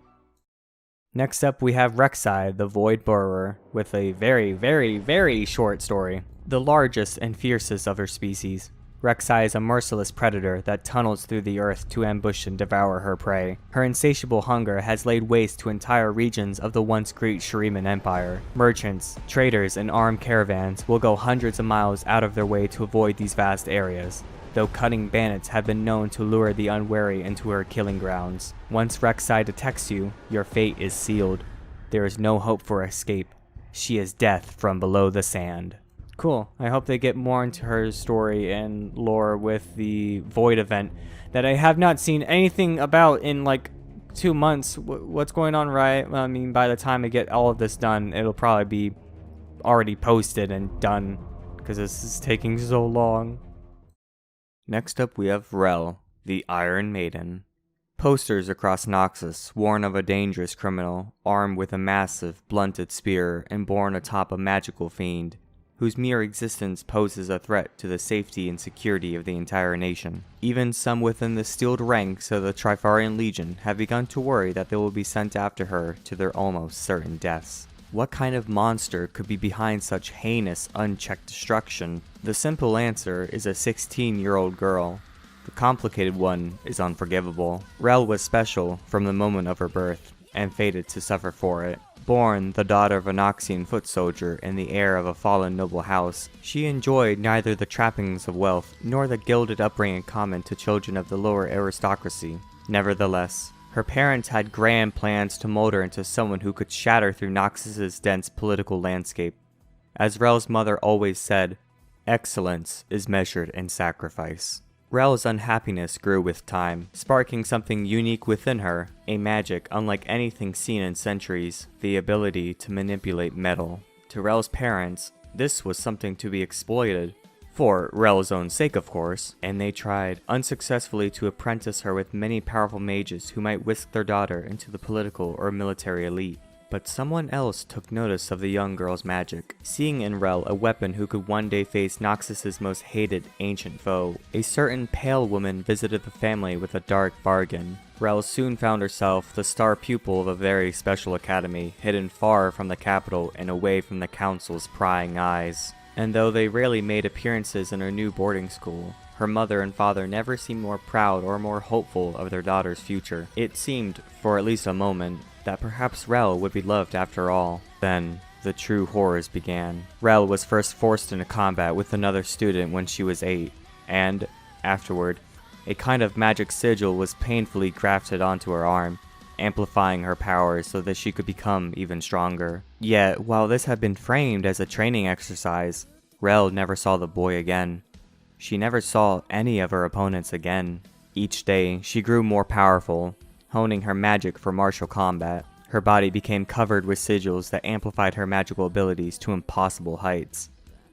Next up, we have Rek'Sai, the Void Borer, with a very, very, very short story. The largest and fiercest of her species, Rek'Sai is a merciless predator that tunnels through the earth to ambush and devour her prey. Her insatiable hunger has laid waste to entire regions of the once great Shuriman Empire. Merchants, traders, and armed caravans will go hundreds of miles out of their way to avoid these vast areas, though cunning bandits have been known to lure the unwary into her killing grounds. Once Rek'Sai detects you, your fate is sealed. There is no hope for escape. She is death from below the sand. Cool. I hope they get more into her story and lore with the Void event that I have not seen anything about in like 2 months. What's going on, right? I mean, by the time I get all of this done, it'll probably be already posted and done because this is taking so long. Next up, we have Rel, the Iron Maiden. Posters across Noxus warn of a dangerous criminal, armed with a massive, blunted spear and borne atop a magical fiend, whose mere existence poses a threat to the safety and security of the entire nation. Even some within the steeled ranks of the Trifarian Legion have begun to worry that they will be sent after her to their almost certain deaths. What kind of monster could be behind such heinous, unchecked destruction? The simple answer is a 16-year-old girl. The complicated one is unforgivable. Rel was special from the moment of her birth, and fated to suffer for it. Born the daughter of a Noxian foot soldier and the heir of a fallen noble house, she enjoyed neither the trappings of wealth nor the gilded upbringing common to children of the lower aristocracy. Nevertheless, her parents had grand plans to mold her into someone who could shatter through Noxus's dense political landscape. As Rel's mother always said, excellence is measured in sacrifice. Rel's unhappiness grew with time, sparking something unique within her, a magic unlike anything seen in centuries, the ability to manipulate metal. To Rel's parents, this was something to be exploited, for Rel's own sake of course, and they tried unsuccessfully to apprentice her with many powerful mages who might whisk their daughter into the political or military elite. But someone else took notice of the young girl's magic, seeing in Rel a weapon who could one day face Noxus's most hated ancient foe. A certain pale woman visited the family with a dark bargain. Rel soon found herself the star pupil of a very special academy, hidden far from the capital and away from the council's prying eyes. And though they rarely made appearances in her new boarding school, her mother and father never seemed more proud or more hopeful of their daughter's future. It seemed, for at least a moment, that perhaps Rel would be loved after all. Then, the true horrors began. Rel was first forced into combat with another student when she was 8, and, afterward, a kind of magic sigil was painfully grafted onto her arm, amplifying her powers so that she could become even stronger. Yet, while this had been framed as a training exercise, Rel never saw the boy again. She never saw any of her opponents again. Each day, she grew more powerful, honing her magic for martial combat. Her body became covered with sigils that amplified her magical abilities to impossible heights.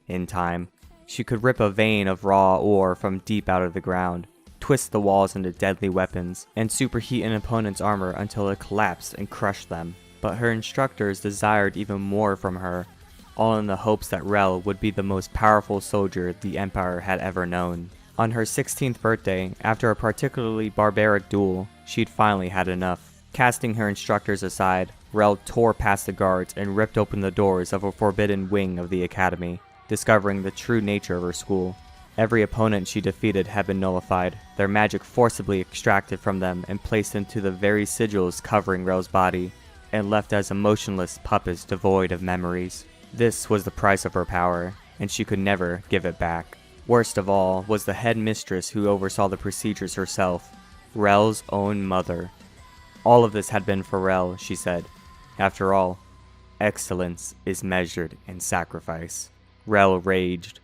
In time, she could rip a vein of raw ore from deep out of the ground, twist the walls into deadly weapons, and superheat an opponent's armor until it collapsed and crushed them. But her instructors desired even more from her, all in the hopes that Rel would be the most powerful soldier the Empire had ever known. On her 16th birthday, after a particularly barbaric duel, she'd finally had enough. Casting her instructors aside, Rel tore past the guards and ripped open the doors of a forbidden wing of the academy, discovering the true nature of her school. Every opponent she defeated had been nullified, their magic forcibly extracted from them and placed into the very sigils covering Rel's body, and left as emotionless puppets devoid of memories. This was the price of her power, and she could never give it back. Worst of all was the head mistress who oversaw the procedures herself, Rel's own mother. All of this had been for Rel, she said. After all, excellence is measured in sacrifice. Rel raged.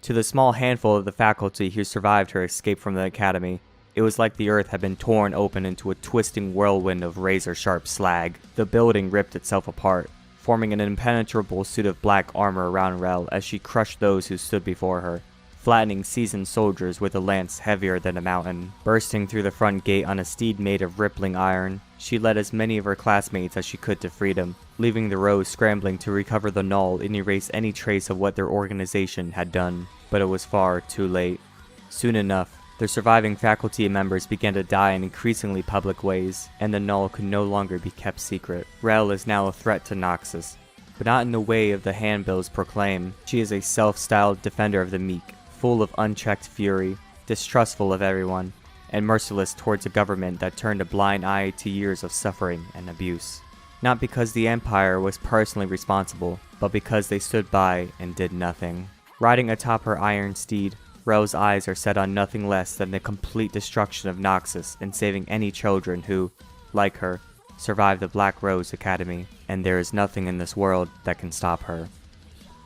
To the small handful of the faculty who survived her escape from the academy, it was like the earth had been torn open into a twisting whirlwind of razor-sharp slag. The building ripped itself apart, forming an impenetrable suit of black armor around Rel as she crushed those who stood before her, flattening seasoned soldiers with a lance heavier than a mountain. Bursting through the front gate on a steed made of rippling iron, she led as many of her classmates as she could to freedom, leaving the row scrambling to recover the null and erase any trace of what their organization had done. But it was far too late. Soon enough, their surviving faculty members began to die in increasingly public ways, and the null could no longer be kept secret. Rel is now a threat to Noxus, but not in the way of the handbills proclaim. She is a self-styled defender of the meek, full of unchecked fury, distrustful of everyone, and merciless towards a government that turned a blind eye to years of suffering and abuse. Not because the Empire was personally responsible, but because they stood by and did nothing. Riding atop her iron steed, Rel's eyes are set on nothing less than the complete destruction of Noxus and saving any children who, like her, survived the Black Rose Academy, and there is nothing in this world that can stop her.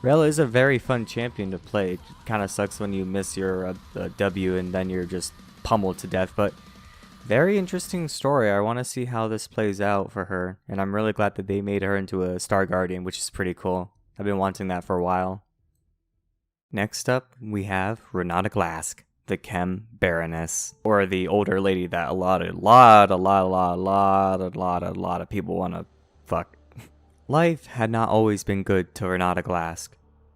Rel is a very fun champion to play. It kind of sucks when you miss your W and then you're just pummeled to death, but very interesting story. I want to see how this plays out for her, and I'm really glad that they made her into a Star Guardian, which is pretty cool. I've been wanting that for a while. Next up, we have Renata Glask, the Chem Baroness, or the older lady that a lot of people want to fuck. Life had not always been good to Renata Glask.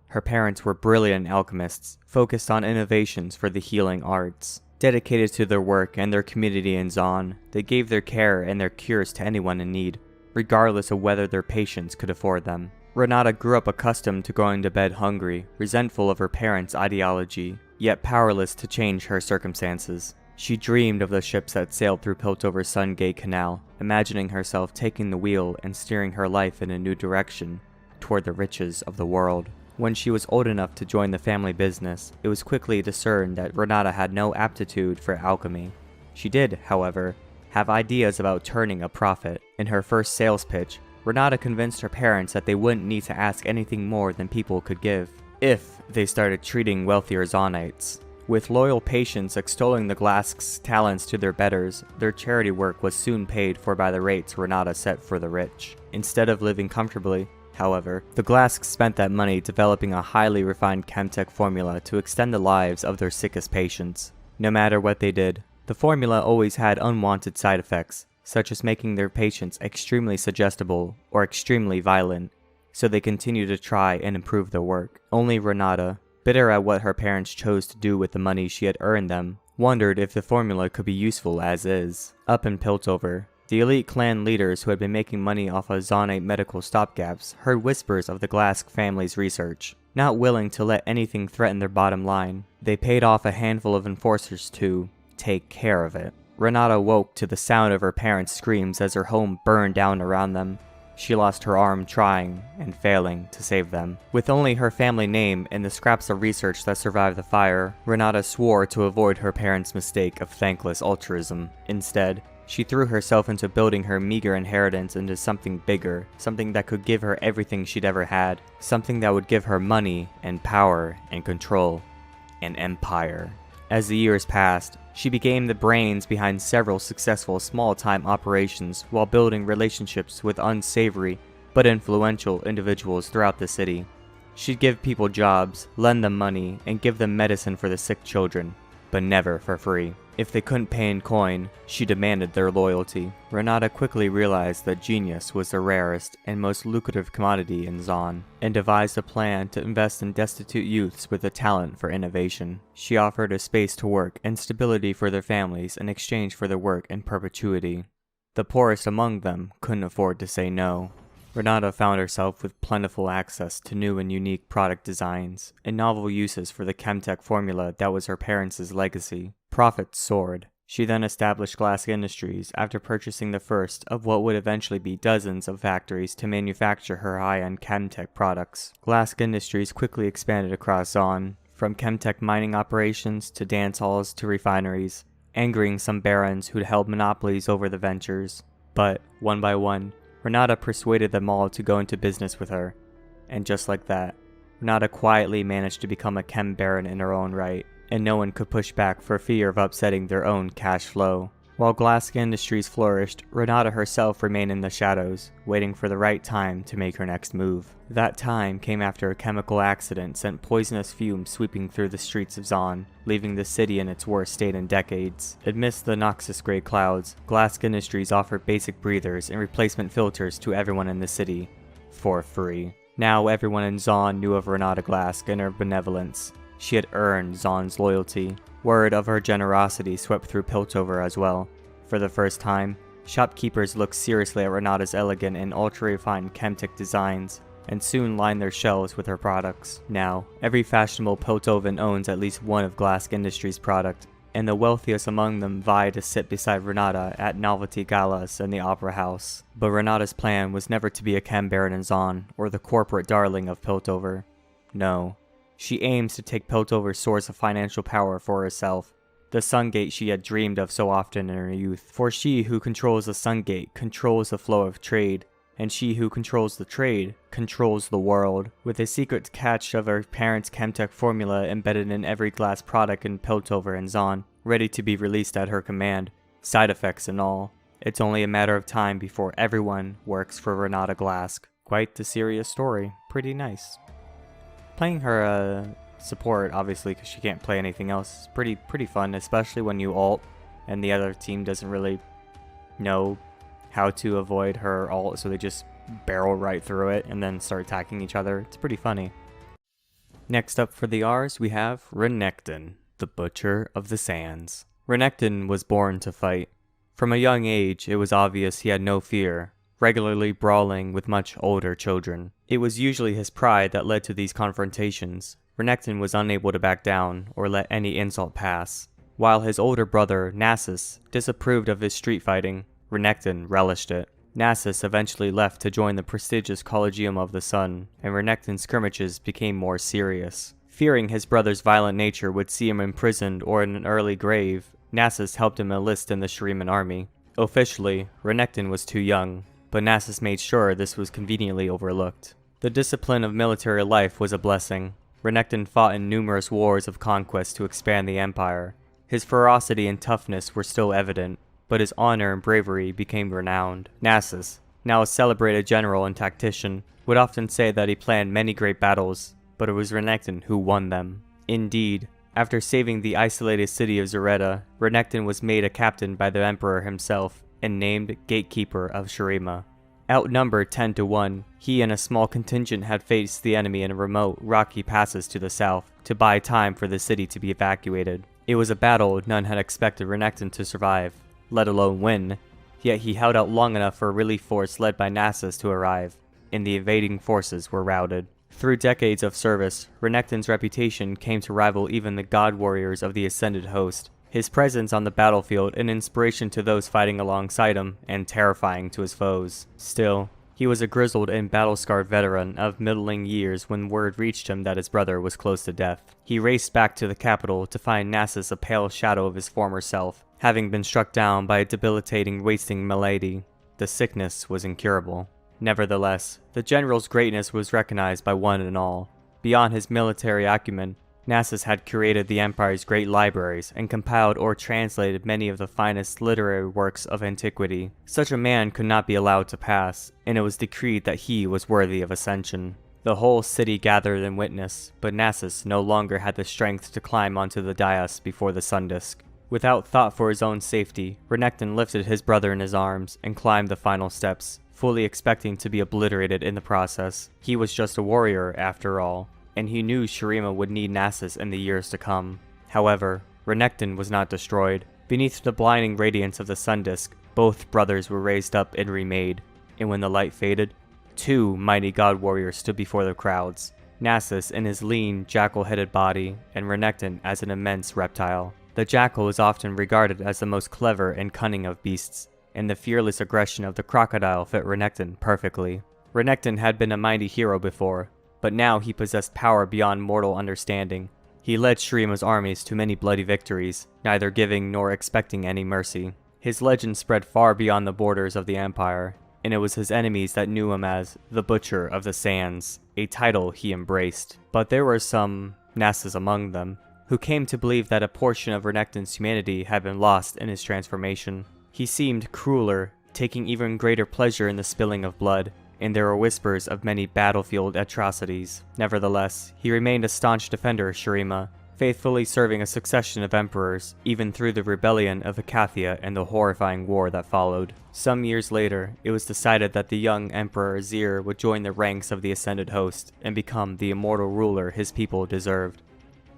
Her parents were brilliant alchemists, focused on innovations for the healing arts. Dedicated to their work and their community in Zaun, they gave their care and their cures to anyone in need, regardless of whether their patients could afford them. Renata grew up accustomed to going to bed hungry, resentful of her parents' ideology, yet powerless to change her circumstances. She dreamed of the ships that sailed through Piltover's Sungate Canal, imagining herself taking the wheel and steering her life in a new direction, toward the riches of the world. When she was old enough to join the family business, it was quickly discerned that Renata had no aptitude for alchemy. She did, however, have ideas about turning a profit. In her first sales pitch, Renata convinced her parents that they wouldn't need to ask anything more than people could give, if they started treating wealthier Zaunites. With loyal patients extolling the Glask's talents to their betters, their charity work was soon paid for by the rates Renata set for the rich. Instead of living comfortably, however, the Glasks spent that money developing a highly refined chemtech formula to extend the lives of their sickest patients. No matter what they did, the formula always had unwanted side effects, such as making their patients extremely suggestible or extremely violent, so they continued to try and improve their work. Only Renata, bitter at what her parents chose to do with the money she had earned them, wondered if the formula could be useful as is. Up in Piltover, the elite clan leaders who had been making money off of Zaunite medical stopgaps heard whispers of the Glask family's research. Not willing to let anything threaten their bottom line, they paid off a handful of enforcers to take care of it. Renata woke to the sound of her parents' screams as her home burned down around them. She lost her arm trying and failing to save them. With only her family name and the scraps of research that survived the fire, Renata swore to avoid her parents' mistake of thankless altruism. Instead, she threw herself into building her meager inheritance into something bigger, something that could give her everything she'd ever had, something that would give her money and power and control, an empire. As the years passed, she became the brains behind several successful small-time operations while building relationships with unsavory but influential individuals throughout the city. She'd give people jobs, lend them money, and give them medicine for the sick children, but never for free. If they couldn't pay in coin, she demanded their loyalty. Renata quickly realized that genius was the rarest and most lucrative commodity in Zaun, and devised a plan to invest in destitute youths with a talent for innovation. She offered a space to work and stability for their families in exchange for their work in perpetuity. The poorest among them couldn't afford to say no. Renata found herself with plentiful access to new and unique product designs and novel uses for the chemtech formula that was her parents' legacy. Profits soared. She then established Glass Industries after purchasing the first of what would eventually be dozens of factories to manufacture her high-end chemtech products. Glass Industries quickly expanded across Zaun, from chemtech mining operations to dance halls to refineries, angering some barons who'd held monopolies over the ventures. But, one by one, Renata persuaded them all to go into business with her, and just like that, Renata quietly managed to become a chem baron in her own right, and no one could push back for fear of upsetting their own cash flow. While Glass Industries flourished, Renata herself remained in the shadows, waiting for the right time to make her next move. That time came after a chemical accident sent poisonous fumes sweeping through the streets of Zaun, leaving the city in its worst state in decades. Amidst the noxious gray clouds, Glass Industries offered basic breathers and replacement filters to everyone in the city, for free. Now everyone in Zaun knew of Renata Glask and her benevolence. She had earned Zaun's loyalty. Word of her generosity swept through Piltover as well. For the first time, shopkeepers looked seriously at Renata's elegant and ultra-refined chemtech designs, and soon lined their shelves with her products. Now, every fashionable Piltovan owns at least one of Glass Industries' product, and the wealthiest among them vie to sit beside Renata at novelty galas in the Opera House. But Renata's plan was never to be a chem baron in Zaun, or the corporate darling of Piltover. No. She aims to take Piltover's source of financial power for herself, the Sungate she had dreamed of so often in her youth. For she who controls the Sungate controls the flow of trade, and she who controls the trade controls the world. With a secret catch of her parents' chemtech formula embedded in every glass product in Piltover and Zaun, ready to be released at her command, side effects and all, it's only a matter of time before everyone works for Renata Glask. Quite the serious story. Pretty nice. Playing her support, obviously, because she can't play anything else, is pretty fun, especially when you ult and the other team doesn't really know how to avoid her ult, so they just barrel right through it and then start attacking each other. It's pretty funny. Next up for the R's, we have Renekton, the Butcher of the Sands. Renekton was born to fight. From a young age, it was obvious he had no fear, regularly brawling with much older children. It was usually his pride that led to these confrontations. Renekton was unable to back down or let any insult pass. While his older brother, Nasus, disapproved of his street fighting, Renekton relished it. Nasus eventually left to join the prestigious Collegium of the Sun, and Renekton's skirmishes became more serious. Fearing his brother's violent nature would see him imprisoned or in an early grave, Nasus helped him enlist in the Shuriman army. Officially, Renekton was too young, but Nasus made sure this was conveniently overlooked. The discipline of military life was a blessing. Renekton fought in numerous wars of conquest to expand the empire. His ferocity and toughness were still evident, but his honor and bravery became renowned. Nasus, now a celebrated general and tactician, would often say that he planned many great battles, but it was Renekton who won them. Indeed, after saving the isolated city of Zareta, Renekton was made a captain by the Emperor himself and named Gatekeeper of Shurima. Outnumbered 10 to 1, he and a small contingent had faced the enemy in remote, rocky passes to the south to buy time for the city to be evacuated. It was a battle none had expected Renekton to survive, let alone win, yet he held out long enough for a relief force led by Nasus to arrive, and the invading forces were routed. Through decades of service, Renekton's reputation came to rival even the god warriors of the Ascended Host. His presence on the battlefield an inspiration to those fighting alongside him, and terrifying to his foes. Still, he was a grizzled and battle-scarred veteran of middling years when word reached him that his brother was close to death. He raced back to the capital to find Nasus a pale shadow of his former self, having been struck down by a debilitating wasting malady. The sickness was incurable. Nevertheless, the general's greatness was recognized by one and all. Beyond his military acumen, Nasus had curated the Empire's great libraries and compiled or translated many of the finest literary works of antiquity. Such a man could not be allowed to pass, and it was decreed that he was worthy of ascension. The whole city gathered in witness, but Nasus no longer had the strength to climb onto the dais before the sun disk. Without thought for his own safety, Renekton lifted his brother in his arms and climbed the final steps, fully expecting to be obliterated in the process. He was just a warrior, after all, and he knew Shurima would need Nasus in the years to come. However, Renekton was not destroyed. Beneath the blinding radiance of the sun disk, both brothers were raised up and remade, and when the light faded, two mighty god warriors stood before the crowds, Nasus in his lean, jackal-headed body, and Renekton as an immense reptile. The jackal is often regarded as the most clever and cunning of beasts, and the fearless aggression of the crocodile fit Renekton perfectly. Renekton had been a mighty hero before, but now he possessed power beyond mortal understanding. He led Shurima's armies to many bloody victories, neither giving nor expecting any mercy. His legend spread far beyond the borders of the Empire, and it was his enemies that knew him as the Butcher of the Sands, a title he embraced. But there were some, Nasus among them, who came to believe that a portion of Renekton's humanity had been lost in his transformation. He seemed crueler, taking even greater pleasure in the spilling of blood, and there were whispers of many battlefield atrocities. Nevertheless, he remained a staunch defender of Shurima, faithfully serving a succession of emperors, even through the rebellion of Acathia and the horrifying war that followed. Some years later, it was decided that the young Emperor Azir would join the ranks of the Ascended Host and become the immortal ruler his people deserved.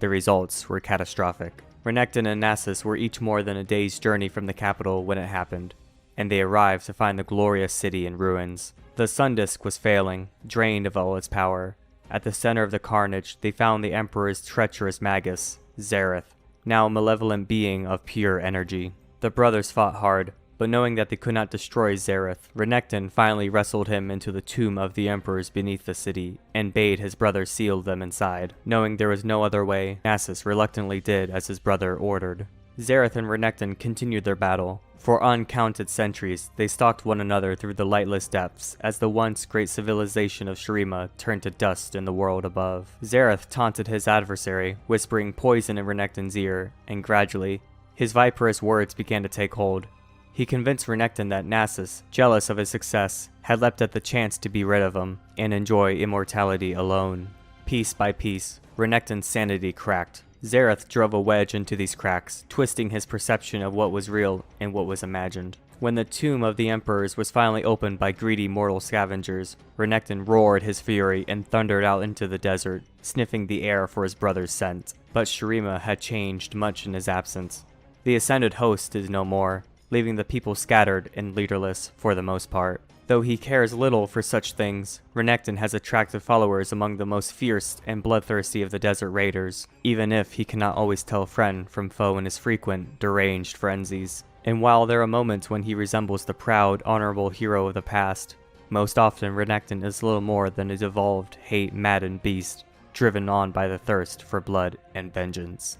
The results were catastrophic. Renekton and Nasus were each more than a day's journey from the capital when it happened, and they arrived to find the glorious city in ruins. The sun disk was failing, drained of all its power. At the center of the carnage, they found the Emperor's treacherous magus, Xerath, now a malevolent being of pure energy. The brothers fought hard, but knowing that they could not destroy Xerath, Renekton finally wrestled him into the tomb of the Emperors beneath the city, and bade his brother seal them inside. Knowing there was no other way, Nasus reluctantly did as his brother ordered. Xerath and Renekton continued their battle. For uncounted centuries, they stalked one another through the lightless depths, as the once great civilization of Shurima turned to dust in the world above. Xerath taunted his adversary, whispering poison in Renekton's ear, and gradually, his viperous words began to take hold. He convinced Renekton that Nasus, jealous of his success, had leapt at the chance to be rid of him, and enjoy immortality alone. Piece by piece, Renekton's sanity cracked. Xerath drove a wedge into these cracks, twisting his perception of what was real and what was imagined. When the tomb of the Emperors was finally opened by greedy mortal scavengers, Renekton roared his fury and thundered out into the desert, sniffing the air for his brother's scent. But Shurima had changed much in his absence. The Ascended Host is no more, leaving the people scattered and leaderless for the most part. Though he cares little for such things, Renekton has attracted followers among the most fierce and bloodthirsty of the desert raiders, even if he cannot always tell friend from foe in his frequent, deranged frenzies. And while there are moments when he resembles the proud, honorable hero of the past, most often Renekton is little more than a devolved, hate-maddened beast, driven on by the thirst for blood and vengeance.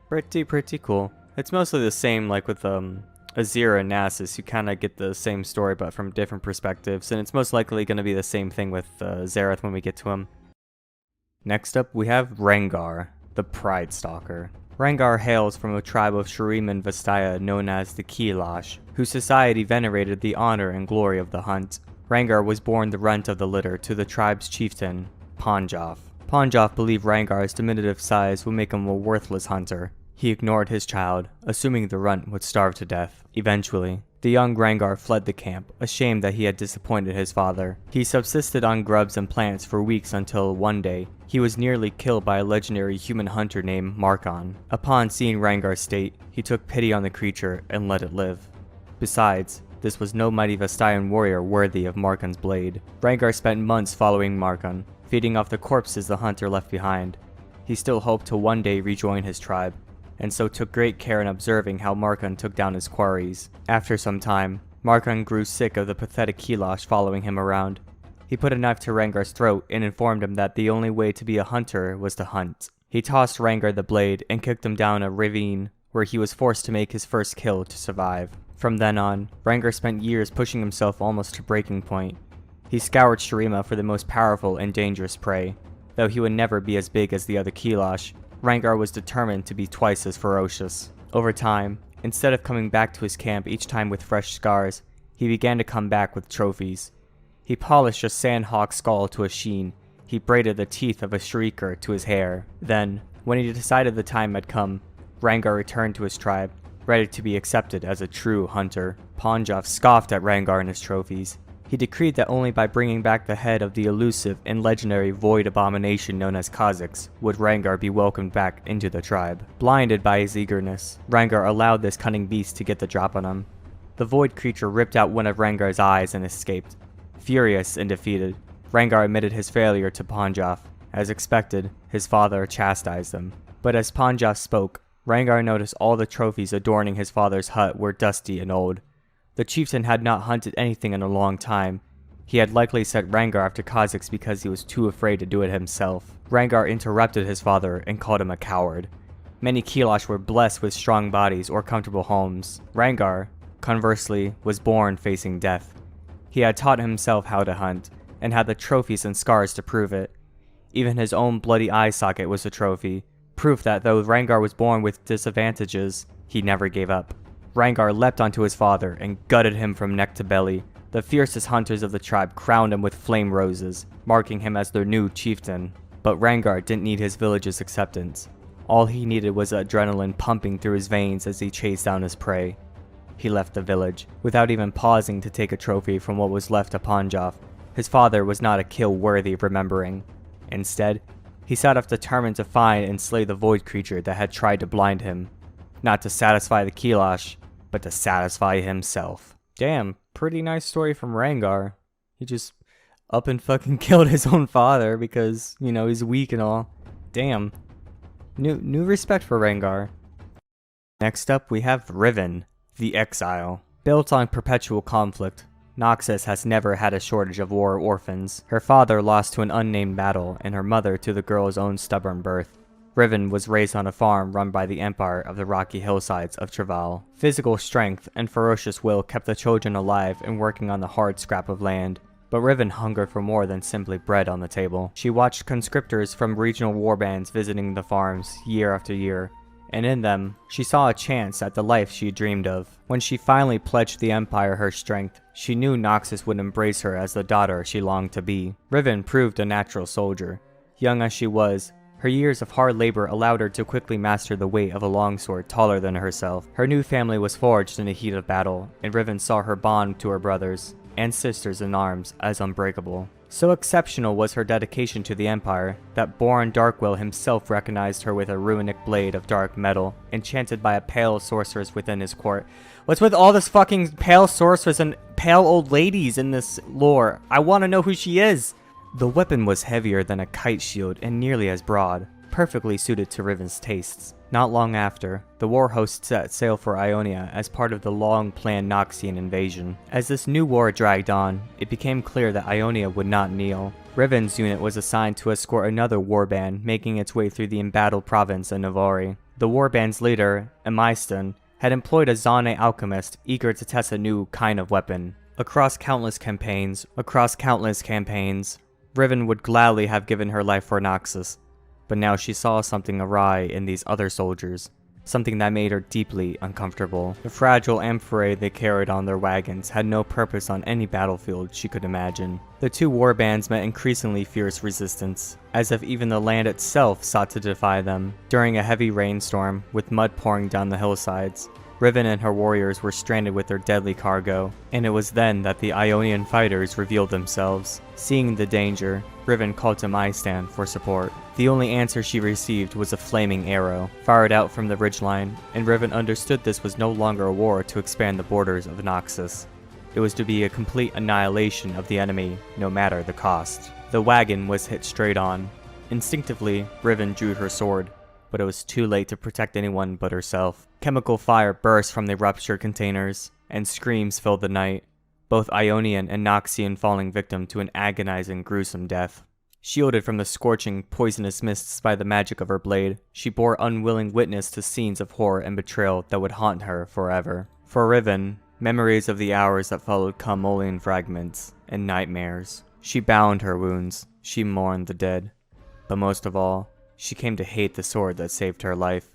Pretty cool. It's mostly the same like with Azir and Nasus. You kind of get the same story but from different perspectives, and it's most likely going to be the same thing with Xerath when we get to him. Next up we have Rengar, the Pride Stalker. Rengar hails from a tribe of Shuriman Vastaya known as the Kilash, whose society venerated the honor and glory of the hunt. Rengar was born the runt of the litter to the tribe's chieftain, Ponjoff. Ponjoff believed Rengar's diminutive size would make him a worthless hunter. He ignored his child, assuming the runt would starve to death. Eventually, the young Rengar fled the camp, ashamed that he had disappointed his father. He subsisted on grubs and plants for weeks until, one day, he was nearly killed by a legendary human hunter named Markon. Upon seeing Rengar's state, he took pity on the creature and let it live. Besides, this was no mighty Vastayan warrior worthy of Markon's blade. Rengar spent months following Markon, feeding off the corpses the hunter left behind. He still hoped to one day rejoin his tribe, and so took great care in observing how Markon took down his quarries. After some time, Markon grew sick of the pathetic Kilash following him around. He put a knife to Rengar's throat and informed him that the only way to be a hunter was to hunt. He tossed Rengar the blade and kicked him down a ravine, where he was forced to make his first kill to survive. From then on, Rengar spent years pushing himself almost to breaking point. He scoured Shurima for the most powerful and dangerous prey. Though he would never be as big as the other Kilash, Rengar was determined to be twice as ferocious. Over time, instead of coming back to his camp each time with fresh scars, he began to come back with trophies. He polished a sandhawk skull to a sheen. He braided the teeth of a shrieker to his hair. Then, when he decided the time had come, Rengar returned to his tribe, ready to be accepted as a true hunter. Ponjaf scoffed at Rengar and his trophies. He decreed that only by bringing back the head of the elusive and legendary void abomination known as Kha'Zix would Rengar be welcomed back into the tribe. Blinded by his eagerness, Rengar allowed this cunning beast to get the drop on him. The void creature ripped out one of Rengar's eyes and escaped. Furious and defeated, Rengar admitted his failure to Ponjaf. As expected, his father chastised him. But as Ponjaf spoke, Rengar noticed all the trophies adorning his father's hut were dusty and old. The chieftain had not hunted anything in a long time. He had likely sent Rengar after Kha'Zix because he was too afraid to do it himself. Rengar interrupted his father and called him a coward. Many Kilash were blessed with strong bodies or comfortable homes. Rengar, conversely, was born facing death. He had taught himself how to hunt, and had the trophies and scars to prove it. Even his own bloody eye socket was a trophy, proof that though Rengar was born with disadvantages, he never gave up. Rengar leapt onto his father and gutted him from neck to belly. The fiercest hunters of the tribe crowned him with flame roses, marking him as their new chieftain. But Rengar didn't need his village's acceptance. All he needed was adrenaline pumping through his veins as he chased down his prey. He left the village, without even pausing to take a trophy from what was left of Ponjaf. His father was not a kill worthy of remembering. Instead, he set off determined to find and slay the void creature that had tried to blind him. Not to satisfy the Kilash, but to satisfy himself. Damn, pretty nice story from Rengar. He just up and fucking killed his own father because, you know, he's weak and all. Damn. New respect for Rengar. Next up, we have Riven, the Exile. Built on perpetual conflict, Noxus has never had a shortage of war orphans. Her father lost to an unnamed battle, and her mother to the girl's own stubborn birth. Riven was raised on a farm run by the Empire of the rocky hillsides of Travail. Physical strength and ferocious will kept the children alive and working on the hard scrap of land. But Riven hungered for more than simply bread on the table. She watched conscriptors from regional warbands visiting the farms year after year, and in them, she saw a chance at the life she dreamed of. When she finally pledged the Empire her strength, she knew Noxus would embrace her as the daughter she longed to be. Riven proved a natural soldier. Young as she was, her years of hard labor allowed her to quickly master the weight of a longsword taller than herself. Her new family was forged in the heat of battle, and Riven saw her bond to her brothers and sisters in arms as unbreakable. So exceptional was her dedication to the Empire, that Boran Darkwill himself recognized her with a runic blade of dark metal, enchanted by a pale sorceress within his court. What's with all this fucking pale sorceress and pale old ladies in this lore? I want to know who she is! The weapon was heavier than a kite shield and nearly as broad, perfectly suited to Riven's tastes. Not long after, the war host set sail for Ionia as part of the long-planned Noxian invasion. As this new war dragged on, it became clear that Ionia would not kneel. Riven's unit was assigned to escort another warband making its way through the embattled province of Navari. The warband's leader, Amiston, had employed a Zane alchemist eager to test a new kind of weapon. Across countless campaigns, Riven would gladly have given her life for Noxus, but now she saw something awry in these other soldiers, something that made her deeply uncomfortable. The fragile amphorae they carried on their wagons had no purpose on any battlefield she could imagine. The two warbands met increasingly fierce resistance, as if even the land itself sought to defy them. During a heavy rainstorm, with mud pouring down the hillsides, Riven and her warriors were stranded with their deadly cargo, and it was then that the Ionian fighters revealed themselves. Seeing the danger, Riven called to Amiston for support. The only answer she received was a flaming arrow, fired out from the ridgeline, and Riven understood this was no longer a war to expand the borders of Noxus. It was to be a complete annihilation of the enemy, no matter the cost. The wagon was hit straight on. Instinctively, Riven drew her sword, but it was too late to protect anyone but herself. Chemical fire burst from the ruptured containers, and screams filled the night, both Ionian and Noxian falling victim to an agonizing, gruesome death. Shielded from the scorching, poisonous mists by the magic of her blade, she bore unwilling witness to scenes of horror and betrayal that would haunt her forever. For Riven, memories of the hours that followed come only in fragments and nightmares. She bound her wounds, she mourned the dead, but most of all, She came to hate the sword that saved her life.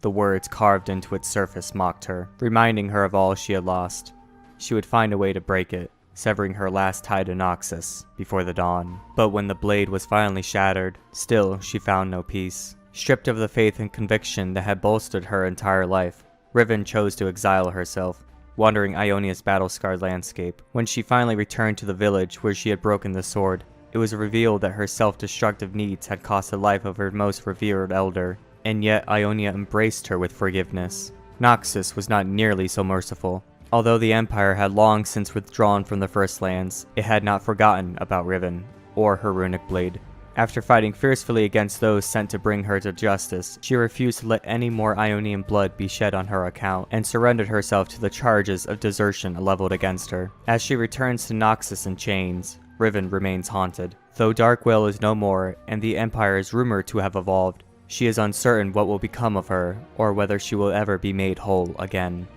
The words carved into its surface mocked her, reminding her of all she had lost. She would find a way to break it, severing her last tie to Noxus before the dawn. But when the blade was finally shattered, still she found no peace. Stripped of the faith and conviction that had bolstered her entire life, Riven chose to exile herself, wandering Ionia's battle-scarred landscape. When she finally returned to the village where she had broken the sword, it was revealed that her self-destructive needs had cost the life of her most revered elder, and yet Ionia embraced her with forgiveness. Noxus was not nearly so merciful. Although the Empire had long since withdrawn from the First Lands, it had not forgotten about Riven, or her runic blade. After fighting fiercely against those sent to bring her to justice, she refused to let any more Ionian blood be shed on her account, and surrendered herself to the charges of desertion leveled against her. As she returns to Noxus in chains, Riven remains haunted. Though Darkwill is no more, and the Empire is rumored to have evolved, she is uncertain what will become of her, or whether she will ever be made whole again.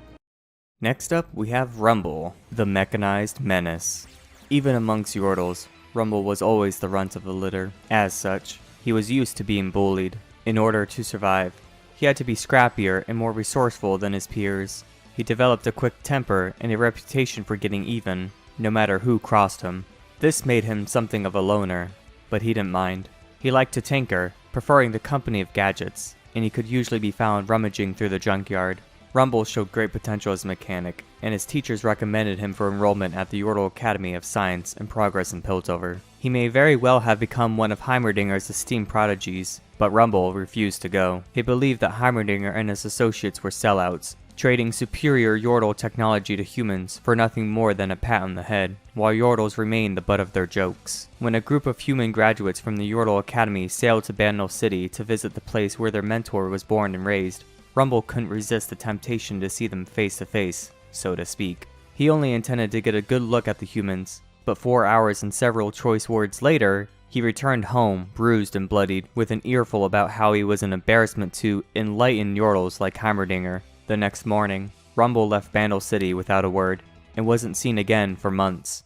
Next up, we have Rumble, the mechanized menace. Even amongst Yordles, Rumble was always the runt of the litter. As such, he was used to being bullied. In order to survive, he had to be scrappier and more resourceful than his peers. He developed a quick temper and a reputation for getting even, no matter who crossed him. This made him something of a loner, but he didn't mind. He liked to tinker, preferring the company of gadgets, and he could usually be found rummaging through the junkyard. Rumble showed great potential as a mechanic, and his teachers recommended him for enrollment at the Yordle Academy of Science and Progress in Piltover. He may very well have become one of Heimerdinger's esteemed prodigies, but Rumble refused to go. He believed that Heimerdinger and his associates were sellouts, trading superior Yordle technology to humans for nothing more than a pat on the head, while Yordles remained the butt of their jokes. When a group of human graduates from the Yordle Academy sailed to Bandle City to visit the place where their mentor was born and raised, Rumble couldn't resist the temptation to see them face to face, so to speak. He only intended to get a good look at the humans, but 4 hours and several choice words later, he returned home, bruised and bloodied, with an earful about how he was an embarrassment to enlightened Yordles like Heimerdinger. The next morning, Rumble left Bandle City without a word, and wasn't seen again for months.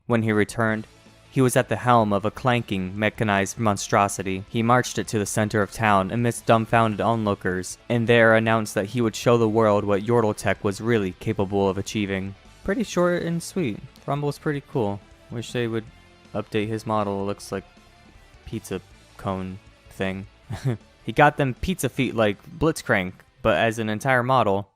When he returned, he was at the helm of a clanking, mechanized monstrosity. He marched it to the center of town amidst dumbfounded onlookers, and there announced that he would show the world what Yordle tech was really capable of achieving. Pretty short and sweet. Rumble's pretty cool. Wish they would update his model. It looks like pizza cone thing. He got them pizza feet like Blitzcrank, but as an entire model.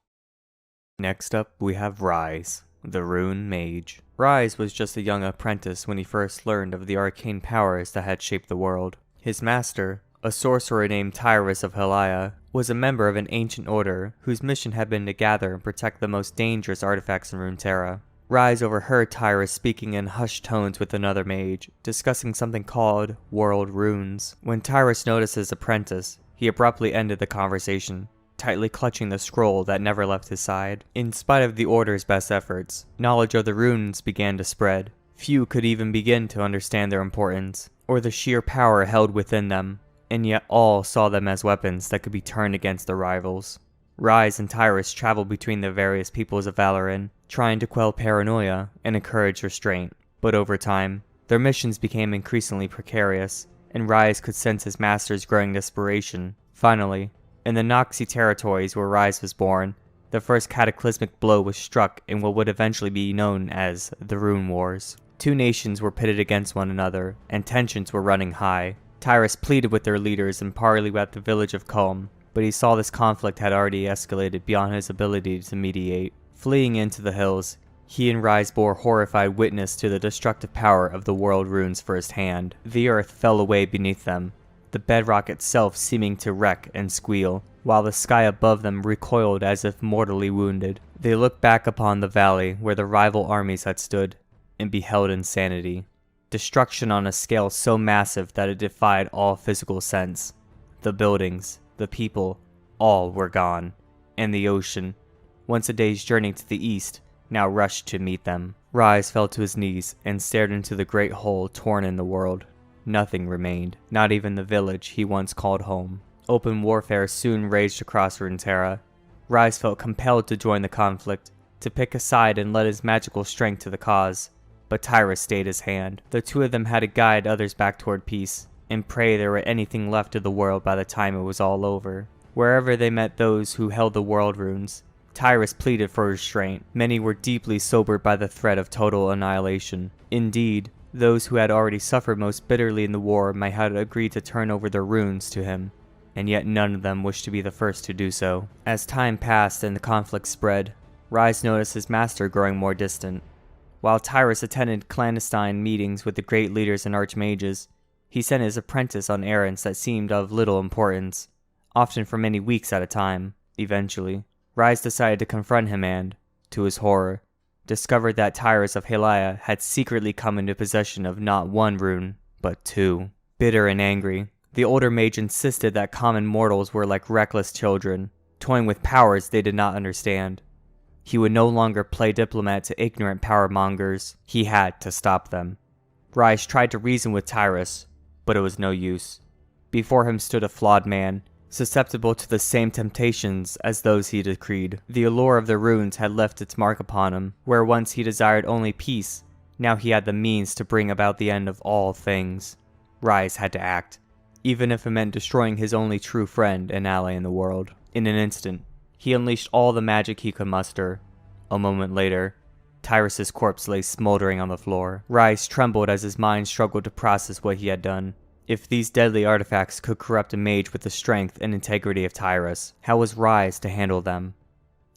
Next up, we have Rise, the Rune Mage. Rise was just a young apprentice when he first learned of the arcane powers that had shaped the world. His master, a sorcerer named Tyrus of Helaya, was a member of an ancient order whose mission had been to gather and protect the most dangerous artifacts in Runeterra. Rise overheard Tyrus speaking in hushed tones with another mage, discussing something called World Runes. When Tyrus noticed his apprentice, he abruptly ended the conversation, tightly clutching the scroll that never left his side. In spite of the Order's best efforts, knowledge of the runes began to spread. Few could even begin to understand their importance, or the sheer power held within them, and yet all saw them as weapons that could be turned against their rivals. Rise and Tyrus traveled between the various peoples of Valoran, trying to quell paranoia and encourage restraint, but over time, their missions became increasingly precarious, and Rise could sense his master's growing desperation. Finally, in the Noxie territories where Rise was born, the first cataclysmic blow was struck in what would eventually be known as the Rune Wars. Two nations were pitted against one another, and tensions were running high. Tyrus pleaded with their leaders and parleyed at the village of Culm, but he saw this conflict had already escalated beyond his ability to mediate. Fleeing into the hills, he and Rise bore horrified witness to the destructive power of the world runes firsthand. The earth fell away beneath them, the bedrock itself seeming to wreck and squeal, while the sky above them recoiled as if mortally wounded. They looked back upon the valley where the rival armies had stood, and beheld insanity. Destruction on a scale so massive that it defied all physical sense. The buildings, the people, all were gone, and the ocean, once a day's journey to the east, now rushed to meet them. Rise fell to his knees and stared into the great hole torn in the world. Nothing remained, not even the village he once called home. Open warfare soon raged across Runeterra. Rise felt compelled to join the conflict, to pick a side and lend his magical strength to the cause, but Tyrus stayed his hand. The two of them had to guide others back toward peace, and pray there were anything left of the world by the time it was all over. Wherever they met those who held the world runes, Tyrus pleaded for restraint. Many were deeply sobered by the threat of total annihilation. Indeed, those who had already suffered most bitterly in the war might have agreed to turn over their runes to him, and yet none of them wished to be the first to do so. As time passed and the conflict spread, Ryze noticed his master growing more distant. While Tyrus attended clandestine meetings with the great leaders and archmages, he sent his apprentice on errands that seemed of little importance, often for many weeks at a time. Eventually, Ryze decided to confront him and, to his horror, discovered that Tyrus of Helaya had secretly come into possession of not one rune, but two. Bitter and angry, the older mage insisted that common mortals were like reckless children, toying with powers they did not understand. He would no longer play diplomat to ignorant power mongers. He had to stop them. Ryze tried to reason with Tyrus, but it was no use. Before him stood a flawed man, susceptible to the same temptations as those he decreed. The allure of the runes had left its mark upon him. Where once he desired only peace, now he had the means to bring about the end of all things. Ryze had to act, even if it meant destroying his only true friend and ally in the world. In an instant, he unleashed all the magic he could muster. A moment later, Tyrus's corpse lay smoldering on the floor. Ryze trembled as his mind struggled to process what he had done. If these deadly artifacts could corrupt a mage with the strength and integrity of Tyrus, how was Ryze to handle them?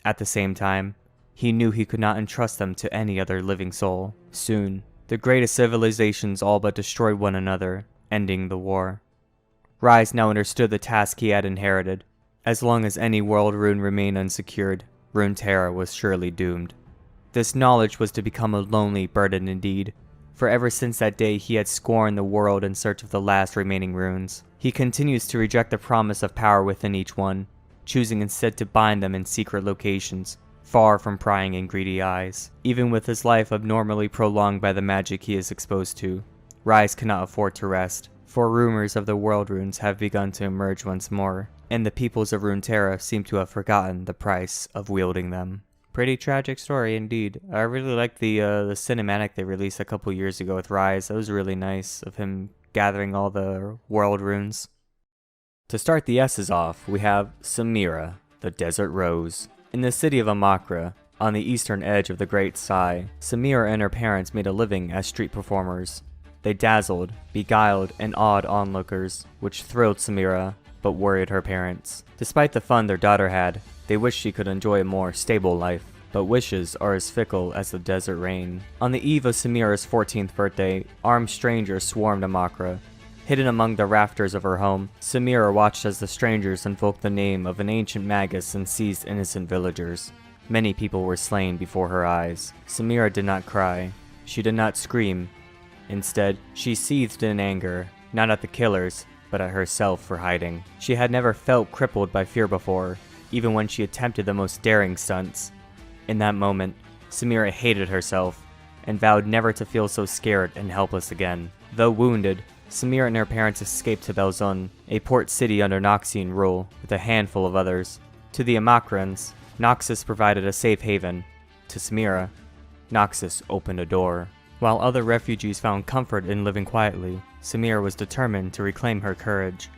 At the same time, he knew he could not entrust them to any other living soul. Soon, the greatest civilizations all but destroyed one another, ending the war. Ryze now understood the task he had inherited. As long as any world rune remained unsecured, Runeterra was surely doomed. This knowledge was to become a lonely burden indeed, for ever since that day he had scorned the world in search of the last remaining runes. He continues to reject the promise of power within each one, choosing instead to bind them in secret locations, far from prying and greedy eyes. Even with his life abnormally prolonged by the magic he is exposed to, Ryze cannot afford to rest, for rumors of the world runes have begun to emerge once more, and the peoples of Runeterra seem to have forgotten the price of wielding them. Pretty tragic story indeed. I really liked the cinematic they released a couple years ago with Ryze. That was really nice of him gathering all the world runes. To start the S's off, we have Samira, the Desert Rose. In the city of Amakra, on the eastern edge of the Great Sai, Samira and her parents made a living as street performers. They dazzled, beguiled, and awed onlookers, which thrilled Samira, but worried her parents. Despite the fun their daughter had, they wished she could enjoy a more stable life, but wishes are as fickle as the desert rain. On the eve of Samira's 14th birthday, armed strangers swarmed Amakra. Hidden among the rafters of her home, Samira watched as the strangers invoked the name of an ancient magus and seized innocent villagers. Many people were slain before her eyes. Samira did not cry. She did not scream. Instead, she seethed in anger, not at the killers, but at herself for hiding. She had never felt crippled by fear before, even when she attempted the most daring stunts. In that moment, Samira hated herself, and vowed never to feel so scared and helpless again. Though wounded, Samira and her parents escaped to Bel'Veth, a port city under Noxian rule, with a handful of others. To the Amakrans, Noxus provided a safe haven. To Samira, Noxus opened a door. While other refugees found comfort in living quietly, Samira was determined to reclaim her courage.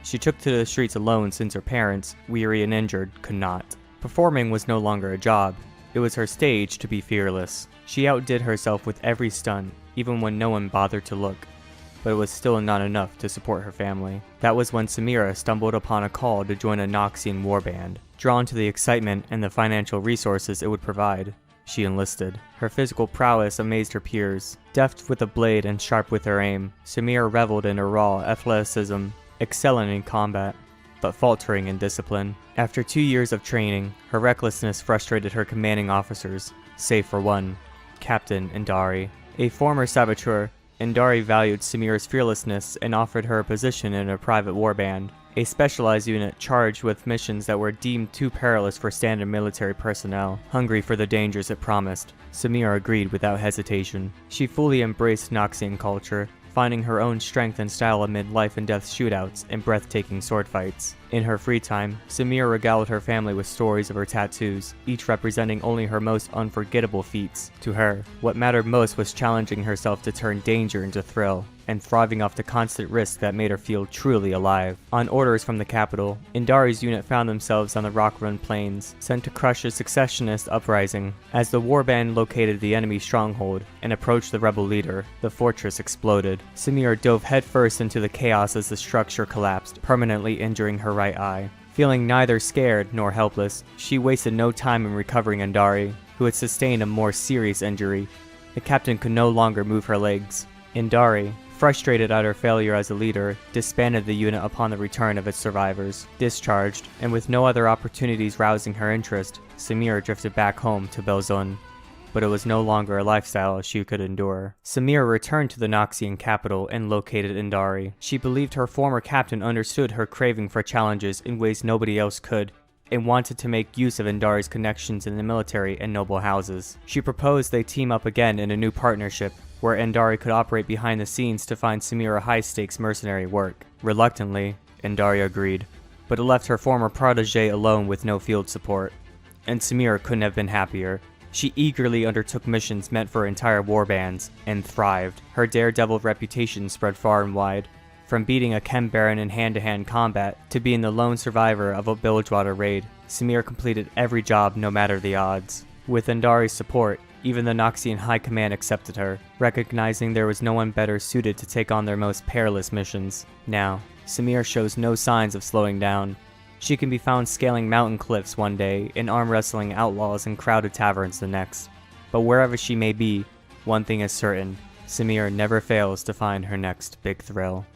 She took to the streets alone since her parents, weary and injured, could not. Performing was no longer a job. It was her stage to be fearless. She outdid herself with every stunt, even when no one bothered to look. But it was still not enough to support her family. That was when Samira stumbled upon a call to join a Noxian warband. Drawn to the excitement and the financial resources it would provide, she enlisted. Her physical prowess amazed her peers. Deft with a blade and sharp with her aim, Samira reveled in her raw athleticism, excelling in combat, but faltering in discipline. After 2 years of training, her recklessness frustrated her commanding officers, save for one, Captain Indari. A former saboteur, Indari valued Samira's fearlessness and offered her a position in a private warband, a specialized unit charged with missions that were deemed too perilous for standard military personnel. Hungry for the dangers it promised, Samira agreed without hesitation. She fully embraced Noxian culture, finding her own strength and style amid life and death shootouts and breathtaking sword fights. In her free time, Samira regaled her family with stories of her tattoos, each representing only her most unforgettable feats. To her, what mattered most was challenging herself to turn danger into thrill, and thriving off the constant risk that made her feel truly alive. On orders from the capital, Indari's unit found themselves on the rock-run plains, sent to crush a successionist uprising. As the warband located the enemy stronghold and approached the rebel leader, the fortress exploded. Samira dove headfirst into the chaos as the structure collapsed, permanently injuring her right eye. Feeling neither scared nor helpless, she wasted no time in recovering Indari, who had sustained a more serious injury. The captain could no longer move her legs. Indari, frustrated at her failure as a leader, disbanded the unit upon the return of its survivors. Discharged, and with no other opportunities rousing her interest, Samira drifted back home to Bel'Veth. But it was no longer a lifestyle she could endure. Samira returned to the Noxian capital and located Indari. She believed her former captain understood her craving for challenges in ways nobody else could, and wanted to make use of Indari's connections in the military and noble houses. She proposed they team up again in a new partnership, where Indari could operate behind the scenes to find Samira high-stakes mercenary work. Reluctantly, Indari agreed, but it left her former protege alone with no field support. And Samira couldn't have been happier. She eagerly undertook missions meant for entire warbands, and thrived. Her daredevil reputation spread far and wide, from beating a Chem Baron in hand-to-hand combat to being the lone survivor of a Bilgewater raid. Samira completed every job no matter the odds. With Indari's support, even the Noxian High Command accepted her, recognizing there was no one better suited to take on their most perilous missions. Now, Samira shows no signs of slowing down. She can be found scaling mountain cliffs one day and arm wrestling outlaws in crowded taverns the next. But wherever she may be, one thing is certain: Samira never fails to find her next big thrill.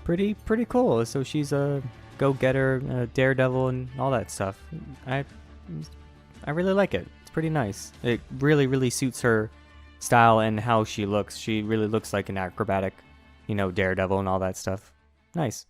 Pretty cool. So she's a go-getter, a daredevil, and all that stuff. I really like it. It's pretty nice. It really suits her style and how she looks. She really looks like an acrobatic, daredevil and all that stuff. Nice.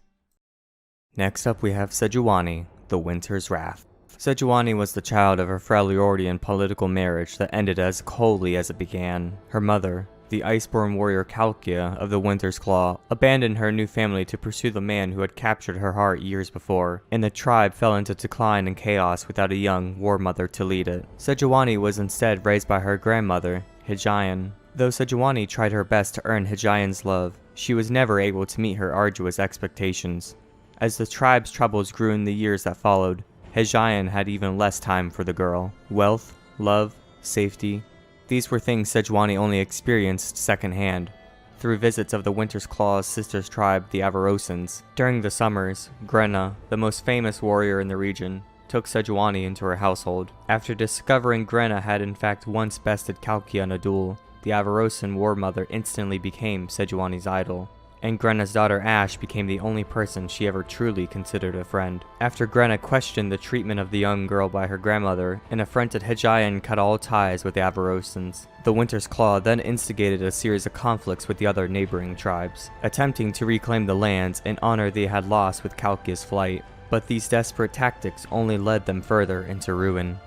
Next up we have Sejuani, the Winter's Wrath. Sejuani was the child of a Freljordian political marriage that ended as coldly as it began. Her mother, the Iceborn warrior Calkia of the Winter's Claw, abandoned her new family to pursue the man who had captured her heart years before, and the tribe fell into decline and chaos without a young war mother to lead it. Sejuani was instead raised by her grandmother, Hijayan. Though Sejuani tried her best to earn Hijayan's love, she was never able to meet her arduous expectations. As the tribe's troubles grew in the years that followed, Hijayan had even less time for the girl. Wealth, love, safety, these were things Sejuani only experienced secondhand, through visits of the Winter's Claw's sister's tribe, the Avarosans. During the summers, Grenna, the most famous warrior in the region, took Sejuani into her household. After discovering Grenna had in fact once bested Calkia in a duel, the Avarosan war mother instantly became Sejuani's idol, and Grenna's daughter Ashe became the only person she ever truly considered a friend. After Grenna questioned the treatment of the young girl by her grandmother, an affronted Hijayan cut all ties with the Avarosans. The Winter's Claw then instigated a series of conflicts with the other neighboring tribes, attempting to reclaim the lands and honor they had lost with Calkia's flight. But these desperate tactics only led them further into ruin.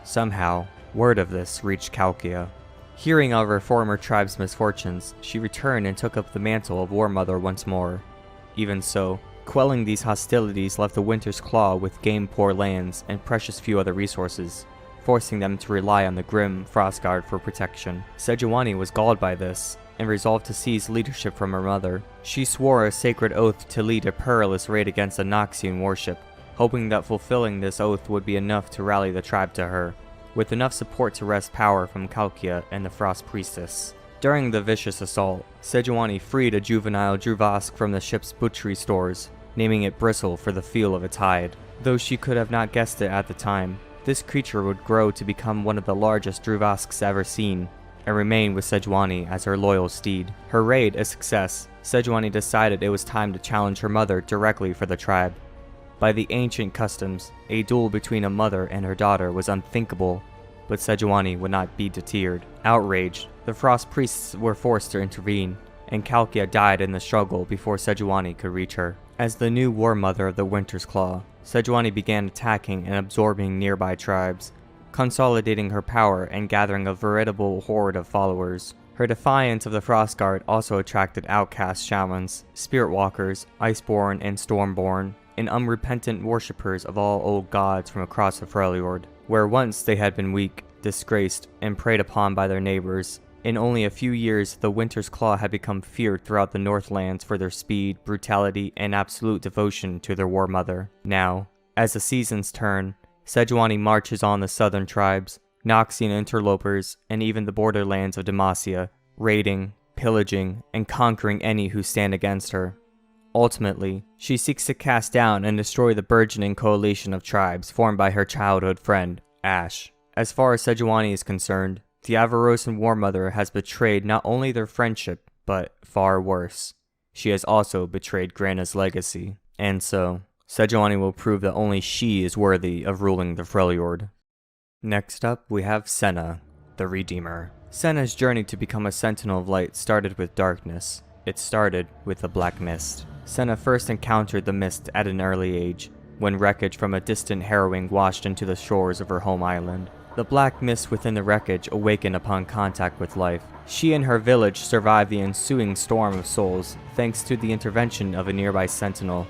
Somehow, word of this reached Calkia. Hearing of her former tribe's misfortunes, she returned and took up the mantle of War Mother once more. Even so, quelling these hostilities left the Winter's Claw with game-poor lands and precious few other resources, forcing them to rely on the grim Frostguard for protection. Sejuani was galled by this, and resolved to seize leadership from her mother. She swore a sacred oath to lead a perilous raid against a Noxian warship, hoping that fulfilling this oath would be enough to rally the tribe to her, with enough support to wrest power from Calkia and the Frost Priestess. During the vicious assault, Sejuani freed a juvenile Druvask from the ship's butchery stores, naming it Bristle for the feel of its hide. Though she could have not guessed it at the time, this creature would grow to become one of the largest Druvasks ever seen, and remain with Sejuani as her loyal steed. Her raid a success, Sejuani decided it was time to challenge her mother directly for the tribe. By the ancient customs, a duel between a mother and her daughter was unthinkable, but Sejuani would not be deterred. Outraged, the Frost Priests were forced to intervene, and Calkia died in the struggle before Sejuani could reach her. As the new war mother of the Winter's Claw, Sejuani began attacking and absorbing nearby tribes, consolidating her power and gathering a veritable horde of followers. Her defiance of the Frostguard also attracted outcast shamans, spirit walkers, iceborn and stormborn, and unrepentant worshippers of all old gods from across the Freljord, where once they had been weak, disgraced, and preyed upon by their neighbors. In only a few years, the Winter's Claw had become feared throughout the Northlands for their speed, brutality, and absolute devotion to their war mother. Now, as the seasons turn, Sejuani marches on the southern tribes, Noxian interlopers, and even the borderlands of Demacia, raiding, pillaging, and conquering any who stand against her. Ultimately, she seeks to cast down and destroy the burgeoning coalition of tribes formed by her childhood friend, Ashe. As far as Sejuani is concerned, the Avarosan War Mother has betrayed not only their friendship, but, far worse, she has also betrayed Grana's legacy. And so, Sejuani will prove that only she is worthy of ruling the Freljord. Next up, we have Senna, the Redeemer. Senna's journey to become a Sentinel of Light started with darkness. It started with the Black Mist. Senna first encountered the mist at an early age, when wreckage from a distant harrowing washed into the shores of her home island. The black mist within the wreckage awakened upon contact with life. She and her village survived the ensuing storm of souls, thanks to the intervention of a nearby sentinel.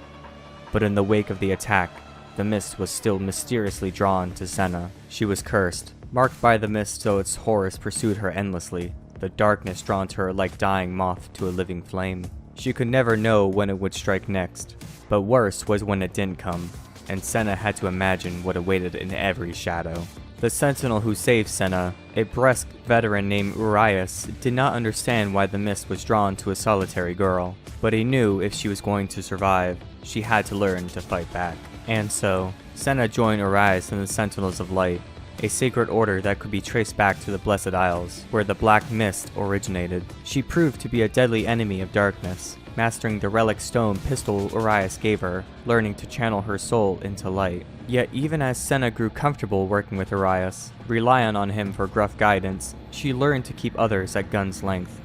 But in the wake of the attack, the mist was still mysteriously drawn to Senna. She was cursed, marked by the mist so its horrors pursued her endlessly, the darkness drawn to her like dying moth to a living flame. She could never know when it would strike next, but worse was when it didn't come, and Senna had to imagine what awaited in every shadow. The sentinel who saved Senna, a brusque veteran named Urias, did not understand why the mist was drawn to a solitary girl, but he knew if she was going to survive, she had to learn to fight back. And so, Senna joined Urias in the Sentinels of Light, a sacred order that could be traced back to the Blessed Isles, where the Black Mist originated. She proved to be a deadly enemy of darkness, mastering the relic stone pistol Urias gave her, learning to channel her soul into light. Yet even as Senna grew comfortable working with Urias, relying on him for gruff guidance, she learned to keep others at gun's length.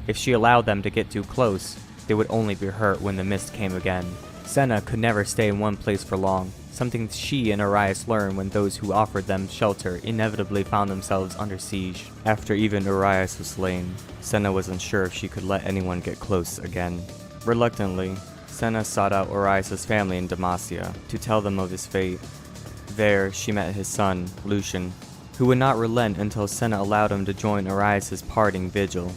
If she allowed them to get too close, they would only be hurt when the mist came again. Senna could never stay in one place for long, something she and Urias learned when those who offered them shelter inevitably found themselves under siege. After even Urias was slain, Senna was unsure if she could let anyone get close again. Reluctantly, Senna sought out Urias' family in Demacia to tell them of his fate. There, she met his son, Lucian, who would not relent until Senna allowed him to join Urias' parting vigil.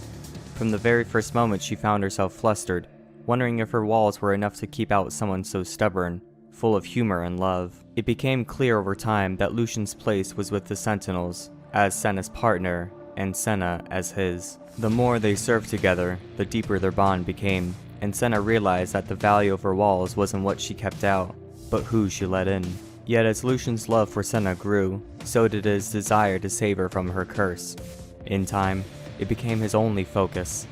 From the very first moment, she found herself flustered, wondering if her walls were enough to keep out someone so stubborn, full of humor and love. It became clear over time that Lucian's place was with the Sentinels, as Senna's partner, and Senna as his. The more they served together, the deeper their bond became, and Senna realized that the value of her walls wasn't what she kept out, but who she let in. Yet as Lucian's love for Senna grew, so did his desire to save her from her curse. In time, it became his only focus,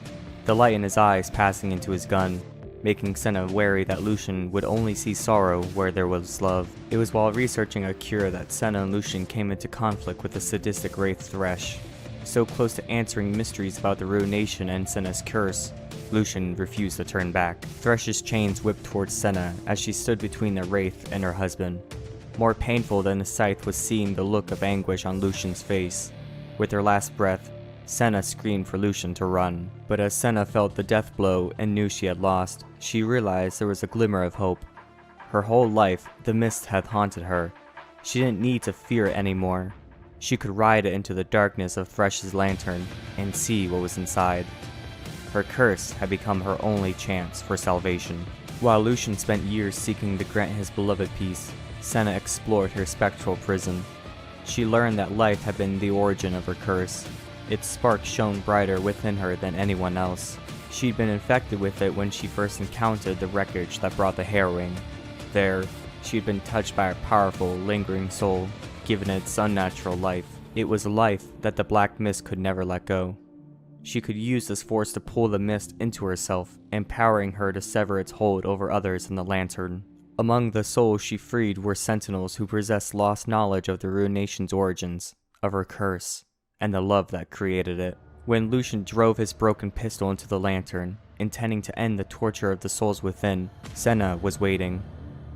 the light in his eyes passing into his gun, making Senna wary that Lucian would only see sorrow where there was love. It was while researching a cure that Senna and Lucian came into conflict with the sadistic wraith Thresh. So close to answering mysteries about the ruination and Senna's curse, Lucian refused to turn back. Thresh's chains whipped towards Senna as she stood between the wraith and her husband. More painful than the scythe was seeing the look of anguish on Lucian's face. With her last breath, Senna screamed for Lucian to run. But as Senna felt the death blow and knew she had lost, she realized there was a glimmer of hope. Her whole life, the mist had haunted her. She didn't need to fear it anymore. She could ride it into the darkness of Thresh's lantern and see what was inside. Her curse had become her only chance for salvation. While Lucian spent years seeking to grant his beloved peace, Senna explored her spectral prison. She learned that life had been the origin of her curse. Its spark shone brighter within her than anyone else. She'd been infected with it when she first encountered the wreckage that brought the harrowing. There, she'd been touched by a powerful, lingering soul, given its unnatural life. It was a life that the black mist could never let go. She could use this force to pull the mist into herself, empowering her to sever its hold over others in the lantern. Among the souls she freed were sentinels who possessed lost knowledge of the ruination's origins, of her curse, and the love that created it. When Lucian drove his broken pistol into the lantern, intending to end the torture of the souls within, Senna was waiting.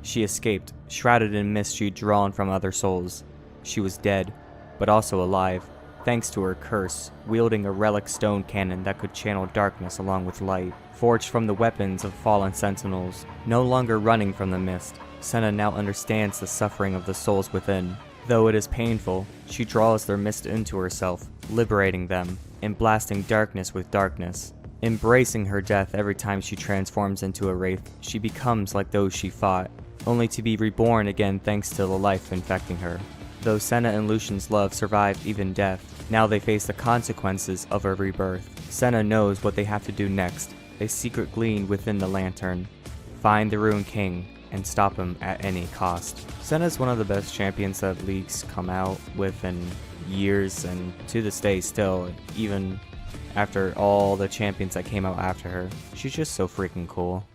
She escaped, shrouded in mist she'd drawn from other souls. She was dead, but also alive, thanks to her curse, wielding a relic stone cannon that could channel darkness along with light. Forged from the weapons of fallen sentinels, no longer running from the mist, Senna now understands the suffering of the souls within. Though it is painful, she draws their mist into herself, liberating them, and blasting darkness with darkness. Embracing her death every time she transforms into a wraith, she becomes like those she fought, only to be reborn again thanks to the life infecting her. Though Senna and Lucian's love survived even death, now they face the consequences of her rebirth. Senna knows what they have to do next. A secret gleaned within the lantern. Find the Ruined King and stop him at any cost. Senna's one of the best champions that League's come out with in years, and to this day still, even after all the champions that came out after her. She's just so freaking cool.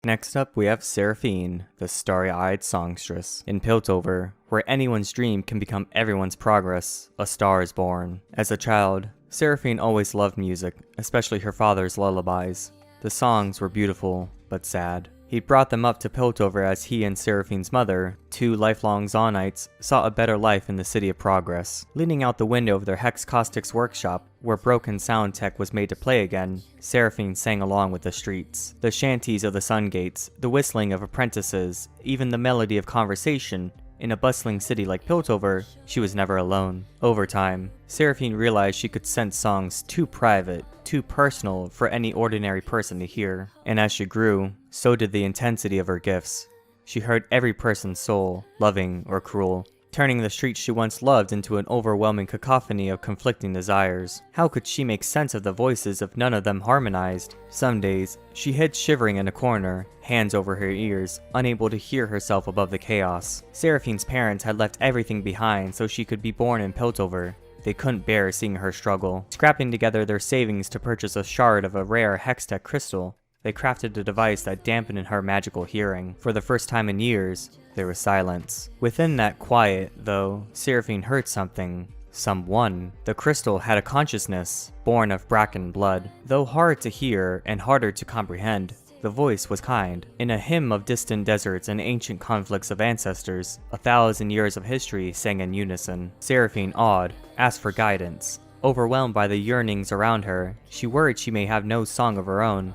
Next up, we have Seraphine, the starry-eyed songstress. In Piltover, where anyone's dream can become everyone's progress, a star is born. As a child, Seraphine always loved music, especially her father's lullabies. The songs were beautiful, but sad. He brought them up to Piltover as he and Seraphine's mother, two lifelong Zonites, saw a better life in the City of Progress. Leaning out the window of their Hex Caustics workshop, where broken sound tech was made to play again, Seraphine sang along with the streets. The shanties of the sun gates, the whistling of apprentices, even the melody of conversation. In a bustling city like Piltover, she was never alone. Over time, Seraphine realized she could sense songs too private, too personal for any ordinary person to hear. And as she grew, so did the intensity of her gifts. She heard every person's soul, loving or cruel, turning the streets she once loved into an overwhelming cacophony of conflicting desires. How could she make sense of the voices if none of them harmonized? Some days, she hid shivering in a corner, hands over her ears, unable to hear herself above the chaos. Seraphine's parents had left everything behind so she could be born in Piltover. They couldn't bear seeing her struggle. Scrapping together their savings to purchase a shard of a rare Hextech crystal, they crafted a device that dampened her magical hearing. For the first time in years, there was silence. Within that quiet, though, Seraphine heard something. Someone. The crystal had a consciousness, born of Bracken blood. Though hard to hear and harder to comprehend, the voice was kind. In a hymn of distant deserts and ancient conflicts of ancestors, 1,000 years of history sang in unison. Seraphine, awed, asked for guidance. Overwhelmed by the yearnings around her, she worried she may have no song of her own.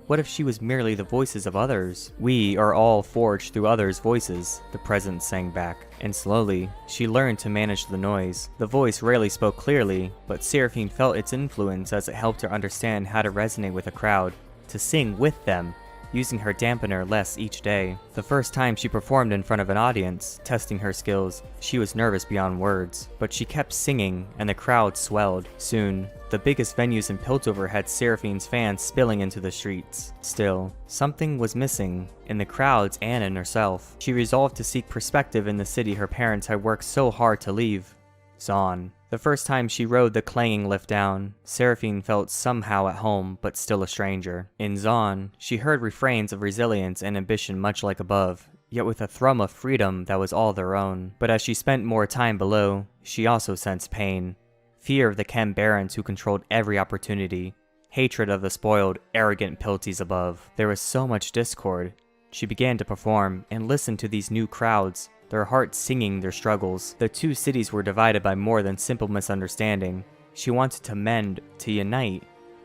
What if she was merely the voices of others? We are all forged through others' voices, the presence sang back. And slowly, she learned to manage the noise. The voice rarely spoke clearly, but Seraphine felt its influence as it helped her understand how to resonate with a crowd, to sing with them, using her dampener less each day. The first time she performed in front of an audience, testing her skills, she was nervous beyond words, but she kept singing and the crowd swelled. Soon, the biggest venues in Piltover had Seraphine's fans spilling into the streets. Still, something was missing, in the crowds and in herself. She resolved to seek perspective in the city her parents had worked so hard to leave. Zon. The first time she rode the clanging lift down, Seraphine felt somehow at home, but still a stranger. In Zon, she heard refrains of resilience and ambition much like above, yet with a thrum of freedom that was all their own. But as she spent more time below, she also sensed pain. Fear of the Chem Barons who controlled every opportunity. Hatred of the spoiled, arrogant Pilties above. There was so much discord. She began to perform and listen to these new crowds, their hearts singing their struggles. The two cities were divided by more than simple misunderstanding. She wanted to mend, to unite,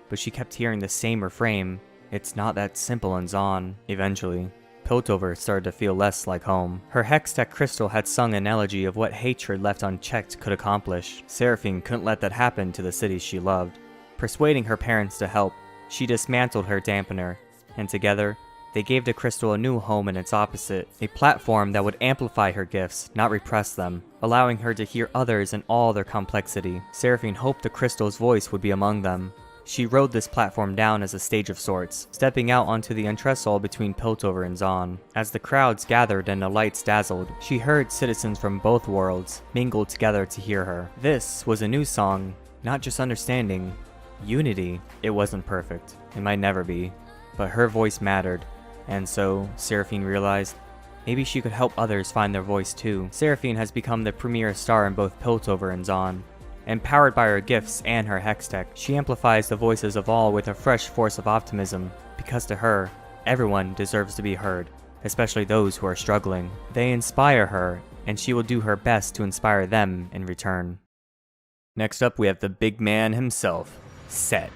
but she kept hearing the same refrain. It's not that simple in Zon. Eventually, Piltover started to feel less like home. Her Hextech crystal had sung an elegy of what hatred left unchecked could accomplish. Seraphine couldn't let that happen to the cities she loved. Persuading her parents to help, she dismantled her dampener, and together, they gave the crystal a new home in its opposite, a platform that would amplify her gifts, not repress them, allowing her to hear others in all their complexity. Seraphine hoped the crystal's voice would be among them. She rode this platform down as a stage of sorts, stepping out onto the entresol between Piltover and Zon. As the crowds gathered and the lights dazzled, she heard citizens from both worlds mingled together to hear her. This was a new song, not just understanding, unity. It wasn't perfect, it might never be, but her voice mattered. And so, Seraphine realized, maybe she could help others find their voice too. Seraphine has become the premier star in both Piltover and Zon. Empowered by her gifts and her Hextech, she amplifies the voices of all with a fresh force of optimism, because to her, everyone deserves to be heard, especially those who are struggling. They inspire her, and she will do her best to inspire them in return. Next up, we have the big man himself, Set,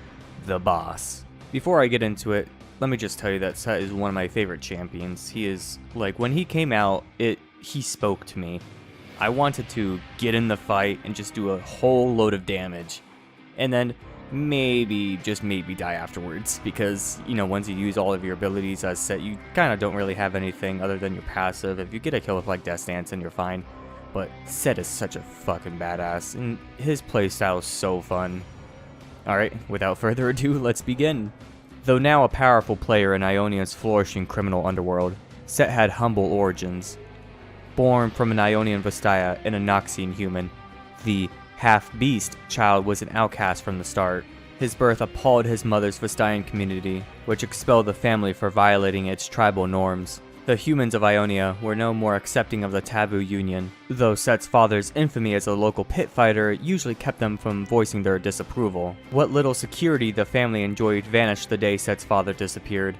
the boss. Before I get into it, let me just tell you that Set is one of my favorite champions. He is, like, when he came out, he spoke to me. I wanted to get in the fight and just do a whole load of damage. And then maybe, just maybe die afterwards. Because, you know, once you use all of your abilities as Set, you kind of don't really have anything other than your passive. If you get a kill with, like, Death Dance, then you're fine. But Set is such a fucking badass, and his playstyle is so fun. Alright, without further ado, let's begin. Though now a powerful player in Ionia's flourishing criminal underworld, Set had humble origins. Born from an Ionian Vastaya and a Noxian human, the half-beast child was an outcast from the start. His birth appalled his mother's Vastayan community, which expelled the family for violating its tribal norms. The humans of Ionia were no more accepting of the taboo union, though Set's father's infamy as a local pit fighter usually kept them from voicing their disapproval. What little security the family enjoyed vanished the day Set's father disappeared.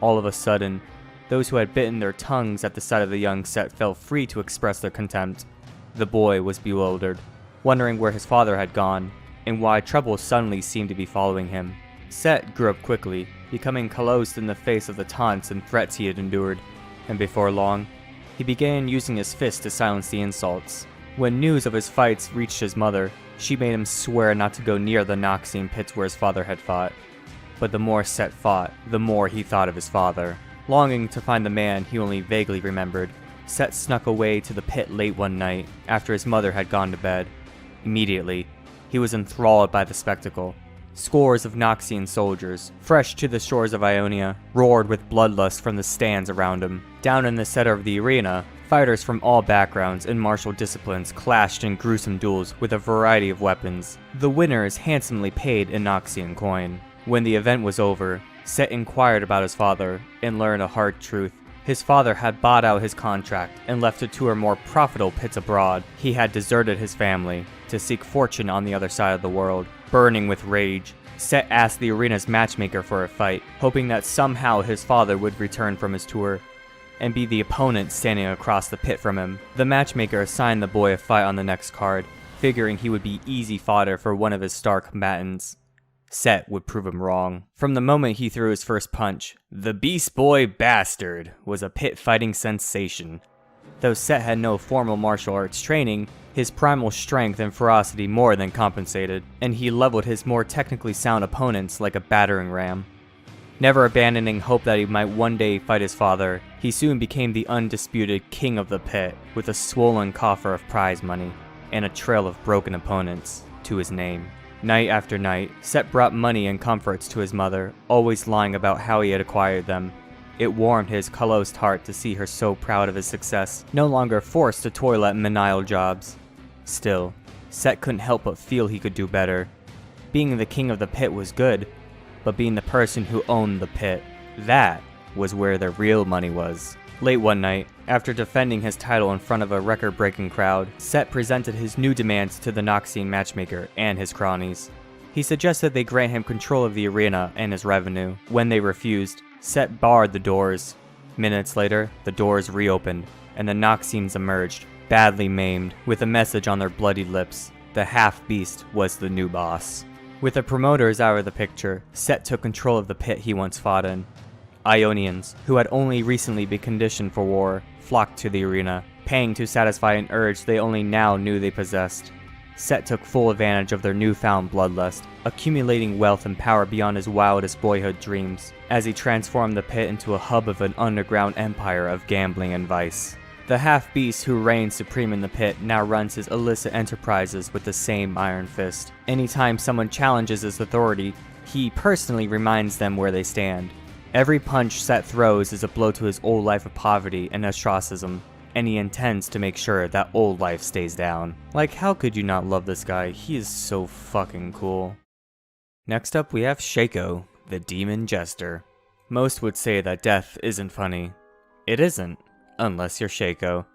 All of a sudden, those who had bitten their tongues at the sight of the young Set felt free to express their contempt. The boy was bewildered, wondering where his father had gone, and why trouble suddenly seemed to be following him. Set grew up quickly, becoming callous in the face of the taunts and threats he had endured. And before long, he began using his fists to silence the insults. When news of his fights reached his mother, she made him swear not to go near the Noxian pits where his father had fought. But the more Set fought, the more he thought of his father. Longing to find the man he only vaguely remembered, Set snuck away to the pit late one night, after his mother had gone to bed. Immediately, he was enthralled by the spectacle. Scores of Noxian soldiers, fresh to the shores of Ionia, roared with bloodlust from the stands around him. Down in the center of the arena, fighters from all backgrounds and martial disciplines clashed in gruesome duels with a variety of weapons. The winners handsomely paid in Noxian coin. When the event was over, Set inquired about his father and learned a hard truth. His father had bought out his contract and left to tour more profitable pits abroad. He had deserted his family to seek fortune on the other side of the world. Burning with rage, Set asked the arena's matchmaker for a fight, hoping that somehow his father would return from his tour and be the opponent standing across the pit from him. The matchmaker assigned the boy a fight on the next card, figuring he would be easy fodder for one of his star combatants. Set would prove him wrong. From the moment he threw his first punch, the Beast Boy Bastard was a pit fighting sensation. Though Set had no formal martial arts training, his primal strength and ferocity more than compensated, and he leveled his more technically sound opponents like a battering ram. Never abandoning hope that he might one day fight his father, he soon became the undisputed king of the pit, with a swollen coffer of prize money, and a trail of broken opponents to his name. Night after night, Set brought money and comforts to his mother, always lying about how he had acquired them. It warmed his calloused heart to see her so proud of his success, no longer forced to toil at menial jobs. Still, Set couldn't help but feel he could do better. Being the king of the pit was good, but being the person who owned the pit, that was where the real money was. Late one night, after defending his title in front of a record-breaking crowd, Set presented his new demands to the Noxian matchmaker and his cronies. He suggested they grant him control of the arena and his revenue. When they refused, Set barred the doors. Minutes later, the doors reopened, and the Noxians emerged, badly maimed, with a message on their bloody lips. The half-beast was the new boss. With the promoters out of the picture, Set took control of the pit he once fought in. Ionians, who had only recently been conditioned for war, flocked to the arena, paying to satisfy an urge they only now knew they possessed. Set took full advantage of their newfound bloodlust, accumulating wealth and power beyond his wildest boyhood dreams, as he transformed the pit into a hub of an underground empire of gambling and vice. The half-beast who reigns supreme in the pit now runs his illicit enterprises with the same iron fist. Anytime someone challenges his authority, he personally reminds them where they stand. Every punch Set throws is a blow to his old life of poverty and ostracism, and he intends to make sure that old life stays down. Like, how could you not love this guy? He is so fucking cool. Next up we have Shaco, the Demon Jester. Most would say that death isn't funny. It isn't. Unless you're Shaco.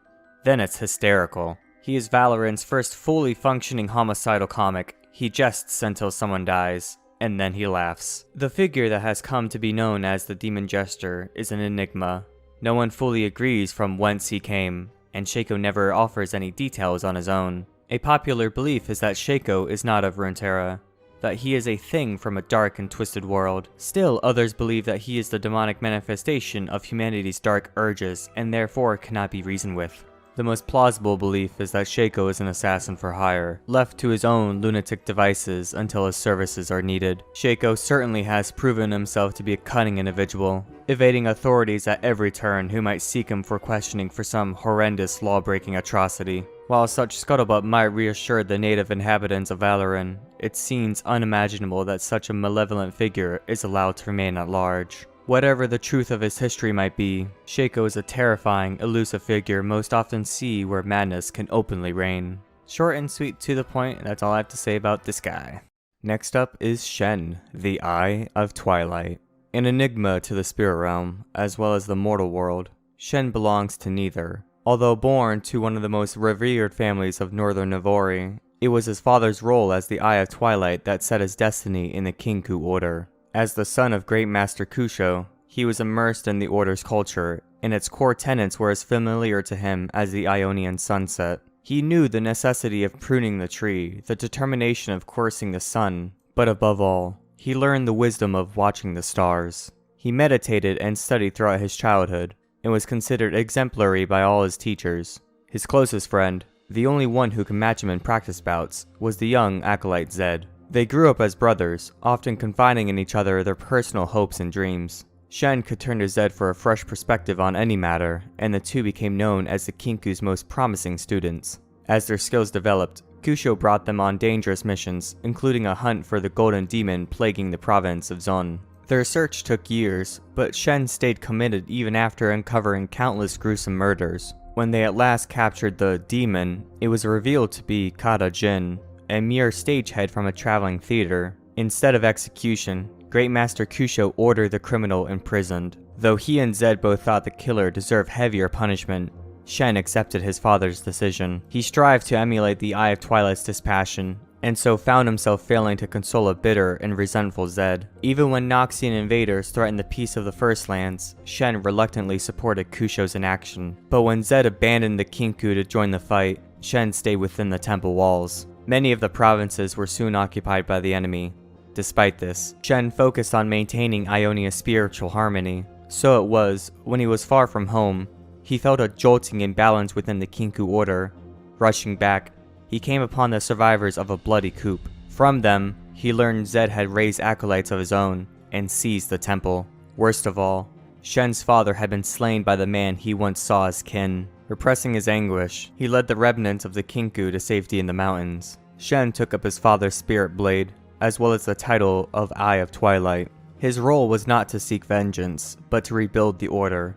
Then it's hysterical. He is Valorant's first fully functioning homicidal comic. He jests until someone dies, and then he laughs. The figure that has come to be known as the Demon Jester is an enigma. No one fully agrees from whence he came, and Shaco never offers any details on his own. A popular belief is that Shaco is not of Runeterra, that he is a thing from a dark and twisted world. Still, others believe that he is the demonic manifestation of humanity's dark urges and therefore cannot be reasoned with. The most plausible belief is that Shaco is an assassin for hire, left to his own lunatic devices until his services are needed. Shaco certainly has proven himself to be a cunning individual, evading authorities at every turn who might seek him for questioning for some horrendous law-breaking atrocity. While such scuttlebutt might reassure the native inhabitants of Valorant, it seems unimaginable that such a malevolent figure is allowed to remain at large. Whatever the truth of his history might be, Shaco is a terrifying, elusive figure most often see where madness can openly reign. Short and sweet to the point, that's all I have to say about this guy. Next up is Shen, the Eye of Twilight. An enigma to the spirit realm, as well as the mortal world, Shen belongs to neither. Although born to one of the most revered families of northern Navori, it was his father's role as the Eye of Twilight that set his destiny in the Kinku Order. As the son of Great Master Kusho, he was immersed in the Order's culture, and its core tenets were as familiar to him as the Ionian sunset. He knew the necessity of pruning the tree, the determination of coursing the sun, but above all, he learned the wisdom of watching the stars. He meditated and studied throughout his childhood, and was considered exemplary by all his teachers. His closest friend, the only one who could match him in practice bouts, was the young acolyte Zed. They grew up as brothers, often confiding in each other their personal hopes and dreams. Shen could turn to Zed for a fresh perspective on any matter, and the two became known as the Kinku's most promising students. As their skills developed, Kusho brought them on dangerous missions, including a hunt for the golden demon plaguing the province of Zon. Their search took years, but Shen stayed committed even after uncovering countless gruesome murders. When they at last captured the demon, it was revealed to be Kata Jin, a mere stagehead from a traveling theater. Instead of execution, Great Master Kusho ordered the criminal imprisoned. Though he and Zed both thought the killer deserved heavier punishment, Shen accepted his father's decision. He strived to emulate the Eye of Twilight's dispassion, and so found himself failing to console a bitter and resentful Zed. Even when Noxian invaders threatened the peace of the First Lands, Shen reluctantly supported Kusho's inaction. But when Zed abandoned the Kinku to join the fight, Shen stayed within the temple walls. Many of the provinces were soon occupied by the enemy. Despite this, Shen focused on maintaining Ionia's spiritual harmony. So it was, when he was far from home, he felt a jolting imbalance within the Kinku Order. Rushing back, he came upon the survivors of a bloody coup. From them, he learned Zed had raised acolytes of his own and seized the temple. Worst of all, Shen's father had been slain by the man he once saw as kin. Repressing his anguish, he led the remnants of the Kinku to safety in the mountains. Shen took up his father's spirit blade, as well as the title of Eye of Twilight. His role was not to seek vengeance, but to rebuild the Order.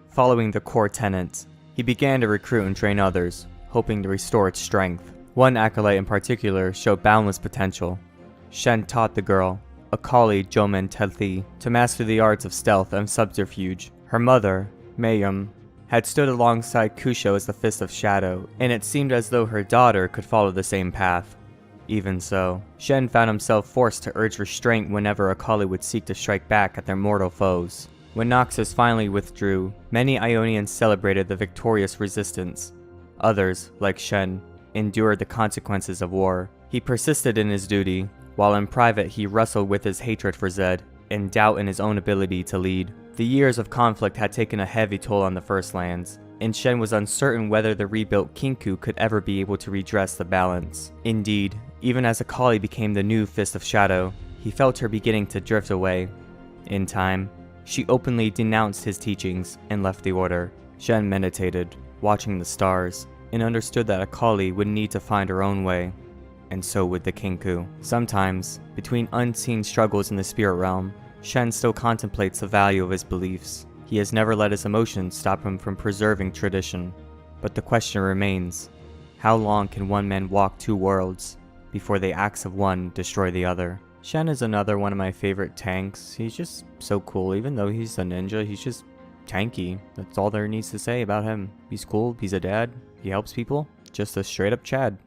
Following the core tenets, he began to recruit and train others, hoping to restore its strength. One acolyte in particular showed boundless potential. Shen taught the girl, Akali Jomen Telthi, to master the arts of stealth and subterfuge. Her mother, Mayum, had stood alongside Kusho as the Fist of Shadow, and it seemed as though her daughter could follow the same path. Even so, Shen found himself forced to urge restraint whenever Akali would seek to strike back at their mortal foes. When Noxus finally withdrew, many Ionians celebrated the victorious resistance. Others, like Shen, endured the consequences of war. He persisted in his duty, while in private he wrestled with his hatred for Zed and doubt in his own ability to lead. The years of conflict had taken a heavy toll on the First Lands, and Shen was uncertain whether the rebuilt Kinku could ever be able to redress the balance. Indeed, even as Akali became the new Fist of Shadow, he felt her beginning to drift away. In time, she openly denounced his teachings and left the Order. Shen meditated, watching the stars, and understood that Akali would need to find her own way, and so would the Kinku. Sometimes, between unseen struggles in the spirit realm, Shen still contemplates the value of his beliefs. He has never let his emotions stop him from preserving tradition. But the question remains, how long can one man walk two worlds before the acts of one destroy the other? Shen is another one of my favorite tanks. He's just so cool. Even though he's a ninja, he's just tanky. That's all there needs to say about him. He's cool, he's a dad, he helps people. Just a straight up Chad.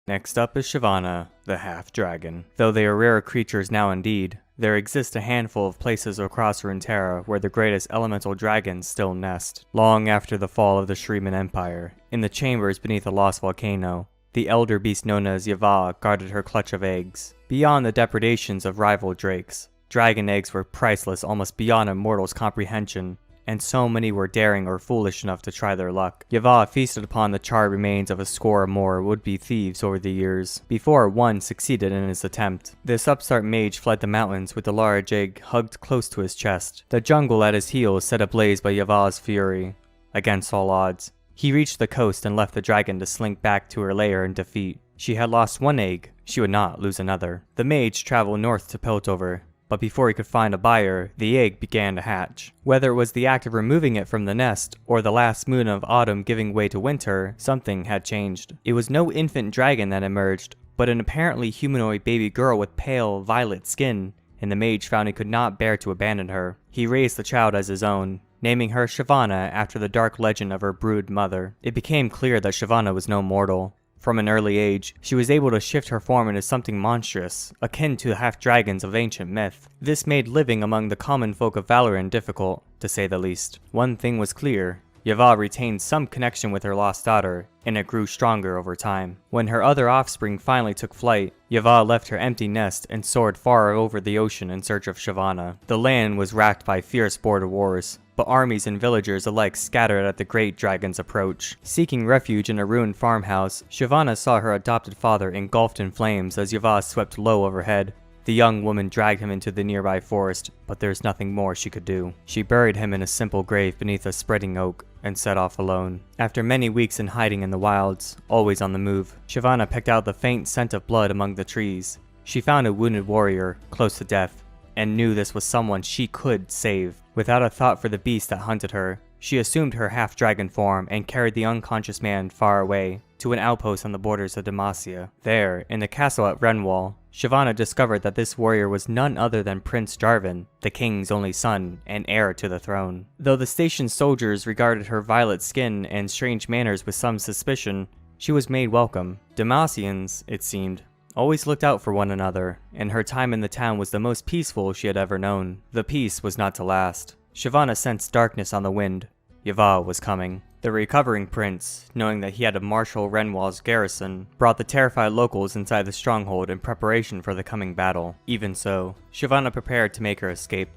Next up is Shyvana, the half-dragon. Though they are rare creatures now indeed, there exist a handful of places across Runeterra where the greatest elemental dragons still nest. Long after the fall of the Shriman Empire, in the chambers beneath a lost volcano, The elder beast known as Yava guarded her clutch of eggs. Beyond the depredations of rival drakes, dragon eggs were priceless almost beyond a mortal's comprehension, and so many were daring or foolish enough to try their luck. Yava feasted upon the charred remains of a score or more would-be thieves over the years, before one succeeded in his attempt. This upstart mage fled the mountains with the large egg hugged close to his chest, the jungle at his heels set ablaze by Yava's fury. Against all odds, he reached the coast and left the dragon to slink back to her lair in defeat. She had lost one egg, she would not lose another. The mage traveled north to Piltover, but before he could find a buyer, the egg began to hatch. Whether it was the act of removing it from the nest, or the last moon of autumn giving way to winter, something had changed. It was no infant dragon that emerged, but an apparently humanoid baby girl with pale, violet skin, and the mage found he could not bear to abandon her. He raised the child as his own, naming her Shyvana after the dark legend of her brood mother. It became clear that Shyvana was no mortal. From an early age, she was able to shift her form into something monstrous, akin to the half-dragons of ancient myth. This made living among the common folk of Valoran difficult, to say the least. One thing was clear. Yava retained some connection with her lost daughter, and it grew stronger over time. When her other offspring finally took flight, Yava left her empty nest and soared far over the ocean in search of Shyvana. The land was racked by fierce border wars, but armies and villagers alike scattered at the great dragon's approach. Seeking refuge in a ruined farmhouse, Shyvana saw her adopted father engulfed in flames as Yava swept low overhead. The young woman dragged him into the nearby forest, but there's nothing more she could do. She buried him in a simple grave beneath a spreading oak, and set off alone. After many weeks in hiding in the wilds, always on the move, Shyvana picked out the faint scent of blood among the trees. She found a wounded warrior, close to death, and knew this was someone she could save. Without a thought for the beast that hunted her, she assumed her half-dragon form and carried the unconscious man far away, to an outpost on the borders of Demacia. There, in the castle at Renwall, Shyvana discovered that this warrior was none other than Prince Draven, the king's only son and heir to the throne. Though the station's soldiers regarded her violet skin and strange manners with some suspicion, she was made welcome. Demacians, it seemed, always looked out for one another, and her time in the town was the most peaceful she had ever known. The peace was not to last. Shyvana sensed darkness on the wind. Yava was coming. The recovering prince, knowing that he had to marshal Renwall's garrison, brought the terrified locals inside the stronghold in preparation for the coming battle. Even so, Shyvana prepared to make her escape.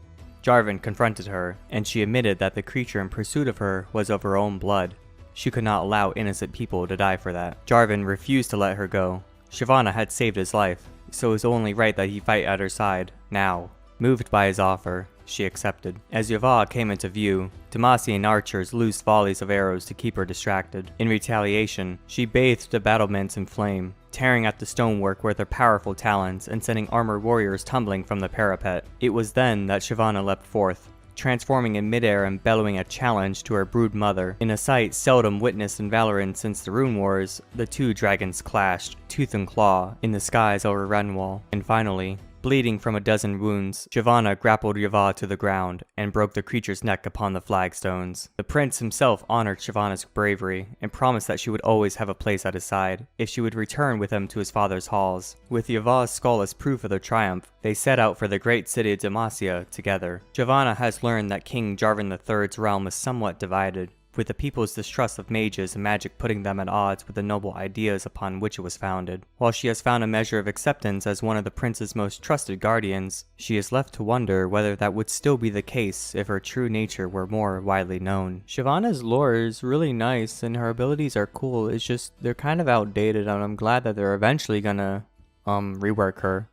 Draven confronted her, and she admitted that the creature in pursuit of her was of her own blood. She could not allow innocent people to die for that. Draven refused to let her go. Shyvana had saved his life, so it was only right that he fight at her side, now. Moved by his offer, she accepted. As Yava came into view, Demacian archers loosed volleys of arrows to keep her distracted. In retaliation, she bathed the battlements in flame, tearing at the stonework with her powerful talons and sending armored warriors tumbling from the parapet. It was then that Shyvana leapt forth, transforming in midair and bellowing a challenge to her brood mother. In a sight seldom witnessed in Valoran since the Rune Wars, the two dragons clashed, tooth and claw, in the skies over Renwall. And finally, bleeding from a dozen wounds, Shyvana grappled Yava to the ground and broke the creature's neck upon the flagstones. The prince himself honored Shyvana's bravery and promised that she would always have a place at his side if she would return with him to his father's halls. With Yava's skull as proof of their triumph, they set out for the great city of Demacia together. Shyvana has learned that King Jarvan III's realm is somewhat divided, with the people's distrust of mages and magic putting them at odds with the noble ideas upon which it was founded. While she has found a measure of acceptance as one of the prince's most trusted guardians, she is left to wonder whether that would still be the case if her true nature were more widely known. Shyvana's lore is really nice and her abilities are cool, it's just they're kind of outdated and I'm glad that they're eventually gonna rework her.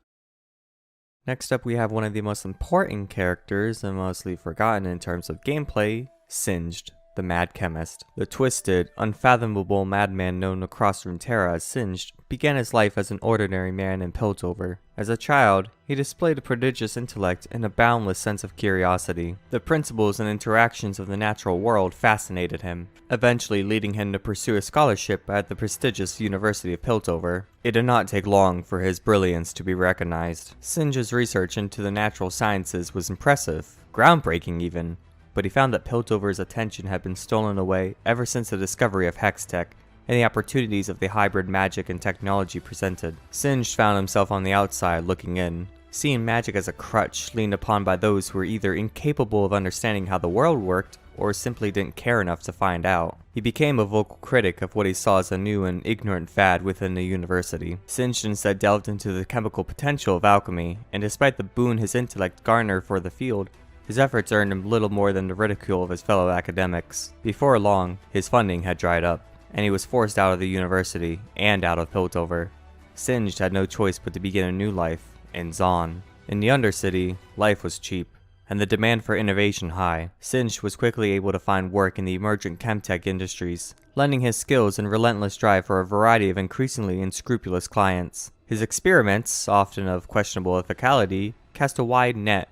Next up we have one of the most important characters and mostly forgotten in terms of gameplay, Singed, the Mad Chemist. The twisted, unfathomable madman known across Runeterra as Singed began his life as an ordinary man in Piltover. As a child, he displayed a prodigious intellect and a boundless sense of curiosity. The principles and interactions of the natural world fascinated him, eventually leading him to pursue a scholarship at the prestigious University of Piltover. It did not take long for his brilliance to be recognized. Singed's research into the natural sciences was impressive, groundbreaking even, but he found that Piltover's attention had been stolen away ever since the discovery of Hextech and the opportunities of the hybrid magic and technology presented. Singed found himself on the outside looking in, seeing magic as a crutch leaned upon by those who were either incapable of understanding how the world worked or simply didn't care enough to find out. He became a vocal critic of what he saw as a new and ignorant fad within the university. Singed instead delved into the chemical potential of alchemy, and despite the boon his intellect garnered for the field, his efforts earned him little more than the ridicule of his fellow academics. Before long, his funding had dried up, and he was forced out of the university and out of Piltover. Singed had no choice but to begin a new life in Zaun. In the Undercity, life was cheap, and the demand for innovation high. Singed was quickly able to find work in the emergent chemtech industries, lending his skills and relentless drive for a variety of increasingly unscrupulous clients. His experiments, often of questionable ethicality, cast a wide net,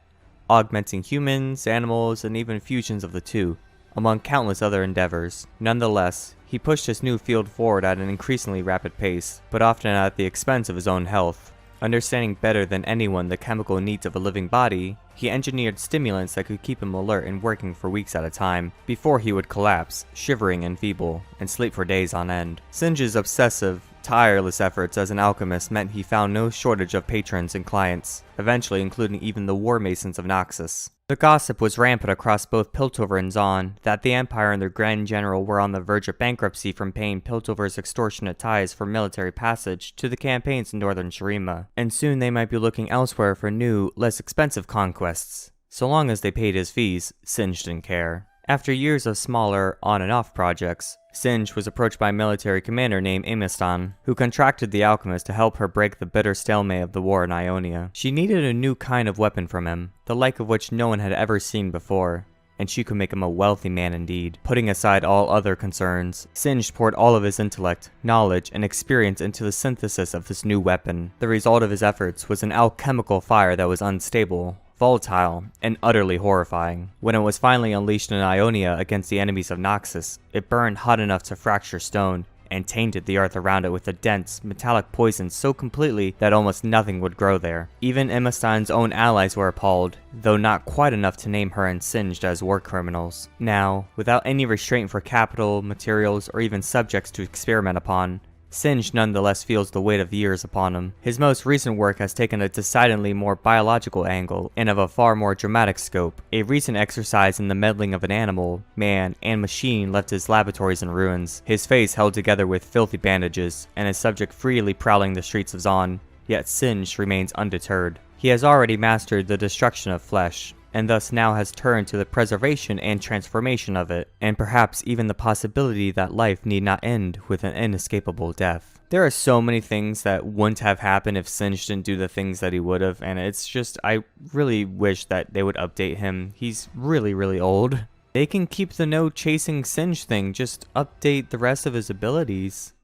augmenting humans, animals, and even fusions of the two, among countless other endeavors. Nonetheless, he pushed his new field forward at an increasingly rapid pace, but often at the expense of his own health. Understanding better than anyone the chemical needs of a living body, he engineered stimulants that could keep him alert and working for weeks at a time, before he would collapse, shivering and feeble, and sleep for days on end. Singed's obsessive, tireless efforts as an alchemist meant he found no shortage of patrons and clients, eventually including even the war masons of Noxus. The gossip was rampant across both Piltover and Zaun that the Empire and their Grand General were on the verge of bankruptcy from paying Piltover's extortionate ties for military passage to the campaigns in northern Shurima, and soon they might be looking elsewhere for new, less expensive conquests. So long as they paid his fees, Singed didn't care. After years of smaller, on-and-off projects, Singed was approached by a military commander named Amistan, who contracted the alchemist to help her break the bitter stalemate of the war in Ionia. She needed a new kind of weapon from him, the like of which no one had ever seen before, and she could make him a wealthy man indeed. Putting aside all other concerns, Singed poured all of his intellect, knowledge, and experience into the synthesis of this new weapon. The result of his efforts was an alchemical fire that was unstable, volatile, and utterly horrifying. When it was finally unleashed in Ionia against the enemies of Noxus, it burned hot enough to fracture stone, and tainted the earth around it with a dense, metallic poison so completely that almost nothing would grow there. Even Amistan's own allies were appalled, though not quite enough to name her and Singed as war criminals. Now, without any restraint for capital, materials, or even subjects to experiment upon, Singed nonetheless feels the weight of years upon him. His most recent work has taken a decidedly more biological angle and of a far more dramatic scope. A recent exercise in the meddling of an animal, man, and machine left his laboratories in ruins, his face held together with filthy bandages, and his subject freely prowling the streets of Zaun, yet Singed remains undeterred. He has already mastered the destruction of flesh, and thus now has turned to the preservation and transformation of it, and perhaps even the possibility that life need not end with an inescapable death. There are so many things that wouldn't have happened if Singed didn't do the things that he would have, and it's just, I really wish that they would update him. He's really, really old. They can keep the no chasing Singed thing, just update the rest of his abilities.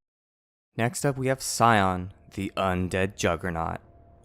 Next up we have Sion, the undead juggernaut.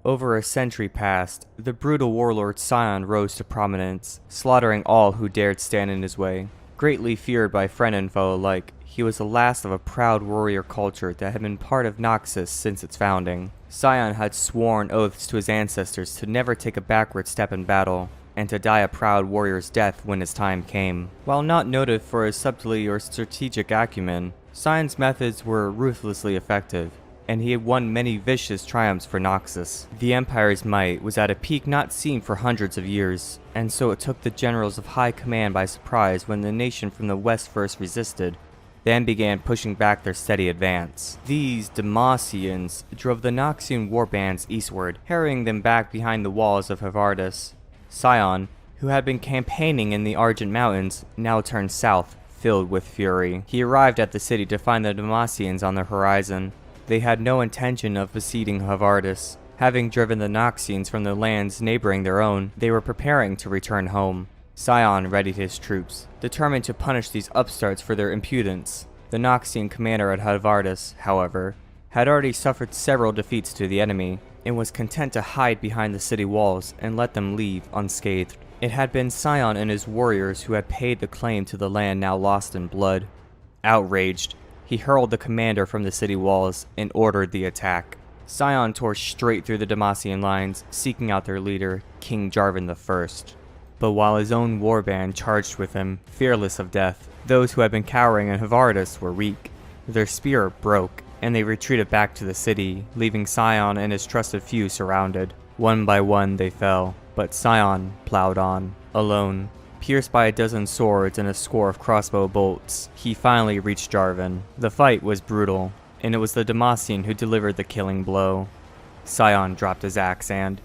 Over a century past, the brutal warlord Sion rose to prominence, slaughtering all who dared stand in his way. Greatly feared by friend and foe alike, he was the last of a proud warrior culture that had been part of Noxus since its founding. Sion had sworn oaths to his ancestors to never take a backward step in battle, and to die a proud warrior's death when his time came. While not noted for his subtlety or strategic acumen, Sion's methods were ruthlessly effective, and he had won many vicious triumphs for Noxus. The Empire's might was at a peak not seen for hundreds of years, and so it took the generals of high command by surprise when the nation from the west first resisted, then began pushing back their steady advance. These Demacians drove the Noxian warbands eastward, harrying them back behind the walls of Havardis. Sion, who had been campaigning in the Argent Mountains, now turned south, filled with fury. He arrived at the city to find the Demacians on the horizon. They had no intention of besieging Havardis. Having driven the Noxians from the lands neighboring their own, they were preparing to return home. Sion readied his troops, determined to punish these upstarts for their impudence. The Noxian commander at Havardis, however, had already suffered several defeats to the enemy, and was content to hide behind the city walls and let them leave unscathed. It had been Sion and his warriors who had paid the claim to the land now lost in blood. Outraged, he hurled the commander from the city walls and ordered the attack. Sion tore straight through the Demacian lines, seeking out their leader, King Jarvan I. But while his own warband charged with him, fearless of death, those who had been cowering in Havardis were weak. Their spirit broke, and they retreated back to the city, leaving Sion and his trusted few surrounded. One by one they fell, but Sion plowed on, alone. Pierced by a dozen swords and a score of crossbow bolts, he finally reached Draven. The fight was brutal, and it was the Demacian who delivered the killing blow. Sion dropped his axe and,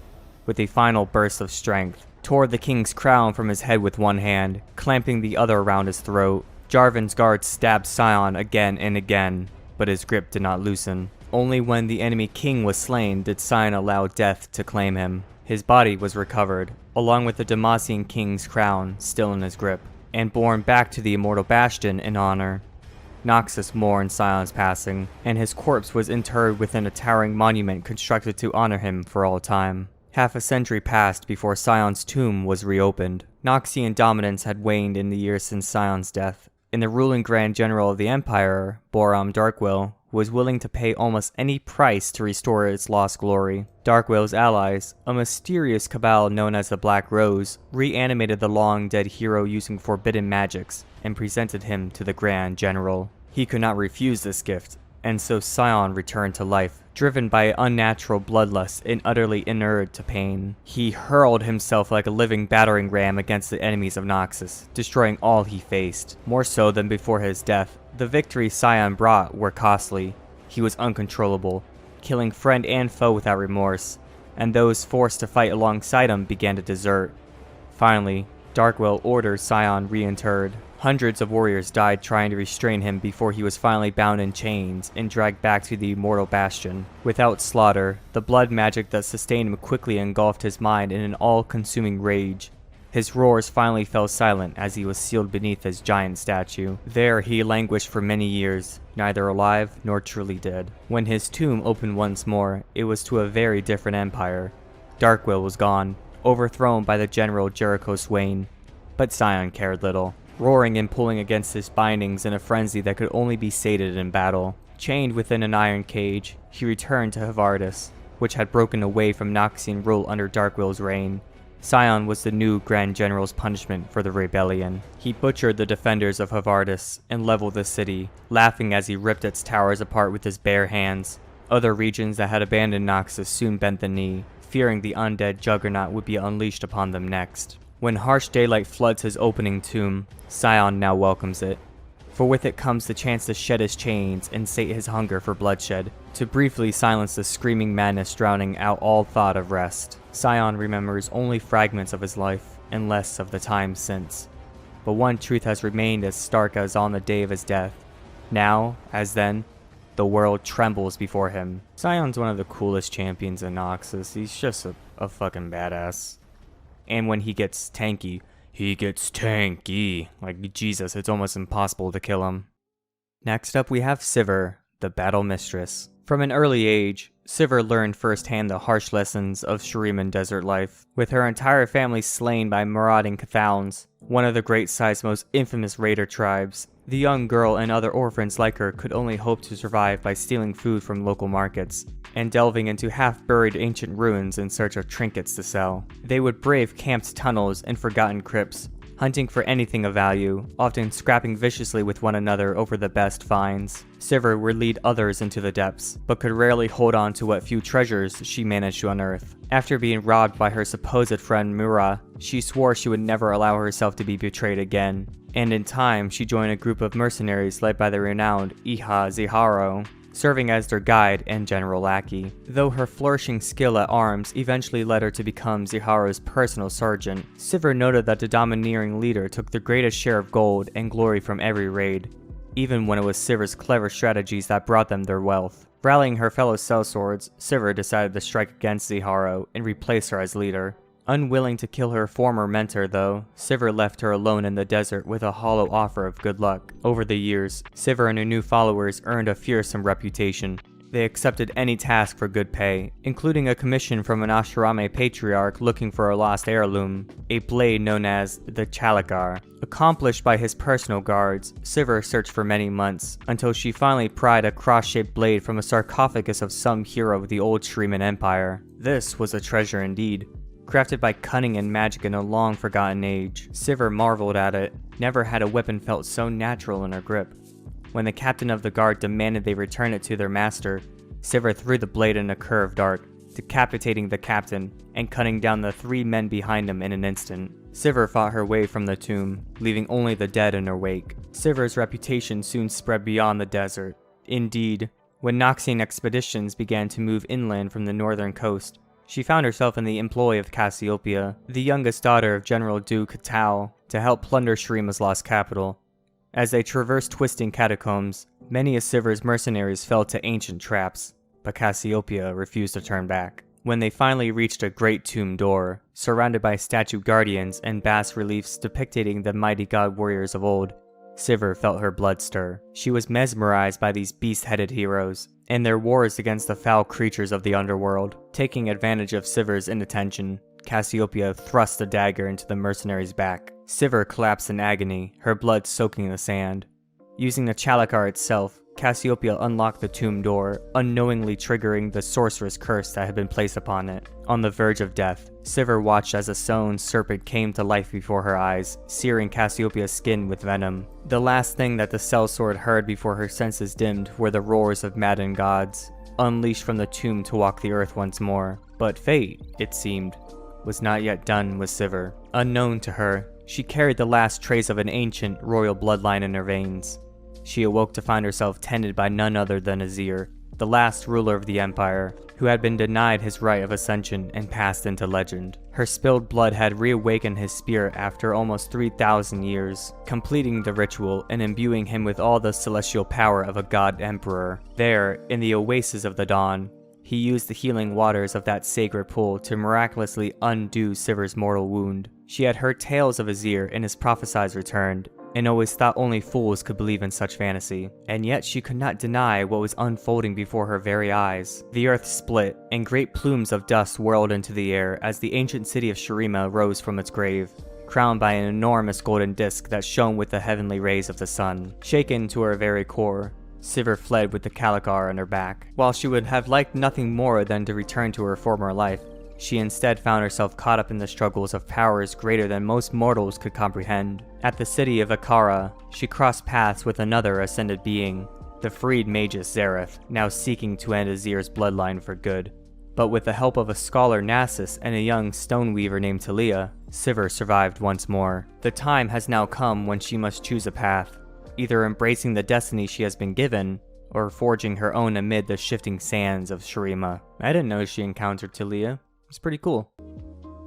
with a final burst of strength, tore the king's crown from his head with one hand, clamping the other around his throat. Jarvan's guards stabbed Sion again and again, but his grip did not loosen. Only when the enemy king was slain did Sion allow death to claim him. His body was recovered, along with the Demacian king's crown still in his grip, and borne back to the immortal bastion in honor. Noxus mourned Sion's passing, and his corpse was interred within a towering monument constructed to honor him for all time. Half a century passed before Sion's tomb was reopened. Noxian dominance had waned in the years since Sion's death, and the ruling Grand General of the Empire, Braum Darkwill, was willing to pay almost any price to restore its lost glory. Darkwill's allies, a mysterious cabal known as the Black Rose, reanimated the long-dead hero using forbidden magics and presented him to the Grand General. He could not refuse this gift, and so Sion returned to life, driven by unnatural bloodlust and utterly inured to pain. He hurled himself like a living battering ram against the enemies of Noxus, destroying all he faced. More so than before his death, the victories Sion brought were costly. He was uncontrollable, killing friend and foe without remorse, and those forced to fight alongside him began to desert. Finally, Darkwill ordered Sion reinterred. Hundreds of warriors died trying to restrain him before he was finally bound in chains and dragged back to the immortal bastion. Without slaughter, the blood magic that sustained him quickly engulfed his mind in an all-consuming rage. His roars finally fell silent as he was sealed beneath his giant statue. There he languished for many years, neither alive nor truly dead. When his tomb opened once more, it was to a very different empire. Darkwill was gone, overthrown by the general Jericho Swain, but Sion cared little, roaring and pulling against his bindings in a frenzy that could only be sated in battle. Chained within an iron cage, he returned to Havardis, which had broken away from Noxian rule under Darkwill's reign. Sion was the new Grand General's punishment for the rebellion. He butchered the defenders of Havardis and leveled the city, laughing as he ripped its towers apart with his bare hands. Other regions that had abandoned Noxus soon bent the knee, fearing the undead juggernaut would be unleashed upon them next. When harsh daylight floods his opening tomb, Sion now welcomes it, for with it comes the chance to shed his chains and sate his hunger for bloodshed, to briefly silence the screaming madness drowning out all thought of rest. Sion remembers only fragments of his life, and less of the time since. But one truth has remained as stark as on the day of his death. Now, as then, the world trembles before him. Sion's one of the coolest champions in Noxus. He's just a fucking badass. And when he gets tanky, he gets tanky. Like, Jesus, it's almost impossible to kill him. Next up we have Sivir, the Battle Mistress. From an early age, Sivir learned firsthand the harsh lessons of Shuriman desert life, with her entire family slain by marauding Cathauns, one of the Great Sight's most infamous raider tribes. The young girl and other orphans like her could only hope to survive by stealing food from local markets, and delving into half-buried ancient ruins in search of trinkets to sell. They would brave camped tunnels and forgotten crypts, hunting for anything of value, often scrapping viciously with one another over the best finds. Sivir would lead others into the depths, but could rarely hold on to what few treasures she managed to unearth. After being robbed by her supposed friend Mura, she swore she would never allow herself to be betrayed again, and in time she joined a group of mercenaries led by the renowned Iha Ziharo, serving as their guide and general lackey. Though her flourishing skill at arms eventually led her to become Ziharo's personal sergeant, Sivir noted that the domineering leader took the greatest share of gold and glory from every raid, even when it was Sivir's clever strategies that brought them their wealth. Rallying her fellow sellswords, Sivir decided to strike against Ziharo and replace her as leader. Unwilling to kill her former mentor though, Sivir left her alone in the desert with a hollow offer of good luck. Over the years, Sivir and her new followers earned a fearsome reputation. They accepted any task for good pay, including a commission from an Ashrame patriarch looking for a lost heirloom, a blade known as the Chalakar. Accomplished by his personal guards, Sivir searched for many months, until she finally pried a cross-shaped blade from a sarcophagus of some hero of the old Shriman Empire. This was a treasure indeed, crafted by cunning and magic in a long-forgotten age. Sivir marveled at it. Never had a weapon felt so natural in her grip. When the captain of the guard demanded they return it to their master, Sivir threw the blade in a curved arc, decapitating the captain and cutting down the 3 men behind him in an instant. Sivir fought her way from the tomb, leaving only the dead in her wake. Sivir's reputation soon spread beyond the desert. Indeed, when Noxian expeditions began to move inland from the northern coast, she found herself in the employ of Cassiopeia, the youngest daughter of General Duke Tao, to help plunder Shurima's lost capital. As they traversed twisting catacombs, many of Sivir's mercenaries fell to ancient traps, but Cassiopeia refused to turn back. When they finally reached a great tomb door, surrounded by statue guardians and bas-reliefs depicting the mighty god warriors of old, Sivir felt her blood stir. She was mesmerized by these beast-headed heroes, and their wars against the foul creatures of the underworld. Taking advantage of Sivir's inattention, Cassiopeia thrust a dagger into the mercenary's back. Sivir collapsed in agony, her blood soaking the sand. Using the Chalakar itself, Cassiopeia unlocked the tomb door, unknowingly triggering the sorceress curse that had been placed upon it. On the verge of death, Sivir watched as a sown serpent came to life before her eyes, searing Cassiopeia's skin with venom. The last thing that the sellsword heard before her senses dimmed were the roars of maddened gods, unleashed from the tomb to walk the earth once more. But fate, it seemed, was not yet done with Sivir. Unknown to her, she carried the last trace of an ancient royal bloodline in her veins. She awoke to find herself tended by none other than Azir, the last ruler of the Empire, who had been denied his right of ascension and passed into legend. Her spilled blood had reawakened his spirit after almost 3,000 years, completing the ritual and imbuing him with all the celestial power of a god emperor. There, in the oasis of the dawn, he used the healing waters of that sacred pool to miraculously undo Sivir's mortal wound. She had heard tales of Azir and his prophesied return, and always thought only fools could believe in such fantasy. And yet she could not deny what was unfolding before her very eyes. The earth split, and great plumes of dust whirled into the air as the ancient city of Shurima rose from its grave, crowned by an enormous golden disc that shone with the heavenly rays of the sun. Shaken to her very core, Sivir fled with the Chalakar on her back. While she would have liked nothing more than to return to her former life, she instead found herself caught up in the struggles of powers greater than most mortals could comprehend. At the city of Akara, she crossed paths with another ascended being, the freed magus Xerath, now seeking to end Azir's bloodline for good. But with the help of a scholar Nasus and a young stoneweaver named Talia, Sivir survived once more. The time has now come when she must choose a path, either embracing the destiny she has been given, or forging her own amid the shifting sands of Shurima. I didn't know she encountered Talia. It's pretty cool.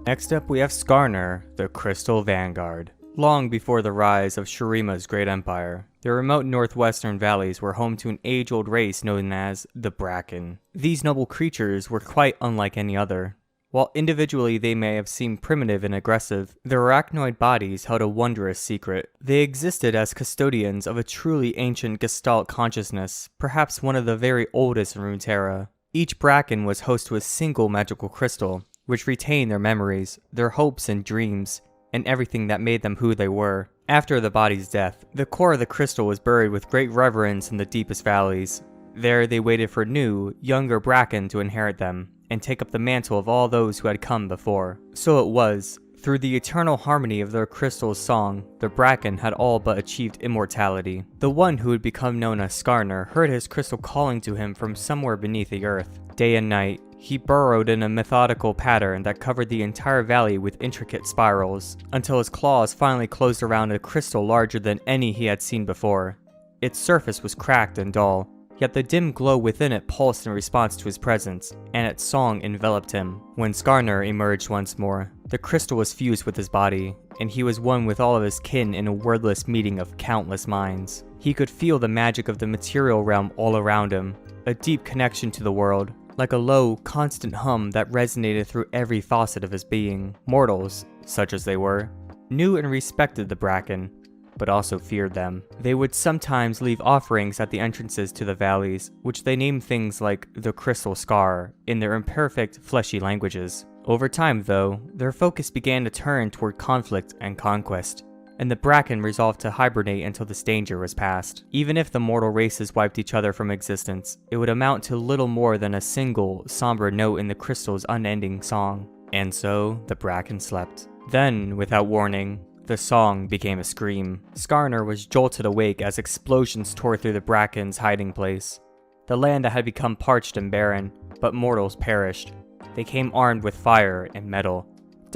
Next up we have Skarner, the Crystal Vanguard. Long before the rise of Shurima's great empire, the remote northwestern valleys were home to an age-old race known as the Bracken. These noble creatures were quite unlike any other. While individually they may have seemed primitive and aggressive, their arachnoid bodies held a wondrous secret. They existed as custodians of a truly ancient Gestalt consciousness, perhaps one of the very oldest in Runeterra. Each Bracken was host to a single magical crystal, which retained their memories, their hopes and dreams, and everything that made them who they were. After the body's death, the core of the crystal was buried with great reverence in the deepest valleys. There they waited for new, younger Bracken to inherit them, and take up the mantle of all those who had come before. So it was, through the eternal harmony of their crystal's song, the Bracken had all but achieved immortality. The one who would become known as Skarner heard his crystal calling to him from somewhere beneath the earth. Day and night, he burrowed in a methodical pattern that covered the entire valley with intricate spirals, until his claws finally closed around a crystal larger than any he had seen before. Its surface was cracked and dull, yet the dim glow within it pulsed in response to his presence, and its song enveloped him. When Skarner emerged once more, the crystal was fused with his body, and he was one with all of his kin in a wordless meeting of countless minds. He could feel the magic of the material realm all around him, a deep connection to the world, like a low, constant hum that resonated through every facet of his being. Mortals, such as they were, knew and respected the Bracken, but also feared them. They would sometimes leave offerings at the entrances to the valleys, which they named things like the Crystal Scar in their imperfect, fleshy languages. Over time, though, their focus began to turn toward conflict and conquest, and the Bracken resolved to hibernate until this danger was past. Even if the mortal races wiped each other from existence, it would amount to little more than a single, somber note in the crystal's unending song. And so, the Bracken slept. Then, without warning, the song became a scream. Skarner was jolted awake as explosions tore through the Bracken's hiding place. The land that had become parched and barren, but mortals perished. They came armed with fire and metal,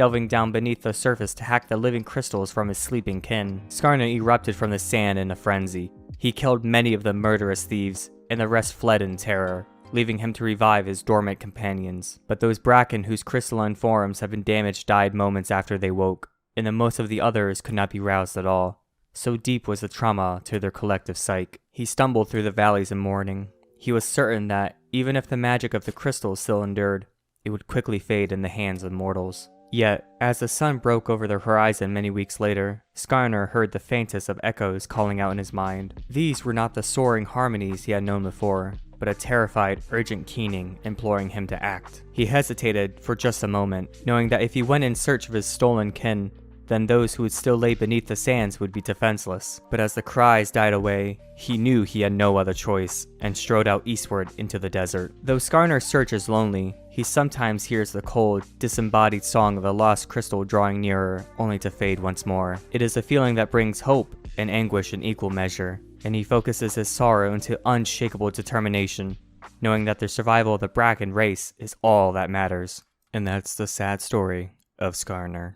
delving down beneath the surface to hack the living crystals from his sleeping kin. Skarner erupted from the sand in a frenzy. He killed many of the murderous thieves, and the rest fled in terror, leaving him to revive his dormant companions. But those Bracken whose crystalline forms had been damaged died moments after they woke, and the most of the others could not be roused at all. So deep was the trauma to their collective psyche. He stumbled through the valleys in mourning. He was certain that, even if the magic of the crystals still endured, it would quickly fade in the hands of mortals. Yet, as the sun broke over the horizon many weeks later, Skarner heard the faintest of echoes calling out in his mind. These were not the soaring harmonies he had known before, but a terrified, urgent keening imploring him to act. He hesitated for just a moment, knowing that if he went in search of his stolen kin, then those who would still lay beneath the sands would be defenseless. But as the cries died away, he knew he had no other choice, and strode out eastward into the desert. Though Skarner's search is lonely, he sometimes hears the cold, disembodied song of a lost crystal drawing nearer, only to fade once more. It is a feeling that brings hope and anguish in equal measure, and he focuses his sorrow into unshakable determination, knowing that the survival of the Bracken race is all that matters. And that's the sad story of Skarner.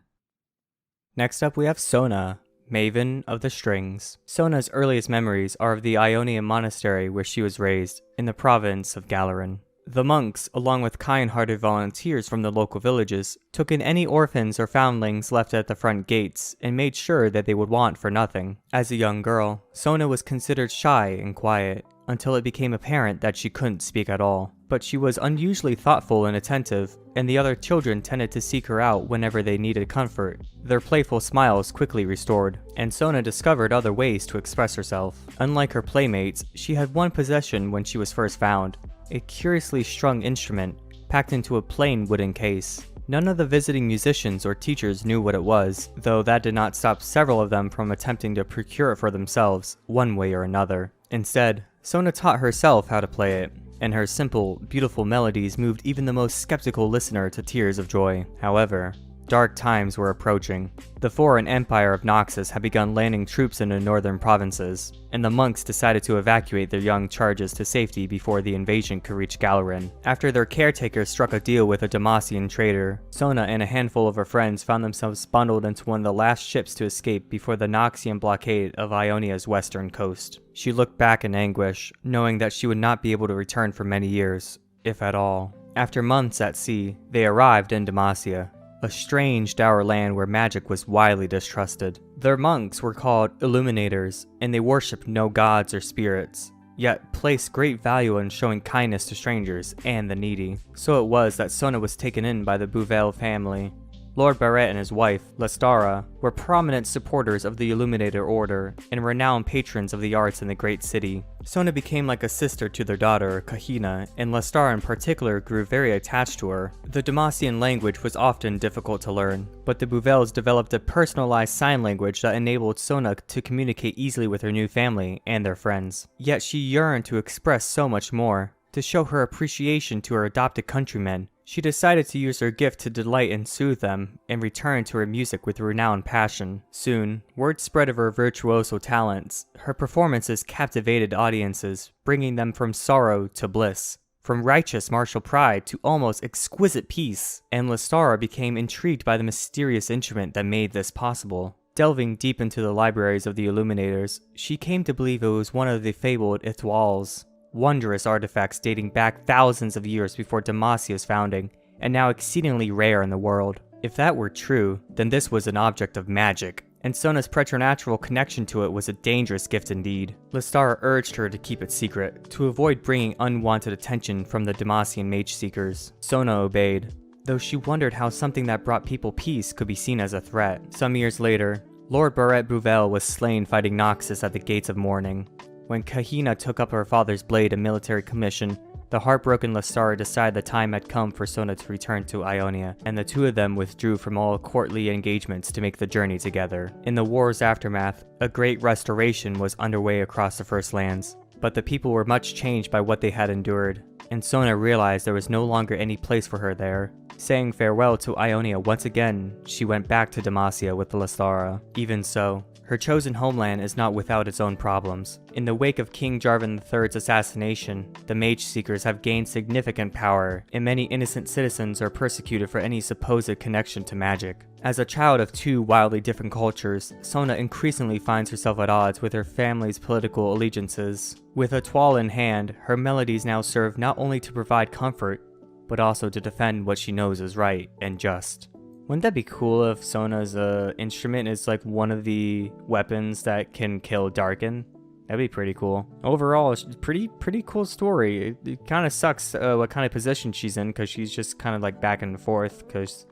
Next up we have Sona, Maven of the Strings. Sona's earliest memories are of the Ionian monastery where she was raised, in the province of Galaran. The monks, along with kind-hearted volunteers from the local villages, took in any orphans or foundlings left at the front gates and made sure that they would want for nothing. As a young girl, Sona was considered shy and quiet, until it became apparent that she couldn't speak at all. But she was unusually thoughtful and attentive, and the other children tended to seek her out whenever they needed comfort. Their playful smiles quickly restored, and Sona discovered other ways to express herself. Unlike her playmates, she had one possession when she was first found, a curiously strung instrument, packed into a plain wooden case. None of the visiting musicians or teachers knew what it was, though that did not stop several of them from attempting to procure it for themselves, one way or another. Instead, Sona taught herself how to play it, and her simple, beautiful melodies moved even the most skeptical listener to tears of joy. However, dark times were approaching. The foreign empire of Noxus had begun landing troops in the northern provinces, and the monks decided to evacuate their young charges to safety before the invasion could reach Galaran. After their caretaker struck a deal with a Demacian trader, Sona and a handful of her friends found themselves bundled into one of the last ships to escape before the Noxian blockade of Ionia's western coast. She looked back in anguish, knowing that she would not be able to return for many years, if at all. After months at sea, they arrived in Demacia, a strange dour land where magic was widely distrusted. Their monks were called Illuminators, and they worshipped no gods or spirits, yet placed great value on showing kindness to strangers and the needy. So it was that Sona was taken in by the Bel'Veth family. Lord Barrett and his wife, Lestara, were prominent supporters of the Illuminator Order and renowned patrons of the arts in the great city. Sona became like a sister to their daughter, Kahina, and Lestara in particular grew very attached to her. The Demacian language was often difficult to learn, but the Buvels developed a personalized sign language that enabled Sona to communicate easily with her new family and their friends. Yet she yearned to express so much more, to show her appreciation to her adopted countrymen. She decided to use her gift to delight and soothe them, and return to her music with renowned passion. Soon, word spread of her virtuoso talents. Her performances captivated audiences, bringing them from sorrow to bliss, from righteous martial pride to almost exquisite peace, and Lestara became intrigued by the mysterious instrument that made this possible. Delving deep into the libraries of the Illuminators, she came to believe it was one of the fabled Etoiles, wondrous artifacts dating back thousands of years before Demacia's founding, and now exceedingly rare in the world. If that were true, then this was an object of magic, and Sona's preternatural connection to it was a dangerous gift indeed. Lestara urged her to keep it secret, to avoid bringing unwanted attention from the Demacian mage seekers. Sona obeyed, though she wondered how something that brought people peace could be seen as a threat. Some years later, Lord Barrett Bouvel was slain fighting Noxus at the Gates of Mourning. When Kahina took up her father's blade and military commission, the heartbroken Lestara decided the time had come for Sona to return to Ionia, and the two of them withdrew from all courtly engagements to make the journey together. In the war's aftermath, a great restoration was underway across the First Lands, but the people were much changed by what they had endured, and Sona realized there was no longer any place for her there. Saying farewell to Ionia once again, she went back to Demacia with Alistar. Even so, her chosen homeland is not without its own problems. In the wake of King Jarvan III's assassination, the Mage Seekers have gained significant power, and many innocent citizens are persecuted for any supposed connection to magic. As a child of two wildly different cultures, Sona increasingly finds herself at odds with her family's political allegiances. With a toile in hand, her melodies now serve not only to provide comfort, but also to defend what she knows is right and just. Wouldn't that be cool if Sona's instrument is like one of the weapons that can kill Darken? That'd be pretty cool. Overall, it's pretty cool story. It kind of sucks what kind of position she's in, because she's just kind of like back and forth, because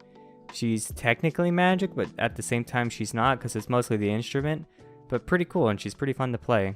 she's technically magic, but at the same time she's not, because it's mostly the instrument. But pretty cool, and she's pretty fun to play.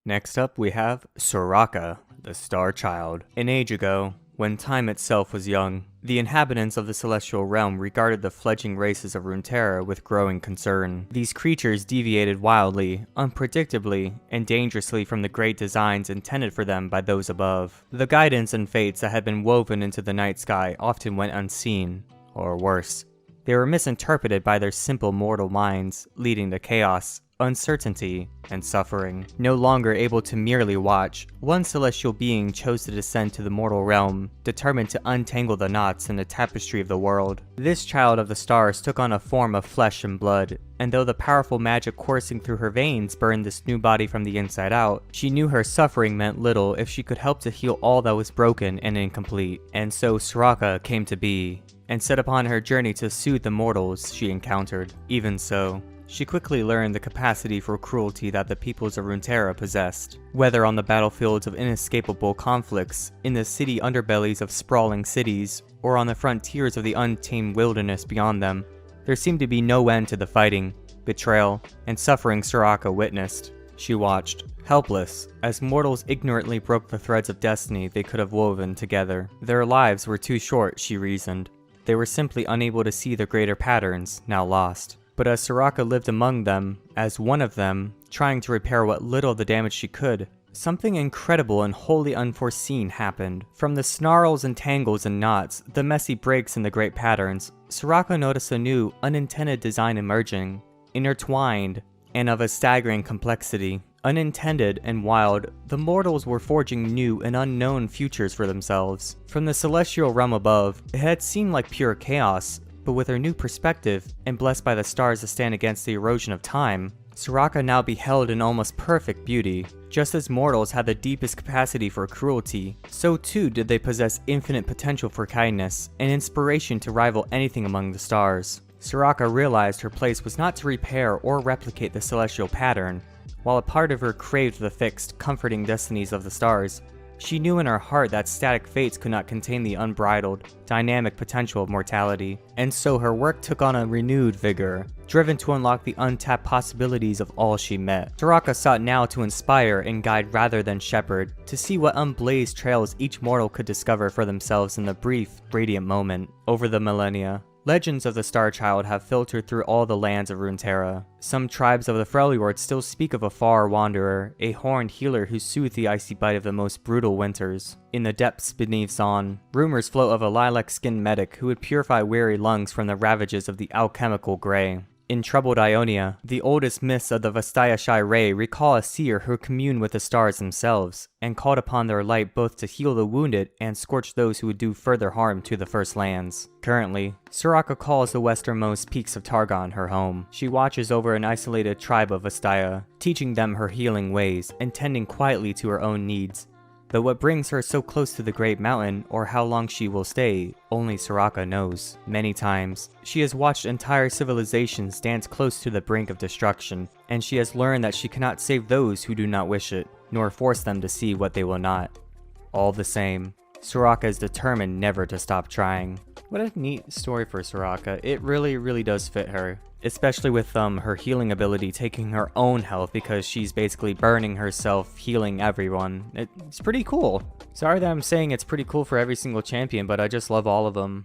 Next up, we have Soraka, the Star Child. An age ago, when time itself was young, the inhabitants of the Celestial Realm regarded the fledgling races of Runeterra with growing concern. These creatures deviated wildly, unpredictably, and dangerously from the great designs intended for them by those above. The guidance and fates that had been woven into the night sky often went unseen, or worse. They were misinterpreted by their simple mortal minds, leading to chaos, uncertainty, and suffering. No longer able to merely watch, one celestial being chose to descend to the mortal realm, determined to untangle the knots in the tapestry of the world. This child of the stars took on a form of flesh and blood, and though the powerful magic coursing through her veins burned this new body from the inside out, she knew her suffering meant little if she could help to heal all that was broken and incomplete. And so Soraka came to be, and set upon her journey to soothe the mortals she encountered. Even so, she quickly learned the capacity for cruelty that the peoples of Runeterra possessed. Whether on the battlefields of inescapable conflicts, in the city underbellies of sprawling cities, or on the frontiers of the untamed wilderness beyond them, there seemed to be no end to the fighting, betrayal, and suffering Soraka witnessed. She watched, helpless, as mortals ignorantly broke the threads of destiny they could have woven together. Their lives were too short, she reasoned. They were simply unable to see the greater patterns, now lost. But as Soraka lived among them, as one of them, trying to repair what little of the damage she could, something incredible and wholly unforeseen happened. From the snarls and tangles and knots, the messy breaks in the great patterns, Soraka noticed a new, unintended design emerging, intertwined, and of a staggering complexity. Unintended and wild, the mortals were forging new and unknown futures for themselves. From the celestial realm above, it had seemed like pure chaos, but with her new perspective, and blessed by the stars to stand against the erosion of time, Soraka now beheld an almost perfect beauty. Just as mortals had the deepest capacity for cruelty, so too did they possess infinite potential for kindness, and inspiration to rival anything among the stars. Soraka realized her place was not to repair or replicate the celestial pattern. While a part of her craved the fixed, comforting destinies of the stars, she knew in her heart that static fates could not contain the unbridled, dynamic potential of mortality, and so her work took on a renewed vigor, driven to unlock the untapped possibilities of all she met. Soraka sought now to inspire and guide rather than shepherd, to see what unblazed trails each mortal could discover for themselves in the brief, radiant moment. Over the millennia, legends of the Star Child have filtered through all the lands of Runeterra. Some tribes of the Freljord still speak of a far wanderer, a horned healer who soothed the icy bite of the most brutal winters. In the depths beneath Zon, rumors float of a lilac-skinned medic who would purify weary lungs from the ravages of the alchemical grey. In troubled Ionia, the oldest myths of the Vastaya Ray recall a seer who communed with the stars themselves, and called upon their light both to heal the wounded and scorch those who would do further harm to the First Lands. Currently, Soraka calls the westernmost peaks of Targon her home. She watches over an isolated tribe of Vastaya, teaching them her healing ways, and tending quietly to her own needs. But what brings her so close to the Great Mountain, or how long she will stay, only Soraka knows. Many times, she has watched entire civilizations dance close to the brink of destruction, and she has learned that she cannot save those who do not wish it, nor force them to see what they will not. All the same, Soraka is determined never to stop trying. What a neat story for Soraka. It really does fit her. Especially with her healing ability taking her own health, because she's basically burning herself, healing everyone. It's pretty cool. Sorry that I'm saying it's pretty cool for every single champion, but I just love all of them.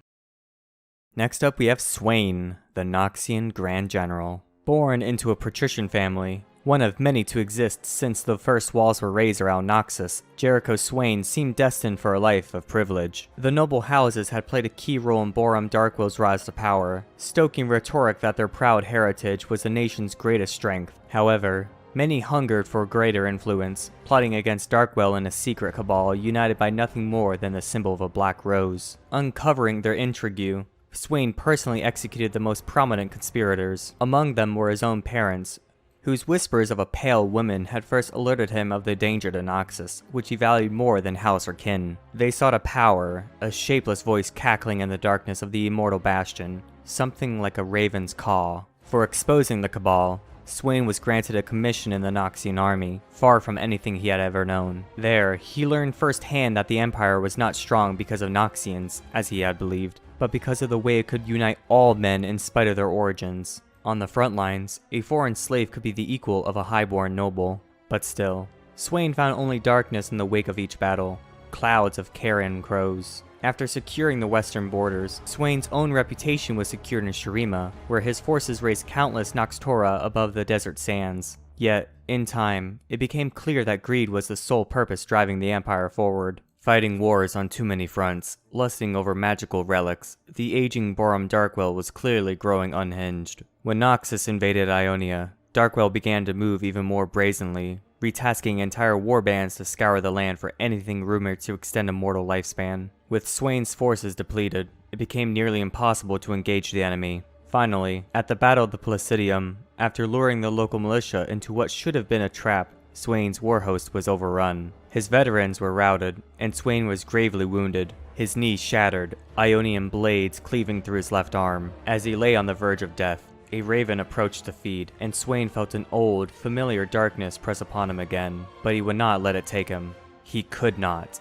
Next up we have Swain, the Noxian Grand General. Born into a patrician family, One of many to exist since the first walls were raised around Noxus, Jericho's Swain seemed destined for a life of privilege. The noble houses had played a key role in Boram Darkwill's rise to power, stoking rhetoric that their proud heritage was the nation's greatest strength. However, many hungered for greater influence, plotting against Darkwill in a secret cabal united by nothing more than the symbol of a black rose. Uncovering their intrigue, Swain personally executed the most prominent conspirators. Among them were his own parents, whose whispers of a pale woman had first alerted him of the danger to Noxus, which he valued more than house or kin. They sought a power, a shapeless voice cackling in the darkness of the immortal bastion, something like a raven's caw. For exposing the cabal, Swain was granted a commission in the Noxian army, far from anything he had ever known. There, he learned firsthand that the Empire was not strong because of Noxians, as he had believed, but because of the way it could unite all men in spite of their origins. On the front lines, a foreign slave could be the equal of a highborn noble, but still, Swain found only darkness in the wake of each battle, clouds of carrion crows. After securing the western borders, Swain's own reputation was secured in Shurima, where his forces raised countless Noxtora above the desert sands. Yet, in time, it became clear that greed was the sole purpose driving the Empire forward. Fighting wars on too many fronts, lusting over magical relics, the aging Boram Darkwill was clearly growing unhinged. When Noxus invaded Ionia, Darkwill began to move even more brazenly, retasking entire warbands to scour the land for anything rumored to extend a mortal lifespan. With Swain's forces depleted, it became nearly impossible to engage the enemy. Finally, at the Battle of the Placidium, after luring the local militia into what should have been a trap, Swain's war host was overrun. His veterans were routed, and Swain was gravely wounded, his knee shattered, Ionian blades cleaving through his left arm. As he lay on the verge of death, a raven approached to feed, and Swain felt an old, familiar darkness press upon him again, but he would not let it take him. He could not.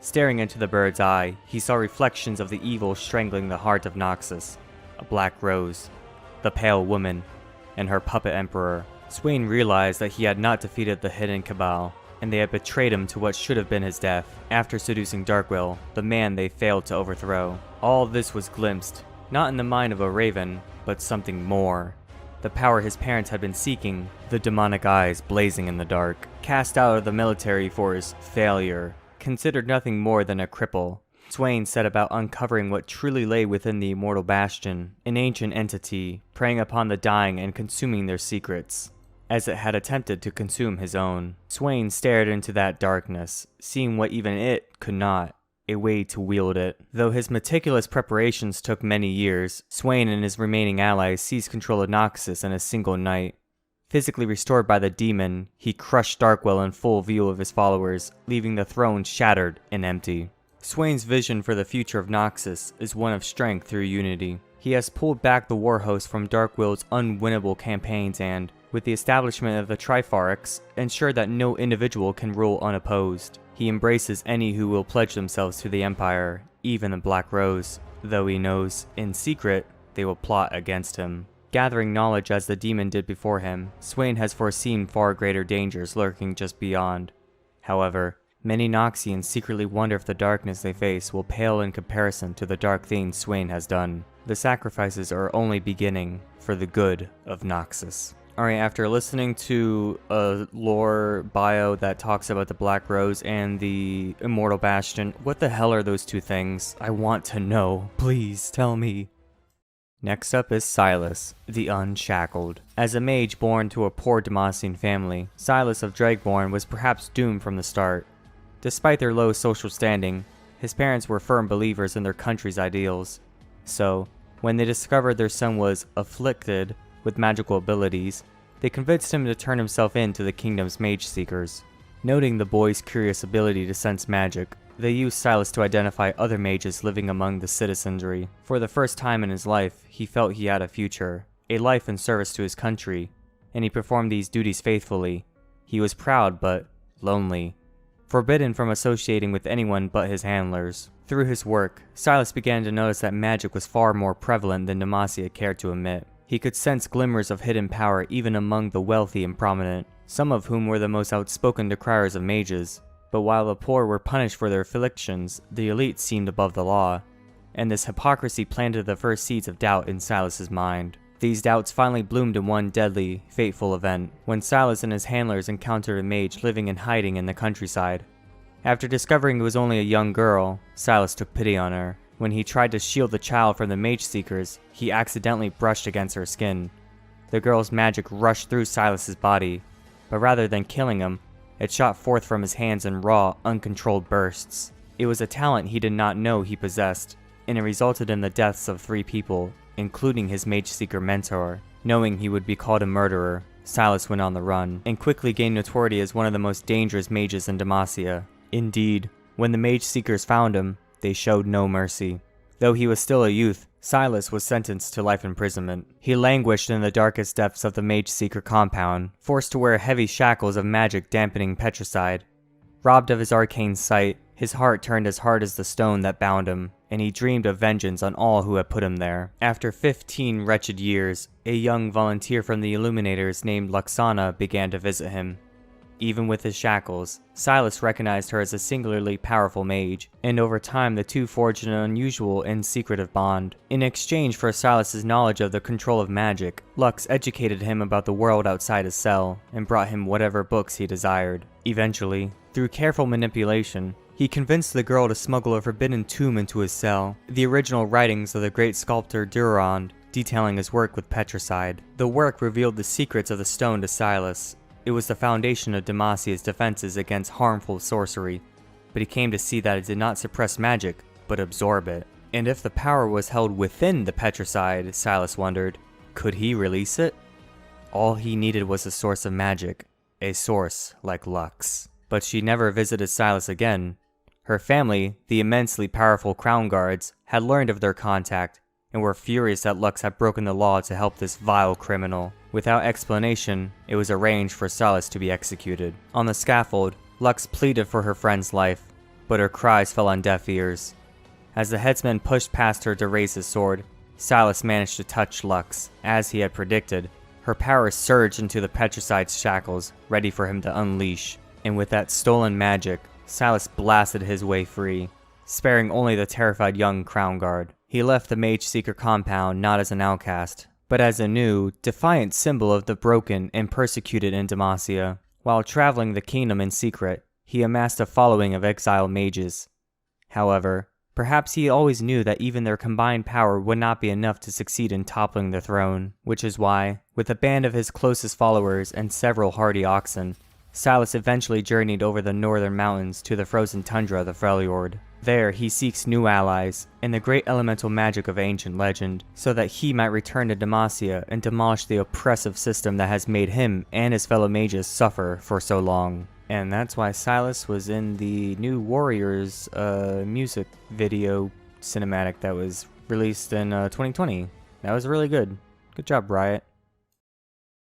Staring into the bird's eye, he saw reflections of the evil strangling the heart of Noxus, a black rose, the pale woman, and her puppet emperor. Swain realized that he had not defeated the hidden cabal, and they had betrayed him to what should have been his death. After seducing Darkwill, the man they failed to overthrow. All this was glimpsed, not in the mind of a raven, but something more. The power his parents had been seeking, the demonic eyes blazing in the dark. Cast out of the military for his failure, considered nothing more than a cripple, Swain set about uncovering what truly lay within the immortal bastion, an ancient entity, preying upon the dying and consuming their secrets, as it had attempted to consume his own. Swain stared into that darkness, seeing what even it could not, a way to wield it. Though his meticulous preparations took many years, Swain and his remaining allies seized control of Noxus in a single night. Physically restored by the demon, he crushed Darkwill in full view of his followers, leaving the throne shattered and empty. Swain's vision for the future of Noxus is one of strength through unity. He has pulled back the war host from Darkwill's unwinnable campaigns and, with the establishment of the Trifarchs, ensured that no individual can rule unopposed. He embraces any who will pledge themselves to the Empire, even the Black Rose, though he knows, in secret, they will plot against him. Gathering knowledge as the demon did before him, Swain has foreseen far greater dangers lurking just beyond. However, many Noxians secretly wonder if the darkness they face will pale in comparison to the dark things Swain has done. The sacrifices are only beginning for the good of Noxus. Alright, after listening to a lore bio that talks about the Black Rose and the Immortal Bastion, what the hell are those two things? I want to know. Please tell me. Next up is Silas, the Unshackled. As a mage born to a poor Demacian family, Silas of Dragonborn was perhaps doomed from the start. Despite their low social standing, his parents were firm believers in their country's ideals. So, when they discovered their son was afflicted with magical abilities, they convinced him to turn himself in to the kingdom's mage seekers. Noting the boy's curious ability to sense magic, they used Silas to identify other mages living among the citizenry. For the first time in his life, he felt he had a future, a life in service to his country, and he performed these duties faithfully. He was proud but lonely, forbidden from associating with anyone but his handlers. Through his work, Silas began to notice that magic was far more prevalent than Demacia cared to admit. He could sense glimmers of hidden power even among the wealthy and prominent, some of whom were the most outspoken decriers of mages. But while the poor were punished for their afflictions, the elite seemed above the law, and this hypocrisy planted the first seeds of doubt in Silas's mind. These doubts finally bloomed in one deadly, fateful event, when Sylas and his handlers encountered a mage living in hiding in the countryside. After discovering it was only a young girl, Sylas took pity on her. When he tried to shield the child from the mage seekers, he accidentally brushed against her skin. The girl's magic rushed through Sylas's body, but rather than killing him, it shot forth from his hands in raw, uncontrolled bursts. It was a talent he did not know he possessed, and it resulted in the deaths of 3 people, including his mage seeker mentor. Knowing he would be called a murderer, Sylas went on the run, and quickly gained notoriety as one of the most dangerous mages in Demacia. Indeed, when the mage seekers found him, they showed no mercy. Though he was still a youth, Sylas was sentenced to life imprisonment. He languished in the darkest depths of the mage seeker compound, forced to wear heavy shackles of magic dampening petricide. Robbed of his arcane sight, his heart turned as hard as the stone that bound him, and he dreamed of vengeance on all who had put him there. After 15 wretched years, a young volunteer from the Illuminators named Luxana began to visit him. Even with his shackles, Sylas recognized her as a singularly powerful mage, and over time the two forged an unusual and secretive bond. In exchange for Sylas's knowledge of the control of magic, Lux educated him about the world outside his cell, and brought him whatever books he desired. Eventually, through careful manipulation, he convinced the girl to smuggle a forbidden tomb into his cell, the original writings of the great sculptor Durand, detailing his work with petricide. The work revealed the secrets of the stone to Sylas. It was the foundation of Demacia's defenses against harmful sorcery, but he came to see that it did not suppress magic, but absorb it. And if the power was held within the petricide, Sylas wondered, could he release it? All he needed was a source of magic, a source like Lux. But she never visited Sylas again. Her family, the immensely powerful Crown Guards, had learned of their contact, and were furious that Lux had broken the law to help this vile criminal. Without explanation, it was arranged for Sylas to be executed. On the scaffold, Lux pleaded for her friend's life, but her cries fell on deaf ears. As the headsman pushed past her to raise his sword, Sylas managed to touch Lux. As he had predicted, her power surged into the petricide's shackles, ready for him to unleash. And with that stolen magic, Sylas blasted his way free, sparing only the terrified young Crown Guard. He left the Mage Seeker compound not as an outcast, but as a new, defiant symbol of the broken and persecuted in Demacia. While traveling the kingdom in secret, he amassed a following of exiled mages. However, perhaps he always knew that even their combined power would not be enough to succeed in toppling the throne, which is why, with a band of his closest followers and several hardy oxen, Sylas eventually journeyed over the northern mountains to the frozen tundra of the Freljord. There, he seeks new allies, and the great elemental magic of ancient legend, so that he might return to Demacia and demolish the oppressive system that has made him and his fellow mages suffer for so long. And that's why Sylas was in the new Warriors music video cinematic that was released in 2020. That was really good. Good job, Riot.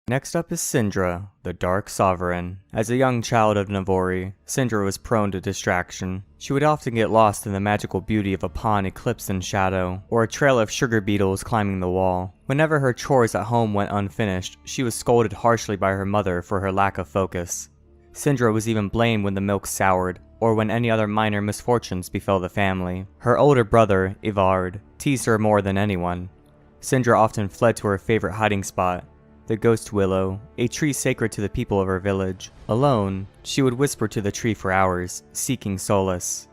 Next up is Syndra, the Dark Sovereign. As a young child of Navori, Syndra was prone to distraction. She would often get lost in the magical beauty of a pond eclipsed in shadow, or a trail of sugar beetles climbing the wall. Whenever her chores at home went unfinished, she was scolded harshly by her mother for her lack of focus. Syndra was even blamed when the milk soured, or when any other minor misfortunes befell the family. Her older brother, Ivard, teased her more than anyone. Syndra often fled to her favorite hiding spot, the Ghost Willow, a tree sacred to the people of her village. Alone, she would whisper to the tree for hours, seeking solace.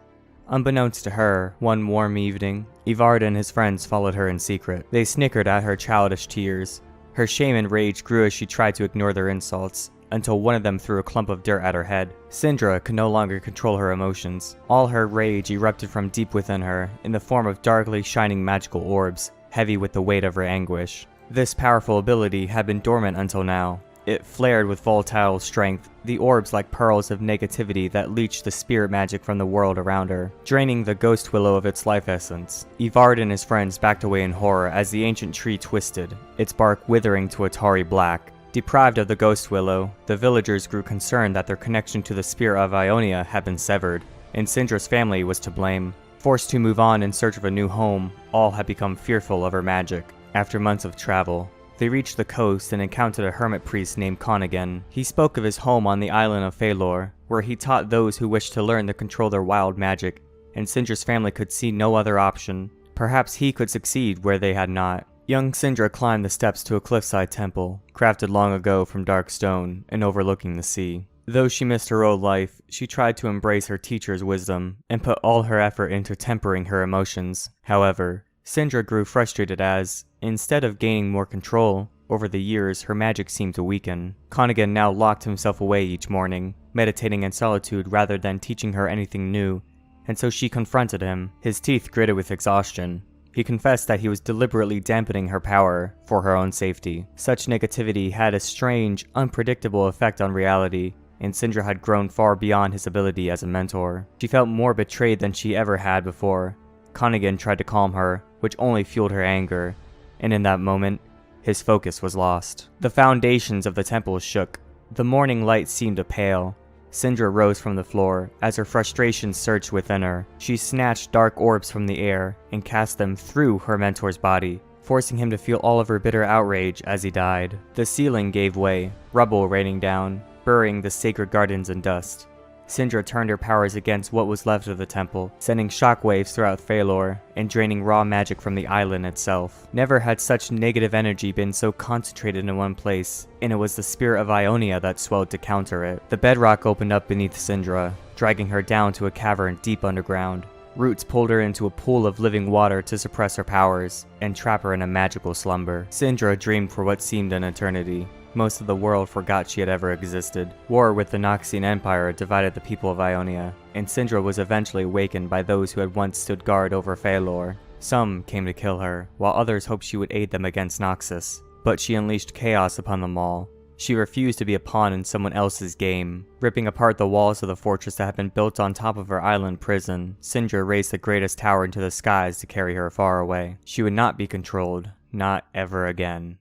Unbeknownst to her, one warm evening, Ivard and his friends followed her in secret. They snickered at her childish tears. Her shame and rage grew as she tried to ignore their insults, until one of them threw a clump of dirt at her head. Syndra could no longer control her emotions. All her rage erupted from deep within her, in the form of darkly shining magical orbs, heavy with the weight of her anguish. This powerful ability had been dormant until now. It flared with volatile strength, the orbs like pearls of negativity that leached the spirit magic from the world around her, draining the Ghost Willow of its life essence. Ivard and his friends backed away in horror as the ancient tree twisted, its bark withering to a tarry black. Deprived of the Ghost Willow, the villagers grew concerned that their connection to the spirit of Ionia had been severed, and Syndra's family was to blame. Forced to move on in search of a new home, all had become fearful of her magic. After months of travel, they reached the coast and encountered a hermit priest named Conagan. He spoke of his home on the island of Phalor, where he taught those who wished to learn to control their wild magic, and Syndra's family could see no other option. Perhaps he could succeed where they had not. Young Syndra climbed the steps to a cliffside temple, crafted long ago from dark stone and overlooking the sea. Though she missed her old life, she tried to embrace her teacher's wisdom and put all her effort into tempering her emotions. However, Syndra grew frustrated as, instead of gaining more control, over the years her magic seemed to weaken. Connigan now locked himself away each morning, meditating in solitude rather than teaching her anything new, and so she confronted him, his teeth gritted with exhaustion. He confessed that he was deliberately dampening her power for her own safety. Such negativity had a strange, unpredictable effect on reality, and Syndra had grown far beyond his ability as a mentor. She felt more betrayed than she ever had before. Connigan tried to calm her, which only fueled her anger, and in that moment, his focus was lost. The foundations of the temple shook. The morning light seemed to pale. Syndra rose from the floor as her frustration surged within her. She snatched dark orbs from the air and cast them through her mentor's body, forcing him to feel all of her bitter outrage as he died. The ceiling gave way, rubble raining down, burying the sacred gardens in dust. Syndra turned her powers against what was left of the temple, sending shockwaves throughout Phalor and draining raw magic from the island itself. Never had such negative energy been so concentrated in one place, and it was the spirit of Ionia that swelled to counter it. The bedrock opened up beneath Syndra, dragging her down to a cavern deep underground. Roots pulled her into a pool of living water to suppress her powers and trap her in a magical slumber. Syndra dreamed for what seemed an eternity. Most of the world forgot she had ever existed. War with the Noxian Empire divided the people of Ionia, and Syndra was eventually awakened by those who had once stood guard over Phalor. Some came to kill her, while others hoped she would aid them against Noxus. But she unleashed chaos upon them all. She refused to be a pawn in someone else's game. Ripping apart the walls of the fortress that had been built on top of her island prison, Syndra raised the greatest tower into the skies to carry her far away. She would not be controlled, not ever again.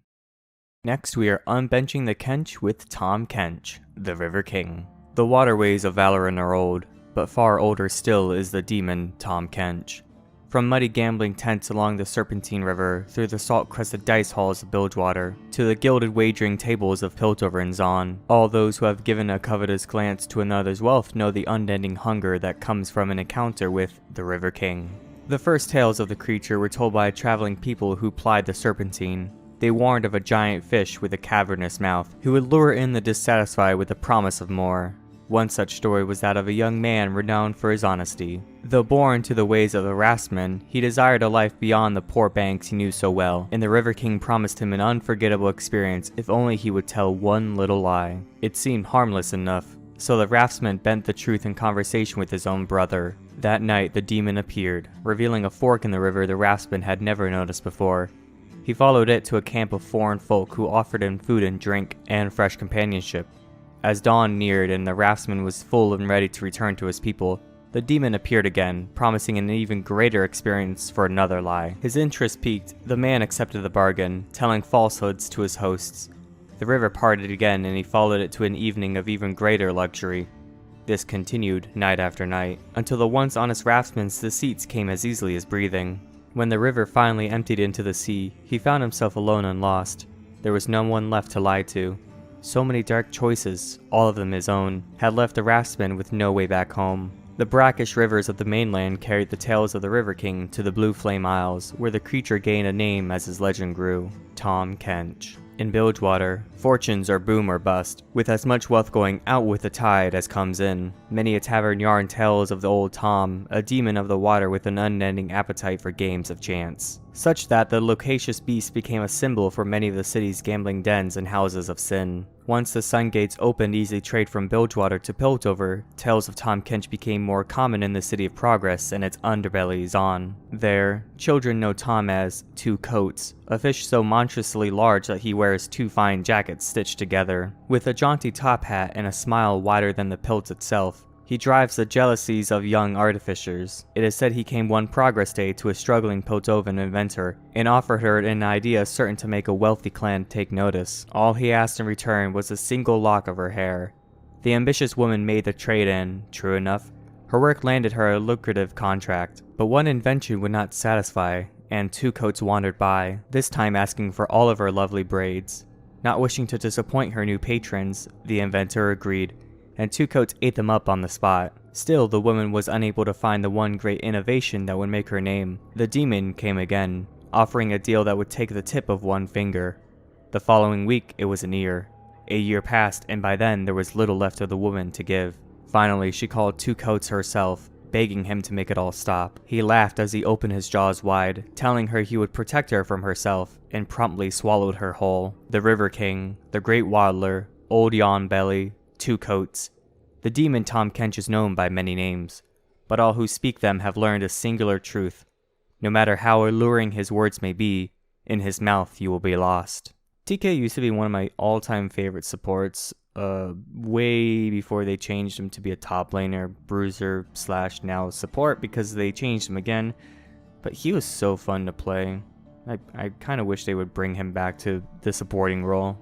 Next, we are unbenching the Kench with Tahm Kench, the River King. The waterways of Valoran are old, but far older still is the demon Tahm Kench. From muddy gambling tents along the Serpentine River, through the salt-crested dice halls of Bilgewater, to the gilded wagering tables of Piltover and Zaun, all those who have given a covetous glance to another's wealth know the unending hunger that comes from an encounter with the River King. The first tales of the creature were told by traveling people who plied the Serpentine. They warned of a giant fish with a cavernous mouth, who would lure in the dissatisfied with the promise of more. One such story was that of a young man renowned for his honesty. Though born to the ways of the raftsmen, he desired a life beyond the poor banks he knew so well, and the River King promised him an unforgettable experience if only he would tell one little lie. It seemed harmless enough, so the raftsman bent the truth in conversation with his own brother. That night the demon appeared, revealing a fork in the river the raftsman had never noticed before. He followed it to a camp of foreign folk who offered him food and drink, and fresh companionship. As dawn neared and the raftsman was full and ready to return to his people, the demon appeared again, promising an even greater experience for another lie. His interest piqued, the man accepted the bargain, telling falsehoods to his hosts. The river parted again and he followed it to an evening of even greater luxury. This continued night after night, until the once honest raftsman's deceits came as easily as breathing. When the river finally emptied into the sea, he found himself alone and lost. There was no one left to lie to. So many dark choices, all of them his own, had left the raftsman with no way back home. The brackish rivers of the mainland carried the tales of the River King to the Blue Flame Isles, where the creature gained a name as his legend grew, Tahm Kench. In Bilgewater, fortunes are boom or bust, with as much wealth going out with the tide as comes in. Many a tavern yarn tells of the old Tom, a demon of the water with an unending appetite for games of chance. Such that the loquacious beast became a symbol for many of the city's gambling dens and houses of sin. Once the sun gates opened easy trade from Bilgewater to Piltover, tales of Tahm Kench became more common in the City of Progress and its underbelly Zaun. There, children know Tom as Two Coats, a fish so monstrously large that he wears two fine jackets stitched together. With a jaunty top hat and a smile wider than the pilt itself, he drives the jealousies of young artificers. It is said he came one progress day to a struggling Piltovan inventor and offered her an idea certain to make a wealthy clan take notice. All he asked in return was a single lock of her hair. The ambitious woman made the trade and, true enough, her work landed her a lucrative contract. But one invention would not satisfy, and Two Coats wandered by, this time asking for all of her lovely braids. Not wishing to disappoint her new patrons, the inventor agreed, and Two Coats ate them up on the spot. Still, the woman was unable to find the one great innovation that would make her name. The demon came again, offering a deal that would take the tip of one finger. The following week, it was an ear. A year passed, and by then there was little left of the woman to give. Finally, she called Two Coats herself, begging him to make it all stop. He laughed as he opened his jaws wide, telling her he would protect her from herself, and promptly swallowed her whole. The River King, the Great Waddler, Old Yawn Belly, Two Coats. The demon Tom Kench is known by many names, but all who speak them have learned a singular truth. No matter how alluring his words may be, in his mouth you will be lost. TK used to be one of my all-time favorite supports, way before they changed him to be a top laner, bruiser / now support, because they changed him again. But he was so fun to play. I kind of wish they would bring him back to the supporting role.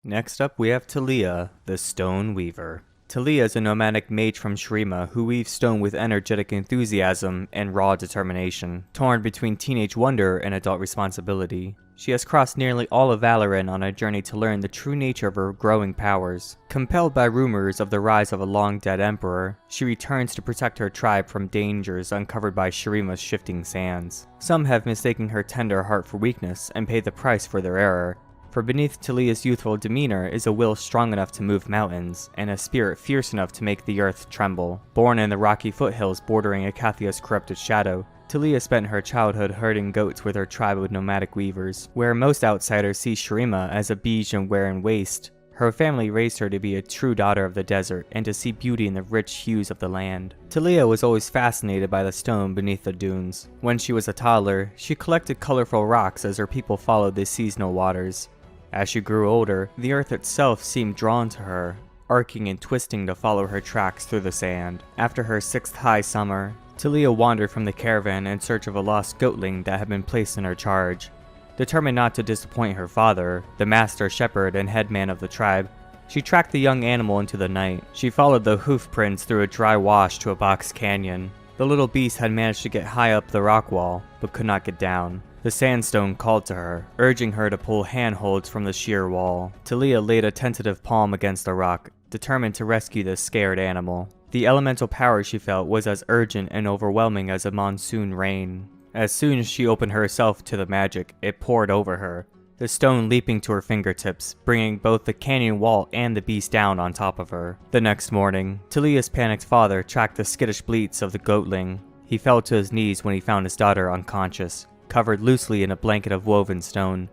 Next up we have Taliyah, the Stone Weaver. Taliyah is a nomadic mage from Shurima who weaves stone with energetic enthusiasm and raw determination, torn between teenage wonder and adult responsibility. She has crossed nearly all of Valorant on a journey to learn the true nature of her growing powers. Compelled by rumors of the rise of a long-dead emperor, she returns to protect her tribe from dangers uncovered by Shurima's shifting sands. Some have mistaken her tender heart for weakness and paid the price for their error, for beneath Taliyah's youthful demeanor is a will strong enough to move mountains, and a spirit fierce enough to make the earth tremble. Born in the rocky foothills bordering Akathia's corrupted shadow, Taliyah spent her childhood herding goats with her tribe of nomadic weavers. Where most outsiders see Shurima as a Bijan wear and waste, her family raised her to be a true daughter of the desert and to see beauty in the rich hues of the land. Taliyah was always fascinated by the stone beneath the dunes. When she was a toddler, she collected colorful rocks as her people followed the seasonal waters. As she grew older, the earth itself seemed drawn to her, arcing and twisting to follow her tracks through the sand. After her 6th high summer, Taliyah wandered from the caravan in search of a lost goatling that had been placed in her charge. Determined not to disappoint her father, the master shepherd and headman of the tribe, she tracked the young animal into the night. She followed the hoof prints through a dry wash to a box canyon. The little beast had managed to get high up the rock wall, but could not get down. The sandstone called to her, urging her to pull handholds from the sheer wall. Taliyah laid a tentative palm against the rock, determined to rescue this scared animal. The elemental power she felt was as urgent and overwhelming as a monsoon rain. As soon as she opened herself to the magic, it poured over her, the stone leaping to her fingertips, bringing both the canyon wall and the beast down on top of her. The next morning, Taliyah's panicked father tracked the skittish bleats of the goatling. He fell to his knees when he found his daughter unconscious, covered loosely in a blanket of woven stone.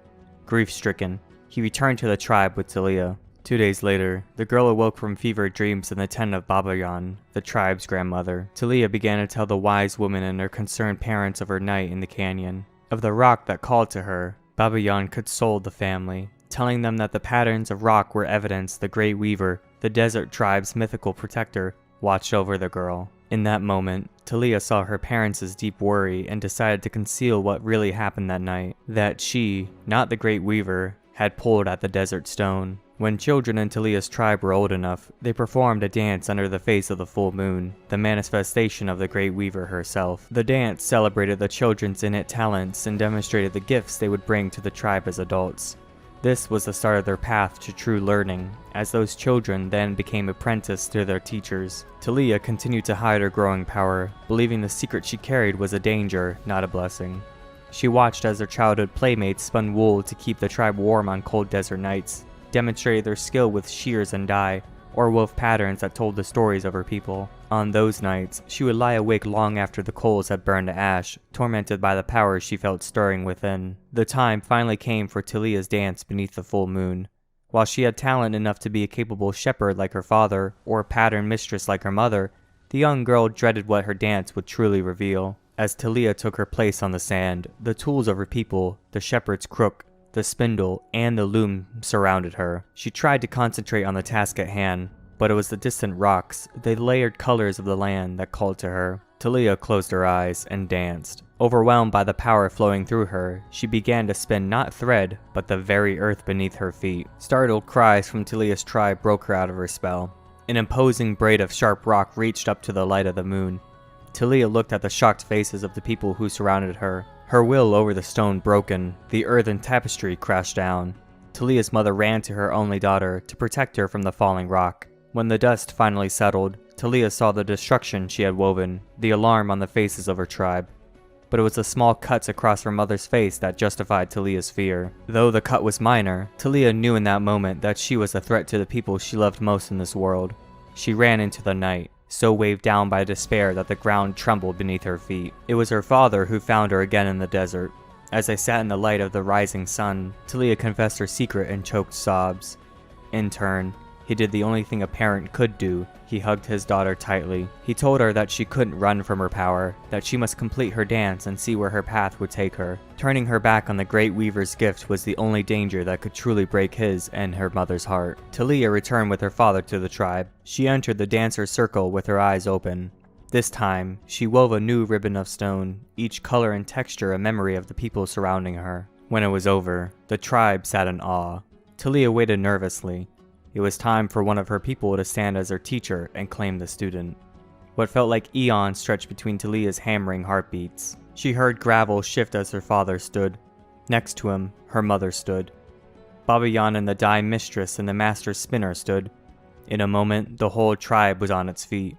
Grief-stricken, he returned to the tribe with Taliyah. 2 days later, the girl awoke from fevered dreams in the tent of Babayan, the tribe's grandmother. Taliyah began to tell the wise woman and her concerned parents of her night in the canyon. Of the rock that called to her, Babayan consoled the family, telling them that the patterns of rock were evidence the Great Weaver, the desert tribe's mythical protector, watched over the girl. In that moment, Taliyah saw her parents' deep worry and decided to conceal what really happened that night. That she, not the Great Weaver, had pulled at the desert stone. When children in Taliyah's tribe were old enough, they performed a dance under the face of the full moon, the manifestation of the Great Weaver herself. The dance celebrated the children's innate talents and demonstrated the gifts they would bring to the tribe as adults. This was the start of their path to true learning, as those children then became apprenticed to their teachers. Taliyah continued to hide her growing power, believing the secret she carried was a danger, not a blessing. She watched as her childhood playmates spun wool to keep the tribe warm on cold desert nights, demonstrated their skill with shears and dye, or wove patterns that told the stories of her people. On those nights, she would lie awake long after the coals had burned to ash, tormented by the powers she felt stirring within. The time finally came for Taliyah's dance beneath the full moon. While she had talent enough to be a capable shepherd like her father, or a pattern mistress like her mother, the young girl dreaded what her dance would truly reveal. As Taliyah took her place on the sand, the tools of her people, the shepherd's crook, the spindle, and the loom surrounded her. She tried to concentrate on the task at hand, but it was the distant rocks, the layered colors of the land that called to her. Taliyah closed her eyes and danced. Overwhelmed by the power flowing through her, she began to spin not thread, but the very earth beneath her feet. Startled cries from Taliyah's tribe broke her out of her spell. An imposing braid of sharp rock reached up to the light of the moon. Taliyah looked at the shocked faces of the people who surrounded her. Her will over the stone broken, the earthen tapestry crashed down. Taliyah's mother ran to her only daughter to protect her from the falling rock. When the dust finally settled, Taliyah saw the destruction she had woven, the alarm on the faces of her tribe. but it was the small cuts across her mother's face that justified Talia's fear. Though the cut was minor, Talia knew in that moment that she was a threat to the people she loved most in this world. She ran into the night, so weighed down by despair that the ground trembled beneath her feet. It was her father who found her again in the desert. As they sat in the light of the rising sun, Talia confessed her secret in choked sobs. In turn, he did the only thing a parent could do. He hugged his daughter tightly. He told her that she couldn't run from her power, that she must complete her dance and see where her path would take her. Turning her back on the Great Weaver's gift was the only danger that could truly break his and her mother's heart. Talia returned with her father to the tribe. She entered the dancer's circle with her eyes open. This time, she wove a new ribbon of stone, each color and texture a memory of the people surrounding her. When it was over, the tribe sat in awe. Talia waited nervously. It was time for one of her people to stand as her teacher and claim the student. What felt like eons stretched between Talia's hammering heartbeats. She heard gravel shift as her father stood. Next to him, her mother stood. Baba Yan and the Dai Mistress and the Master Spinner stood. In a moment, the whole tribe was on its feet.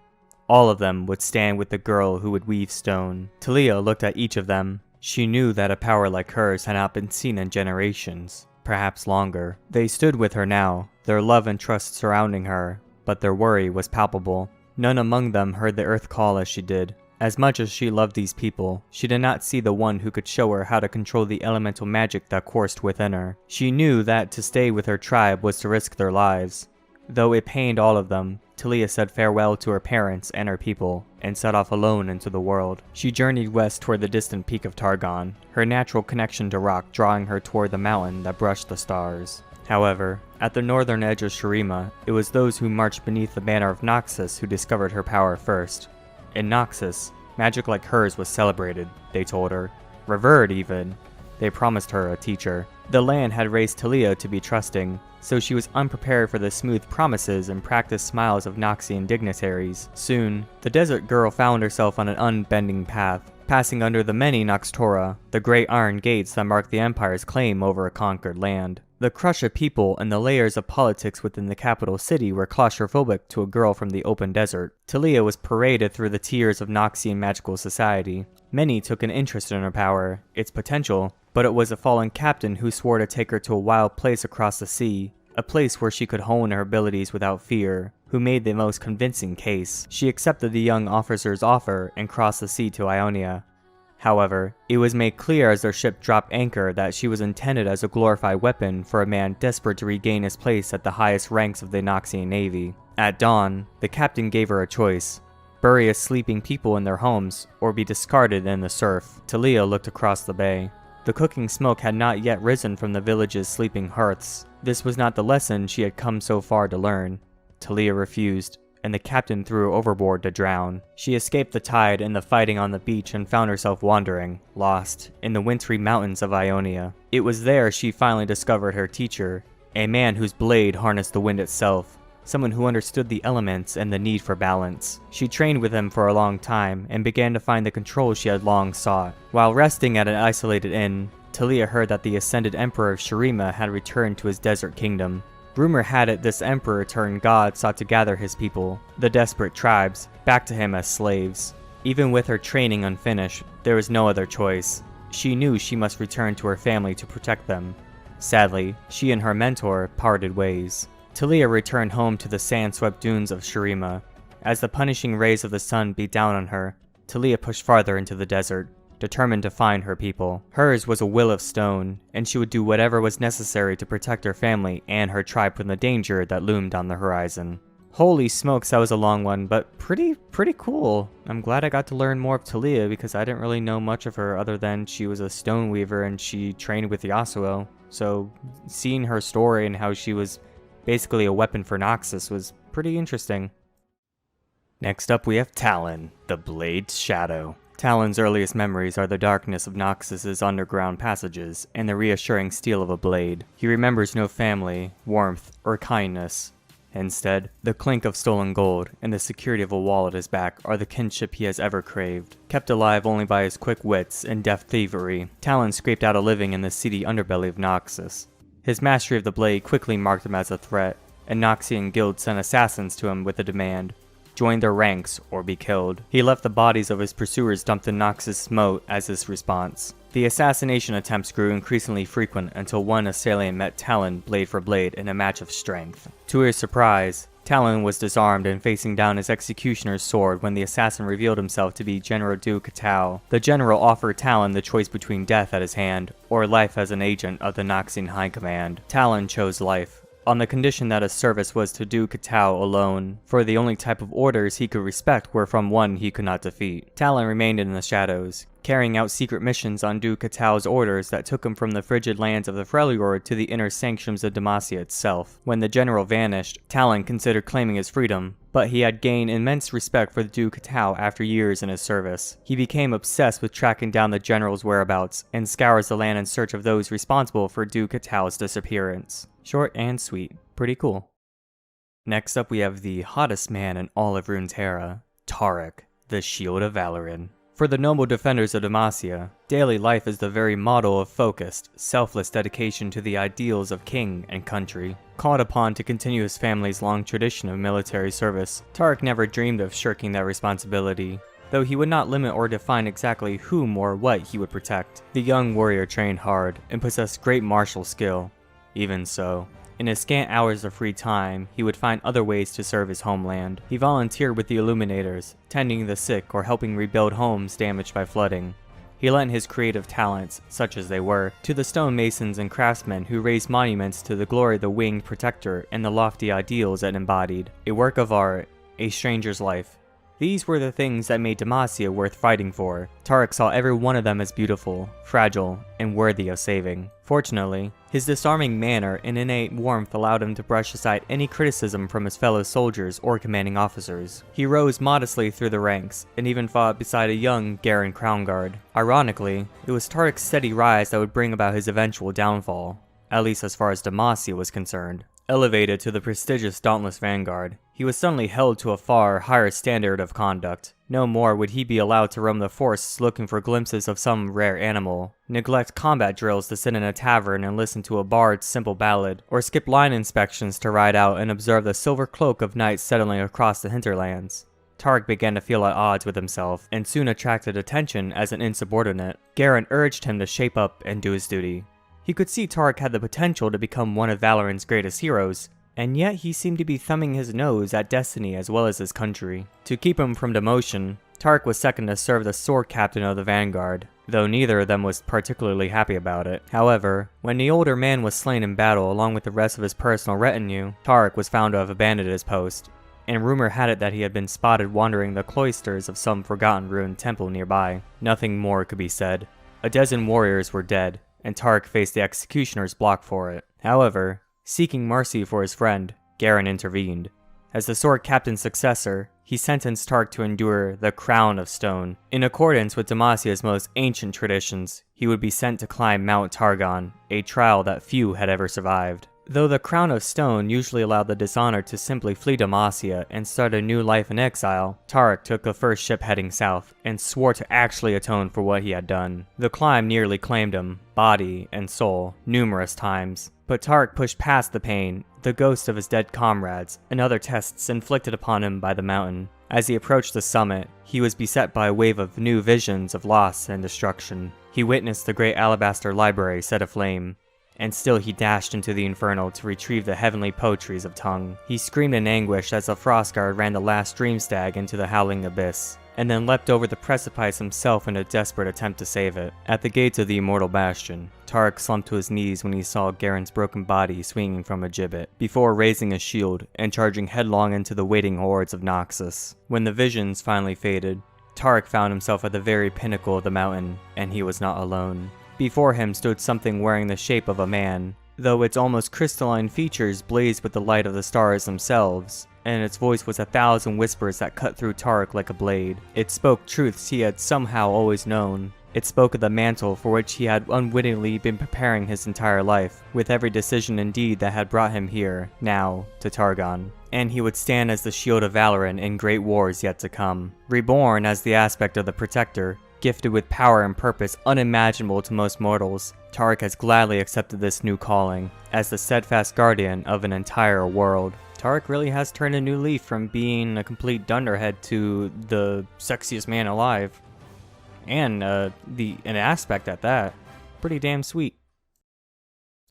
All of them would stand with the girl who would weave stone. Talia looked at each of them. She knew that a power like hers had not been seen in generations, perhaps longer. They stood with her now, their love and trust surrounding her, but their worry was palpable. None among them heard the earth call as she did. As much as she loved these people, she did not see the one who could show her how to control the elemental magic that coursed within her. She knew that to stay with her tribe was to risk their lives. Though it pained all of them, Talia said farewell to her parents and her people, and set off alone into the world. She journeyed west toward the distant peak of Targon, her natural connection to rock drawing her toward the mountain that brushed the stars. However, at the northern edge of Shurima, it was those who marched beneath the banner of Noxus who discovered her power first. In Noxus, magic like hers was celebrated, they told her. Revered even. They promised her a teacher. The land had raised Talia to be trusting, so she was unprepared for the smooth promises and practiced smiles of Noxian dignitaries. Soon, the desert girl found herself on an unbending path, passing under the many Noxtora, the great iron gates that marked the Empire's claim over a conquered land. The crush of people and the layers of politics within the capital city were claustrophobic to a girl from the open desert. Talia was paraded through the tiers of Noxian magical society. Many took an interest in her power, its potential, but it was a fallen captain who swore to take her to a wild place across the sea, a place where she could hone her abilities without fear, who made the most convincing case. She accepted the young officer's offer and crossed the sea to Ionia. However, it was made clear as their ship dropped anchor that she was intended as a glorified weapon for a man desperate to regain his place at the highest ranks of the Noxian Navy. At dawn, the captain gave her a choice: bury his sleeping people in their homes, or be discarded in the surf. Talia looked across the bay. The cooking smoke had not yet risen from the village's sleeping hearths. This was not the lesson she had come so far to learn. Talia refused, and the captain threw her overboard to drown. She escaped the tide and the fighting on the beach and found herself wandering, lost, in the wintry mountains of Ionia. It was there she finally discovered her teacher, a man whose blade harnessed the wind itself, someone who understood the elements and the need for balance. She trained with him for a long time and began to find the control she had long sought. While resting at an isolated inn, Talia heard that the ascended emperor of Shurima had returned to his desert kingdom. Rumor had it this emperor turned god sought to gather his people, the desperate tribes, back to him as slaves. Even with her training unfinished, there was no other choice. She knew she must return to her family to protect them. Sadly, she and her mentor parted ways. Talia returned home to the sand-swept dunes of Shurima. As the punishing rays of the sun beat down on her, Talia pushed farther into the desert, determined to find her people. Hers was a will of stone, and she would do whatever was necessary to protect her family and her tribe from the danger that loomed on the horizon. Holy smokes, that was a long one, but pretty cool. I'm glad I got to learn more of Talia because I didn't really know much of her other than she was a stone weaver and she trained with Yasuo. So seeing her story and how she was basically a weapon for Noxus was pretty interesting. Next up we have Talon, the Blade's Shadow. Talon's earliest memories are the darkness of Noxus's underground passages and the reassuring steel of a blade. He remembers no family, warmth, or kindness. Instead, the clink of stolen gold and the security of a wall at his back are the kinship he has ever craved. Kept alive only by his quick wits and deft thievery, Talon scraped out a living in the seedy underbelly of Noxus. His mastery of the blade quickly marked him as a threat, and Noxian guilds sent assassins to him with a demand: join their ranks, or be killed. He left the bodies of his pursuers dumped in Noxus moat as his response. The assassination attempts grew increasingly frequent until one assailant met Talon blade for blade in a match of strength. To his surprise, Talon was disarmed and facing down his executioner's sword when the assassin revealed himself to be General Du Katao. The general offered Talon the choice between death at his hand or life as an agent of the Noxian High Command. Talon chose life, on the condition that his service was to Du Katao alone, for the only type of orders he could respect were from one he could not defeat. Talon remained in the shadows, carrying out secret missions on Du Katao's orders that took him from the frigid lands of the Freljord to the inner sanctums of Demacia itself. When the general vanished, Talon considered claiming his freedom, but he had gained immense respect for Du Katao after years in his service. He became obsessed with tracking down the general's whereabouts, and scours the land in search of those responsible for Du Katao's disappearance. Short and sweet. Pretty cool. Next up we have the hottest man in all of Runeterra, Taric, the Shield of Valoran. For the noble defenders of Demacia, daily life is the very model of focused, selfless dedication to the ideals of king and country. Called upon to continue his family's long tradition of military service, Taric never dreamed of shirking that responsibility, though he would not limit or define exactly whom or what he would protect. The young warrior trained hard and possessed great martial skill. Even so, in his scant hours of free time, he would find other ways to serve his homeland. He volunteered with the Illuminators, tending the sick or helping rebuild homes damaged by flooding. He lent his creative talents, such as they were, to the stonemasons and craftsmen who raised monuments to the glory of the winged protector and the lofty ideals it embodied. A work of art, a stranger's life. These were the things that made Demacia worth fighting for. Taric saw every one of them as beautiful, fragile, and worthy of saving. Fortunately, his disarming manner and innate warmth allowed him to brush aside any criticism from his fellow soldiers or commanding officers. He rose modestly through the ranks, and even fought beside a young Garen Crownguard. Ironically, it was Taric's steady rise that would bring about his eventual downfall, at least as far as Demacia was concerned. Elevated to the prestigious Dauntless Vanguard, he was suddenly held to a far higher standard of conduct. No more would he be allowed to roam the forests looking for glimpses of some rare animal, neglect combat drills to sit in a tavern and listen to a bard's simple ballad, or skip line inspections to ride out and observe the silver cloak of night settling across the hinterlands. Taric began to feel at odds with himself, and soon attracted attention as an insubordinate. Garen urged him to shape up and do his duty. He could see Taric had the potential to become one of Valoran's greatest heroes, and yet he seemed to be thumbing his nose at destiny as well as his country. To keep him from demotion, Taric was second to serve the sword captain of the Vanguard, though neither of them was particularly happy about it. However, when the older man was slain in battle along with the rest of his personal retinue, Taric was found to have abandoned his post, and rumor had it that he had been spotted wandering the cloisters of some forgotten ruined temple nearby. Nothing more could be said. A dozen warriors were dead, and Taric faced the executioner's block for it. However, seeking mercy for his friend, Garen intervened. As the sword captain's successor, he sentenced Taric to endure the Crown of Stone. In accordance with Demacia's most ancient traditions, he would be sent to climb Mount Targon, a trial that few had ever survived. Though the Crown of Stone usually allowed the dishonored to simply flee Demacia and start a new life in exile, Taric took the first ship heading south and swore to actually atone for what he had done. The climb nearly claimed him, body and soul, numerous times, but Taric pushed past the pain, the ghost of his dead comrades, and other tests inflicted upon him by the mountain. As he approached the summit, he was beset by a wave of new visions of loss and destruction. He witnessed the great alabaster library set aflame, and still he dashed into the Inferno to retrieve the heavenly poetries of Tongue. He screamed in anguish as the Frostguard ran the last dream stag into the howling abyss, and then leapt over the precipice himself in a desperate attempt to save it. At the gates of the Immortal Bastion, Taric slumped to his knees when he saw Garen's broken body swinging from a gibbet, before raising his shield and charging headlong into the waiting hordes of Noxus. When the visions finally faded, Taric found himself at the very pinnacle of the mountain, and he was not alone. Before him stood something wearing the shape of a man, though its almost crystalline features blazed with the light of the stars themselves, and its voice was 1,000 whispers that cut through Taric like a blade. It spoke truths he had somehow always known. It spoke of the mantle for which he had unwittingly been preparing his entire life, with every decision and deed that had brought him here, now, to Targon. And he would stand as the Shield of Valoran in great wars yet to come. Reborn as the aspect of the Protector, gifted with power and purpose unimaginable to most mortals, Taric has gladly accepted this new calling as the steadfast guardian of an entire world. Taric really has turned a new leaf from being a complete dunderhead to the sexiest man alive. And an aspect at that. Pretty damn sweet.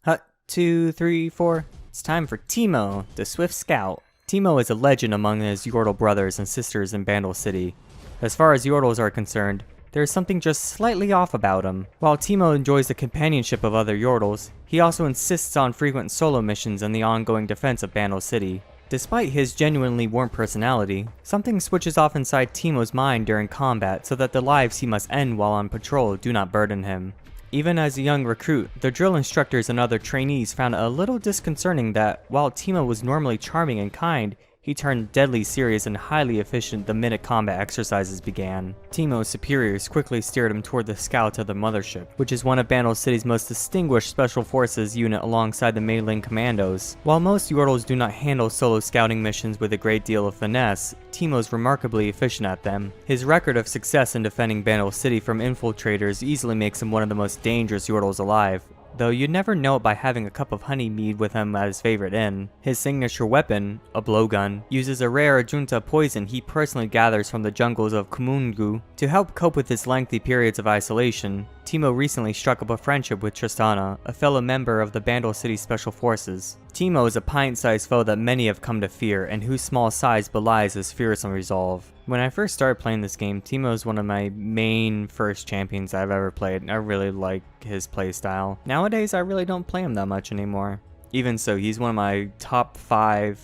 Hut, 2, 3, 4. It's time for Teemo, the Swift Scout. Teemo is a legend among his Yordle brothers and sisters in Bandle City. As far as Yordles are concerned, there is something just slightly off about him. While Teemo enjoys the companionship of other Yordles, he also insists on frequent solo missions and the ongoing defense of Bandle City. Despite his genuinely warm personality, something switches off inside Teemo's mind during combat so that the lives he must end while on patrol do not burden him. Even as a young recruit, the drill instructors and other trainees found it a little disconcerting that, while Teemo was normally charming and kind, he turned deadly serious and highly efficient the minute combat exercises began. Teemo's superiors quickly steered him toward the Scout of the Mothership, which is one of Bandle City's most distinguished special forces unit alongside the Mailing Commandos. While most Yordles do not handle solo scouting missions with a great deal of finesse, Teemo's remarkably efficient at them. His record of success in defending Bandle City from infiltrators easily makes him one of the most dangerous Yordles alive, though you'd never know it by having a cup of honey mead with him at his favorite inn. His signature weapon, a blowgun, uses a rare Junta poison he personally gathers from the jungles of Kumungu. To help cope with his lengthy periods of isolation, Teemo recently struck up a friendship with Tristana, a fellow member of the Bandle City Special Forces. Teemo is a pint-sized foe that many have come to fear, and whose small size belies his fearsome resolve. When I first started playing this game, Teemo is one of my main first champions I've ever played, and I really like his playstyle. Nowadays, I really don't play him that much anymore. Even so, he's one of my top 5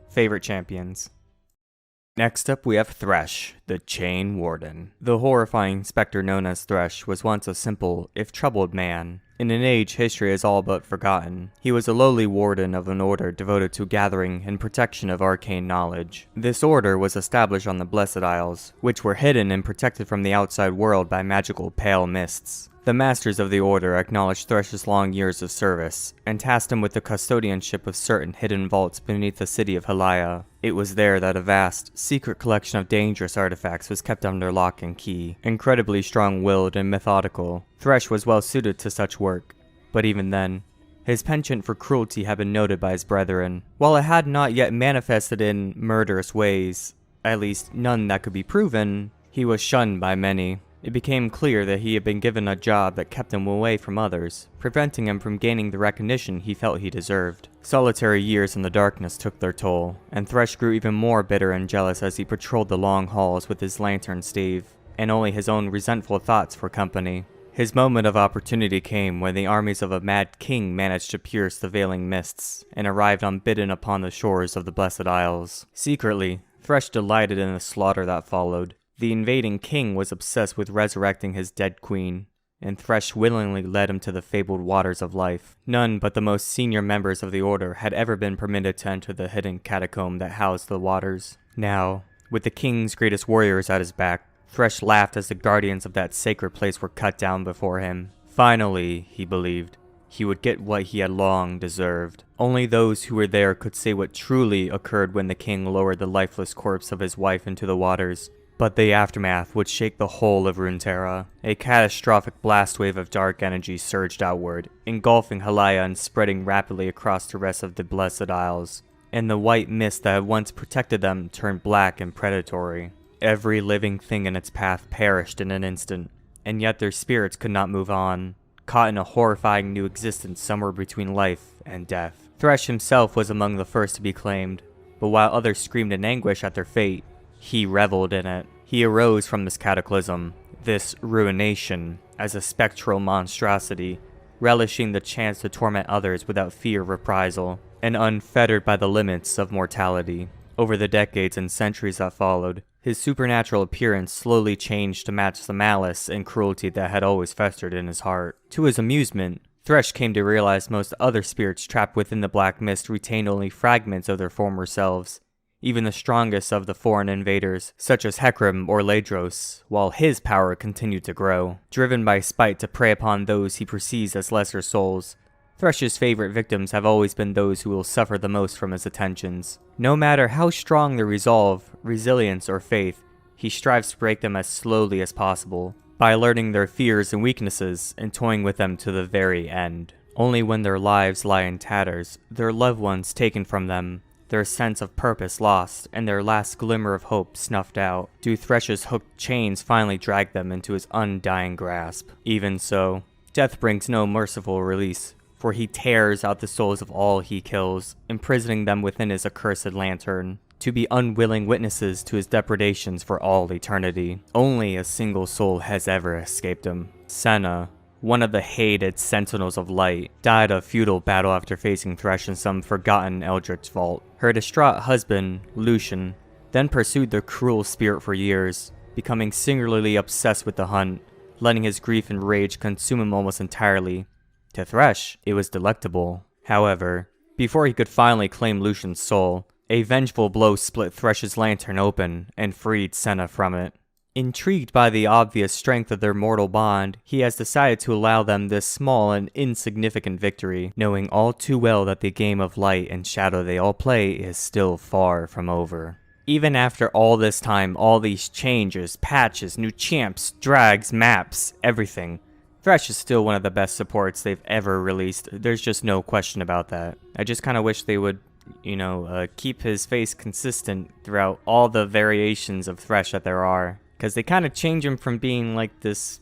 favorite champions. Next up, we have Thresh, the Chain Warden. The horrifying specter known as Thresh was once a simple, if troubled man. In an age history has all but forgotten, he was a lowly warden of an order devoted to gathering and protection of arcane knowledge. This order was established on the Blessed Isles, which were hidden and protected from the outside world by magical pale mists. The masters of the order acknowledged Thresh's long years of service, and tasked him with the custodianship of certain hidden vaults beneath the city of Halaya. It was there that a vast, secret collection of dangerous artifacts was kept under lock and key. Incredibly strong-willed and methodical, Thresh was well suited to such work, but even then, his penchant for cruelty had been noted by his brethren. While it had not yet manifested in murderous ways, at least none that could be proven, he was shunned by many. It became clear that he had been given a job that kept him away from others, preventing him from gaining the recognition he felt he deserved. Solitary years in the darkness took their toll, and Thresh grew even more bitter and jealous as he patrolled the long halls with his lantern stave, and only his own resentful thoughts for company. His moment of opportunity came when the armies of a mad king managed to pierce the veiling mists, and arrived unbidden upon the shores of the Blessed Isles. Secretly, Thresh delighted in the slaughter that followed. The invading king was obsessed with resurrecting his dead queen, and Thresh willingly led him to the fabled waters of life. None but the most senior members of the order had ever been permitted to enter the hidden catacomb that housed the waters. Now, with the king's greatest warriors at his back, Thresh laughed as the guardians of that sacred place were cut down before him. Finally, he believed, he would get what he had long deserved. Only those who were there could say what truly occurred when the king lowered the lifeless corpse of his wife into the waters. But the aftermath would shake the whole of Runeterra. A catastrophic blast wave of dark energy surged outward, engulfing Halaya and spreading rapidly across the rest of the Blessed Isles. And the white mist that had once protected them turned black and predatory. Every living thing in its path perished in an instant, and yet their spirits could not move on, caught in a horrifying new existence somewhere between life and death. Thresh himself was among the first to be claimed, but while others screamed in anguish at their fate, he reveled in it. He arose from this cataclysm, this ruination, as a spectral monstrosity, relishing the chance to torment others without fear of reprisal, and unfettered by the limits of mortality. Over the decades and centuries that followed, his supernatural appearance slowly changed to match the malice and cruelty that had always festered in his heart. To his amusement, Thresh came to realize most other spirits trapped within the black mist retained only fragments of their former selves, even the strongest of the foreign invaders, such as Hecarim or Ladros, while his power continued to grow. Driven by spite to prey upon those he perceives as lesser souls, Thresh's favorite victims have always been those who will suffer the most from his attentions. No matter how strong their resolve, resilience, or faith, he strives to break them as slowly as possible. by learning their fears and weaknesses and toying with them to the very end. Only when their lives lie in tatters, their loved ones taken from them, their sense of purpose lost, and their last glimmer of hope snuffed out, do Thresh's hooked chains finally drag them into his undying grasp. Even so, death brings no merciful release, for he tears out the souls of all he kills, imprisoning them within his accursed lantern, to be unwilling witnesses to his depredations for all eternity. Only a single soul has ever escaped him. Senna, one of the hated Sentinels of Light, died a futile battle after facing Thresh in some forgotten Eldritch vault. Her distraught husband, Lucian, then pursued the cruel spirit for years, becoming singularly obsessed with the hunt, letting his grief and rage consume him almost entirely. To Thresh, it was delectable. However, before he could finally claim Lucian's soul, a vengeful blow split Thresh's lantern open and freed Senna from it. Intrigued by the obvious strength of their mortal bond, he has decided to allow them this small and insignificant victory, knowing all too well that the game of light and shadow they all play is still far from over. Even after all this time, all these changes, patches, new champs, drags, maps, everything, Thresh is still one of the best supports they've ever released. There's just no question about that. I just kind of wish they would, keep his face consistent throughout all the variations of Thresh that there are. Because they kind of change him from being like this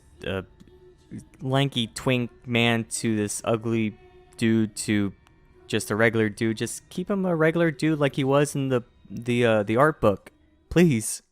lanky twink man to this ugly dude to just a regular dude. Just keep him a regular dude like he was in the art book, please.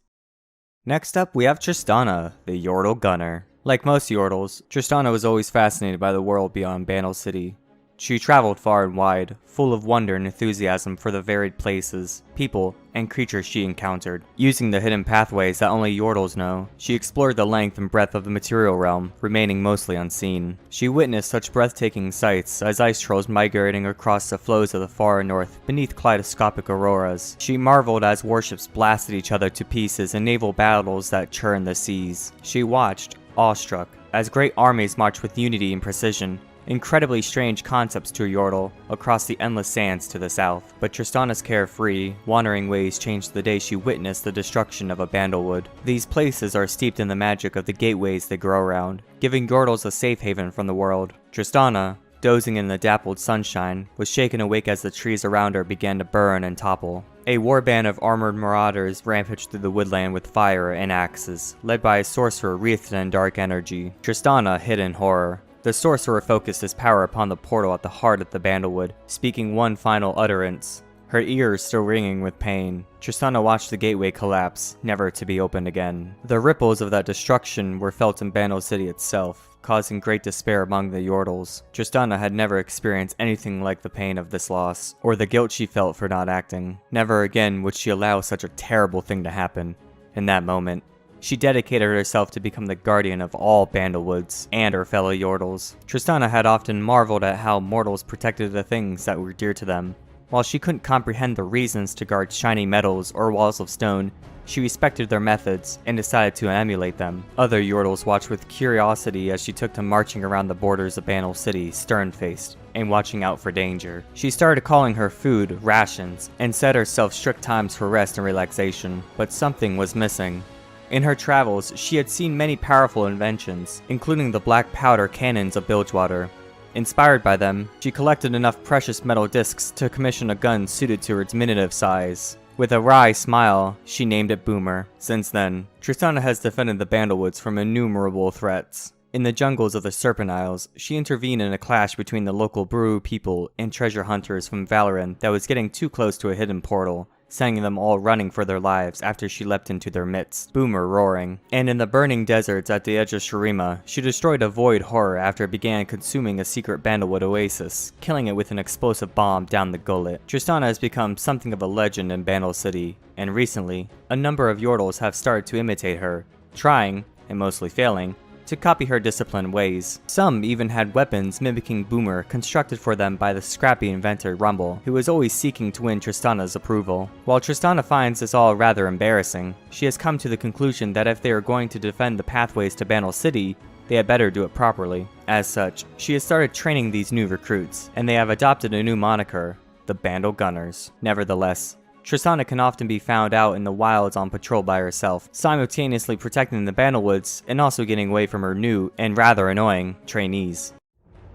Next up, we have Tristana, the Yordle Gunner. Like most Yordles, Tristana was always fascinated by the world beyond Bandle City. She traveled far and wide, full of wonder and enthusiasm for the varied places, people, and creatures she encountered. Using the hidden pathways that only Yordles know, she explored the length and breadth of the material realm, remaining mostly unseen. She witnessed such breathtaking sights as ice trolls migrating across the flows of the far north beneath kaleidoscopic auroras. She marveled as warships blasted each other to pieces in naval battles that churned the seas. She watched, awestruck, as great armies marched with unity and precision. Incredibly strange concepts to a Yordle across the endless sands to the south, but Tristana's carefree, wandering ways changed the day she witnessed the destruction of a Bandlewood. These places are steeped in the magic of the gateways they grow around, giving Yordles a safe haven from the world. Tristana, dozing in the dappled sunshine, was shaken awake as the trees around her began to burn and topple. A warband of armored marauders rampaged through the woodland with fire and axes, led by a sorcerer wreathed in dark energy. Tristana hid in horror. The sorcerer focused his power upon the portal at the heart of the Bandlewood, speaking one final utterance, her ears still ringing with pain. Tristana watched the gateway collapse, never to be opened again. The ripples of that destruction were felt in Bandle City itself, causing great despair among the Yordles. Tristana had never experienced anything like the pain of this loss, or the guilt she felt for not acting. Never again would she allow such a terrible thing to happen. In that moment, she dedicated herself to become the guardian of all Bandlewoods and her fellow Yordles. Tristana had often marveled at how mortals protected the things that were dear to them. While she couldn't comprehend the reasons to guard shiny metals or walls of stone, she respected their methods and decided to emulate them. Other Yordles watched with curiosity as she took to marching around the borders of Bandle City, stern-faced, and watching out for danger. She started calling her food rations, and set herself strict times for rest and relaxation, but something was missing. In her travels, she had seen many powerful inventions, including the black powder cannons of Bilgewater. Inspired by them, she collected enough precious metal discs to commission a gun suited to her diminutive size. With a wry smile, she named it Boomer. Since then, Tristana has defended the Bandlewoods from innumerable threats. In the jungles of the Serpent Isles, she intervened in a clash between the local Brew people and treasure hunters from Valoran that was getting too close to a hidden portal, sending them all running for their lives after she leapt into their midst, Boomer roaring. And in the burning deserts at the edge of Shurima, she destroyed a void horror after it began consuming a secret Bandlewood oasis, killing it with an explosive bomb down the gullet. Tristana has become something of a legend in Bandle City, and recently, a number of Yordles have started to imitate her, trying, and mostly failing, to copy her disciplined ways. Some even had weapons mimicking Boomer constructed for them by the scrappy inventor Rumble, who was always seeking to win Tristana's approval. While Tristana finds this all rather embarrassing, she has come to the conclusion that if they are going to defend the pathways to Bandle City, they had better do it properly. As such, she has started training these new recruits, and they have adopted a new moniker, the Bandle Gunners. Nevertheless, Tristana can often be found out in the wilds on patrol by herself, simultaneously protecting the Bannerwoods and also getting away from her new, and rather annoying, trainees.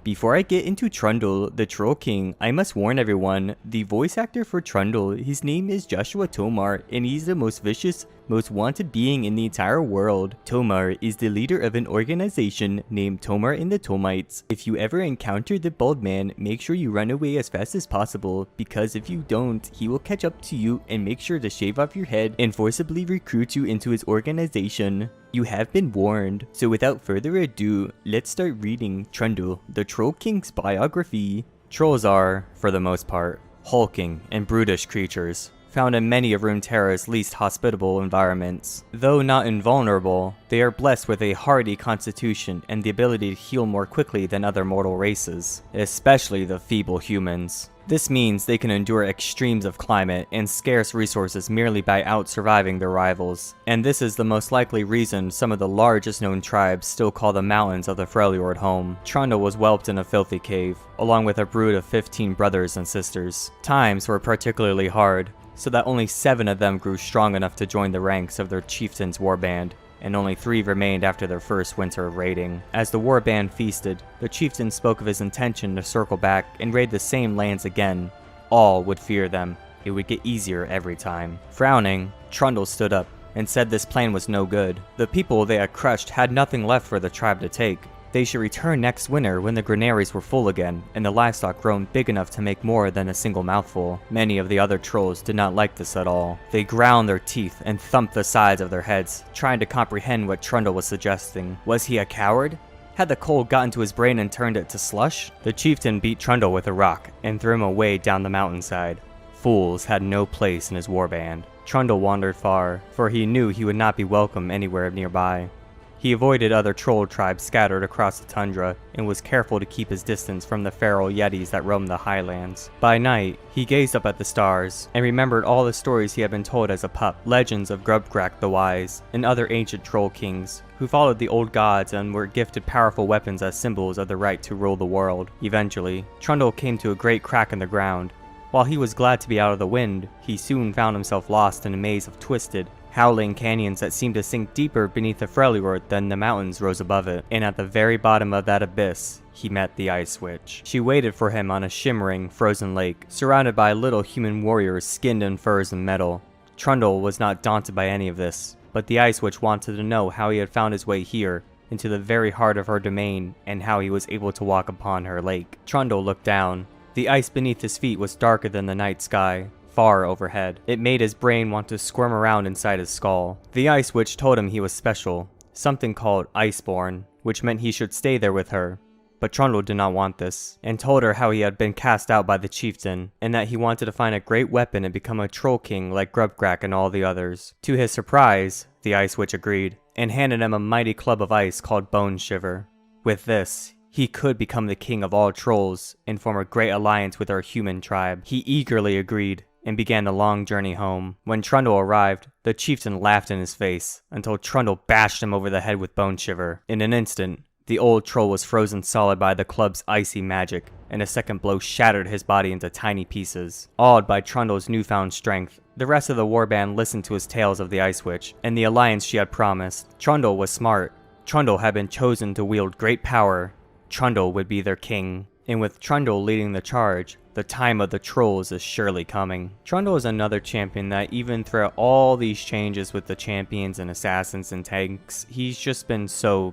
Before I get into Trundle, the Troll King, I must warn everyone, the voice actor for Trundle, his name is Joshua Tomar, and he's the most vicious, most wanted being in the entire world. Tomar is the leader of an organization named Tomar and the Tomites. If you ever encounter the bald man, make sure you run away as fast as possible, because if you don't, he will catch up to you and make sure to shave off your head and forcibly recruit you into his organization. You have been warned. So without further ado, let's start reading Trundle, the Troll King's biography. Trolls are, for the most part, hulking and brutish creatures, found in many of Runeterra's least hospitable environments. Though not invulnerable, they are blessed with a hardy constitution and the ability to heal more quickly than other mortal races, especially the feeble humans. This means they can endure extremes of climate and scarce resources merely by out-surviving their rivals. And this is the most likely reason some of the largest known tribes still call the mountains of the Freljord home. Trundle was whelped in a filthy cave, along with a brood of 15 brothers and sisters. Times were particularly hard, so that only 7 of them grew strong enough to join the ranks of their chieftain's warband, and only 3 remained after their first winter of raiding. As the warband feasted, the chieftain spoke of his intention to circle back and raid the same lands again. All would fear them. It would get easier every time. Frowning, Trundle stood up and said this plan was no good. The people they had crushed had nothing left for the tribe to take. They should return next winter when the granaries were full again and the livestock grown big enough to make more than a single mouthful. Many of the other trolls did not like this at all. They ground their teeth and thumped the sides of their heads, trying to comprehend what Trundle was suggesting. Was he a coward? Had the cold got into his brain and turned it to slush? The chieftain beat Trundle with a rock and threw him away down the mountainside. Fools had no place in his warband. Trundle wandered far, for he knew he would not be welcome anywhere nearby. He avoided other troll tribes scattered across the tundra, and was careful to keep his distance from the feral yetis that roamed the highlands. By night, he gazed up at the stars, and remembered all the stories he had been told as a pup, legends of Grubcrack the Wise, and other ancient troll kings, who followed the old gods and were gifted powerful weapons as symbols of the right to rule the world. Eventually, Trundle came to a great crack in the ground. While he was glad to be out of the wind, he soon found himself lost in a maze of twisted, howling canyons that seemed to sink deeper beneath the Freljord than the mountains rose above it. And at the very bottom of that abyss, he met the Ice Witch. She waited for him on a shimmering, frozen lake, surrounded by little human warriors skinned in furs and metal. Trundle was not daunted by any of this, but the Ice Witch wanted to know how he had found his way here, into the very heart of her domain, and how he was able to walk upon her lake. Trundle looked down. The ice beneath his feet was darker than the night sky, far overhead. It made his brain want to squirm around inside his skull. The Ice Witch told him he was special, something called Iceborn, which meant he should stay there with her. But Trundle did not want this, and told her how he had been cast out by the chieftain, and that he wanted to find a great weapon and become a troll king like Grubcrack and all the others. To his surprise, the Ice Witch agreed, and handed him a mighty club of ice called Bone Shiver. With this, he could become the king of all trolls, and form a great alliance with our human tribe. He eagerly agreed, and began the long journey home. When Trundle arrived, the chieftain laughed in his face, until Trundle bashed him over the head with Bone Shiver. In an instant, the old troll was frozen solid by the club's icy magic, and a second blow shattered his body into tiny pieces. Awed by Trundle's newfound strength, the rest of the warband listened to his tales of the Ice Witch, and the alliance she had promised. Trundle was smart. Trundle had been chosen to wield great power. Trundle would be their king. And with Trundle leading the charge, the time of the trolls is surely coming. Trundle is another champion that even throughout all these changes with the champions and assassins and tanks, he's just been so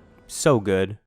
good.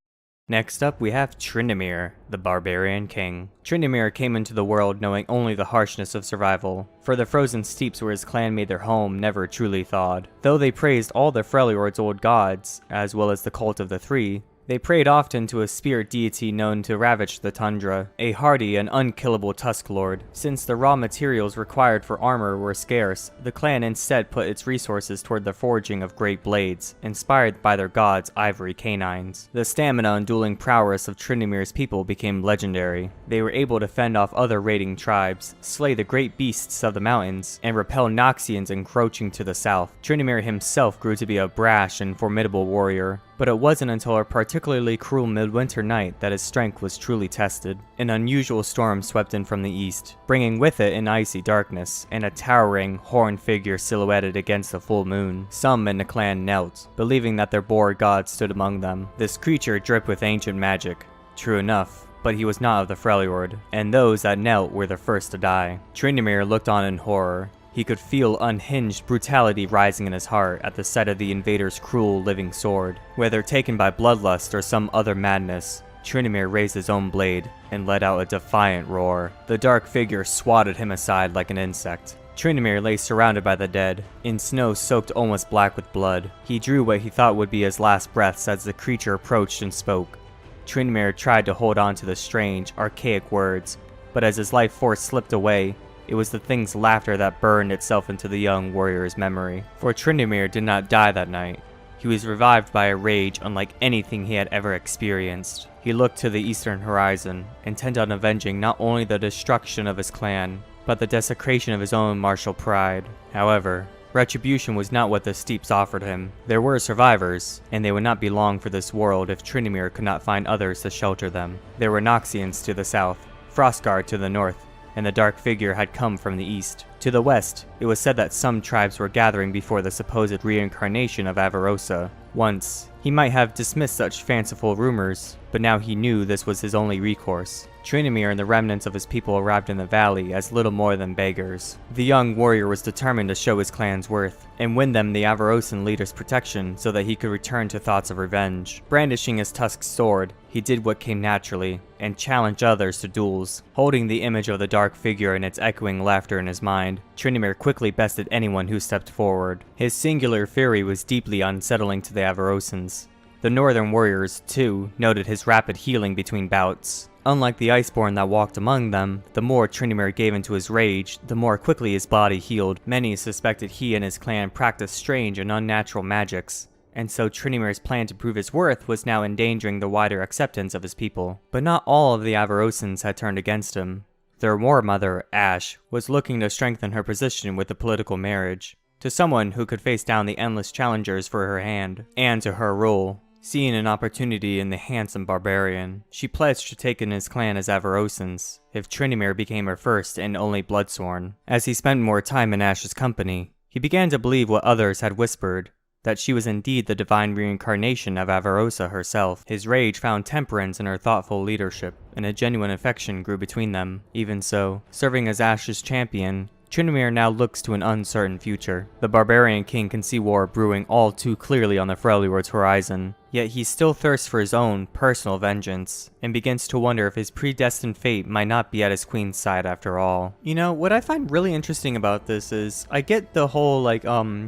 Next up, we have Tryndamere, the Barbarian King. Tryndamere came into the world knowing only the harshness of survival, for the frozen steeps where his clan made their home never truly thawed. Though they praised all the Freljord's old gods, as well as the cult of the Three, they prayed often to a spirit deity known to ravage the tundra, a hardy and unkillable Tusk Lord. Since the raw materials required for armor were scarce, the clan instead put its resources toward the forging of great blades, inspired by their god's ivory canines. The stamina and dueling prowess of Tryndamere's people became legendary. They were able to fend off other raiding tribes, slay the great beasts of the mountains, and repel Noxians encroaching to the south. Tryndamere himself grew to be a brash and formidable warrior, But it wasn't until a particularly cruel midwinter night that his strength was truly tested. An unusual storm swept in from the east, bringing with it an icy darkness, and a towering, horned figure silhouetted against the full moon. Some in the clan knelt, believing that their boar god stood among them. This creature dripped with ancient magic. True enough, but he was not of the Freljord, and those that knelt were the first to die. Tryndamere looked on in horror. He could feel unhinged brutality rising in his heart at the sight of the invader's cruel living sword. Whether taken by bloodlust or some other madness, Tryndamere raised his own blade and let out a defiant roar. The dark figure swatted him aside like an insect. Tryndamere lay surrounded by the dead, in snow soaked almost black with blood. He drew what he thought would be his last breaths as the creature approached and spoke. Tryndamere tried to hold on to the strange, archaic words, but as his life force slipped away, it was the thing's laughter that burned itself into the young warrior's memory. For Tryndamere did not die that night. He was revived by a rage unlike anything he had ever experienced. He looked to the eastern horizon, intent on avenging not only the destruction of his clan, but the desecration of his own martial pride. However, retribution was not what the steeps offered him. There were survivors, and they would not be long for this world if Tryndamere could not find others to shelter them. There were Noxians to the south, Frostguard to the north, and the dark figure had come from the east. To the west, it was said that some tribes were gathering before the supposed reincarnation of Avarosa. Once, he might have dismissed such fanciful rumors, but now he knew this was his only recourse. Tryndamere and the remnants of his people arrived in the valley as little more than beggars. The young warrior was determined to show his clan's worth, and win them the Avarosan leader's protection so that he could return to thoughts of revenge. Brandishing his tusked sword, he did what came naturally, and challenged others to duels. Holding the image of the dark figure and its echoing laughter in his mind, Tryndamere quickly bested anyone who stepped forward. His singular fury was deeply unsettling to the Avarosans. The northern warriors, too, noted his rapid healing between bouts. Unlike the Iceborn that walked among them, the more Tryndamere gave into his rage, the more quickly his body healed. Many suspected he and his clan practiced strange and unnatural magics, and so Tryndamere's plan to prove his worth was now endangering the wider acceptance of his people. But not all of the Avarosans had turned against him. Their war mother, Ashe, was looking to strengthen her position with a political marriage, to someone who could face down the endless challengers for her hand, and to her rule. Seeing an opportunity in the handsome barbarian, she pledged to take in his clan as Avarosans, if Tryndamere became her first and only bloodsworn. As he spent more time in Ashe's company, he began to believe what others had whispered, that she was indeed the divine reincarnation of Avarosa herself. His rage found temperance in her thoughtful leadership, and a genuine affection grew between them. Even so, serving as Ashe's champion, Tryndamere now looks to an uncertain future. The barbarian king can see war brewing all too clearly on the Freljord's horizon, yet he still thirsts for his own personal vengeance, and begins to wonder if his predestined fate might not be at his queen's side after all. You know, what I find really interesting about this is, I get the whole,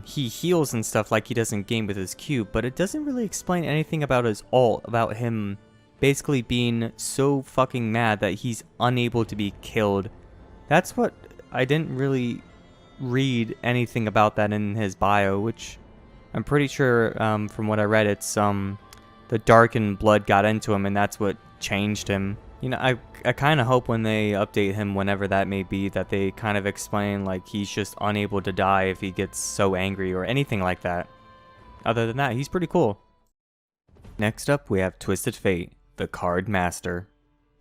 he heals and stuff like he doesn't game with his Q, but it doesn't really explain anything about his ult, about him basically being so fucking mad that he's unable to be killed. That's what I didn't really read anything about that in his bio, which I'm pretty sure from what I read, it's the darkened blood got into him and that's what changed him. You know, I kind of hope when they update him, whenever that may be, that they kind of explain like he's just unable to die if he gets so angry or anything like that. Other than that, he's pretty cool. Next up, we have Twisted Fate, the Card Master.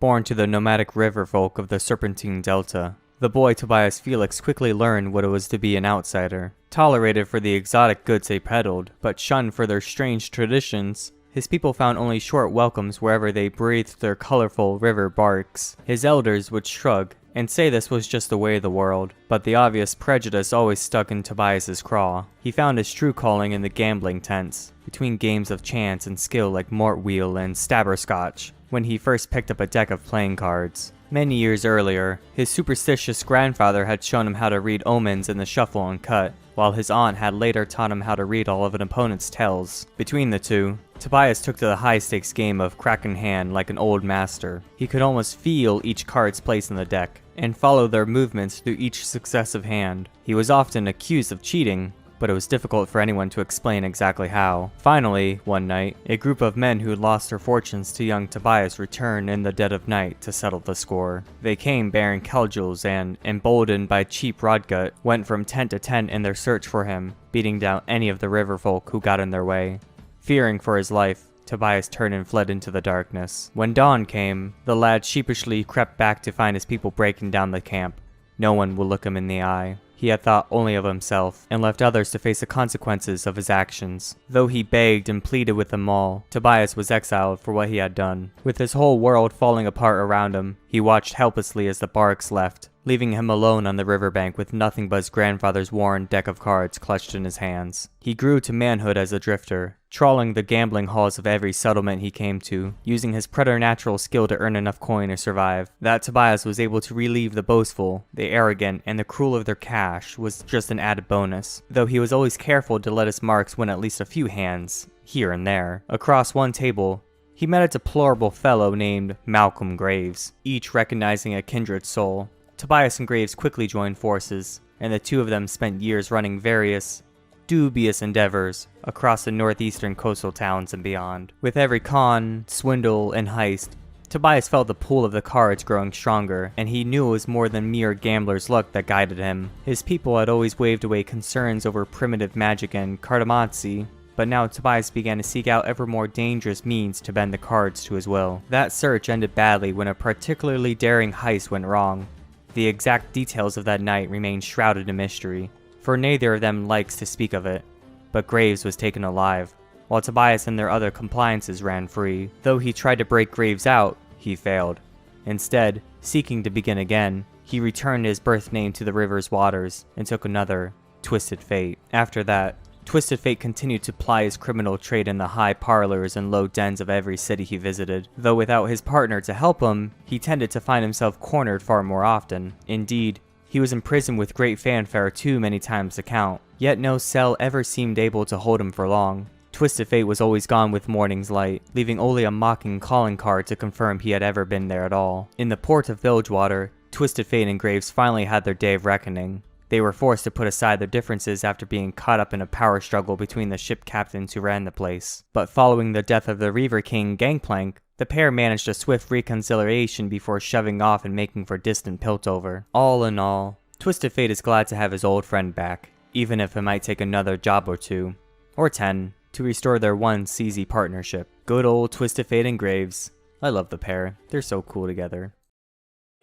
Born to the nomadic river folk of the Serpentine Delta, the boy Tobias Felix quickly learned what it was to be an outsider. Tolerated for the exotic goods they peddled, but shunned for their strange traditions, his people found only short welcomes wherever they breathed their colorful river barks. His elders would shrug and say this was just the way of the world, but the obvious prejudice always stuck in Tobias's craw. He found his true calling in the gambling tents, between games of chance and skill like Mortwheel and Stabberscotch, when he first picked up a deck of playing cards. Many years earlier, his superstitious grandfather had shown him how to read omens in the shuffle and cut, while his aunt had later taught him how to read all of an opponent's tells. Between the two, Tobias took to the high-stakes game of crack in hand like an old master. He could almost feel each card's place in the deck, and follow their movements through each successive hand. He was often accused of cheating, but it was difficult for anyone to explain exactly how. Finally, one night, a group of men who had lost their fortunes to young Tobias returned in the dead of night to settle the score. They came bearing cudgels and, emboldened by cheap rodgut, went from tent to tent in their search for him, beating down any of the river folk who got in their way. Fearing for his life, Tobias turned and fled into the darkness. When dawn came, the lad sheepishly crept back to find his people breaking down the camp. No one would look him in the eye. He had thought only of himself, and left others to face the consequences of his actions. Though he begged and pleaded with them all, Tobias was exiled for what he had done. With his whole world falling apart around him, he watched helplessly as the barks left, leaving him alone on the riverbank with nothing but his grandfather's worn deck of cards clutched in his hands. He grew to manhood as a drifter, trawling the gambling halls of every settlement he came to, using his preternatural skill to earn enough coin to survive. That Tobias was able to relieve the boastful, the arrogant, and the cruel of their cash was just an added bonus, though he was always careful to let his marks win at least a few hands, here and there. Across one table, he met a deplorable fellow named Malcolm Graves, each recognizing a kindred soul. Tobias and Graves quickly joined forces, and the two of them spent years running various dubious endeavors across the northeastern coastal towns and beyond. With every con, swindle, and heist, Tobias felt the pull of the cards growing stronger, and he knew it was more than mere gambler's luck that guided him. His people had always waved away concerns over primitive magic and cartomancy, but now Tobias began to seek out ever more dangerous means to bend the cards to his will. That search ended badly when a particularly daring heist went wrong. The exact details of that night remain shrouded in mystery, for neither of them likes to speak of it. But Graves was taken alive, while Tobias and their other compliances ran free. Though he tried to break Graves out, he failed. Instead, seeking to begin again, he returned his birth name to the river's waters and took another twisted fate. After that, Twisted Fate continued to ply his criminal trade in the high parlors and low dens of every city he visited. Though without his partner to help him, he tended to find himself cornered far more often. Indeed, he was imprisoned with great fanfare too many times to count, yet no cell ever seemed able to hold him for long. Twisted Fate was always gone with morning's light, leaving only a mocking calling card to confirm he had ever been there at all. In the port of Bilgewater, Twisted Fate and Graves finally had their day of reckoning. They were forced to put aside their differences after being caught up in a power struggle between the ship captains who ran the place. But following the death of the Reaver King Gangplank, the pair managed a swift reconciliation before shoving off and making for distant Piltover. All in all, Twisted Fate is glad to have his old friend back, even if it might take another job or 2, or 10, to restore their once easy partnership. Good old Twisted Fate and Graves. I love the pair. They're so cool together.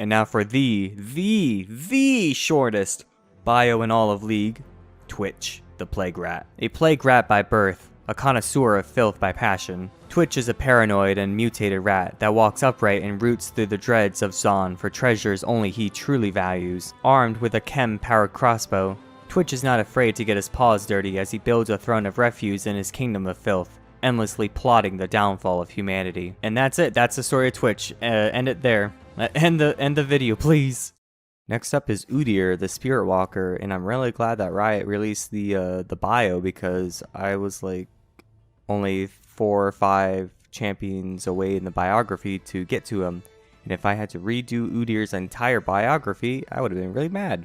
And now for the shortest bio in all of League, Twitch, the Plague Rat. A Plague Rat by birth, a connoisseur of filth by passion, Twitch is a paranoid and mutated rat that walks upright and roots through the dregs of Zon for treasures only he truly values. Armed with a chem-powered crossbow, Twitch is not afraid to get his paws dirty as he builds a throne of refuse in his kingdom of filth, endlessly plotting the downfall of humanity. And that's it, that's the story of Twitch. End it there. End the video, please. Next up is Udyr, the Spirit Walker, and I'm really glad that Riot released the bio because I was like only 4 or 5 champions away in the biography to get to him, and if I had to redo Udyr's entire biography, I would have been really mad.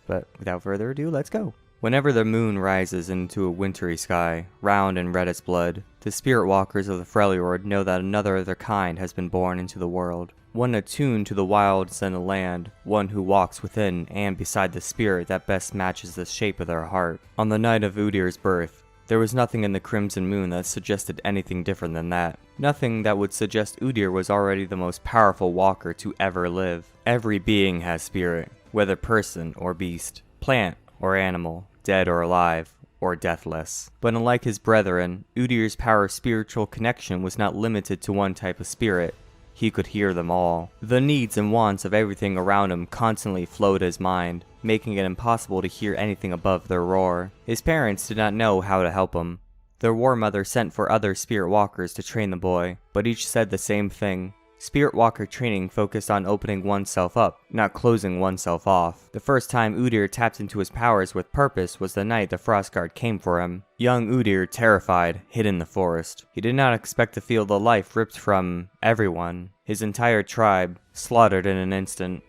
But without further ado, let's go. Whenever the moon rises into a wintry sky, round and red as blood, the Spirit Walkers of the Freljord know that another of their kind has been born into the world. One attuned to the wilds and the land, one who walks within and beside the spirit that best matches the shape of their heart. On the night of Udyr's birth, there was nothing in the crimson moon that suggested anything different than that. Nothing that would suggest Udyr was already the most powerful walker to ever live. Every being has spirit, whether person or beast, plant or animal, dead or alive, or deathless. But unlike his brethren, Udyr's power of spiritual connection was not limited to one type of spirit. He could hear them all. The needs and wants of everything around him constantly flowed his mind, making it impossible to hear anything above their roar. His parents did not know how to help him. Their war mother sent for other spirit walkers to train the boy, but each said the same thing. Spirit Walker training focused on opening oneself up, not closing oneself off. The first time Udyr tapped into his powers with purpose was the night the Frostguard came for him. Young Udyr, terrified, hid in the forest. He did not expect to feel the life ripped from everyone, his entire tribe, slaughtered in an instant.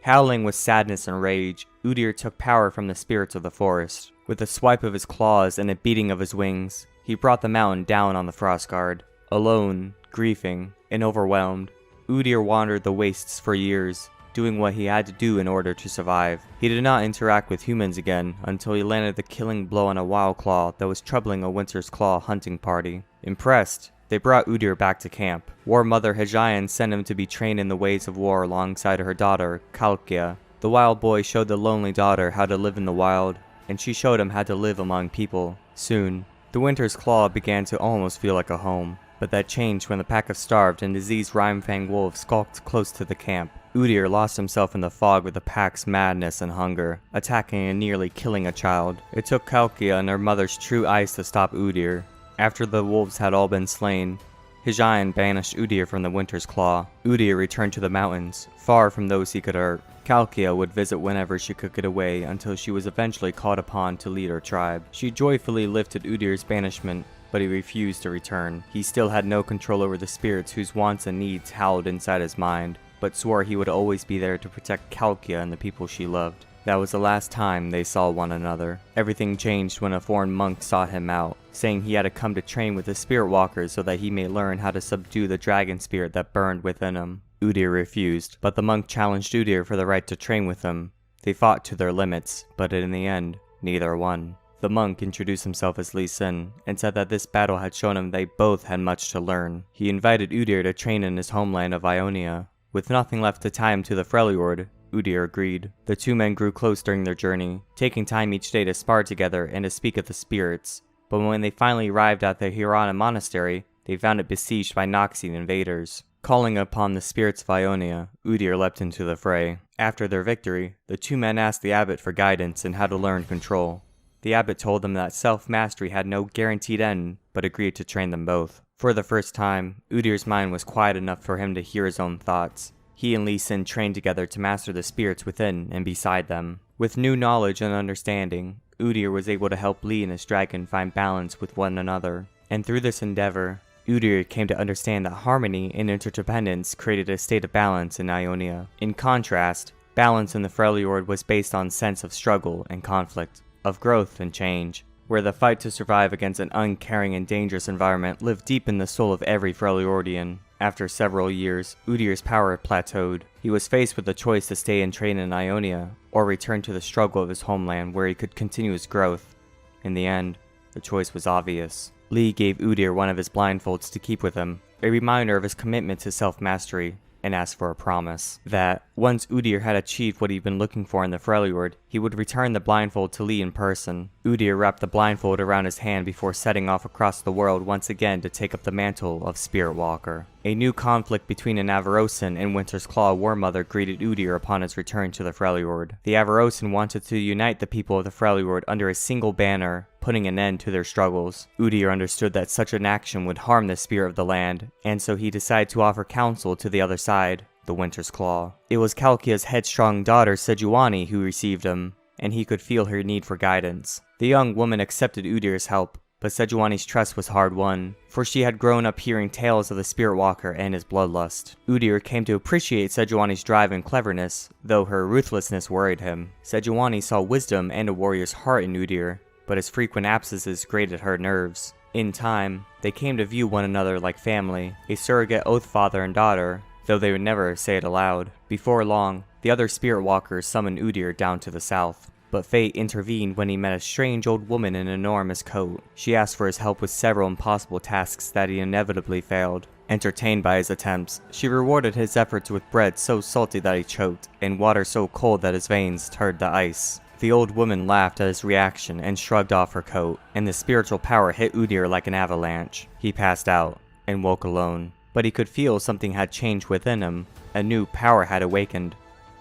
Howling with sadness and rage, Udyr took power from the spirits of the forest. With a swipe of his claws and a beating of his wings, he brought the mountain down on the Frostguard. Alone, grieving, and overwhelmed, Udyr wandered the wastes for years, doing what he had to do in order to survive. He did not interact with humans again until he landed the killing blow on a wild claw that was troubling a Winter's Claw hunting party. Impressed, they brought Udyr back to camp. War Mother Hejayan sent him to be trained in the ways of war alongside her daughter, Kalkia. The wild boy showed the lonely daughter how to live in the wild, and she showed him how to live among people. Soon, the Winter's Claw began to almost feel like a home, but that changed when the pack of starved and diseased Rimefang wolves skulked close to the camp. Udyr lost himself in the fog with the pack's madness and hunger, attacking and nearly killing a child. It took Kalkia and her mother's true ice to stop Udyr. After the wolves had all been slain, Hejayan banished Udyr from the Winter's Claw. Udyr returned to the mountains, far from those he could hurt. Kalkia would visit whenever she could get away until she was eventually called upon to lead her tribe. She joyfully lifted Udyr's banishment, but he refused to return. He still had no control over the spirits whose wants and needs howled inside his mind, but swore he would always be there to protect Kalkia and the people she loved. That was the last time they saw one another. Everything changed when a foreign monk sought him out, saying he had to come to train with the Spirit Walkers so that he may learn how to subdue the dragon spirit that burned within him. Udyr refused, but the monk challenged Udyr for the right to train with him. They fought to their limits, but in the end, neither won. The monk introduced himself as Lee Sin, and said that this battle had shown him they both had much to learn. He invited Udyr to train in his homeland of Ionia. With nothing left to tie him to the Freljord, Udyr agreed. The two men grew close during their journey, taking time each day to spar together and to speak of the spirits. But when they finally arrived at the Hirana monastery, they found it besieged by Noxian invaders. Calling upon the spirits of Ionia, Udyr leapt into the fray. After their victory, the two men asked the abbot for guidance and how to learn control. The abbot told them that self-mastery had no guaranteed end, but agreed to train them both. For the first time, Udyr's mind was quiet enough for him to hear his own thoughts. He and Lee Sin trained together to master the spirits within and beside them. With new knowledge and understanding, Udyr was able to help Lee and his dragon find balance with one another. And through this endeavor, Udyr came to understand that harmony and interdependence created a state of balance in Ionia. In contrast, balance in the Freljord was based on sense of struggle and conflict, of growth and change, where the fight to survive against an uncaring and dangerous environment lived deep in the soul of every Freljordian. After several years, Udyr's power plateaued. He was faced with the choice to stay and train in Ionia, or return to the struggle of his homeland where he could continue his growth. In the end, the choice was obvious. Lee gave Udyr one of his blindfolds to keep with him, a reminder of his commitment to self-mastery, and asked for a promise that, once Udyr had achieved what he'd been looking for in the Freljord, he would return the blindfold to Lee in person. Udyr wrapped the blindfold around his hand before setting off across the world once again to take up the mantle of Spirit Walker. A new conflict between an Avarosan and Winter's Claw War Mother greeted Udyr upon his return to the Freljord. The Avarosan wanted to unite the people of the Freljord under a single banner, putting an end to their struggles. Udyr understood that such an action would harm the spirit of the land, and so he decided to offer counsel to the other side, the Winter's Claw. It was Kalkia's headstrong daughter Sejuani who received him, and he could feel her need for guidance. The young woman accepted Udyr's help, but Sejuani's trust was hard won, for she had grown up hearing tales of the Spirit Walker and his bloodlust. Udyr came to appreciate Sejuani's drive and cleverness, though her ruthlessness worried him. Sejuani saw wisdom and a warrior's heart in Udyr, but his frequent absences grated her nerves. In time, they came to view one another like family, a surrogate oath father and daughter, though they would never say it aloud. Before long, the other Spirit Walkers summoned Udyr down to the south. But fate intervened when he met a strange old woman in an enormous coat. She asked for his help with several impossible tasks that he inevitably failed. Entertained by his attempts, she rewarded his efforts with bread so salty that he choked, and water so cold that his veins turned to ice. The old woman laughed at his reaction and shrugged off her coat, and the spiritual power hit Udyr like an avalanche. He passed out, and woke alone. But he could feel something had changed within him. A new power had awakened.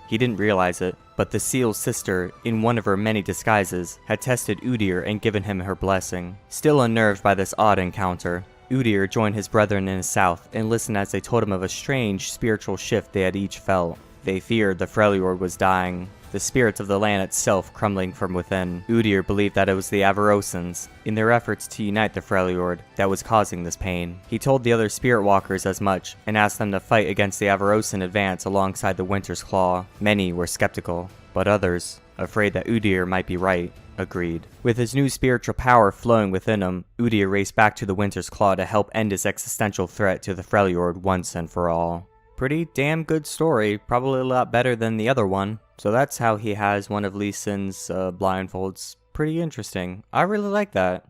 He didn't realize it, but the Seal's sister, in one of her many disguises, had tested Udyr and given him her blessing. Still unnerved by this odd encounter, Udyr joined his brethren in the south and listened as they told him of a strange spiritual shift they had each felt. They feared the Freljord was dying, the spirits of the land itself crumbling from within. Udyr believed that it was the Avarosans, in their efforts to unite the Freljord, that was causing this pain. He told the other Spirit Walkers as much, and asked them to fight against the Avarosan advance alongside the Winter's Claw. Many were skeptical, but others, afraid that Udyr might be right, agreed. With his new spiritual power flowing within him, Udyr raced back to the Winter's Claw to help end his existential threat to the Freljord once and for all. Pretty damn good story, probably a lot better than the other one. So that's how he has one of Lee Sin's blindfolds. Pretty interesting. I really like that.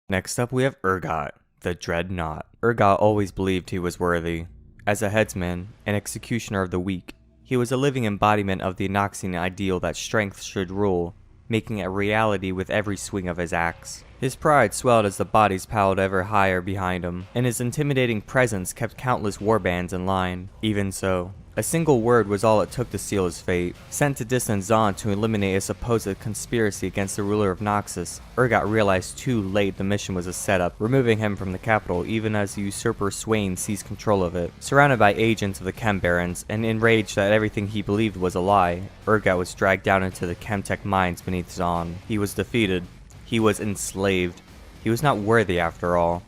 Next up we have Urgot, the Dreadnought. Urgot always believed he was worthy. As a headsman, an executioner of the weak, he was a living embodiment of the Noxian ideal that strength should rule, making it a reality with every swing of his axe. His pride swelled as the bodies piled ever higher behind him, and his intimidating presence kept countless warbands in line. Even so, a single word was all it took to seal his fate. Sent to distant Zaun to eliminate a supposed conspiracy against the ruler of Noxus, Urgot realized too late the mission was a setup, removing him from the capital even as the usurper Swain seized control of it. Surrounded by agents of the Chem Barons, and enraged that everything he believed was a lie, Urgot was dragged down into the Chemtech mines beneath Zaun. He was defeated. He was enslaved. He was not worthy after all.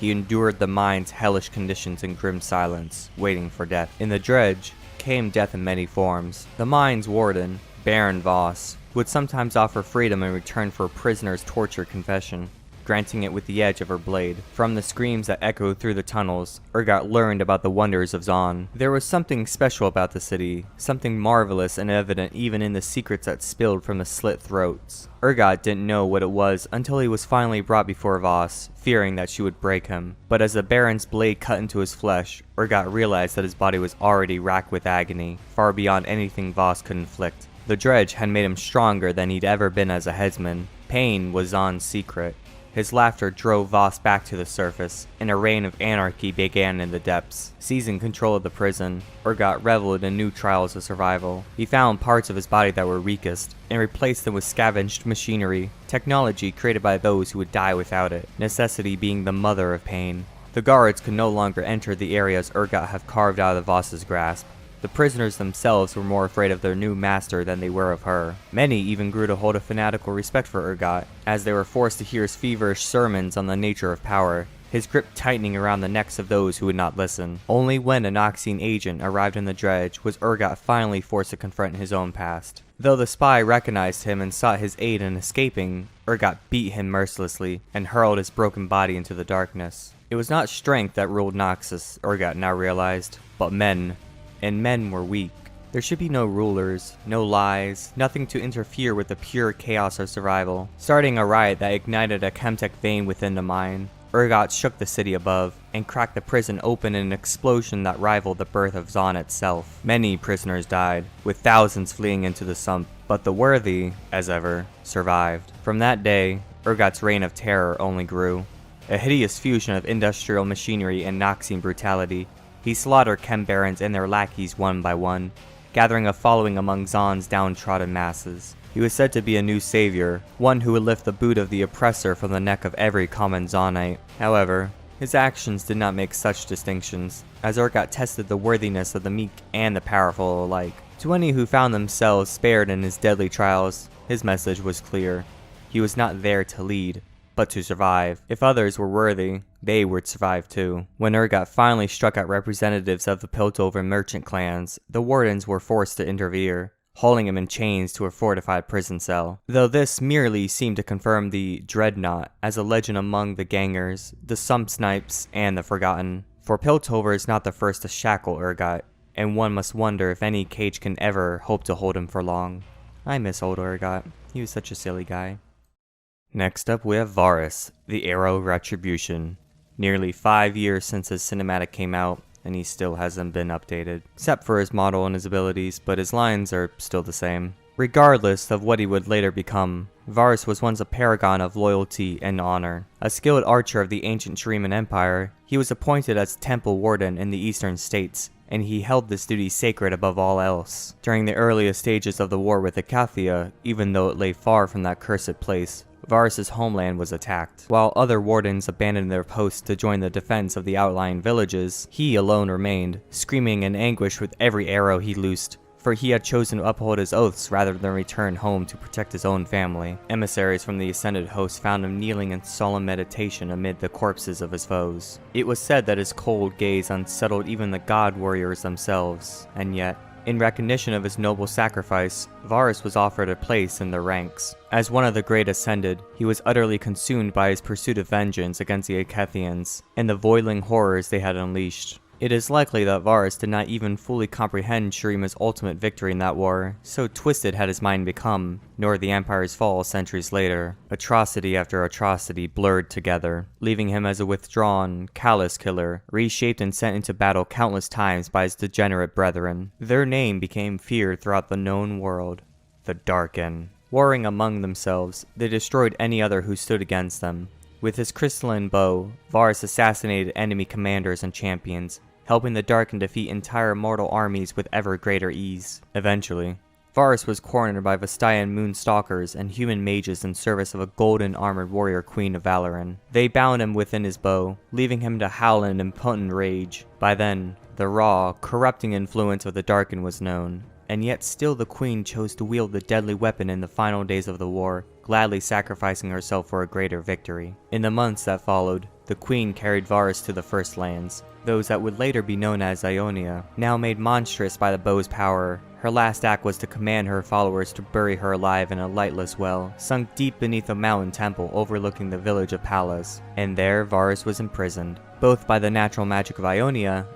He endured the mine's hellish conditions in grim silence, waiting for death. In the dredge came death in many forms. The mine's warden, Baron Voss, would sometimes offer freedom in return for a prisoner's tortured confession, granting it with the edge of her blade. From the screams that echoed through the tunnels, Urgot learned about the wonders of Zaun. There was something special about the city, something marvelous and evident even in the secrets that spilled from the slit throats. Urgot didn't know what it was until he was finally brought before Voss, fearing that she would break him. But as the Baron's blade cut into his flesh, Urgot realized that his body was already racked with agony, far beyond anything Voss could inflict. The dredge had made him stronger than he'd ever been as a headsman. Pain was Zaun's secret. His laughter drove Voss back to the surface, and a reign of anarchy began in the depths. Seizing control of the prison, Urgot reveled in new trials of survival. He found parts of his body that were weakest, and replaced them with scavenged machinery, technology created by those who would die without it, necessity being the mother of pain. The guards could no longer enter the areas Urgot had carved out of Voss's grasp. The prisoners themselves were more afraid of their new master than they were of her. Many even grew to hold a fanatical respect for Urgot, as they were forced to hear his feverish sermons on the nature of power, his grip tightening around the necks of those who would not listen. Only when a Noxian agent arrived in the dredge was Urgot finally forced to confront his own past. Though the spy recognized him and sought his aid in escaping, Urgot beat him mercilessly and hurled his broken body into the darkness. It was not strength that ruled Noxus, Urgot now realized, but men. And men were weak. There should be no rulers, no lies, nothing to interfere with the pure chaos of survival. Starting a riot that ignited a chemtech vein within the mine, Urgot shook the city above, and cracked the prison open in an explosion that rivaled the birth of Zaun itself. Many prisoners died, with thousands fleeing into the sump, but the worthy, as ever, survived. From that day, Urgot's reign of terror only grew. A hideous fusion of industrial machinery and Noxian brutality, he slaughtered Chem Barons and their lackeys one by one, gathering a following among Zaun's downtrodden masses. He was said to be a new savior, one who would lift the boot of the oppressor from the neck of every common Zaunite. However, his actions did not make such distinctions, as Urgot tested the worthiness of the meek and the powerful alike. To any who found themselves spared in his deadly trials, his message was clear. He was not there to lead, but to survive. If others were worthy, they would survive too. When Urgot finally struck at representatives of the Piltover merchant clans, the wardens were forced to interfere, hauling him in chains to a fortified prison cell. Though this merely seemed to confirm the Dreadnought as a legend among the Gangers, the Sump Snipes, and the Forgotten. For Piltover is not the first to shackle Urgot, and one must wonder if any cage can ever hope to hold him for long. I miss old Urgot. He was such a silly guy. Next up we have Varus, the Arrow Retribution. Nearly 5 years since his cinematic came out, and he still hasn't been updated. Except for his model and his abilities, but his lines are still the same. Regardless of what he would later become, Varus was once a paragon of loyalty and honor. A skilled archer of the ancient Shuriman Empire, he was appointed as Temple Warden in the Eastern States, and he held this duty sacred above all else. During the earliest stages of the war with Acathia, even though it lay far from that cursed place, Varus' homeland was attacked. While other wardens abandoned their posts to join the defense of the outlying villages, he alone remained, screaming in anguish with every arrow he loosed, for he had chosen to uphold his oaths rather than return home to protect his own family. Emissaries from the ascended host found him kneeling in solemn meditation amid the corpses of his foes. It was said that his cold gaze unsettled even the god warriors themselves, and yet, in recognition of his noble sacrifice, Varus was offered a place in their ranks. As one of the great ascended, he was utterly consumed by his pursuit of vengeance against the Acathians, and the boiling horrors they had unleashed. It is likely that Varus did not even fully comprehend Shurima's ultimate victory in that war, so twisted had his mind become, nor the Empire's fall centuries later. Atrocity after atrocity blurred together, leaving him as a withdrawn, callous killer, reshaped and sent into battle countless times by his degenerate brethren. Their name became feared throughout the known world. The Darken. Warring among themselves, they destroyed any other who stood against them. With his crystalline bow, Varus assassinated enemy commanders and champions, helping the Darken defeat entire mortal armies with ever greater ease. Eventually, Varus was cornered by Vestayan moonstalkers and human mages in service of a golden armored warrior queen of Valoran. They bound him within his bow, leaving him to howl in impotent rage. By then, the raw, corrupting influence of the Darken was known, and yet still the queen chose to wield the deadly weapon in the final days of the war, gladly sacrificing herself for a greater victory. In the months that followed, the queen carried Varus to the First Lands, those that would later be known as Ionia. Now made monstrous by the bow's power, her last act was to command her followers to bury her alive in a lightless well, sunk deep beneath a mountain temple overlooking the village of Pallas. And there Varus was imprisoned, both by the natural magic of Ionia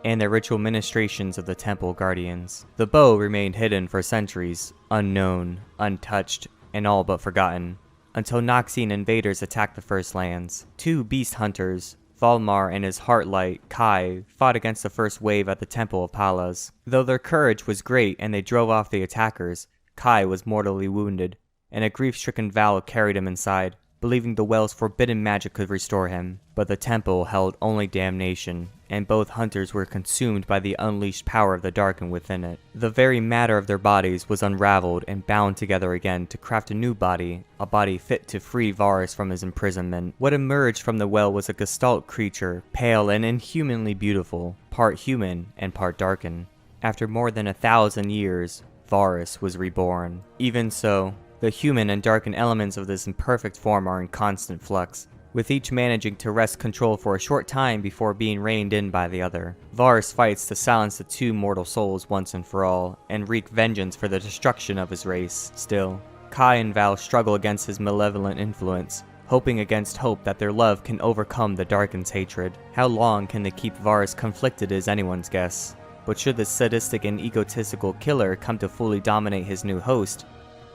and the ritual ministrations of the temple guardians. The bow remained hidden for centuries, unknown, untouched, and all but forgotten, until Noxian invaders attacked the First Lands. Two beast hunters, Valmar and his Heartlight, Kai, fought against the first wave at the Temple of Pallas. Though their courage was great and they drove off the attackers, Kai was mortally wounded, and a grief-stricken Val carried him inside, believing the well's forbidden magic could restore him. But the temple held only damnation, and both hunters were consumed by the unleashed power of the Darken within it. The very matter of their bodies was unraveled and bound together again to craft a new body, a body fit to free Varus from his imprisonment. What emerged from the well was a gestalt creature, pale and inhumanly beautiful, part human and part Darken. After more than 1,000 years, Varus was reborn. Even so, the human and Darken elements of this imperfect form are in constant flux, with each managing to wrest control for a short time before being reined in by the other. Varus fights to silence the two mortal souls once and for all, and wreak vengeance for the destruction of his race. Still, Kai and Val struggle against his malevolent influence, hoping against hope that their love can overcome the Darken's hatred. How long can they keep Varus conflicted is anyone's guess, but should the sadistic and egotistical killer come to fully dominate his new host,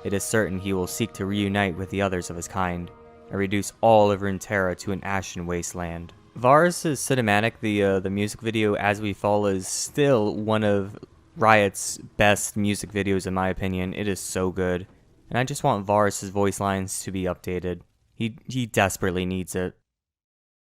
it is certain he will seek to reunite with the others of his kind, and reduce all of Runeterra to an ashen wasteland. Varus' cinematic, the music video As We Fall, is still one of Riot's best music videos in my opinion. It is so good, and I just want Varus' voice lines to be updated. He desperately needs it.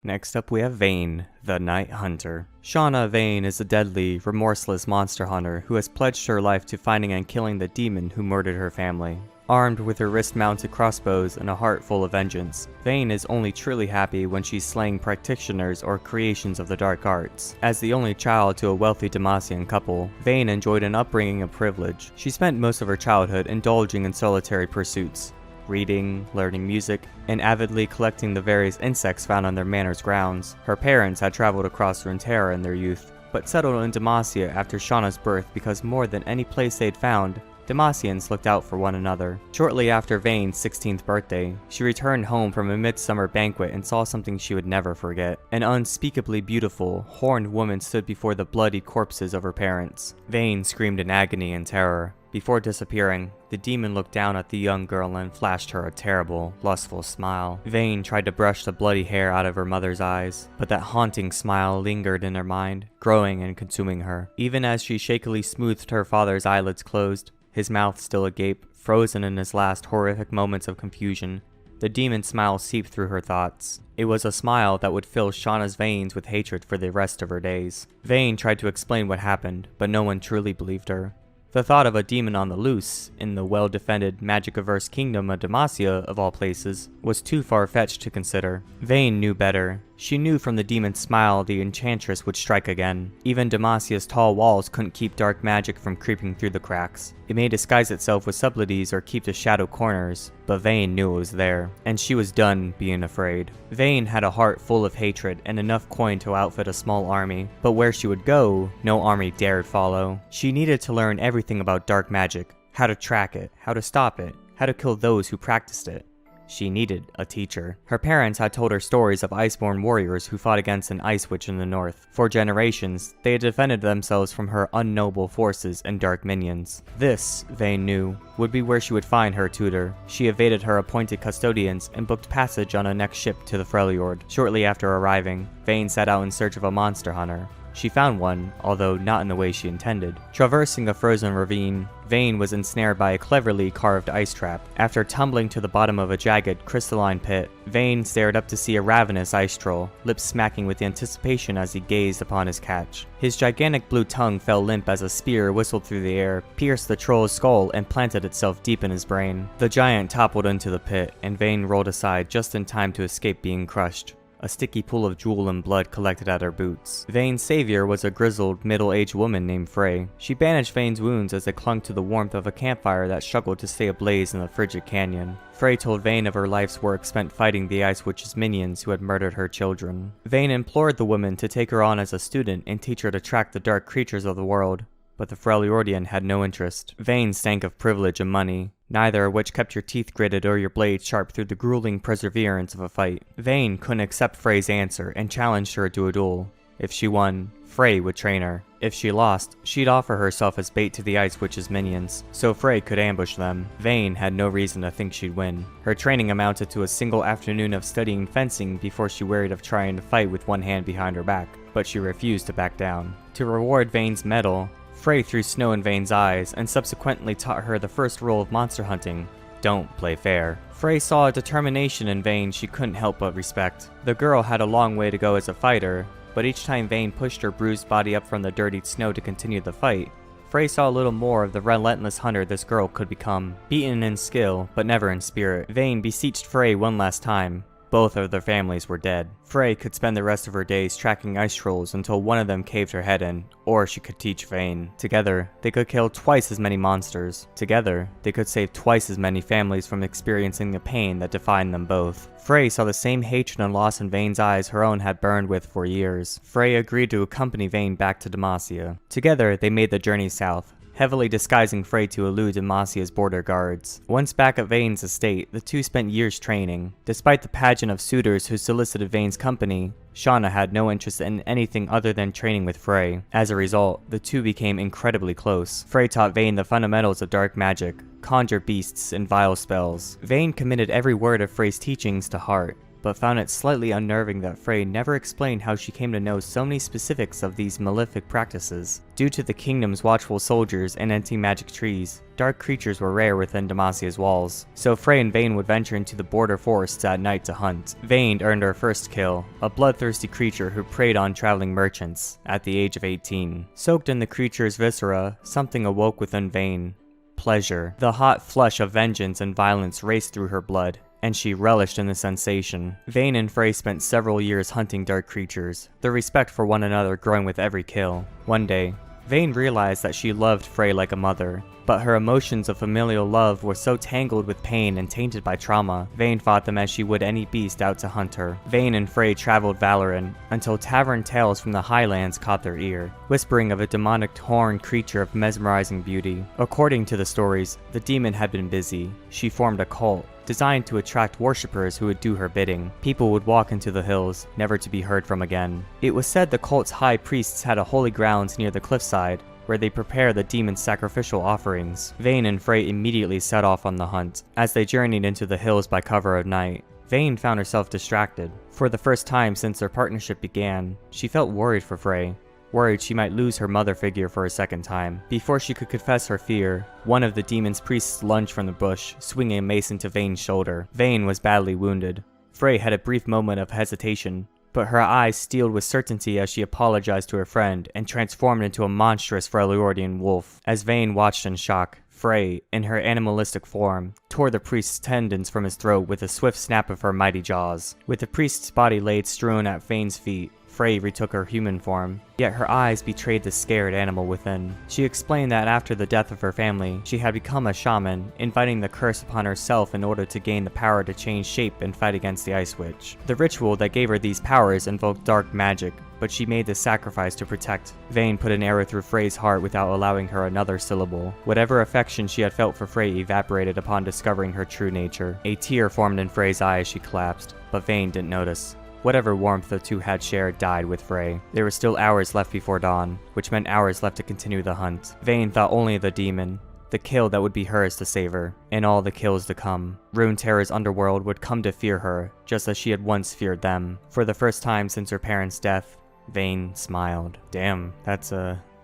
Next up we have Vayne, the Night Hunter. Shauna Vayne is a deadly, remorseless monster hunter who has pledged her life to finding and killing the demon who murdered her family. Armed with her wrist-mounted crossbows and a heart full of vengeance, Vayne is only truly happy when she's slaying practitioners or creations of the dark arts. As the only child to a wealthy Demacian couple, Vayne enjoyed an upbringing of privilege. She spent most of her childhood indulging in solitary pursuits, reading, learning music, and avidly collecting the various insects found on their manor's grounds. Her parents had traveled across Runeterra in their youth, but settled in Demacia after Shauna's birth because more than any place they'd found, Demacians looked out for one another. Shortly after Vayne's 16th birthday, she returned home from a midsummer banquet and saw something she would never forget. An unspeakably beautiful, horned woman stood before the bloodied corpses of her parents. Vayne screamed in agony and terror. Before disappearing, the demon looked down at the young girl and flashed her a terrible, lustful smile. Vayne tried to brush the bloody hair out of her mother's eyes, but that haunting smile lingered in her mind, growing and consuming her. Even as she shakily smoothed her father's eyelids closed, his mouth still agape, frozen in his last horrific moments of confusion, the demon's smile seeped through her thoughts. It was a smile that would fill Shauna's veins with hatred for the rest of her days. Vayne tried to explain what happened, but no one truly believed her. The thought of a demon on the loose, in the well-defended, magic-averse kingdom of Demacia, of all places, was too far-fetched to consider. Vayne knew better. She knew from the demon's smile the enchantress would strike again. Even Demacia's tall walls couldn't keep dark magic from creeping through the cracks. It may disguise itself with subtleties or keep to shadow corners, but Vayne knew it was there, and she was done being afraid. Vayne had a heart full of hatred and enough coin to outfit a small army, but where she would go, no army dared follow. She needed to learn everything about dark magic, how to track it, how to stop it, how to kill those who practiced it. She needed a teacher. Her parents had told her stories of iceborn warriors who fought against an ice witch in the north. For generations, they had defended themselves from her unknowable forces and dark minions. This, Vayne knew, would be where she would find her tutor. She evaded her appointed custodians and booked passage on a next ship to the Freljord. Shortly after arriving, Vayne set out in search of a monster hunter. She found one, although not in the way she intended. Traversing a frozen ravine, Vayne was ensnared by a cleverly carved ice trap. After tumbling to the bottom of a jagged, crystalline pit, Vayne stared up to see a ravenous ice troll, lips smacking with anticipation as he gazed upon his catch. His gigantic blue tongue fell limp as a spear whistled through the air, pierced the troll's skull, and planted itself deep in his brain. The giant toppled into the pit, and Vayne rolled aside just in time to escape being crushed. A sticky pool of jewel and blood collected at her boots. Vayne's savior was a grizzled, middle-aged woman named Frey. She bandaged Vayne's wounds as they clung to the warmth of a campfire that struggled to stay ablaze in the frigid canyon. Frey told Vayne of her life's work spent fighting the Ice Witch's minions who had murdered her children. Vayne implored the woman to take her on as a student and teach her to track the dark creatures of the world, but the Freljordian had no interest. Vayne stank of privilege and money, neither of which kept your teeth gritted or your blades sharp through the grueling perseverance of a fight. Vayne couldn't accept Frey's answer and challenged her to a duel. If she won, Frey would train her. If she lost, she'd offer herself as bait to the Ice Witch's minions, so Frey could ambush them. Vayne had no reason to think she'd win. Her training amounted to a single afternoon of studying fencing before she worried of trying to fight with one hand behind her back, but she refused to back down. To reward Vayne's medal, Frey threw snow in Vayne's eyes and subsequently taught her the first rule of monster hunting: don't play fair. Frey saw a determination in Vayne she couldn't help but respect. The girl had a long way to go as a fighter, but each time Vayne pushed her bruised body up from the dirtied snow to continue the fight, Frey saw a little more of the relentless hunter this girl could become. Beaten in skill, but never in spirit, Vayne beseeched Frey one last time. Both of their families were dead. Frey could spend the rest of her days tracking ice trolls until one of them caved her head in, or she could teach Vayne. Together, they could kill twice as many monsters. Together, they could save twice as many families from experiencing the pain that defined them both. Frey saw the same hatred and loss in Vayne's eyes her own had burned with for years. Frey agreed to accompany Vayne back to Demacia. Together, they made the journey south, heavily disguising Frey to elude Demacia's border guards. Once back at Vayne's estate, the two spent years training. Despite the pageant of suitors who solicited Vayne's company, Shauna had no interest in anything other than training with Frey. As a result, the two became incredibly close. Frey taught Vayne the fundamentals of dark magic, conjure beasts, and vile spells. Vayne committed every word of Frey's teachings to heart, but found it slightly unnerving that Frey never explained how she came to know so many specifics of these malefic practices. Due to the kingdom's watchful soldiers and anti-magic trees, dark creatures were rare within Demacia's walls, so Frey and Vayne would venture into the border forests at night to hunt. Vayne earned her first kill, a bloodthirsty creature who preyed on traveling merchants, at the age of 18. Soaked in the creature's viscera, something awoke within Vayne. Pleasure. The hot flush of vengeance and violence raced through her blood, and she relished in the sensation. Vayne and Frey spent several years hunting dark creatures, their respect for one another growing with every kill. One day, Vayne realized that she loved Frey like a mother, but her emotions of familial love were so tangled with pain and tainted by trauma, Vayne fought them as she would any beast out to hunt her. Vayne and Frey traveled Valoran, until tavern tales from the highlands caught their ear, whispering of a demonic horned creature of mesmerizing beauty. According to the stories, the demon had been busy. She formed a cult, designed to attract worshippers who would do her bidding. People would walk into the hills, never to be heard from again. It was said the cult's high priests had a holy grounds near the cliffside, where they prepare the demon's sacrificial offerings. Vayne and Frey immediately set off on the hunt. As they journeyed into the hills by cover of night, Vayne found herself distracted. For the first time since their partnership began, she felt worried for Frey, worried she might lose her mother figure for a second time. Before she could confess her fear, one of the demon's priests lunged from the bush, swinging a mace into Vayne's shoulder. Vayne was badly wounded. Frey had a brief moment of hesitation, but her eyes steeled with certainty as she apologized to her friend and transformed into a monstrous Freljordian wolf. As Vayne watched in shock, Frey, in her animalistic form, tore the priest's tendons from his throat with a swift snap of her mighty jaws. With the priest's body laid strewn at Vayne's feet, Frey retook her human form, yet her eyes betrayed the scared animal within. She explained that after the death of her family, she had become a shaman, inviting the curse upon herself in order to gain the power to change shape and fight against the Ice Witch. The ritual that gave her these powers invoked dark magic, but she made the sacrifice to protect. Vayne put an arrow through Frey's heart without allowing her another syllable. Whatever affection she had felt for Frey evaporated upon discovering her true nature. A tear formed in Frey's eye as she collapsed, but Vayne didn't notice. Whatever warmth the two had shared died with Frey. There were still hours left before dawn, which meant hours left to continue the hunt. Vayne thought only of the demon, the kill that would be hers to save her, and all the kills to come. Runeterra's underworld would come to fear her, just as she had once feared them. For the first time since her parents' death, Vayne smiled. Damn, that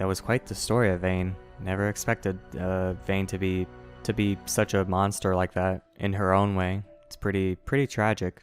was quite the story of Vayne. Never expected Vayne to be such a monster like that in her own way. It's pretty tragic.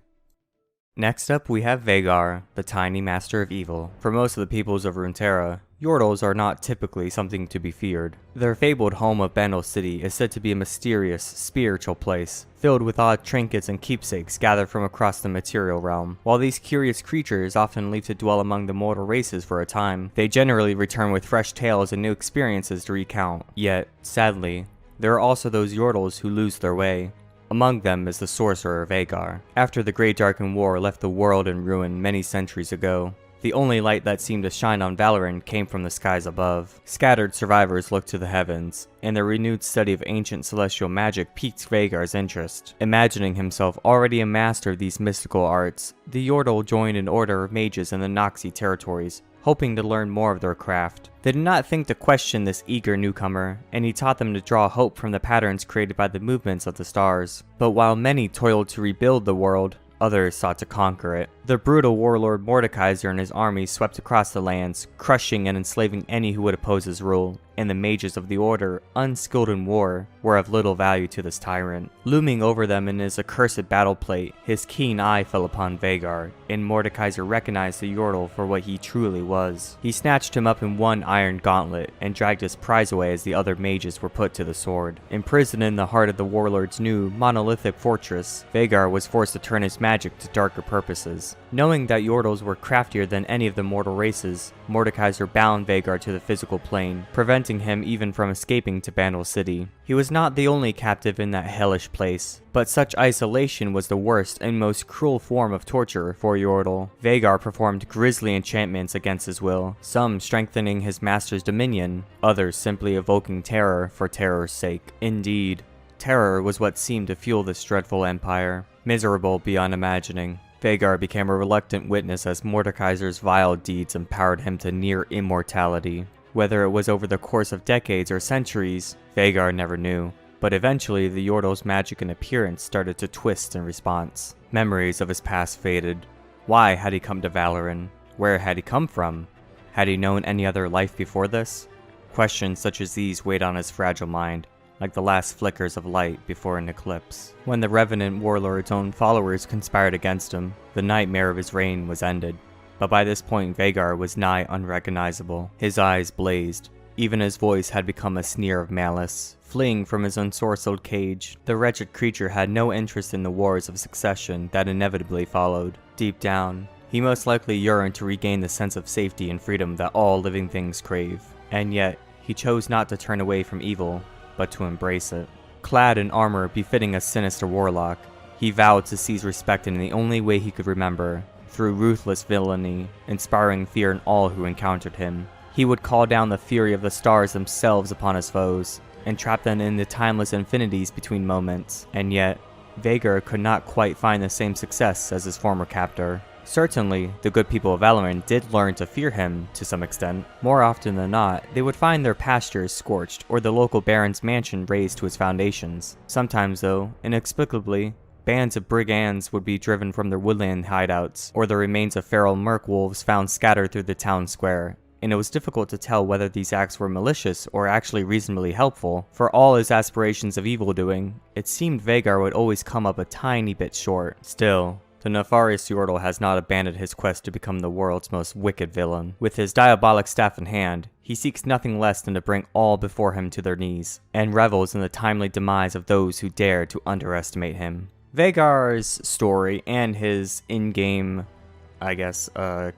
Next up, we have Vhagar, the tiny master of evil. For most of the peoples of Runeterra, Yordles are not typically something to be feared. Their fabled home of Bandle City is said to be a mysterious, spiritual place, filled with odd trinkets and keepsakes gathered from across the material realm. While these curious creatures often leave to dwell among the mortal races for a time, they generally return with fresh tales and new experiences to recount. Yet, sadly, there are also those Yordles who lose their way. Among them is the sorcerer Vhagar. After the Great Darkened War left the world in ruin many centuries ago, the only light that seemed to shine on Valoran came from the skies above. Scattered survivors looked to the heavens, and their renewed study of ancient celestial magic piqued Vhagar's interest. Imagining himself already a master of these mystical arts, the Yordle joined an order of mages in the Noxie territories, hoping to learn more of their craft. They did not think to question this eager newcomer, and he taught them to draw hope from the patterns created by the movements of the stars. But while many toiled to rebuild the world, others sought to conquer it. The brutal warlord Mordekaiser and his army swept across the lands, crushing and enslaving any who would oppose his rule, and the mages of the order, unskilled in war, were of little value to this tyrant. Looming over them in his accursed battle plate, his keen eye fell upon Vhagar, and Mordekaiser recognized the Yordle for what he truly was. He snatched him up in one iron gauntlet, and dragged his prize away as the other mages were put to the sword. Imprisoned in the heart of the warlord's new, monolithic fortress, Vhagar was forced to turn his magic to darker purposes. Knowing that Yordles were craftier than any of the mortal races, Mordekaiser bound Vhagar to the physical plane, preventing him even from escaping to Bandle City. He was not the only captive in that hellish place, but such isolation was the worst and most cruel form of torture for Yordle. Vhagar performed grisly enchantments against his will, some strengthening his master's dominion, others simply evoking terror for terror's sake. Indeed, terror was what seemed to fuel this dreadful empire, miserable beyond imagining. Vhagar became a reluctant witness as Mordekaiser's vile deeds empowered him to near immortality. Whether it was over the course of decades or centuries, Vhagar never knew. But eventually, the Yordle's magic and appearance started to twist in response. Memories of his past faded. Why had he come to Valoran? Where had he come from? Had he known any other life before this? Questions such as these weighed on his fragile mind, like the last flickers of light before an eclipse. When the revenant warlord's own followers conspired against him, the nightmare of his reign was ended. But by this point, Vhagar was nigh unrecognizable. His eyes blazed. Even his voice had become a sneer of malice. Fleeing from his unsorcelled cage, the wretched creature had no interest in the wars of succession that inevitably followed. Deep down, he most likely yearned to regain the sense of safety and freedom that all living things crave. And yet, he chose not to turn away from evil, but to embrace it. Clad in armor befitting a sinister warlock, he vowed to seize respect in the only way he could remember, through ruthless villainy, inspiring fear in all who encountered him. He would call down the fury of the stars themselves upon his foes, and trap them in the timeless infinities between moments. And yet, Vhagar could not quite find the same success as his former captor. Certainly, the good people of Valoran did learn to fear him to some extent. More often than not, they would find their pastures scorched or the local baron's mansion razed to its foundations. Sometimes though, inexplicably, bands of brigands would be driven from their woodland hideouts, or the remains of feral merc wolves found scattered through the town square, and it was difficult to tell whether these acts were malicious or actually reasonably helpful. For all his aspirations of evildoing, it seemed Vhagar would always come up a tiny bit short. Still, the nefarious Yordle has not abandoned his quest to become the world's most wicked villain. With his diabolic staff in hand, he seeks nothing less than to bring all before him to their knees, and revels in the timely demise of those who dare to underestimate him. Vhagar's story and his in-game,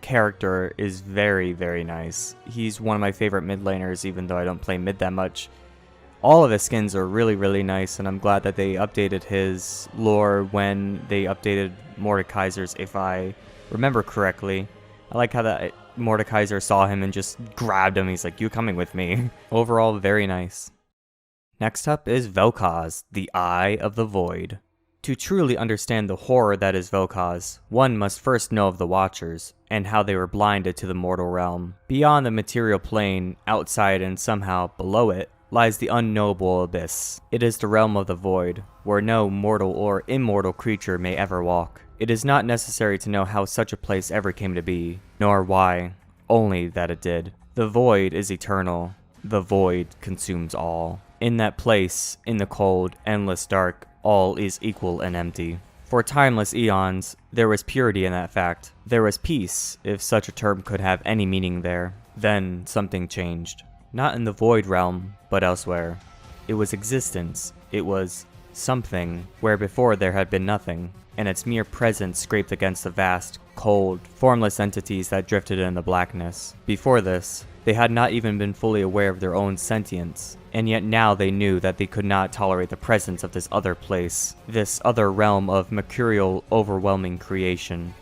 character is very, very nice. He's one of my favorite mid laners, even though I don't play mid that much. All of his skins are really, really nice, and I'm glad that they updated his lore when they updated Mordekaiser's, if I remember correctly. I like how that Mordekaiser saw him and just grabbed him. He's like, you coming with me? Overall, very nice. Next up is Vel'Koz, the Eye of the Void. To truly understand the horror that is Vel'Koz, one must first know of the Watchers, and how they were blinded to the mortal realm. Beyond the material plane, outside and somehow below it, lies the unknowable abyss. It is the realm of the void, where no mortal or immortal creature may ever walk. It is not necessary to know how such a place ever came to be, nor why, only that it did. The void is eternal. The void consumes all. In that place, in the cold, endless dark, all is equal and empty. For timeless eons, there was purity in that fact. There was peace, if such a term could have any meaning there. Then something changed. Not in the void realm, but elsewhere. It was existence. It was something where before there had been nothing, and its mere presence scraped against the vast, cold, formless entities that drifted in the blackness. Before this, they had not even been fully aware of their own sentience, and yet now they knew that they could not tolerate the presence of this other place, this other realm of mercurial, overwhelming creation.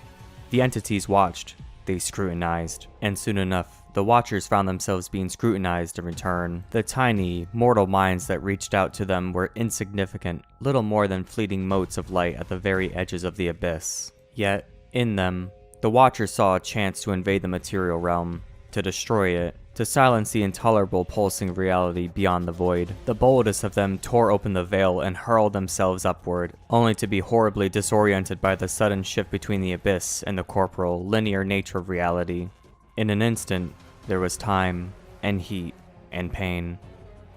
The entities watched, they scrutinized, and soon enough, the Watchers found themselves being scrutinized in return. The tiny, mortal minds that reached out to them were insignificant, little more than fleeting motes of light at the very edges of the abyss. Yet, in them, the Watchers saw a chance to invade the material realm, to destroy it, to silence the intolerable pulsing reality beyond the void. The boldest of them tore open the veil and hurled themselves upward, only to be horribly disoriented by the sudden shift between the abyss and the corporal, linear nature of reality. In an instant, there was time, and heat, and pain.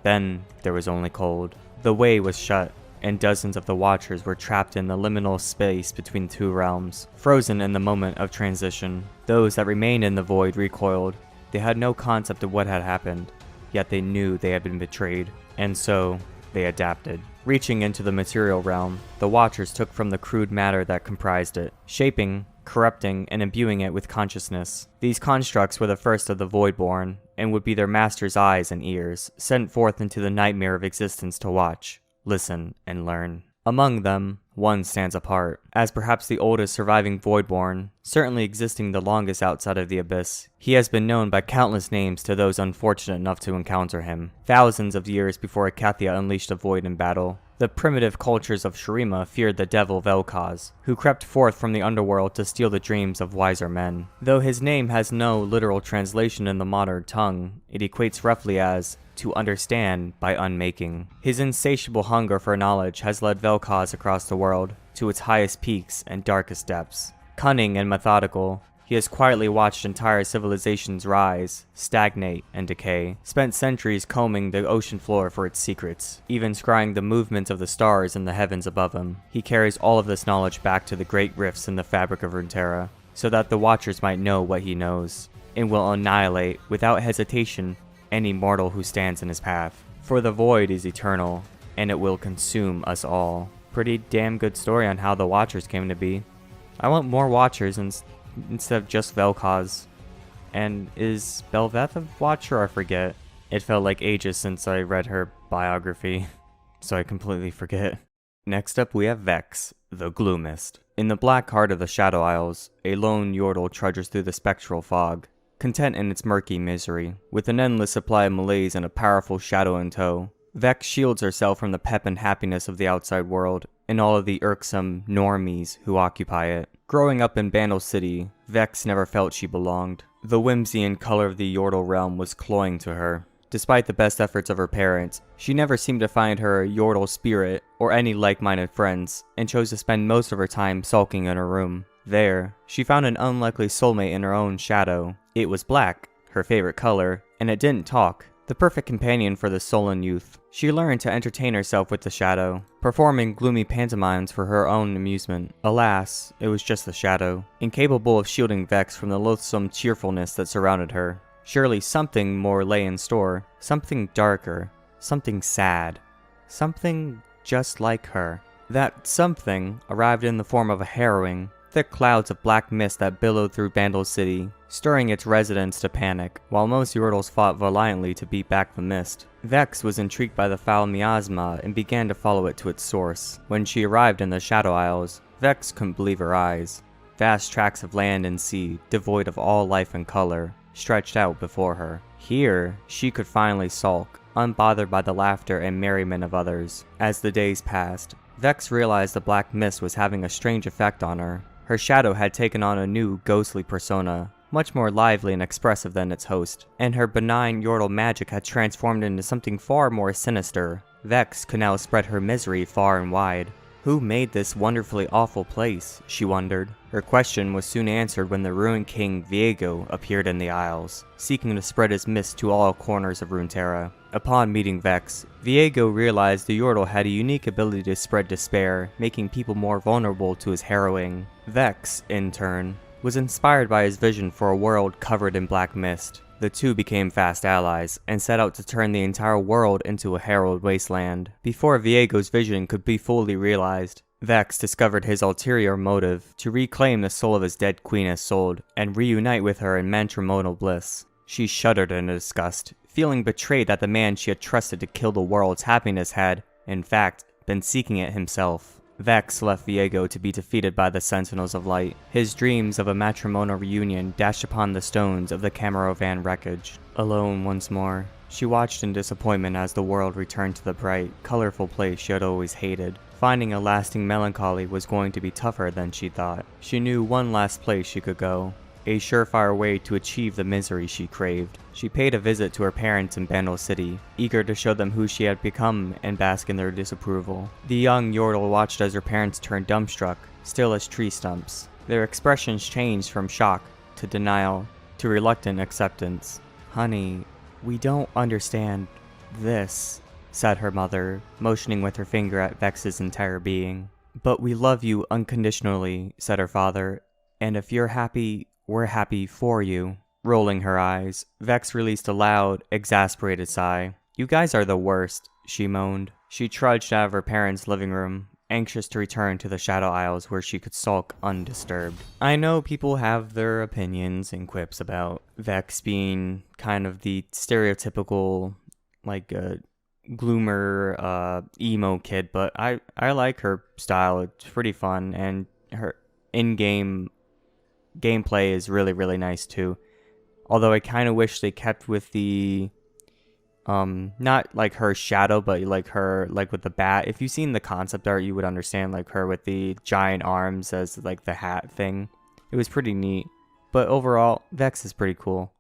Then, there was only cold. The way was shut, and dozens of the Watchers were trapped in the liminal space between two realms, frozen in the moment of transition. Those that remained in the void recoiled. They had no concept of what had happened, yet they knew they had been betrayed, and so they adapted. Reaching into the material realm, the Watchers took from the crude matter that comprised it, shaping, corrupting, and imbuing it with consciousness. These constructs were the first of the Voidborn, and would be their master's eyes and ears, sent forth into the nightmare of existence to watch, listen, and learn. Among them, one stands apart. As perhaps the oldest surviving Voidborn, certainly existing the longest outside of the Abyss, he has been known by countless names to those unfortunate enough to encounter him. Thousands of years before Ikathia unleashed a void in battle, the primitive cultures of Shurima feared the devil Vel'Koz, who crept forth from the underworld to steal the dreams of wiser men. Though his name has no literal translation in the modern tongue, it equates roughly as to understand by unmaking. His insatiable hunger for knowledge has led Vel'Koz across the world, to its highest peaks and darkest depths. Cunning and methodical, he has quietly watched entire civilizations rise, stagnate, and decay, spent centuries combing the ocean floor for its secrets, even scrying the movement of the stars in the heavens above him. He carries all of this knowledge back to the great rifts in the fabric of Runeterra, so that the Watchers might know what he knows, and will annihilate, without hesitation, any mortal who stands in his path. For the void is eternal, and it will consume us all. Pretty damn good story on how the Watchers came to be. I want more Watchers instead of just Vel'Koz. And is Bel'Veth a Watcher? I forget. It felt like ages since I read her biography, so I completely forget. Next up we have Vex, the Gloomist. In the black heart of the Shadow Isles, a lone Yordle trudges through the spectral fog, content in its murky misery, with an endless supply of malaise and a powerful shadow in tow. Vex shields herself from the pep and happiness of the outside world, and all of the irksome normies who occupy it. Growing up in Bandle City, Vex never felt she belonged. The whimsy and color of the Yordle realm was cloying to her. Despite the best efforts of her parents, she never seemed to find her Yordle spirit or any like-minded friends, and chose to spend most of her time sulking in her room. There, she found an unlikely soulmate in her own shadow. It was black, her favorite color, and it didn't talk. The perfect companion for the sullen youth. She learned to entertain herself with the shadow, performing gloomy pantomimes for her own amusement. Alas, it was just the shadow, incapable of shielding Vex from the loathsome cheerfulness that surrounded her. Surely something more lay in store, something darker, something sad, something just like her. That something arrived in the form of a harrowing, thick clouds of black mist that billowed through Bandle City, stirring its residents to panic, while most Yordles fought valiantly to beat back the mist. Vex was intrigued by the foul miasma and began to follow it to its source. When she arrived in the Shadow Isles, Vex couldn't believe her eyes. Vast tracts of land and sea, devoid of all life and color, stretched out before her. Here, she could finally sulk, unbothered by the laughter and merriment of others. As the days passed, Vex realized the black mist was having a strange effect on her. Her shadow had taken on a new, ghostly persona, much more lively and expressive than its host, and her benign Yordle magic had transformed into something far more sinister. Vex could now spread her misery far and wide. Who made this wonderfully awful place? She wondered. Her question was soon answered when the ruined king Viego appeared in the Isles, seeking to spread his mist to all corners of Runeterra. Upon meeting Vex, Viego realized the Yordle had a unique ability to spread despair, making people more vulnerable to his harrowing. Vex, in turn, was inspired by his vision for a world covered in black mist. The two became fast allies, and set out to turn the entire world into a harrowed wasteland. Before Viego's vision could be fully realized, Vex discovered his ulterior motive to reclaim the soul of his dead queen Isolde and reunite with her in matrimonial bliss. She shuddered in disgust, feeling betrayed that the man she had trusted to kill the world's happiness had, in fact, been seeking it himself. Vex left Viego to be defeated by the Sentinels of Light. His dreams of a matrimonial reunion dashed upon the stones of the Camarovan wreckage. Alone once more, she watched in disappointment as the world returned to the bright, colorful place she had always hated. Finding a lasting melancholy was going to be tougher than she thought. She knew one last place she could go, a surefire way to achieve the misery she craved. She paid a visit to her parents in Bandle City, eager to show them who she had become and bask in their disapproval. The young Yordle watched as her parents turned dumbstruck, still as tree stumps. Their expressions changed from shock to denial to reluctant acceptance. "Honey, we don't understand this," said her mother, motioning with her finger at Vex's entire being. "But we love you unconditionally," said her father, "and if you're happy, we're happy for you." Rolling her eyes, Vex released a loud, exasperated sigh. "You guys are the worst," she moaned. She trudged out of her parents' living room, anxious to return to the Shadow Isles where she could sulk undisturbed. I know people have their opinions and quips about Vex being kind of the stereotypical, gloomer, emo kid, but I like her style. It's pretty fun, and her in-game gameplay is really, really nice too. Although I kind of wish they kept with the, not like her shadow, but like her, like with the bat. If you've seen the concept art, you would understand, like her with the giant arms as like the hat thing. It was pretty neat. But overall, Vex is pretty cool.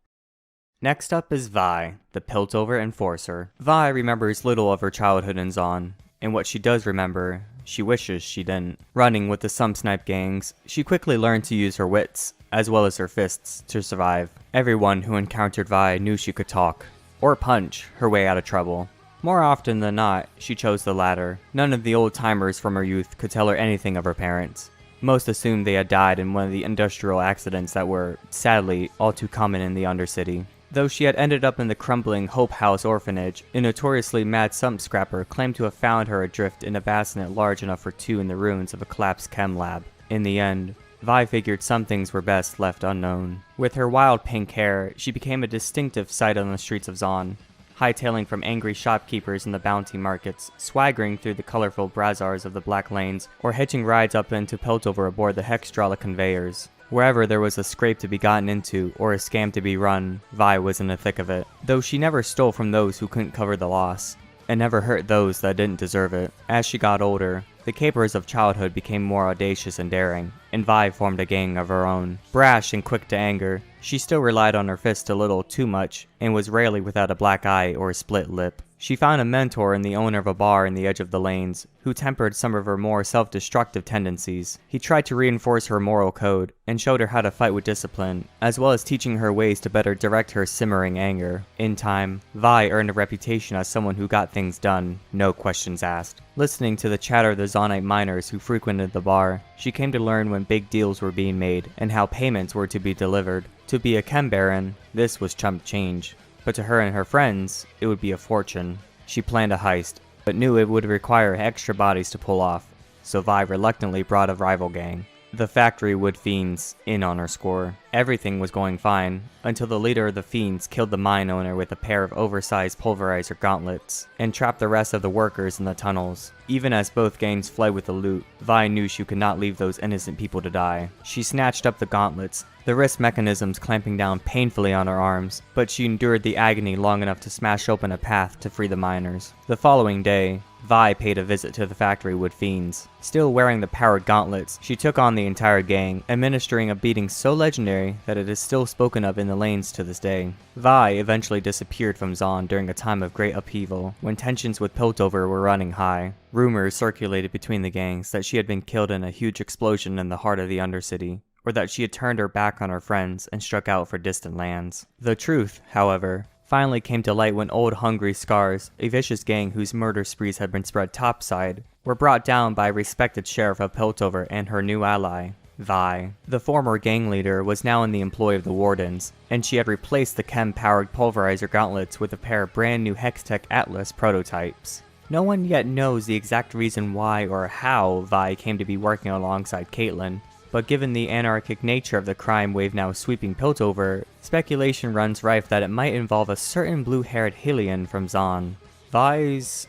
Next up is Vi, the Piltover Enforcer. Vi remembers little of her childhood in Zaun, and what she does remember, she wishes she didn't. Running with the Snipe gangs, she quickly learned to use her wits, as well as her fists, to survive. Everyone who encountered Vi knew she could talk, or punch, her way out of trouble. More often than not, she chose the latter. None of the old-timers from her youth could tell her anything of her parents. Most assumed they had died in one of the industrial accidents that were, sadly, all too common in the Undercity. Though she had ended up in the crumbling Hope House orphanage, a notoriously mad sump scrapper claimed to have found her adrift in a bassinet large enough for two in the ruins of a collapsed chem lab. In the end, Vi figured some things were best left unknown. With her wild pink hair, she became a distinctive sight on the streets of Zaun, hightailing from angry shopkeepers in the bounty markets, swaggering through the colorful bazaars of the Black Lanes, or hitching rides up into Piltover aboard the Hexdrala conveyors. Wherever there was a scrape to be gotten into, or a scam to be run, Vi was in the thick of it. Though she never stole from those who couldn't cover the loss, and never hurt those that didn't deserve it. As she got older, the capers of childhood became more audacious and daring, and Vi formed a gang of her own. Brash and quick to anger, she still relied on her fist a little too much, and was rarely without a black eye or a split lip. She found a mentor in the owner of a bar in the edge of the lanes, who tempered some of her more self-destructive tendencies. He tried to reinforce her moral code, and showed her how to fight with discipline, as well as teaching her ways to better direct her simmering anger. In time, Vi earned a reputation as someone who got things done, no questions asked. Listening to the chatter of the Zaunite miners who frequented the bar, she came to learn when big deals were being made, and how payments were to be delivered. To be a chem baron, this was chump change. But to her and her friends, it would be a fortune. She planned a heist, but knew it would require extra bodies to pull off, so Vi reluctantly brought a rival gang. The factory would fiends in on her score. Everything was going fine, until the leader of the fiends killed the mine owner with a pair of oversized pulverizer gauntlets, and trapped the rest of the workers in the tunnels. Even as both gangs fled with the loot, Vi knew she could not leave those innocent people to die. She snatched up the gauntlets, the wrist mechanisms clamping down painfully on her arms, but she endured the agony long enough to smash open a path to free the miners. The following day, Vi paid a visit to the factory with fiends. Still wearing the powered gauntlets, she took on the entire gang, administering a beating so legendary that it is still spoken of in the lanes to this day. Vi eventually disappeared from Zaun during a time of great upheaval, when tensions with Piltover were running high. Rumors circulated between the gangs that she had been killed in a huge explosion in the heart of the Undercity, or that she had turned her back on her friends and struck out for distant lands. The truth, however, finally came to light when old Hungry Scars, a vicious gang whose murder sprees had been spread topside, were brought down by a respected sheriff of Piltover and her new ally, Vi. The former gang leader was now in the employ of the Wardens, and she had replaced the chem-powered pulverizer gauntlets with a pair of brand new Hextech Atlas prototypes. No one yet knows the exact reason why or how Vi came to be working alongside Caitlyn, but given the anarchic nature of the crime wave now sweeping Piltover, speculation runs rife that it might involve a certain blue-haired Hylian from Zaun. Vi's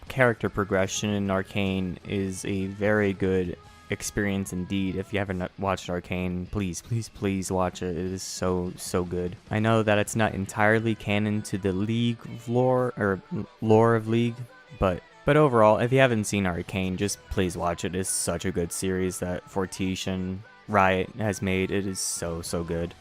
character progression in Arcane is a very good experience indeed. If you haven't watched Arcane, please watch it. It is so good. I know that it's not entirely canon to the League lore, or lore of League, but overall, if you haven't seen Arcane, just please watch it. It's such a good series that Fortiche and Riot has made. It is so good.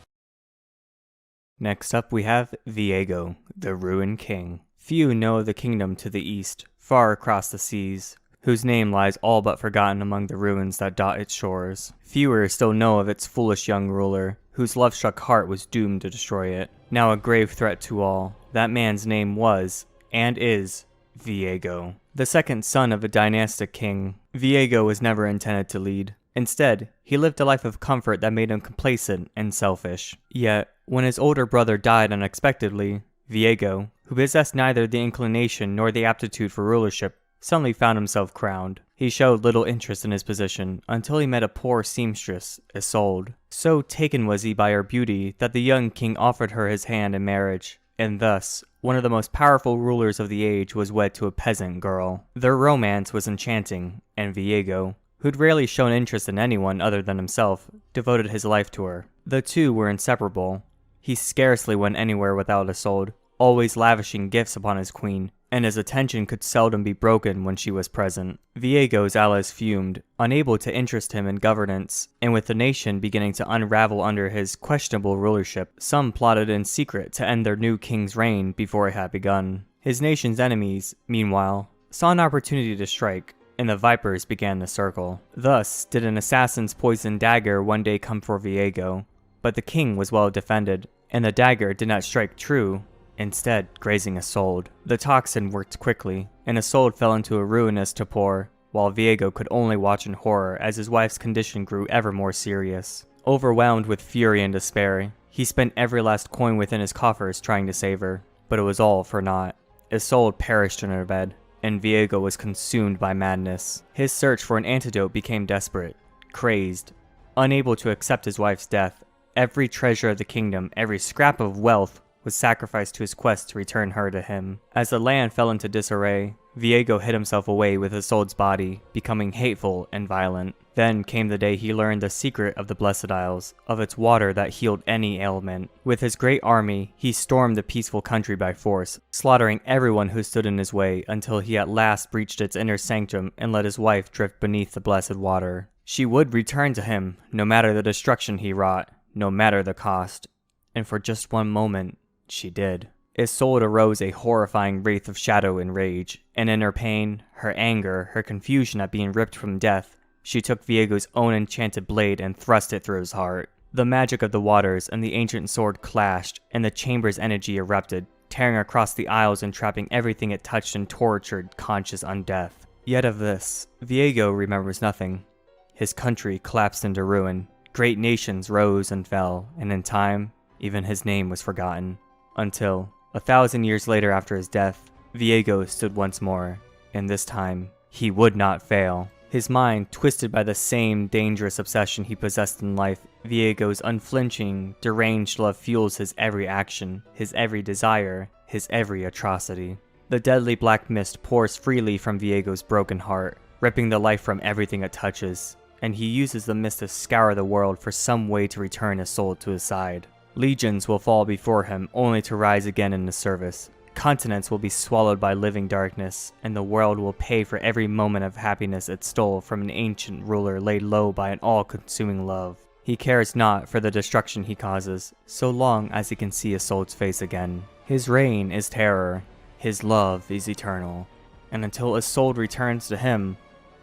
Next up we have Viego, the Ruined King. Few know of the kingdom to the east, far across the seas, whose name lies all but forgotten among the ruins that dot its shores. Fewer still know of its foolish young ruler, whose love-struck heart was doomed to destroy it. Now a grave threat to all, that man's name was, and is, Viego. The second son of a dynastic king, Viego was never intended to lead. Instead, he lived a life of comfort that made him complacent and selfish. Yet, when his older brother died unexpectedly, Viego, who possessed neither the inclination nor the aptitude for rulership, suddenly found himself crowned. He showed little interest in his position until he met a poor seamstress, Isolde. So taken was he by her beauty that the young king offered her his hand in marriage, and thus, one of the most powerful rulers of the age was wed to a peasant girl. Their romance was enchanting, and Viego, who'd rarely shown interest in anyone other than himself, devoted his life to her. The two were inseparable. He scarcely went anywhere without Isolde, always lavishing gifts upon his queen, and his attention could seldom be broken when she was present. Viego's allies fumed, unable to interest him in governance, and with the nation beginning to unravel under his questionable rulership, some plotted in secret to end their new king's reign before it had begun. His nation's enemies, meanwhile, saw an opportunity to strike, and the vipers began to circle. Thus did an assassin's poisoned dagger one day come for Viego, but the king was well defended, and the dagger did not strike true, instead grazing Isolde. The toxin worked quickly, and Isolde fell into a ruinous torpor, while Viego could only watch in horror as his wife's condition grew ever more serious. Overwhelmed with fury and despair, he spent every last coin within his coffers trying to save her, but it was all for naught. Isolde perished in her bed, and Viego was consumed by madness. His search for an antidote became desperate. Crazed, unable to accept his wife's death, every treasure of the kingdom, every scrap of wealth, was sacrificed to his quest to return her to him. As the land fell into disarray, Viego hid himself away with Isolde's body, becoming hateful and violent. Then came the day he learned the secret of the Blessed Isles, of its water that healed any ailment. With his great army, he stormed the peaceful country by force, slaughtering everyone who stood in his way until he at last breached its inner sanctum and let his wife drift beneath the blessed water. She would return to him, no matter the destruction he wrought, no matter the cost. And for just one moment, she did. Isolde arose a horrifying wraith of shadow and rage, and in her pain, her anger, her confusion at being ripped from death, she took Viego's own enchanted blade and thrust it through his heart. The magic of the waters and the ancient sword clashed, and the chamber's energy erupted, tearing across the aisles and trapping everything it touched in tortured, conscious undeath. Yet of this, Viego remembers nothing. His country collapsed into ruin, great nations rose and fell, and in time, even his name was forgotten. Until, 1,000 years later after his death, Viego stood once more, and this time, he would not fail. His mind twisted by the same dangerous obsession he possessed in life. Viego's unflinching, deranged love fuels his every action, his every desire, his every atrocity. The deadly black mist pours freely from Viego's broken heart, ripping the life from everything it touches, and he uses the mist to scour the world for some way to return his soul to his side. Legions will fall before him, only to rise again in his service. Continents will be swallowed by living darkness, and the world will pay for every moment of happiness it stole from an ancient ruler laid low by an all-consuming love. He cares not for the destruction he causes, so long as he can see Isolde's face again. His reign is terror, his love is eternal, and until Isolde returns to him,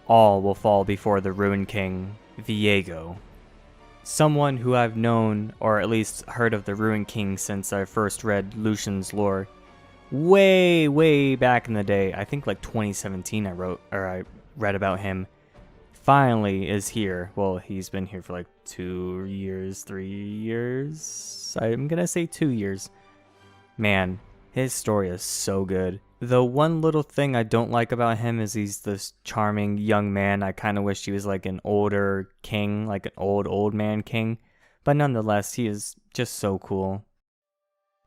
all will fall before the Ruined King, Viego. Someone who I've known, or at least heard of the Ruined King since I first read Lucian's lore, way back in the day. I think like 2017 I read about him. Finally is here. Well, he's been here for like 2 years, 3 years. I'm gonna say 2 years. Man, his story is so good. The one little thing I don't like about him is he's this charming young man. I kind of wish he was like an older king, like an old man king. But nonetheless, he is just so cool.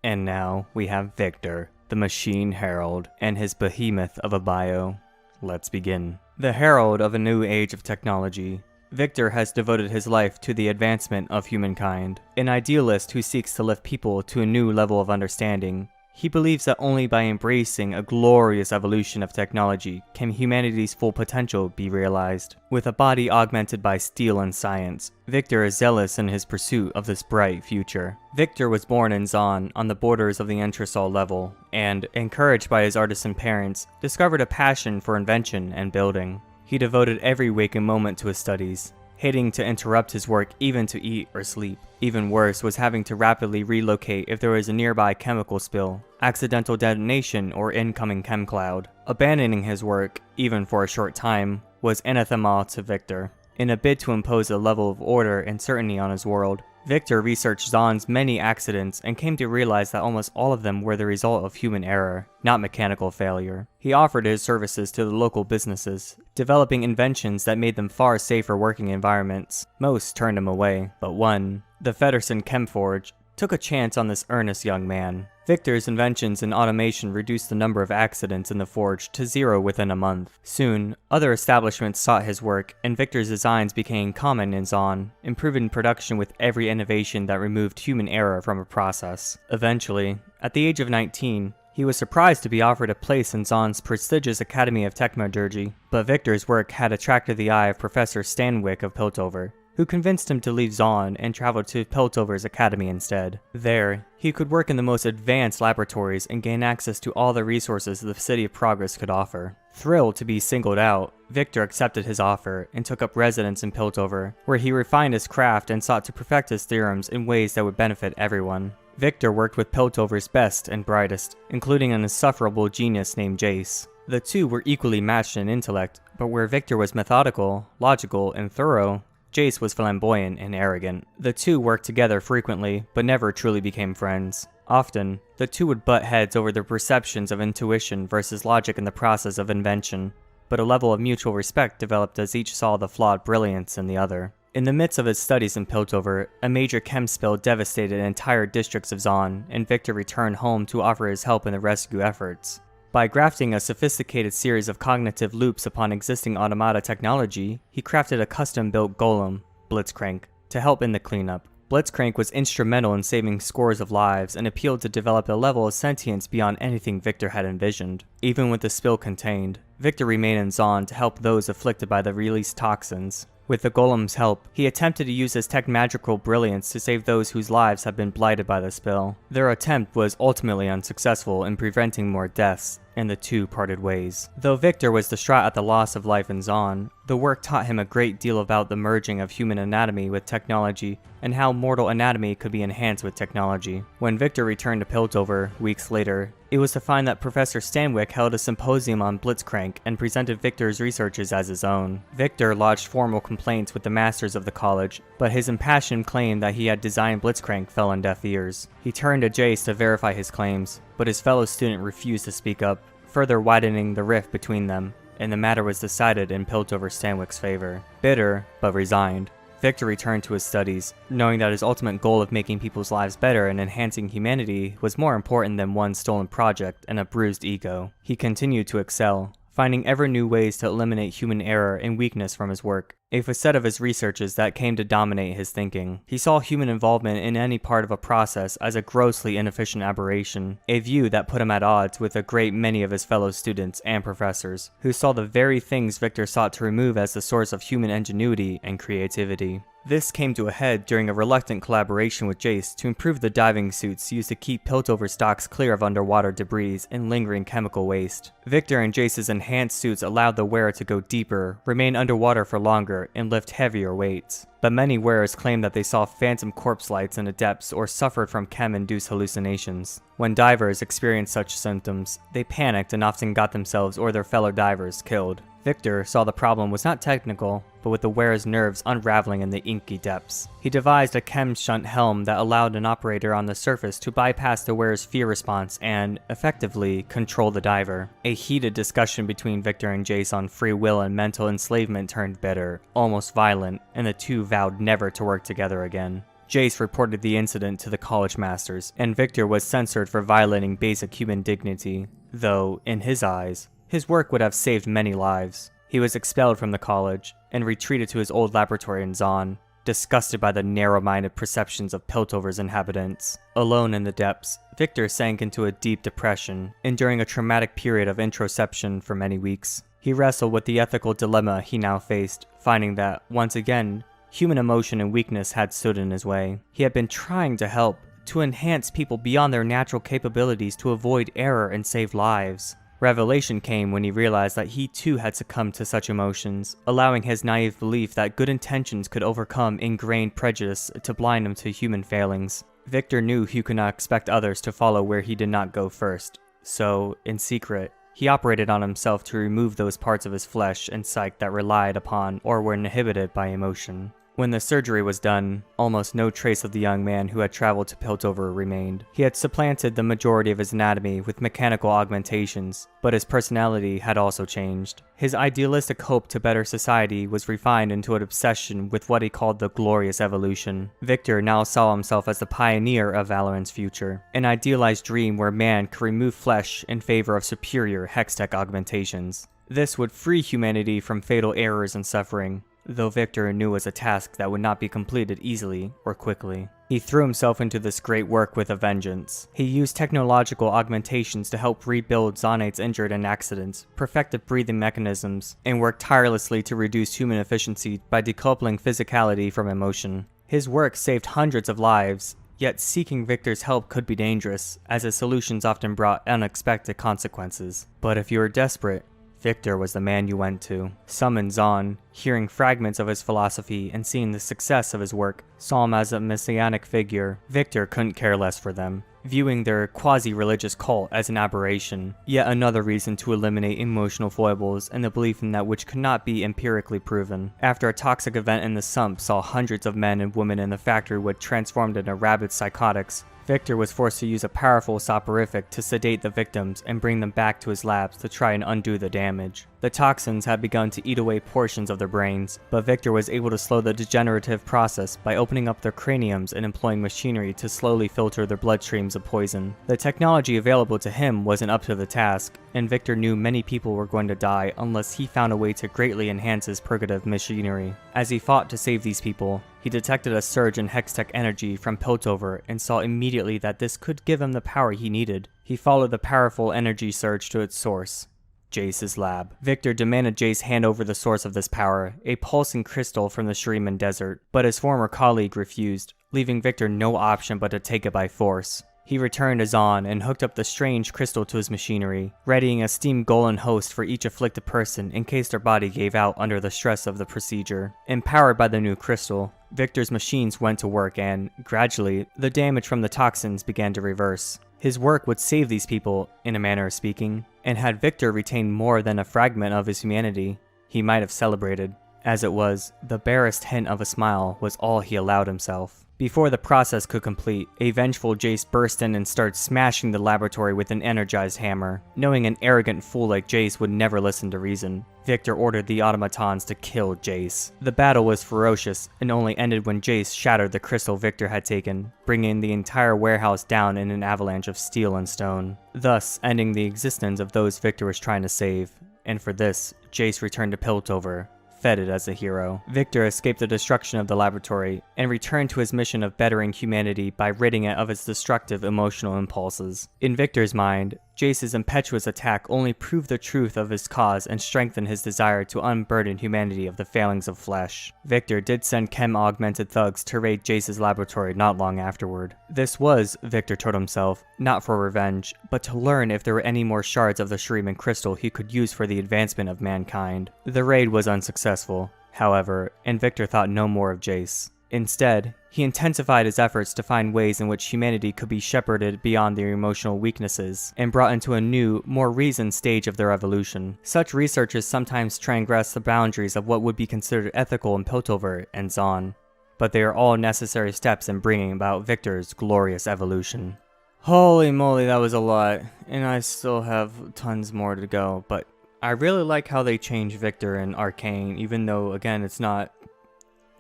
And now we have Victor, the Machine Herald, and his behemoth of a bio. Let's begin. The herald of a new age of technology, Victor has devoted his life to the advancement of humankind. An idealist who seeks to lift people to a new level of understanding. He believes that only by embracing a glorious evolution of technology can humanity's full potential be realized. With a body augmented by steel and science, Victor is zealous in his pursuit of this bright future. Victor was born in Zaun on the borders of the Entresol level, and, encouraged by his artisan parents, discovered a passion for invention and building. He devoted every waking moment to his studies, hating to interrupt his work even to eat or sleep. Even worse was having to rapidly relocate if there was a nearby chemical spill, accidental detonation, or incoming chem cloud. Abandoning his work, even for a short time, was anathema to Victor. In a bid to impose a level of order and certainty on his world, Victor researched Zaun's many accidents and came to realize that almost all of them were the result of human error, not mechanical failure. He offered his services to the local businesses, developing inventions that made them far safer working environments. Most turned him away, but one, the Feddersen Chemforge, took a chance on this earnest young man. Victor's inventions in automation reduced the number of accidents in the forge to 0 within a month. Soon, other establishments sought his work, and Victor's designs became common in Zaun, improving production with every innovation that removed human error from a process. Eventually, at the age of 19, he was surprised to be offered a place in Zaun's prestigious Academy of Technology, but Victor's work had attracted the eye of Professor Stanwyck of Piltover, who convinced him to leave Zaun and travel to Piltover's academy instead. There, he could work in the most advanced laboratories and gain access to all the resources the City of Progress could offer. Thrilled to be singled out, Victor accepted his offer and took up residence in Piltover, where he refined his craft and sought to perfect his theorems in ways that would benefit everyone. Victor worked with Piltover's best and brightest, including an insufferable genius named Jace. The two were equally matched in intellect, but where Victor was methodical, logical, and thorough, Jace was flamboyant and arrogant. The two worked together frequently, but never truly became friends. Often, the two would butt heads over their perceptions of intuition versus logic in the process of invention, but a level of mutual respect developed as each saw the flawed brilliance in the other. In the midst of his studies in Piltover, a major chem spill devastated entire districts of Zaun, and Victor returned home to offer his help in the rescue efforts. By grafting a sophisticated series of cognitive loops upon existing automata technology, he crafted a custom-built golem, Blitzcrank, to help in the cleanup. Blitzcrank was instrumental in saving scores of lives and appealed to develop a level of sentience beyond anything Victor had envisioned. Even with the spill contained, Victor remained in Zaun to help those afflicted by the released toxins. With the golem's help, he attempted to use his technological brilliance to save those whose lives had been blighted by the spill. Their attempt was ultimately unsuccessful in preventing more deaths, and the two parted ways. Though Victor was distraught at the loss of life in Zaun, the work taught him a great deal about the merging of human anatomy with technology and how mortal anatomy could be enhanced with technology. When Victor returned to Piltover, weeks later, it was to find that Professor Stanwyck held a symposium on Blitzcrank and presented Victor's researches as his own. Victor lodged formal complaints with the masters of the college, but his impassioned claim that he had designed Blitzcrank fell on deaf ears. He turned to Jace to verify his claims, but his fellow student refused to speak up, further widening the rift between them. and the matter was decided in Piltover Stanwyk's favor. Bitter, but resigned, Victor returned to his studies, knowing that his ultimate goal of making people's lives better and enhancing humanity was more important than one stolen project and a bruised ego. He continued to excel, finding ever new ways to eliminate human error and weakness from his work, a facet of his researches that came to dominate his thinking. He saw human involvement in any part of a process as a grossly inefficient aberration, a view that put him at odds with a great many of his fellow students and professors, who saw the very things Victor sought to remove as the source of human ingenuity and creativity. This came to a head during a reluctant collaboration with Jace to improve the diving suits used to keep Piltover stocks clear of underwater debris and lingering chemical waste. Victor and Jace's enhanced suits allowed the wearer to go deeper, remain underwater for longer, and lift heavier weights. But many wearers claimed that they saw phantom corpse lights in the depths or suffered from chem-induced hallucinations. When divers experienced such symptoms, they panicked and often got themselves or their fellow divers killed. Victor saw the problem was not technical, but with the wearer's nerves unraveling in the inky depths. He devised a chem shunt helm that allowed an operator on the surface to bypass the wearer's fear response and, effectively, control the diver. A heated discussion between Victor and Jace on free will and mental enslavement turned bitter, almost violent, and the two vowed never to work together again. Jace reported the incident to the college masters, and Victor was censored for violating basic human dignity, though, in his eyes, his work would have saved many lives. He was expelled from the college and retreated to his old laboratory in Zaun, disgusted by the narrow-minded perceptions of Piltover's inhabitants. Alone in the depths, Victor sank into a deep depression, enduring a traumatic period of introspection for many weeks. He wrestled with the ethical dilemma he now faced, finding that, once again, human emotion and weakness had stood in his way. He had been trying to help, to enhance people beyond their natural capabilities to avoid error and save lives. Revelation came when he realized that he too had succumbed to such emotions, allowing his naive belief that good intentions could overcome ingrained prejudice to blind him to human failings. Victor knew he could not expect others to follow where he did not go first, so, in secret, he operated on himself to remove those parts of his flesh and psyche that relied upon or were inhibited by emotion. When the surgery was done, almost no trace of the young man who had traveled to Piltover remained. He had supplanted the majority of his anatomy with mechanical augmentations, but his personality had also changed. His idealistic hope to better society was refined into an obsession with what he called the glorious evolution. Victor now saw himself as the pioneer of Valorant's future, an idealized dream where man could remove flesh in favor of superior hextech augmentations. This would free humanity from fatal errors and suffering, though Victor knew it was a task that would not be completed easily or quickly. He threw himself into this great work with a vengeance. He used technological augmentations to help rebuild Zonate's injured in accidents, perfected breathing mechanisms, and worked tirelessly to reduce human efficiency by decoupling physicality from emotion. His work saved hundreds of lives, yet seeking Victor's help could be dangerous, as his solutions often brought unexpected consequences. But if you were desperate, Victor was the man you went to. Some in Zaun, hearing fragments of his philosophy and seeing the success of his work, saw him as a messianic figure. Victor couldn't care less for them, viewing their quasi-religious cult as an aberration, yet another reason to eliminate emotional foibles and the belief in that which could not be empirically proven. After a toxic event in the sump saw hundreds of men and women in the factory would transformed into rabid psychotics, Victor was forced to use a powerful soporific to sedate the victims and bring them back to his labs to try and undo the damage. The toxins had begun to eat away portions of their brains, but Victor was able to slow the degenerative process by opening up their craniums and employing machinery to slowly filter their bloodstreams of poison. The technology available to him wasn't up to the task, and Victor knew many people were going to die unless he found a way to greatly enhance his purgative machinery. As he fought to save these people, he detected a surge in hextech energy from Piltover and saw immediately that this could give him the power he needed. He followed the powerful energy surge to its source, Jace's lab. Victor demanded Jace hand over the source of this power, a pulsing crystal from the Shuriman Desert, but his former colleague refused, leaving Victor no option but to take it by force. He returned to Zaun and hooked up the strange crystal to his machinery, readying a steam golem host for each afflicted person in case their body gave out under the stress of the procedure. Empowered by the new crystal, Victor's machines went to work and, gradually, the damage from the toxins began to reverse. His work would save these people, in a manner of speaking, and had Victor retained more than a fragment of his humanity, he might have celebrated. As it was, the barest hint of a smile was all he allowed himself. Before the process could complete, a vengeful Jace burst in and started smashing the laboratory with an energized hammer. Knowing an arrogant fool like Jace would never listen to reason, Victor ordered the automatons to kill Jace. The battle was ferocious and only ended when Jace shattered the crystal Victor had taken, bringing the entire warehouse down in an avalanche of steel and stone, thus ending the existence of those Victor was trying to save. And for this, Jace returned to Piltover, feted as a hero. Victor escaped the destruction of the laboratory and returned to his mission of bettering humanity by ridding it of its destructive emotional impulses. In Victor's mind, Jace's impetuous attack only proved the truth of his cause and strengthened his desire to unburden humanity of the failings of flesh. Victor did send chem-augmented thugs to raid Jace's laboratory not long afterward. This was, Victor told himself, not for revenge, but to learn if there were any more shards of the Shuriman crystal he could use for the advancement of mankind. The raid was unsuccessful, however, and Victor thought no more of Jace. Instead, he intensified his efforts to find ways in which humanity could be shepherded beyond their emotional weaknesses and brought into a new, more reasoned stage of their evolution. Such researches sometimes transgress the boundaries of what would be considered ethical in Piltover and Zaun, but they are all necessary steps in bringing about Victor's glorious evolution. Holy moly, that was a lot, and I still have tons more to go, but I really like how they changed Victor in Arcane, even though, again, it's not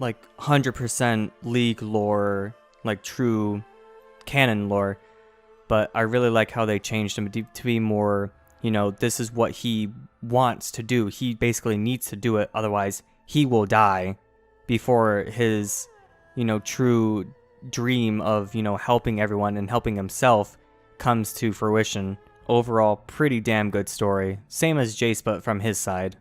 like 100% League lore, like true canon lore, but I really like how they changed him to be more, you know, this is what he wants to do. He basically needs to do it, otherwise he will die before his, you know, true dream of, you know, helping everyone and helping himself comes to fruition. Overall, pretty damn good story. Same as Jace, but from his side.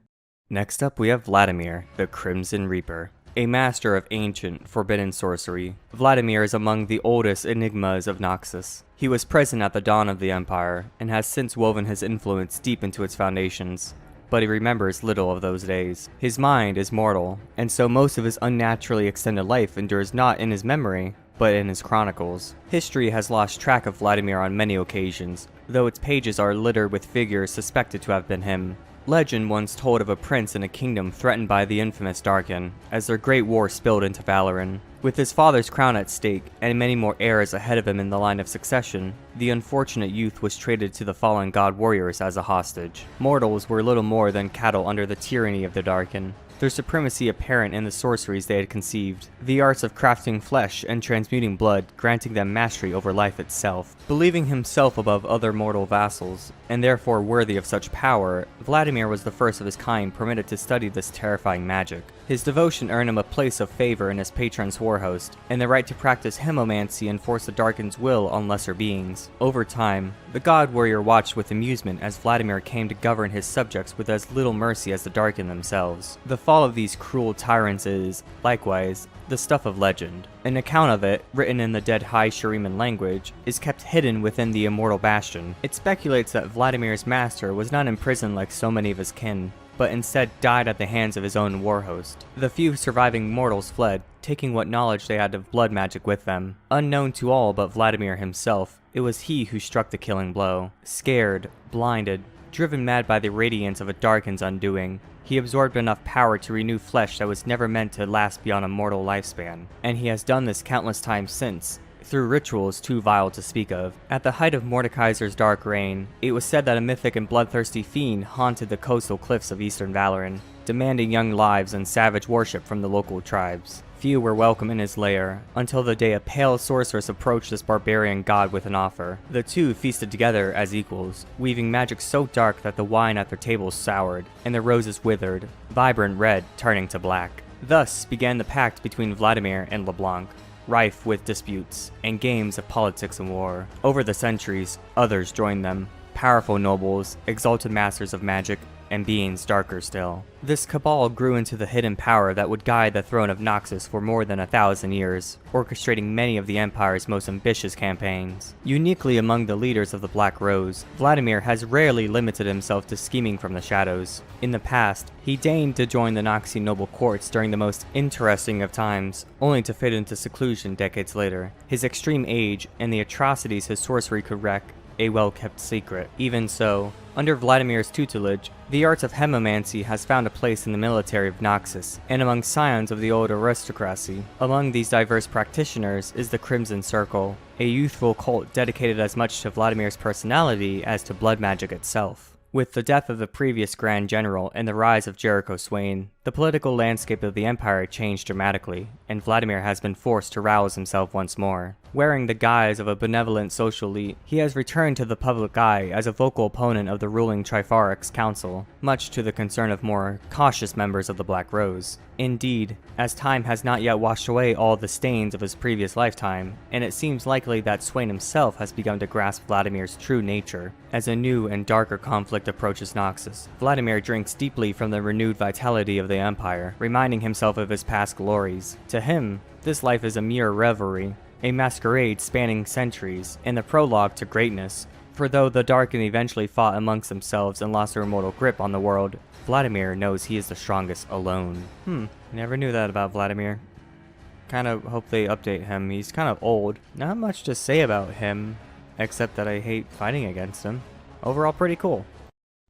Next up, we have Vladimir, the Crimson Reaper. A master of ancient, forbidden sorcery, Vladimir is among the oldest enigmas of Noxus. He was present at the dawn of the Empire, and has since woven his influence deep into its foundations, but he remembers little of those days. His mind is mortal, and so most of his unnaturally extended life endures not in his memory, but in his chronicles. History has lost track of Vladimir on many occasions, though its pages are littered with figures suspected to have been him. Legend once told of a prince in a kingdom threatened by the infamous Darkin, as their great war spilled into Valoran. With his father's crown at stake, and many more heirs ahead of him in the line of succession, the unfortunate youth was traded to the fallen god warriors as a hostage. Mortals were little more than cattle under the tyranny of the Darkin, their supremacy apparent in the sorceries they had conceived, the arts of crafting flesh and transmuting blood granting them mastery over life itself. Believing himself above other mortal vassals, and therefore worthy of such power, Vladimir was the first of his kind permitted to study this terrifying magic. His devotion earned him a place of favor in his patron's warhost, and the right to practice hemomancy and force the Darkin's will on lesser beings. Over time, the god warrior watched with amusement as Vladimir came to govern his subjects with as little mercy as the Darkin themselves. The fall of these cruel tyrants is, likewise, the stuff of legend. An account of it, written in the dead High Shuriman language, is kept hidden within the Immortal Bastion. It speculates that Vladimir's master was not imprisoned like so many of his kin, but instead died at the hands of his own warhost. The few surviving mortals fled, taking what knowledge they had of blood magic with them. Unknown to all but Vladimir himself, it was he who struck the killing blow. Scared, blinded, driven mad by the radiance of a Darkin's undoing, he absorbed enough power to renew flesh that was never meant to last beyond a mortal lifespan, and he has done this countless times since, through rituals too vile to speak of. At the height of Mordekaiser's dark reign, it was said that a mythic and bloodthirsty fiend haunted the coastal cliffs of eastern Valoran, demanding young lives and savage worship from the local tribes. Few were welcome in his lair, until the day a pale sorceress approached this barbarian god with an offer. The two feasted together as equals, weaving magic so dark that the wine at their tables soured, and the roses withered, vibrant red turning to black. Thus began the pact between Vladimir and LeBlanc, rife with disputes and games of politics and war. Over the centuries, others joined them, powerful nobles, exalted masters of magic, and beings darker still. This cabal grew into the hidden power that would guide the throne of Noxus for more than 1,000 years, orchestrating many of the Empire's most ambitious campaigns. Uniquely among the leaders of the Black Rose, Vladimir has rarely limited himself to scheming from the shadows. In the past, he deigned to join the Noxian noble courts during the most interesting of times, only to fade into seclusion decades later. His extreme age and the atrocities his sorcery could wreak, a well-kept secret. Even so, Under Vladimir's tutelage, the arts of hemomancy has found a place in the military of Noxus, and among scions of the old aristocracy. Among these diverse practitioners is the Crimson Circle, a youthful cult dedicated as much to Vladimir's personality as to blood magic itself. With the death of the previous Grand General and the rise of Jericho Swain, the political landscape of the Empire changed dramatically, and Vladimir has been forced to rouse himself once more. Wearing the guise of a benevolent social elite, he has returned to the public eye as a vocal opponent of the ruling Trifarix Council, much to the concern of more cautious members of the Black Rose. Indeed, as time has not yet washed away all the stains of his previous lifetime, and it seems likely that Swain himself has begun to grasp Vladimir's true nature. As a new and darker conflict approaches Noxus, Vladimir drinks deeply from the renewed vitality of the Empire, reminding himself of his past glories. To him, this life is a mere revelry, a masquerade spanning centuries, and the prologue to greatness. For though the Darken eventually fought amongst themselves and lost their immortal grip on the world, Vladimir knows he is the strongest alone. Never knew that about Vladimir. Kinda hope they update him. He's kind of old. Not much to say about him, except that I hate fighting against him. Overall pretty cool.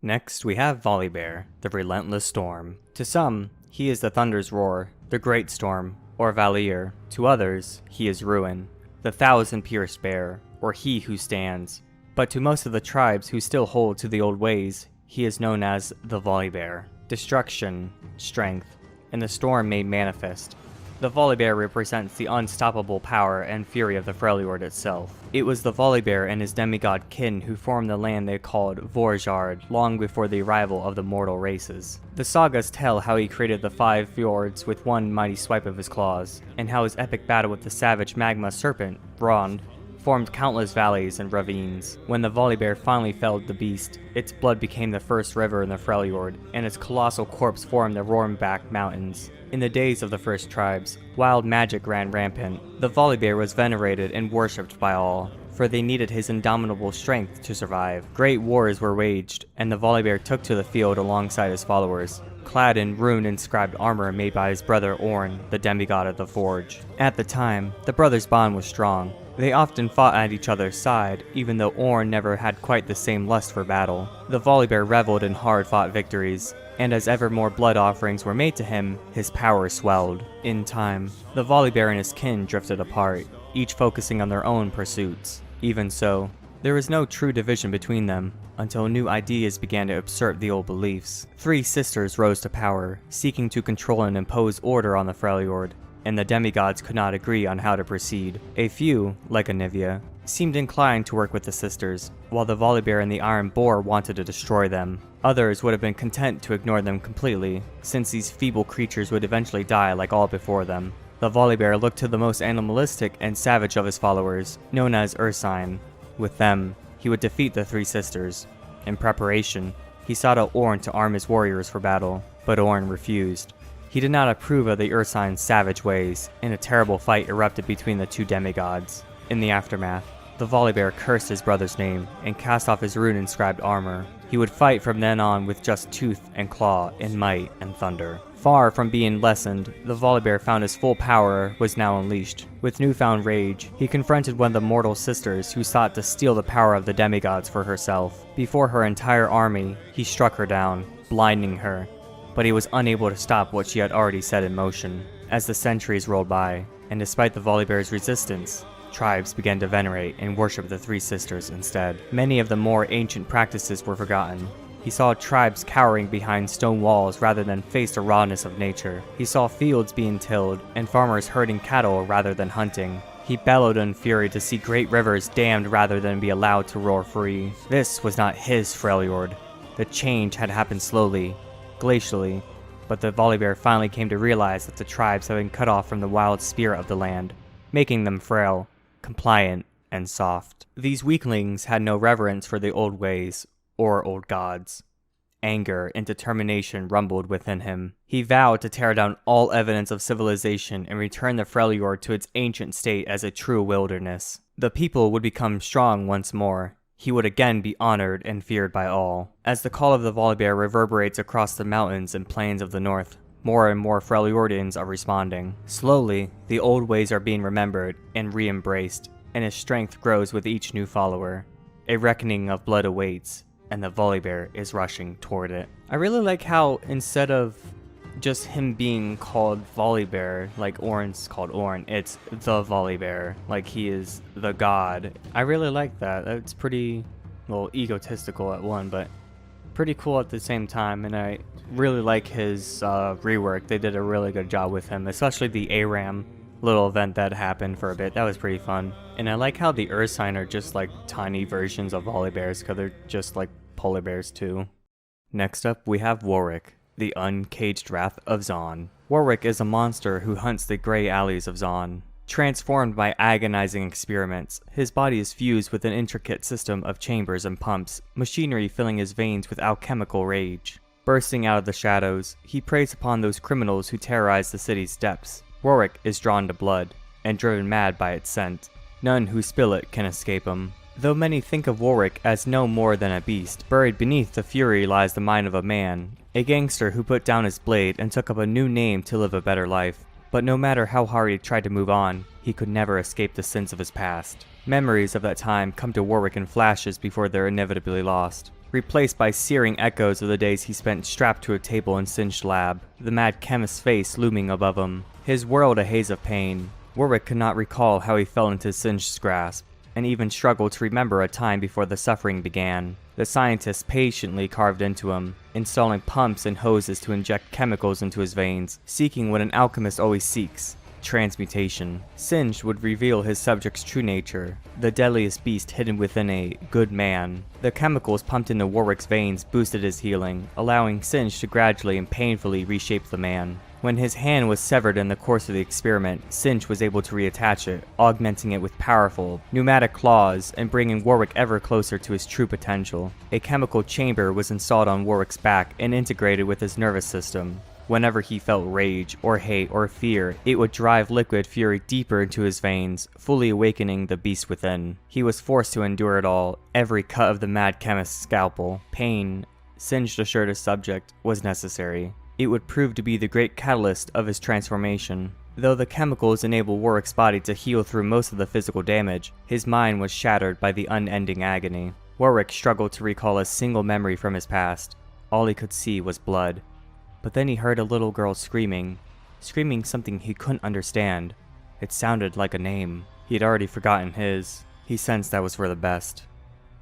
Next, we have Volibear, the Relentless Storm. To some, he is the Thunder's Roar, the Great Storm, or Valir. To others, he is Ruin, the Thousand-Pierced Bear, or He Who Stands. But to most of the tribes who still hold to the old ways, he is known as the Volibear. Destruction, strength, and the storm made manifest. The Volibear represents the unstoppable power and fury of the Freljord itself. It was the Volibear and his demigod kin who formed the land they called Vorjard long before the arrival of the mortal races. The sagas tell how he created the 5 fjords with one mighty swipe of his claws, and how his epic battle with the savage magma serpent, Brond, formed countless valleys and ravines. When the Volibear finally felled the beast, its blood became the first river in the Freljord, and its colossal corpse formed the Rormback Mountains. In the days of the first tribes, wild magic ran rampant. The Volibear was venerated and worshipped by all, for they needed his indomitable strength to survive. Great wars were waged, and the Volibear took to the field alongside his followers, clad in rune-inscribed armor made by his brother Ornn, the demigod of the Forge. At the time, the brothers' bond was strong. They often fought at each other's side, even though Ornn never had quite the same lust for battle. The Volibear reveled in hard-fought victories, and as ever more blood offerings were made to him, his power swelled. In time, the Volibear and his kin drifted apart, each focusing on their own pursuits. Even so, there was no true division between them, until new ideas began to usurp the old beliefs. 3 sisters rose to power, seeking to control and impose order on the Freljord, and the demigods could not agree on how to proceed. A few, like Anivia, seemed inclined to work with the sisters, while the Volibear and the Iron Boar wanted to destroy them. Others would have been content to ignore them completely, since these feeble creatures would eventually die like all before them. The Volibear looked to the most animalistic and savage of his followers, known as Ursine. With them, he would defeat the 3 sisters. In preparation, he sought out Ornn to arm his warriors for battle, but Ornn refused. He did not approve of the Ursine's savage ways, and a terrible fight erupted between the 2 demigods. In the aftermath, the Volibear cursed his brother's name and cast off his rune-inscribed armor. He would fight from then on with just tooth and claw in might and thunder. Far from being lessened, the Volibear found his full power was now unleashed. With newfound rage, he confronted one of the mortal sisters who sought to steal the power of the demigods for herself. Before her entire army, he struck her down, blinding her. But he was unable to stop what she had already set in motion. As the centuries rolled by, and despite the Volibear's resistance, tribes began to venerate and worship the 3 sisters instead. Many of the more ancient practices were forgotten. He saw tribes cowering behind stone walls rather than face the rawness of nature. He saw fields being tilled and farmers herding cattle rather than hunting. He bellowed in fury to see great rivers dammed rather than be allowed to roar free. This was not his Freljord. The change had happened slowly, glacially, but the Volibear finally came to realize that the tribes had been cut off from the wild spirit of the land, making them frail, compliant, and soft. These weaklings had no reverence for the old ways, or old gods. Anger and determination rumbled within him. He vowed to tear down all evidence of civilization and return the Freljord to its ancient state as a true wilderness. The people would become strong once more. He would again be honored and feared by all. As the call of the Volibear reverberates across the mountains and plains of the north, more and more Freljordians are responding. Slowly, the old ways are being remembered and re-embraced, and his strength grows with each new follower. A reckoning of blood awaits, and the Volibear is rushing toward it. I really like how instead of just him being called Volibear, like Orin's called Orin, it's the Volibear, like he is the god. I really like that. That's pretty, well, egotistical at one, but pretty cool at the same time, and I really like his rework. They did a really good job with him, especially the ARAM little event that happened for a bit. That was pretty fun. And I like how the Ursine are just like tiny versions of Volibears, because they're just like polar bears too. Next up, we have Warwick, the Uncaged Wrath of Zaun. Warwick is a monster who hunts the gray alleys of Zaun. Transformed by agonizing experiments, his body is fused with an intricate system of chambers and pumps, machinery filling his veins with alchemical rage. Bursting out of the shadows, he preys upon those criminals who terrorize the city's depths. Warwick is drawn to blood, and driven mad by its scent. None who spill it can escape him. Though many think of Warwick as no more than a beast, buried beneath the fury lies the mind of a man, a gangster who put down his blade and took up a new name to live a better life. But no matter how hard he tried to move on, he could never escape the sins of his past. Memories of that time come to Warwick in flashes before they're inevitably lost, replaced by searing echoes of the days he spent strapped to a table in Singed Lab, the mad chemist's face looming above him, his world a haze of pain. Warwick could not recall how he fell into Singed's grasp, and even struggled to remember a time before the suffering began. The scientists patiently carved into him, installing pumps and hoses to inject chemicals into his veins, seeking what an alchemist always seeks: transmutation. Singed would reveal his subject's true nature, the deadliest beast hidden within a good man. The chemicals pumped into Warwick's veins boosted his healing, allowing Singed to gradually and painfully reshape the man. When his hand was severed in the course of the experiment, Singed was able to reattach it, augmenting it with powerful, pneumatic claws and bringing Warwick ever closer to his true potential. A chemical chamber was installed on Warwick's back and integrated with his nervous system. Whenever he felt rage, or hate, or fear, it would drive liquid fury deeper into his veins, fully awakening the beast within. He was forced to endure it all, every cut of the mad chemist's scalpel. Pain, Singed assured his subject, was necessary. It would prove to be the great catalyst of his transformation. Though the chemicals enabled Warwick's body to heal through most of the physical damage, his mind was shattered by the unending agony. Warwick struggled to recall a single memory from his past. All he could see was blood. But then he heard a little girl screaming something he couldn't understand. It sounded like a name. He had already forgotten his. He sensed that was for the best.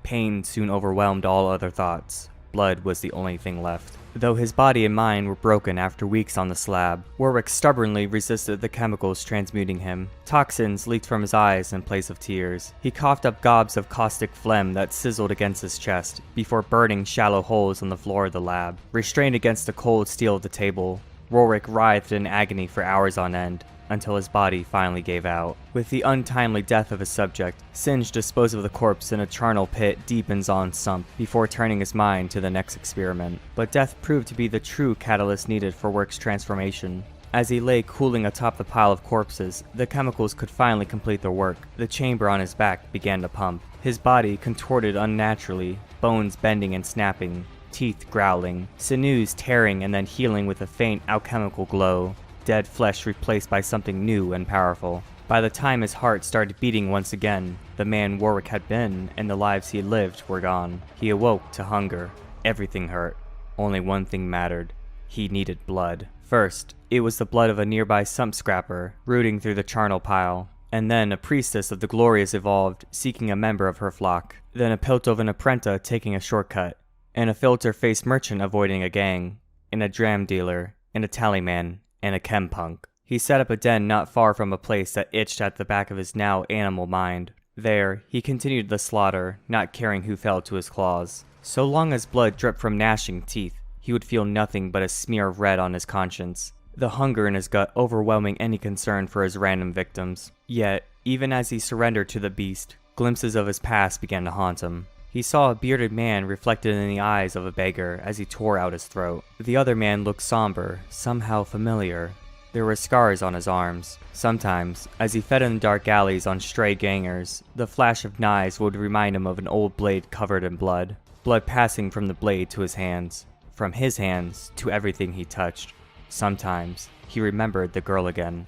Pain soon overwhelmed all other thoughts. Blood was the only thing left. Though his body and mind were broken after weeks on the slab, Warwick stubbornly resisted the chemicals transmuting him. Toxins leaked from his eyes in place of tears. He coughed up gobs of caustic phlegm that sizzled against his chest, before burning shallow holes on the floor of the lab. Restrained against the cold steel of the table, Warwick writhed in agony for hours on end, until his body finally gave out. With the untimely death of his subject, Singed disposed of the corpse in a charnel pit deep in Zaun's sump, before turning his mind to the next experiment. But death proved to be the true catalyst needed for Warwick's transformation. As he lay cooling atop the pile of corpses, the chemicals could finally complete their work. The chamber on his back began to pump. His body contorted unnaturally, bones bending and snapping, teeth growling, sinews tearing and then healing with a faint alchemical glow. Dead flesh replaced by something new and powerful. By the time his heart started beating once again, the man Warwick had been and the lives he had lived were gone. He awoke to hunger. Everything hurt. Only one thing mattered. He needed blood. First, it was the blood of a nearby sump scrapper, rooting through the charnel pile. And then a priestess of the Glorious evolved, seeking a member of her flock. Then a Piltovan apprentice taking a shortcut. And a filter-faced merchant avoiding a gang. And a dram dealer. And a tallyman. And a chempunk. He set up a den not far from a place that itched at the back of his now animal mind. There, he continued the slaughter, not caring who fell to his claws. So long as blood dripped from gnashing teeth, he would feel nothing but a smear of red on his conscience, the hunger in his gut overwhelming any concern for his random victims. Yet, even as he surrendered to the beast, glimpses of his past began to haunt him. He saw a bearded man reflected in the eyes of a beggar as he tore out his throat. The other man looked somber, somehow familiar. There were scars on his arms. Sometimes, as he fed in the dark alleys on stray gangers, the flash of knives would remind him of an old blade covered in blood. Blood passing from the blade to his hands. From his hands to everything he touched. Sometimes, he remembered the girl again.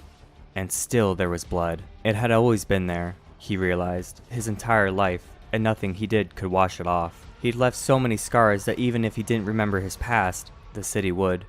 And still there was blood. It had always been there, he realized, his entire life. And nothing he did could wash it off. He'd left so many scars that even if he didn't remember his past, the city would.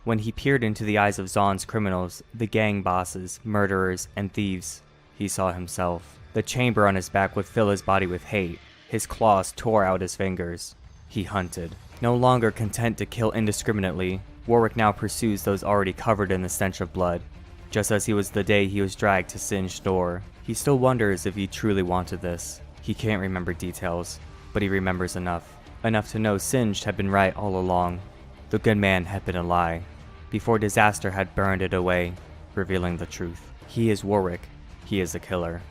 When he peered into the eyes of Zaun's criminals, the gang bosses, murderers, and thieves, he saw himself. The chamber on his back would fill his body with hate. His claws tore out his fingers. He hunted. No longer content to kill indiscriminately, Warwick now pursues those already covered in the stench of blood. Just as he was the day he was dragged to Singed door, he still wonders if he truly wanted this. He can't remember details, but he remembers enough. Enough to know Singed had been right all along. The good man had been a lie, before disaster had burned it away, revealing the truth. He is Warwick. He is a killer.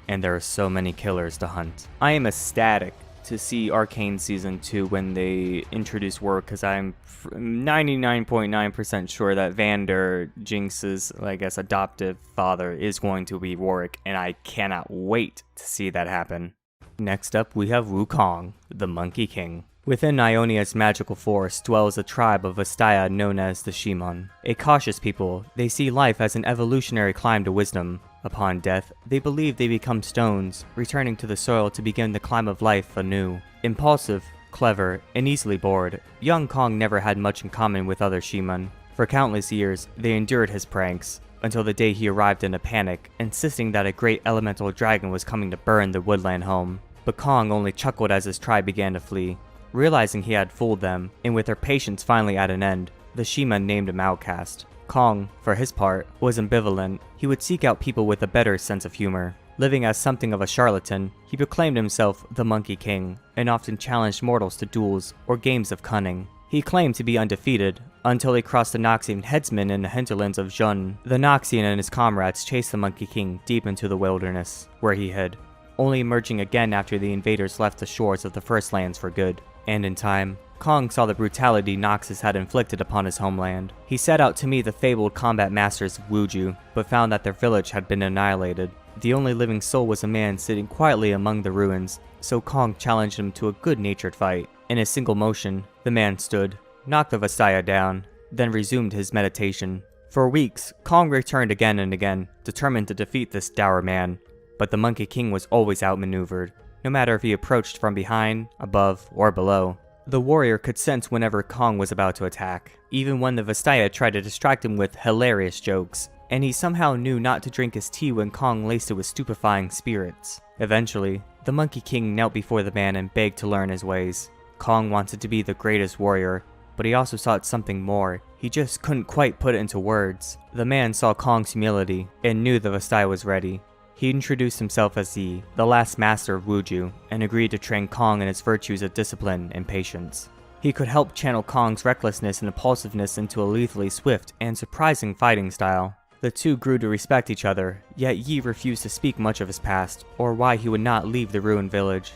And there are so many killers to hunt. I am ecstatic to see Arcane Season 2 when they introduce Warwick, because I'm 99.9% sure that Vander, Jinx's, I guess, adoptive father is going to be Warwick, and I cannot wait to see that happen. Next up, we have Wukong, the Monkey King. Within Ionia's magical forest dwells a tribe of Vastaya known as the Shimon. A cautious people, they see life as an evolutionary climb to wisdom. Upon death, they believe they become stones, returning to the soil to begin the climb of life anew. Impulsive, clever, and easily bored, young Kong never had much in common with other Shimon. For countless years, they endured his pranks, until the day he arrived in a panic, insisting that a great elemental dragon was coming to burn the woodland home. But Kong only chuckled as his tribe began to flee. Realizing he had fooled them, and with their patience finally at an end, the Shimon named him outcast. Kong, for his part, was ambivalent. He would seek out people with a better sense of humor. Living as something of a charlatan, he proclaimed himself the Monkey King, and often challenged mortals to duels or games of cunning. He claimed to be undefeated, until he crossed the Noxian headsman in the hinterlands of Jun. The Noxian and his comrades chased the Monkey King deep into the wilderness, where he hid, only emerging again after the invaders left the shores of the First Lands for good. And in time, Kong saw the brutality Noxus had inflicted upon his homeland. He set out to meet the fabled combat masters of Wuju, but found that their village had been annihilated. The only living soul was a man sitting quietly among the ruins, so Kong challenged him to a good-natured fight. In a single motion, the man stood, knocked the Vastaya down, then resumed his meditation. For weeks, Kong returned again and again, determined to defeat this dour man, but the Monkey King was always outmaneuvered. No matter if he approached from behind, above, or below. The warrior could sense whenever Kong was about to attack, even when the Vastaya tried to distract him with hilarious jokes, and he somehow knew not to drink his tea when Kong laced it with stupefying spirits. Eventually, the Monkey King knelt before the man and begged to learn his ways. Kong wanted to be the greatest warrior, but he also sought something more. He just couldn't quite put it into words. The man saw Kong's humility, and knew the Vastaya was ready. He introduced himself as the last master of Wuju, and agreed to train Kong in its virtues of discipline and patience. He could help channel Kong's recklessness and impulsiveness into a lethally swift and surprising fighting style. The two grew to respect each other, yet Yi refused to speak much of his past, or why he would not leave the ruined village.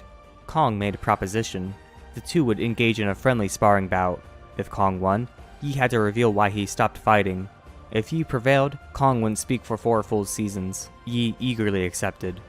Kong made a proposition. The two would engage in a friendly sparring bout. If Kong won, Yi had to reveal why he stopped fighting. If Yi prevailed, Kong wouldn't speak for 4 full seasons. Yi eagerly accepted.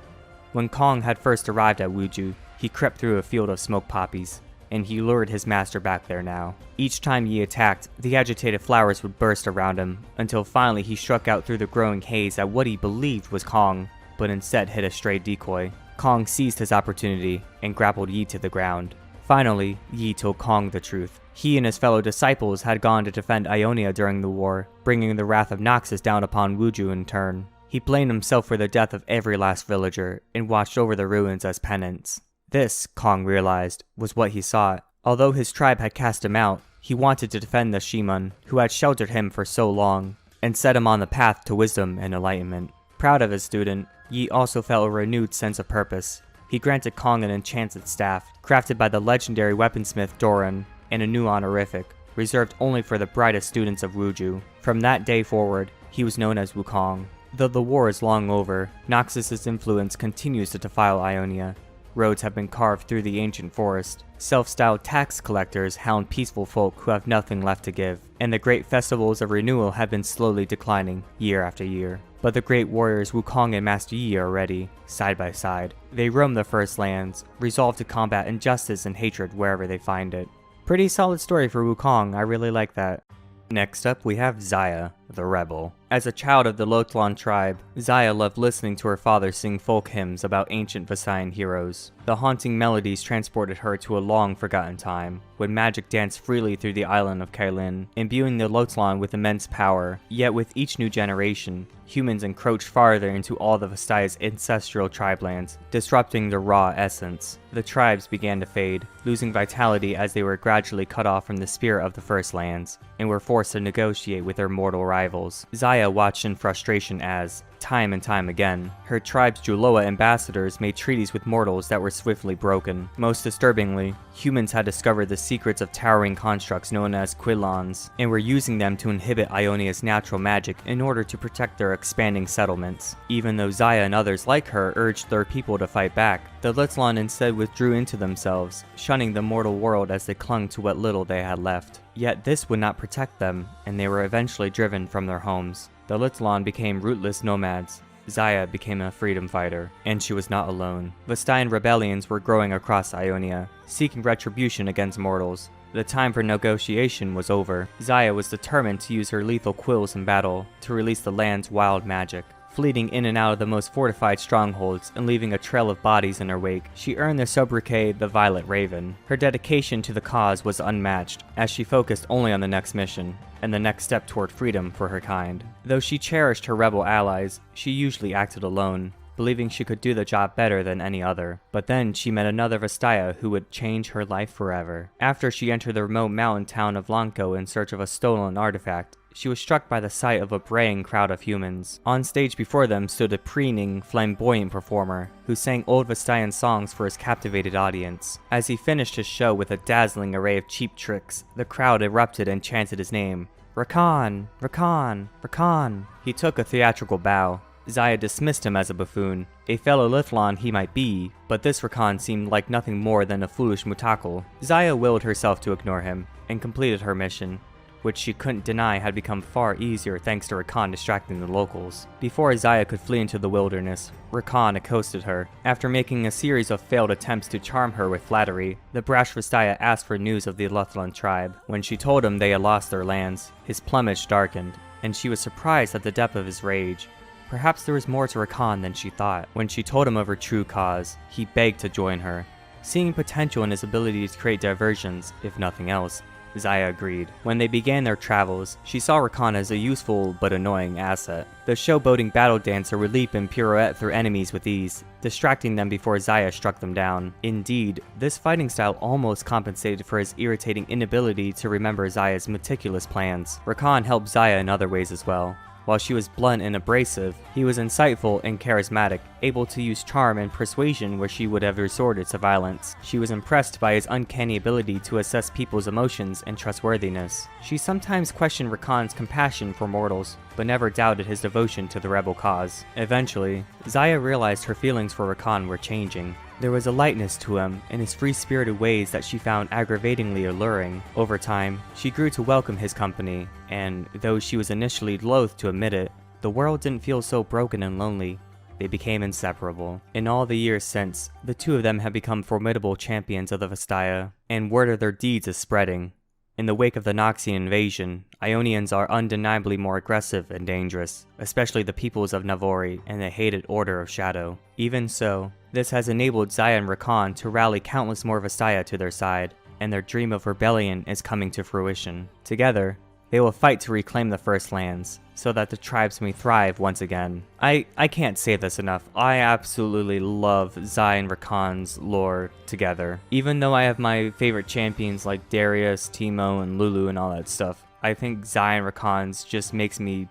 When Kong had first arrived at Wuju, he crept through a field of smoke poppies, and he lured his master back there now. Each time Yi attacked, the agitated flowers would burst around him, until finally he struck out through the growing haze at what he believed was Kong, but instead hit a stray decoy. Kong seized his opportunity, and grappled Yi to the ground. Finally, Yi told Kong the truth. He and his fellow disciples had gone to defend Ionia during the war, bringing the wrath of Noxus down upon Wuju in turn. He blamed himself for the death of every last villager, and watched over the ruins as penance. This, Kong realized, was what he sought. Although his tribe had cast him out, he wanted to defend the Shimon, who had sheltered him for so long, and set him on the path to wisdom and enlightenment. Proud of his student, Yi also felt a renewed sense of purpose. He granted Kong an enchanted staff, crafted by the legendary weaponsmith Doran, and a new honorific, reserved only for the brightest students of Wuju. From that day forward, he was known as Wukong. Though the war is long over, Noxus's influence continues to defile Ionia. Roads have been carved through the ancient forest. Self-styled tax collectors hound peaceful folk who have nothing left to give, and the great festivals of renewal have been slowly declining, year after year. But the great warriors Wukong and Master Yi are ready, side by side. They roam the First Lands, resolved to combat injustice and hatred wherever they find it. Pretty solid story for Wukong, I really like that. Next up, we have Xayah, the rebel. As a child of the Lothlon tribe, Xayah loved listening to her father sing folk hymns about ancient Vasayan heroes. The haunting melodies transported her to a long-forgotten time, when magic danced freely through the island of Caitlyn, imbuing the Lothlon with immense power. Yet with each new generation, humans encroached farther into all of Vastia's ancestral tribelands, disrupting their raw essence. The tribes began to fade, losing vitality as they were gradually cut off from the spirit of the First Lands, and were forced to negotiate with their mortal rivals. Xayah watched in frustration as, time and time again, her tribe's Juloa ambassadors made treaties with mortals that were swiftly broken. Most disturbingly, humans had discovered the secrets of towering constructs known as Quillons, and were using them to inhibit Ionia's natural magic in order to protect their expanding settlements. Even though Xayah and others like her urged their people to fight back, the Lothlon instead withdrew into themselves, shunning the mortal world as they clung to what little they had left. Yet this would not protect them, and they were eventually driven from their homes. The Lothlon became rootless nomads. Xayah became a freedom fighter, and she was not alone. Vastian rebellions were growing across Ionia, seeking retribution against mortals. The time for negotiation was over. Xayah was determined to use her lethal quills in battle to release the land's wild magic. Fleeting in and out of the most fortified strongholds and leaving a trail of bodies in her wake, she earned the sobriquet the Violet Raven. Her dedication to the cause was unmatched, as she focused only on the next mission, and the next step toward freedom for her kind. Though she cherished her rebel allies, she usually acted alone, believing she could do the job better than any other. But then she met another Vastia who would change her life forever. After she entered the remote mountain town of Lanko in search of a stolen artifact, she was struck by the sight of a braying crowd of humans. On stage before them stood a preening, flamboyant performer who sang old Vastian songs for his captivated audience. As he finished his show with a dazzling array of cheap tricks, the crowd erupted and chanted his name. Rakan! Rakan! Rakan! He took a theatrical bow. Xayah dismissed him as a buffoon. A fellow Lothlon he might be, but this Rakan seemed like nothing more than a foolish mutakal. Xayah willed herself to ignore him, and completed her mission, which she couldn't deny had become far easier thanks to Rakan distracting the locals. Before Xayah could flee into the wilderness, Rakan accosted her. After making a series of failed attempts to charm her with flattery, the brash Vastia asked for news of the Lothlon tribe. When she told him they had lost their lands, his plumage darkened, and she was surprised at the depth of his rage. Perhaps there was more to Rakan than she thought. When she told him of her true cause, he begged to join her. Seeing potential in his ability to create diversions, if nothing else, Xayah agreed. When they began their travels, she saw Rakan as a useful but annoying asset. The showboating battle dancer would leap and pirouette through enemies with ease, distracting them before Xayah struck them down. Indeed, this fighting style almost compensated for his irritating inability to remember Xayah's meticulous plans. Rakan helped Xayah in other ways as well. While she was blunt and abrasive, he was insightful and charismatic, able to use charm and persuasion where she would have resorted to violence. She was impressed by his uncanny ability to assess people's emotions and trustworthiness. She sometimes questioned Rakan's compassion for mortals, but never doubted his devotion to the rebel cause. Eventually, Xayah realized her feelings for Rakan were changing. There was a lightness to him and his free-spirited ways that she found aggravatingly alluring. Over time, she grew to welcome his company, and though she was initially loath to admit it, the world didn't feel so broken and lonely. They became inseparable. In all the years since, the two of them have become formidable champions of the Vastia, and word of their deeds is spreading. In the wake of the Noxian invasion, Ionians are undeniably more aggressive and dangerous, especially the peoples of Navori and the hated Order of Shadow. Even so, this has enabled Xayah and Rakan to rally countless more Vastia to their side, and their dream of rebellion is coming to fruition. Together, they will fight to reclaim the First Lands, so that the tribes may thrive once again. I can't say this enough. I absolutely love Xayah and Rakan's lore together. Even though I have my favorite champions like Darius, Teemo, and Lulu and all that stuff, I think Xayah and Rakan's just makes me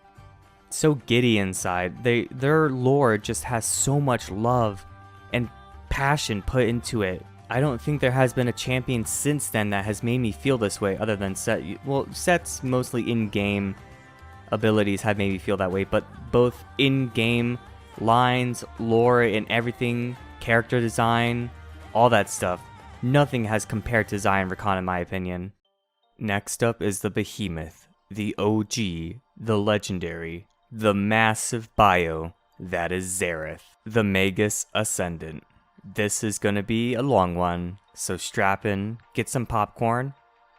so giddy inside. Their lore just has so much love and passion put into it. I don't think there has been a champion since then that has made me feel this way other than Set. Well, Set's mostly in-game abilities have made me feel that way, but both in-game lines, lore, and everything, character design, all that stuff, nothing has compared to Xayah and Rakan in my opinion. Next up is the Behemoth, the OG, the legendary, the massive bio, that is Xerath, the Magus Ascendant. This is gonna be a long one, so strap in, get some popcorn,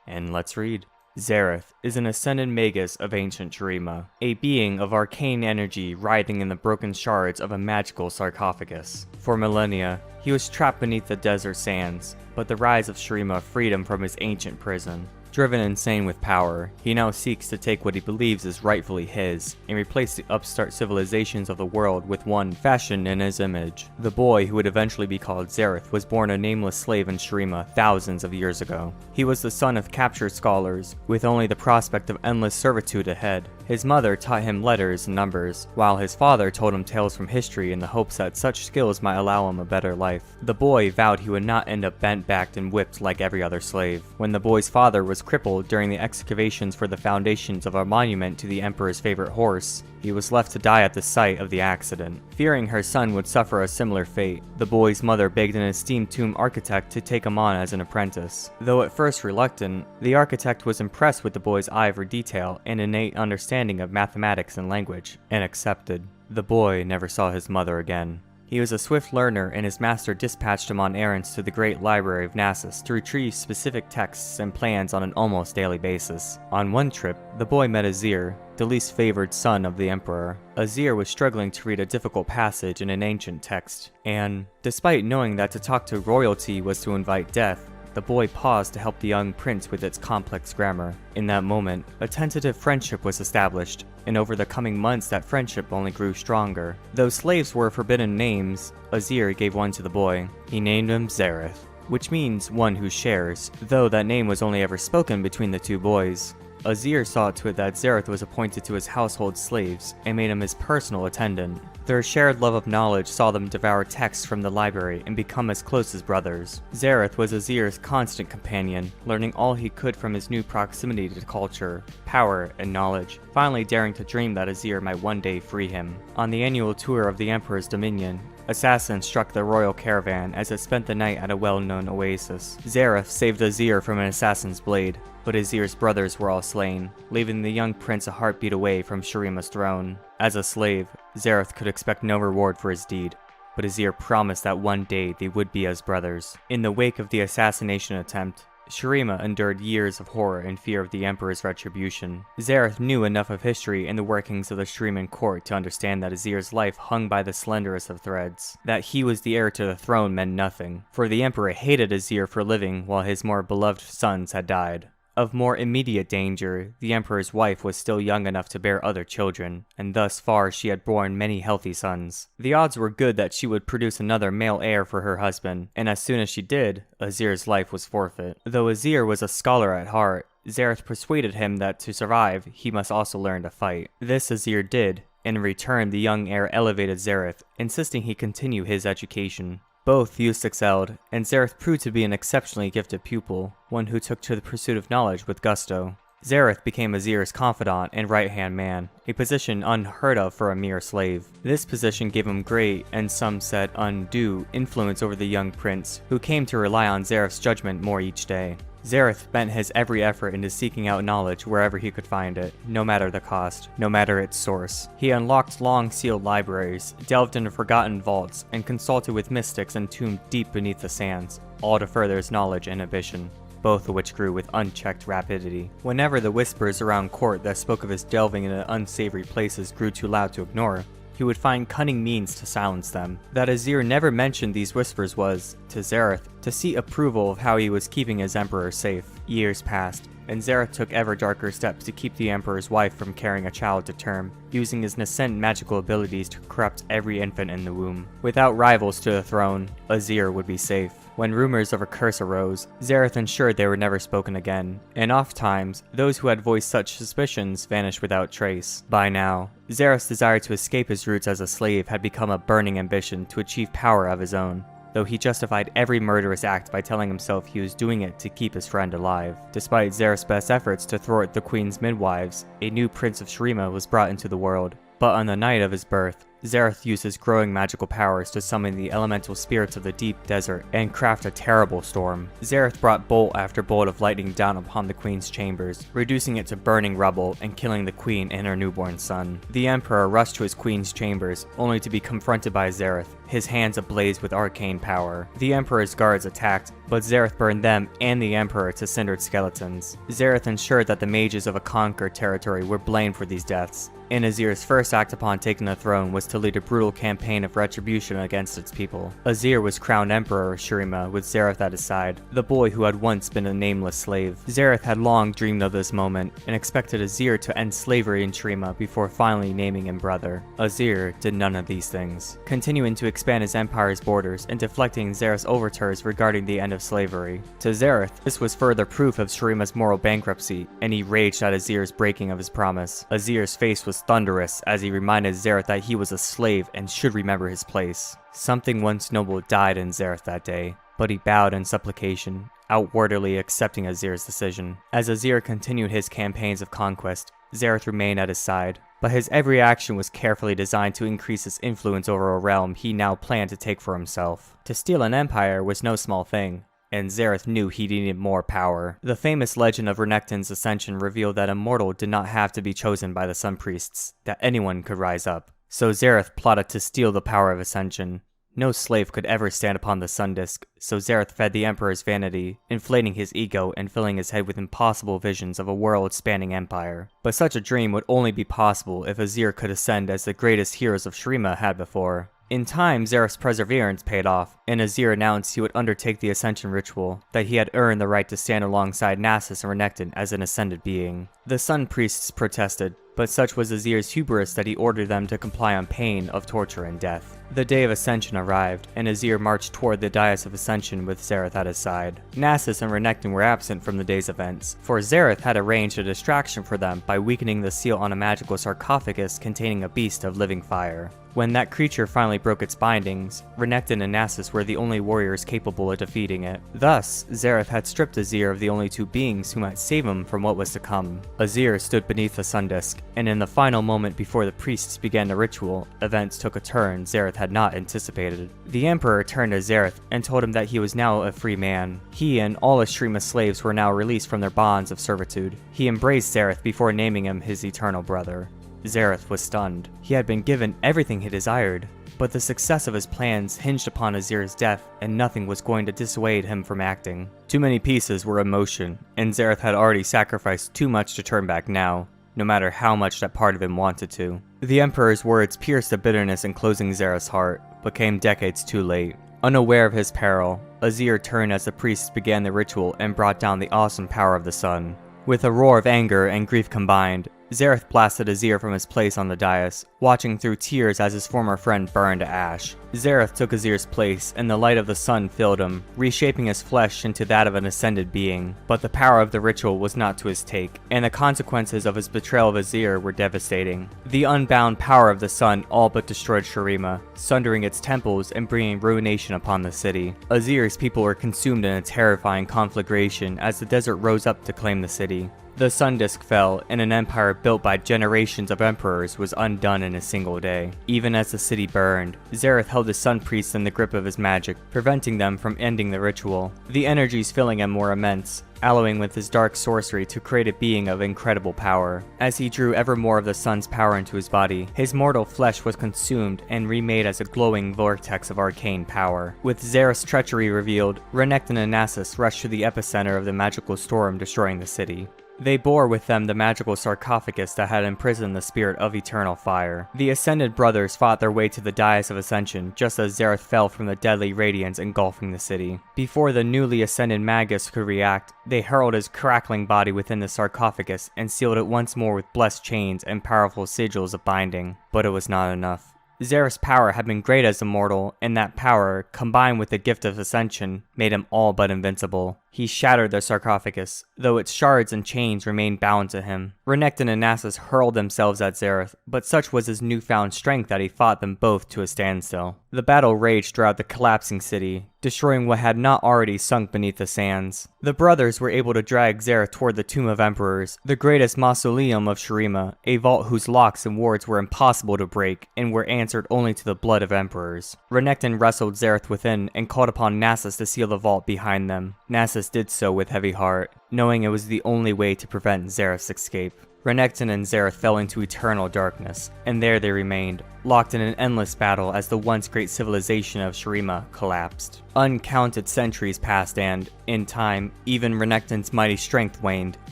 and let's read. Xerath is an ascended magus of ancient Shurima, a being of arcane energy writhing in the broken shards of a magical sarcophagus. For millennia, he was trapped beneath the desert sands, but the rise of Shurima freed him from his ancient prison. Driven insane with power, he now seeks to take what he believes is rightfully his, and replace the upstart civilizations of the world with one fashioned in his image. The boy who would eventually be called Xerath was born a nameless slave in Shurima thousands of years ago. He was the son of captured scholars, with only the prospect of endless servitude ahead. His mother taught him letters and numbers, while his father told him tales from history in the hopes that such skills might allow him a better life. The boy vowed he would not end up bent-backed and whipped like every other slave. When the boy's father was crippled during the excavations for the foundations of a monument to the Emperor's favorite horse, he was left to die at the site of the accident. Fearing her son would suffer a similar fate, the boy's mother begged an esteemed tomb architect to take him on as an apprentice. Though at first reluctant, the architect was impressed with the boy's eye for detail and innate understanding of mathematics and language, and accepted. The boy never saw his mother again. He was a swift learner, and his master dispatched him on errands to the great library of Nasus to retrieve specific texts and plans on an almost daily basis. On one trip, the boy met Azir, the least favored son of the Emperor. Azir was struggling to read a difficult passage in an ancient text, and, despite knowing that to talk to royalty was to invite death, the boy paused to help the young prince with its complex grammar. In that moment, a tentative friendship was established, and over the coming months that friendship only grew stronger. Though slaves were forbidden names, Azir gave one to the boy. He named him Xerath, which means one who shares, though that name was only ever spoken between the two boys. Azir saw to it that Xerath was appointed to his household slaves, and made him his personal attendant. Their shared love of knowledge saw them devour texts from the library and become as close as brothers. Xerath was Azir's constant companion, learning all he could from his new proximity to culture, power, and knowledge, finally daring to dream that Azir might one day free him. On the annual tour of the Emperor's dominion, assassins struck the royal caravan as it spent the night at a well-known oasis. Xerath saved Azir from an assassin's blade, but Azir's brothers were all slain, leaving the young prince a heartbeat away from Shurima's throne. As a slave, Xerath could expect no reward for his deed, but Azir promised that one day they would be as brothers. In the wake of the assassination attempt, Shurima endured years of horror and fear of the Emperor's retribution. Xerath knew enough of history and the workings of the Shuriman court to understand that Azir's life hung by the slenderest of threads. That he was the heir to the throne meant nothing, for the Emperor hated Azir for living while his more beloved sons had died. Of more immediate danger, the Emperor's wife was still young enough to bear other children, and thus far she had borne many healthy sons. The odds were good that she would produce another male heir for her husband, and as soon as she did, Azir's life was forfeit. Though Azir was a scholar at heart, Xerath persuaded him that to survive, he must also learn to fight. This Azir did. In return, the young heir elevated Xerath, insisting he continue his education. Both youths excelled, and Xerath proved to be an exceptionally gifted pupil, one who took to the pursuit of knowledge with gusto. Xerath became Azir's confidant and right-hand man, a position unheard of for a mere slave. This position gave him great, and some said undue, influence over the young prince, who came to rely on Xerath's judgment more each day. Xerath bent his every effort into seeking out knowledge wherever he could find it, no matter the cost, no matter its source. He unlocked long-sealed libraries, delved into forgotten vaults, and consulted with mystics entombed deep beneath the sands, all to further his knowledge and ambition, both of which grew with unchecked rapidity. Whenever the whispers around court that spoke of his delving into unsavory places grew too loud to ignore, he would find cunning means to silence them. That Azir never mentioned these whispers was, to Xerath, to see approval of how he was keeping his emperor safe. Years passed, and Xerath took ever darker steps to keep the emperor's wife from carrying a child to term, using his nascent magical abilities to corrupt every infant in the womb. Without rivals to the throne, Azir would be safe. When rumors of a curse arose, Xerath ensured they were never spoken again, and oftentimes, those who had voiced such suspicions vanished without trace. By now, Xerath's desire to escape his roots as a slave had become a burning ambition to achieve power of his own, though he justified every murderous act by telling himself he was doing it to keep his friend alive. Despite Xerath's best efforts to thwart the queen's midwives, a new prince of Shurima was brought into the world. But on the night of his birth, Xerath used his growing magical powers to summon the elemental spirits of the deep desert and craft a terrible storm. Xerath brought bolt after bolt of lightning down upon the queen's chambers, reducing it to burning rubble and killing the queen and her newborn son. The emperor rushed to his queen's chambers, only to be confronted by Xerath, his hands ablaze with arcane power. The emperor's guards attacked, but Xerath burned them and the emperor to cindered skeletons. Xerath ensured that the mages of a conquered territory were blamed for these deaths, and Azir's first act upon taking the throne was to lead a brutal campaign of retribution against its people. Azir was crowned Emperor of Shurima with Xerath at his side, the boy who had once been a nameless slave. Xerath had long dreamed of this moment, and expected Azir to end slavery in Shurima before finally naming him brother. Azir did none of these things, continuing to expand his empire's borders and deflecting Xerath's overtures regarding the end of slavery. To Xerath, this was further proof of Shurima's moral bankruptcy, and he raged at Azir's breaking of his promise. Azir's face was thunderous as he reminded Xerath that he was a slave and should remember his place. Something once noble died in Xerath that day, but he bowed in supplication, outwardly accepting Azir's decision. As Azir continued his campaigns of conquest, Xerath remained at his side, but his every action was carefully designed to increase his influence over a realm he now planned to take for himself. To steal an empire was no small thing, and Xerath knew he needed more power. The famous legend of Renekton's ascension revealed that a mortal did not have to be chosen by the Sun Priests, that anyone could rise up. So Xerath plotted to steal the power of ascension. No slave could ever stand upon the sun disk, so Xerath fed the Emperor's vanity, inflating his ego and filling his head with impossible visions of a world-spanning empire. But such a dream would only be possible if Azir could ascend as the greatest heroes of Shurima had before. In time, Xerath's perseverance paid off, and Azir announced he would undertake the Ascension ritual, that he had earned the right to stand alongside Nasus and Renekton as an ascended being. The Sun Priests protested, but such was Azir's hubris that he ordered them to comply on pain of torture and death. The day of Ascension arrived, and Azir marched toward the dais of Ascension with Xerath at his side. Nasus and Renekton were absent from the day's events, for Xerath had arranged a distraction for them by weakening the seal on a magical sarcophagus containing a beast of living fire. When that creature finally broke its bindings, Renekton and Nasus were the only warriors capable of defeating it. Thus, Xerath had stripped Azir of the only two beings who might save him from what was to come. Azir stood beneath the sun disk, and in the final moment before the priests began the ritual, events took a turn Xerath had not anticipated. The Emperor turned to Xerath and told him that he was now a free man. He and all his Shurima slaves were now released from their bonds of servitude. He embraced Xerath before naming him his eternal brother. Xerath was stunned. He had been given everything he desired, but the success of his plans hinged upon Azir's death, and nothing was going to dissuade him from acting. Too many pieces were in motion, and Xerath had already sacrificed too much to turn back now, no matter how much that part of him wanted to. The Emperor's words pierced the bitterness enclosing Xerath's heart, but came decades too late. Unaware of his peril, Azir turned as the priests began the ritual and brought down the awesome power of the sun. With a roar of anger and grief combined, Xerath blasted Azir from his place on the dais, watching through tears as his former friend burned to ash. Xerath took Azir's place, and the light of the sun filled him, reshaping his flesh into that of an ascended being. But the power of the ritual was not to his take, and the consequences of his betrayal of Azir were devastating. The unbound power of the sun all but destroyed Shurima, sundering its temples and bringing ruination upon the city. Azir's people were consumed in a terrifying conflagration as the desert rose up to claim the city. The sun disk fell, and an empire built by generations of emperors was undone in a single day. Even as the city burned, Xerath held the sun priests in the grip of his magic, preventing them from ending the ritual. The energies filling him were immense, alloying with his dark sorcery to create a being of incredible power. As he drew ever more of the sun's power into his body, his mortal flesh was consumed and remade as a glowing vortex of arcane power. With Xerath's treachery revealed, Renekton and Nasus rushed to the epicenter of the magical storm, destroying the city. They bore with them the magical sarcophagus that had imprisoned the spirit of eternal fire. The Ascended Brothers fought their way to the Dais of Ascension just as Xerath fell from the deadly radiance engulfing the city. Before the newly ascended Magus could react, they hurled his crackling body within the sarcophagus and sealed it once more with blessed chains and powerful sigils of binding. But it was not enough. Xerath's power had been great as a mortal, and that power, combined with the gift of ascension, made him all but invincible. He shattered the sarcophagus, though its shards and chains remained bound to him. Renekton and Nasus hurled themselves at Xerath, but such was his newfound strength that he fought them both to a standstill. The battle raged throughout the collapsing city, destroying what had not already sunk beneath the sands. The brothers were able to drag Xerath toward the Tomb of Emperors, the greatest mausoleum of Shurima, a vault whose locks and wards were impossible to break and were answered only to the blood of emperors. Renekton wrestled Xerath within and called upon Nasus to seal the vault behind them. Nasus did so with heavy heart, knowing it was the only way to prevent Xerath's escape. Renekton and Xerath fell into eternal darkness, and there they remained, locked in an endless battle as the once great civilization of Shurima collapsed. Uncounted centuries passed and, in time, even Renekton's mighty strength waned,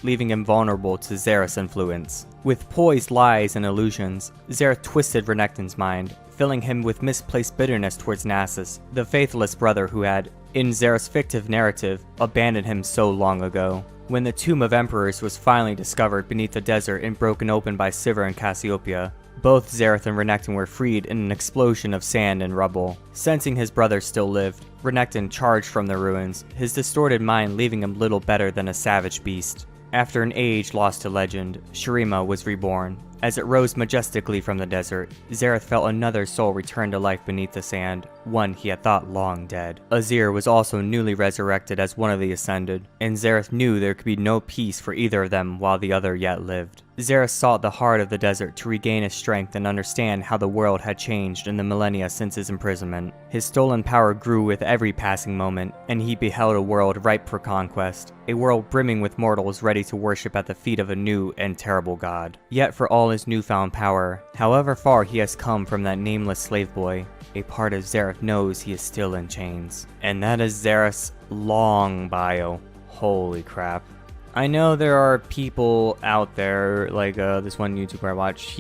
leaving him vulnerable to Xerath's influence. With poised lies and illusions, Xerath twisted Renekton's mind, filling him with misplaced bitterness towards Nasus, the faithless brother who had, in Xerath's fictive narrative, abandoned him so long ago. When the Tomb of Emperors was finally discovered beneath the desert and broken open by Sivir and Cassiopeia, both Xerath and Renekton were freed in an explosion of sand and rubble. Sensing his brother still lived, Renekton charged from the ruins, his distorted mind leaving him little better than a savage beast. After an age lost to legend, Shurima was reborn. As it rose majestically from the desert, Xerath felt another soul return to life beneath the sand, one he had thought long dead. Azir was also newly resurrected as one of the Ascended, and Xerath knew there could be no peace for either of them while the other yet lived. Xerath sought the heart of the desert to regain his strength and understand how the world had changed in the millennia since his imprisonment. His stolen power grew with every passing moment, and he beheld a world ripe for conquest, a world brimming with mortals ready to worship at the feet of a new and terrible god. Yet for all his newfound power, however far he has come from that nameless slave boy, a part of Xerath knows he is still in chains. And that is Xerath's long bio. Holy crap. I know there are people out there, like this one YouTuber I watch,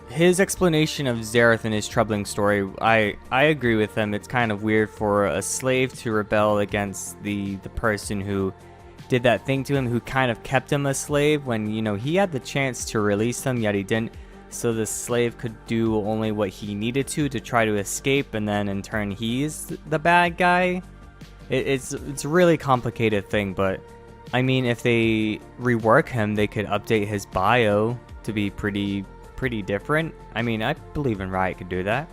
his explanation of Xerath and his troubling story, I agree with him. It's kind of weird for a slave to rebel against the person who did that thing to him, who kind of kept him a slave when, you know, he had the chance to release him, yet he didn't. So the slave could do only what he needed to try to escape, and then in turn he's the bad guy. It's a really complicated thing, but I mean, if they rework him, they could update his bio to be pretty different. I mean, I believe in Riot could do that.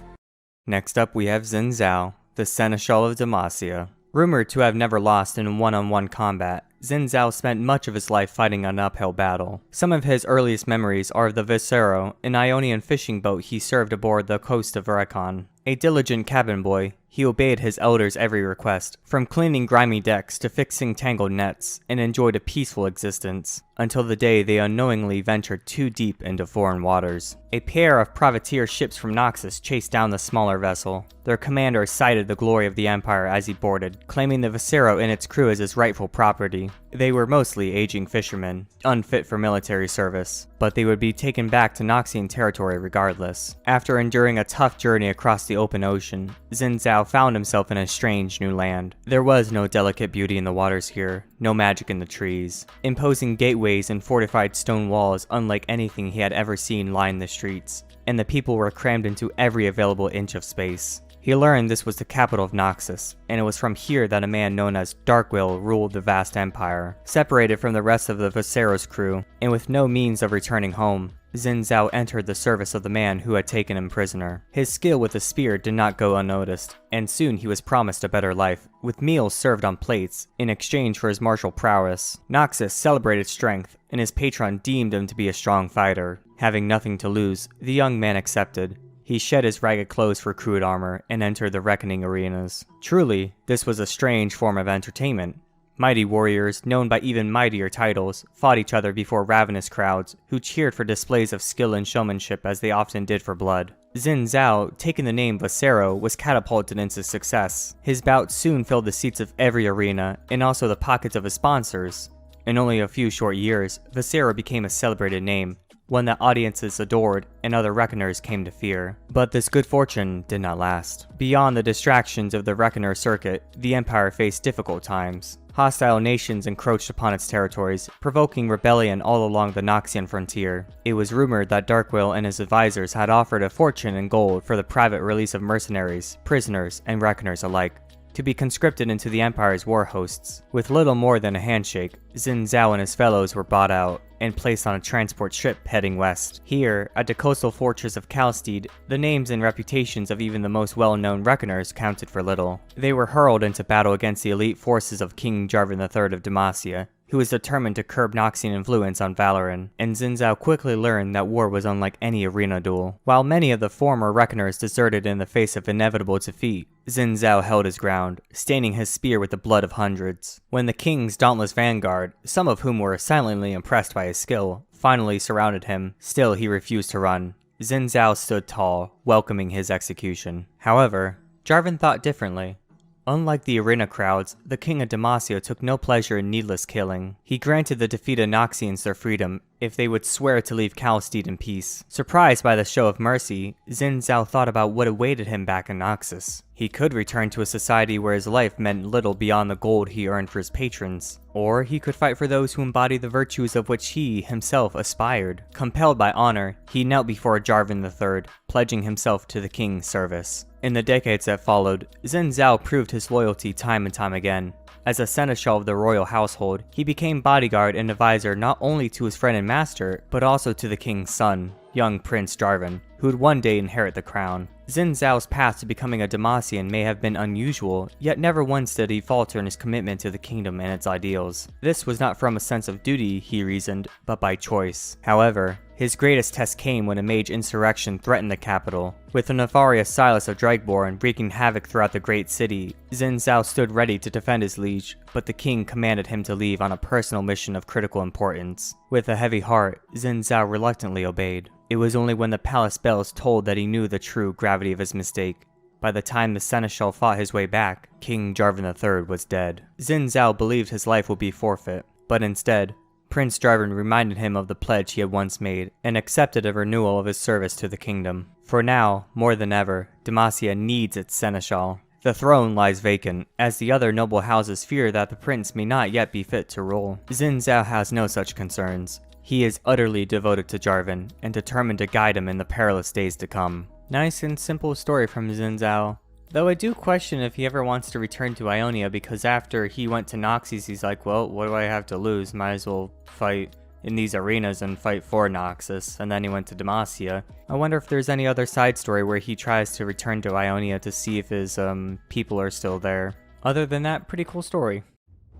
Next up, we have Xin Zhao, the Seneschal of Demacia. Rumored to have never lost in one-on-one combat, Xin Zhao spent much of his life fighting an uphill battle. Some of his earliest memories are of the Viscero, an Ionian fishing boat he served aboard the coast of Veracon. A diligent cabin boy, he obeyed his elders' every request, from cleaning grimy decks to fixing tangled nets, and enjoyed a peaceful existence, until the day they unknowingly ventured too deep into foreign waters. A pair of privateer ships from Noxus chased down the smaller vessel. Their commander cited the glory of the Empire as he boarded, claiming the Viscero and its crew as his rightful property. They were mostly aging fishermen, unfit for military service, but they would be taken back to Noxian territory regardless. After enduring a tough journey across the open ocean, Xin Zhao found himself in a strange new land. There was no delicate beauty in the waters here, no magic in the trees. Imposing gateways and fortified stone walls unlike anything he had ever seen lined the streets, and the people were crammed into every available inch of space. He learned this was the capital of Noxus, and it was from here that a man known as Darkwill ruled the vast empire. Separated from the rest of the Viscero's crew, and with no means of returning home, Xin Zhao entered the service of the man who had taken him prisoner. His skill with the spear did not go unnoticed, and soon he was promised a better life, with meals served on plates, in exchange for his martial prowess. Noxus celebrated strength, and his patron deemed him to be a strong fighter. Having nothing to lose, the young man accepted. He shed his ragged clothes for crude armor and entered the reckoning arenas. Truly, this was a strange form of entertainment. Mighty warriors, known by even mightier titles, fought each other before ravenous crowds, who cheered for displays of skill and showmanship as they often did for blood. Xin Zhao, taking the name Viscero, was catapulted into success. His bouts soon filled the seats of every arena, and also the pockets of his sponsors. In only a few short years, Viscero became a celebrated name, one that audiences adored and other reckoners came to fear. But this good fortune did not last. Beyond the distractions of the reckoner circuit, the Empire faced difficult times. Hostile nations encroached upon its territories, provoking rebellion all along the Noxian frontier. It was rumored that Darkwill and his advisors had offered a fortune in gold for the private release of mercenaries, prisoners, and reckoners alike, to be conscripted into the Empire's war hosts. With little more than a handshake, Xin Zhao and his fellows were bought out, and placed on a transport ship heading west. Here, at the coastal fortress of Calsteed, the names and reputations of even the most well-known reckoners counted for little. They were hurled into battle against the elite forces of King Jarvan III of Demacia, who was determined to curb Noxian influence on Valoran, and Xin Zhao quickly learned that war was unlike any arena duel. While many of the former reckoners deserted in the face of inevitable defeat, Xin Zhao held his ground, staining his spear with the blood of hundreds. When the king's dauntless vanguard, some of whom were silently impressed by his skill, finally surrounded him, still he refused to run. Xin Zhao stood tall, welcoming his execution. However, Jarvan thought differently. Unlike the arena crowds, the king of Demacia took no pleasure in needless killing. He granted the defeated Noxians their freedom if they would swear to leave Calsteed in peace. Surprised by the show of mercy, Xin Zhao thought about what awaited him back in Noxus. He could return to a society where his life meant little beyond the gold he earned for his patrons. Or he could fight for those who embody the virtues of which he himself aspired. Compelled by honor, he knelt before Jarvan III, pledging himself to the king's service. In the decades that followed, Xin Zhao proved his loyalty time and time again. As a seneschal of the royal household, he became bodyguard and advisor not only to his friend and master, but also to the king's son, young Prince Jarvan, who would one day inherit the crown. Xin Zhao's path to becoming a Demacian may have been unusual, yet never once did he falter in his commitment to the kingdom and its ideals. This was not from a sense of duty, he reasoned, but by choice. However, his greatest test came when a mage insurrection threatened the capital. With the nefarious Silas of Drakeborn wreaking havoc throughout the great city, Xin Zhao stood ready to defend his liege, but the king commanded him to leave on a personal mission of critical importance. With a heavy heart, Xin Zhao reluctantly obeyed. It was only when the palace bells told that he knew the true gravity of his mistake. By the time the seneschal fought his way back, King Jarvan III was dead. Xin Zhao believed his life would be forfeit, but instead, Prince Jarvan reminded him of the pledge he had once made, and accepted a renewal of his service to the kingdom. For now, more than ever, Demacia needs its seneschal. The throne lies vacant, as the other noble houses fear that the prince may not yet be fit to rule. Xin Zhao has no such concerns. He is utterly devoted to Jarvan, and determined to guide him in the perilous days to come. Nice and simple story from Xin Zhao. Though I do question if he ever wants to return to Ionia, because after he went to Noxus, he's like, well, what do I have to lose? Might as well fight in these arenas and fight for Noxus. And then he went to Demacia. I wonder if there's any other side story where he tries to return to Ionia to see if his people are still there. Other than that, pretty cool story.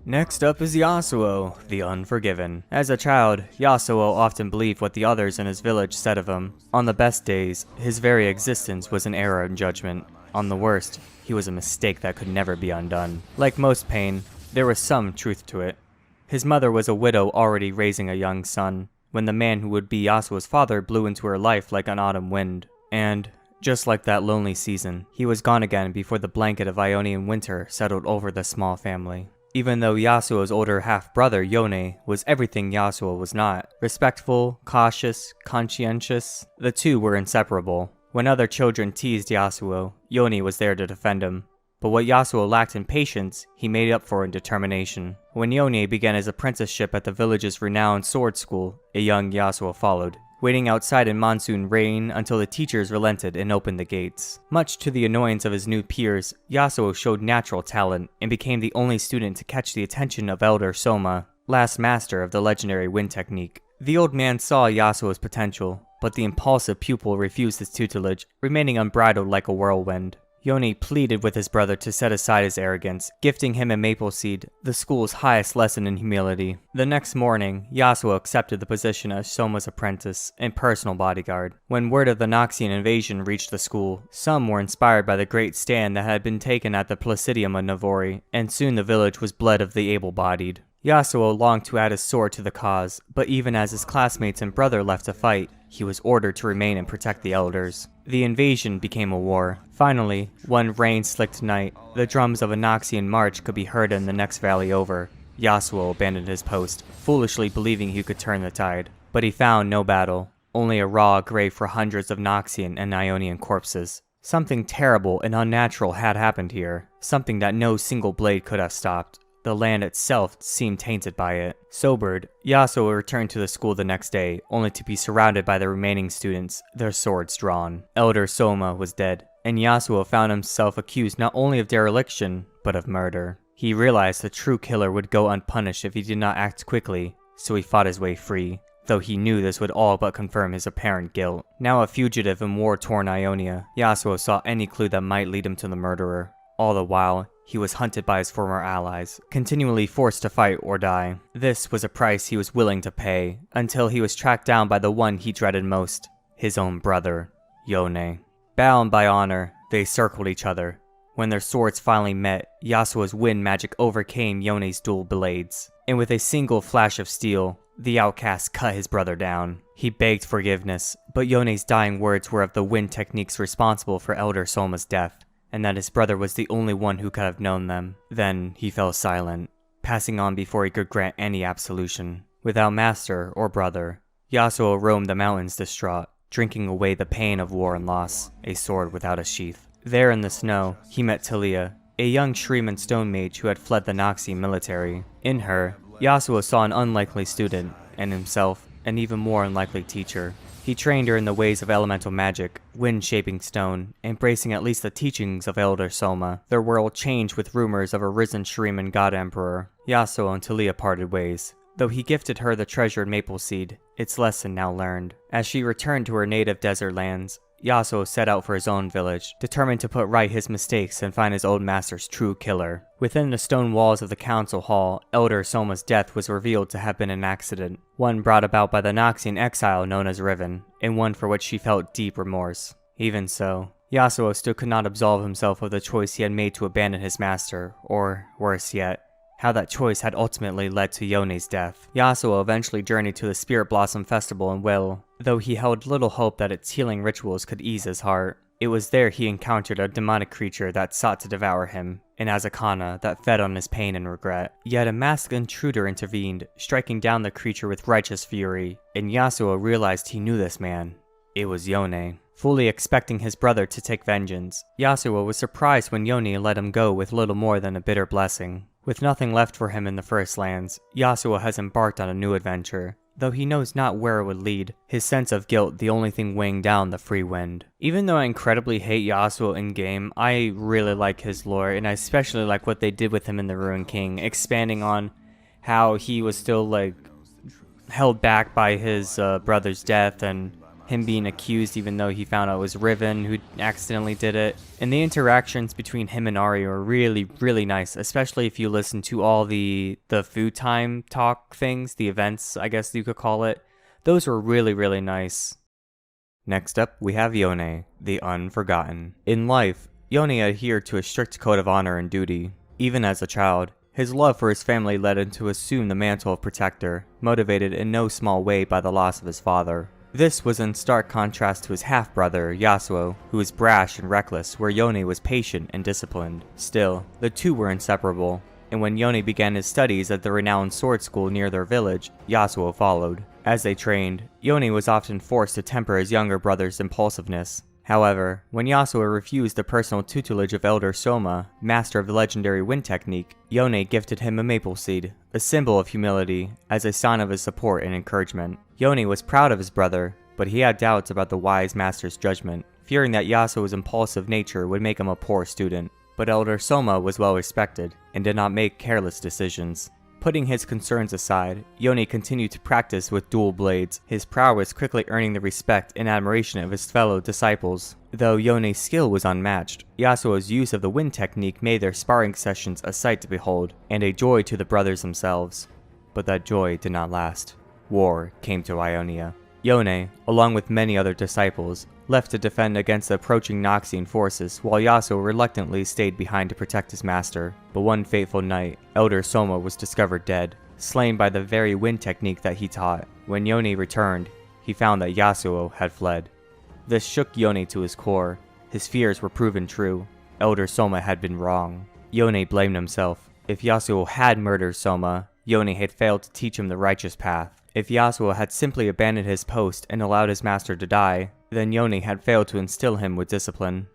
Next up is Yasuo, the Unforgiven. As a child, Yasuo often believed what the others in his village said of him. On the best days, his very existence was an error in judgment. On the worst, he was a mistake that could never be undone. Like most pain, there was some truth to it. His mother was a widow already raising a young son, when the man who would be Yasuo's father blew into her life like an autumn wind. And, just like that lonely season, he was gone again before the blanket of Ionian winter settled over the small family. Even though Yasuo's older half-brother, Yone, was everything Yasuo was not, respectful, cautious, conscientious, the two were inseparable. When other children teased Yasuo, Yone was there to defend him. But what Yasuo lacked in patience, he made up for in determination. When Yone began his apprenticeship at the village's renowned sword school, a young Yasuo followed, waiting outside in monsoon rain until the teachers relented and opened the gates. Much to the annoyance of his new peers, Yasuo showed natural talent and became the only student to catch the attention of Elder Soma, last master of the legendary wind technique. The old man saw Yasuo's potential, but the impulsive pupil refused his tutelage, remaining unbridled like a whirlwind. Yone pleaded with his brother to set aside his arrogance, gifting him a maple seed, the school's highest lesson in humility. The next morning, Yasuo accepted the position as Soma's apprentice and personal bodyguard. When word of the Noxian invasion reached the school, some were inspired by the great stand that had been taken at the Placidium of Navori, and soon the village was bled of the able-bodied. Yasuo longed to add his sword to the cause, but even as his classmates and brother left to fight, he was ordered to remain and protect the elders. The invasion became a war. Finally, one rain-slicked night, the drums of a Noxian march could be heard in the next valley over. Yasuo abandoned his post, foolishly believing he could turn the tide. But he found no battle, only a raw grave for hundreds of Noxian and Ionian corpses. Something terrible and unnatural had happened here, something that no single blade could have stopped. The land itself seemed tainted by it. Sobered, Yasuo returned to the school the next day, only to be surrounded by the remaining students, their swords drawn. Elder Soma was dead, and Yasuo found himself accused not only of dereliction, but of murder. He realized the true killer would go unpunished if he did not act quickly, so he fought his way free, though he knew this would all but confirm his apparent guilt. Now a fugitive in war-torn Ionia, Yasuo sought any clue that might lead him to the murderer. All the while, he was hunted by his former allies, continually forced to fight or die. This was a price he was willing to pay, until he was tracked down by the one he dreaded most, his own brother, Yone. Bound by honor, they circled each other. When their swords finally met, Yasuo's wind magic overcame Yone's dual blades, and with a single flash of steel, the outcast cut his brother down. He begged forgiveness, but Yone's dying words were of the wind techniques responsible for Elder Soma's death, and that his brother was the only one who could have known them. Then he fell silent, passing on before he could grant any absolution. Without master or brother, Yasuo roamed the mountains distraught, drinking away the pain of war and loss, a sword without a sheath. There in the snow, he met Talia, a young Shreeman stone mage who had fled the Noxian military. In her, Yasuo saw an unlikely student, and himself, an even more unlikely teacher. He trained her in the ways of elemental magic, wind-shaping stone, embracing at least the teachings of Elder Soma. Their world changed with rumors of a risen Shreeman god emperor. Yasuo and Talia parted ways, though he gifted her the treasured maple seed, its lesson now learned. As she returned to her native desert lands, Yasuo set out for his own village, determined to put right his mistakes and find his old master's true killer. Within the stone walls of the council hall, Elder Soma's death was revealed to have been an accident, one brought about by the Noxian exile known as Riven, and one for which she felt deep remorse. Even so, Yasuo still could not absolve himself of the choice he had made to abandon his master, or, worse yet, how that choice had ultimately led to Yone's death. Yasuo eventually journeyed to the Spirit Blossom Festival in Will, though he held little hope that its healing rituals could ease his heart. It was there he encountered a demonic creature that sought to devour him, an Azakana that fed on his pain and regret. Yet a masked intruder intervened, striking down the creature with righteous fury, and Yasuo realized he knew this man. It was Yone. Fully expecting his brother to take vengeance, Yasuo was surprised when Yone let him go with little more than a bitter blessing. With nothing left for him in the First Lands, Yasuo has embarked on a new adventure. Though he knows not where it would lead, his sense of guilt the only thing weighing down the free wind. Even though I incredibly hate Yasuo in-game, I really like his lore, and I especially like what they did with him in the Ruined King, expanding on how he was still, held back by his brother's death, and him being accused even though he found out it was Riven who accidentally did it. And the interactions between him and Ahri were really, really nice, especially if you listen to all the food time talk things, the events, I guess you could call it. Those were really, really nice. Next up, we have Yone, the Unforgotten. In life, Yone adhered to a strict code of honor and duty. Even as a child, his love for his family led him to assume the mantle of protector, motivated in no small way by the loss of his father. This was in stark contrast to his half-brother, Yasuo, who was brash and reckless, where Yone was patient and disciplined. Still, the two were inseparable, and when Yone began his studies at the renowned sword school near their village, Yasuo followed. As they trained, Yone was often forced to temper his younger brother's impulsiveness. However, when Yasuo refused the personal tutelage of Elder Soma, master of the legendary wind technique, Yone gifted him a maple seed, a symbol of humility, as a sign of his support and encouragement. Yone was proud of his brother, but he had doubts about the wise master's judgment, fearing that Yasuo's impulsive nature would make him a poor student. But Elder Soma was well respected, and did not make careless decisions. Putting his concerns aside, Yone continued to practice with dual blades, his prowess quickly earning the respect and admiration of his fellow disciples. Though Yone's skill was unmatched, Yasuo's use of the wind technique made their sparring sessions a sight to behold, and a joy to the brothers themselves. But that joy did not last. War came to Ionia. Yone, along with many other disciples, left to defend against the approaching Noxian forces, while Yasuo reluctantly stayed behind to protect his master. But one fateful night, Elder Soma was discovered dead, slain by the very wind technique that he taught. When Yone returned, he found that Yasuo had fled. This shook Yone to his core. His fears were proven true. Elder Soma had been wrong. Yone blamed himself. If Yasuo had murdered Soma, Yone had failed to teach him the righteous path. If Yasuo had simply abandoned his post and allowed his master to die, then Yone had failed to instill him with discipline.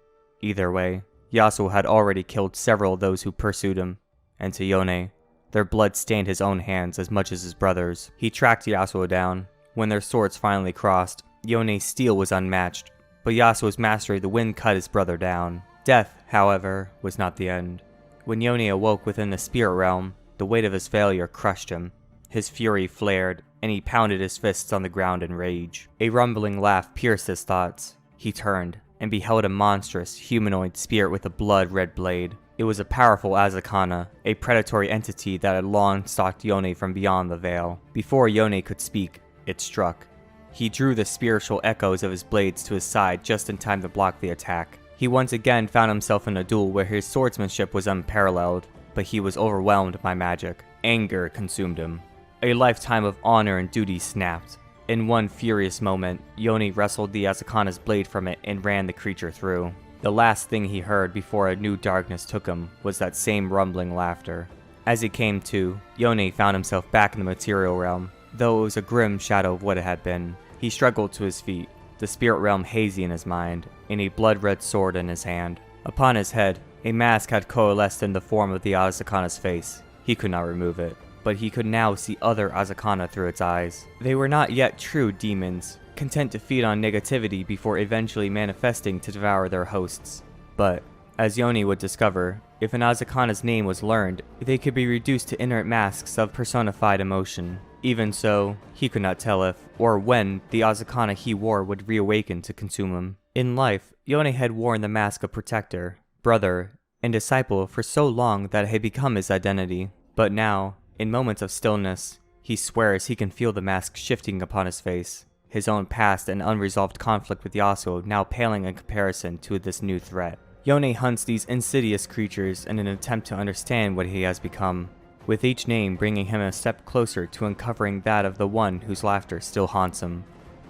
Either way, Yasuo had already killed several of those who pursued him, and to Yone, their blood stained his own hands as much as his brothers. He tracked Yasuo down. When their swords finally crossed, Yone's steel was unmatched, but Yasuo's mastery of the wind cut his brother down. Death, however, was not the end. When Yone awoke within the spirit realm, the weight of his failure crushed him. His fury flared, and he pounded his fists on the ground in rage. A rumbling laugh pierced his thoughts. He turned, and beheld a monstrous, humanoid spirit with a blood-red blade. It was a powerful Azakana, a predatory entity that had long stalked Yone from beyond the veil. Before Yone could speak, it struck. He drew the spiritual echoes of his blades to his side just in time to block the attack. He once again found himself in a duel where his swordsmanship was unparalleled, but he was overwhelmed by magic. Anger consumed him. A lifetime of honor and duty snapped. In one furious moment, Yone wrestled the Azakana's blade from it and ran the creature through. The last thing he heard before a new darkness took him was that same rumbling laughter. As he came to, Yone found himself back in the material realm, though it was a grim shadow of what it had been. He struggled to his feet, the spirit realm hazy in his mind, and a blood-red sword in his hand. Upon his head, a mask had coalesced in the form of the Azakana's face. He could not remove it, but he could now see other Azakana through its eyes. They were not yet true demons, content to feed on negativity before eventually manifesting to devour their hosts. But, as Yone would discover, if an Azakana's name was learned, they could be reduced to inert masks of personified emotion. Even so, he could not tell if, or when, the Azakana he wore would reawaken to consume him. In life, Yone had worn the mask of protector, brother, and disciple for so long that it had become his identity. But now, in moments of stillness, he swears he can feel the mask shifting upon his face. His own past and unresolved conflict with Yasuo now paling in comparison to this new threat. Yone hunts these insidious creatures in an attempt to understand what he has become, with each name bringing him a step closer to uncovering that of the one whose laughter still haunts him.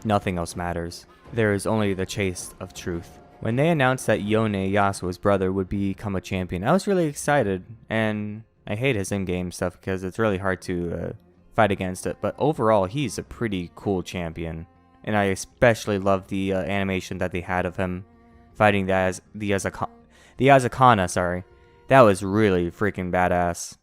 Nothing else matters. There is only the chase of truth. When they announced that Yone, Yasuo's brother, would become a champion, I was really excited, and I hate his in-game stuff because it's really hard to fight against it, but overall he's a pretty cool champion, and I especially love the animation that they had of him fighting the Azakana, sorry. That was really freaking badass.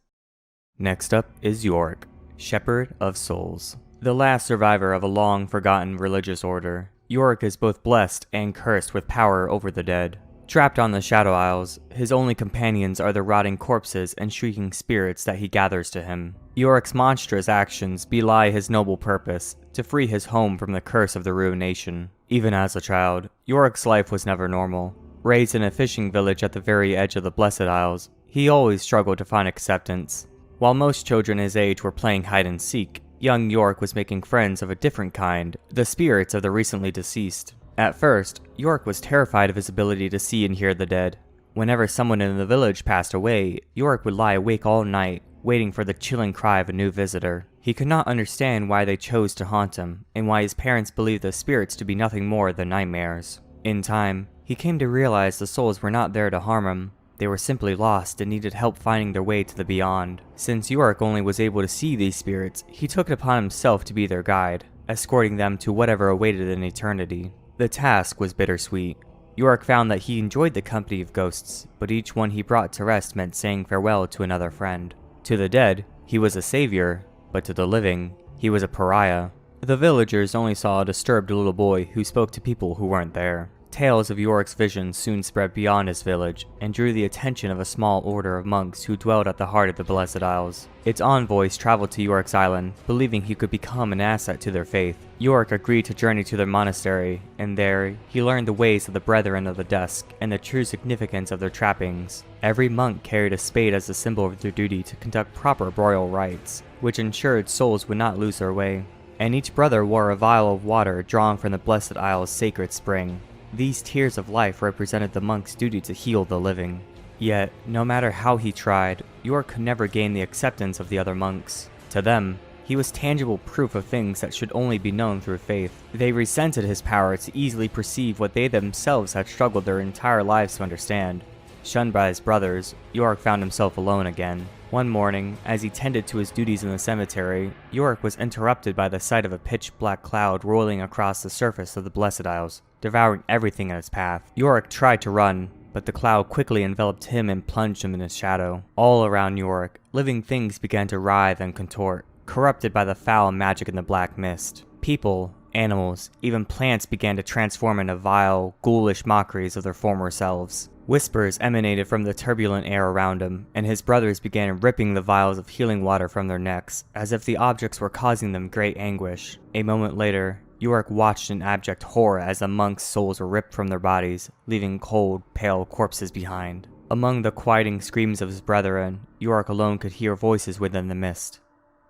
Next up is Yorick, Shepherd of Souls. The last survivor of a long-forgotten religious order, Yorick is both blessed and cursed with power over the dead. Trapped on the Shadow Isles, his only companions are the rotting corpses and shrieking spirits that he gathers to him. Yorick's monstrous actions belie his noble purpose, to free his home from the curse of the ruination. Even as a child, Yorick's life was never normal. Raised in a fishing village at the very edge of the Blessed Isles, he always struggled to find acceptance. While most children his age were playing hide-and-seek, young Yorick was making friends of a different kind, the spirits of the recently deceased. At first, Yorick was terrified of his ability to see and hear the dead. Whenever someone in the village passed away, Yorick would lie awake all night, waiting for the chilling cry of a new visitor. He could not understand why they chose to haunt him, and why his parents believed the spirits to be nothing more than nightmares. In time, he came to realize the souls were not there to harm him. They were simply lost and needed help finding their way to the beyond. Since Yorick only was able to see these spirits, he took it upon himself to be their guide, escorting them to whatever awaited in eternity. The task was bittersweet. Yorick found that he enjoyed the company of ghosts, but each one he brought to rest meant saying farewell to another friend. To the dead, he was a savior, but to the living, he was a pariah. The villagers only saw a disturbed little boy who spoke to people who weren't there. Tales of Yorick's visions soon spread beyond his village, and drew the attention of a small order of monks who dwelled at the heart of the Blessed Isles. Its envoys traveled to Yorick's island, believing he could become an asset to their faith. Yorick agreed to journey to their monastery, and there, he learned the ways of the Brethren of the Dusk, and the true significance of their trappings. Every monk carried a spade as a symbol of their duty to conduct proper burial rites, which ensured souls would not lose their way. And each brother wore a vial of water drawn from the Blessed Isle's sacred spring. These tears of life represented the monk's duty to heal the living. Yet, no matter how he tried, Yorick could never gain the acceptance of the other monks. To them, he was tangible proof of things that should only be known through faith. They resented his power to easily perceive what they themselves had struggled their entire lives to understand. Shunned by his brothers, Yorick found himself alone again. One morning, as he tended to his duties in the cemetery, Yorick was interrupted by the sight of a pitch-black cloud rolling across the surface of the Blessed Isles, devouring everything in its path. Yorick tried to run, but the cloud quickly enveloped him and plunged him in its shadow. All around Yorick, living things began to writhe and contort, corrupted by the foul magic in the black mist. People, animals, even plants began to transform into vile, ghoulish mockeries of their former selves. Whispers emanated from the turbulent air around him, and his brothers began ripping the vials of healing water from their necks, as if the objects were causing them great anguish. A moment later, Yorick watched in abject horror as the monks' souls were ripped from their bodies, leaving cold, pale corpses behind. Among the quieting screams of his brethren, Yorick alone could hear voices within the mist.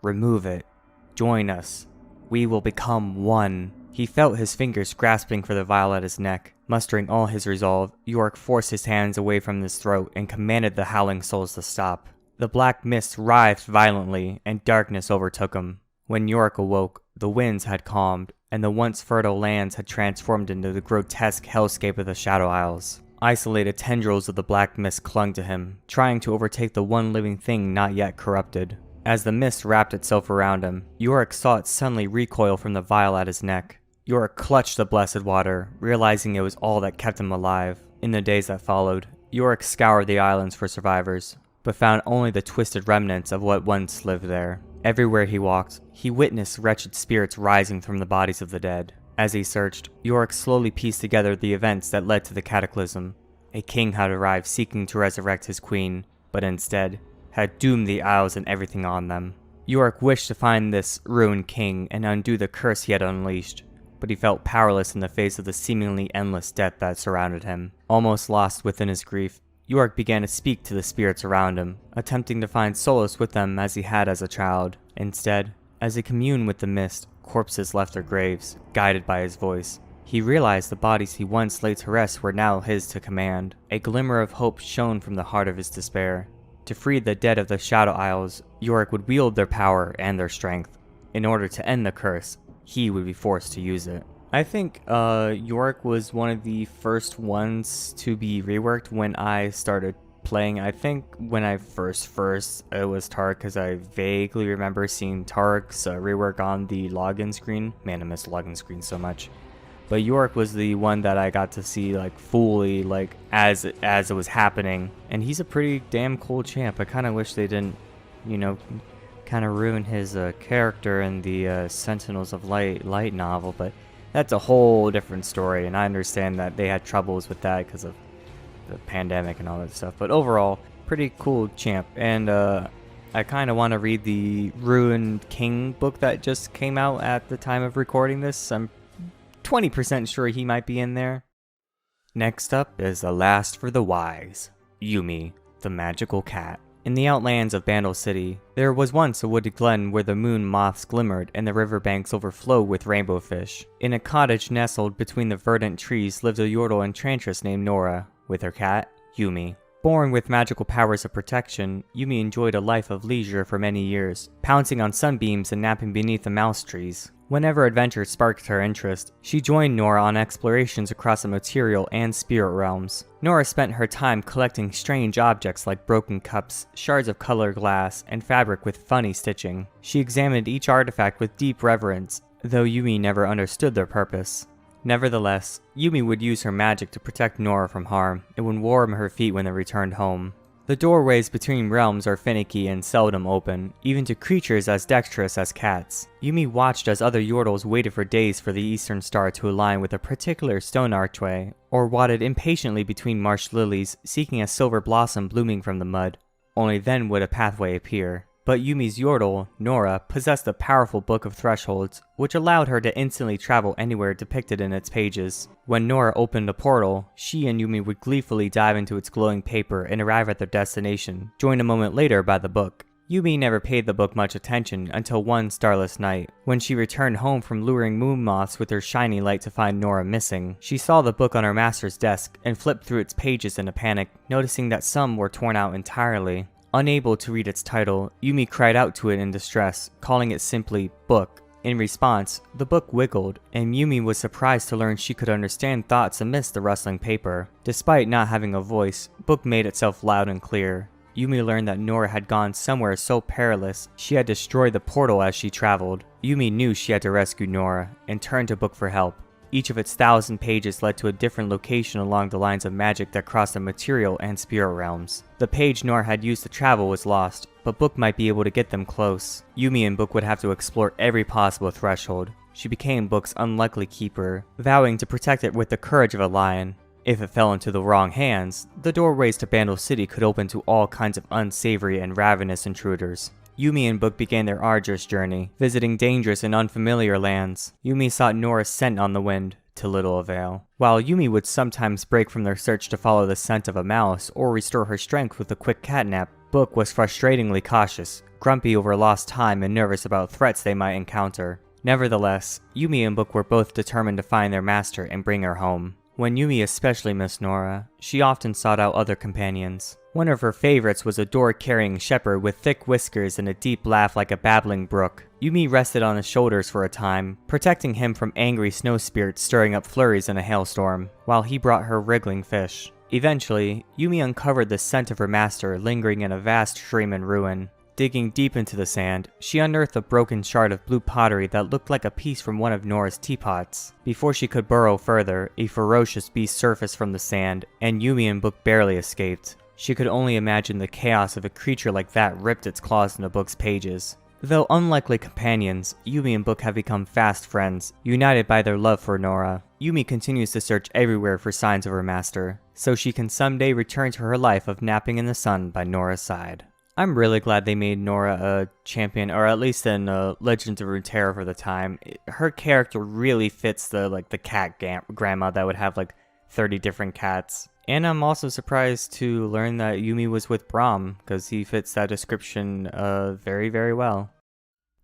"Remove it. Join us. We will become one." He felt his fingers grasping for the vial at his neck. Mustering all his resolve, Yorick forced his hands away from his throat and commanded the howling souls to stop. The black mist writhed violently, and darkness overtook him. When Yorick awoke, the winds had calmed, and the once fertile lands had transformed into the grotesque hellscape of the Shadow Isles. Isolated tendrils of the black mist clung to him, trying to overtake the one living thing not yet corrupted. As the mist wrapped itself around him, Yorick saw it suddenly recoil from the vial at his neck. Yorick clutched the blessed water, realizing it was all that kept him alive. In the days that followed, Yorick scoured the islands for survivors, but found only the twisted remnants of what once lived there. Everywhere he walked, he witnessed wretched spirits rising from the bodies of the dead. As he searched, Yorick slowly pieced together the events that led to the cataclysm. A king had arrived seeking to resurrect his queen, but instead had doomed the Isles and everything on them. Yorick wished to find this ruined king and undo the curse he had unleashed, but he felt powerless in the face of the seemingly endless death that surrounded him. Almost lost within his grief, Yorick began to speak to the spirits around him, attempting to find solace with them as he had as a child. Instead, as he communed with the mist, corpses left their graves, guided by his voice. He realized the bodies he once laid to rest were now his to command. A glimmer of hope shone from the heart of his despair. To free the dead of the Shadow Isles, Yorick would wield their power and their strength. In order to end the curse, he would be forced to use it. I think Yorick was one of the first ones to be reworked when I started playing. I think when I first it was Tark, because I vaguely remember seeing Tark's rework on the login screen. Man, I miss login screen so much. But Yorick was the one that I got to see like fully, like as it was happening, and he's a pretty damn cool champ. I kind of wish they didn't, you know, kind of ruin his character in the Sentinels of Light novel, but that's a whole different story, and I understand that they had troubles with that because of the pandemic and all that stuff. But overall, pretty cool champ, and I kind of want to read the Ruined King book that just came out at the time of recording this. I'm 20% sure he might be in there. Next up is The Last for the Wise, Yuumi, the Magical Cat. In the outlands of Bandle City, there was once a wooded glen where the moon moths glimmered and the riverbanks overflowed with rainbow fish. In a cottage nestled between the verdant trees lived a Yordle enchantress named Nora, with her cat, Yuumi. Born with magical powers of protection, Yuumi enjoyed a life of leisure for many years, pouncing on sunbeams and napping beneath the mouse trees. Whenever adventure sparked her interest, she joined Nora on explorations across the material and spirit realms. Nora spent her time collecting strange objects like broken cups, shards of colored glass, and fabric with funny stitching. She examined each artifact with deep reverence, though Yuumi never understood their purpose. Nevertheless, Yuumi would use her magic to protect Nora from harm, and would warm her feet when they returned home. The doorways between realms are finicky and seldom open, even to creatures as dexterous as cats. Yuumi watched as other Yordles waited for days for the eastern star to align with a particular stone archway, or wadded impatiently between marsh lilies, seeking a silver blossom blooming from the mud. Only then would a pathway appear. But Yumi's Yordle, Nora, possessed a powerful book of thresholds, which allowed her to instantly travel anywhere depicted in its pages. When Nora opened a portal, she and Yuumi would gleefully dive into its glowing paper and arrive at their destination, joined a moment later by the book. Yuumi never paid the book much attention until one starless night, when she returned home from luring moon moths with her shiny light to find Nora missing. She saw the book on her master's desk and flipped through its pages in a panic, noticing that some were torn out entirely. Unable to read its title, Yuumi cried out to it in distress, calling it simply Book. In response, the book wiggled, and Yuumi was surprised to learn she could understand thoughts amidst the rustling paper. Despite not having a voice, Book made itself loud and clear. Yuumi learned that Nora had gone somewhere so perilous, she had destroyed the portal as she traveled. Yuumi knew she had to rescue Nora, and turned to Book for help. Each of its 1,000 pages led to a different location along the lines of magic that crossed the material and spirit realms. The page Nora had used to travel was lost, but Book might be able to get them close. Yuumi and Book would have to explore every possible threshold, she became Book's unlikely keeper, vowing to protect it with the courage of a lion. If it fell into the wrong hands, the doorways to Bandle City could open to all kinds of unsavory and ravenous intruders. Yumi and Book began their arduous journey, visiting dangerous and unfamiliar lands. Yumi sought Nora's scent on the wind, to little avail. While Yumi would sometimes break from their search to follow the scent of a mouse or restore her strength with a quick catnap, Book was frustratingly cautious, grumpy over lost time and nervous about threats they might encounter. Nevertheless, Yumi and Book were both determined to find their master and bring her home. When Yumi especially missed Nora, she often sought out other companions. One of her favorites was a door-carrying shepherd with thick whiskers and a deep laugh like a babbling brook. Yumi rested on his shoulders for a time, protecting him from angry snow spirits stirring up flurries in a hailstorm, while he brought her wriggling fish. Eventually, Yumi uncovered the scent of her master lingering in a vast stream in ruin. Digging deep into the sand, she unearthed a broken shard of blue pottery that looked like a piece from one of Nora's teapots. Before she could burrow further, a ferocious beast surfaced from the sand, and Yumi and Book barely escaped. She could only imagine the chaos if a creature like that ripped its claws into Book's pages. Though unlikely companions, Yumi and Book have become fast friends, united by their love for Nora. Yumi continues to search everywhere for signs of her master, so she can someday return to her life of napping in the sun by Nora's side. I'm really glad they made Nora a champion, or at least in Legends of Runeterra for the time. Her character really fits the cat grandma that would have 30 different cats. And I'm also surprised to learn that Yumi was with Braum, because he fits that description very, very well.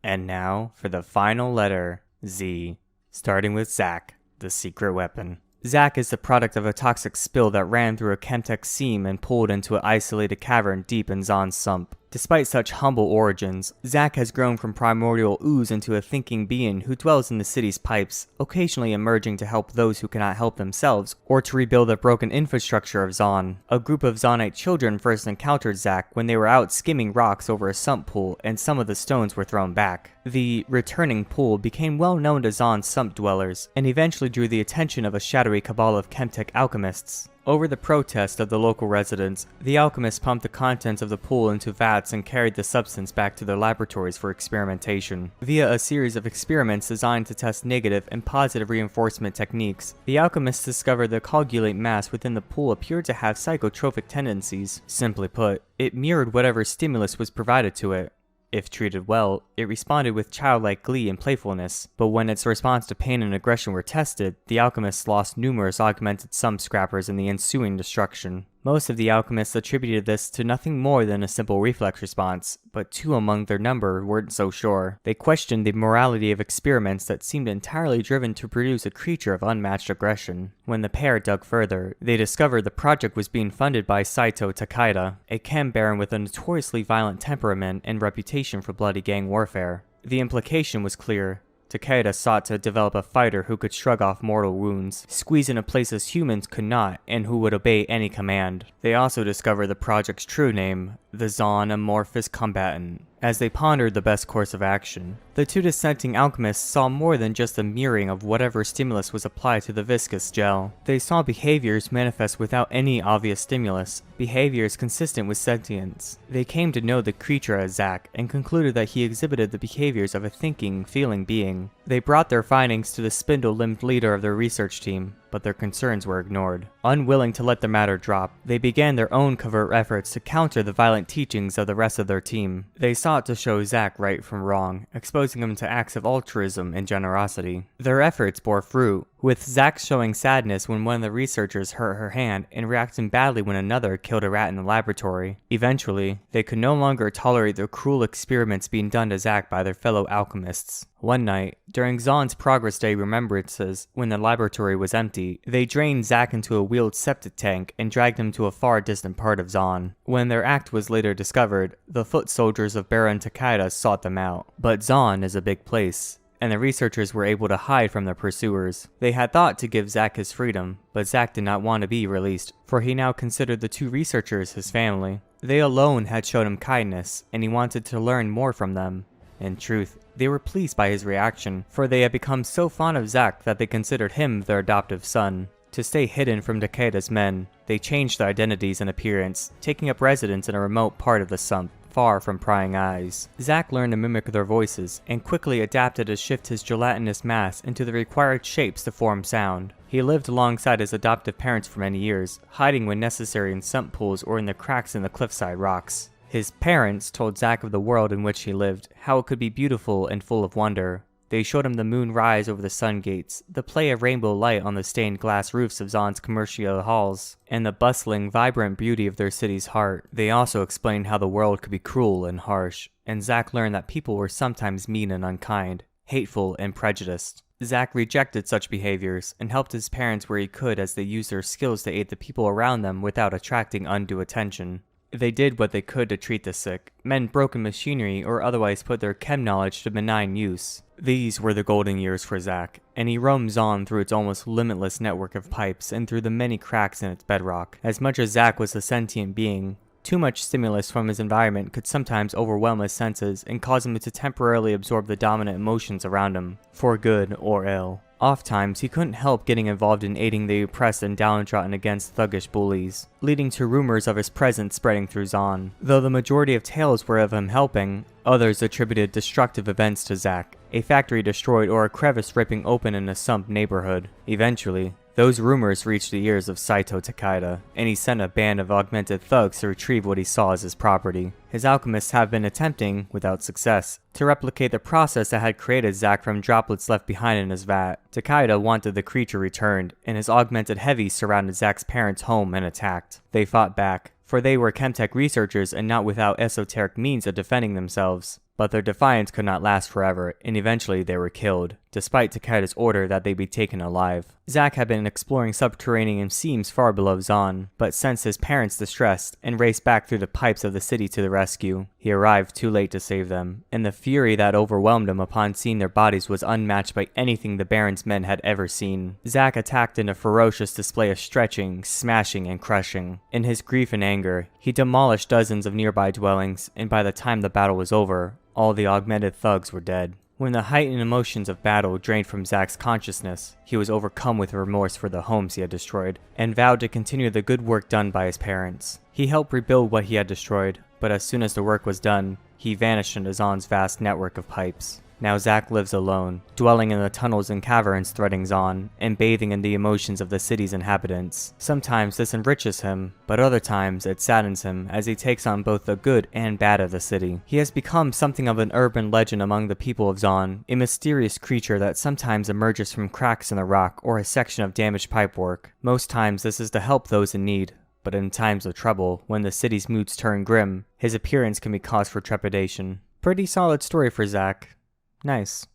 And now for the final letter, Z, starting with Zac, the secret weapon. Zac is the product of a toxic spill that ran through a Chemtech seam and pulled into an isolated cavern deep in Zaan's sump. Despite such humble origins, Zac has grown from primordial ooze into a thinking being who dwells in the city's pipes, occasionally emerging to help those who cannot help themselves, or to rebuild the broken infrastructure of Zaan. A group of Zaanite children first encountered Zac when they were out skimming rocks over a sump pool and some of the stones were thrown back. The returning pool became well known to Zaan's sump dwellers, and eventually drew the attention of a shadowy cabal of Chemtech alchemists. Over the protest of the local residents, the alchemists pumped the contents of the pool into vats and carried the substance back to their laboratories for experimentation. Via a series of experiments designed to test negative and positive reinforcement techniques, the alchemists discovered the coagulate mass within the pool appeared to have psychotropic tendencies. Simply put, it mirrored whatever stimulus was provided to it. If treated well, it responded with childlike glee and playfulness, but when its response to pain and aggression were tested, the alchemists lost numerous augmented sump scrappers in the ensuing destruction. Most of the alchemists attributed this to nothing more than a simple reflex response, but two among their number weren't so sure. They questioned the morality of experiments that seemed entirely driven to produce a creature of unmatched aggression. When the pair dug further, they discovered the project was being funded by Saito Takeda, a chem baron with a notoriously violent temperament and reputation for bloody gang warfare. The implication was clear. Takeda sought to develop a fighter who could shrug off mortal wounds, squeeze into places humans could not, and who would obey any command. They also discovered the project's true name, the Zaan Amorphous Combatant. As they pondered the best course of action, the two dissenting alchemists saw more than just a mirroring of whatever stimulus was applied to the viscous gel. They saw behaviors manifest without any obvious stimulus, behaviors consistent with sentience. They came to know the creature as Zac, and concluded that he exhibited the behaviors of a thinking, feeling being. They brought their findings to the spindle-limbed leader of their research team, but their concerns were ignored. Unwilling to let the matter drop, they began their own covert efforts to counter the violent teachings of the rest of their team. They sought to show Zac right from wrong, exposing him to acts of altruism and generosity. Their efforts bore fruit, with Zac showing sadness when one of the researchers hurt her hand and reacting badly when another killed a rat in the laboratory. Eventually, they could no longer tolerate the cruel experiments being done to Zac by their fellow alchemists. One night, during Zaan's Progress Day remembrances, when the laboratory was empty, they drained Zac into a wheeled septic tank and dragged him to a far distant part of Zaan. When their act was later discovered, the foot soldiers of Baron Takeda sought them out. But Zaan is a big place, and the researchers were able to hide from their pursuers. They had thought to give Zac his freedom, but Zac did not want to be released, for he now considered the two researchers his family. They alone had shown him kindness, and he wanted to learn more from them. In truth, they were pleased by his reaction, for they had become so fond of Zac that they considered him their adoptive son. To stay hidden from Takeda's men, they changed their identities and appearance, taking up residence in a remote part of the sump. far from prying eyes. Zack learned to mimic their voices, and quickly adapted to shift his gelatinous mass into the required shapes to form sound. He lived alongside his adoptive parents for many years, hiding when necessary in sump pools or in the cracks in the cliffside rocks. His parents told Zack of the world in which he lived, how it could be beautiful and full of wonder. They showed him the moon rise over the sun gates, the play of rainbow light on the stained glass roofs of Zaun's commercial halls, and the bustling, vibrant beauty of their city's heart. They also explained how the world could be cruel and harsh, and Zack learned that people were sometimes mean and unkind, hateful and prejudiced. Zack rejected such behaviors and helped his parents where he could as they used their skills to aid the people around them without attracting undue attention. They did what they could to treat the sick, mend broken machinery, or otherwise put their chem knowledge to benign use. These were the golden years for Zack, and he roamed Zaun through its almost limitless network of pipes and through the many cracks in its bedrock. As much as Zack was a sentient being, too much stimulus from his environment could sometimes overwhelm his senses and cause him to temporarily absorb the dominant emotions around him, for good or ill. Oftentimes, he couldn't help getting involved in aiding the oppressed and downtrodden against thuggish bullies, leading to rumors of his presence spreading through Zaun. Though the majority of tales were of him helping, others attributed destructive events to Zack, a factory destroyed or a crevice ripping open in a sump neighborhood. Eventually, those rumors reached the ears of Saito Takeda, and he sent a band of augmented thugs to retrieve what he saw as his property. His alchemists have been attempting, without success, to replicate the process that had created Zack from droplets left behind in his vat. Takeda wanted the creature returned, and his augmented heavies surrounded Zack's parents' home and attacked. They fought back, for they were chemtech researchers and not without esoteric means of defending themselves. But their defiance could not last forever, and eventually they were killed, despite Takeda's order that they be taken alive. Zack had been exploring subterranean seams far below Zaun, but sensed his parents distressed and raced back through the pipes of the city to the rescue. He arrived too late to save them, and the fury that overwhelmed him upon seeing their bodies was unmatched by anything the Baron's men had ever seen. Zack attacked in a ferocious display of stretching, smashing, and crushing. In his grief and anger, he demolished dozens of nearby dwellings, and by the time the battle was over, all the augmented thugs were dead. When the heightened emotions of battle drained from Zack's consciousness, he was overcome with remorse for the homes he had destroyed, and vowed to continue the good work done by his parents. He helped rebuild what he had destroyed, but as soon as the work was done, he vanished into Zaun's vast network of pipes. Now Zack lives alone, dwelling in the tunnels and caverns threading Zaun, and bathing in the emotions of the city's inhabitants. Sometimes this enriches him, but other times it saddens him as he takes on both the good and bad of the city. He has become something of an urban legend among the people of Zaun, a mysterious creature that sometimes emerges from cracks in the rock or a section of damaged pipework. Most times this is to help those in need, but in times of trouble, when the city's moods turn grim, his appearance can be cause for trepidation. Pretty solid story for Zack. Nice.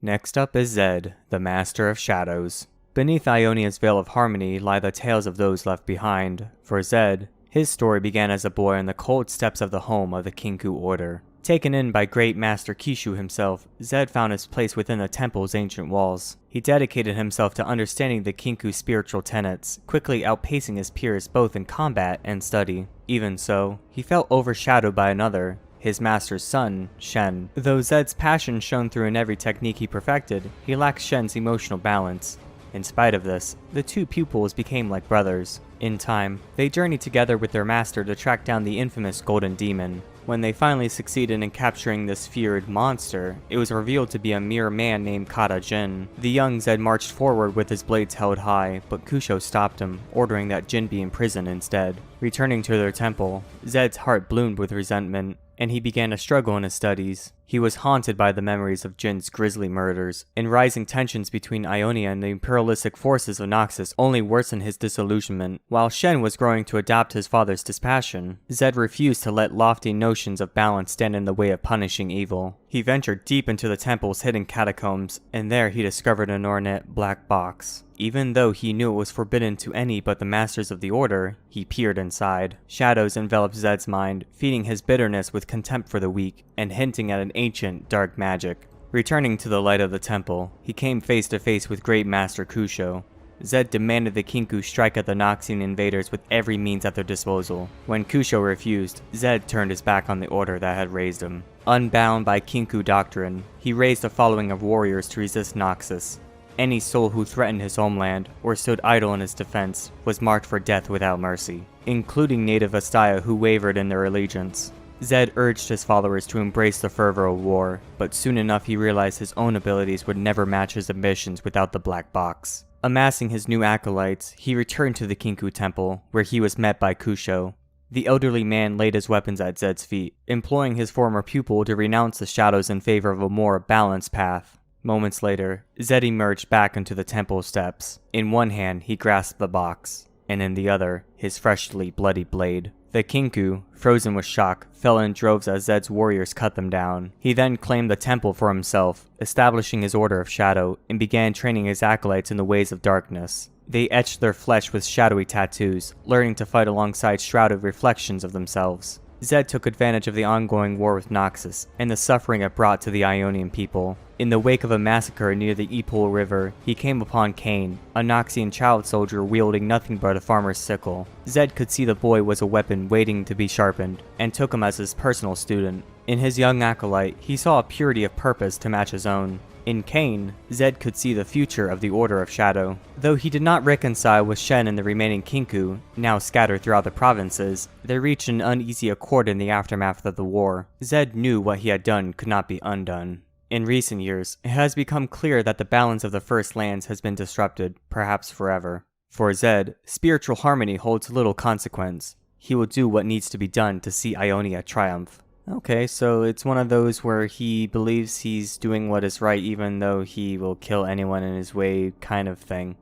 Next up is Zed, the Master of Shadows. Beneath Ionia's veil of harmony lie the tales of those left behind. For Zed, his story began as a boy on the cold steps of the home of the Kinku Order. Taken in by great Master Kishu himself, Zed found his place within the temple's ancient walls. He dedicated himself to understanding the Kinku's spiritual tenets, quickly outpacing his peers both in combat and study. Even so, he felt overshadowed by another, his master's son, Shen. Though Zed's passion shone through in every technique he perfected, he lacked Shen's emotional balance. In spite of this, the two pupils became like brothers. In time, they journeyed together with their master to track down the infamous Golden Demon. When they finally succeeded in capturing this feared monster, it was revealed to be a mere man named Kata Jin. The young Zed marched forward with his blades held high, but Kusho stopped him, ordering that Jin be imprisoned instead. Returning to their temple, Zed's heart bloomed with resentment, and he began to struggle in his studies. He was haunted by the memories of Jin's grisly murders, and rising tensions between Ionia and the imperialistic forces of Noxus only worsened his disillusionment. While Shen was growing to adopt his father's dispassion, Zed refused to let lofty notions of balance stand in the way of punishing evil. He ventured deep into the temple's hidden catacombs, and there he discovered an ornate black box. Even though he knew it was forbidden to any but the masters of the order, he peered inside. Shadows enveloped Zed's mind, feeding his bitterness with contempt for the weak, and hinting at an ancient, dark magic. Returning to the light of the temple, he came face to face with Great Master Kusho. Zed demanded the Kinku strike at the Noxian invaders with every means at their disposal. When Kusho refused, Zed turned his back on the order that had raised him. Unbound by Kinku doctrine, he raised a following of warriors to resist Noxus. Any soul who threatened his homeland, or stood idle in his defense, was marked for death without mercy, including native Astaya who wavered in their allegiance. Zed urged his followers to embrace the fervor of war, but soon enough he realized his own abilities would never match his ambitions without the black box. Amassing his new acolytes, he returned to the Kinku Temple, where he was met by Kusho. The elderly man laid his weapons at Zed's feet, imploring his former pupil to renounce the shadows in favor of a more balanced path. Moments later, Zed emerged back onto the temple steps. In one hand, he grasped the box, and in the other, his freshly bloody blade. The Kinku, frozen with shock, fell in droves as Zed's warriors cut them down. He then claimed the temple for himself, establishing his Order of Shadow, and began training his acolytes in the ways of darkness. They etched their flesh with shadowy tattoos, learning to fight alongside shrouded reflections of themselves. Zed took advantage of the ongoing war with Noxus, and the suffering it brought to the Ionian people. In the wake of a massacre near the Epul River, he came upon Kain, a Noxian child soldier wielding nothing but a farmer's sickle. Zed could see the boy was a weapon waiting to be sharpened, and took him as his personal student. In his young acolyte, he saw a purity of purpose to match his own. In Kain, Zed could see the future of the Order of Shadow. Though he did not reconcile with Shen and the remaining Kinku, now scattered throughout the provinces, they reached an uneasy accord in the aftermath of the war. Zed knew what he had done could not be undone. In recent years, it has become clear that the balance of the First Lands has been disrupted, perhaps forever. For Zed, spiritual harmony holds little consequence. He will do what needs to be done to see Ionia triumph. Okay, so it's one of those where he believes he's doing what is right even though he will kill anyone in his way kind of thing.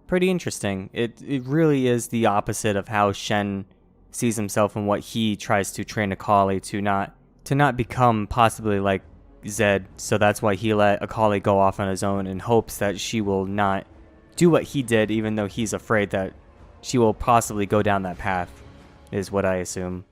Pretty interesting. It really is the opposite of how Shen sees himself and what he tries to train Akali to not become possibly like Zed. So that's why he let Akali go off on his own in hopes that she will not do what he did even though he's afraid that she will possibly go down that path, is what I assume.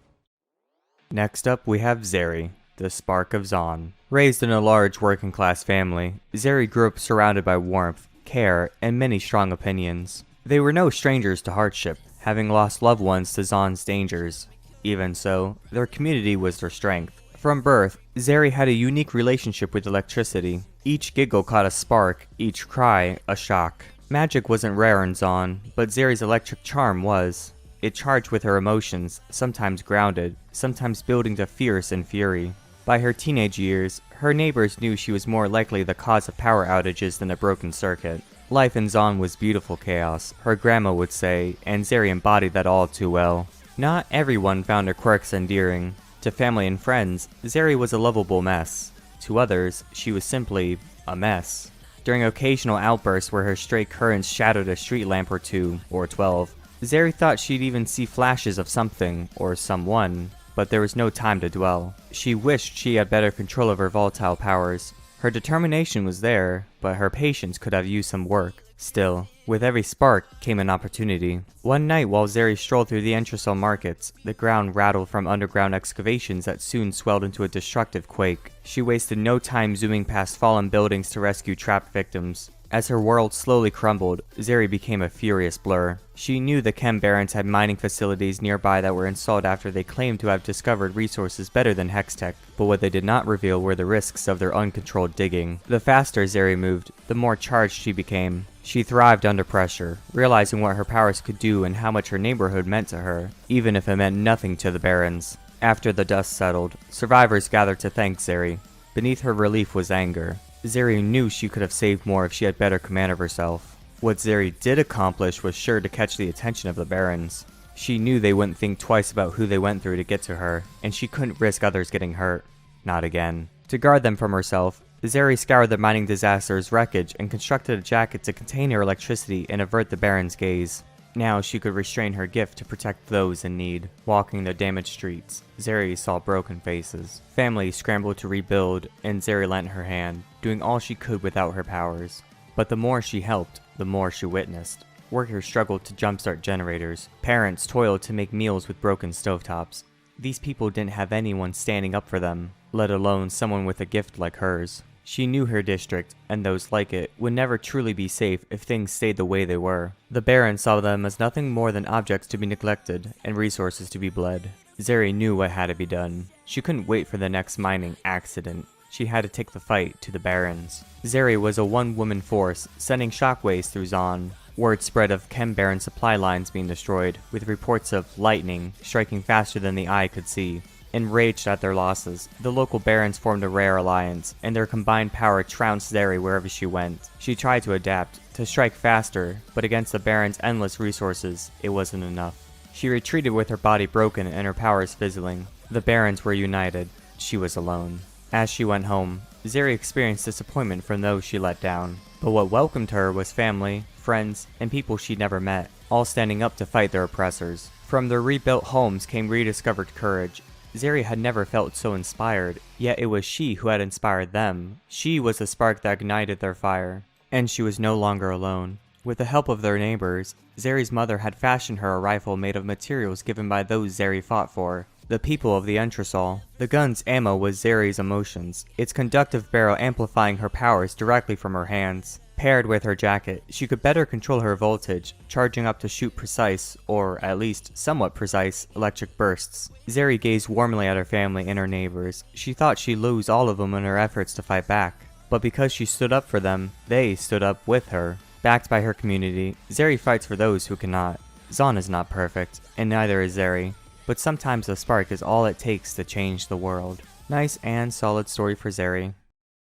Next up, we have Zeri, the spark of Zaun. Raised in a large working-class family, Zeri grew up surrounded by warmth, care, and many strong opinions. They were no strangers to hardship, having lost loved ones to Zaun's dangers. Even so, their community was their strength. From birth, Zeri had a unique relationship with electricity. Each giggle caught a spark, each cry a shock. Magic wasn't rare in Zaun, but Zeri's electric charm was. It charged with her emotions, sometimes grounded, sometimes building to fierce and fury. By her teenage years, her neighbors knew she was more likely the cause of power outages than a broken circuit. Life in Zaun was beautiful chaos, her grandma would say, and Zeri embodied that all too well. Not everyone found her quirks endearing. To family and friends, Zeri was a lovable mess. To others, she was simply a mess. During occasional outbursts where her stray currents shadowed a street lamp or two, or 12, Zeri thought she'd even see flashes of something, or someone, but there was no time to dwell. She wished she had better control of her volatile powers. Her determination was there, but her patience could have used some work. Still, with every spark came an opportunity. One night while Zeri strolled through the Entresol markets, the ground rattled from underground excavations that soon swelled into a destructive quake. She wasted no time zooming past fallen buildings to rescue trapped victims. As her world slowly crumbled, Zeri became a furious blur. She knew the Chem Barons had mining facilities nearby that were installed after they claimed to have discovered resources better than Hextech, but what they did not reveal were the risks of their uncontrolled digging. The faster Zeri moved, the more charged she became. She thrived under pressure, realizing what her powers could do and how much her neighborhood meant to her, even if it meant nothing to the Barons. After the dust settled, survivors gathered to thank Zeri. Beneath her relief was anger. Zeri knew she could have saved more if she had better command of herself. What Zeri did accomplish was sure to catch the attention of the Barons. She knew they wouldn't think twice about who they went through to get to her, and she couldn't risk others getting hurt. Not again. To guard them from herself, Zeri scoured the mining disaster's wreckage and constructed a jacket to contain her electricity and avert the Baron's gaze. Now she could restrain her gift to protect those in need. Walking the damaged streets, Zeri saw broken faces. Families scrambled to rebuild, and Zeri lent her hand, doing all she could without her powers. But the more she helped, the more she witnessed. Workers struggled to jumpstart generators. Parents toiled to make meals with broken stovetops. These people didn't have anyone standing up for them, let alone someone with a gift like hers. She knew her district, and those like it, would never truly be safe if things stayed the way they were. The Baron saw them as nothing more than objects to be neglected, and resources to be bled. Zeri knew what had to be done. She couldn't wait for the next mining accident. She had to take the fight to the Barons. Zeri was a one-woman force, sending shockwaves through Zaun. Word spread of Chem Baron supply lines being destroyed, with reports of lightning striking faster than the eye could see. Enraged at their losses, the local barons formed a rare alliance, and their combined power trounced Zeri wherever she went. She tried to adapt, to strike faster, but against the barons' endless resources, it wasn't enough. She retreated with her body broken and her powers fizzling. The barons were united. She was alone. As she went home, Zeri experienced disappointment from those she let down. But what welcomed her was family, friends, and people she'd never met, all standing up to fight their oppressors. From their rebuilt homes came rediscovered courage. Zeri had never felt so inspired, yet it was she who had inspired them. She was the spark that ignited their fire. And she was no longer alone. With the help of their neighbors, Zeri's mother had fashioned her a rifle made of materials given by those Zeri fought for, the people of the Entresol. The gun's ammo was Zeri's emotions, its conductive barrel amplifying her powers directly from her hands. Paired with her jacket, she could better control her voltage, charging up to shoot precise, or at least somewhat precise, electric bursts. Zeri gazed warmly at her family and her neighbors. She thought she'd lose all of them in her efforts to fight back. But because she stood up for them, they stood up with her. Backed by her community, Zeri fights for those who cannot. Zaun is not perfect, and neither is Zeri, but sometimes a spark is all it takes to change the world. Nice and solid story for Zeri.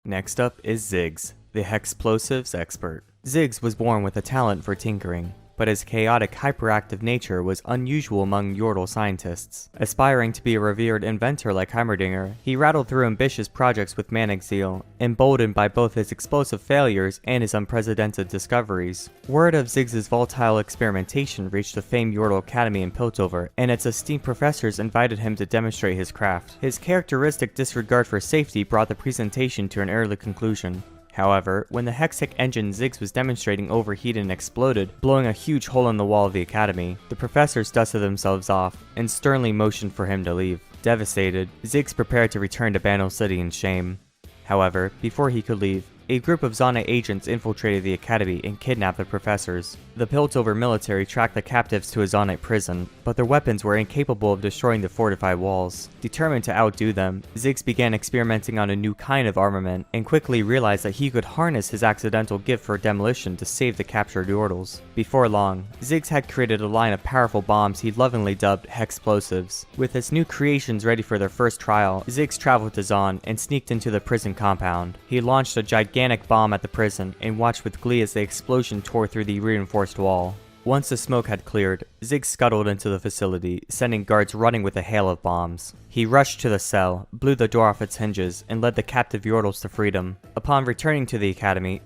Next up is Ziggs, the Hexplosives expert. Ziggs was born with a talent for tinkering, but his chaotic, hyperactive nature was unusual among Yordle scientists. Aspiring to be a revered inventor like Heimerdinger, he rattled through ambitious projects with manic zeal, emboldened by both his explosive failures and his unprecedented discoveries. Word of Ziggs' volatile experimentation reached the famed Yordle Academy in Piltover, and its esteemed professors invited him to demonstrate his craft. His characteristic disregard for safety brought the presentation to an early conclusion. However, when the Hextech engine Ziggs was demonstrating overheated and exploded, blowing a huge hole in the wall of the academy, the professors dusted themselves off and sternly motioned for him to leave. Devastated, Ziggs prepared to return to Banal City in shame. However, before he could leave, a group of Zana agents infiltrated the academy and kidnapped the professors. The Piltover military tracked the captives to a Zonite prison, but their weapons were incapable of destroying the fortified walls. Determined to outdo them, Ziggs began experimenting on a new kind of armament, and quickly realized that he could harness his accidental gift for demolition to save the captured Yordles. Before long, Ziggs had created a line of powerful bombs he lovingly dubbed Hexplosives. With his new creations ready for their first trial, Ziggs traveled to Zaun and sneaked into the prison compound. He launched a gigantic bomb at the prison and watched with glee as the explosion tore through the reinforced wall. Once the smoke had cleared, Ziggs scuttled into the facility, sending guards running with a hail of bombs. He rushed to the cell, blew the door off its hinges, and led the captive Yordles to freedom. Upon returning to the academy,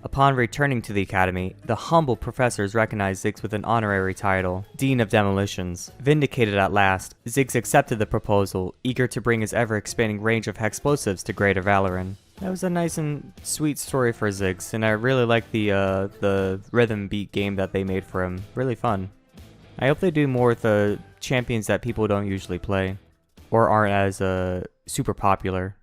the humble professors recognized Ziggs with an honorary title, Dean of Demolitions. Vindicated at last, Ziggs accepted the proposal, eager to bring his ever-expanding range of hexplosives to Greater Valoran. That was a nice and sweet story for Ziggs, and I really like the rhythm beat game that they made for him. Really fun. I hope they do more with the champions that people don't usually play, or aren't as super popular.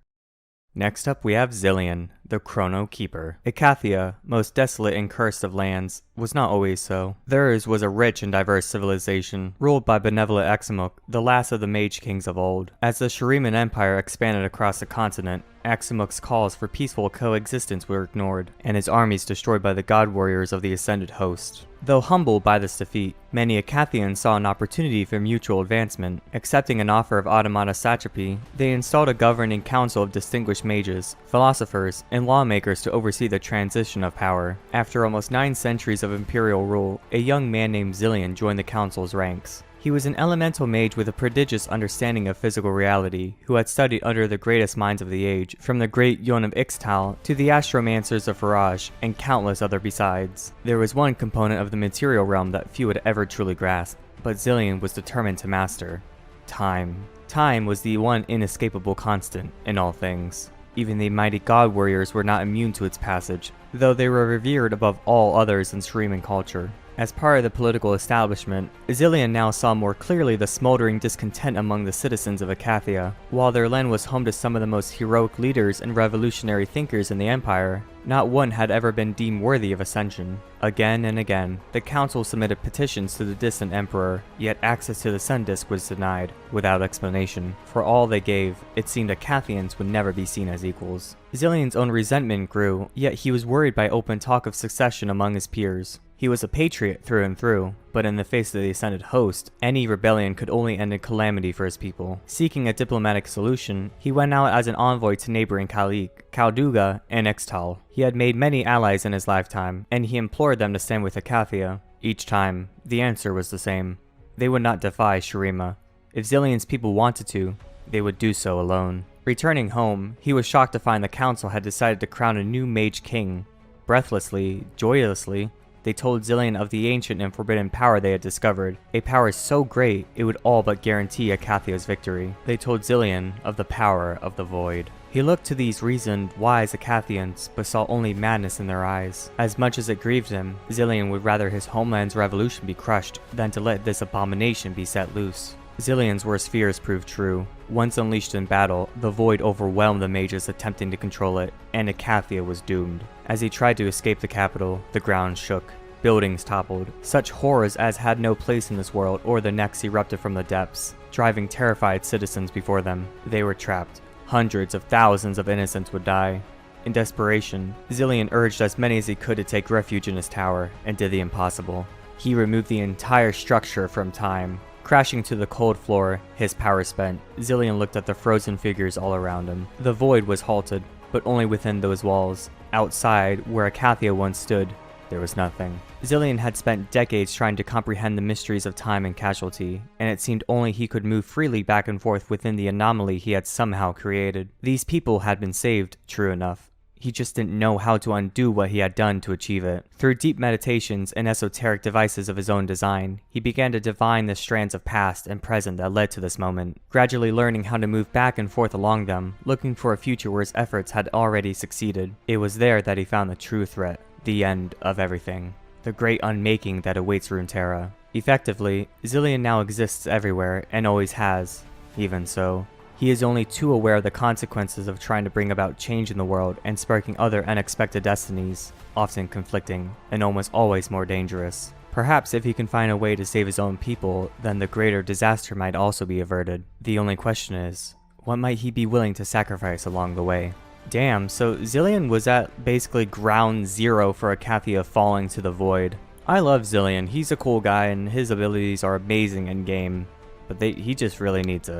Next up, we have Zilean, the Chrono Keeper. Icathia, most desolate and cursed of lands, was not always so. Theirs was a rich and diverse civilization, ruled by benevolent Axamuk, the last of the Mage Kings of old. As the Shuriman Empire expanded across the continent, Axamuk's calls for peaceful coexistence were ignored, and his armies destroyed by the god warriors of the Ascended Host. Though humbled by this defeat, many Icathians saw an opportunity for mutual advancement. Accepting an offer of Automata satrapy, they installed a governing council of distinguished mages, philosophers, and lawmakers to oversee the transition of power. After almost 9 centuries of imperial rule, a young man named Zilean joined the council's ranks. He was an elemental mage with a prodigious understanding of physical reality, who had studied under the greatest minds of the age, from the great Yon of Ixtal to the astromancers of Faraj, and countless other besides. There was one component of the material realm that few would ever truly grasp, but Zilean was determined to master: time. Time was the one inescapable constant in all things. Even the mighty god warriors were not immune to its passage, though they were revered above all others in Shuriman culture. As part of the political establishment, Zilean now saw more clearly the smoldering discontent among the citizens of Icathia. While their land was home to some of the most heroic leaders and revolutionary thinkers in the Empire, not one had ever been deemed worthy of ascension. Again and again, the council submitted petitions to the distant emperor, yet access to the Sun Disk was denied, without explanation. For all they gave, it seemed Icathians would never be seen as equals. Zilean's own resentment grew, yet he was worried by open talk of succession among his peers. He was a patriot through and through, but in the face of the Ascended Host, any rebellion could only end in calamity for his people. Seeking a diplomatic solution, he went out as an envoy to neighboring Kalik, Kalduga, and Ixtal. He had made many allies in his lifetime, and he implored them to stand with Akathia. Each time, the answer was the same. They would not defy Shurima. If Zilean's people wanted to, they would do so alone. Returning home, he was shocked to find the council had decided to crown a new mage king. Breathlessly, joyously, they told Zilean of the ancient and forbidden power they had discovered, a power so great it would all but guarantee Akathia's victory. They told Zilean of the power of the Void. He looked to these reasoned, wise Akathians, but saw only madness in their eyes. As much as it grieved him, Zilean would rather his homeland's revolution be crushed than to let this abomination be set loose. Zilean's worst fears proved true. Once unleashed in battle, the Void overwhelmed the mages attempting to control it, and Akathia was doomed. As he tried to escape the capital, the ground shook. Buildings toppled. Such horrors as had no place in this world or the next erupted from the depths, driving terrified citizens before them. They were trapped. Hundreds of thousands of innocents would die. In desperation, Zilean urged as many as he could to take refuge in his tower, and did the impossible. He removed the entire structure from time. Crashing to the cold floor, his power spent, Zilean looked at the frozen figures all around him. The Void was halted, but only within those walls. Outside, where Akathia once stood, there was nothing. Zilean had spent decades trying to comprehend the mysteries of time and casualty, and it seemed only he could move freely back and forth within the anomaly he had somehow created. These people had been saved, true enough. He just didn't know how to undo what he had done to achieve it. Through deep meditations and esoteric devices of his own design, he began to divine the strands of past and present that led to this moment, gradually learning how to move back and forth along them, looking for a future where his efforts had already succeeded. It was there that he found the true threat, the end of everything, the great unmaking that awaits Runeterra. Effectively, Zilean now exists everywhere and always has. Even so, he is only too aware of the consequences of trying to bring about change in the world and sparking other unexpected destinies, often conflicting and almost always more dangerous. Perhaps if he can find a way to save his own people, then the greater disaster might also be averted. The only question is, what might he be willing to sacrifice along the way? Damn, so Zilean was at basically ground zero for Akathia falling to the Void. I love Zilean, he's a cool guy and his abilities are amazing in game. But he just really needs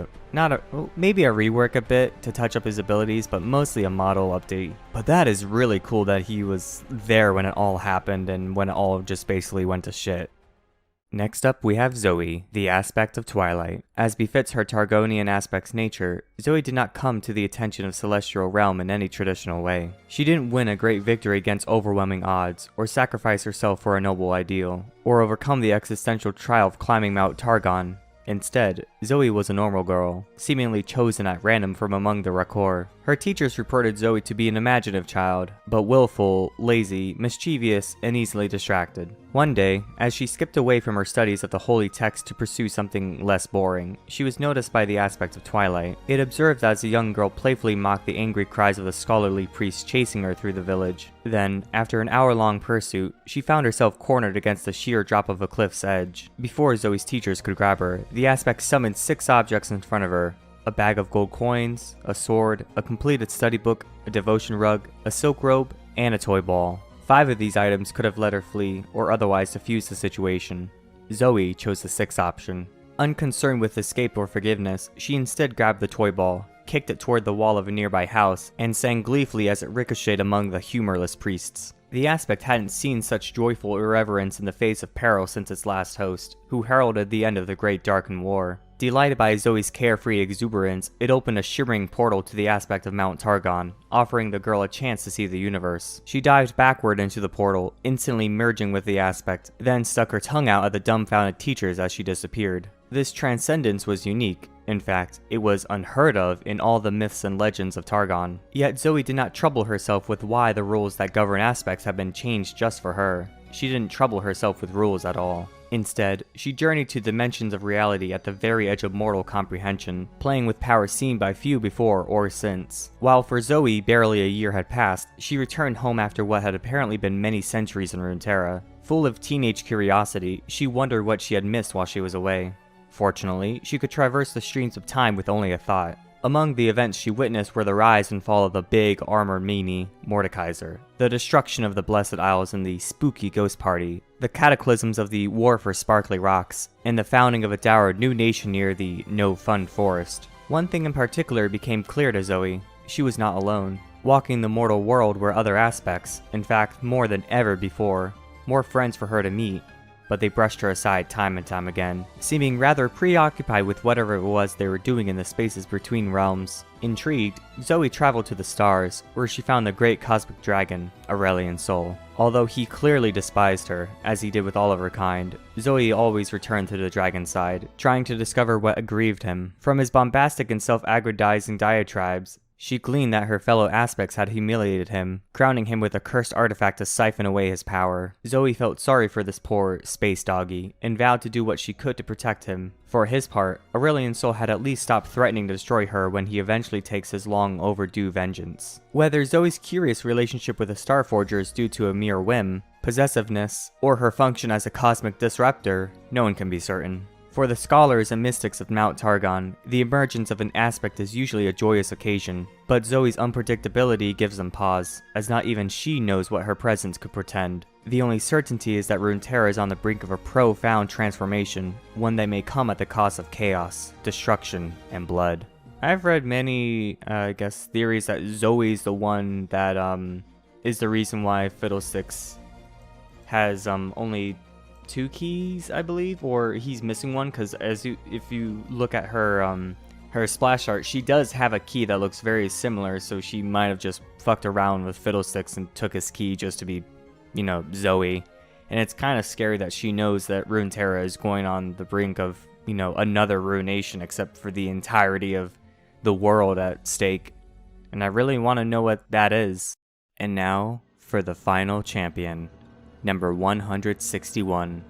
maybe a rework a bit to touch up his abilities, but mostly a model update. But that is really cool that he was there when it all happened and when it all just basically went to shit. Next up, we have Zoe, the aspect of Twilight. As befits her Targonian aspect's nature, Zoe did not come to the attention of Celestial Realm in any traditional way. She didn't win a great victory against overwhelming odds, or sacrifice herself for a noble ideal, or overcome the existential trial of climbing Mount Targon. Instead, Zoe was a normal girl, seemingly chosen at random from among the Rakor. Her teachers reported Zoe to be an imaginative child, but willful, lazy, mischievous, and easily distracted. One day, as she skipped away from her studies of the holy text to pursue something less boring, she was noticed by the aspect of Twilight. It observed as the young girl playfully mocked the angry cries of the scholarly priests chasing her through the village. Then, after an hour-long pursuit, she found herself cornered against the sheer drop of a cliff's edge. Before Zoe's teachers could grab her, the aspect summoned 6 objects in front of her: a bag of gold coins, a sword, a completed study book, a devotion rug, a silk robe, and a toy ball. 5 of these items could have let her flee, or otherwise diffuse the situation. Zoe chose the 6th option. Unconcerned with escape or forgiveness, she instead grabbed the toy ball, kicked it toward the wall of a nearby house, and sang gleefully as it ricocheted among the humorless priests. The aspect hadn't seen such joyful irreverence in the face of peril since its last host, who heralded the end of the Great Darkened War. Delighted by Zoe's carefree exuberance, it opened a shimmering portal to the aspect of Mount Targon, offering the girl a chance to see the universe. She dived backward into the portal, instantly merging with the aspect, then stuck her tongue out at the dumbfounded teachers as she disappeared. This transcendence was unique. In fact, it was unheard of in all the myths and legends of Targon. Yet Zoe did not trouble herself with why the rules that govern aspects had been changed just for her. She didn't trouble herself with rules at all. Instead, she journeyed to dimensions of reality at the very edge of mortal comprehension, playing with powers seen by few before or since. While for Zoe barely a year had passed, she returned home after what had apparently been many centuries in Runeterra. Full of teenage curiosity, she wondered what she had missed while she was away. Fortunately, she could traverse the streams of time with only a thought. Among the events she witnessed were the rise and fall of the big armored meanie, Mordekaiser, the destruction of the Blessed Isles and the spooky ghost party, the cataclysms of the War for Sparkly Rocks, and the founding of a dour new nation near the No Fun Forest. One thing in particular became clear to Zoe: she was not alone. Walking the mortal world were other aspects, in fact more than ever before, more friends for her to meet, but they brushed her aside time and time again, seeming rather preoccupied with whatever it was they were doing in the spaces between realms. Intrigued, Zoe traveled to the stars, where she found the great cosmic dragon, Aurelion Sol. Although he clearly despised her, as he did with all of her kind, Zoe always returned to the dragon's side, trying to discover what aggrieved him. From his bombastic and self-aggrandizing diatribes, she gleaned that her fellow aspects had humiliated him, crowning him with a cursed artifact to siphon away his power. Zoe felt sorry for this poor space doggy, and vowed to do what she could to protect him. For his part, Aurelion Sol had at least stopped threatening to destroy her when he eventually takes his long overdue vengeance. Whether Zoe's curious relationship with the Starforger is due to a mere whim, possessiveness, or her function as a cosmic disruptor, no one can be certain. For the scholars and mystics of Mount Targon, the emergence of an aspect is usually a joyous occasion, but Zoe's unpredictability gives them pause, as not even she knows what her presence could portend. The only certainty is that Runeterra is on the brink of a profound transformation, one that may come at the cost of chaos, destruction, and blood. I've read many, theories that Zoe's the one that, is the reason why Fiddlesticks has, only 2 keys, I believe, or he's missing one, because if you look at her her splash art, she does have a key that looks very similar, so she might have just fucked around with Fiddlesticks and took his key just to be, Zoe. And it's kind of scary that she knows that Runeterra is going on the brink of, another ruination, except for the entirety of the world at stake. And I really want to know what that is. And now for the final champion. Number 161,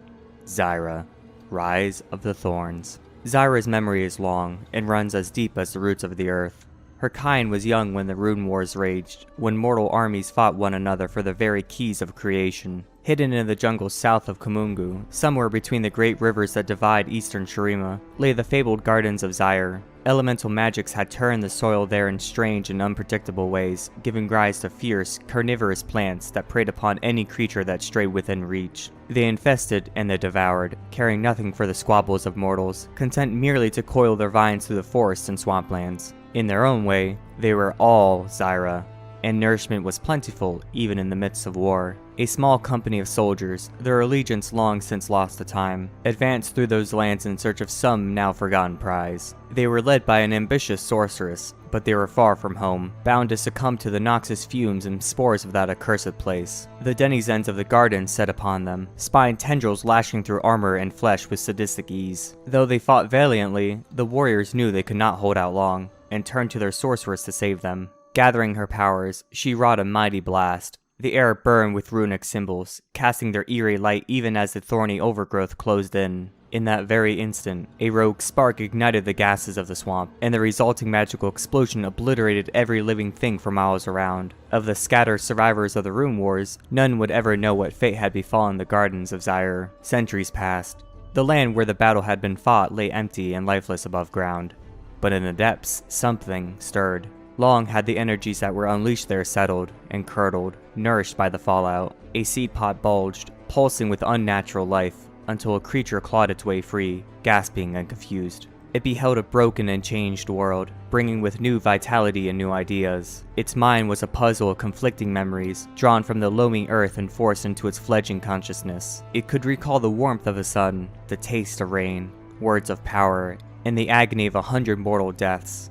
Zyra, Rise of the Thorns. Zyra's memory is long, and runs as deep as the roots of the earth. Her kind was young when the Rune Wars raged, when mortal armies fought one another for the very keys of creation. Hidden in the jungles south of Kumungu, somewhere between the great rivers that divide eastern Shurima, lay the fabled gardens of Zyre. Elemental magics had turned the soil there in strange and unpredictable ways, giving rise to fierce, carnivorous plants that preyed upon any creature that strayed within reach. They infested and they devoured, caring nothing for the squabbles of mortals, content merely to coil their vines through the forests and swamplands. In their own way, they were all Zyra, and nourishment was plentiful even in the midst of war. A small company of soldiers, their allegiance long since lost to time, advanced through those lands in search of some now forgotten prize. They were led by an ambitious sorceress, but they were far from home, bound to succumb to the noxious fumes and spores of that accursed place. The denizens of the garden set upon them, spine tendrils lashing through armor and flesh with sadistic ease. Though they fought valiantly, the warriors knew they could not hold out long, and turned to their sorceress to save them. Gathering her powers, she wrought a mighty blast. The air burned with runic symbols, casting their eerie light even as the thorny overgrowth closed in. In that very instant, a rogue spark ignited the gases of the swamp, and the resulting magical explosion obliterated every living thing for miles around. Of the scattered survivors of the Rune Wars, none would ever know what fate had befallen the gardens of Zyre. Centuries passed. The land where the battle had been fought lay empty and lifeless above ground. But in the depths, something stirred. Long had the energies that were unleashed there settled and curdled, nourished by the fallout. A seed pod bulged, pulsing with unnatural life, until a creature clawed its way free, gasping and confused. It beheld a broken and changed world, bringing with new vitality and new ideas. Its mind was a puzzle of conflicting memories, drawn from the loamy earth and forced into its fledgling consciousness. It could recall the warmth of the sun, the taste of rain, words of power, and the agony of 100 mortal deaths.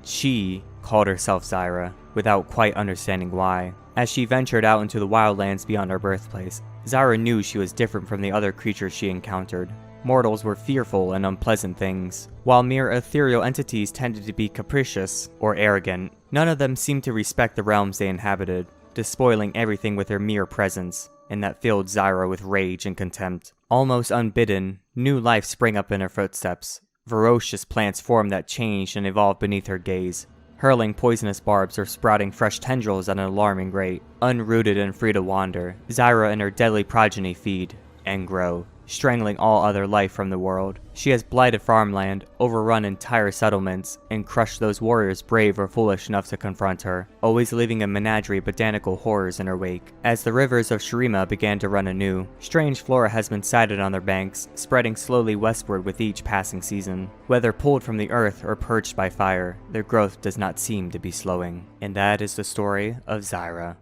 She called herself Zyra, without quite understanding why. As she ventured out into the wildlands beyond her birthplace, Zyra knew she was different from the other creatures she encountered. Mortals were fearful and unpleasant things, while mere ethereal entities tended to be capricious or arrogant. None of them seemed to respect the realms they inhabited, despoiling everything with their mere presence, and that filled Zyra with rage and contempt. Almost unbidden, new life sprang up in her footsteps. Ferocious plants formed that changed and evolved beneath her gaze, hurling poisonous barbs or sprouting fresh tendrils at an alarming rate. Unrooted and free to wander, Zyra and her deadly progeny feed and grow. strangling all other life from the world. She has blighted farmland, overrun entire settlements, and crushed those warriors brave or foolish enough to confront her, always leaving a menagerie of botanical horrors in her wake. As the rivers of Shurima began to run anew, strange flora has been sighted on their banks, spreading slowly westward with each passing season. Whether pulled from the earth or purged by fire, their growth does not seem to be slowing. And that is the story of Zyra.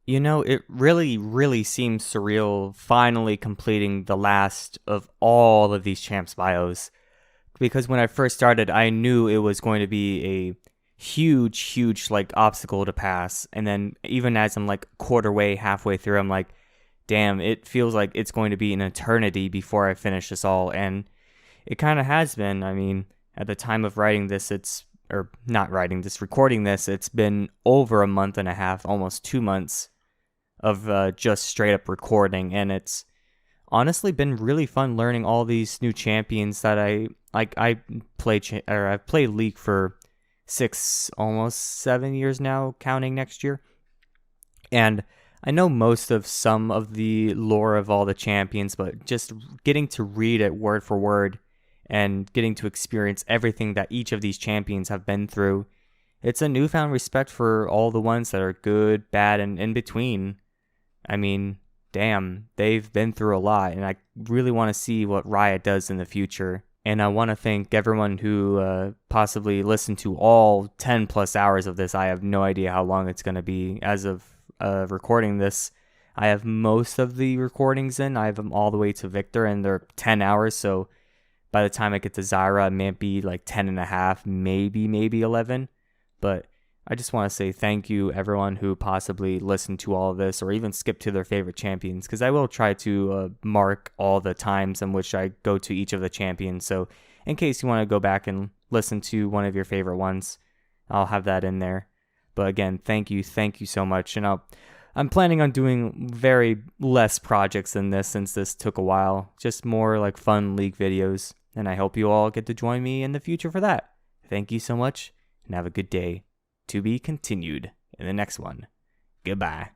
You know, it really seems surreal finally completing the last of all of these champs bios. Because when I first started, I knew it was going to be a huge like obstacle to pass. And then even as I'm like halfway through, I'm like, damn, it feels like it's going to be an eternity before I finish this all. And it kind of has been. I mean, at the time of writing this, recording this, it's been over a month and a half, almost 2 months of just straight up recording, and it's honestly been really fun learning all these new champions that I've played League for 6, almost 7 years now, counting next year, and I know most of some of the lore of all the champions, but just getting to read it word for word and getting to experience everything that each of these champions have been through, it's a newfound respect for all the ones that are good, bad, and in between. I mean, damn, they've been through a lot, and I really want to see what Riot does in the future. And I want to thank everyone who possibly listened to all 10 plus hours of this. I have no idea how long it's going to be as of recording this. I have most of the recordings in. I have them all the way to Victor, and they're 10 hours, so by the time I get to Zyra, it may be like 10 and a half, maybe 11. But I just want to say thank you, everyone who possibly listened to all of this or even skipped to their favorite champions, because I will try to mark all the times in which I go to each of the champions. So in case you want to go back and listen to one of your favorite ones, I'll have that in there. But again, thank you so much. And I'm planning on doing very less projects than this since this took a while. Just more like fun League videos. And I hope you all get to join me in the future for that. Thank you so much, and have a good day. To be continued in the next one. Goodbye.